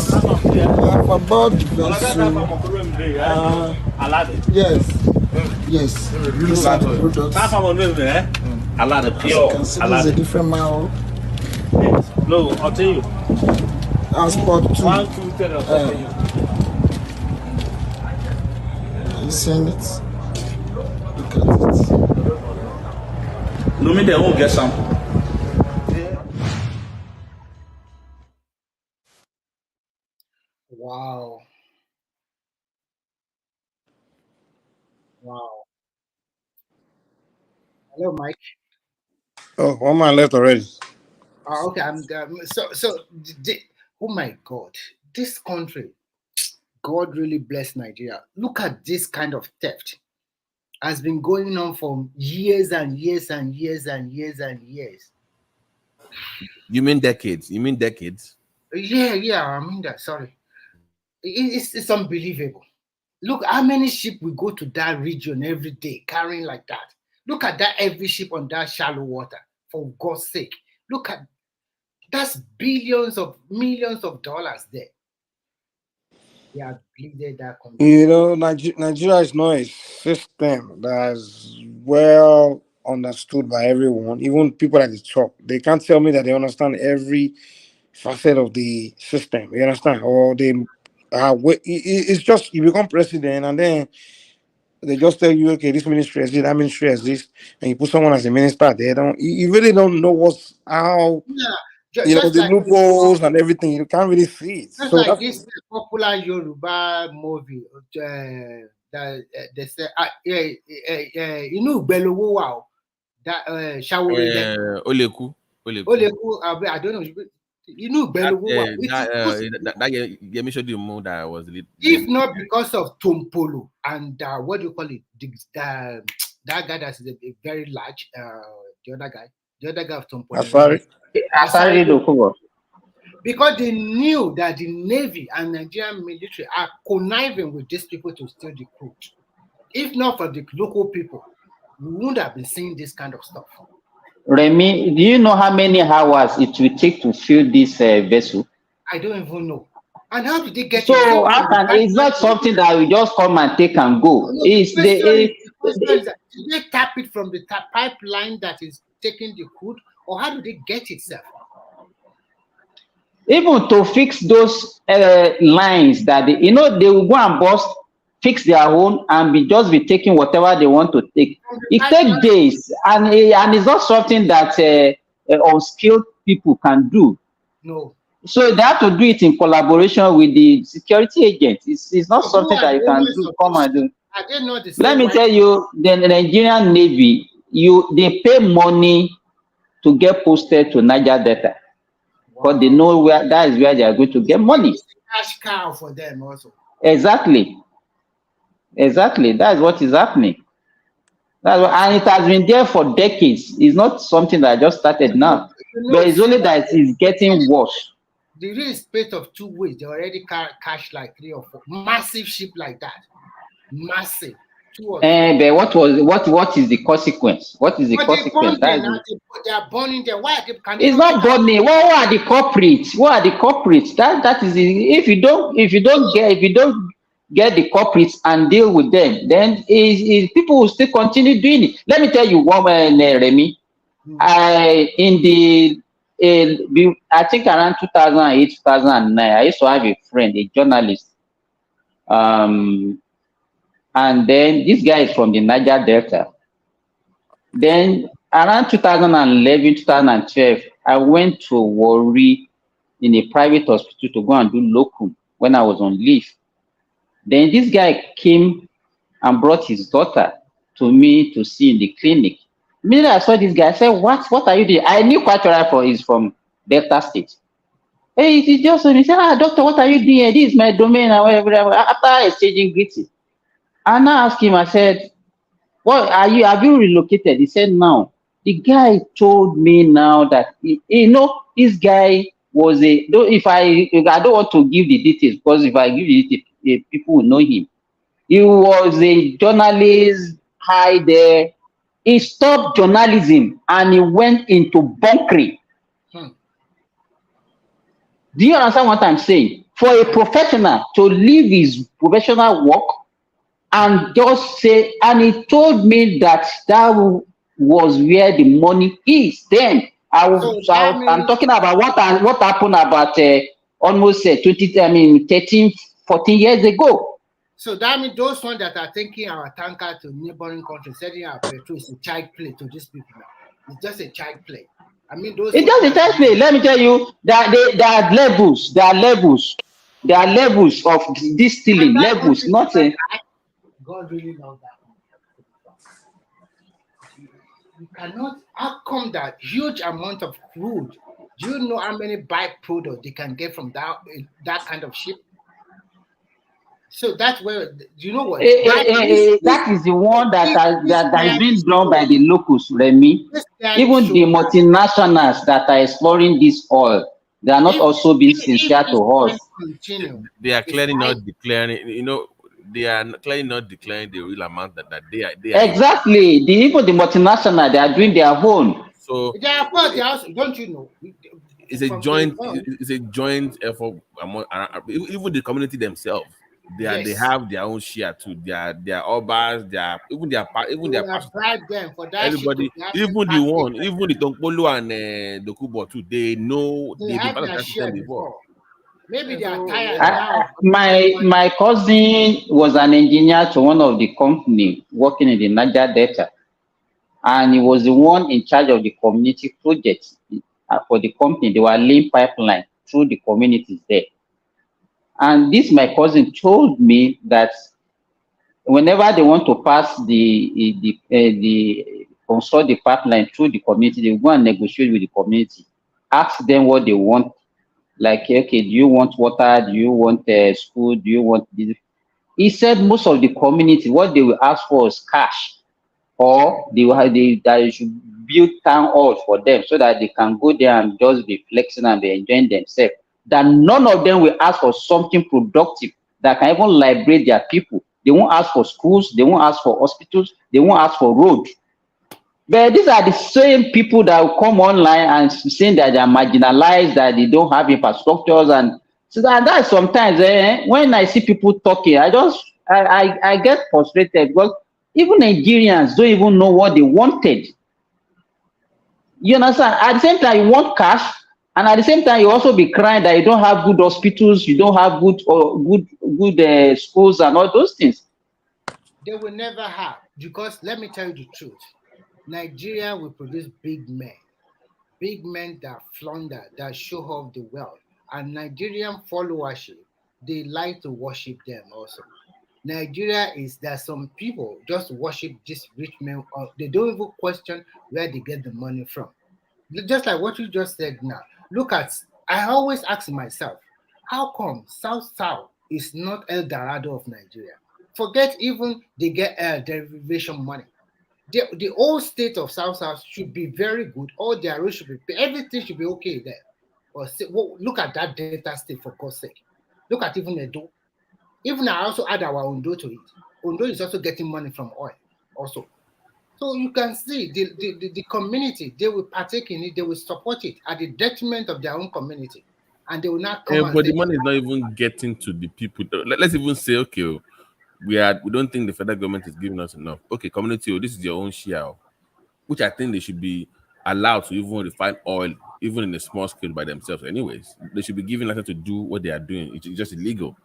about yes. Yes. These are the products. A lot of pure. You can see this is a different model. No, I'll tell you. Transport 2. 1, 2, 3, I'll tell you. You seen it? Look at it. No, me they won't get some. Wow. Wow. Hello, Mike. Oh, one man left already. Okay, oh my God, this country, God really bless Nigeria. Look at this kind of theft. Has been going on for years and years and years and years and years. You mean decades? You mean decades? Yeah, I mean that, sorry. It's unbelievable. Look how many ships we go to that region every day carrying like that. Look at that, every ship on that shallow water, for God's sake. Look at, that's millions of dollars there. They have bleeded that country. You know, Nigeria is not a system that's well understood by everyone, even people at the top. They can't tell me that they understand every facet of the system. You understand? Or they it's just you become president and then they just tell you, okay, this ministry has this, that ministry has this, and you put someone as a minister. You really don't know how. Yeah, the like loopholes and everything. You can't really see it. Just so like this popular Yoruba movie that they say, you know, Belowo wow, that Oleku. I don't know. You know, Belowo. That me show you more that was lit. If not because of Tompolo and what do you call it? That guy that's very large. The other guy of Tompolo. Sorry. Because they knew that the Navy and Nigerian military are conniving with these people to steal the crude. If not for the local people, we wouldn't have been seeing this kind of stuff. Remy, do you know how many hours it will take to fill this vessel? I don't even know. And how did they get so it's not something that we just come and take and go. Did they tap it from the pipeline that is taking the crude? Or how do they get it, sir? Even to fix those lines that they will go and fix their own and just be taking whatever they want to take. It takes days, and it's not something that unskilled people can do. No. So they have to do it in collaboration with the security agents. It's not something that you can do, come and do. Are they not the Let same me white? tell you, the Nigerian Navy, they pay money to get posted to Niger Delta. Because they know that is where they are going to get money. It's a cash cow for them also. Exactly. That's what is happening. And it has been there for decades. It's not something that just started now. But it's only that it's getting worse. The real space of 2 weeks, they already cash like 3 or 4 massive ship like that. Massive. 2 or 3. But what is the consequence? What is the consequence? They are burning there. Why? It's not burning. What are the culprits? What are the culprits? That is if you don't get the culprits and deal with them, then people will still continue doing it. Let me tell you one, Remy. I think around 2008, 2009, I used to have a friend, a journalist. And then this guy is from the Niger Delta. Then around 2011, 2012, I went to Warri in a private hospital to go and do locum when I was on leave. Then this guy came and brought his daughter to me to see in the clinic. Immediately I saw this guy, I said, what are you doing? I knew quite right for he's from Delta State. Hey, he just he said, doctor, what are you doing? This is my domain and whatever. After exchanging greeting. And I asked him, I said, have you relocated? He said, no. The guy told me now that this guy was I don't want to give the details, because if I give the details, people will know him. He was a journalist high there. He stopped journalism and he went into bunkering. Do you understand what I'm saying? For a professional to leave his professional work and just say, and he told me that was where the money is. Then I'm talking about what happened about almost 13, 14 years ago. So that means those ones that are taking our tanker to neighboring countries, setting our petrol is a child play to these people now. It's just a child play. I mean, those. It's just a child play. Let me tell you that there are levels. There are levels of this stealing. Levels, not a. God really knows that. You cannot. How come that huge amount of crude? Do you know how many byproducts they can get from that kind of ship? So that's where, you know what? That is the one that has been done by the locals, Remy. Even the multinationals that are exploring this oil, they are not also being sincere to us. They are clearly not declaring, they are clearly not declaring the real amount that they are. Exactly. Even the multinational, they are doing their own. So they are part of the house, don't you know? It's a joint effort among even the community themselves. They have their own share too. Their obas, even their them for that everybody, even the Tonkpolo and the Kubo too. They know they've been part of that system before. Maybe they are tired now. My cousin was an engineer to one of the company working in the Niger Delta, and he was the one in charge of the community projects for the company. They were laying pipeline through the communities there. And this, my cousin told me that whenever they want to pass construct the pipeline through the community, they go and negotiate with the community, ask them what they want. Like, okay, do you want water? Do you want school? Do you want this? He said most of the community, what they will ask for is cash, or they should build town halls for them so that they can go there and just be flexing and be enjoying themselves. That none of them will ask for something productive that can even liberate their people. They won't ask for schools, they won't ask for hospitals, they won't ask for roads. But these are the same people that will come online and saying that they are marginalized, that they don't have infrastructures. And so that sometimes when I see people talking, I get frustrated, because even Nigerians don't even know what they wanted. You understand? At the same time, you want cash, and at the same time, you also be crying that you don't have good hospitals, you don't have good schools and all those things. They will never have, because let me tell you the truth. Nigeria will produce big men that flounder, that show off the wealth. and Nigerian followership, they like to worship them also. Nigeria is that some people just worship this rich man, or they don't even question where they get the money from. Just like what you just said now. Look at, I always ask myself, how come South is not El Dorado of Nigeria? Forget even they get derivation money. The whole state of South should be very good. All their roads should be, everything should be okay there. But look at that Delta state, for God's sake. Look at even Edo. Even I also add our Ondo to it. Ondo is also getting money from oil also. So you can see the community, they will partake in it, they will support it at the detriment of their own community. And they will not come and but say, the money is not even getting to the people. Let's even say, okay, we don't think the federal government is giving us enough. Okay, community, this is your own share, which I think they should be allowed to even refine oil, even in a small scale by themselves. Anyways, they should be given license to do what they are doing. It's just illegal.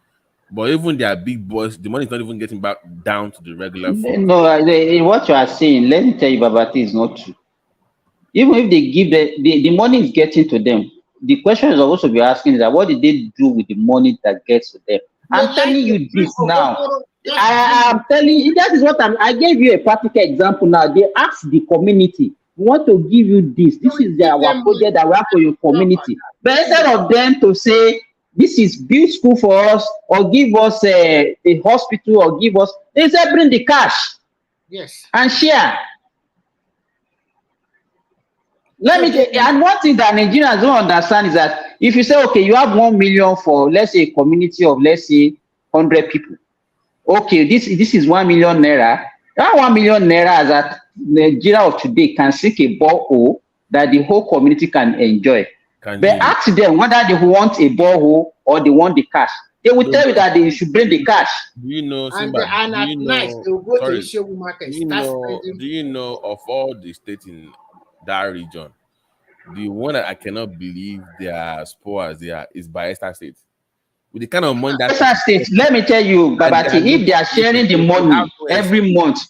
But even their big boys, the money is not even getting back down to the regular folks. No, what you are saying, let me tell you, Babati, is not true. Even if they give the money is getting to them, the question is also be asking is that what did they do with the money that gets to them? I'm telling you this now. I'm telling you, that is what I gave you a practical example now. They asked the community, we want to give you this. This is our project that we have for your community. But instead of them to say, this is build school for us, or give us a hospital, or give us, they say bring the cash. Yes. And share. Let me tell you, and one thing that Nigerians don't understand is that if you say, okay, you have 1 million for, let's say, a community of, let's say, 100 people. Okay, this is 1 million naira. That 1 million naira is that Nigeria of today can sink a borehole that the whole community can enjoy. But ask them whether they want a borehole or they want the cash. They will tell you that they should bring the cash. Do you know, and at night they will go to Ishewu market. Do you know of all the states in that region, the one that I cannot believe they are as poor as they are is Bayelsa State. With the kind of money that Bayelsa State, let me tell you, Babati, if they are sharing the money every month,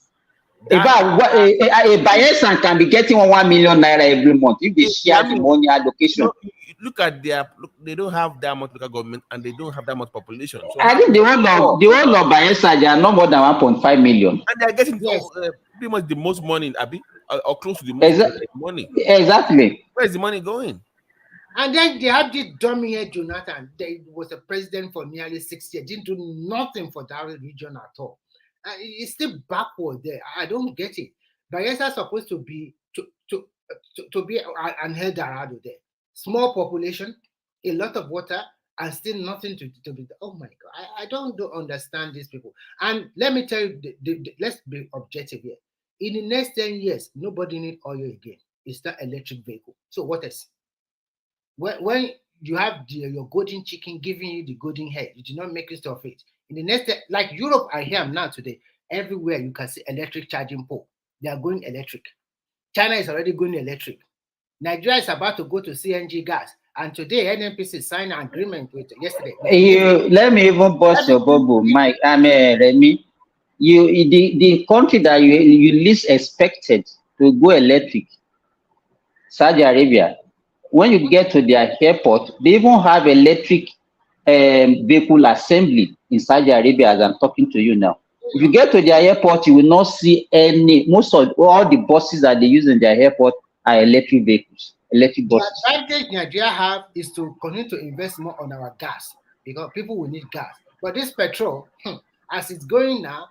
a Bayelsa can be getting 1 million naira every month if they share the money allocation. Look at they don't have that much local government and they don't have that much population. So I think the whole of Bayelsa, they are no more than 1.5 million. And they are getting pretty much the most money in Abi, or close to the most money. Exactly. Where is the money going? And then they have this dummy here, Jonathan. They was a president for nearly 6 years. Didn't do nothing for that region at all. And it's still backward there. I don't get it. Bayelsa is supposed to be an El Dorado there. Small population, a lot of water, and still nothing to be. Oh my God! I don't understand these people. And let me tell you, let's be objective here. In the next 10 years, nobody need oil again. It's that electric vehicle. So what else? When you have your golden chicken giving you the golden head, you do not make use of it. In the next, like Europe, I hear now today, everywhere you can see electric charging pole. They are going electric. China is already going electric. Nigeria is about to go to CNG gas. And today, NNPC signed an agreement with yesterday. Let me even bust your bubble, Mike. Remy. The country that you least expected to go electric, Saudi Arabia. When you get to their airport, they even have electric vehicle assembly in Saudi Arabia as I'm talking to you now. If you get to their airport, you will not see most of all the buses that they use in their airport are electric vehicles, electric buses. The advantage Nigeria have is to continue to invest more on our gas because people will need gas. But this petrol, as it's going now,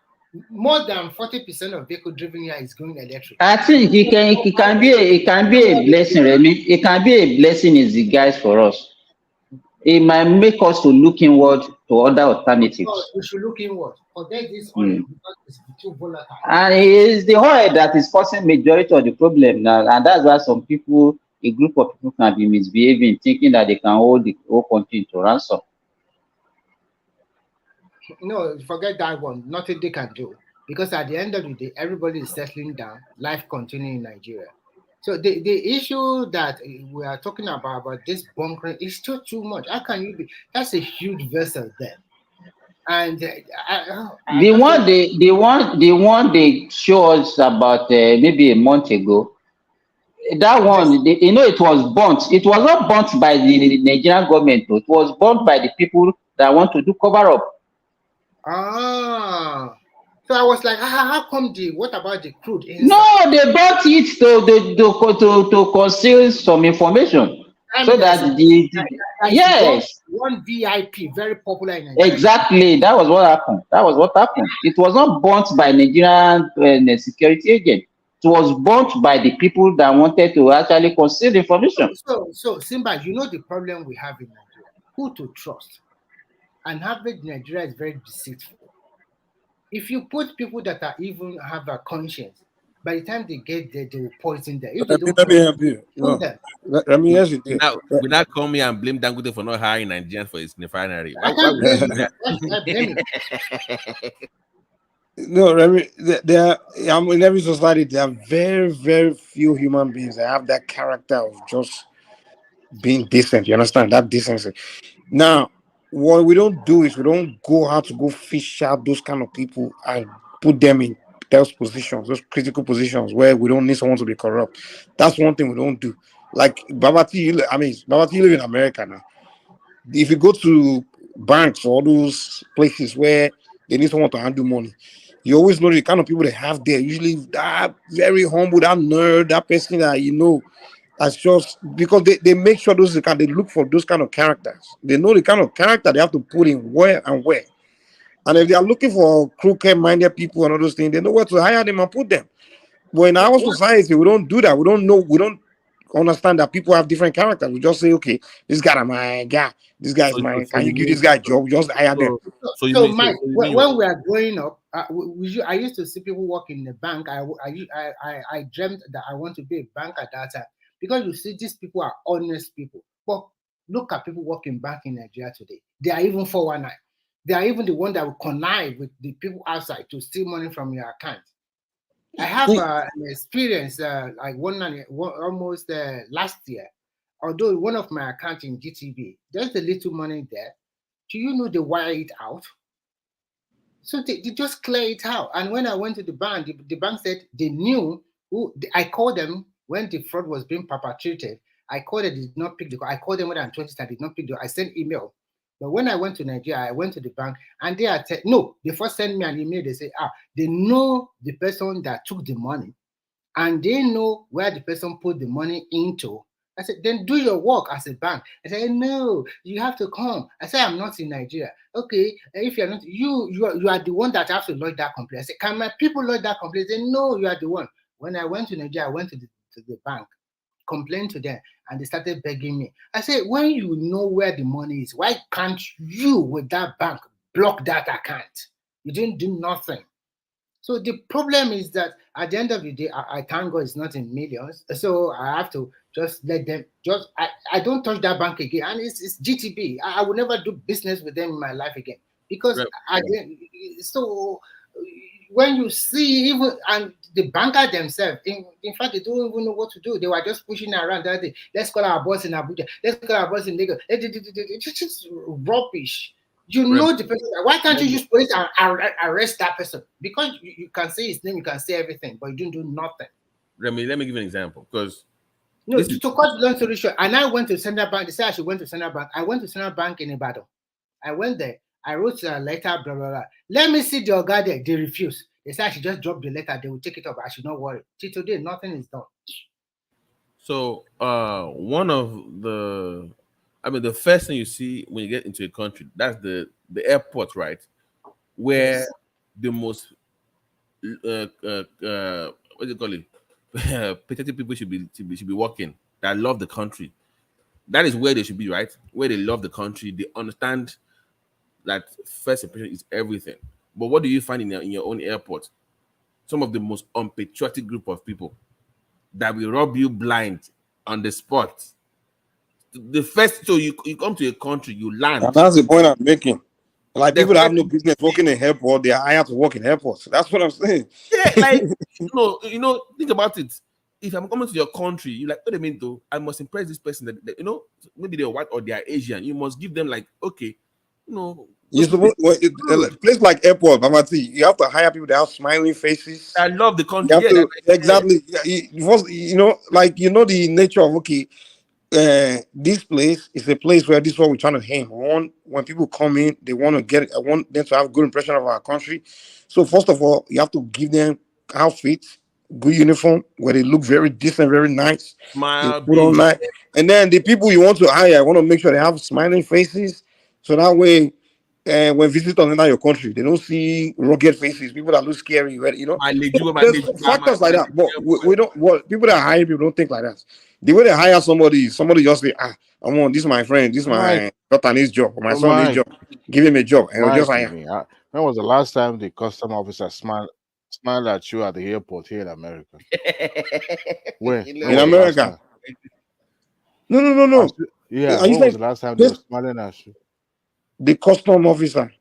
more than 40% of vehicle driven here is going electric. I think it can be a blessing, Remy. It can be a blessing in the guys for us. It might make us to look inward to other alternatives. We should look inward. Forget this oil because it's too volatile. And it is the oil that is causing majority of the problem now, and that's why some people, a group of people, can be misbehaving, thinking that they can hold the whole country to ransom. No, forget that one. Nothing they can do. Because at the end of the day, everybody is settling down, life continuing in Nigeria. So the issue that we are talking about this bunkering is still too much. How can you be? That's a huge vessel there. And the one they show us about maybe a month ago That one, it was burnt. It was not burnt by the Nigerian government. It was burnt by the people that want to do cover up. Ah. So I was like, how come what about the crude inside? No, they bought it to conceal some information. So that yes. One VIP, very popular in Nigeria. Exactly. That was what happened. It was not burnt by Nigerian security agent. It was burnt by the people that wanted to actually conceal the information. So Simba, you know the problem we have in Nigeria. Who to trust? And average Nigeria is very deceitful. If you put people that are even have a conscience, by the time they get there, they will poison them. If they don't, let me help you. No. Let me ask you this. We not come here and blame Dangote for not hiring Nigerians for his refinery. I can't blame you. No, in every society, there are very, very few human beings that have that character of just being decent. You understand that decency? Now, what we don't do is we don't go out to go fish out those kind of people and put them in those positions, those critical positions where we don't need someone to be corrupt. That's one thing we don't do. Like Babati, Babati live in America now. If you go to banks or those places where they need someone to handle money, you always know the kind of people they have there. Usually that very humble, that nerd, that person that that's just because they make sure they look for those kind of characters. They know the kind of character they have to put in where and where. And if they are looking for crooked-minded people and all those things, they know where to hire them and put them. But in our society, we don't do that. We don't understand that people have different characters. We just say, okay, this guy is my guy. This guy is mine. Can you give this guy a job? Just hire them. So Mike, when we are growing up, I used to see people work in the bank. I dreamt that I want to be a bank at that time. Because you see, these people are honest people. But look at people working back in Nigeria today. They are even 419. They are even the one that will connive with the people outside to steal money from your account. I have an experience like almost last year. Although one of my accounts in GTV, there's a little money there. Do you know they wire it out? So they just clear it out. And when I went to the bank, the bank said they knew who. I called them when the fraud was being perpetrated. I called them, did not pick the call. I called them more than 20 times, did not pick the call. I sent email. But when I went to Nigeria, I went to the bank and they first sent me an email. They say, they know the person that took the money and they know where the person put the money into. I said, then do your work as a bank. I said, no, you have to come. I said, I'm not in Nigeria. Okay, if you're not, you are the one that have to lodge that complaint. I said, can my people lodge that complaint? They say, no, you are the one. When I went to Nigeria, I went to the bank, complained to them, and they started begging me. I said, when you know where the money is, why can't you, with that bank, block that account? You didn't do nothing. So the problem is that at the end of the day, I thank God it's not in millions. So I have to just let them, I don't touch that bank again. And it's GTB. I will never do business with them in my life again. Because so when you see even, and the banker themselves, in fact, they don't even know what to do. They were just pushing around that day. Let's call our boss in Abuja. Let's call our boss in Lagos. It's just rubbish. You know the person. Why can't you use police and arrest that person? Because you can say his name, you can say everything, but you don't do nothing. Let me give you an example. Because to cut long story short, and I went to Central Bank. They said I should went to Central Bank. I went to Central Bank in Ibadan. I went there. I wrote a letter, blah, blah, blah. Let me see the Oga there. They refused. They said I should just drop the letter. They will take it up. I should not worry. Till today, nothing is done. So one of the first thing you see when you get into a country, that's the airport, right? Where the most what do you call it? Pathetic people should be working, that love the country. That is where they should be, right? Where they love the country, they understand that first impression is everything. But what do you find in your own airport? Some of the most unpatriotic group of people that will rub you blind on the spot. The first, so you come to a country, you land. And that's the point I'm making. Like people that have no business working in airport, they are hired to work in airports. That's what I'm saying. Yeah, like you know, think about it. If I'm coming to your country, you like, what do you mean though? I must impress this person that maybe they're white or they are Asian. You must give them like, okay, You supposed a place like airport, Mamati, you have to hire people that have smiling faces. I love the You country. have Yeah, to yeah. exactly. You know, like the nature of this place is a place where this is what we're trying to aim. When people come in, they want to I want them to have a good impression of our country. So first of all, you have to give them outfits, good uniform, where they look very decent, very nice. They Smile, put on be nice, and then the people you want to hire, I want to make sure they have smiling faces, so that way. When visitors enter your country, they don't see rugged faces, people that look scary. my So legible, there's factors like that. But we don't. What people that hire people don't think like that. The way they hire somebody just say, I want this is my friend, this is Mike, my daughter needs job, or my son needs Mike, job. Give him a job, and we just Mike, hire. when was the last time the custom officer smiled at you at the airport here in America? When In was the last America? time? No. Yeah, Are you when was saying the last time they were smiling at you? the custom officer?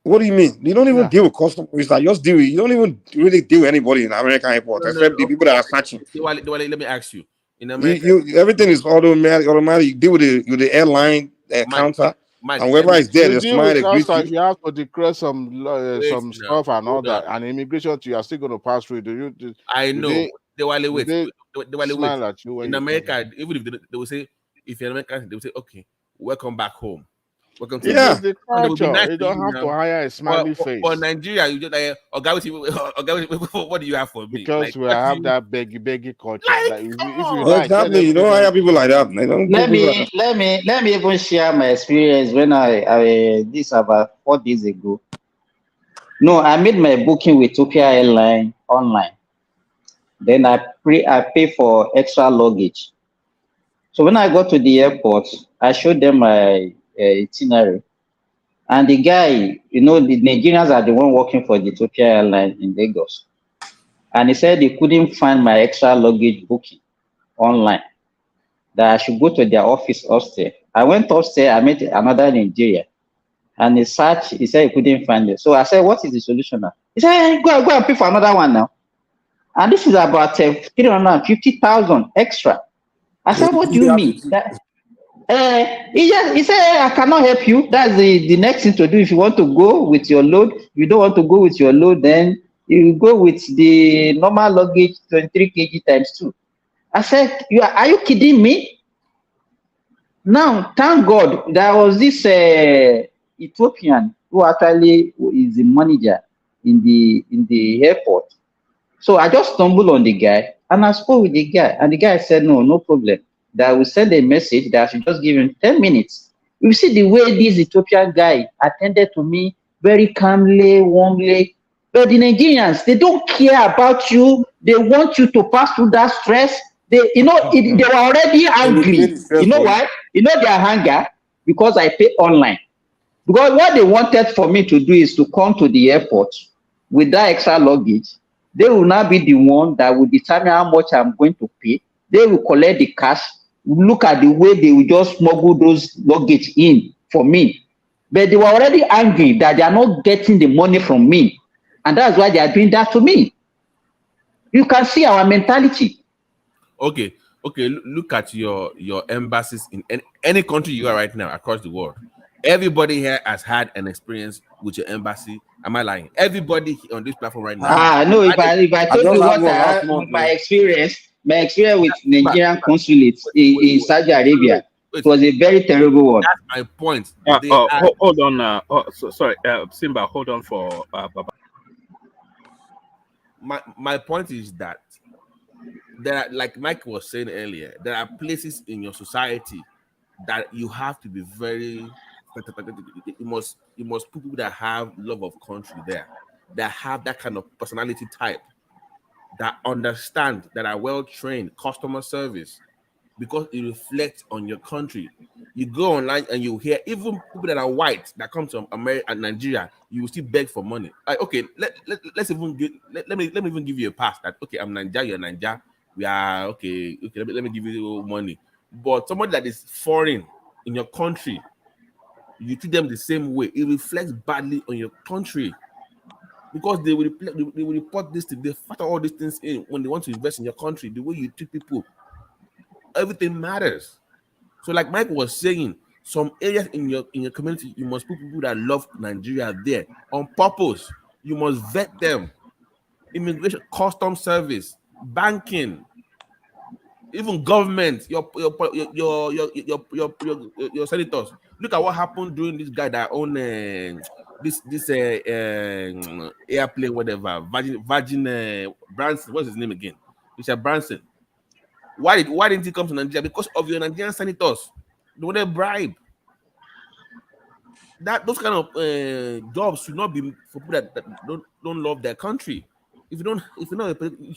What do you mean? You don't even deal with custom officer. You don't even really deal with anybody in American airport, except the people that are searching. Let me ask you. In America, Everything is automatic. You deal with the airline counter, Mike, and whoever is there, You they deal smile, with they greet outside, you. you have to declare some stuff and all hold that, on. and immigration you are still going to pass through. I know. They wait. Smile at you when in you America, even if they will say, if you're American, they will say, okay, welcome back home. Welcome to It's the and they will be culture. nice You to don't you have now. to hire a smiley face. But Nigeria, you just like, what do you have for me? Because we have that beggy culture. Like, if you Well, like, exactly. You don't hire people like that. They don't Let put people like me even share my experience when I this about 4 days ago. No, I made my booking with Ethiopia Airline online. Then I pay for extra luggage. So when I got to the airport, I showed them my itinerary. And the guy, the Nigerians are the one working for the Ethiopia Airline in Lagos. And he said he couldn't find my extra luggage booking online, that I should go to their office upstairs. I went upstairs, I met another Nigerian, and he said he couldn't find it. So I said, what is the solution now? He said, hey, go and pay for another one now. And this is about 350,000 extra. I said, what do you mean? He said, I cannot help you. That's the next thing to do. If you want to go with your load, if you don't want to go with your load, then you go with the normal luggage, 23 kg times 2. I said, are you kidding me? Now, thank God, there was this Ethiopian who actually is the manager in the airport. So I just stumbled on the guy and I spoke with the guy, and the guy said, no problem. That I will send a message that I should just give him 10 minutes. You see the way this Ethiopian guy attended to me very calmly, warmly. But the Nigerians, they don't care about you. They want you to pass through that stress. They were already angry. You know why? You know their anger? Because I pay online. Because what they wanted for me to do is to come to the airport with that extra luggage. They will now be the one that will determine how much I'm going to pay. They will collect the cash. Look at the way they will just smuggle those luggage in for me. But they were already angry that they are not getting the money from me. And that's why they are doing that to me. You can see our mentality. Okay. Look at your embassies in any country you are right now across the world. Everybody here has had an experience with your embassy. Am I lying? Everybody on this platform right now. No, if I told you what I had with my experience with Nigerian consulates in Saudi Arabia, it was a very terrible one. That's my point. Hold on. Sorry, Simba, hold on for Baba. My point is that there are, like Mike was saying earlier, there are places in your society that you have to be very. You must put people that have love of country there, that have that kind of personality type, that understand, that are well trained, customer service, because it reflects on your country. You go online and you hear even people that are white that come to America and Nigeria, you will still beg for money. Like, okay, let me even give you a pass that okay, I'm Nigeria, you're Nigeria, we are okay, let me give you money. But somebody that is foreign in your country, you treat them the same way, it reflects badly on your country, because they will report this thing, they factor all these things in when they want to invest in your country. The way you treat people, everything matters. So like Mike was saying, Some areas in your community, you must put people that love Nigeria there on purpose. You must vet them. Immigration, custom service, banking, even government, your senators. Look at what happened during this guy that owned this airplane, whatever, Virgin Branson. What's his name again? Richard Branson. Why didn't he come to Nigeria? Because of your Nigerian senators. They want to bribe. Those kind of jobs should not be for people that don't love their country. If you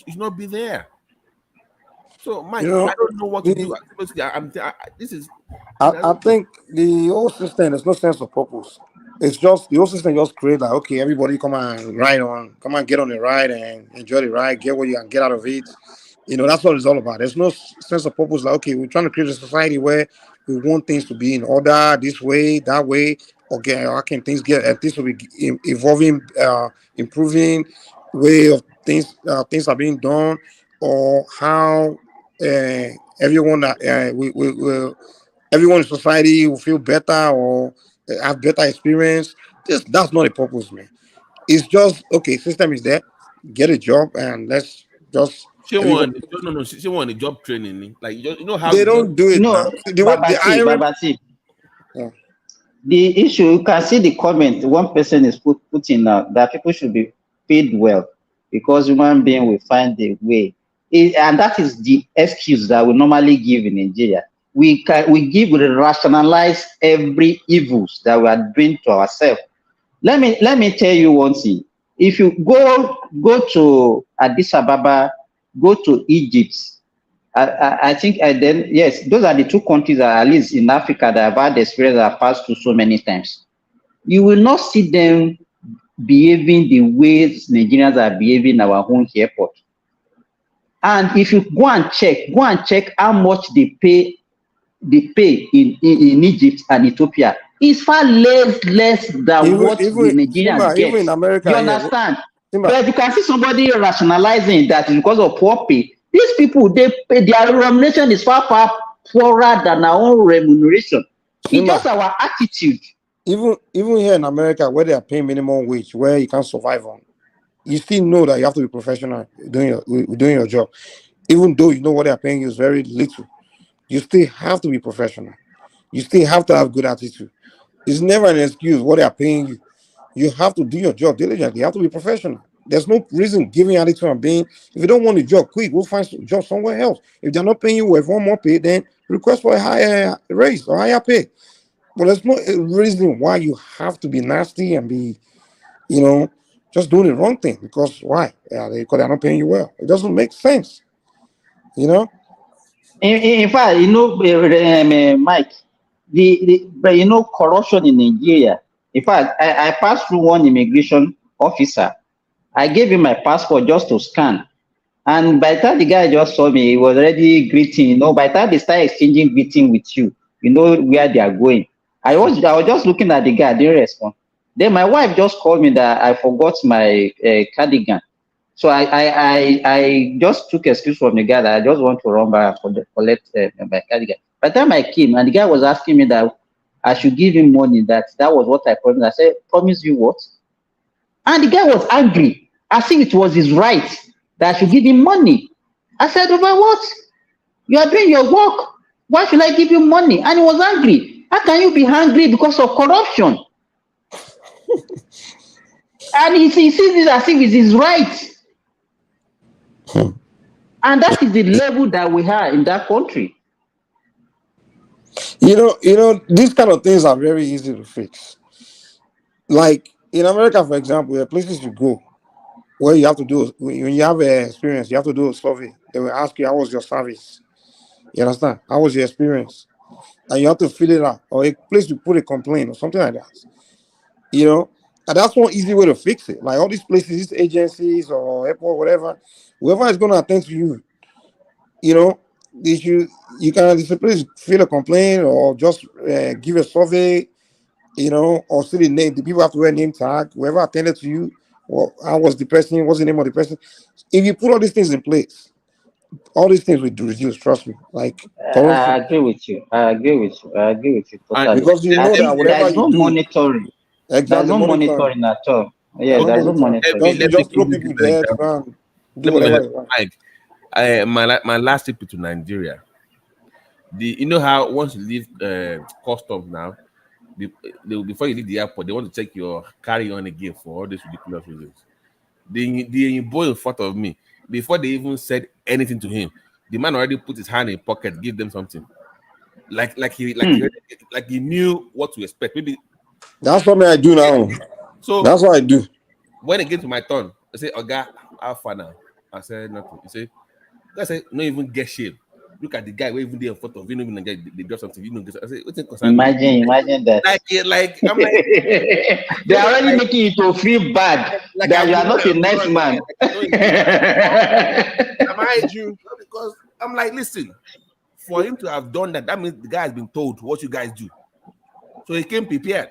should not be there. So, Mike, I don't know what to do. I think the whole system, there's no sense of purpose. It's just the whole system just create like, okay, everybody come and get on the ride and enjoy the ride, get what you can get out of it. That's what it's all about. There's no sense of purpose. Like, okay, we're trying to create a society where we want things to be in order, this way, that way. Okay, how can things things will be evolving, improving way of things are being done, or how everyone that everyone in society will feel better or have better experience. That's not a purpose, man. It's just, okay, system is there, get a job and let's just. She want the job training. Like, how they don't do it now. Babati. Yeah. The issue, you can see the comment one person is putting now that people should be paid well because human being will find a way. And that is the excuse that we normally give in Nigeria. We rationalize every evils that we are doing to ourselves. Let me tell you one thing. If you go to Addis Ababa, go to Egypt, I think yes, those are the two countries that at least in Africa that have had the experience that I've passed through so many times. You will not see them behaving the way Nigerians are behaving in our own airport. And if you go and check how much they pay in Egypt and Ethiopia. It's far less than what the Nigerians get. Even in America, you understand? But you can see somebody rationalizing that because of poor pay. These people, their remuneration is far poorer than our own remuneration. It's just our attitude. Even here in America, where they are paying minimum wage, where you can't survive on, you still know that you have to be professional doing your job. Even though you know what they are paying you is very little, you still have to be professional. You still have to have good attitude. It's never an excuse what they are paying you. You have to do your job diligently. You have to be professional. There's no reason giving attitude and being. If you don't want a job, quick, we'll find a job somewhere else. If they're not paying you with one more pay, then request for a higher raise or higher pay. But there's no reason why you have to be nasty and be, just doing the wrong thing. Because why? Because they're not paying you well. It doesn't make sense. In fact, Mike, corruption in Nigeria. In fact, I passed through one immigration officer. I gave him my passport just to scan. And by the time the guy just saw me, he was already greeting. By the time they start exchanging greeting with you, you know where they are going. I was just looking at the guy, I didn't respond. Then my wife just called me that I forgot my cardigan. So I just took excuse from the guy that I just want to run back and collect my cardigan. By the time I came, and the guy was asking me that I should give him money, that was what I promised. I said, promise you what? And the guy was angry. I think it was his right that I should give him money. I said, over what? You are doing your work. Why should I give you money? And he was angry. How can you be angry because of corruption? And he sees it as if it's his right. And that is the level that we are in that country. These kind of things are very easy to fix. Like in America, for example, there are places you go where you have to do, when you have an experience, you have to do a survey. They will ask you, how was your service? You understand? How was your experience? And you have to fill it out, or a place to put a complaint or something like that. And that's one easy way to fix it. Like all these places, these agencies or airport, whatever, whoever is going to attend to you, you can discipline, fill a complaint or just give a survey, or see the name. The people have to wear a name tag. Whoever attended to you, or how was the person? What's the name of the person? If you put all these things in place, all these things will reduce. Trust me. Like I corruption. agree with you. I agree with you. I agree with you totally. Because you I know that think whatever there's you no do, monitoring. There's exactly no monitoring. monitoring at all. There's Yes, no there's no monitoring. monitoring. You Let me just throw give people you an there to example. go and do Let me whatever give you want. Mike. My last trip to Nigeria. You know how once you leave customs now, before you leave the airport, they want to check your carry on again for all these ridiculous reasons. The boy in front of me, before they even said anything to him, the man already put his hand in pocket, give them something. Like he knew what to expect. Maybe That's what I do now. so. That's what I do. When it came to my turn, I say, "Oga, how far now?" I said nothing. He said, "I said, no even get shame. Look at the guy where even there in front of you, even they drop something. You know, I said, what's it concern me?" Imagine that. Like I'm like, They're already making you to feel bad that you are not a nice man. Am I you? Because I'm like, listen, for him to have done that, that means the guy has been told what you guys do, so he came prepared.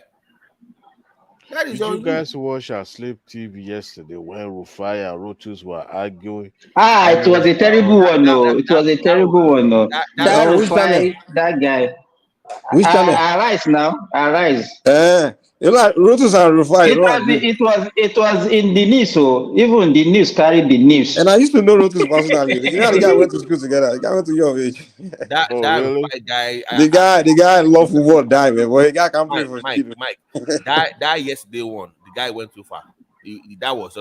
That is Did you guys watch our Sleep TV yesterday when Rufai and Rotus were arguing? It was a terrible one, no. It was a terrible one, no. That Rufai, that guy. Which channel? Arise now, arise. You like Rotus and Rufai. It was in the news, so even the news carried the news. And I used to know Rotus personally. You know, the guy went to school together. The guy went to your age. That really? Rufai guy. The guy love football, die, man. But the guy can't play for Steve. Mike. that yesterday one, the guy went too far. That was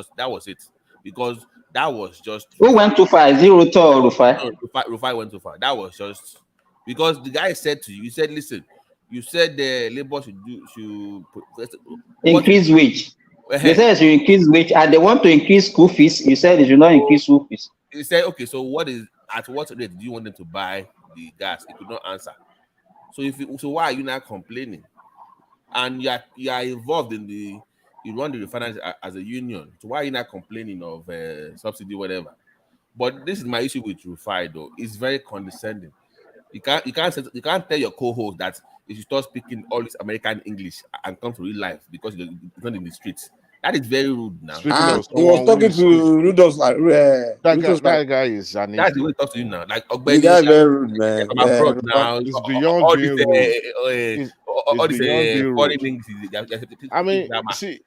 it. Because that was just. Who went too far? Is it Ruto or Rufai? No, Rufai went too far. That was just because the guy said to you, he said, listen, you said the labor should increase wage. They said they should increase wage and they want to increase school fees. You said they should not increase school fees. He said, okay, so at what rate do you want them to buy the gas? He could not answer. So why are you not complaining? And you are involved in you run the refineries as a union. So why are you not complaining of subsidy, whatever? But this is my issue with Rufai, though. It's very condescending. You can't tell your co-host that you should start speaking all this American English and come to real life because you're not in the streets. That is very rude now. He was talking to Rudolph like that guy is an that's the way he talks to you now. Like the guy's very rude, man. From abroad now. It's beyond all being this foreign English. I mean, see,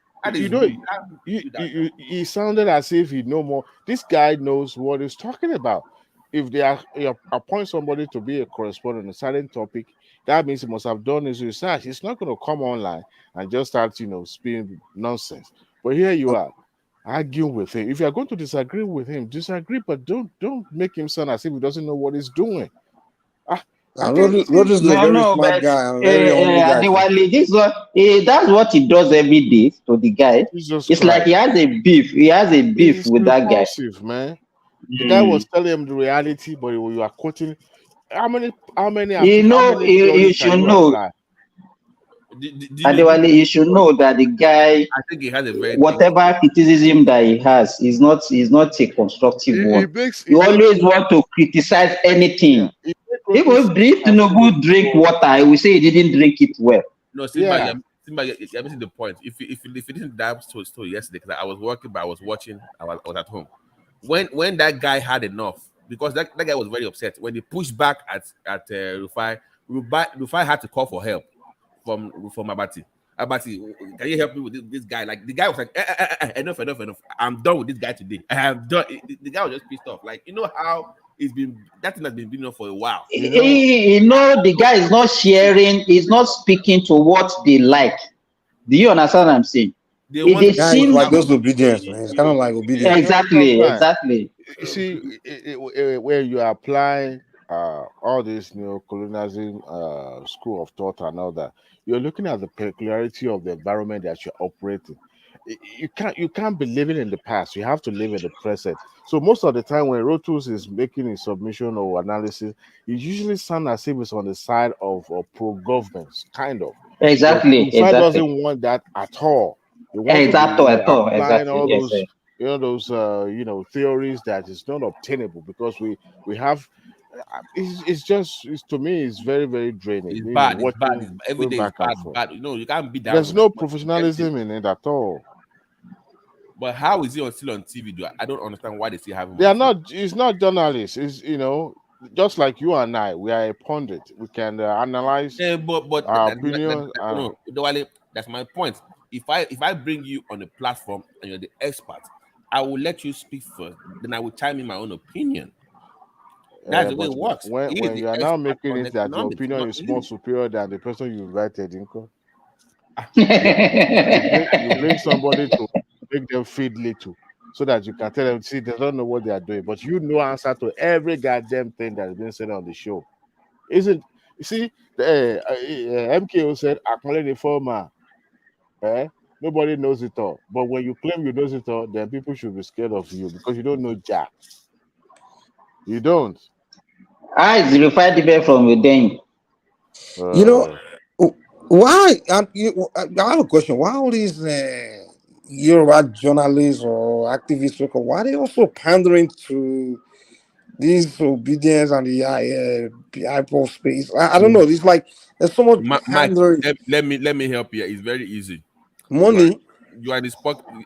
he sounded as if he know more. This guy knows what he's talking about. If they appoint somebody to be a correspondent on a certain topic, that means he must have done his research. He's not going to come online and just start, spewing nonsense. But here you are, arguing with him. If you are going to disagree with him, disagree, but don't make him sound as if he doesn't know what he's doing. Rogers is a very smart guy. That's what he does every day to the guy. It's like he has a beef. He has a beef with that guy. Man. The guy was telling him the reality, but you are quoting. How many? You should know. Adewale, you should know that the guy, I think he has a very whatever criticism that he has is not a constructive one. You always want to criticize anything. Even if Tinubu drink water, I will say he didn't drink it well. No, Simba, you're missing the point. If you didn't dive story yesterday, because I was working, but I was watching, I was at home. When that guy had enough, because that guy was very upset when he pushed back at Rufai. Rufai had to call for help from Abati. Abati, can you help me with this guy? Like the guy was like, enough. I'm done with this guy today. I have done. The guy was just pissed off. Like, you know how that thing has been building up for a while. The guy is not sharing. He's not speaking to what they like. Do you understand what I'm saying? It seems like those obedience, man. It's kind of like obedience. Exactly. You see, where you are applying all this neo-colonialism school of thought and all that, you're looking at the peculiarity of the environment that you're operating. You can't be living in the past. You have to live in the present. So most of the time when Rotus is making a submission or analysis, it usually sounds as if it's on the side of pro-government, kind of. Exactly. He doesn't want that at all. Exactly. All those theories that is not obtainable because we have. It's to me it's very, very draining. It's bad. Every day is bad. You can't be that. There's no professionalism in it at all. But how is he still on TV? I don't understand why they still have him. They are not. It's not journalists. It's just like you and I. We are a pundit. We can analyze. Yeah, but our opinion. No, Wale, that's my point. If I bring you on a platform and you're the expert, I will let you speak first. Then I will chime in my own opinion. That's the way it works. When you are now making it that your opinion is more superior than the person you invited, Inko. you bring somebody to make them feed little so that you can tell them, see, they don't know what they are doing, but you know answer to every goddamn thing that's been said on the show. Isn't you see MKO said acknowledge the former. Nobody knows it all. But when you claim you know it all, then people should be scared of you because you don't know jack. You don't. I verified the from within. Why? I have a question. Why all these Yoruba journalists or activists, why are they also pandering to this obedience and the hyper space? I don't know. It's like there's so much pandering. Let me help you. It's very easy. Money. You are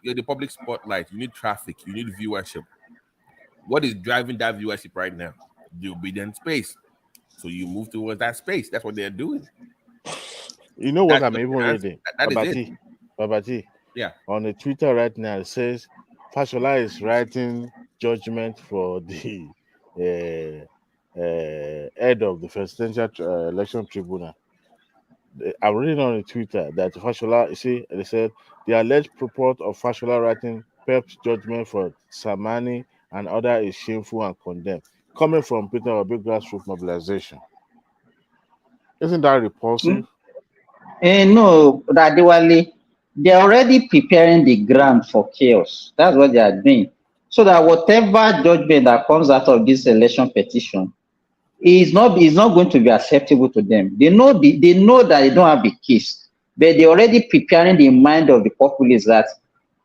you're the public spotlight. You need traffic. You need viewership. What is driving that viewership right now? The obedient space. So you move towards that space. That's what they're doing. You know what I'm even reading? Babati. Yeah. On the Twitter right now, it says Fashola is writing judgment for the head of the presidential election tribunal. I'm reading on the Twitter that Fashola, they said the alleged purport of Fashola writing Pep's judgment for Samani and other is shameful and condemned, coming from Peter Obi grassroots mobilization. Isn't that repulsive? No, Radiwali, they're already preparing the ground for chaos. That's what they are doing. So that whatever judgment that comes out of this election petition is not going to be acceptable to them. They know that they don't have the case, but they're already preparing the mind of the populace that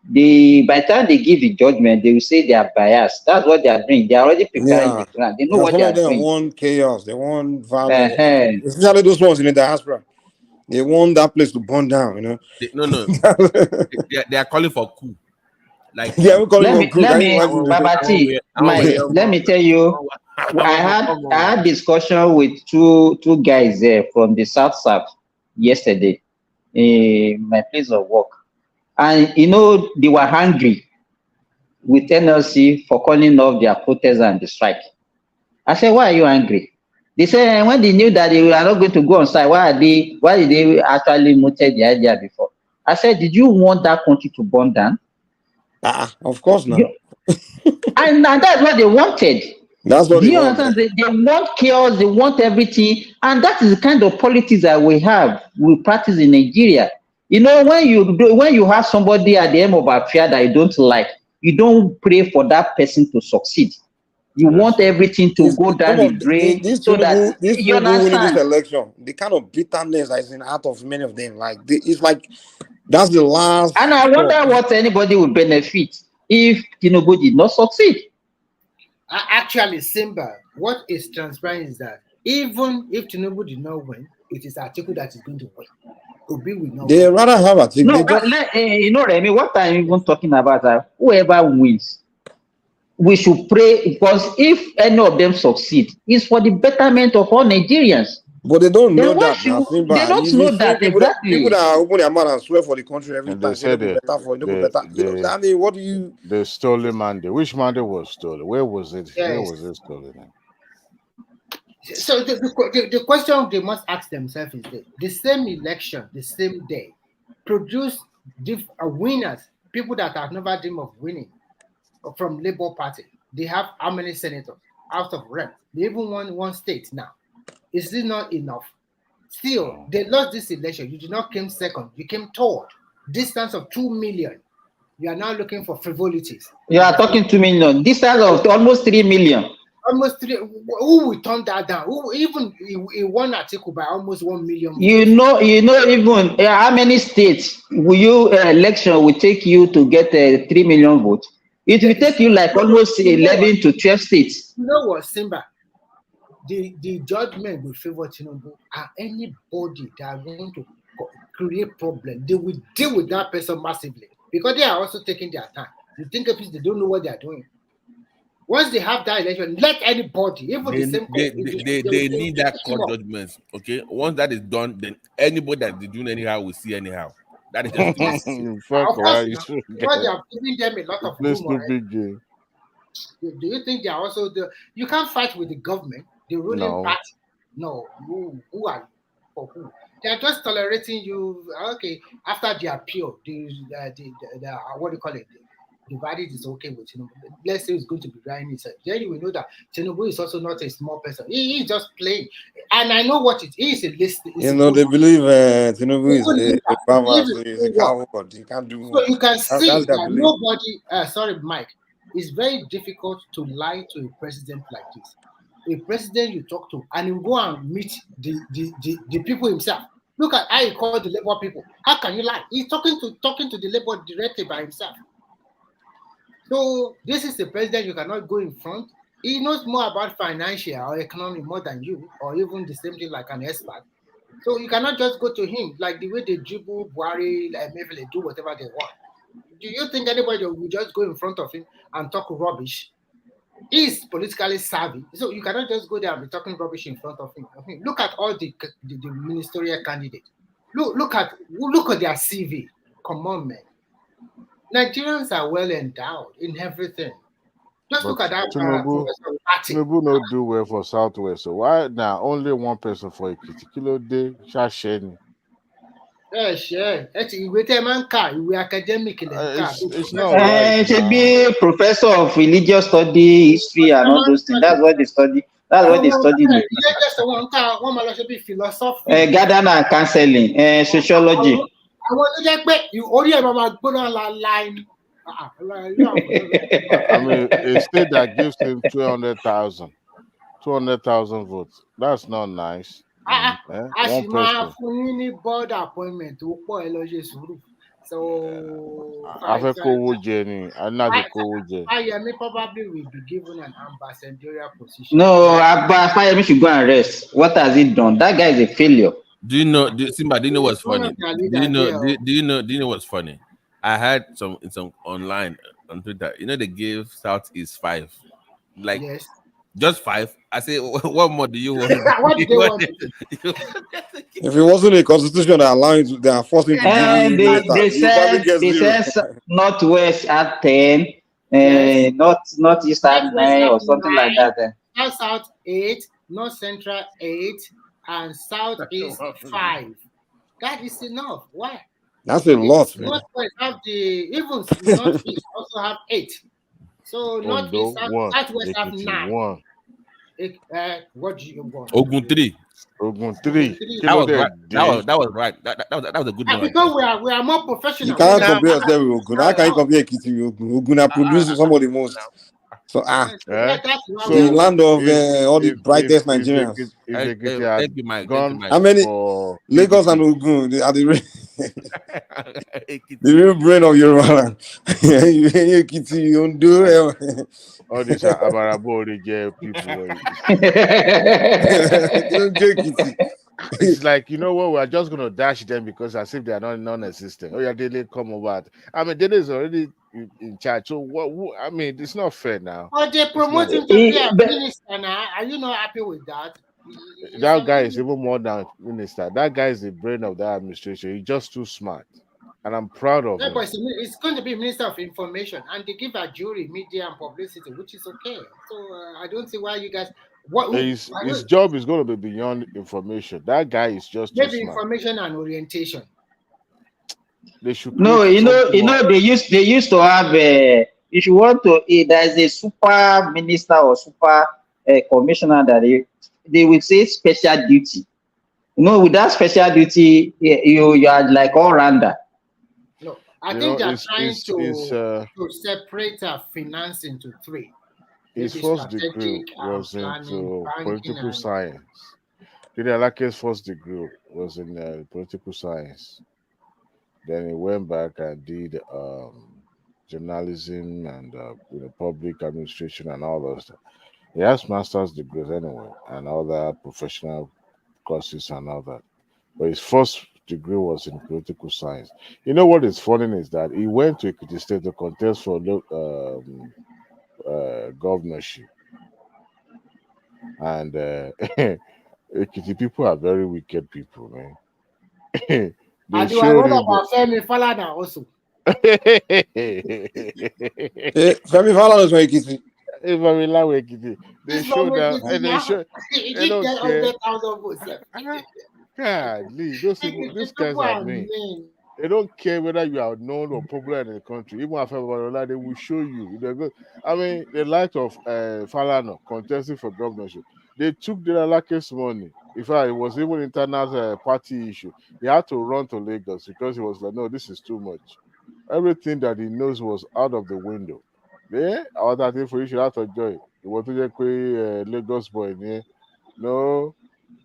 by the time they give the judgment, they will say they are biased. That's what they are doing. They are already preparing the ground. They know what they are doing. Some of them want chaos. They want violence. Especially those ones in the diaspora. They want that place to burn down, They are calling for coup. Like let me tell you, I had discussion with two guys there from the South yesterday in my place of work. And they were angry with NLC for calling off their protest and the strike. I said, why are you angry? They said when they knew that they were not going to go on strike, why did they actually mooted the idea before? I said, did you want that country to burn down? Of course not. And that's what they wanted. That's what they want. They want chaos, they want everything, and that is the kind of politics that we practice in Nigeria. When you have somebody at the end of a affair that you don't like, you don't pray for that person to succeed. You want everything to go down the drain. These people winning this election, the kind of bitterness that is in the heart of many of them, it's like that's the last. And I wonder what anybody would benefit if Tinubu did not succeed. Actually, Simba, what is transparent is that even if Tinubu did not win, it is Atiku that is going to win. Obi will not. They rather have Atiku. No, Remy, what I'm even talking about, whoever wins, we should pray, because if any of them succeed, it's for the betterment of all Nigerians. But they don't know that. They don't know that exactly. People that open their mouth and swear for the country every time. They say better. I mean, what do you? The stolen mandate. Which mandate was stolen? Where was it? Yes. Where was it stolen? So the question they must ask themselves is the same election, the same day, produce winners, people that have never dreamed of winning from Labour Party. They have how many senators out of rep? They even won one state now. Is this not enough? Still, they lost this election. You did not come second. You came third. Distance of 2 million. You are now looking for frivolities. You are talking 2 million. Distance of almost 3 million. Almost 3. Who will turn that down? He won Atiku by almost 1 million. You know, even how many states election will take you to get 3 million votes? It will take you like almost 11 to 12 states. You know what, Simba? The judgment will favor Tinubu, and anybody that want to create problem, they will deal with that person massively, because they are also taking their time. You think if they don't know what they are doing. Once they have that election, let anybody, even the same they need that court judgment. Okay, once that is done, then anybody that is doing anyhow will see anyhow. That is just of course, because they have given them a lot of room already. Do you think they are also you can't fight with the government, the ruling party? No, who are you? For who? They are just tolerating you. Okay, after the appeal, the what do you call it? The verdict is okay with Tinubu. Let's say it's going to be Ryan himself. Then you will know that Tinubu is also not a small person. He is just playing. And I know what it is. A list. You know, they believe Tinubu is a farmer, so he's a coward. He can't do so you can see that's that nobody, sorry, Mike, it's very difficult to lie to a president like this. A president you talk to and you go and meet the people himself. Look at how he called the labor people. How can you lie? He's talking to the labor directly by himself. So this is the president you cannot go in front. He knows more about financial or economy more than you, or even the same thing like an expert. So you cannot just go to him like the way they dribble Buhari, like maybe they do whatever they want. Do you think anybody will just go in front of him and talk rubbish? He's politically savvy, so you cannot just go there and be talking rubbish in front of him. Look at all the ministerial candidates. Look at their CV. Come on, man. Nigerians are well endowed in everything. Just look at that. Tinubu no do well for Southwest. So why now only one person for a particular day? Shasheni. Sure. Academic. It's not right. Should be professor of religious study, history, and all those things. That's what they study. That's what they study. Garden and counseling, sociology. I mean, a state that gives him 200,000 votes. That's not nice. One person. Board appointment. So Fayemi probably will be given an ambassadorial position. No, Fayemi should go and rest. What has he done? That guy is a failure. Do you know what's funny? Do you know what's funny? I had some online on Twitter. You know, they gave Southeast 5. Like just 5. I say, what more do you want? What do they want? If it wasn't a constitution that allows you, they are forcing to they said Northwest at 10, Northeast at 9 or something like that. South 8, North Central 8, and Southeast 5. That is enough. Why? That's a lot, man. Northwest have even Northeast also have 8. So Northeast Southwest have 9. What do you want? Ogun 3. That was right. That was a good one. Because we are more professional. You can't compare yourself with Ogun. How can you compare Ekiti with Ogun? Ogun are producing some of the most. So the land of all the brightest Nigerians. Thank you, Mike. How many Lagos and Ogun are the real brain of Yoruba land? Ekiti, you don't do it. All these Abarabo people. It's like, you know what, we're just going to dash them because as if they are not non-existent. Oh, yeah, Dele, come over. I mean, Dele is already in charge. So, I mean, it's not fair now. Oh, they promote him to be a minister now. Are you not happy with that? That guy is even more than minister. That guy is the brain of that administration. He's just too smart. And I'm proud of him. But it's going to be Minister of Information, and they give a jury, media, and publicity, which is okay. So I don't see why you guys. His job is going to be beyond information. That guy is just maybe information and orientation. They should. No, you know, they used to have if you want to, there's a super minister or super commissioner that they will say special duty. You know, with that special duty, you are like all rounder. I think they're trying to separate finance into 3. His first degree was into political science. Didi Alake's first degree was in political science. Then he went back and did journalism and public administration and all those stuff. He has master's degrees anyway and other professional courses and all that. But his first degree was in political science. You know what is funny is that he went to Ekiti State to contest for governorship, and Ekiti people are very wicked people, man. They And you are showed what him about Femi Falana also? Femi Falana is very Ekiti. If I'm in love with Ekiti, they This showed one that, Ekiti and they now. show. He They did don't get care. 100,000 votes. God, Lee, those people, these guys are mean. They don't care whether you are known or popular in the country. Even after Barola, they will show you. They're good. I mean, the light of Falana contesting for governorship, they took the Alake's money. In fact, it was even internal party issue. He had to run to Lagos because he was like, no, this is too much. Everything that he knows was out of the window. Yeah, I was asking for you should have to joy. He was to just Lagos boy. Yeah? No,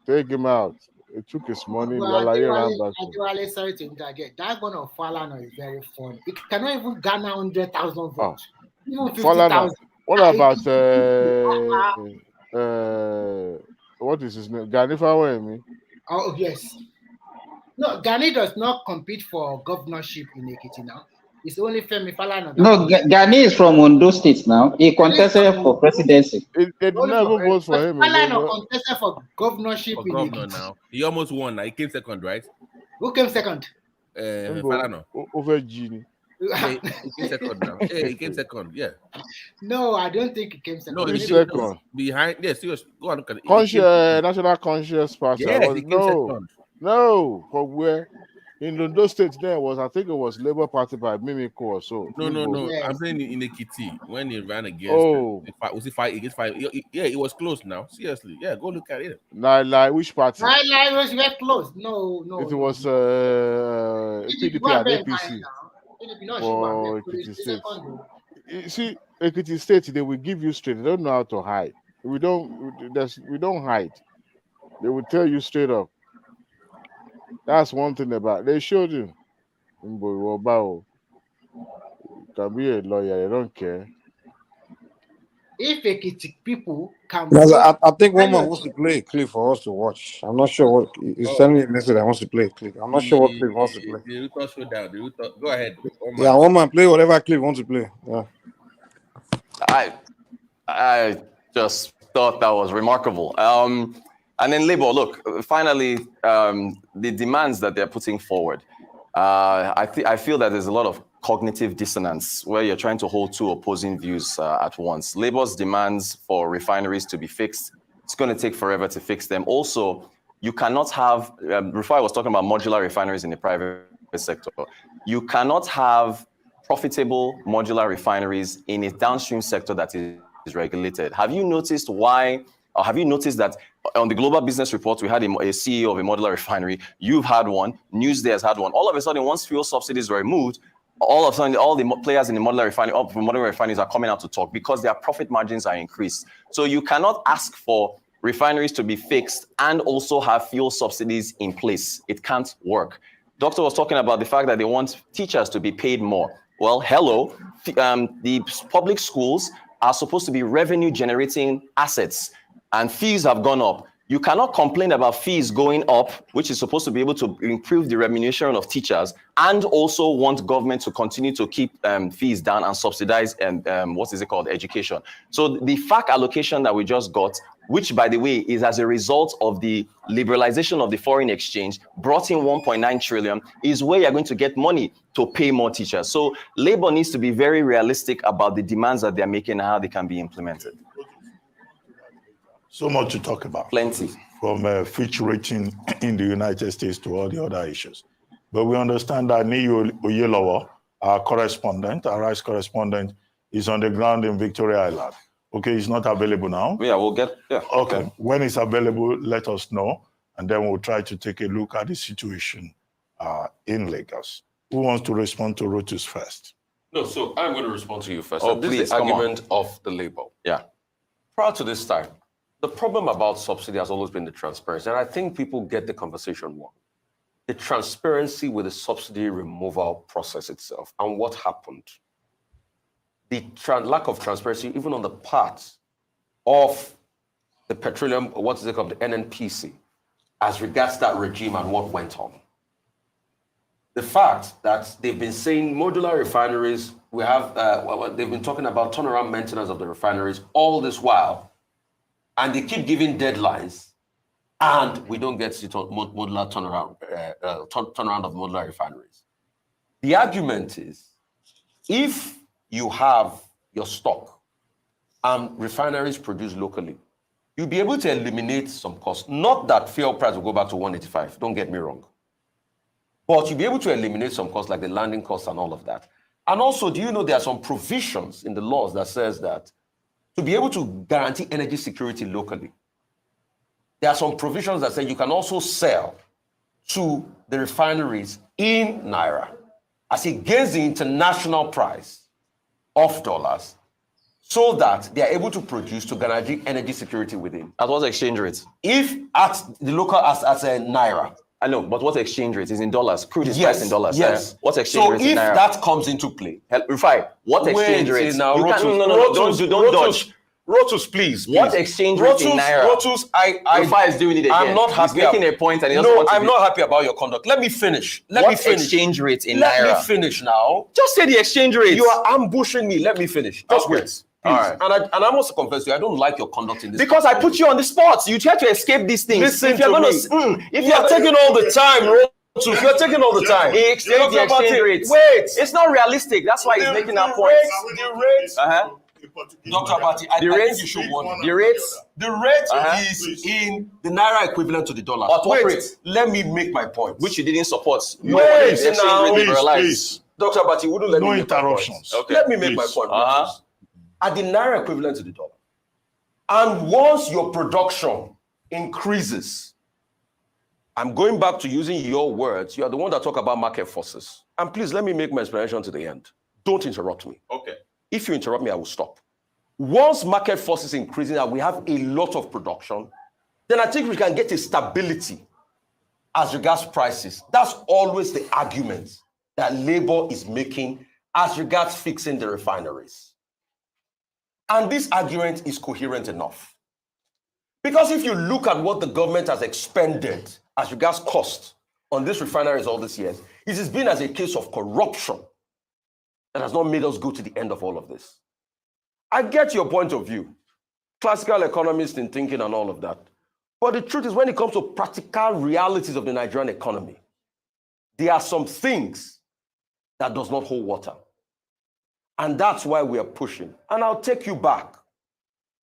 take him out. He took his money. Well, Ran back home. Adewale, sorry to interject. That one of Falana is very funny. It cannot even garner 100,000 votes. Even 50,000. What about what is his name? Ganifa Wemi? Oh yes. No, Gani does not compete for governorship in Ekiti now. It's only Femi Falana. No, Gani is from Ondo State now. He contested for presidency. They did not even vote for him. Falana contested for governorship in governor Ekiti. now. He almost won. Now he came second, right? Who came second? Falana. Over Gini. Yeah, he came second now. Yeah, he came second. Yeah. No, I don't think he came second. No, he second. No, behind. Yes, yeah, go on. Look at it. National Conscious Party. Yes, he came second. No, from where? In Ondo State, there was, I think it was Labour Party by Mimiko or so. No. Yes. I'm saying in Ekiti when he ran against. Was he fight against fight? Yeah, it was close now. Seriously, yeah, go look at it. Like which party? Like was very close. No. It was PDP and APC. For Ekiti State. You see, Ekiti State, they will give you straight. They don't know how to hide. We don't hide. They will tell you straight up. That's one thing about they showed you. You can be a lawyer, they don't care. If Ekiti people can I think one man wants to play a clip for us to watch. I'm not sure what he's sending me a message that wants to play a clip. I'm not sure what clip he wants to play. Go ahead. Yeah, one man play whatever clip he wants to play. Yeah. I just thought that was remarkable. And then Labour, look, finally, the demands that they're putting forward, I feel that there's a lot of cognitive dissonance where you're trying to hold two opposing views at once. Labour's demands for refineries to be fixed, it's going to take forever to fix them. Also, you cannot have, before I was talking about modular refineries in the private sector, you cannot have profitable modular refineries in a downstream sector that is regulated. Have you noticed that on the Global Business Report, we had a CEO of a modular refinery, you've had one, Newsday has had one. All of a sudden, once fuel subsidies were removed, all of a sudden, all the players in the modular refineries are coming out to talk because their profit margins are increased. So you cannot ask for refineries to be fixed and also have fuel subsidies in place. It can't work. Doctor was talking about the fact that they want teachers to be paid more. Well, hello, the public schools are supposed to be revenue generating assets and fees have gone up. You cannot complain about fees going up, which is supposed to be able to improve the remuneration of teachers, and also want government to continue to keep fees down and subsidize education. So the FAC allocation that we just got, which by the way is as a result of the liberalization of the foreign exchange, brought in 1.9 trillion, is where you're going to get money to pay more teachers. So Labour needs to be very realistic about the demands that they're making and how they can be implemented. So much to talk about. Plenty. From Fitch rating in the United States to all the other issues. But we understand that Niyo Oyelowo, our rice correspondent, is on the ground in Victoria Island. Okay, he's not available now. Yeah, Okay, when it's available, let us know. And then we'll try to take a look at the situation in Lagos. Who wants to respond to Rotus first? No, so I'm going to respond to you first. Oh, and this please, is the argument of the Labour. Yeah. Prior to this time, the problem about subsidy has always been the transparency. And I think people get the conversation wrong. The transparency with the subsidy removal process itself and what happened. The lack of transparency, even on the part of the petroleum, the NNPC, as regards that regime and what went on. the fact that they've been saying modular refineries, we have, they've been talking about turnaround maintenance of the refineries all this while, and they keep giving deadlines, and we don't get modular turnaround, turnaround of modular refineries. The argument is, if you have your stock and refineries produce locally, you'll be able to eliminate some costs. Not that fuel price will go back to 185, don't get me wrong. But you'll be able to eliminate some costs like the landing costs and all of that. And also, do you know there are some provisions in the laws that says that to be able to guarantee energy security locally, there are some provisions that say you can also sell to the refineries in Naira as against the international price of dollars, so that they are able to produce to guarantee energy security within. At what exchange rate? If at the local as a Naira. I know, but what exchange rate is in dollars? Crude is priced in dollars. Yes. What exchange rate so in if Naira? that comes into play, Refine. What exchange rate? Now, No, Rotus, don't dodge. Rotus, please. What exchange rate in Naira? Rotus, Rufai is doing it again. I'm not happy. He's making a point and he doesn't no, want to I'm not happy about your conduct. Let me finish. Let what me finish. Exchange rate in Let Naira? Let me finish now. Just say the exchange rate. You are ambushing me. Let me finish. Just wait. Please. All right. And I must confess to you, I don't like your conduct in this. Because I put you on the spot. You try to escape these things. Listen if you're to gonna, me. If you're taking all the time, Rotus, you're taking all the time. The exchange rate. Wait. It's not realistic. That's why he's making that point. The rate. Dr. Abati, I think you should warn the rates is in the Naira equivalent to the dollar. But what rate? Let me make my point. Which you didn't support. Wait now. Please. Dr. Abati, wouldn't let me make interruptions. My point. Okay. Let me make my point. At the Naira equivalent to the dollar. And once your production increases, I'm going back to using your words. You are the one that talk about market forces. And please let me make my explanation to the end. Don't interrupt me. Okay. If you interrupt me, I will stop. Once market forces increasing and we have a lot of production, then I think we can get a stability as regards prices. That's always the argument that Labour is making as regards fixing the refineries. And this argument is coherent enough. Because if you look at what the government has expended as regards cost on these refineries all these years, it has been as a case of corruption that has not made us go to the end of all of this. I get your point of view, classical economist in thinking and all of that. But the truth is, when it comes to practical realities of the Nigerian economy, there are some things that does not hold water. And that's why we are pushing. And I'll take you back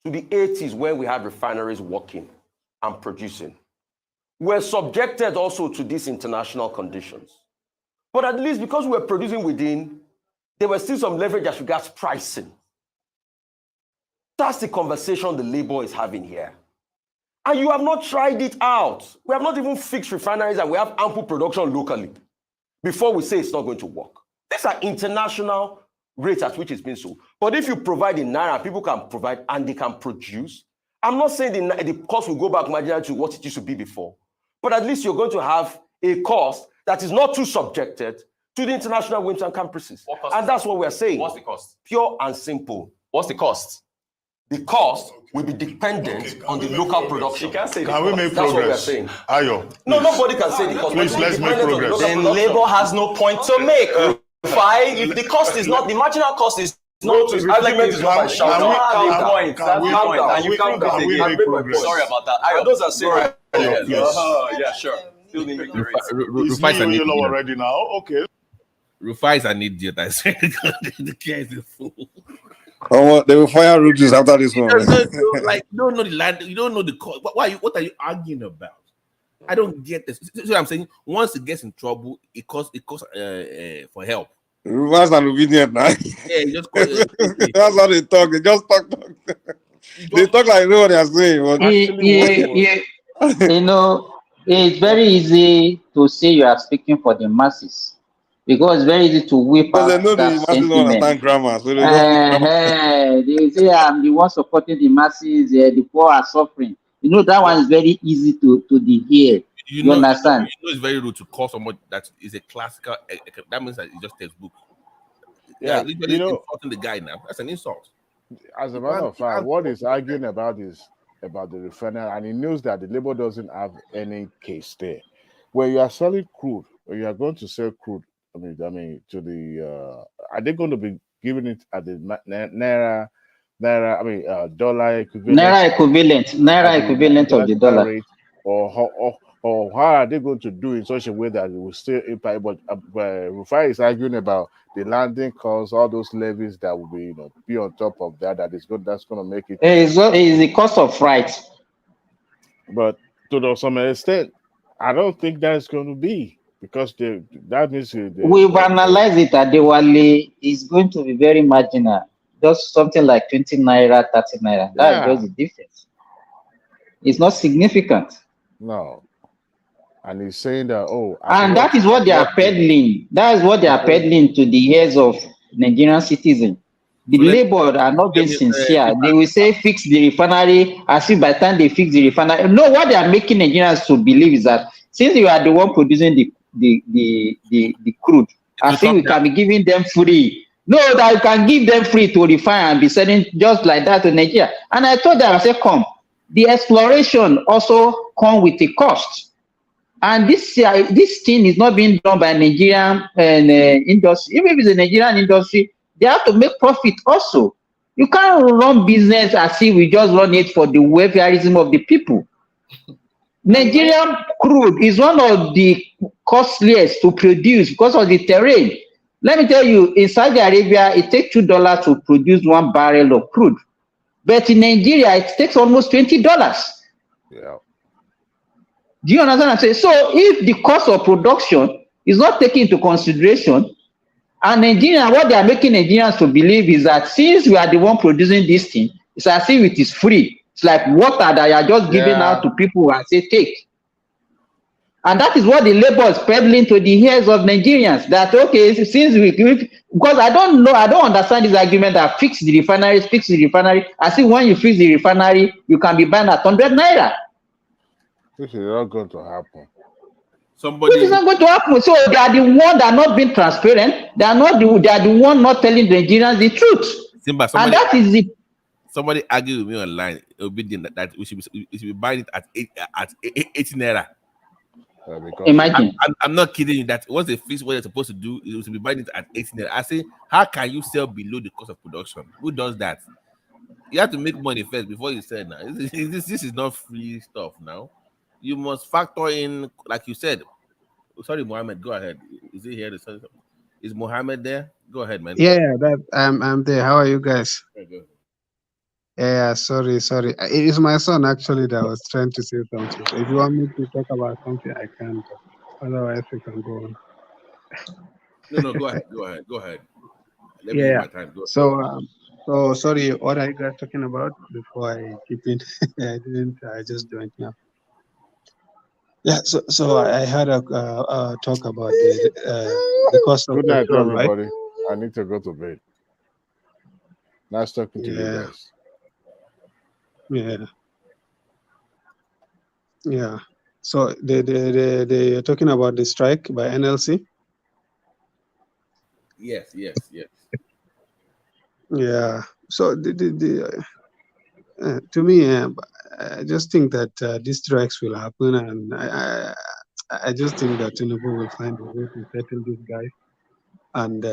to the 80s when we had refineries working and producing. We're subjected also to these international conditions. But at least because we're producing within, there was still some leverage as regards pricing. That's the conversation the Labour is having here. And you have not tried it out. We have not even fixed refineries and we have ample production locally before we say it's not going to work. These are international rates at which it's been sold. But if you provide in Naira, people can provide and they can produce. I'm not saying the cost will go back marginally to what it used to be before. But at least you're going to have a cost that is not too subjected to the international whims and caprices. And that's what we're saying. What's the cost? Pure and simple. What's the cost? The cost will be dependent on the local production. Can That's we make progress? That's what we're saying. Ayo, no, nobody can say the cost. Please, let's make progress. Then Labour has no point to make. If the cost is not, the marginal cost is not to argument is not by shouting. And you can't go again. Sorry about that. Those are saying yeah, sure. Still need to make the rates. Rufai's an idiot already now. Okay. Rufai's an idiot. I said the guy is a fool. Oh, they will fire Rufus after this one. Like, you don't know the land, you don't know the cost. What are you arguing about? I don't get this. So I'm saying, once it gets in trouble, it costs for help. Rufus and obedient now. Yeah, you just call it. That's how they talk. They just talk. They talk like they know what they are saying. You know, it's very easy to say you are speaking for the masses. Because it's very easy to whip out they know that the masses don't understand grammar. So they say I'm the one supporting the masses, the poor are suffering. You know, that one is very easy to hear. You understand? You know it's very rude to call someone that is a classical, that means that it's just textbook. Yeah, you know, insulting the guy now. That's an insult. As a matter of fact, what he's arguing about is about the refinery, and he knows that the Labour doesn't have any case there. When you are selling crude you are going to sell crude. I mean, to the are they going to be giving it at the naira? Dollar equivalent. Naira equivalent of the dollar. Rate, or how are they going to do in such a way that it will still impact? But Rufai is arguing about the landing costs, all those levies that will be on top of that. That's going to make it. It's the cost of freight. But to some extent, I don't think that's going to be, because that means we've analyzed it at the Wale. It's going to be very marginal. Just something like 20 naira, 30 naira. That's just the difference. It's not significant. No. And he's saying that, and that is what they are peddling. That is what they are peddling to the ears of Nigerian citizens. The Labour are not being sincere. They will say fix the refinery, as if by the time they fix the refinery. No, what they are making Nigerians to believe is that since you are the one producing the crude, as if we can be giving them free. No, that you can give them free to refine and be selling just like that to Nigeria. And I told them, I said, come, the exploration also come with a cost. And this thing is not being done by Nigerian industry. Even if it's a Nigerian industry, they have to make profit also. You can't run business as if we just run it for the welfareism of the people. Nigerian crude is one of the costliest to produce because of the terrain. Let me tell you, in Saudi Arabia, it takes $2 to produce 1 barrel of crude. But in Nigeria, it takes almost $20. Yeah. Do you understand what I'm saying? So if the cost of production is not taken into consideration, and Nigeria, what they are making Nigerians to believe is that since we are the one producing this thing, it's as if it is free. It's like water that you are just giving out to people and say, take. And that is what the Labour is peddling to the ears of Nigerians. That, okay, since because I don't understand this argument that fix the refinery. As if when you fix the refinery, you can be buying at 100 naira. This is not going to happen. This is not going to happen. So they are the one that are not being transparent. They are the one not telling the Nigerians the truth. Simba, and that is the. Somebody argued with me online. It would be that we should be buying it at 80 naira. Imagine. I'm not kidding you. That once they fix what they're supposed to do, it will be buying it at 80 naira. I say, how can you sell below the cost of production? Who does that? You have to make money first before you sell. Now, this is not free stuff. Now, you must factor in, like you said. Sorry, Mohammed, go ahead. Is he here to say something? Is Mohammed there? Go ahead, man. Yeah, I'm there. How are you guys? Yeah, sorry. It is my son actually that was trying to say something. So if you want me to talk about something, I can. Otherwise, we can go on. No, go ahead. Let me yeah. my time. Go so sorry. What are you guys talking about? Before I keep it, I just joined now. Yeah. So I had a talk about the cost of Good night, petrol, everybody. right? I need to go to bed. Nice talking to you guys. Yeah. So they're talking about the strike by NLC. Yes. Yeah. So to me, I just think that these strikes will happen, and I just think that Tinubu will find a way to settle this guy. And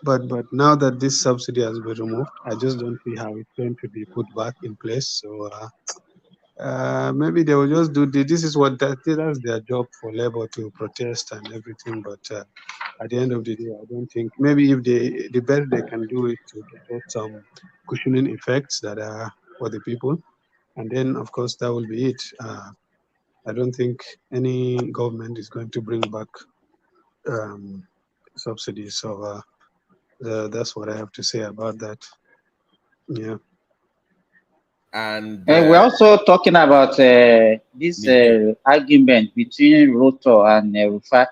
but now that this subsidy has been removed, I just don't see how it's going to be put back in place. So maybe they will just do this is what that's their job for Labour, to protest and everything. But at the end of the day, I don't think, maybe if the best they can do is to get some cushioning effects that are for the people, and then of course that will be it. I don't think any government is going to bring back subsidies. So that's what I have to say about that. Yeah. And we're also talking about this argument between Ruto and Rufai.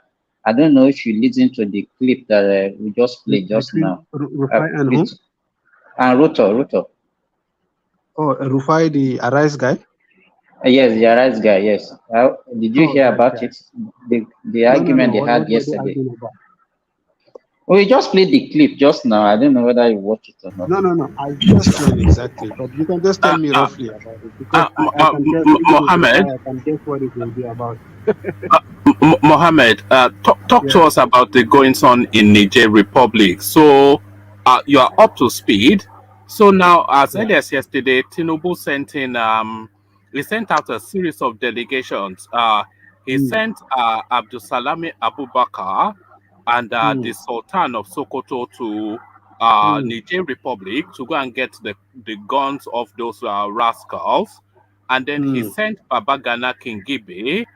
I don't know if you listened to the clip that we just played just now. Rufai and who? And Ruto. Oh, Rufai, the Arise guy? Yes, the Arise guy, yes. Did you hear about it? The argument they had yesterday. We just played the clip just now. I don't know whether you watched it or not. No. I just joined exactly, but you can just tell me roughly about it because I can guess. If it is a Mohammed, guy, I can guess what it will be about. Mohammed, talk to Yeah. us about the goings on in Niger Republic. So you are up to speed. So now, as Yeah. early as yesterday, Tinubu he sent out a series of delegations. He sent Abdusalami Abubakar and the Sultan of Sokoto to Niger Republic to go and get the guns of those rascals. And then he sent Babagana Kingibe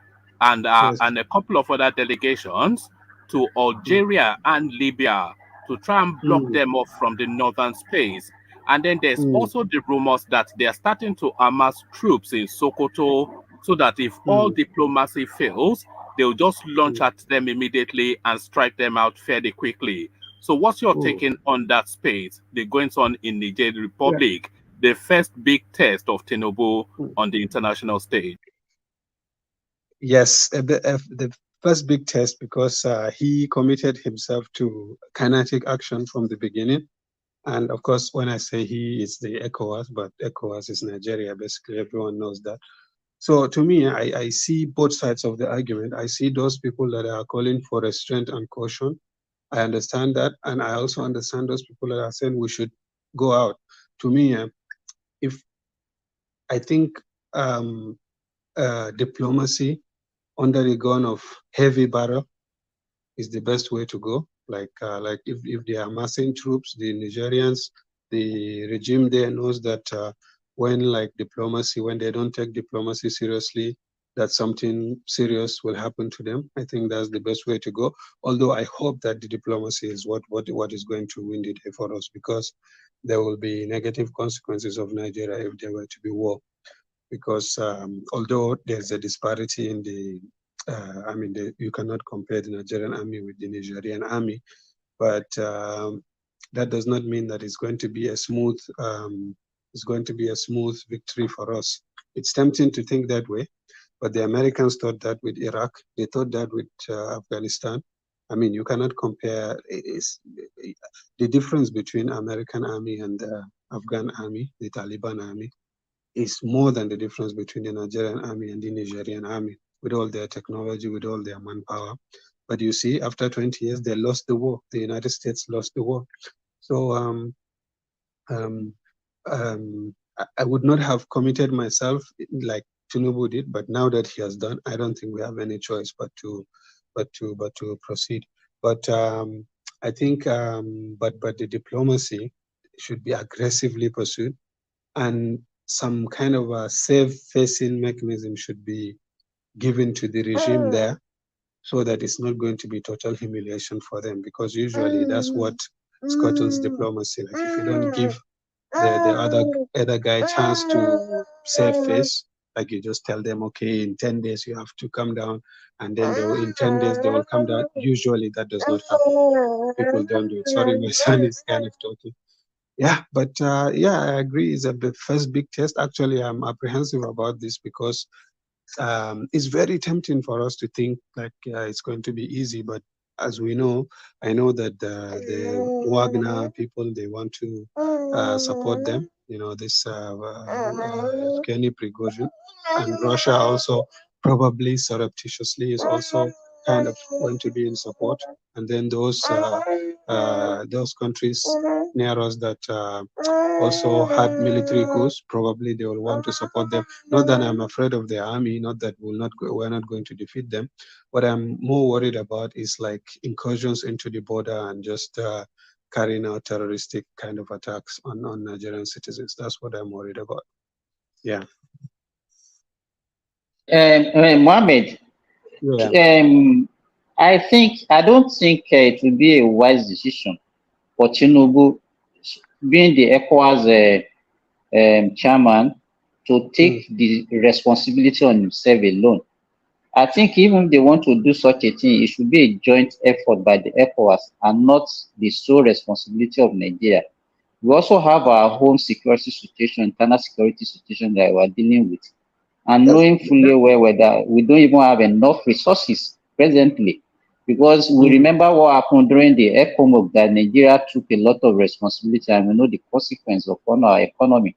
Yes. and a couple of other delegations to Algeria and Libya to try and block them off from the northern space. And then there's also the rumors that they are starting to amass troops in Sokoto so that if all diplomacy fails, they'll just launch at them immediately and strike them out fairly quickly. So what's your taking on that space, the goings on in Niger Republic, the first big test of Tinubu on the international stage? Yes, the first big test because he committed himself to kinetic action from the beginning. And of course, when I say he, it's the ECOWAS, but ECOWAS is Nigeria. Basically, everyone knows that. So to me, I see both sides of the argument. I see those people that are calling for restraint and caution. I understand that. And I also understand those people that are saying we should go out. To me, I think diplomacy under the gun of heavy barrel is the best way to go. Like if they are amassing troops, the Nigerians, the regime there knows that when they don't take diplomacy seriously, that something serious will happen to them. I think that's the best way to go. Although I hope that the diplomacy is what is going to win the day for us, because there will be negative consequences of Nigeria if there were to be war. Because although there's a disparity in you cannot compare the Nigerian army with the Nigerian army, but that does not mean that it's going to be a smooth victory for us. It's tempting to think that way, but the Americans thought that with Iraq, they thought that with Afghanistan. I mean, you cannot compare. The difference between American army and the Afghan army, the Taliban army, is more than the difference between the Nigerian army and the Nigerian army, with all their technology, with all their manpower. But you see, after 20 years, they lost the war. The United States lost the war. So I would not have committed myself like Tinubu did, but now that he has done, I don't think we have any choice but to proceed. But I think, but the diplomacy should be aggressively pursued, and some kind of a safe-facing mechanism should be given to the regime there, so that it's not going to be total humiliation for them, because usually that's what scuttles diplomacy. Like if you don't give the other guy a chance to save face, like you just tell them, okay, in 10 days you have to come down, and then in 10 days they will come down. Usually that does not happen. People don't do it. Sorry, my son is kind of talking. Yeah, but I agree. It's the first big test. Actually, I'm apprehensive about this because it's very tempting for us to think like it's going to be easy. But as we know, I know that the Wagner people, they want to support them. You know, this Evgeny Prigozhin, and Russia also probably surreptitiously is also kind of going to be in support. And then those countries near us that also had military coups, probably they will want to support them. Not that I'm afraid of the army, not that we're not going to defeat them. What I'm more worried about is like incursions into the border and just carrying out terroristic kind of attacks on Nigerian citizens. That's what I'm worried about. Yeah. Mohammed, I don't think it will be a wise decision for Tinubu, being the ECOWAS chairman, to take the responsibility on himself alone. I think even if they want to do such a thing, it should be a joint effort by the ECOWAS and not the sole responsibility of Nigeria. We also have our home security situation, internal security situation that we're dealing with. And knowing fully well that we don't even have enough resources presently. Because we remember what happened during the ECOMOG, that Nigeria took a lot of responsibility, and we know the consequence upon our economy.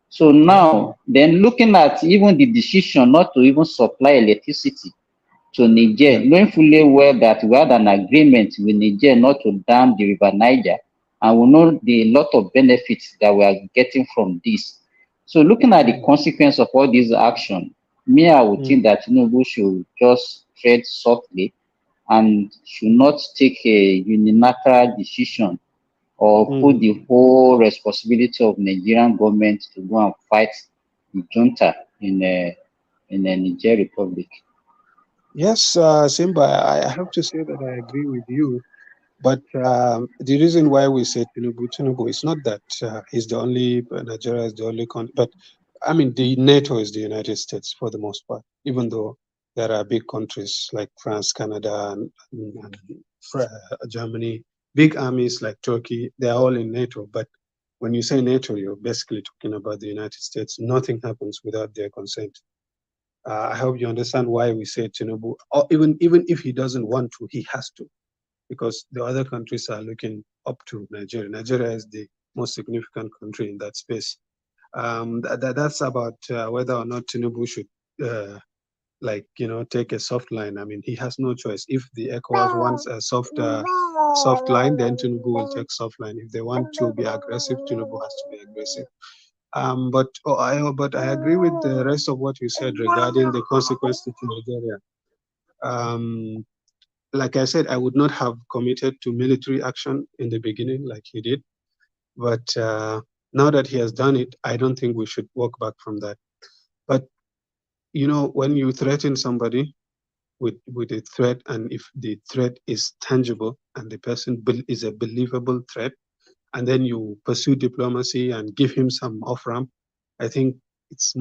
So now, then looking at even the decision not to even supply electricity to Niger, knowing fully well that we had an agreement with Niger not to dam the River Niger, and we know the lot of benefits that we are getting from this. So looking at the consequence of all these action, me, I would think that Tinubu should just tread softly and should not take a unilateral decision or put the whole responsibility of Nigerian government to go and fight the junta in the Niger Republic. Yes, Simba, I have to say that I agree with you. But the reason why we say Tinubu is not that he's the only, Nigeria is the only country, but I mean, the NATO is the United States for the most part, even though there are big countries like France, Canada, and Germany, big armies like Turkey, they're all in NATO. But when you say NATO, you're basically talking about the United States. Nothing happens without their consent. I hope you understand why we say Tinubu, or even if he doesn't want to, he has to, because the other countries are looking up to Nigeria. Nigeria is the most significant country in that space. That's about whether or not Tinubu should, take a soft line. I mean, he has no choice. If the ECOWAS wants a soft line, then Tinubu will take soft line. If they want to be aggressive, Tinubu has to be aggressive. But I agree with the rest of what you said regarding the consequences to Nigeria. Like I said, I would not have committed to military action in the beginning like he did. But now that he has done it, I don't think we should walk back from that. But, when you threaten somebody with a threat, and if the threat is tangible and the person is a believable threat, and then you pursue diplomacy and give him some off-ramp, I think it's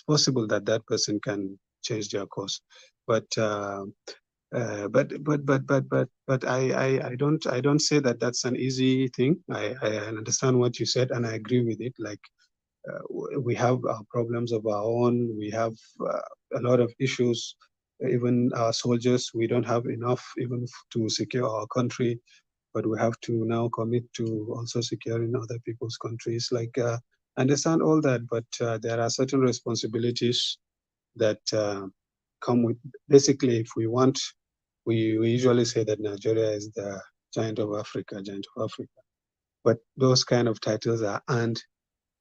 possible that that person can change their course. But I don't say that that's an easy thing. I understand what you said and I agree with it. Like we have our problems of our own. We have a lot of issues. Even our soldiers, we don't have enough even to secure our country, but we have to now commit to also securing other people's countries. Like understand all that, but there are certain responsibilities that come with. Basically, if we want, we usually say that Nigeria is the giant of Africa. But those kind of titles are earned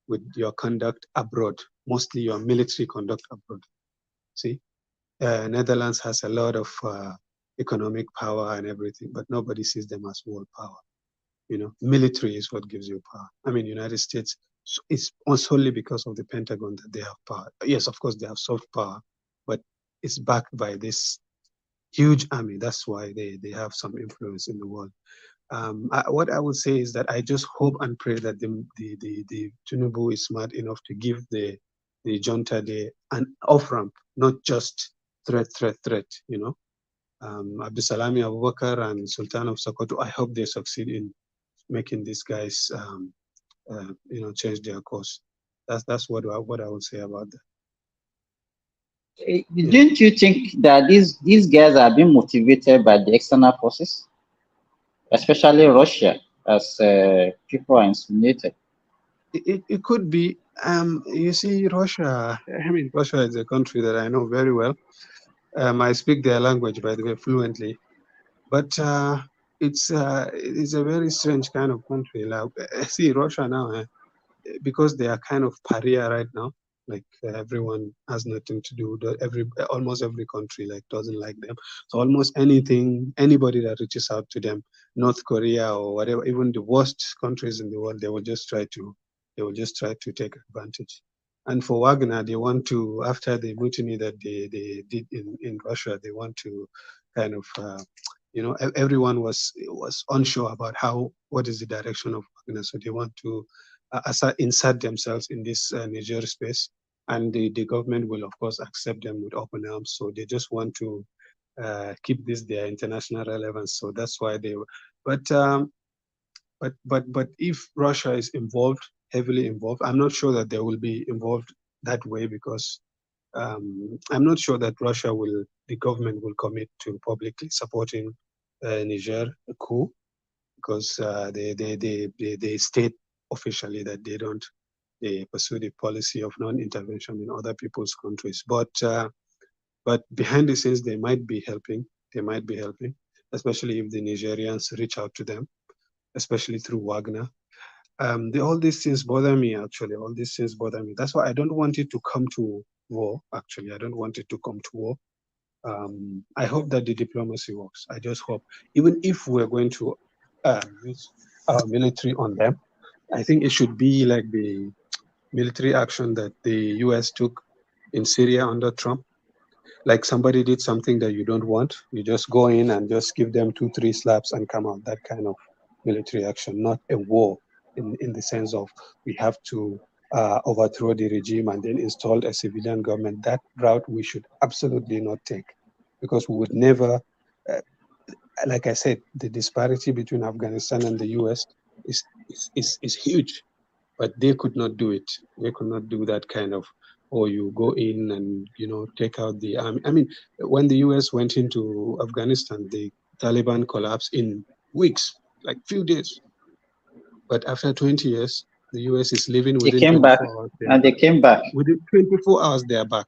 with your conduct abroad, mostly your military conduct abroad. See, Netherlands has a lot of economic power and everything, but nobody sees them as world power. Military is what gives you power. I mean, United States, it's solely because of the Pentagon that they have power. Yes, of course, they have soft power, but it's backed by this huge army. That's why they have some influence in the world. What I would say is that I just hope and pray that the Tinubu is smart enough to give the junta an off-ramp, not just threat. Abdusalami Abubakar and Sultan of Sokoto, I hope they succeed in making these guys change their course. That's what I would say about that. Don't you think that these guys are being motivated by the external forces, especially Russia, as people are insinuated? It could be. You see, Russia. I mean, Russia is a country that I know very well. I speak their language, by the way, fluently. But it's a very strange kind of country. Like, see, Russia now, because they are kind of pariah right now. Like everyone has nothing to do. Almost every country doesn't like them. So almost anybody that reaches out to them, North Korea or whatever, even the worst countries in the world, they will just try to take advantage. And for Wagner, they want to, after the mutiny that they did in Russia, they want to kind of everyone was unsure about what is the direction of Wagner, so they want to insert themselves in this Niger space, and the government will of course accept them with open arms. So they just want to keep their international relevance. So that's why they. But if Russia is heavily involved, I'm not sure that they will be involved that way, because I'm not sure that the government will commit to publicly supporting Niger coup, because they state officially that they pursue the policy of non-intervention in other people's countries. But behind the scenes, they might be helping. Especially if the Nigerians reach out to them, especially through Wagner. All these things bother me, actually. All these things bother me. That's why I don't want it to come to war, actually. I don't want it to come to war. I hope that the diplomacy works. I just hope. Even if we're going to use our military on them, I think it should be like the military action that the US took in Syria under Trump. Like somebody did something that you don't want, you just go in and just give them 2-3 slaps and come out. That kind of military action, not a war in the sense of we have to overthrow the regime and then install a civilian government. That route we should absolutely not take, because we would never, like I said, the disparity between Afghanistan and the US is huge, but they could not do it. They could not do that kind of, or you go in and, take out the army. I mean, when the US went into Afghanistan, the Taliban collapsed in weeks, like few days. But after 20 years, the US is living within 24 hours. They came back. Within 24 hours, they are back.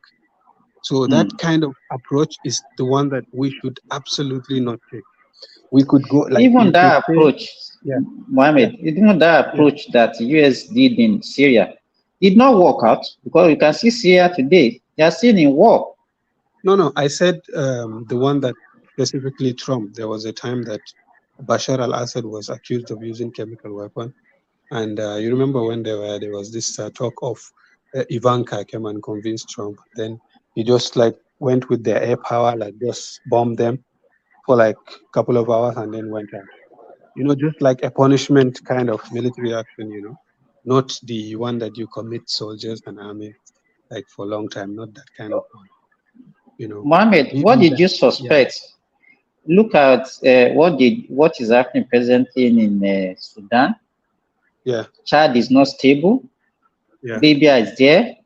So that kind of approach is the one that we should absolutely not take. We could go like even that approach, Mohammed. Even that approach that the US did in Syria did not work out, because you can see Syria today; they are still in war. No. I said the one that specifically Trump. There was a time that Bashar al-Assad was accused of using chemical weapon, and you remember when there was this talk of Ivanka came and convinced Trump. Then he just like went with their air power, like just bombed them for like a couple of hours and then went out. Just like a punishment kind of military action, not the one that you commit soldiers and army like for a long time, not that kind of one. Mohammed, what did you suspect? Look at what is happening presently in Sudan. Yeah. Chad is not stable. Yeah. Libya is there.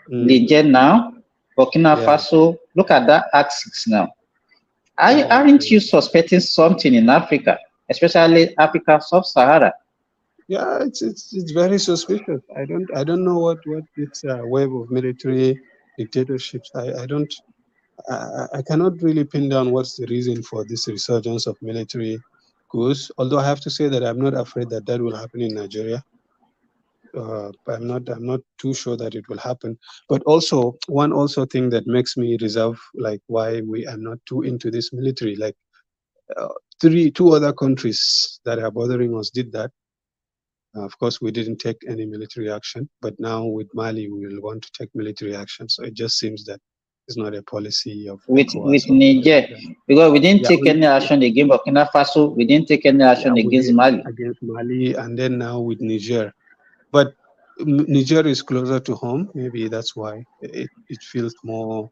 Niger now. Burkina Faso. Look at that axis now. Aren't you suspecting something in Africa, especially Africa sub-Sahara? Yeah, it's very suspicious. I don't know what this wave of military dictatorships. I cannot really pin down what's the reason for this resurgence of military coups. Although I have to say that I'm not afraid that will happen in Nigeria. I'm not too sure that it will happen. But also one thing that makes me reserve, like why we are not too into this military, like two other countries that are bothering us did that. Of course, we didn't take any military action, but now with Mali, we will want to take military action. So it just seems that it's not a policy of with Niger, because we didn't take any action against Burkina Faso. We didn't take any action against Mali. Against Mali, and then now with Niger. But Niger is closer to home. Maybe that's why it feels more.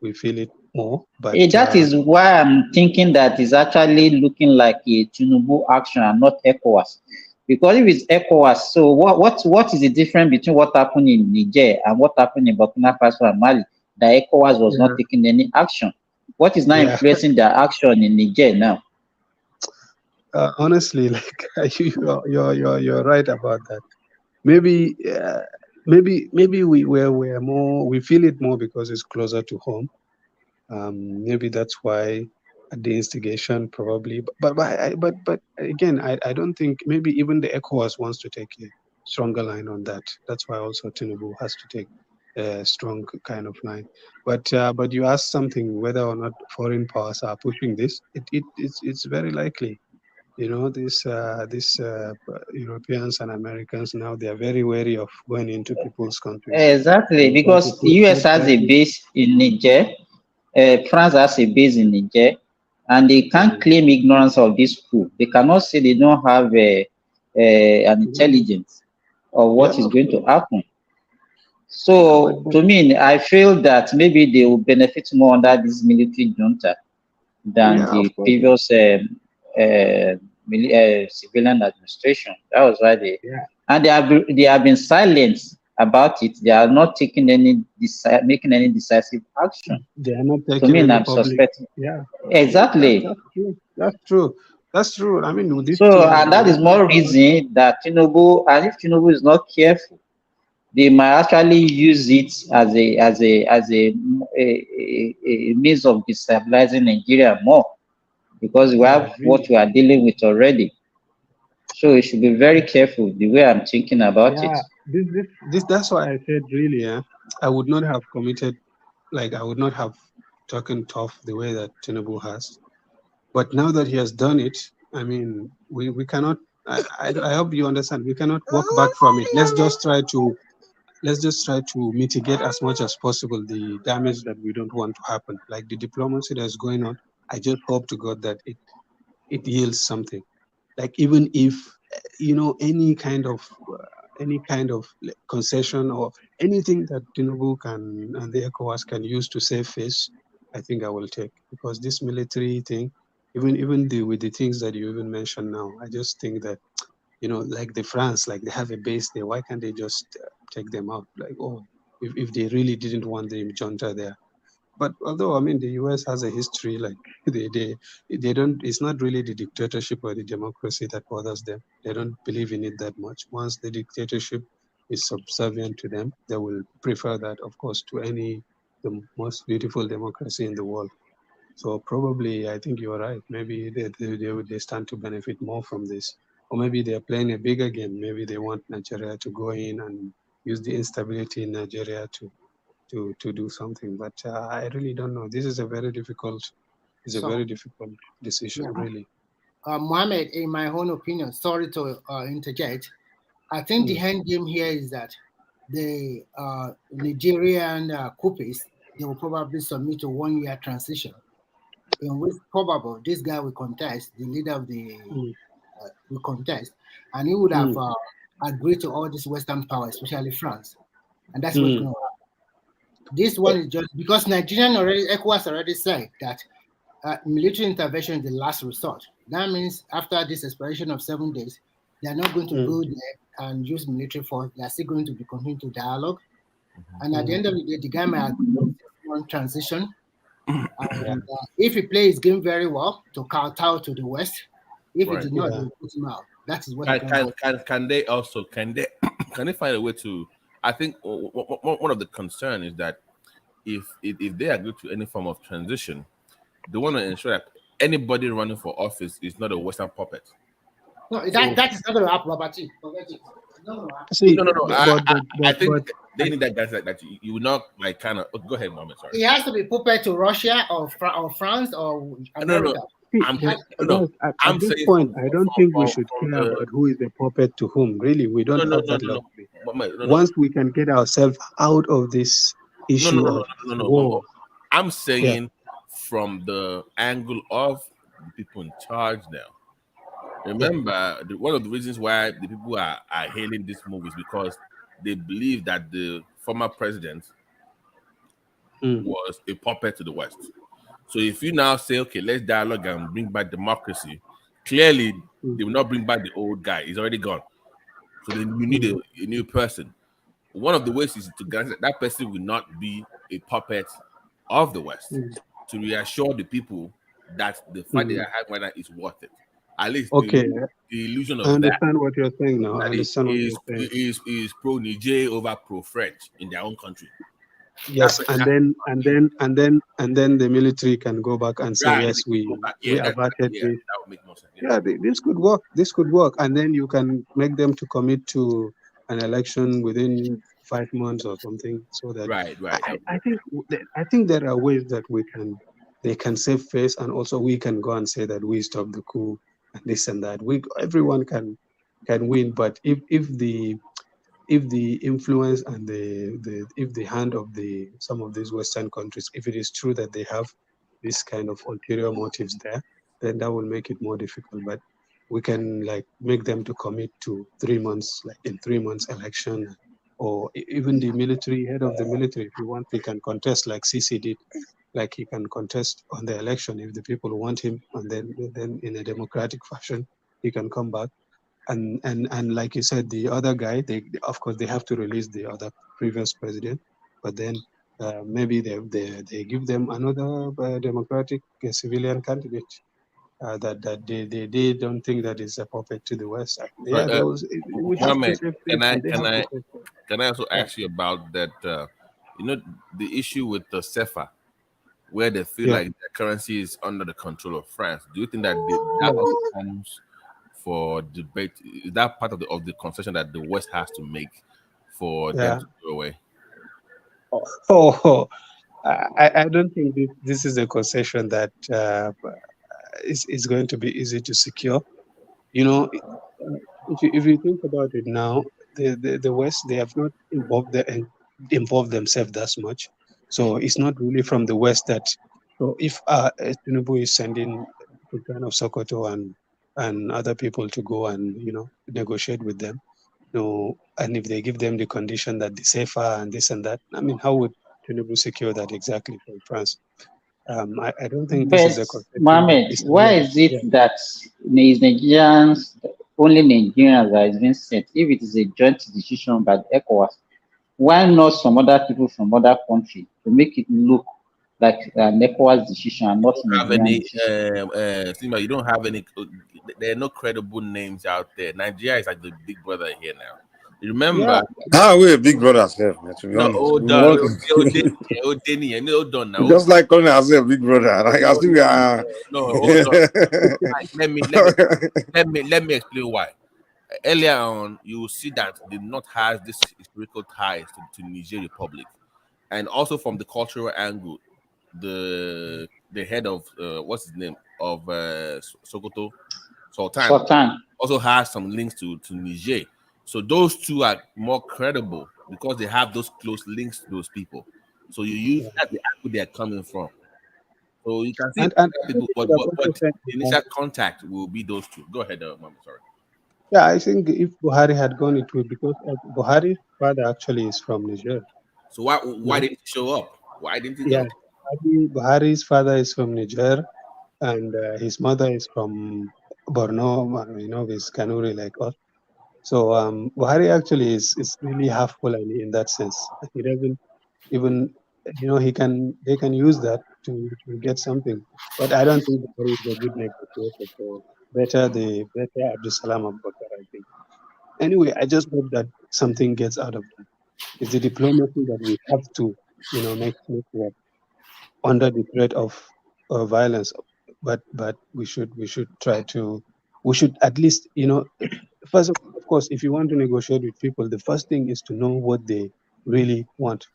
We feel it more. But that is why I'm thinking that is actually looking like a Tinubu action and not ECOWAS. Because if it's ECOWAS, so what is the difference between what happened in Niger and what happened in Burkina Faso and Mali? The ECOWAS was not taking any action. What is now influencing their action in Niger now? Honestly, like you're right about that. Maybe we're more, we feel it more because it's closer to home. Maybe that's why the instigation probably. But again, I don't think, maybe even the ECOWAS wants to take a stronger line on that. That's why also Tinubu has to take a strong kind of line. But you asked something, whether or not foreign powers are pushing this. It's very likely. These Europeans and Americans now, they are very wary of going into people's countries. Exactly, because the US has a base in Niger, France has a base in Niger, and they can't claim ignorance of this coup. They cannot say they don't have an intelligence of what is going to happen. So to me, I feel that maybe they will benefit more under this military junta than the previous civilian administration. That was why and they have been silenced about it. They are not taking any making any decisive action. They are not To taking me, any I'm public. suspecting. Yeah, Exactly. that's true. That's true. That's true. I mean, with this So, thing, and that is more reason that Tinubu, and if Tinubu is not careful, they might actually use it as a means of destabilizing Nigeria more, because we have what we are dealing with already. So we should be very careful the way I'm thinking about it. Yeah, this that's why I said really, I would not have committed, like I would not have taken tough the way that Tinubu has. But now that he has done it, I mean, we cannot. I hope you understand. We cannot walk back from it. Let's just try to mitigate as much as possible the damage that we don't want to happen. Like the diplomacy that's going on, I just hope to God that it yields something. Like even if any kind of concession or anything that Tinubu can and the ECOWAS can use to save face, I think I will take, because this military thing, even with the things that you even mentioned now, I just think that like the France, like they have a base there. Why can't they just take them out? Like, oh, if they really didn't want the junta there. But although I mean the US has a history, like they don't. It's not really the dictatorship or the democracy that bothers them. They don't believe in it that much. Once the dictatorship is subservient to them, they will prefer that, of course, to the most beautiful democracy in the world. So probably, I think you're right. Maybe they stand to benefit more from this, or maybe they're playing a bigger game. Maybe they want Nigeria to go in and use the instability in Nigeria to do something. But I really don't know. This is a very difficult. It's a very difficult decision, Yeah. really. Mohammed, in my own opinion, sorry to interject, I think the end game here is that the Nigerian coupists, they will probably submit a 1-year transition in which probably this guy will contest, the leader of the will contest, and he would have agreed to all these Western powers, especially France, and that's what's going to happen. This one is just because ECOWAS already said that military intervention is the last resort. That means after this expiration of 7 days, they are not going to go there and use military force. They are still going to be continuing to dialogue. And at the end of the day, the guy might one transition. And if he plays his game very well to kowtow to the West, if he did not, they will put him out. That is what can they also can they find a way to? I think one of the concern is that if they agree to any form of transition, they want to ensure that anybody running for office is not a Western puppet. No, that is not going to happen, Robert. No. I think they need that guys that you will not like kind of. Go ahead, Mohammed. Sorry. He has to be puppet to Russia or France or America. At this point, I don't think we should care about who is a puppet to whom. Really, we don't have that luxury. Once we can get ourselves out of this issue of war. I'm saying from the angle of the people in charge now. Remember, one of the reasons why the people are hailing this move is because they believe that the former president was a puppet to the West. So if you now say, okay, let's dialogue and bring back democracy, clearly they will not bring back the old guy. He's already gone. So then you need a new person. One of the ways is to guarantee that person will not be a puppet of the West, to reassure the people that the fight they are having right now is worth it. At least the illusion of that. I understand what you're saying now. I understand what you're saying. Is pro Niger over pro French in their own country. Yes, and then the military can go back and say, yes, we averted this. That would make more sense. Yeah, this could work. This could work, and then you can make them to commit to an election within 5 months or something, so that I think there are ways that they can save face, and also we can go and say that we stopped the coup and this and that. Everyone can win, but if the influence and if the hand of some of these Western countries, if it is true that they have this kind of ulterior motives there, then that will make it more difficult. But we can make them to commit to 3 months, like in 3 months election, or even the military head of the military, if you want, he can contest like Sisi did. Like he can contest on the election if the people want him, and then in a democratic fashion, he can come back. And like you said, the other guy, they of course they have to release the other previous president, but then maybe they give them another democratic civilian candidate that they don't think that is a puppet to the West. Sorry, Yeah, those we have to Mohammed, save can face, I and they can have to I save face. can I also Yeah. ask you about that? The issue with the CFA, where they feel Yeah. like their currency is under the control of France. Do you think that that Yeah. also comes for debate? Is that part of the concession that the West has to make for them Yeah. to go away? Oh, I don't think this is a concession that is going to be easy to secure. You know, if you think about it now, the West, they have not involved themselves that much. So it's not really from the West that. So if Tinubu is sending Sultan of Sokoto and other people to go and negotiate with them, and if they give them the condition that the safer and this and that, I mean, how would Tinubu secure that exactly from France? I don't think this But is a concession that Mohammed, is why really, is it yeah. that is Nigerians only Nigerians that is being sent? If it is a joint decision by the ECOWAS, why not some other people from other countries to make it look like an ECOWAS decision and not Have Nigerian any decision? Simba, you don't have any, there are no credible names out there. Nigeria is like the big brother here now. You remember? Ah, we're big brothers, to be No, honest. hold We on, want hold on now. just like calling ourselves big brother. Like I think we are. No, hold on. Let me explain why. Earlier on, you will see that the North has this historical ties to Niger Republic, and also from the cultural angle, the head of what's his name of Sokoto, Sultan also has some links to Niger. So those two are more credible because they have those close links to those people. So you use that the angle they are coming from. So you can see And people, but the initial contact will be those two. Go ahead, Mama. Sorry. yeah, I think if Buhari had gone, it would, because Buhari's father actually is from Niger. So why didn't he show up? Why didn't he Yeah, go? Buhari's father is from Niger, and his mother is from Borno. He's Kanuri like us. So Buhari actually is really half Fulani in that sense. He doesn't even, they can use that to get something. But I don't think Buhari is a good negotiator. So better Abdul Salam Abubakar, I think. Anyway, I just hope that something gets out of that. It's the diplomacy that we have to, make work under the threat of violence. But we should try to, we should at least, first of course, if you want to negotiate with people, the first thing is to know what they really want.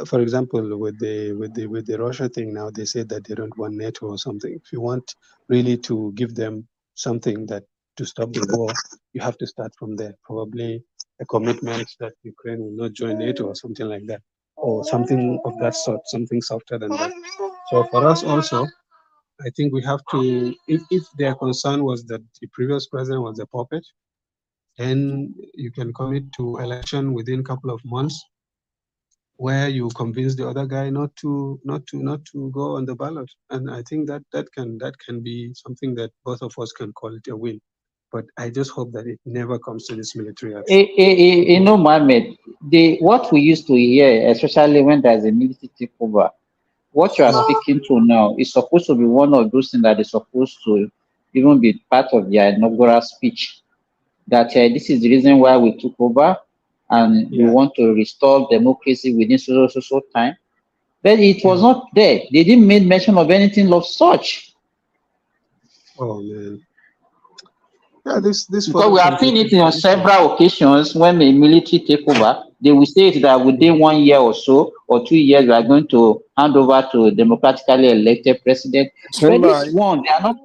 For example, with the Russia thing now, they said that they don't want NATO or something. If you want really to give them something that to stop the war, you have to start from there. Probably a commitment that Ukraine will not join NATO or something like that, or something of that sort, something softer than that. So for us also, I think we have to, if their concern was that the previous president was a puppet, then you can commit to election within a couple of months, where you convince the other guy not to go on the ballot. And I think that can be something that both of us can call it a win. But I just hope that it never comes to this military action. Mohammed, what we used to hear, especially when there's a military takeover, what you are speaking to now is supposed to be one of those things that is supposed to even be part of their inaugural speech. That this is the reason why we took over, and we want to restore democracy within so time. But it was not there. They didn't make mention of anything of such. Oh man. Yeah, this because we have seen it on several occasions when a military take over, they will say that within 1 year or so or 2 years we are going to hand over to a democratically elected president. But this one, they are not.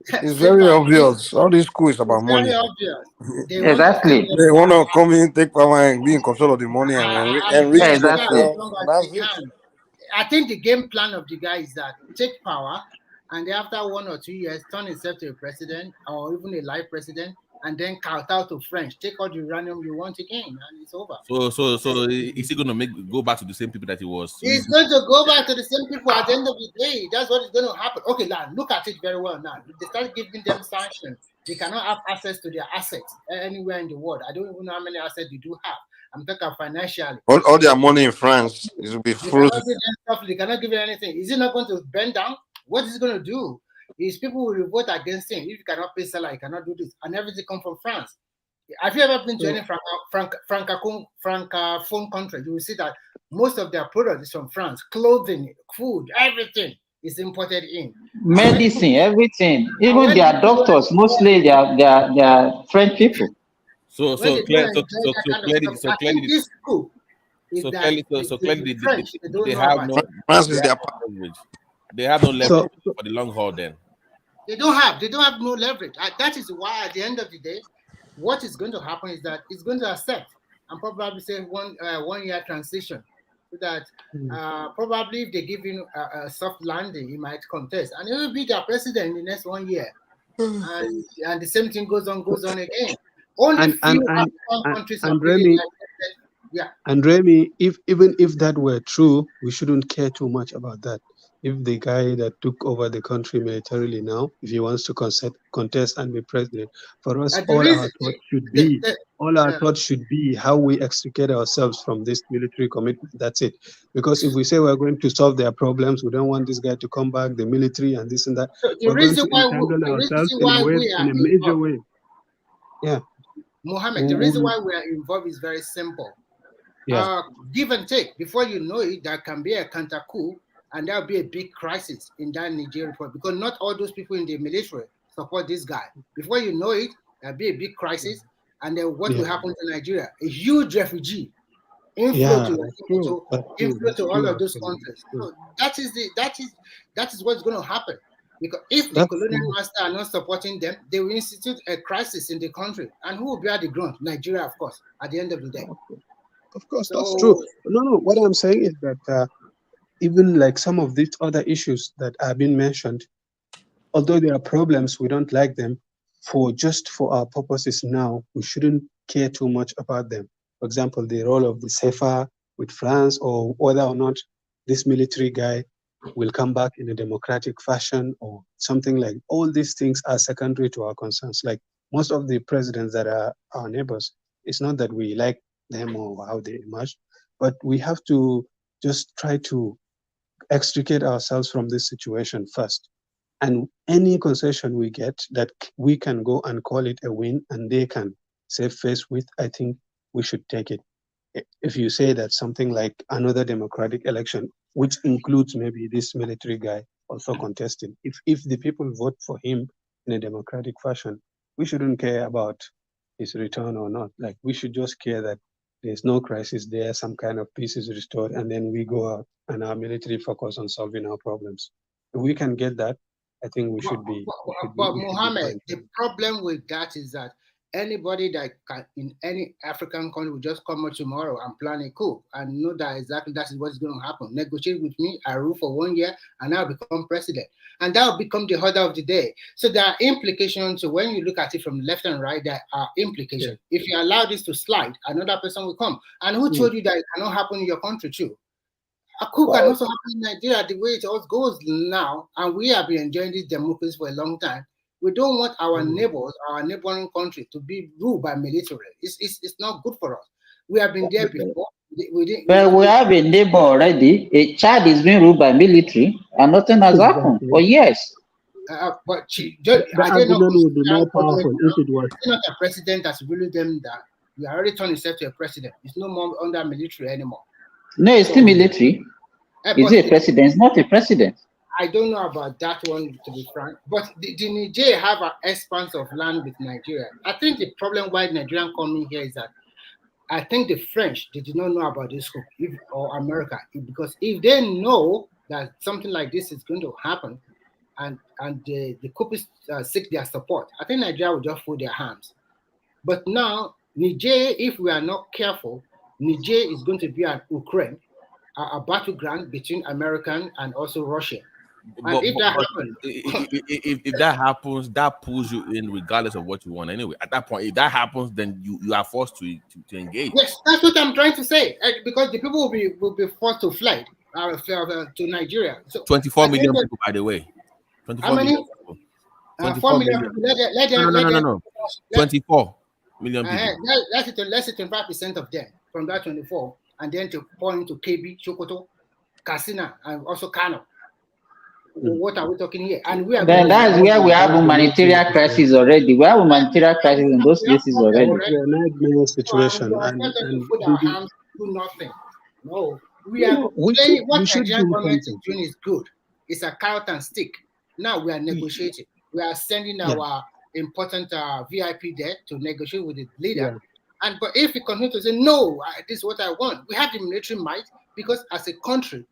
It's very obvious. All this Coup is about money. Very obvious. Exactly. They want to come in, take power, and be in control of the money and enrich themselves. I think the game plan of the guy is that take power, and then after 1 or 2 years, turn himself to a president or even a life president, and then kowtow to French, take all the uranium you want again, and it's over. So is he going to go back to the same people that he was? He's going to go back to the same people at the end of the day. That's what is going to happen. Okay, now look at it very well now. They start giving them sanctions. They cannot have access to their assets anywhere in the world. I don't even know how many assets they do have. I'm talking financially. All their money in France is will be frozen. They cannot give you anything. Is it not going to bend down? What is it going to do? Is people will revolt against him if you cannot pay salary, you cannot do this, and everything come from France. Have you ever been to any francophone country? You will see that most of their products is from France. Clothing, food, everything is imported in. Medicine, everything. Even their doctors, mostly they are French people. So clearly, they have no leverage. They have no leverage for the long haul. Then they don't have no leverage. That is why at the end of the day, what is going to happen is that it's going to accept and probably say 1 year transition, so that probably if they give him a soft landing, he might contest, and he will be their president in the next 1 year, and the same thing goes on again. Only few African countries are really And Remy, even if that were true, we shouldn't care too much about that. If the guy that took over the country militarily now, if he wants to contest and be president, for us, all our thoughts should be how we extricate ourselves from this military commitment. That's it. Because if we say we're going to solve their problems, we don't want this guy to come back, the military and this and that. So we're going to entangle ourselves in a major way. Yeah. Mohammed, the reason why we are involved is very simple. Give and take. Before you know it, there can be a counter coup, and there'll be a big crisis in that Nigeria because not all those people in the military support this guy. Before you know it, there'll be a big crisis, and then what will happen to Nigeria? A huge refugee inflow to all of those countries. So that is what's going to happen. Because if the colonial masters are not supporting them, they will institute a crisis in the country. And who will bear the grunt? Nigeria, of course, at the end of the day. Of course, that's true. No, what I'm saying is that even like some of these other issues that have been mentioned, although there are problems, we don't like them, for our purposes now, we shouldn't care too much about them. For example, the role of the CFA with France, or whether or not this military guy will come back in a democratic fashion or something. Like all these things are secondary to our concerns. Like most of the presidents that are our neighbors, it's not that we like them or how they emerge, but we have to just try to extricate ourselves from this situation first. And any concession we get that we can go and call it a win and they can save face with, I think we should take it. If you say that something like another democratic election, which includes maybe this military guy also contesting, if the people vote for him in a democratic fashion, we shouldn't care about his return or not. Like we should just care that there's no crisis there, some kind of peace is restored, and then we go out and our military focus on solving our problems. If we can get that, I think we should be. But Mohammed, the problem with that is that anybody that can, in any African country will just come out tomorrow and plan a coup and know that exactly that is what's going to happen. Negotiate with me, I rule for 1 year, and I'll become president. And that will become the order of the day. So there are implications. So when you look at it from left and right, there are implications. Yeah. If you allow this to slide, another person will come. And who told you that it cannot happen in your country too? A coup can also happen in Nigeria the way it all goes now. And we have been enjoying this democracy for a long time. We don't want our neighbors, our neighboring country, to be ruled by military. It's not good for us. We have been there before. We have a neighbor already. A Chad is being ruled by military, and nothing has happened for years. But are they not a president that's ruling them that we already turned himself to a president? It's no more under military anymore. No, it's still military. Is it a president? It's not a president. I don't know about that one, to be frank, but the Niger have an expanse of land with Nigeria. I think the problem why Nigerian coming here is that I think the French, they did not know about this coup, or America, because if they know that something like this is going to happen and the coupists seek their support, I think Nigeria will just fold their hands. But now, Niger, if we are not careful, Niger is going to be an Ukraine, a battleground between American and also Russia. But if that happens, that pulls you in regardless of what you want anyway. At that point, if that happens, then you are forced to engage. Yes, that's what I'm trying to say. Because the people will be forced to fly to Nigeria. So 24 million people, by the way. 24 how many? Million people. 24 million million. people. Let them. No. 24 million people. Let's say 25% of them from that 24, and then to point to KB, Chokoto, Kasina, and also Kano. What are we talking here? And we are. Then that's where we have humanitarian crisis already. We have humanitarian crisis in those places already. It's a nightmare situation, and put our hands do nothing. No, we are playing. What Nigerian government is doing is good. It's a carrot and stick. Now we are negotiating. We are sending our important VIP there to negotiate with the leader. But if we continue to say no, this is what I want, we have the military might, because as a country,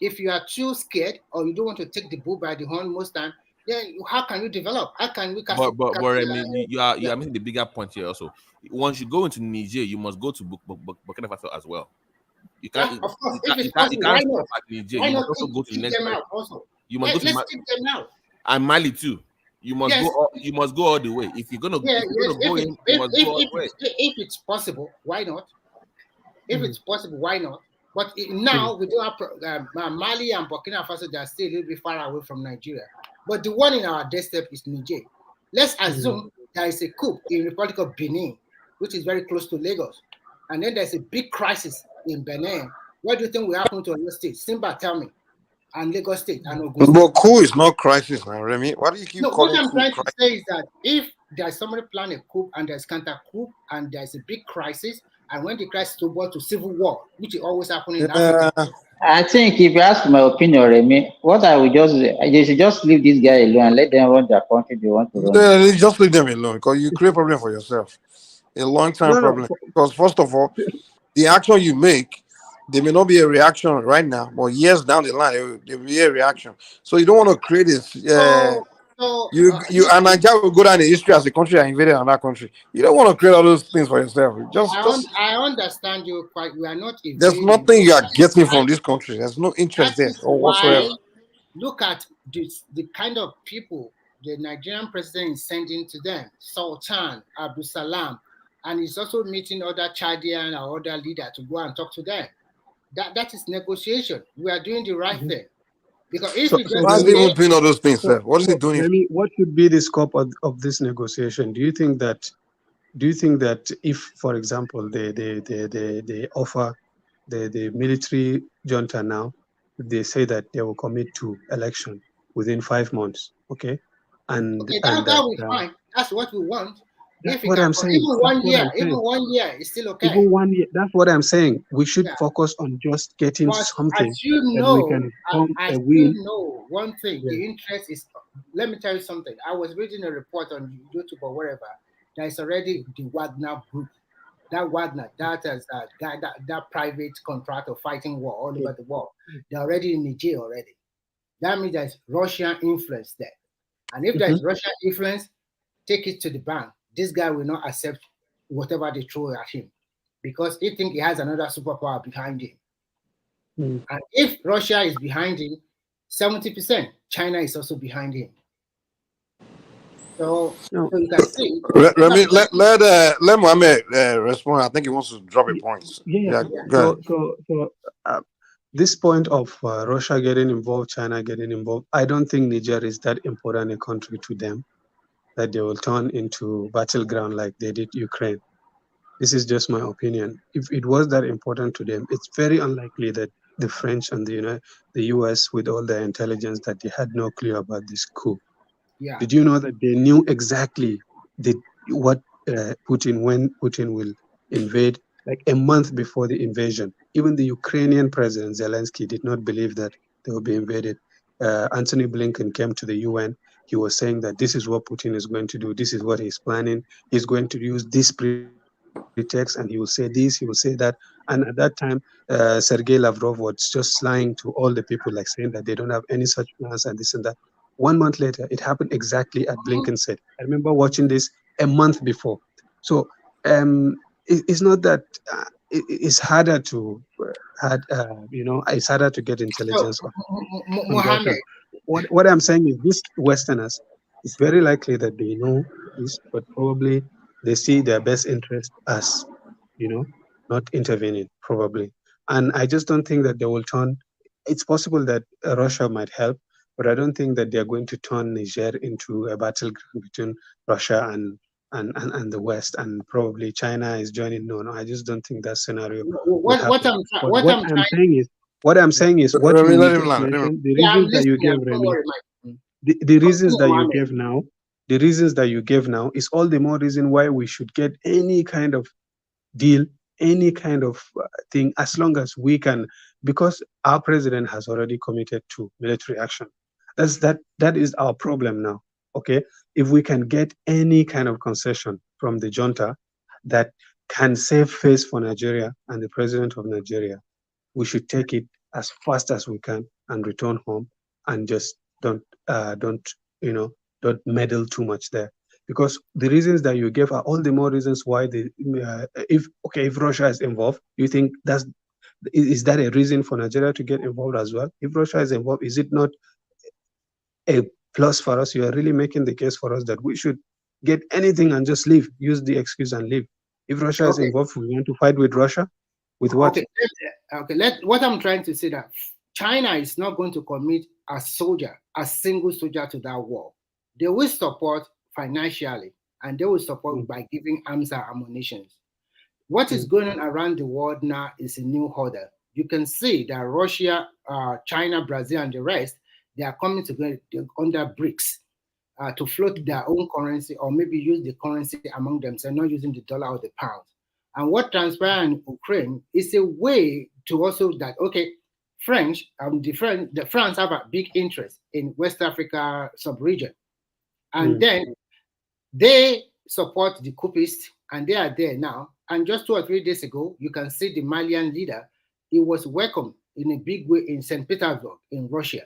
if you are too scared or you don't want to take the bull by the horn most time, then how can you develop? How can we? But you are missing the bigger point here also. Once you go into Niger, you must go to Burkina Faso as well. You can't. Of course, you can't stop at Niger. You must also go to the next place. You must go to Mali. And Mali too. You must go. You must go all the way. If you're gonna go in, you must go all the way. If it's possible, why not? If it's possible, why not? But now we do have Mali and Burkina Faso. They are still a little bit far away from Nigeria. But the one in our doorstep is Niger. Let's assume there is a coup in the Republic of Benin, which is very close to Lagos, and then there's a big crisis in Benin. What do you think will happen to Oyo State? Simba, tell me. And Lagos State and Ogun State. But coup is not crisis, man, Remy. Why do you keep calling what I'm coup trying crisis? to say is that if there's somebody planning a coup and there's counter coup and there's a big crisis, and when the crisis to go to civil war, which is always happening in Africa. I think if you ask my opinion, Remy, what I would they should just leave this guy alone and let them run their country they want to run. Just leave them alone, because you create problem for yourself. A long-term problem. Because first of all, the action you make, there may not be a reaction right now, but years down the line, there will be a reaction. So you don't want to create this. And Nigeria will go down in history as a country that invaded another country. You don't want to create all those things for yourself. I understand you quite. We are not. There's nothing you are getting from this country. There's no interest there or whatsoever. Look at the kind of people the Nigerian president is sending to them: Sultan, Abdul Salam, and he's also meeting other Chadian or other leaders to go and talk to them. That is negotiation. We are doing the right thing. Because if why is he even doing all those things, sir? What is he doing? Remy, what should be the scope of this negotiation? Do you think that if, for example, they offer the military junta now, they say that they will commit to election within 5 months, okay? That will be fine. That's what we want. That's what I'm saying. Even 1 year is still okay. Even 1 year. That's what I'm saying. We should focus on just getting something as you that we can form a win. You know one thing. The interest is. Let me tell you something. I was reading a report on YouTube or wherever. There is already the Wagner group. That Wagner, that is that private contractor fighting war all over the world. They're already in Niger already. That means there's Russian influence there. And if there is Russian influence, take it to the bank. This guy will not accept whatever they throw at him because he thinks he has another superpower behind him. And if Russia is behind him, 70%, China is also behind him. So you can see. Let Mohammed respond. I think he wants to drop a point. Go ahead. This point of Russia getting involved, China getting involved, I don't think Niger is that important a country to them that they will turn into battleground like they did Ukraine. This is just my opinion. If it was that important to them, it's very unlikely that the French and the US, with all their intelligence, that they had no clue about this coup. Yeah. Did you know that they knew exactly when Putin will invade, like a month before the invasion? Even the Ukrainian president, Zelensky, did not believe that they would be invaded. Anthony Blinken came to the UN. He was saying that this is what Putin is going to do. This is what he's planning. He's going to use this pretext, and he will say this, he will say that. And at that time, Sergei Lavrov was just lying to all the people, like saying that they don't have any such plans and this and that. 1 month later, it happened exactly as Blinken said. I remember watching this a month before. So it's not that it's harder to it's harder to get intelligence. Mohammed. What I'm saying is, these Westerners, it's very likely that they know this, but probably they see their best interest as, not intervening, probably. And I just don't think that they will turn. It's possible that Russia might help, but I don't think that they're going to turn Niger into a battleground between Russia and the West, and probably China is joining. No, I just don't think that scenario will happen. What I'm saying is what you Let just him land. mentioned, the reasons that you gave, Remy, the reasons that you gave now, the reasons that you gave now is all the more reason why we should get any kind of deal, any kind of thing, as long as we can, because our president has already committed to military action. That is our problem now. Okay, if we can get any kind of concession from the junta that can save face for Nigeria and the president of Nigeria, we should take it as fast as we can and return home, and just don't meddle too much there, because the reasons that you gave are all the more reasons why if Russia is involved, you think is that a reason for Nigeria to get involved as well? If Russia is involved, is it not a plus for us? You are really making the case for us that we should get anything and just leave, use the excuse and leave. If Russia is involved, we want to fight with Russia. With what? What I'm trying to say that China is not going to commit a single soldier to that war. They will support financially, and they will support by giving arms and ammunition. What is going on around the world now is a new order. You can see that Russia, China, Brazil, and the rest, they are coming together under BRICS to float their own currency, or maybe use the currency among themselves, not using the dollar or the pound. And what transpired in Ukraine is a way to also that, okay, France have a big interest in West Africa sub-region. And then they support the coupists, and they are there now. And just 2 or 3 days ago, you can see the Malian leader, he was welcomed in a big way in St. Petersburg in Russia.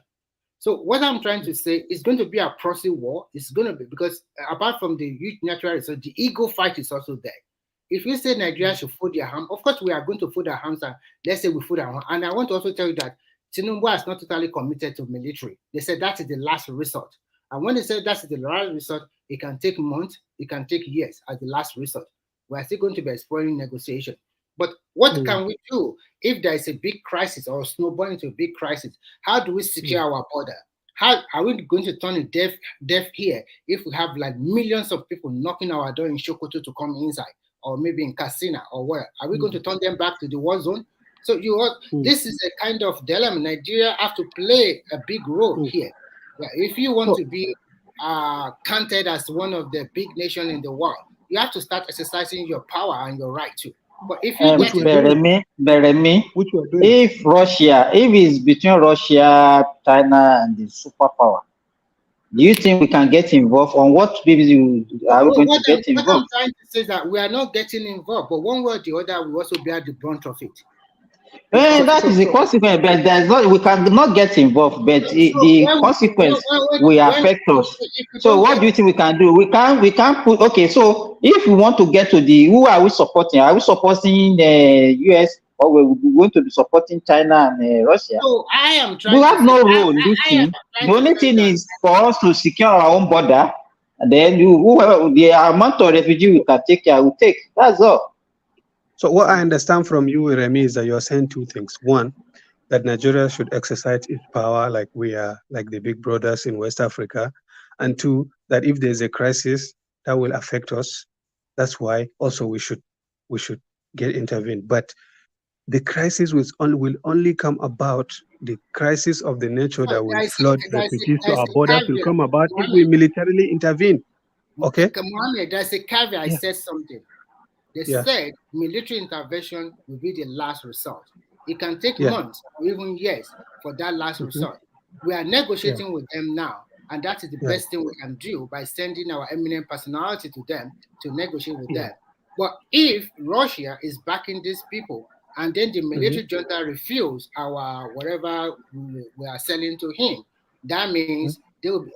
So what I'm trying to say is going to be a proxy war. It's going to be, because apart from the huge natural resource, the ego fight is also there. If you say Nigeria should fold their hand, of course we are going to fold our hands, and let's say we fold our hand. And I want to also tell you that Tinubu is not totally committed to military. They said that is the last resort. And when they say that's the last resort, it can take months, it can take years as the last resort. We are still going to be exploring negotiation. But what can we do if there is a big crisis or snowballing into a big crisis? How do we secure our border? How are we going to turn a deaf ear if we have like millions of people knocking our door in Sokoto to come inside, or maybe in Katsina or where? Are we going to turn them back to the war zone? So this is a kind of dilemma. Nigeria have to play a big role here. Yeah, if you want to be counted as one of the big nations in the world, you have to start exercising your power and your right to. But if you Beremi, if it's between Russia, China, and the superpower, do you think we can get involved? On what basis are we going to get involved? What I'm trying to say is that we are not getting involved, but one way or the other, we also bear the brunt of it. That is the consequence, but we cannot get involved, but the consequence will affect us. So what do you think we can do? We can't put, okay, so if we want to get to who are we supporting? Are we supporting the US, or we're going to be supporting China and Russia? So I am trying we have no role in this thing. The only thing is for us to secure our own border, and then the amount of refugee we can take care, we take. That's all. So what I understand from you, Remy, is that you're saying two things. One, that Nigeria should exercise its power like we are, like the big brothers in West Africa. And two, that if there's a crisis that will affect us, that's why also we should get intervened. But the crisis will only come about, the crisis of the nature that will flood refugees to our borders will come about if we militarily intervene. Okay? Mohammed, there's a caveat. I said something. They said military intervention will be the last resort. It can take months or even years for that last resort. We are negotiating with them now, and that is the best thing we can do by sending our eminent personality to them to negotiate with them. But if Russia is backing these people, and then the military junta refuse our whatever we are selling to him, that means they will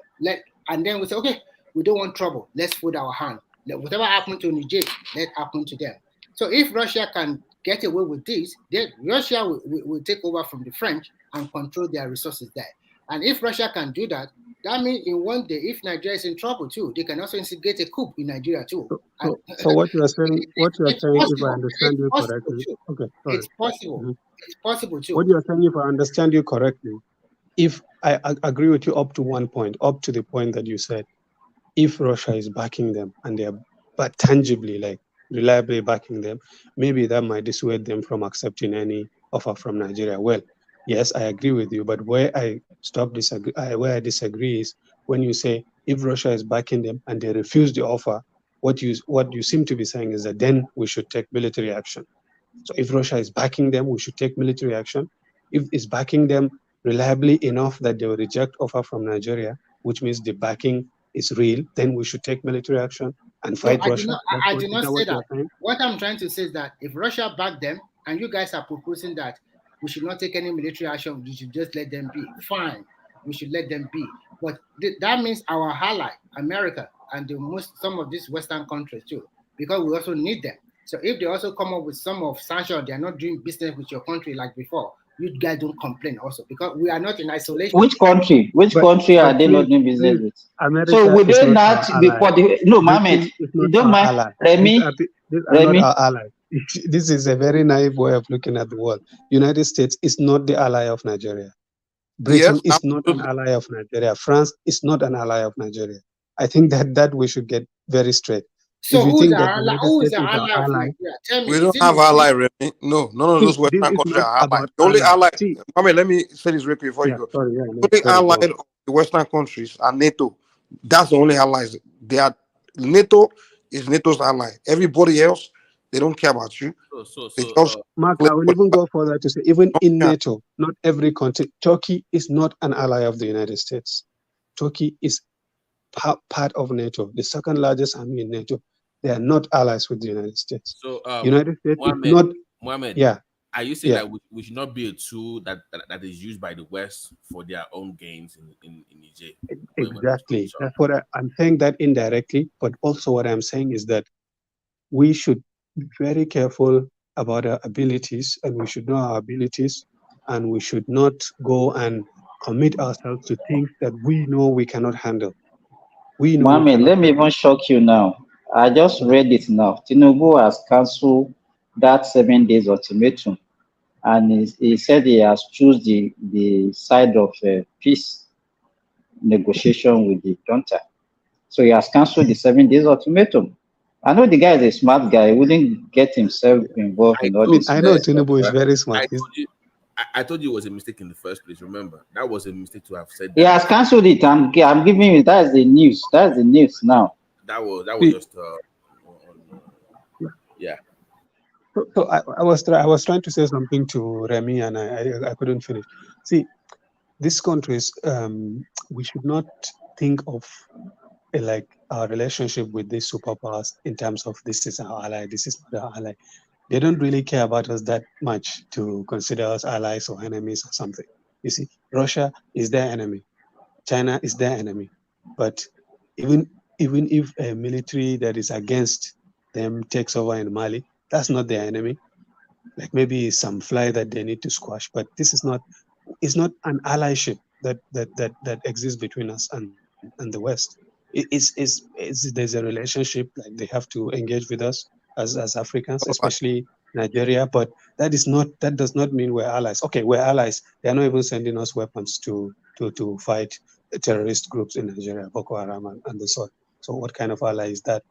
and then we say, okay, we don't want trouble. Let's put our hand. Whatever happened to Niger, let happen to them. So if Russia can get away with this, then Russia will take over from the French and control their resources there. And if Russia can do that, that means in one day, if Nigeria is in trouble too, they can also instigate a coup in Nigeria too. So what you are saying, if I understand you correctly, it's possible. It's possible too. What you are saying, if I understand you correctly, if I agree with you up to one point, up to the point that you said, if Russia is backing them and they are but tangibly, like reliably backing them, maybe that might dissuade them from accepting any offer from Nigeria. Well, yes, I agree with you, but where I where I disagree is when you say if Russia is backing them and they refuse the offer, what you seem to be saying is that then we should take military action. So if Russia is backing them, we should take military action. If it's backing them reliably enough that they will reject offer from Nigeria, which means the backing is real, then we should take military action and No, fight Russia. I did Is not that say what that. you're saying? What I'm trying to say is that if Russia backed them and you guys are proposing that we should not take any military action, we should just let them be, fine, we should let them be. But that means our ally, America, and some of these Western countries too, because we also need them. So if they also come up with some of sanctions, they're not doing business with your country like before, you guys don't complain also, because we are not in isolation. Which country? Which country are they not doing business with? America So would is they not not our be ally. for the no, Mohammed? Britain is not Don't our mind ally. Remy. These are Remy. not our allies. This is a very naive way of looking at the world. United States is not the ally of Nigeria. Britain Yes, is not an ally of Nigeria. France is not an ally of Nigeria. I think that we should get very straight. So if you who's think that our ally? United Who is States the is our ally of ally, Nigeria? Tell me. we Is don't it have Nigeria? ally, Remy. No, none of see, those this Western is countries not are allies. about The only ally. ally, See, I mean, let me say this real quick before you yeah, go. sorry, yeah, The only sorry, ally go on. of the Western countries are NATO. That's the only allies. They are NATO is NATO's ally. Everybody else, they don't care about you. They just Mark, play I will for even go further to say, even in the NATO, not every country, Turkey is not an ally of the United States. Turkey is part of NATO, the second largest army in NATO. They are not allies with the United States. So, United States is Mohammed, not. Mohammed, Yeah, are you saying yeah, that we should not be a tool that is used by the West for their own gains in Niger? exactly. That's what I'm saying, that indirectly. But also, what I'm saying is that we should be very careful about our abilities, and we should know our abilities, and we should not go and commit ourselves to things that we know we cannot handle. We know we Mohammed, cannot let me handle. even shock you now. I just read it now. Tinubu has cancelled that 7 days ultimatum, and he said he has chosen the side of peace negotiation with the junta. So he has cancelled the 7 days ultimatum. I know the guy is a smart guy. He wouldn't get himself involved in all this I know mess. Tinubu is very smart. I told you it was a mistake in the first place. Remember, that was a mistake to have said He that. has cancelled it. I'm giving you, that's the news. That's the news now. That was just yeah. So I was trying to say something to Remy, and I couldn't finish. See, these countries, we should not think of like our relationship with these superpowers in terms of this is our ally, this is not our ally. They don't really care about us that much to consider us allies or enemies or something. You see, Russia is their enemy, China is their enemy, but even if a military that is against them takes over in Mali, that's not their enemy. Like maybe some fly that they need to squash, but this is not. It's not an allyship that exists between us and the West. There's a relationship, like they have to engage with us as Africans, especially Nigeria, but that does not mean we're allies. Okay, we're allies. They are not even sending us weapons to fight terrorist groups in Nigeria, Boko Haram and the sort. So what kind of ally is that?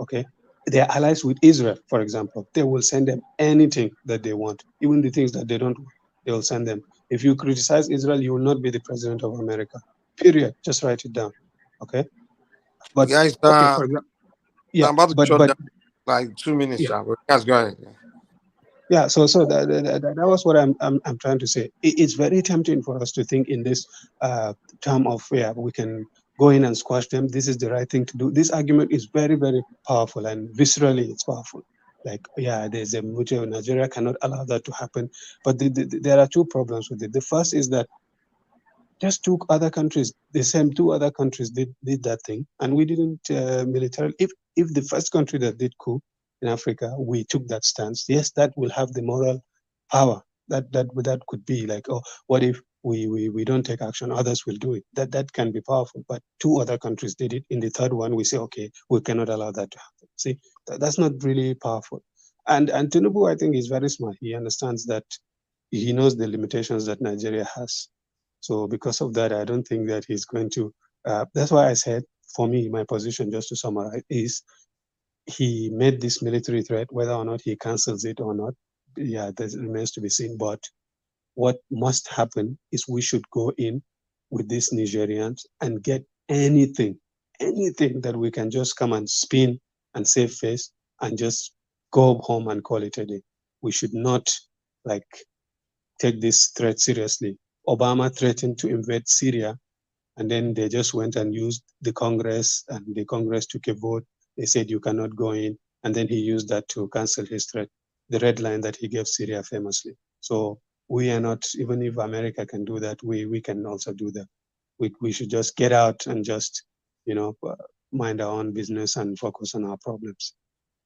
Okay, they are allies with Israel, for example. They will send them anything that they want, even the things that they don't want. They will send them. If you criticize Israel, you will not be the president of America. Period. Just write it down. Okay. But guys, okay, for example, yeah, I'm about to shut but down like 2 minutes, yeah, but guys, go ahead. yeah. So that was what I'm trying to say. It's very tempting for us to think in this term of we can go in and squash them. This is the right thing to do. This argument is very, very powerful, and viscerally it's powerful. Like, yeah, there's a mutual. Nigeria cannot allow that to happen. But there are two problems with it. The first is that just two other countries, the same two other countries did that thing, and we didn't militarily. If the first country that did coup in Africa, we took that stance, yes, that will have the moral power. That could be like, oh, what if we don't take action, others will do it. That can be powerful. But two other countries did it. In the third one, we say, okay, we cannot allow that to happen. See, that's not really powerful. And Tinubu, I think, is very smart. He understands that, he knows the limitations that Nigeria has. So because of that, I don't think that he's going to. That's why I said, for me, my position, just to summarize, is he made this military threat. Whether or not he cancels it or not, yeah, that remains to be seen. But what must happen is we should go in with these Nigerians and get anything that we can just come and spin and save face and just go home and call it a day. We should not like take this threat seriously. Obama threatened to invade Syria, and then they just went and used the Congress, and the Congress took a vote. They said you cannot go in, and then he used that to cancel his threat, the red line that he gave Syria famously. So we are not, even if America can do that, we can also do that. We should just get out and just, mind our own business and focus on our problems.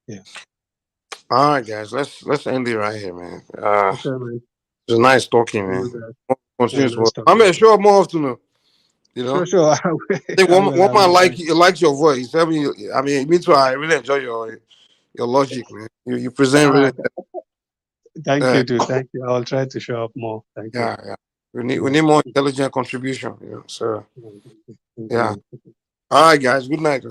Yeah. All right, guys, let's end it right here, man. Okay, man. It's nice talking, man. Continue to work. I mean, show up more often, Sure. I think one man likes your voice. I mean, me too. I really enjoy your logic, man. You present really. Thank you, too. Thank you. I'll try to show up more. Thank you. Yeah. We need more intelligent contribution. So, yeah. All right, guys. Good night.